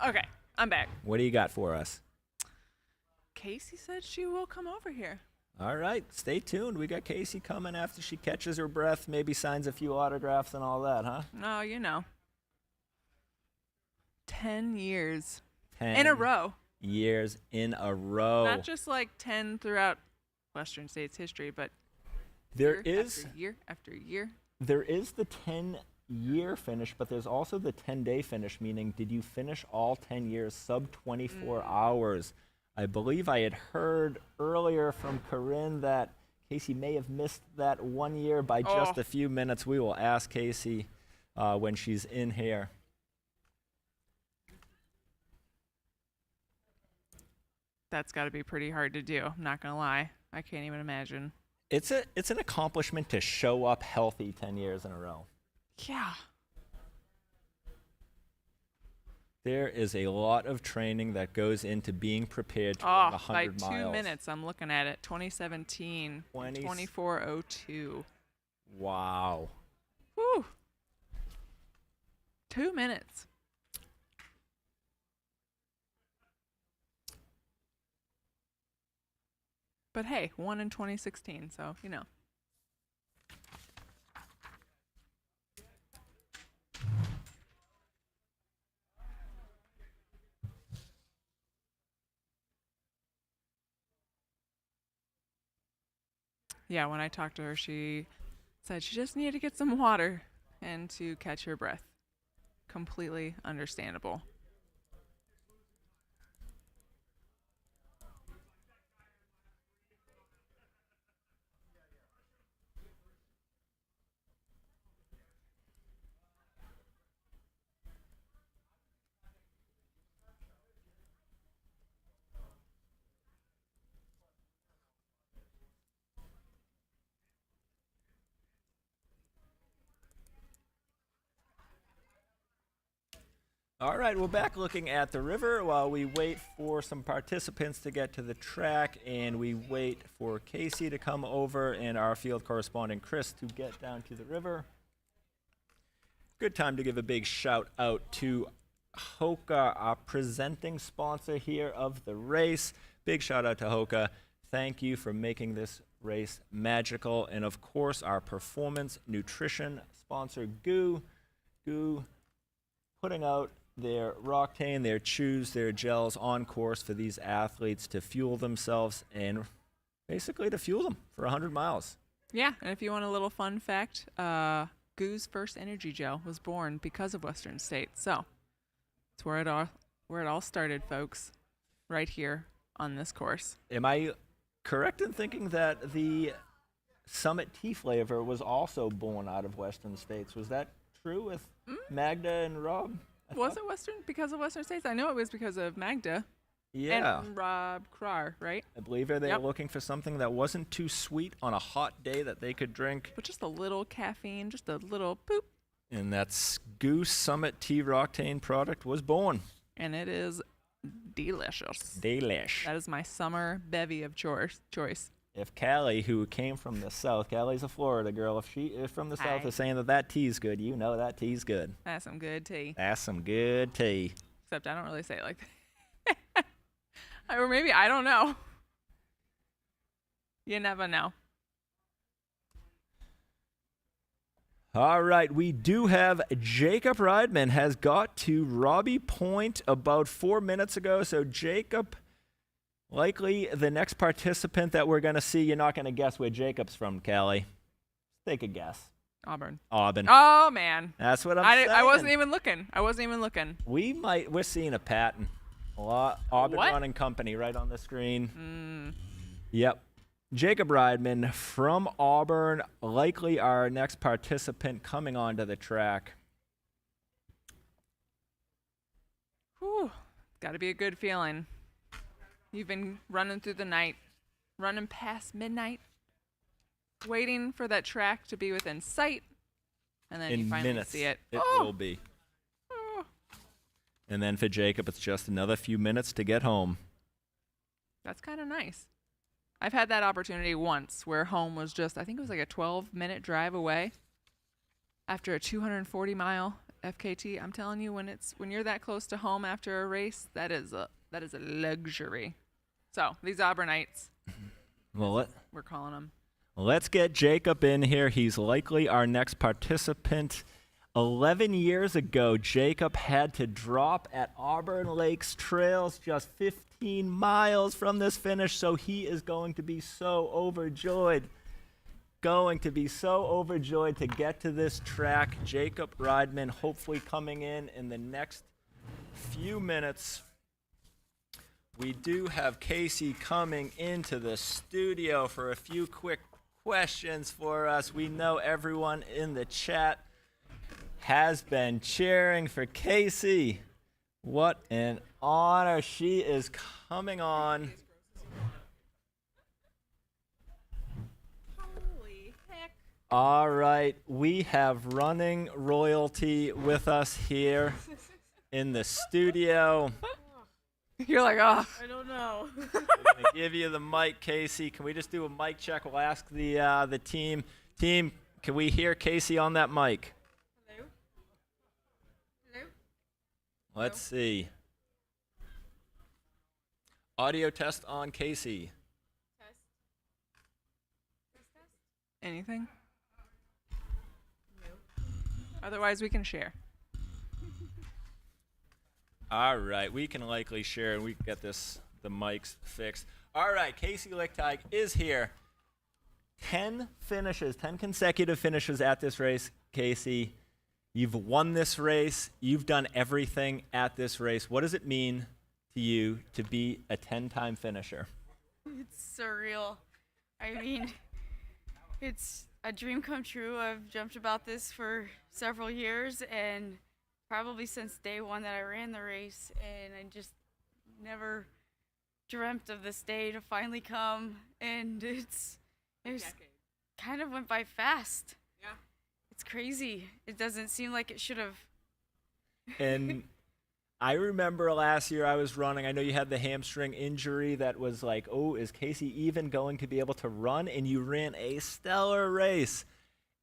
Okay, I'm back. What do you got for us? Casey said she will come over here. All right, stay tuned. We got Casey coming after she catches her breath, maybe signs a few autographs and all that, huh? Oh, you know. 10 years. 10 in a row. years in a row. Not just like 10 throughout Western States history, but There year is after year after year. There is the 10-year finish, but there's also the 10-day finish, meaning did you finish all 10 years sub 24 hours? I believe I had heard earlier from Corinne that Casey may have missed that 1 year by just a few minutes. We will ask Casey when she's in here. That's got to be pretty hard to do. I'm not gonna lie. I can't even imagine. It's an accomplishment to show up healthy 10 years in a row. Yeah. There is a lot of training that goes into being prepared to run 100 by miles. 2 minutes, I'm looking at it. 2017, 24:02. Wow. Whew. 2 minutes. But hey, won in 2016, so, you know. Yeah, when I talked to her, she said she just needed to get some water and to catch her breath. Completely understandable. All right, we're back looking at the river while we wait for some participants to get to the track, and we wait for Casey to come over and our field correspondent Chris to get down to the river. Good time to give a big shout out to Hoka, our presenting sponsor here of the race. Big shout out to Hoka. Thank you for making this race magical. And of course, our performance nutrition sponsor, GU. GU putting out their Roctane, their chews, their gels on course for these athletes to fuel themselves and basically to fuel them for 100 miles. Yeah, and if you want a little fun fact, GU's first energy gel was born because of Western States. So it's where it all started, folks, right here on this course. Am I correct in thinking that the Summit Tea flavor was also born out of Western States? Was that true with Magda and Rob? Was it Western because of Western States? I know it was because of Magda. Yeah. And Rob Krar, right? I believe they were looking for something that wasn't too sweet on a hot day that they could drink. But just a little caffeine, just a little poop. And that Goose Summit Tea Roctane product was born. And it is delicious. Delish. That is my summer bevy of choice. If Callie, who came from the South, Callie's a Florida girl, if she is from the South is saying that tea's good, you know that tea's good. That's some good tea. That's some good tea. Except I don't really say it like that. Or maybe, I don't know. You never know. All right, we do have Jacob Riedman has got to Robbie Point about 4 minutes ago. So Jacob, likely the next participant that we're going to see. You're not going to guess where Jacob's from, Callie. Take a guess. Auburn. Oh, man. That's what I'm saying. I wasn't even looking. We're seeing a pattern. Auburn What? Running Company right on the screen. Yep. Jacob Riedman from Auburn, likely our next participant coming onto the track. Whew. Got to be a good feeling. You've been running through the night, running past midnight, waiting for that track to be within sight, and then you finally minutes, see it. It will be. And then for Jacob, it's just another few minutes to get home. That's kind of nice. I've had that opportunity once where home was just, I think it was like a 12-minute drive away after a 240-mile FKT. I'm telling you, when you're that close to home after a race, that is a luxury. So these Auburnites, Well, we're calling them. let's get Jacob in here. He's likely our next participant. 11 years ago, Jacob had to drop at Auburn Lakes Trails just 15 14 miles from this finish, so he is going to be so overjoyed. Going to be so overjoyed to get to this track. Jacob Riedman hopefully coming in the next few minutes. We do have Casey coming into the studio for a few quick questions for us. We know everyone in the chat has been cheering for Casey. What an honor. She is coming on. All right, we have running royalty with us here in the studio. You're like, oh. I don't know. I'm gonna give you the mic, Casey. Can we just do a mic check? We'll ask the team. Team, can we hear Casey on that mic? Hello? Hello? Let's see. Audio test on Casey. Test. Test, test. Anything? Otherwise, we can share. All right, we can likely share and we can get the mics fixed. All right, Casey Lichtig is here. 10 consecutive finishes at this race, Casey. You've won this race. You've done everything at this race. What does it mean to you to be a 10-time finisher? It's surreal. I mean, it's a dream come true. I've dreamt about this for several years and probably since day one that I ran the race, and I just never dreamt of this day to finally come, and it's kind of went by fast. Yeah. It's crazy. It doesn't seem like it should have. And I remember last year I was running. I know you had the hamstring injury that was like, oh, is Casey even going to be able to run? And you ran a stellar race.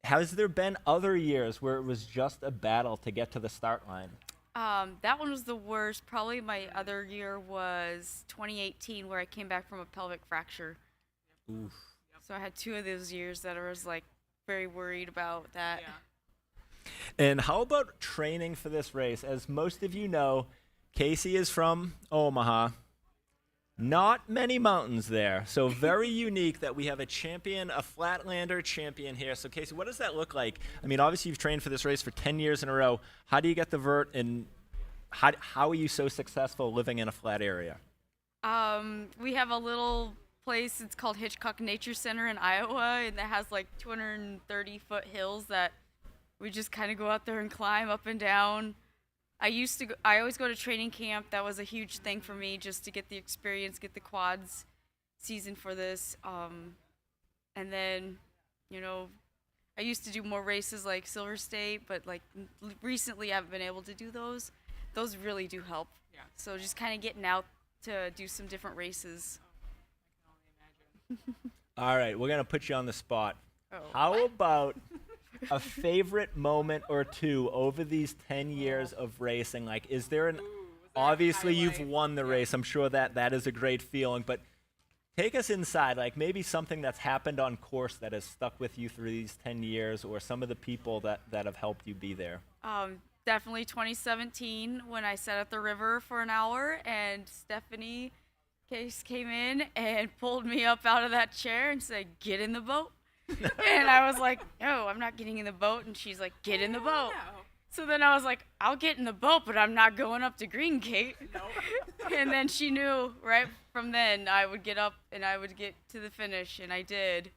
Has there been other years where it was just a battle to get to the start line? That one was the worst. Probably my other year was 2018, where I came back from a pelvic fracture. Oof. So I had 2 of those years that I was like very worried about that. Yeah. And how about training for this race? As most of you know, Casey is from Omaha. Not many mountains there, so very unique that we have a champion, a Flatlander champion here. So Casey, what does that look like? I mean, obviously you've trained for this race for 10 years in a row. How do you get the vert, and how are you so successful living in a flat area? We have a little place, it's called Hitchcock Nature Center in Iowa, and that has like 230-foot hills that we just kind of go out there and climb up and down. I always go to training camp. That was a huge thing for me, just to get the experience, get the quads season for this. And then, I used to do more races like Silver State, but like recently I've been able to do those. Those really do help. Yeah. So just kind of getting out to do some different races. All right, we're going to put you on the spot. Oh. How about a favorite moment or two over these 10 years of racing? Like, is there an, obviously you've won the race. I'm sure that is a great feeling, but take us inside, like maybe something that's happened on course that has stuck with you through these 10 years, or some of the people that have helped you be there. Definitely 2017 when I sat at the river for an hour and Stephanie Case came in and pulled me up out of that chair and said, "Get in the boat." And I was like, "No, I'm not getting in the boat." And she's like, "Get in the boat." So then I was like, "I'll get in the boat, but I'm not going up to Greengate." And then she knew right from then I would get up and I would get to the finish, and I did.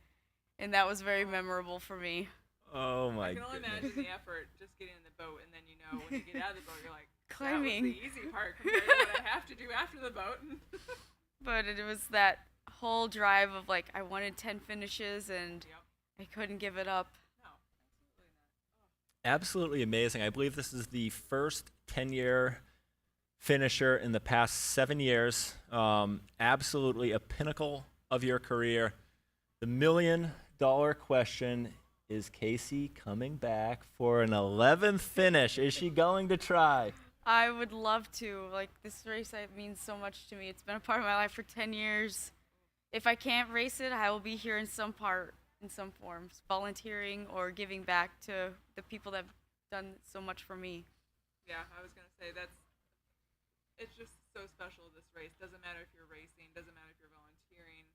And that was very memorable for me. Oh my I can only goodness. imagine the effort just getting in the boat, and then when you get out of the boat, you're like, Climbing. That was the easy part compared to what I have to do after the boat. But it was that whole drive of like I wanted 10 finishes and I couldn't give it up. Absolutely amazing. I believe this is the first 10-year finisher in the past 7 years. Absolutely a pinnacle of your career. The $1 million question: is Casey coming back for an 11th finish? Is she going to try? I would love to. Like, this race means so much to me. It's been a part of my life for 10 years. If I can't race it, I will be here in some forms, volunteering or giving back to the people that have done so much for me. Yeah, I was going to say it's just so special, this race. Doesn't matter if you're racing, doesn't matter if you're volunteering.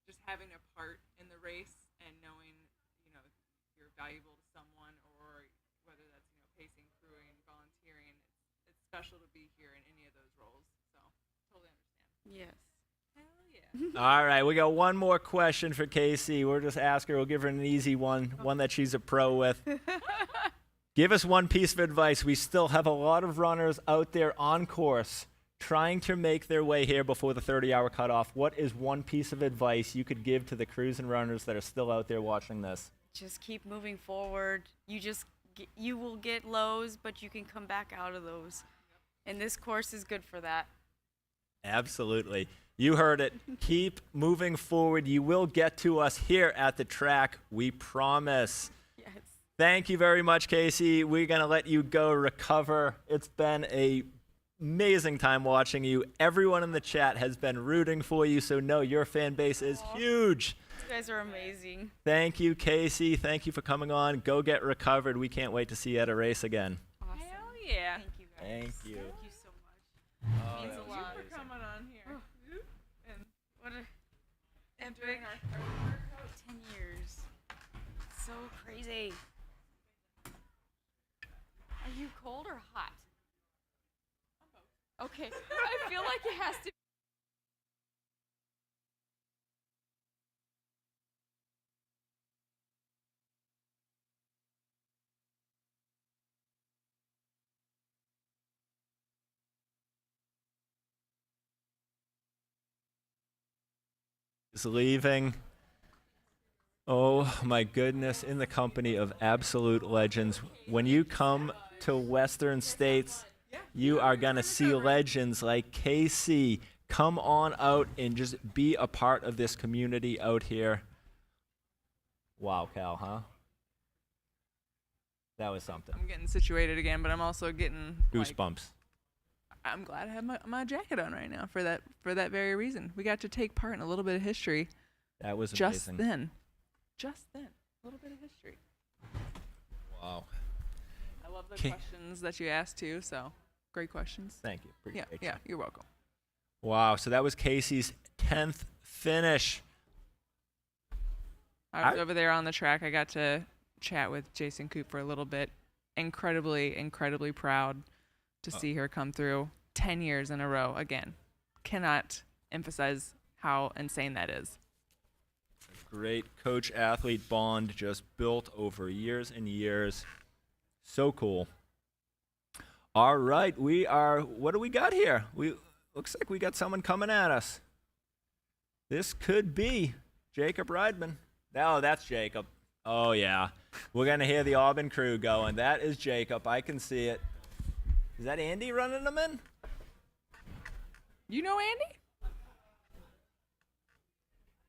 Just having a part in the race and knowing, you're valuable to someone, or whether that's, pacing, crewing, volunteering. It's special to be here in any of those roles. So, totally understand. Yes. Hell yeah. All right, we got one more question for Casey. We'll just ask her. We'll give her an easy one that she's a pro with. Give us one piece of advice. We still have a lot of runners out there on course trying to make their way here before the 30-hour cutoff. What is one piece of advice you could give to the crews and runners that are still out there watching this? Just keep moving forward. You will get lows, but you can come back out of those. And this course is good for that. Absolutely. You heard it. Keep moving forward. You will get to us here at the track. We promise. Yes. Thank you very much, Casey. We're going to let you go recover. It's been an amazing time watching you. Everyone in the chat has been rooting for you, so know your fan base is huge. You guys are amazing. Thank you, Casey. Thank you for coming on. Go get recovered. We can't wait to see you at a race again. Awesome. Hell yeah. Thank you guys. Thank you. Thank you so much. Oh, It means a lot. Thank you for coming on here. And What a doing epic our 10 years. So crazy. Are you cold or hot? Okay. I feel like it has to. Is leaving. Oh my goodness, in the company of absolute legends. When you come to Western States, you are going to see legends like Casey. Come on out and just be a part of this community out here. Wow, Cal, huh? That was something. I'm getting situated again, but I'm also getting Goosebumps. I'm glad I have my jacket on right now for that very reason. We got to take part in a little bit of history. That was just amazing. Just then. A little bit of history. Wow. I love the questions that you asked too, so great questions. Thank you. Appreciate you. Yeah, you're welcome. Wow, so that was Casey's 10th finish. I was over there on the track. I got to chat with Jason Coop for a little bit. Incredibly proud to see her come through 10 years in a row again. Cannot emphasize how insane that is. A great coach-athlete bond just built over years and years. So cool. All right, what do we got here? Looks like we got someone coming at us. This could be Jacob Riedman. Oh, that's Jacob. Oh, yeah. We're going to hear the Auburn crew going. That is Jacob. I can see it. Is that Andy running them in? You know Andy?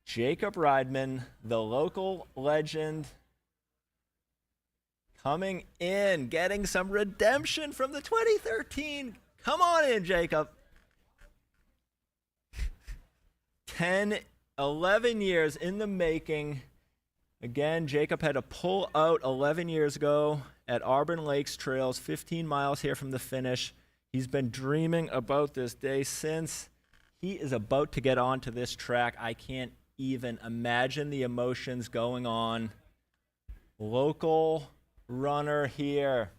Jacob Riedman, the local legend, coming in, getting some redemption from the 2013. Come on in, Jacob. 11 years in the making. Again, Jacob had to pull out 11 years ago at Auburn Lakes Trails, 15 miles here from the finish. He's been dreaming about this day since. He is about to get onto this track. I can't even imagine the emotions going on. Local runner here.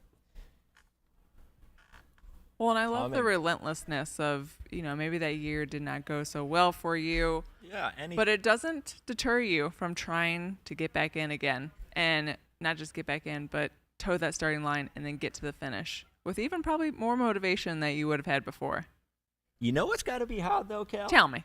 Well, and I love the relentlessness of, maybe that year did not go so well for you. Yeah. But it doesn't deter you from trying to get back in again. And not just get back in, but toe that starting line and then get to the finish with even probably more motivation that you would have had before. You know what's got to be hard, though, Cal? Tell me.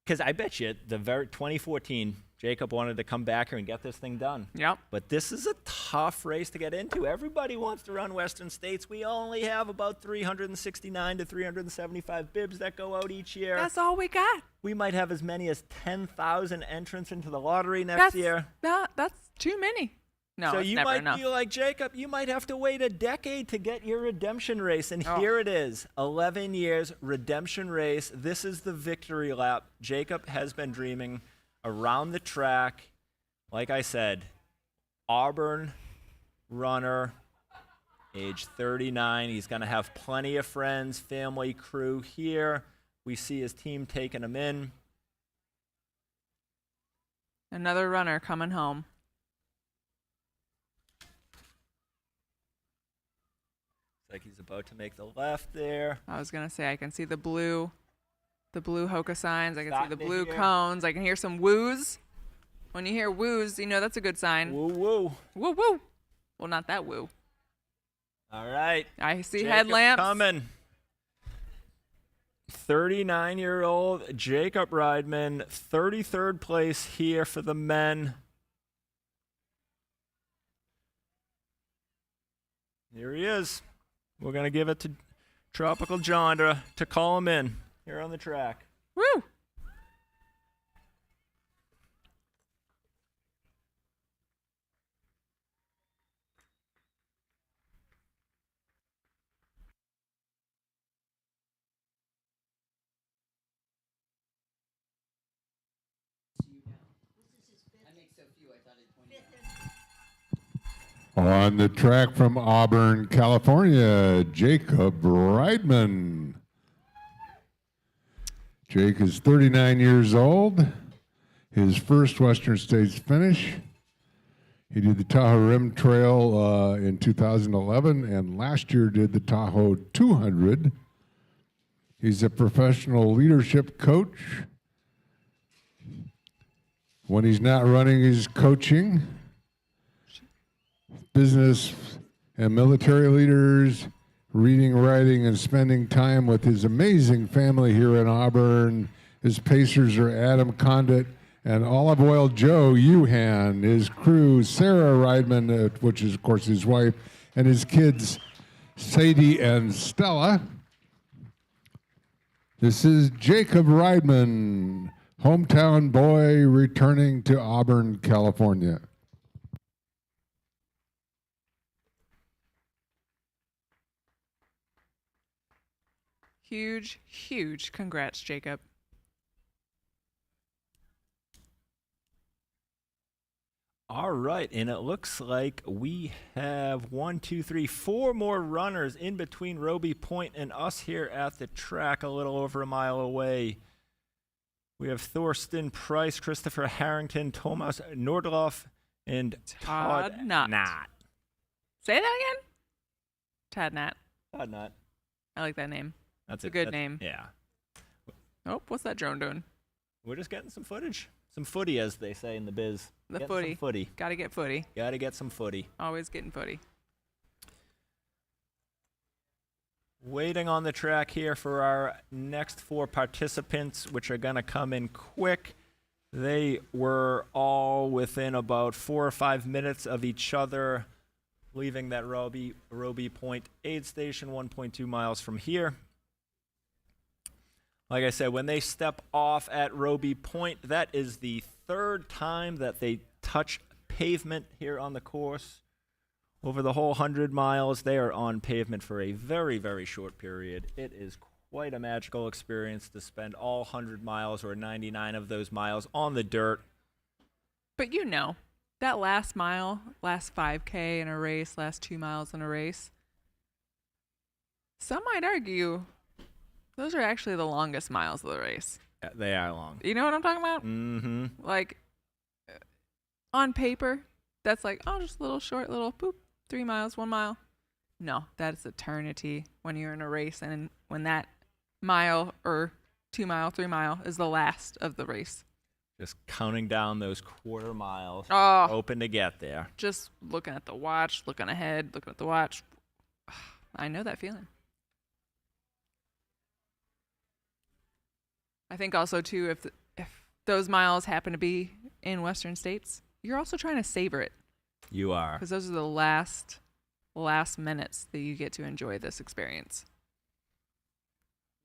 Because I bet you the very 2014, Jacob wanted to come back here and get this thing done. Yep. But this is a tough race to get into. Everybody wants to run Western States. We only have about 369 to 375 bibs that go out each year. That's all we got. We might have as many as 10,000 entrants into the lottery next year. That's too many. No, so it's you never might enough. be like Jacob. You might have to wait a decade to get your redemption race, and here it is, 11 years redemption race. This is the victory lap. Jacob has been dreaming around the track. Like I said, Auburn runner age 39. He's going to have plenty of friends, family, crew here. We see his team taking him in. Another runner coming home. Looks like he's about to make the left there. I was gonna say I can see the blue Hoka signs. I can Starting see the to blue hear. cones. I can hear some woos. When you hear woos, you know that's a good sign. Woo woo. Woo woo. Well, not that woo. All right. I see Jacob headlamps. coming. 39-year-old Jacob Riedman, 33rd place here for the men. Here he is. We're going to give it to Tropical John to call him in here on the track. Woo! On the track from Auburn, California, Jacob Riedman. Jake is 39 years old. His first Western States finish. He did the Tahoe Rim Trail in 2011 and last year did the Tahoe 200. He's a professional leadership coach. When he's not running, he's coaching business and military leaders, reading, writing, and spending time with his amazing family here in Auburn. His pacers are Adam Condit and Olive Oil Joe Yuhan, his crew, Sarah Riedman, which is, of course, his wife, and his kids, Sadie and Stella. This is Jacob Riedman, hometown boy returning to Auburn, California. Huge, huge congrats, Jacob. All right, and it looks like we have 4 more runners in between Roby Point and us here at the track, a little over a mile away. We have Thorsten Price, Christopher Harrington, Thomas Nordloff, and Todd Knott. Say that again? Todd Knott. Todd Knott. I like that name. That's a good name. Yeah. Oh, what's that drone doing? We're just getting some footage. Some footy, as they say in the biz. The Getting footy. Some footy. Gotta get footy. Gotta get some footy. Always getting footy. Waiting on the track here for our next 4 participants, which are going to come in quick. They were all within about 4 or 5 minutes of each other, leaving that Roby Point aid station 1.2 miles from here. Like I said, when they step off at Roby Point, that is the 3rd time that they touch pavement here on the course. Over the whole 100 miles, they are on pavement for a very, very short period. It is quite a magical experience to spend all 100 miles or 99 of those miles on the dirt. But you know, that last mile, last 5K in a race, last 2 miles in a race, some might argue those are actually the longest miles of the race. Yeah, they are long. You know what I'm talking about? Mm-hmm. Like, on paper, that's like, oh, just a little short, little boop, 3 miles, 1 mile. No, that is eternity when you're in a race and when that mile or 2 mile, 3 mile is the last of the race. Just counting down those quarter miles, Oh. hoping to get there. Just looking at the watch, looking ahead, looking at the watch. I know that feeling. I think also, too, if those miles happen to be in Western States, you're also trying to savor it. You are. Because those are the last minutes that you get to enjoy this experience.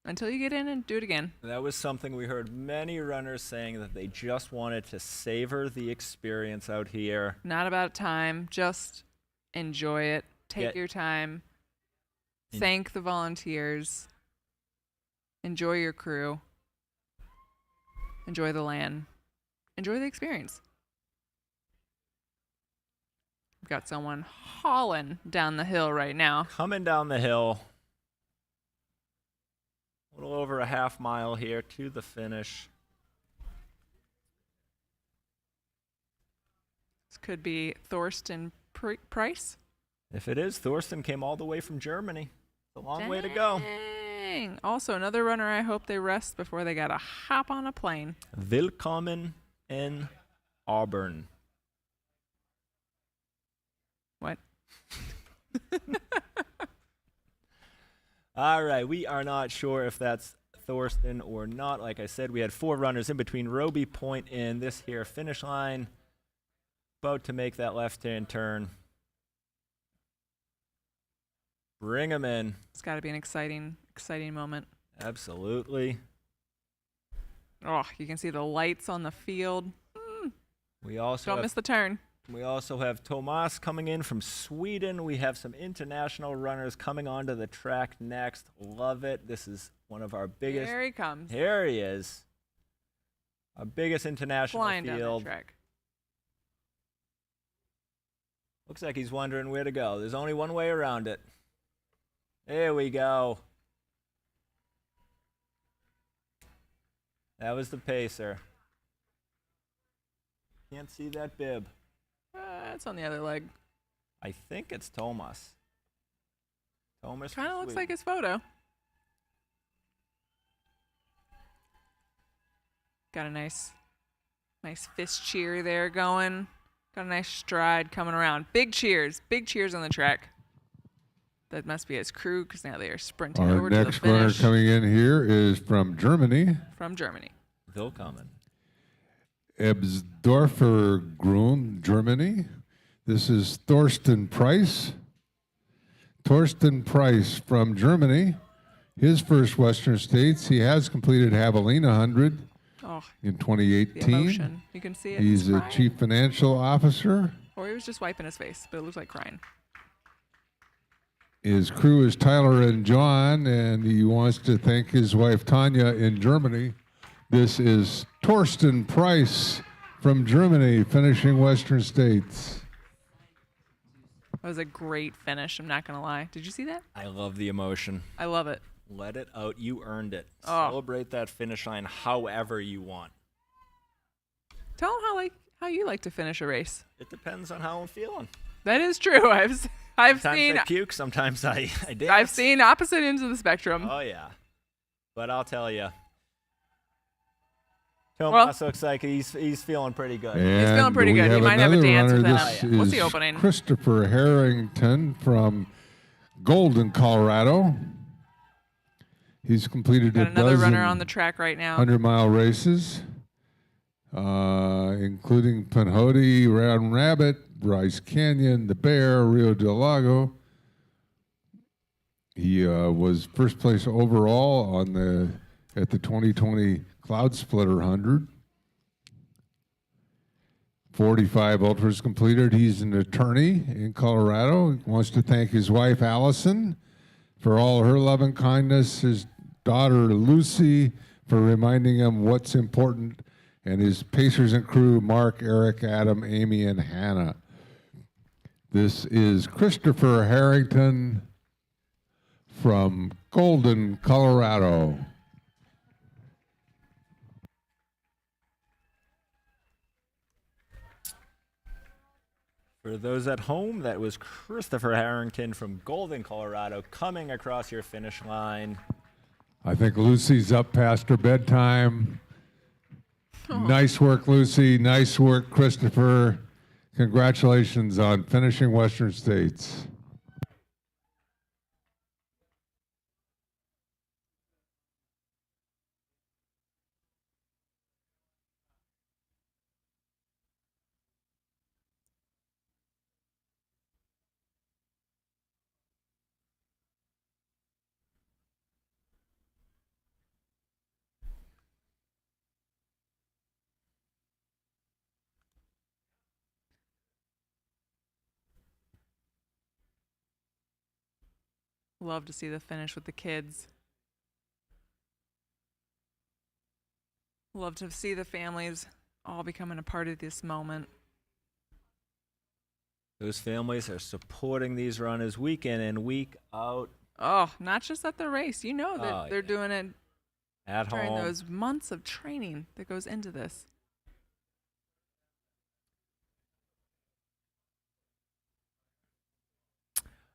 Until you get in and do it again. That was something we heard many runners saying, that they just wanted to savor the experience out here. Not about time. Just enjoy it. Take your time. Thank the volunteers. Enjoy your crew. Enjoy the land. Enjoy the experience. got someone hauling down the hill right now. Coming down the hill. A little over a half mile here to the finish. This could be Thorsten Price. If it is, Thorsten came all the way from Germany. It's a long way to go. Dang. Also, another runner I hope they rest before they got to hop on a plane. Willkommen in Auburn. What? All right, we are not sure if that's Thorsten or not. Like I said, we had 4 runners in between Roby Point and this here finish line. About to make that left-hand turn. Bring him in. It's got to be an exciting moment. Absolutely. Oh, you can see the lights on the field. We also Don't miss the turn. We also have Tomas coming in from Sweden. We have some international runners coming onto the track next. Love it. This is one of our biggest. Here he comes. Here he is. Our biggest international Flying down field. the track. Looks like he's wondering where to go. There's only one way around it. There we go. That was the pacer. Can't see that bib. It's on the other leg. I think it's Tomas. Tomas Kind of from looks Sweden. like his photo. Got a nice fist cheer there going. Got a nice stride coming around. Big cheers on the track. That must be his crew because now they are sprinting Our over to the next runner finish. coming in here is from Germany. From Germany. Willkommen. Ebsdorfer Grün, Germany. This is Thorsten Price. Thorsten Price from Germany. His first Western States. He has completed Javelina 100 in 2018. The emotion. You can see it. He's a crying. chief financial officer. Or he was just wiping his face, but it looks like crying. His crew is Tyler and John, and he wants to thank his wife Tanya in Germany. This is Thorsten Price from Germany, finishing Western States. That was a great finish, I'm not going to lie. Did you see that? I love the emotion. I love it. Let it out. You earned it. Oh. Celebrate that finish line however you want. Tell them how you like to finish a race. It depends on how I'm feeling. That is true. I've Sometimes seen I puke, sometimes I dance. I've seen opposite ends of the spectrum. Oh, yeah. But I'll tell you. Tomas looks like he's feeling pretty good. He's feeling pretty good. He might have a dance with This him. What's is the opening? Christopher Harrington from Golden, Colorado. He's completed Got a another dozen runner on the track right now. 100-mile races, including Pinhoti, Round Rabbit, Bryce Canyon, The Bear, Rio del Lago. He was first place overall at the 2020 Cloud Splitter 100. 45 ultras completed. He's an attorney in Colorado. He wants to thank his wife, Allison, for all her love and kindness, his daughter, Lucy, for reminding him what's important, and his pacers and crew, Mark, Eric, Adam, Amy, and Hannah. This is Christopher Harrington from Golden, Colorado. For those at home, that was Christopher Harrington from Golden, Colorado, coming across your finish line. I think Lucy's up past her bedtime. Nice work, Lucy. Nice work, Christopher. Congratulations on finishing Western States. Love to see the finish with the kids. Love to see the families all becoming a part of this moment. Those families are supporting these runners week in and week out. Oh, not just at the race. You know that they're doing it at during home. those months of training that goes into this.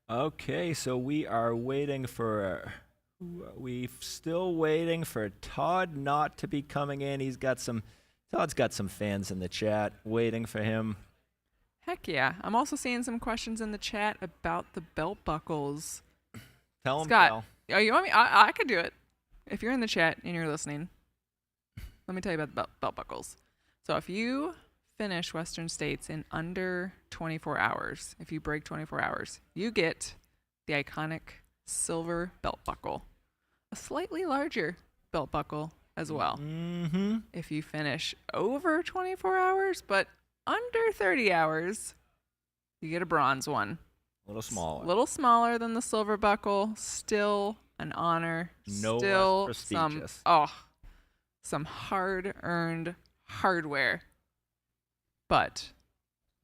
Okay, so we are waiting for. Still waiting for Todd not to be coming in. Todd's got some fans in the chat waiting for him. Heck yeah. I'm also seeing some questions in the chat about the belt buckles. Tell him, Scott, Cal. oh, you want me? I could do it. If you're in the chat and you're listening, let me tell you about the belt buckles. So if you finish Western States in under 24 hours, if you break 24 hours, you get the iconic silver belt buckle. A slightly larger belt buckle as well. Mm-hmm. If you finish over 24 hours, but under 30 hours, you get a bronze one. A little smaller. A little smaller than the silver buckle. Still an honor. No Still less prestigious. some hard-earned hardware. But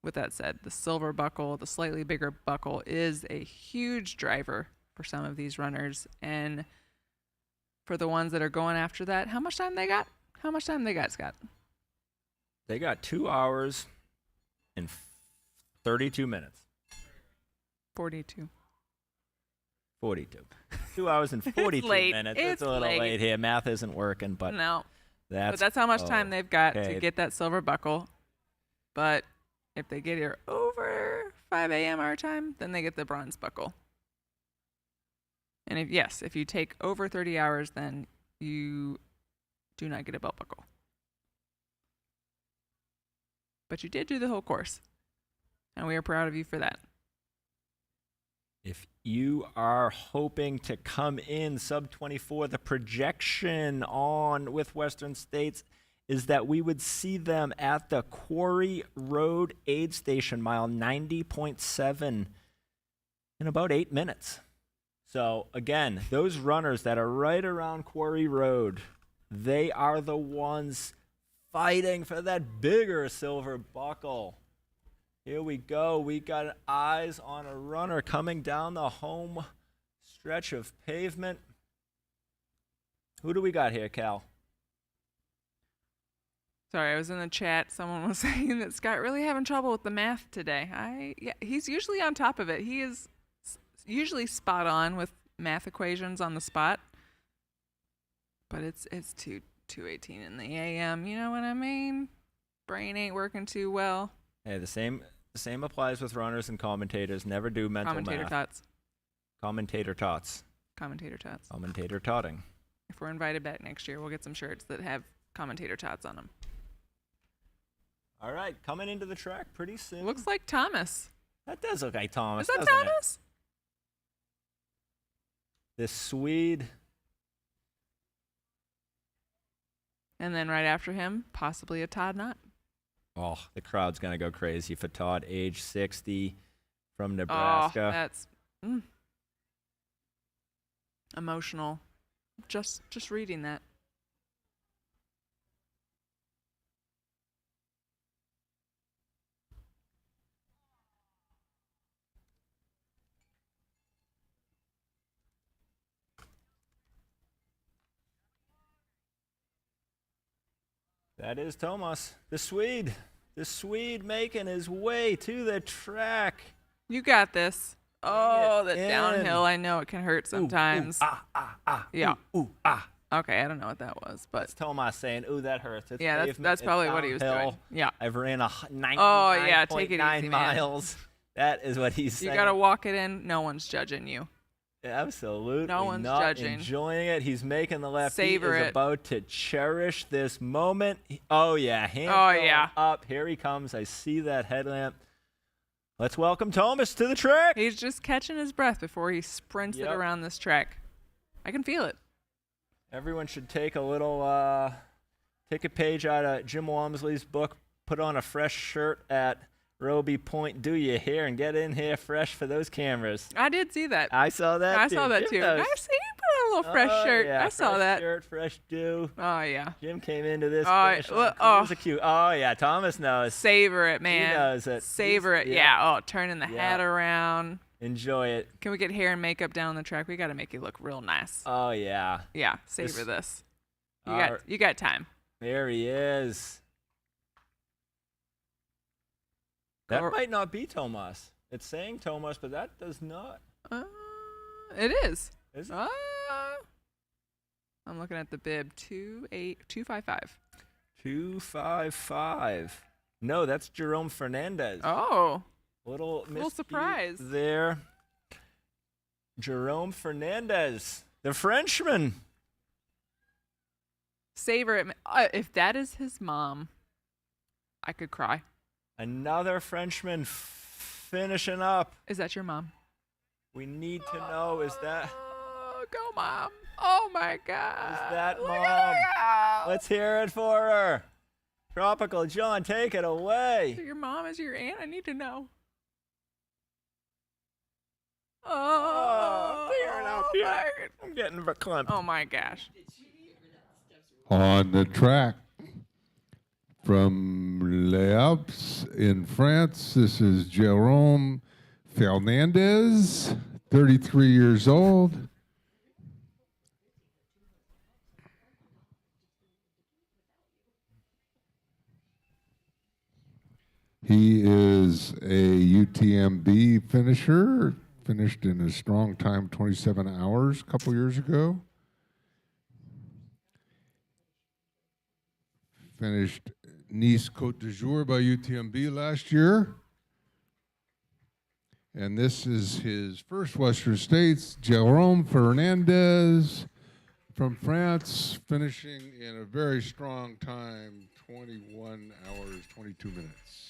with that said, the silver buckle, the slightly bigger buckle, is a huge driver for some of these runners. And for the ones that are going after that, how much time they got? How much time they got, Scott? They got 2 hours and 32 minutes. 42. 42. 2 hours and 42 late. minutes. It's a little late. late here. Math isn't working, but No. that's, But that's how much time they've got okay. to get that silver buckle. But if they get here over 5 a.m. our time, then they get the bronze buckle. And if you take over 30 hours, then you do not get a belt buckle. But you did do the whole course. And we are proud of you for that. If you are hoping to come in sub 24, the projection on with Western States is that we would see them at the Quarry Road aid station, mile 90.7, in about 8 minutes. So again, those runners that are right around Quarry Road, they are the ones fighting for that bigger silver buckle. Here we go. We got eyes on a runner coming down the home stretch of pavement. Who do we got here, Cal? Sorry, I was in the chat. Someone was saying that Scott really having trouble with the math today. He's usually on top of it. He is usually spot on with math equations on the spot. But it's 2:18 in the a.m. You know what I mean? Brain ain't working too well. Hey, the same applies with runners and commentators. Never do mental Commentator math. tots. Commentator tots. Commentator tots. Commentator totting. If we're invited back next year, we'll get some shirts that have commentator tots on them. All right, coming into the track pretty soon. Looks like Thomas. That does look like Thomas. Is that doesn't it? Thomas? This Swede. And then right after him, possibly a Todd Knott. Oh, the crowd's going to go crazy for Todd, age 60, from Nebraska. Oh, that's emotional. Just reading that. That is Thomas, the Swede. The Swede making his way to the track. You got this. Oh, the in. downhill. I know it can hurt sometimes. Yeah. Okay, I don't know what that was, but That's Thomas saying, "Ooh, that hurts." It's yeah, pavement, that's it's probably what he was doing. downhill. Yeah. I've ran a 99.9 Oh, yeah, take it easy, man. miles. That is what he's saying. You gotta walk it in. No one's judging you. Absolutely No one's not judging. enjoying it. He's making the left. Savor he is it. about to cherish this moment. Oh yeah, hands Oh, going yeah. up. Here he comes. I see that headlamp. Let's welcome Thomas to the track. He's just catching his breath before he sprints it Yep. around this track. I can feel it. Everyone should take a little, take a page out of Jim Walmsley's book, put on a fresh shirt at Roby Point, do your hair, and get in here fresh for those cameras. I did see that. I saw that I too. saw that Jim too. knows. I see you put a little fresh shirt. Yeah, I saw fresh that. Shirt, fresh dew. Oh yeah. Jim came into this. Oh, finish well, on cruise cute. Oh yeah, Thomas knows. Savor it, man. He knows it. Savor it. Yeah. Oh, turning the Yeah. hat around. Enjoy it. Can we get hair and makeup down the track? We got to make you look real nice. Oh yeah. Yeah. Savor this. Our- You got time. There he is. That might not be Tomas. It's saying Tomas, but that does not. It is. Is it? I'm looking at the bib. 255. 255. No, that's Jerome Fernandez. Oh. Little surprise there. Jerome Fernandez, the Frenchman. Savor it. If that is his mom, I could cry. Another Frenchman finishing up. Is that your mom? We need to know, is that... Oh, go mom. Oh my God. Is that mom? Let's hear it for her. Tropical John, take it away. So your mom is your aunt? I need to know. Oh, tearing up here. I'm getting verklempt. Oh my gosh. On the track from Les Alpes in France, this is Jerome Fernandez, 33 years old. He is a UTMB finisher, finished in a strong time, 27 hours, a couple years ago. Finished Nice Côte d'Azur by UTMB last year. And this is his first Western States, Jerome Fernandez from France, finishing in a very strong time, 21 hours, 22 minutes.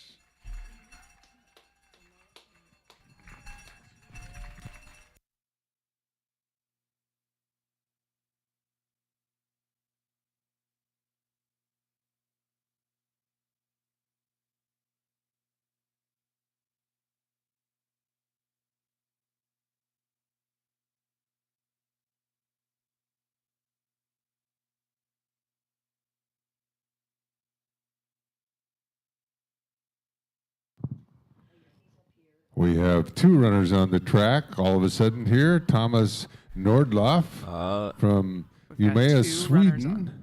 We have two runners on the track all of a sudden here. Thomas Nordloff from Umeå, Sweden.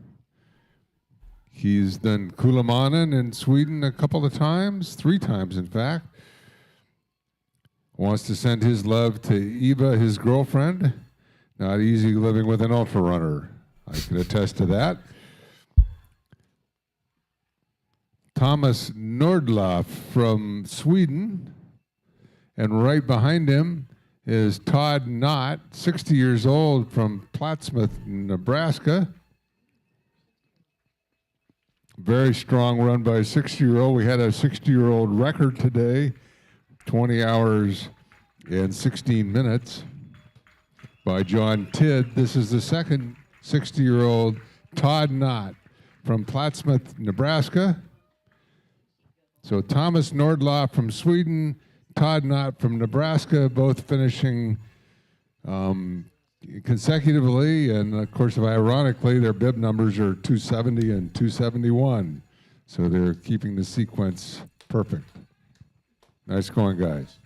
He's done Kulamanen in Sweden a couple of times, 3 times in fact. Wants to send his love to Eva, his girlfriend. Not easy living with an ultra runner. I can attest to that. Thomas Nordloff from Sweden. And right behind him is Todd Knott, 60 years old, from Plattsmouth, Nebraska. Very strong run by a 60-year-old. We had a 60-year-old record today, 20 hours and 16 minutes by John Tidd. This is the second 60-year-old, Todd Knott, from Plattsmouth, Nebraska. So Thomas Nordloff from Sweden, Todd Knott from Nebraska, both finishing consecutively, and of course, ironically, their bib numbers are 270 and 271. So they're keeping the sequence perfect. Nice going, guys.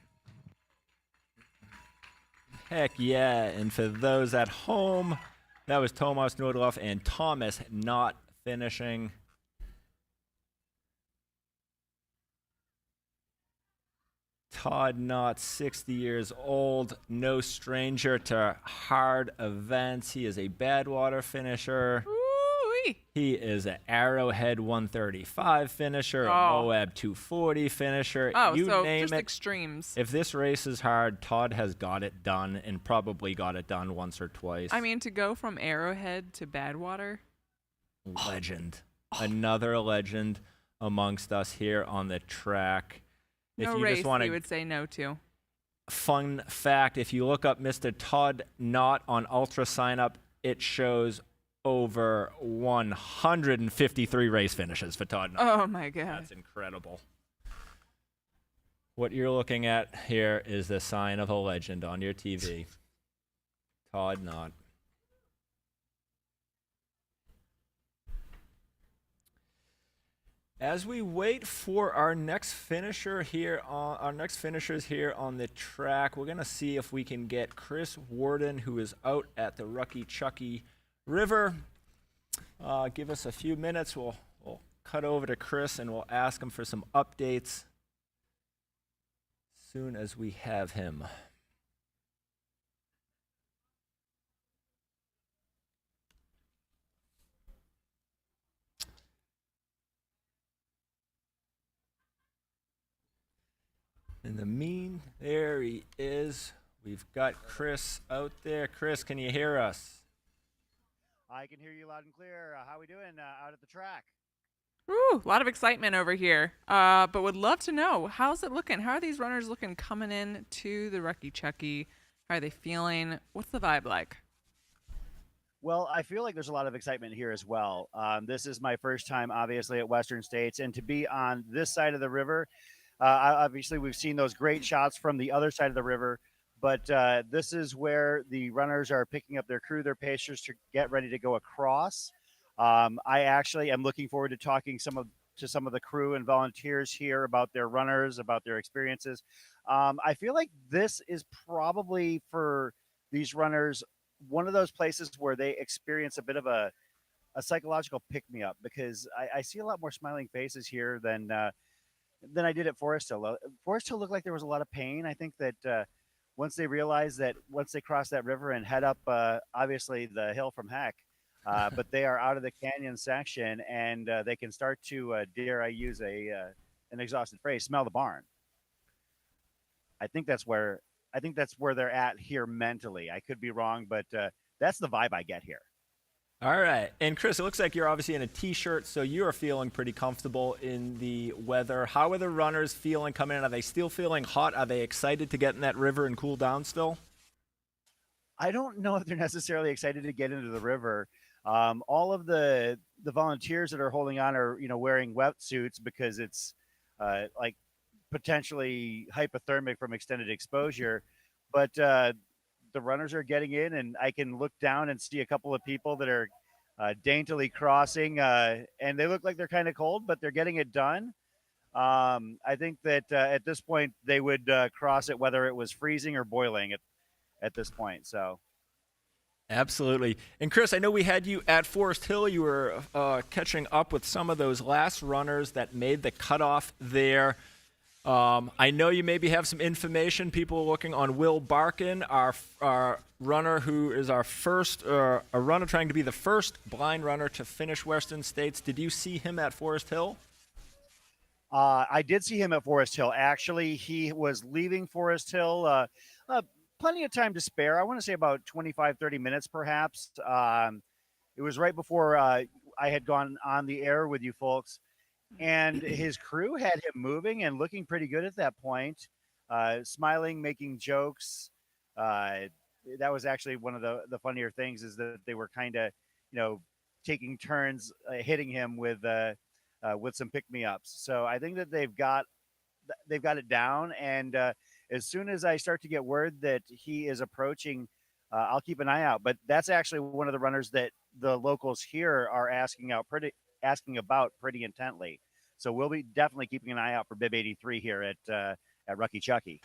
Heck yeah. And for those at home, that was Thomas Nordloff and Thomas Knott finishing. Todd Knott, 60 years old, no stranger to hard events. He is a Badwater finisher. Ooh-wee. He is an Arrowhead 135 finisher, a Moab 240 finisher. Oh, you so name just it. extremes. If this race is hard, Todd has got it done and probably got it done once or twice. I mean, to go from Arrowhead to Badwater. Legend. Another legend amongst us here on the track. No race you would say no to. Fun fact, if you look up Mr. Todd Knott on Ultra Sign Up, it shows over 153 race finishes for Todd Knott. Oh my God. That's incredible. What you're looking at here is the sign of a legend on your TV. Todd Knott. As we wait for our next finishers here on the track, we're gonna see if we can get Chris Warden, who is out at the Rucky Chucky River. Give us a few minutes. We'll cut over to Chris and we'll ask him for some updates as soon as we have him. There he is. We've got Chris out there. Chris, can you hear us? I can hear you loud and clear. How are we doing out at the track? Ooh, a lot of excitement over here. But would love to know, how's it looking? How are these runners looking coming in to the Rucky Chucky? How are they feeling? What's the vibe like? Well, I feel like there's a lot of excitement here as well. This is my first time, obviously, at Western States, and to be on this side of the river, obviously we've seen those great shots from the other side of the river, but this is where the runners are picking up their crew, their pacers, to get ready to go across. I actually am looking forward to talking to some of the crew and volunteers here about their runners, about their experiences. I feel like this is probably for these runners one of those places where they experience a bit of a psychological pick-me-up, because I see a lot more smiling faces here than I did at Forest Hill. Forest Hill looked like there was a lot of pain. I think that once they realize that once they cross that river and head up, obviously the hill from heck, but they are out of the canyon section, and they can start to, dare I use an exhausted phrase, smell the barn. I think that's where they're at here mentally. I could be wrong, but that's the vibe I get here. All right. And Chris, it looks like you're obviously in a t-shirt, so you are feeling pretty comfortable in the weather. How are the runners feeling coming in? Are they still feeling hot? Are they excited to get in that river and cool down still? I don't know if they're necessarily excited to get into the river. All of the volunteers that are holding on are, wearing wetsuits because it's like potentially hypothermic from extended exposure. But the runners are getting in, and I can look down and see a couple of people that are daintily crossing, and they look like they're kind of cold, but they're getting it done. I think that at this point they would cross it whether it was freezing or boiling at this point. So. Absolutely. And Chris, I know we had you at Forest Hill. You were catching up with some of those last runners that made the cutoff there. I know you maybe have some information. People are looking on Will Barkin, our runner who is our first, a runner trying to be the first blind runner to finish Western States. Did you see him at Forest Hill? I did see him at Forest Hill. Actually, he was leaving Forest Hill. Plenty of time to spare. I want to say about 25, 30 minutes perhaps. It was right before I had gone on the air with you folks. And his crew had him moving and looking pretty good at that point, smiling, making jokes. That was actually one of the funnier things, is that they were kind of, taking turns hitting him with some pick-me-ups. So I think that they've got it down. And as soon as I start to get word that he is approaching, I'll keep an eye out. But that's actually one of the runners that the locals here are asking about pretty intently. So we'll be definitely keeping an eye out for Bib 83 here at Rucky Chucky.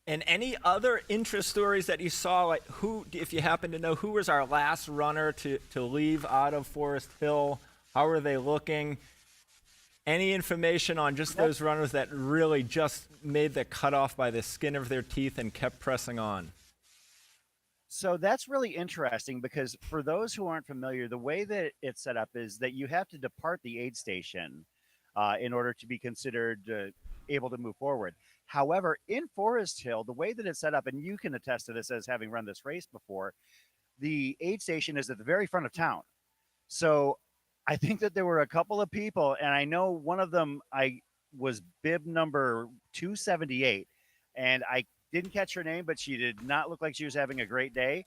And any other interest stories that you saw, like who, if you happen to know, who was our last runner to leave out of Forest Hill? How are they looking? Any information on just those runners that really just made the cutoff by the skin of their teeth and kept pressing on? So that's really interesting, because for those who aren't familiar, the way that it's set up is that you have to depart the aid station in order to be considered able to move forward. However, in Forest Hill, the way that it's set up, and you can attest to this as having run this race before, the aid station is at the very front of town. So I think that there were a couple of people, and I know one of them was bib number 278, and I didn't catch her name, but she did not look like she was having a great day.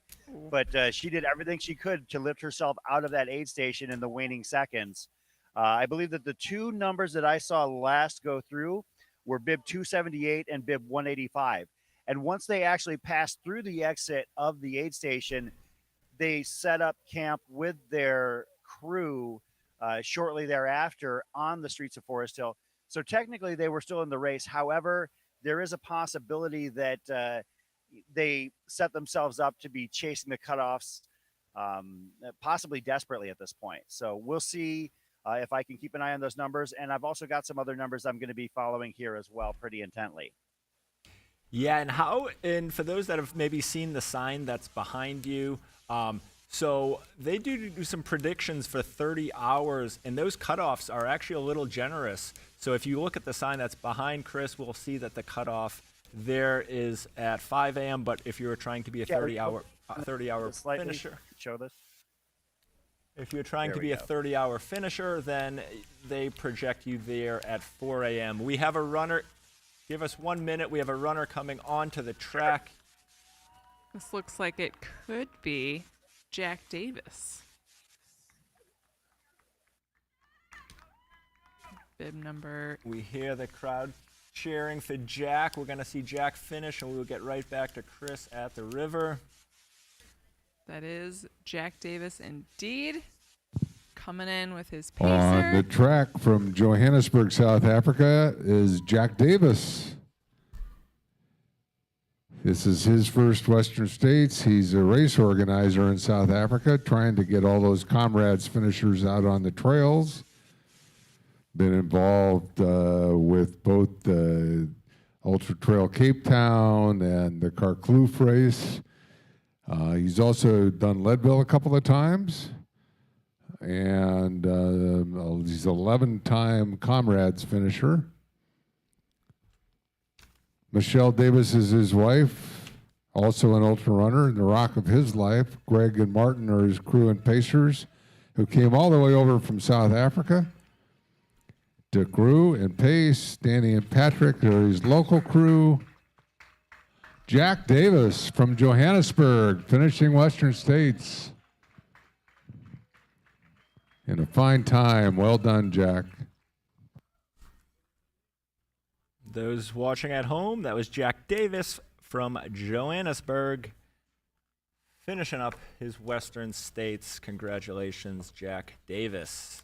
But she did everything she could to lift herself out of that aid station in the waning seconds. I believe that the two numbers that I saw last go through were bib 278 and bib 185. And once they actually passed through the exit of the aid station, they set up camp with their crew shortly thereafter on the streets of Forest Hill. So technically they were still in the race. However, there is a possibility that they set themselves up to be chasing the cutoffs, possibly desperately at this point. So we'll see if I can keep an eye on those numbers. And I've also got some other numbers I'm going to be following here as well pretty intently. Yeah, and for those that have maybe seen the sign that's behind you, so they do some predictions for 30 hours, and those cutoffs are actually a little generous. So if you look at the sign that's behind Chris, we'll see that the cutoff there is at 5 a.m., but if you were trying to be a 30-hour finisher, show this. If you're trying to be a 30-hour finisher, then they project you there at 4 a.m. We have a runner. Give us 1 minute. We have a runner coming onto the track. This looks like it could be Jack Davis. Bib number. We hear the crowd cheering for Jack. We're going to see Jack finish, and we will get right back to Chris at the river. That is Jack Davis indeed. Coming in with his pacer. On the track from Johannesburg, South Africa, is Jack Davis. This is his first Western States. He's a race organizer in South Africa, trying to get all those comrades finishers out on the trails. Been involved with both the Ultra Trail Cape Town and the Karkloof race. He's also done Leadville a couple of times. And he's an 11-time comrades finisher. Michelle Davis is his wife, also an ultra runner, and the rock of his life. Greg and Martin are his crew and pacers, who came all the way over from South Africa. De Crew and Pace, Danny and Patrick are his local crew. Jack Davis from Johannesburg, finishing Western States. And a fine time. Well done, Jack. Those watching at home, that was Jack Davis from Johannesburg, finishing up his Western States. Congratulations, Jack Davis.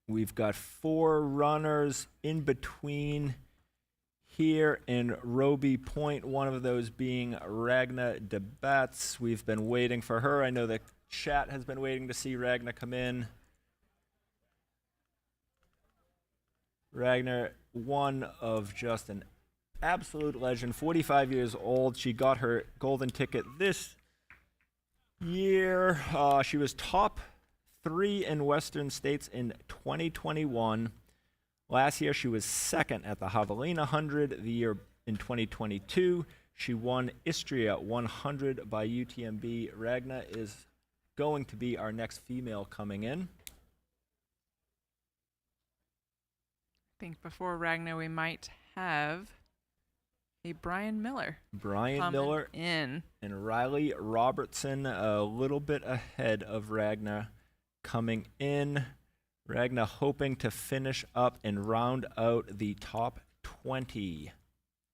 We've got 4 runners in between here in Roby Point, one of those being Ragna DeBats. We've been waiting for her. I know the chat has been waiting to see Ragna come in. Ragna, one of just an absolute legend, 45 years old. She got her golden ticket this year. She was top 3 in Western States in 2021. Last year, she was second at the Javelina 100. The year in 2022, she won Istria 100 by UTMB. Ragna is going to be our next female coming in. I think before Ragna, we might have a Brian Miller. Brian Miller in. And Riley Robertson a little bit ahead of Ragna coming in. Ragna hoping to finish up and round out the top 20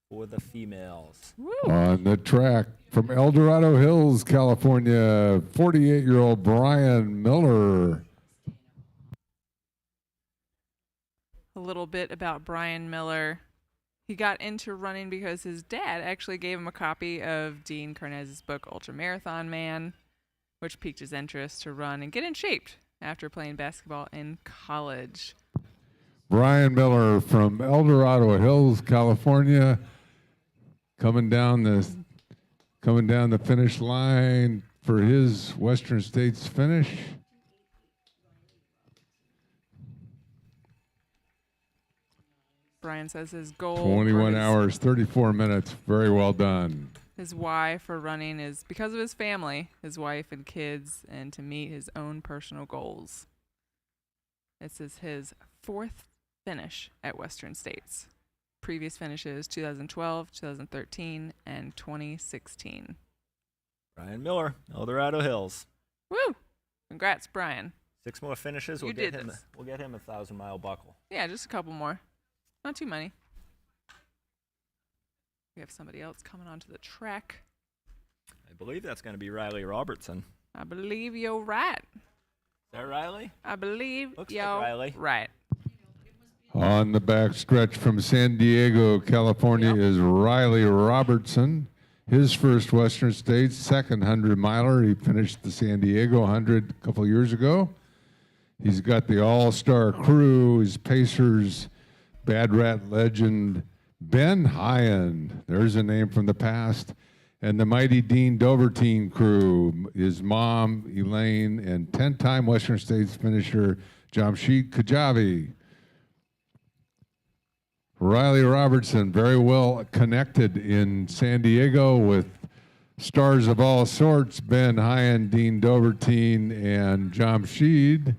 for the females. Woo. On the track from El Dorado Hills, California, 48-year-old Brian Miller. A little bit about Brian Miller. He got into running because his dad actually gave him a copy of Dean Karnazes' book, Ultra Marathon Man, which piqued his interest to run and get in shape after playing basketball in college. Brian Miller from El Dorado Hills, California, coming down the finish line for his Western States finish. Brian says his goal 21 hours, 34 minutes. Very well done. His why for running is because of his family, his wife and kids, and to meet his own personal goals. This is his 4th finish at Western States. Previous finishes 2012, 2013, and 2016. Brian Miller, El Dorado Hills. Woo! Congrats, Brian. 6 more finishes. We'll get him a 1,000-mile buckle. Yeah, just a couple more. Not too many. We have somebody else coming onto the track. I believe that's going to be Riley Robertson. I believe you're right. Is that Riley? I believe Looks you're like Riley. right. On the back stretch from San Diego, California is Riley Robertson. His first Western States, second 100-miler. He finished the San Diego 100 a couple years ago. He's got the all-star crew, his Pacers, Bad Rat legend, Ben Hyen. There's a name from the past. And the mighty Dean Doverteen crew, his mom, Elaine, and 10-time Western States finisher, Jamshid Kajabi. Riley Robertson, very well connected in San Diego with stars of all sorts, Ben Hyen, Dean Doverteen, and Jamshid.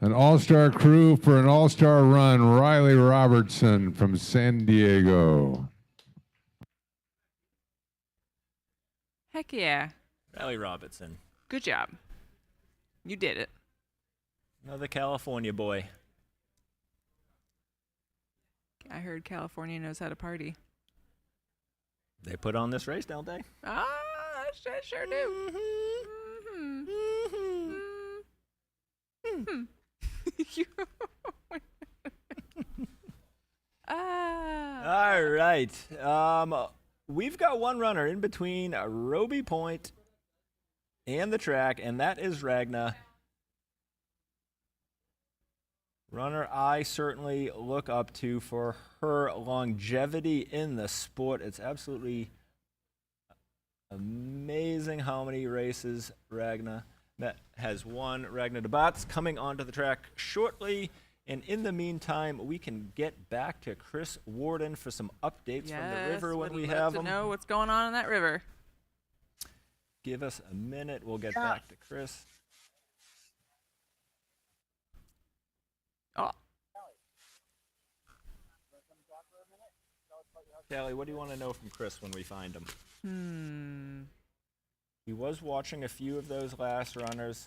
An all-star crew for an all-star run, Riley Robertson from San Diego. Heck yeah. Riley Robertson. Good job. You did it. Another California boy. I heard California knows how to party. They put on this race, don't they? Ah, I sure do. All right. We've got one runner in between Roby Point and the track, and that is Ragna. Runner I certainly look up to for her longevity in the sport. It's absolutely amazing how many races Ragna has won. Ragna DeBat's coming onto the track shortly. And in the meantime, we can get back to Chris Warden for some updates from the river when we have them. Know what's going on in that river. Give us a minute. We'll get back to Chris. Oh. Callie, what do you want to know from Chris when we find him? He was watching a few of those last runners.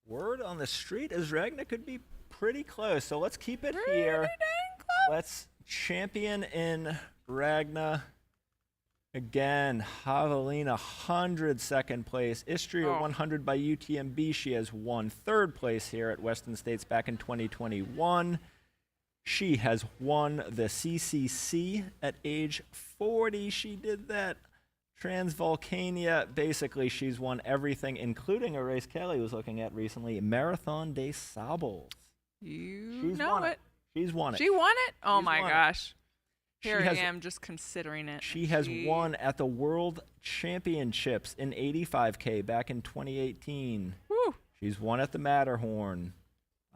Word on the street is Ragna could be pretty close, so let's keep it here. Dang close. Let's champion in Ragna. Again, Javelina, 100 second place. Istria, 100 by UTMB. She has won third place here at Western States back in 2021. She has won the CCC at age 40. She did that. Transvolcania, basically she's won everything, including a race Kelly was looking at recently, Marathon des Sables. She's know it. She's won it. She won it? Oh She's my won gosh. It. Here I am just considering it. She has won at the World Championships in 85K back in 2018. Woo. She's won at the Matterhorn.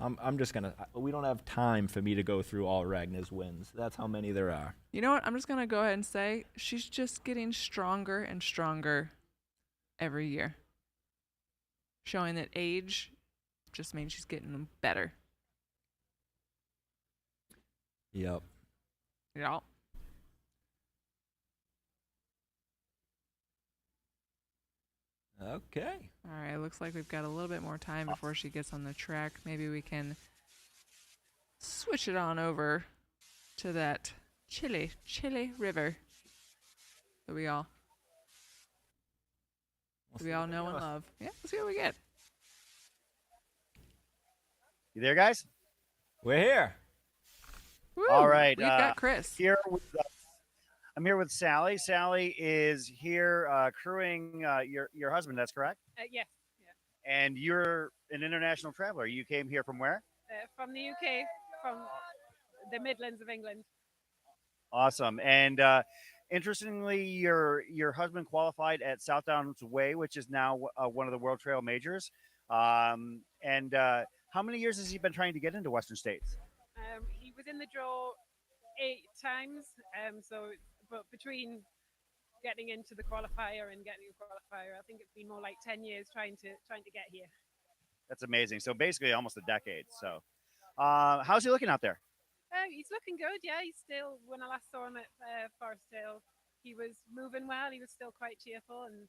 I'm just going to, we don't have time for me to go through all Ragna's wins. That's how many there are. You know what? I'm just going to go ahead and say she's just getting stronger and stronger every year. Showing that age just means she's getting better. Yep. Yep. Okay. All right, looks like we've got a little bit more time before she gets on the track. Maybe we can switch it on over to that chilly river that we all know and love. Yeah, let's see what we get. You there, guys? We're here. Woo, all right. We've got Chris. I'm here with Sally. Sally is here crewing your husband. That's correct? Yes. Yeah. And you're an international traveler. You came here from where? From the UK, from the Midlands of England. Awesome. And interestingly, your husband qualified at South Downs Way, which is now one of the World Trail Majors. And how many years has he been trying to get into Western States? He was in the draw 8 times. But between getting into the qualifier and getting a qualifier, I think it's been more like 10 years trying to get here. That's amazing. So basically almost a decade. So how's he looking out there? He's looking good. Yeah, he's still, when I last saw him at Forestdale, he was moving well. He was still quite cheerful. And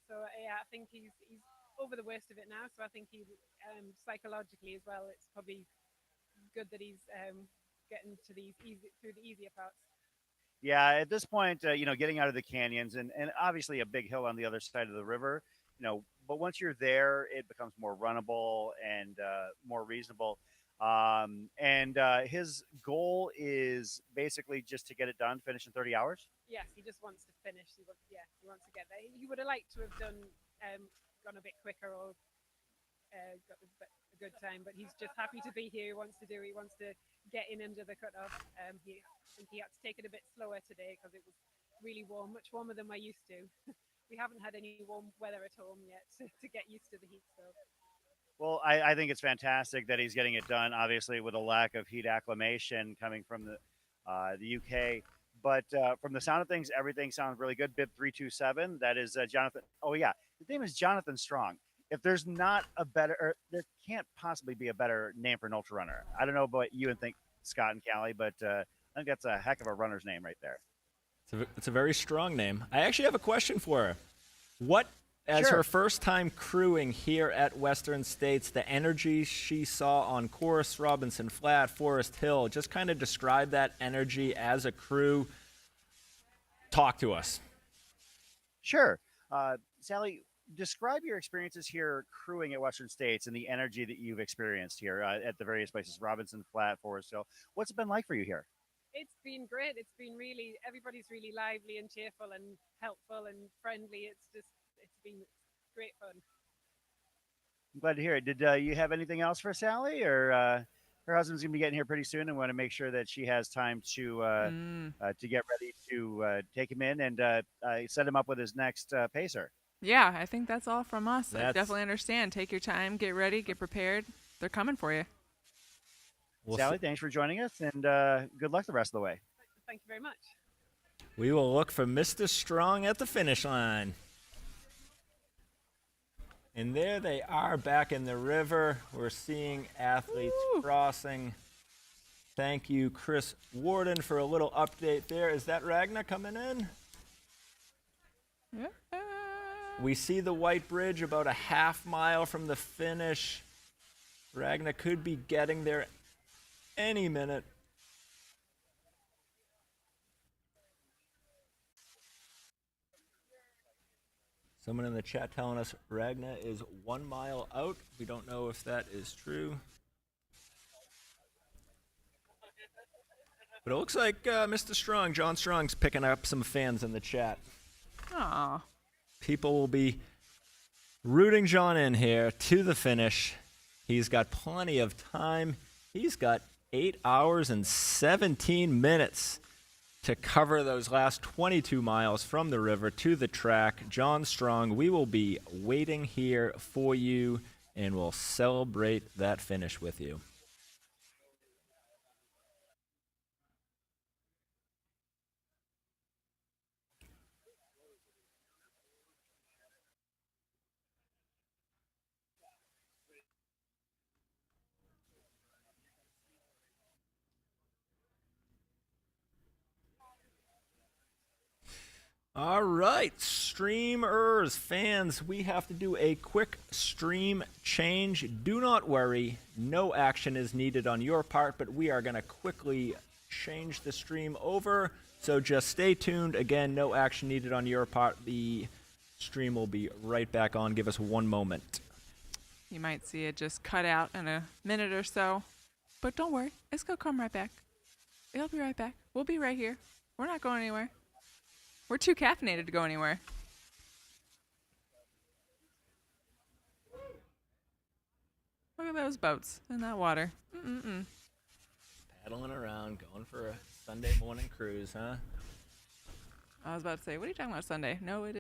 so, yeah, I think he's over the worst of it now. So I think he psychologically as well, it's probably good that he's getting to through the easier parts. Yeah, at this point, getting out of the canyons and obviously a big hill on the other side of the river, but once you're there, it becomes more runnable and more reasonable. His goal is basically just to get it done, finish in 30 hours. Yes, he just wants to finish. He wants to get there. He would have liked to have gone a bit quicker or got a good time, but he's just happy to be here. He wants to get in under the cutoff. I think he had to take it a bit slower today because it was really warm, much warmer than we're used to. We haven't had any warm weather at home yet to get used to the heat. So. Well, I think it's fantastic that he's getting it done, obviously with a lack of heat acclimation coming from the UK. But from the sound of things, everything sounds really good. BIP 327, that is Jonathan. Oh, yeah. His name is Jonathan Strong. If there's not a better, or there can't possibly be a better name for an ultra runner. I don't know about you and think Scott and Callie, but I think that's a heck of a runner's name right there. It's a very strong name. I actually have a question for her. What, as Sure. her first time crewing here at Western States, the energy she saw on course, Robinson Flat, Forest Hill, just kind of describe that energy as a crew. Talk to us. Sure. Sally, describe your experiences here crewing at Western States and the energy that you've experienced here at the various places, Robinson Flat, Forest Hill. What's it been like for you here? It's been great. It's been everybody's really lively and cheerful and helpful and friendly. It's been great fun. I'm glad to hear it. Did you have anything else for Sally, or her husband's gonna be getting here pretty soon and want to make sure that she has time to get ready to take him in and set him up with his next pacer? Yeah, I think that's all from us. I That's- definitely understand. Take your time, get ready, get prepared. They're coming for you. We'll Sally, thanks for joining us, and good luck the rest of the way. Thank you very much. We will look for Mr. Strong at the finish line. And there they are back in the river. We're seeing athletes crossing. Thank you, Chris Warden, for a little update there. Is that Ragnar coming in? Yeah. We see the white bridge about a half mile from the finish. Ragnar could be getting there any minute. Someone in the chat telling us Ragnar is 1 mile out. We don't know if that is true. But it looks like Mr. Strong, John Strong's picking up some fans in the chat. Aw. People will be rooting John in here to the finish. He's got plenty of time. He's got 8 hours and 17 minutes to cover those last 22 miles from the river to the track. John Strong, we will be waiting here for you, and we'll celebrate that finish with you. All right, streamers, fans, we have to do a quick stream change. Do not worry, no action is needed on your part, but we are going to quickly change the stream over. So just stay tuned. Again, no action needed on your part. The stream will be right back on. Give us 1 moment. You might see it just cut out in a minute or so. But don't worry, it's going to come right back. It'll be right back. We'll be right here. We're not going anywhere. We're too caffeinated to go anywhere. Look at those boats in that water. Paddling around, going for a Sunday morning cruise, huh? I was about to say, what are you talking about Sunday? No, it is.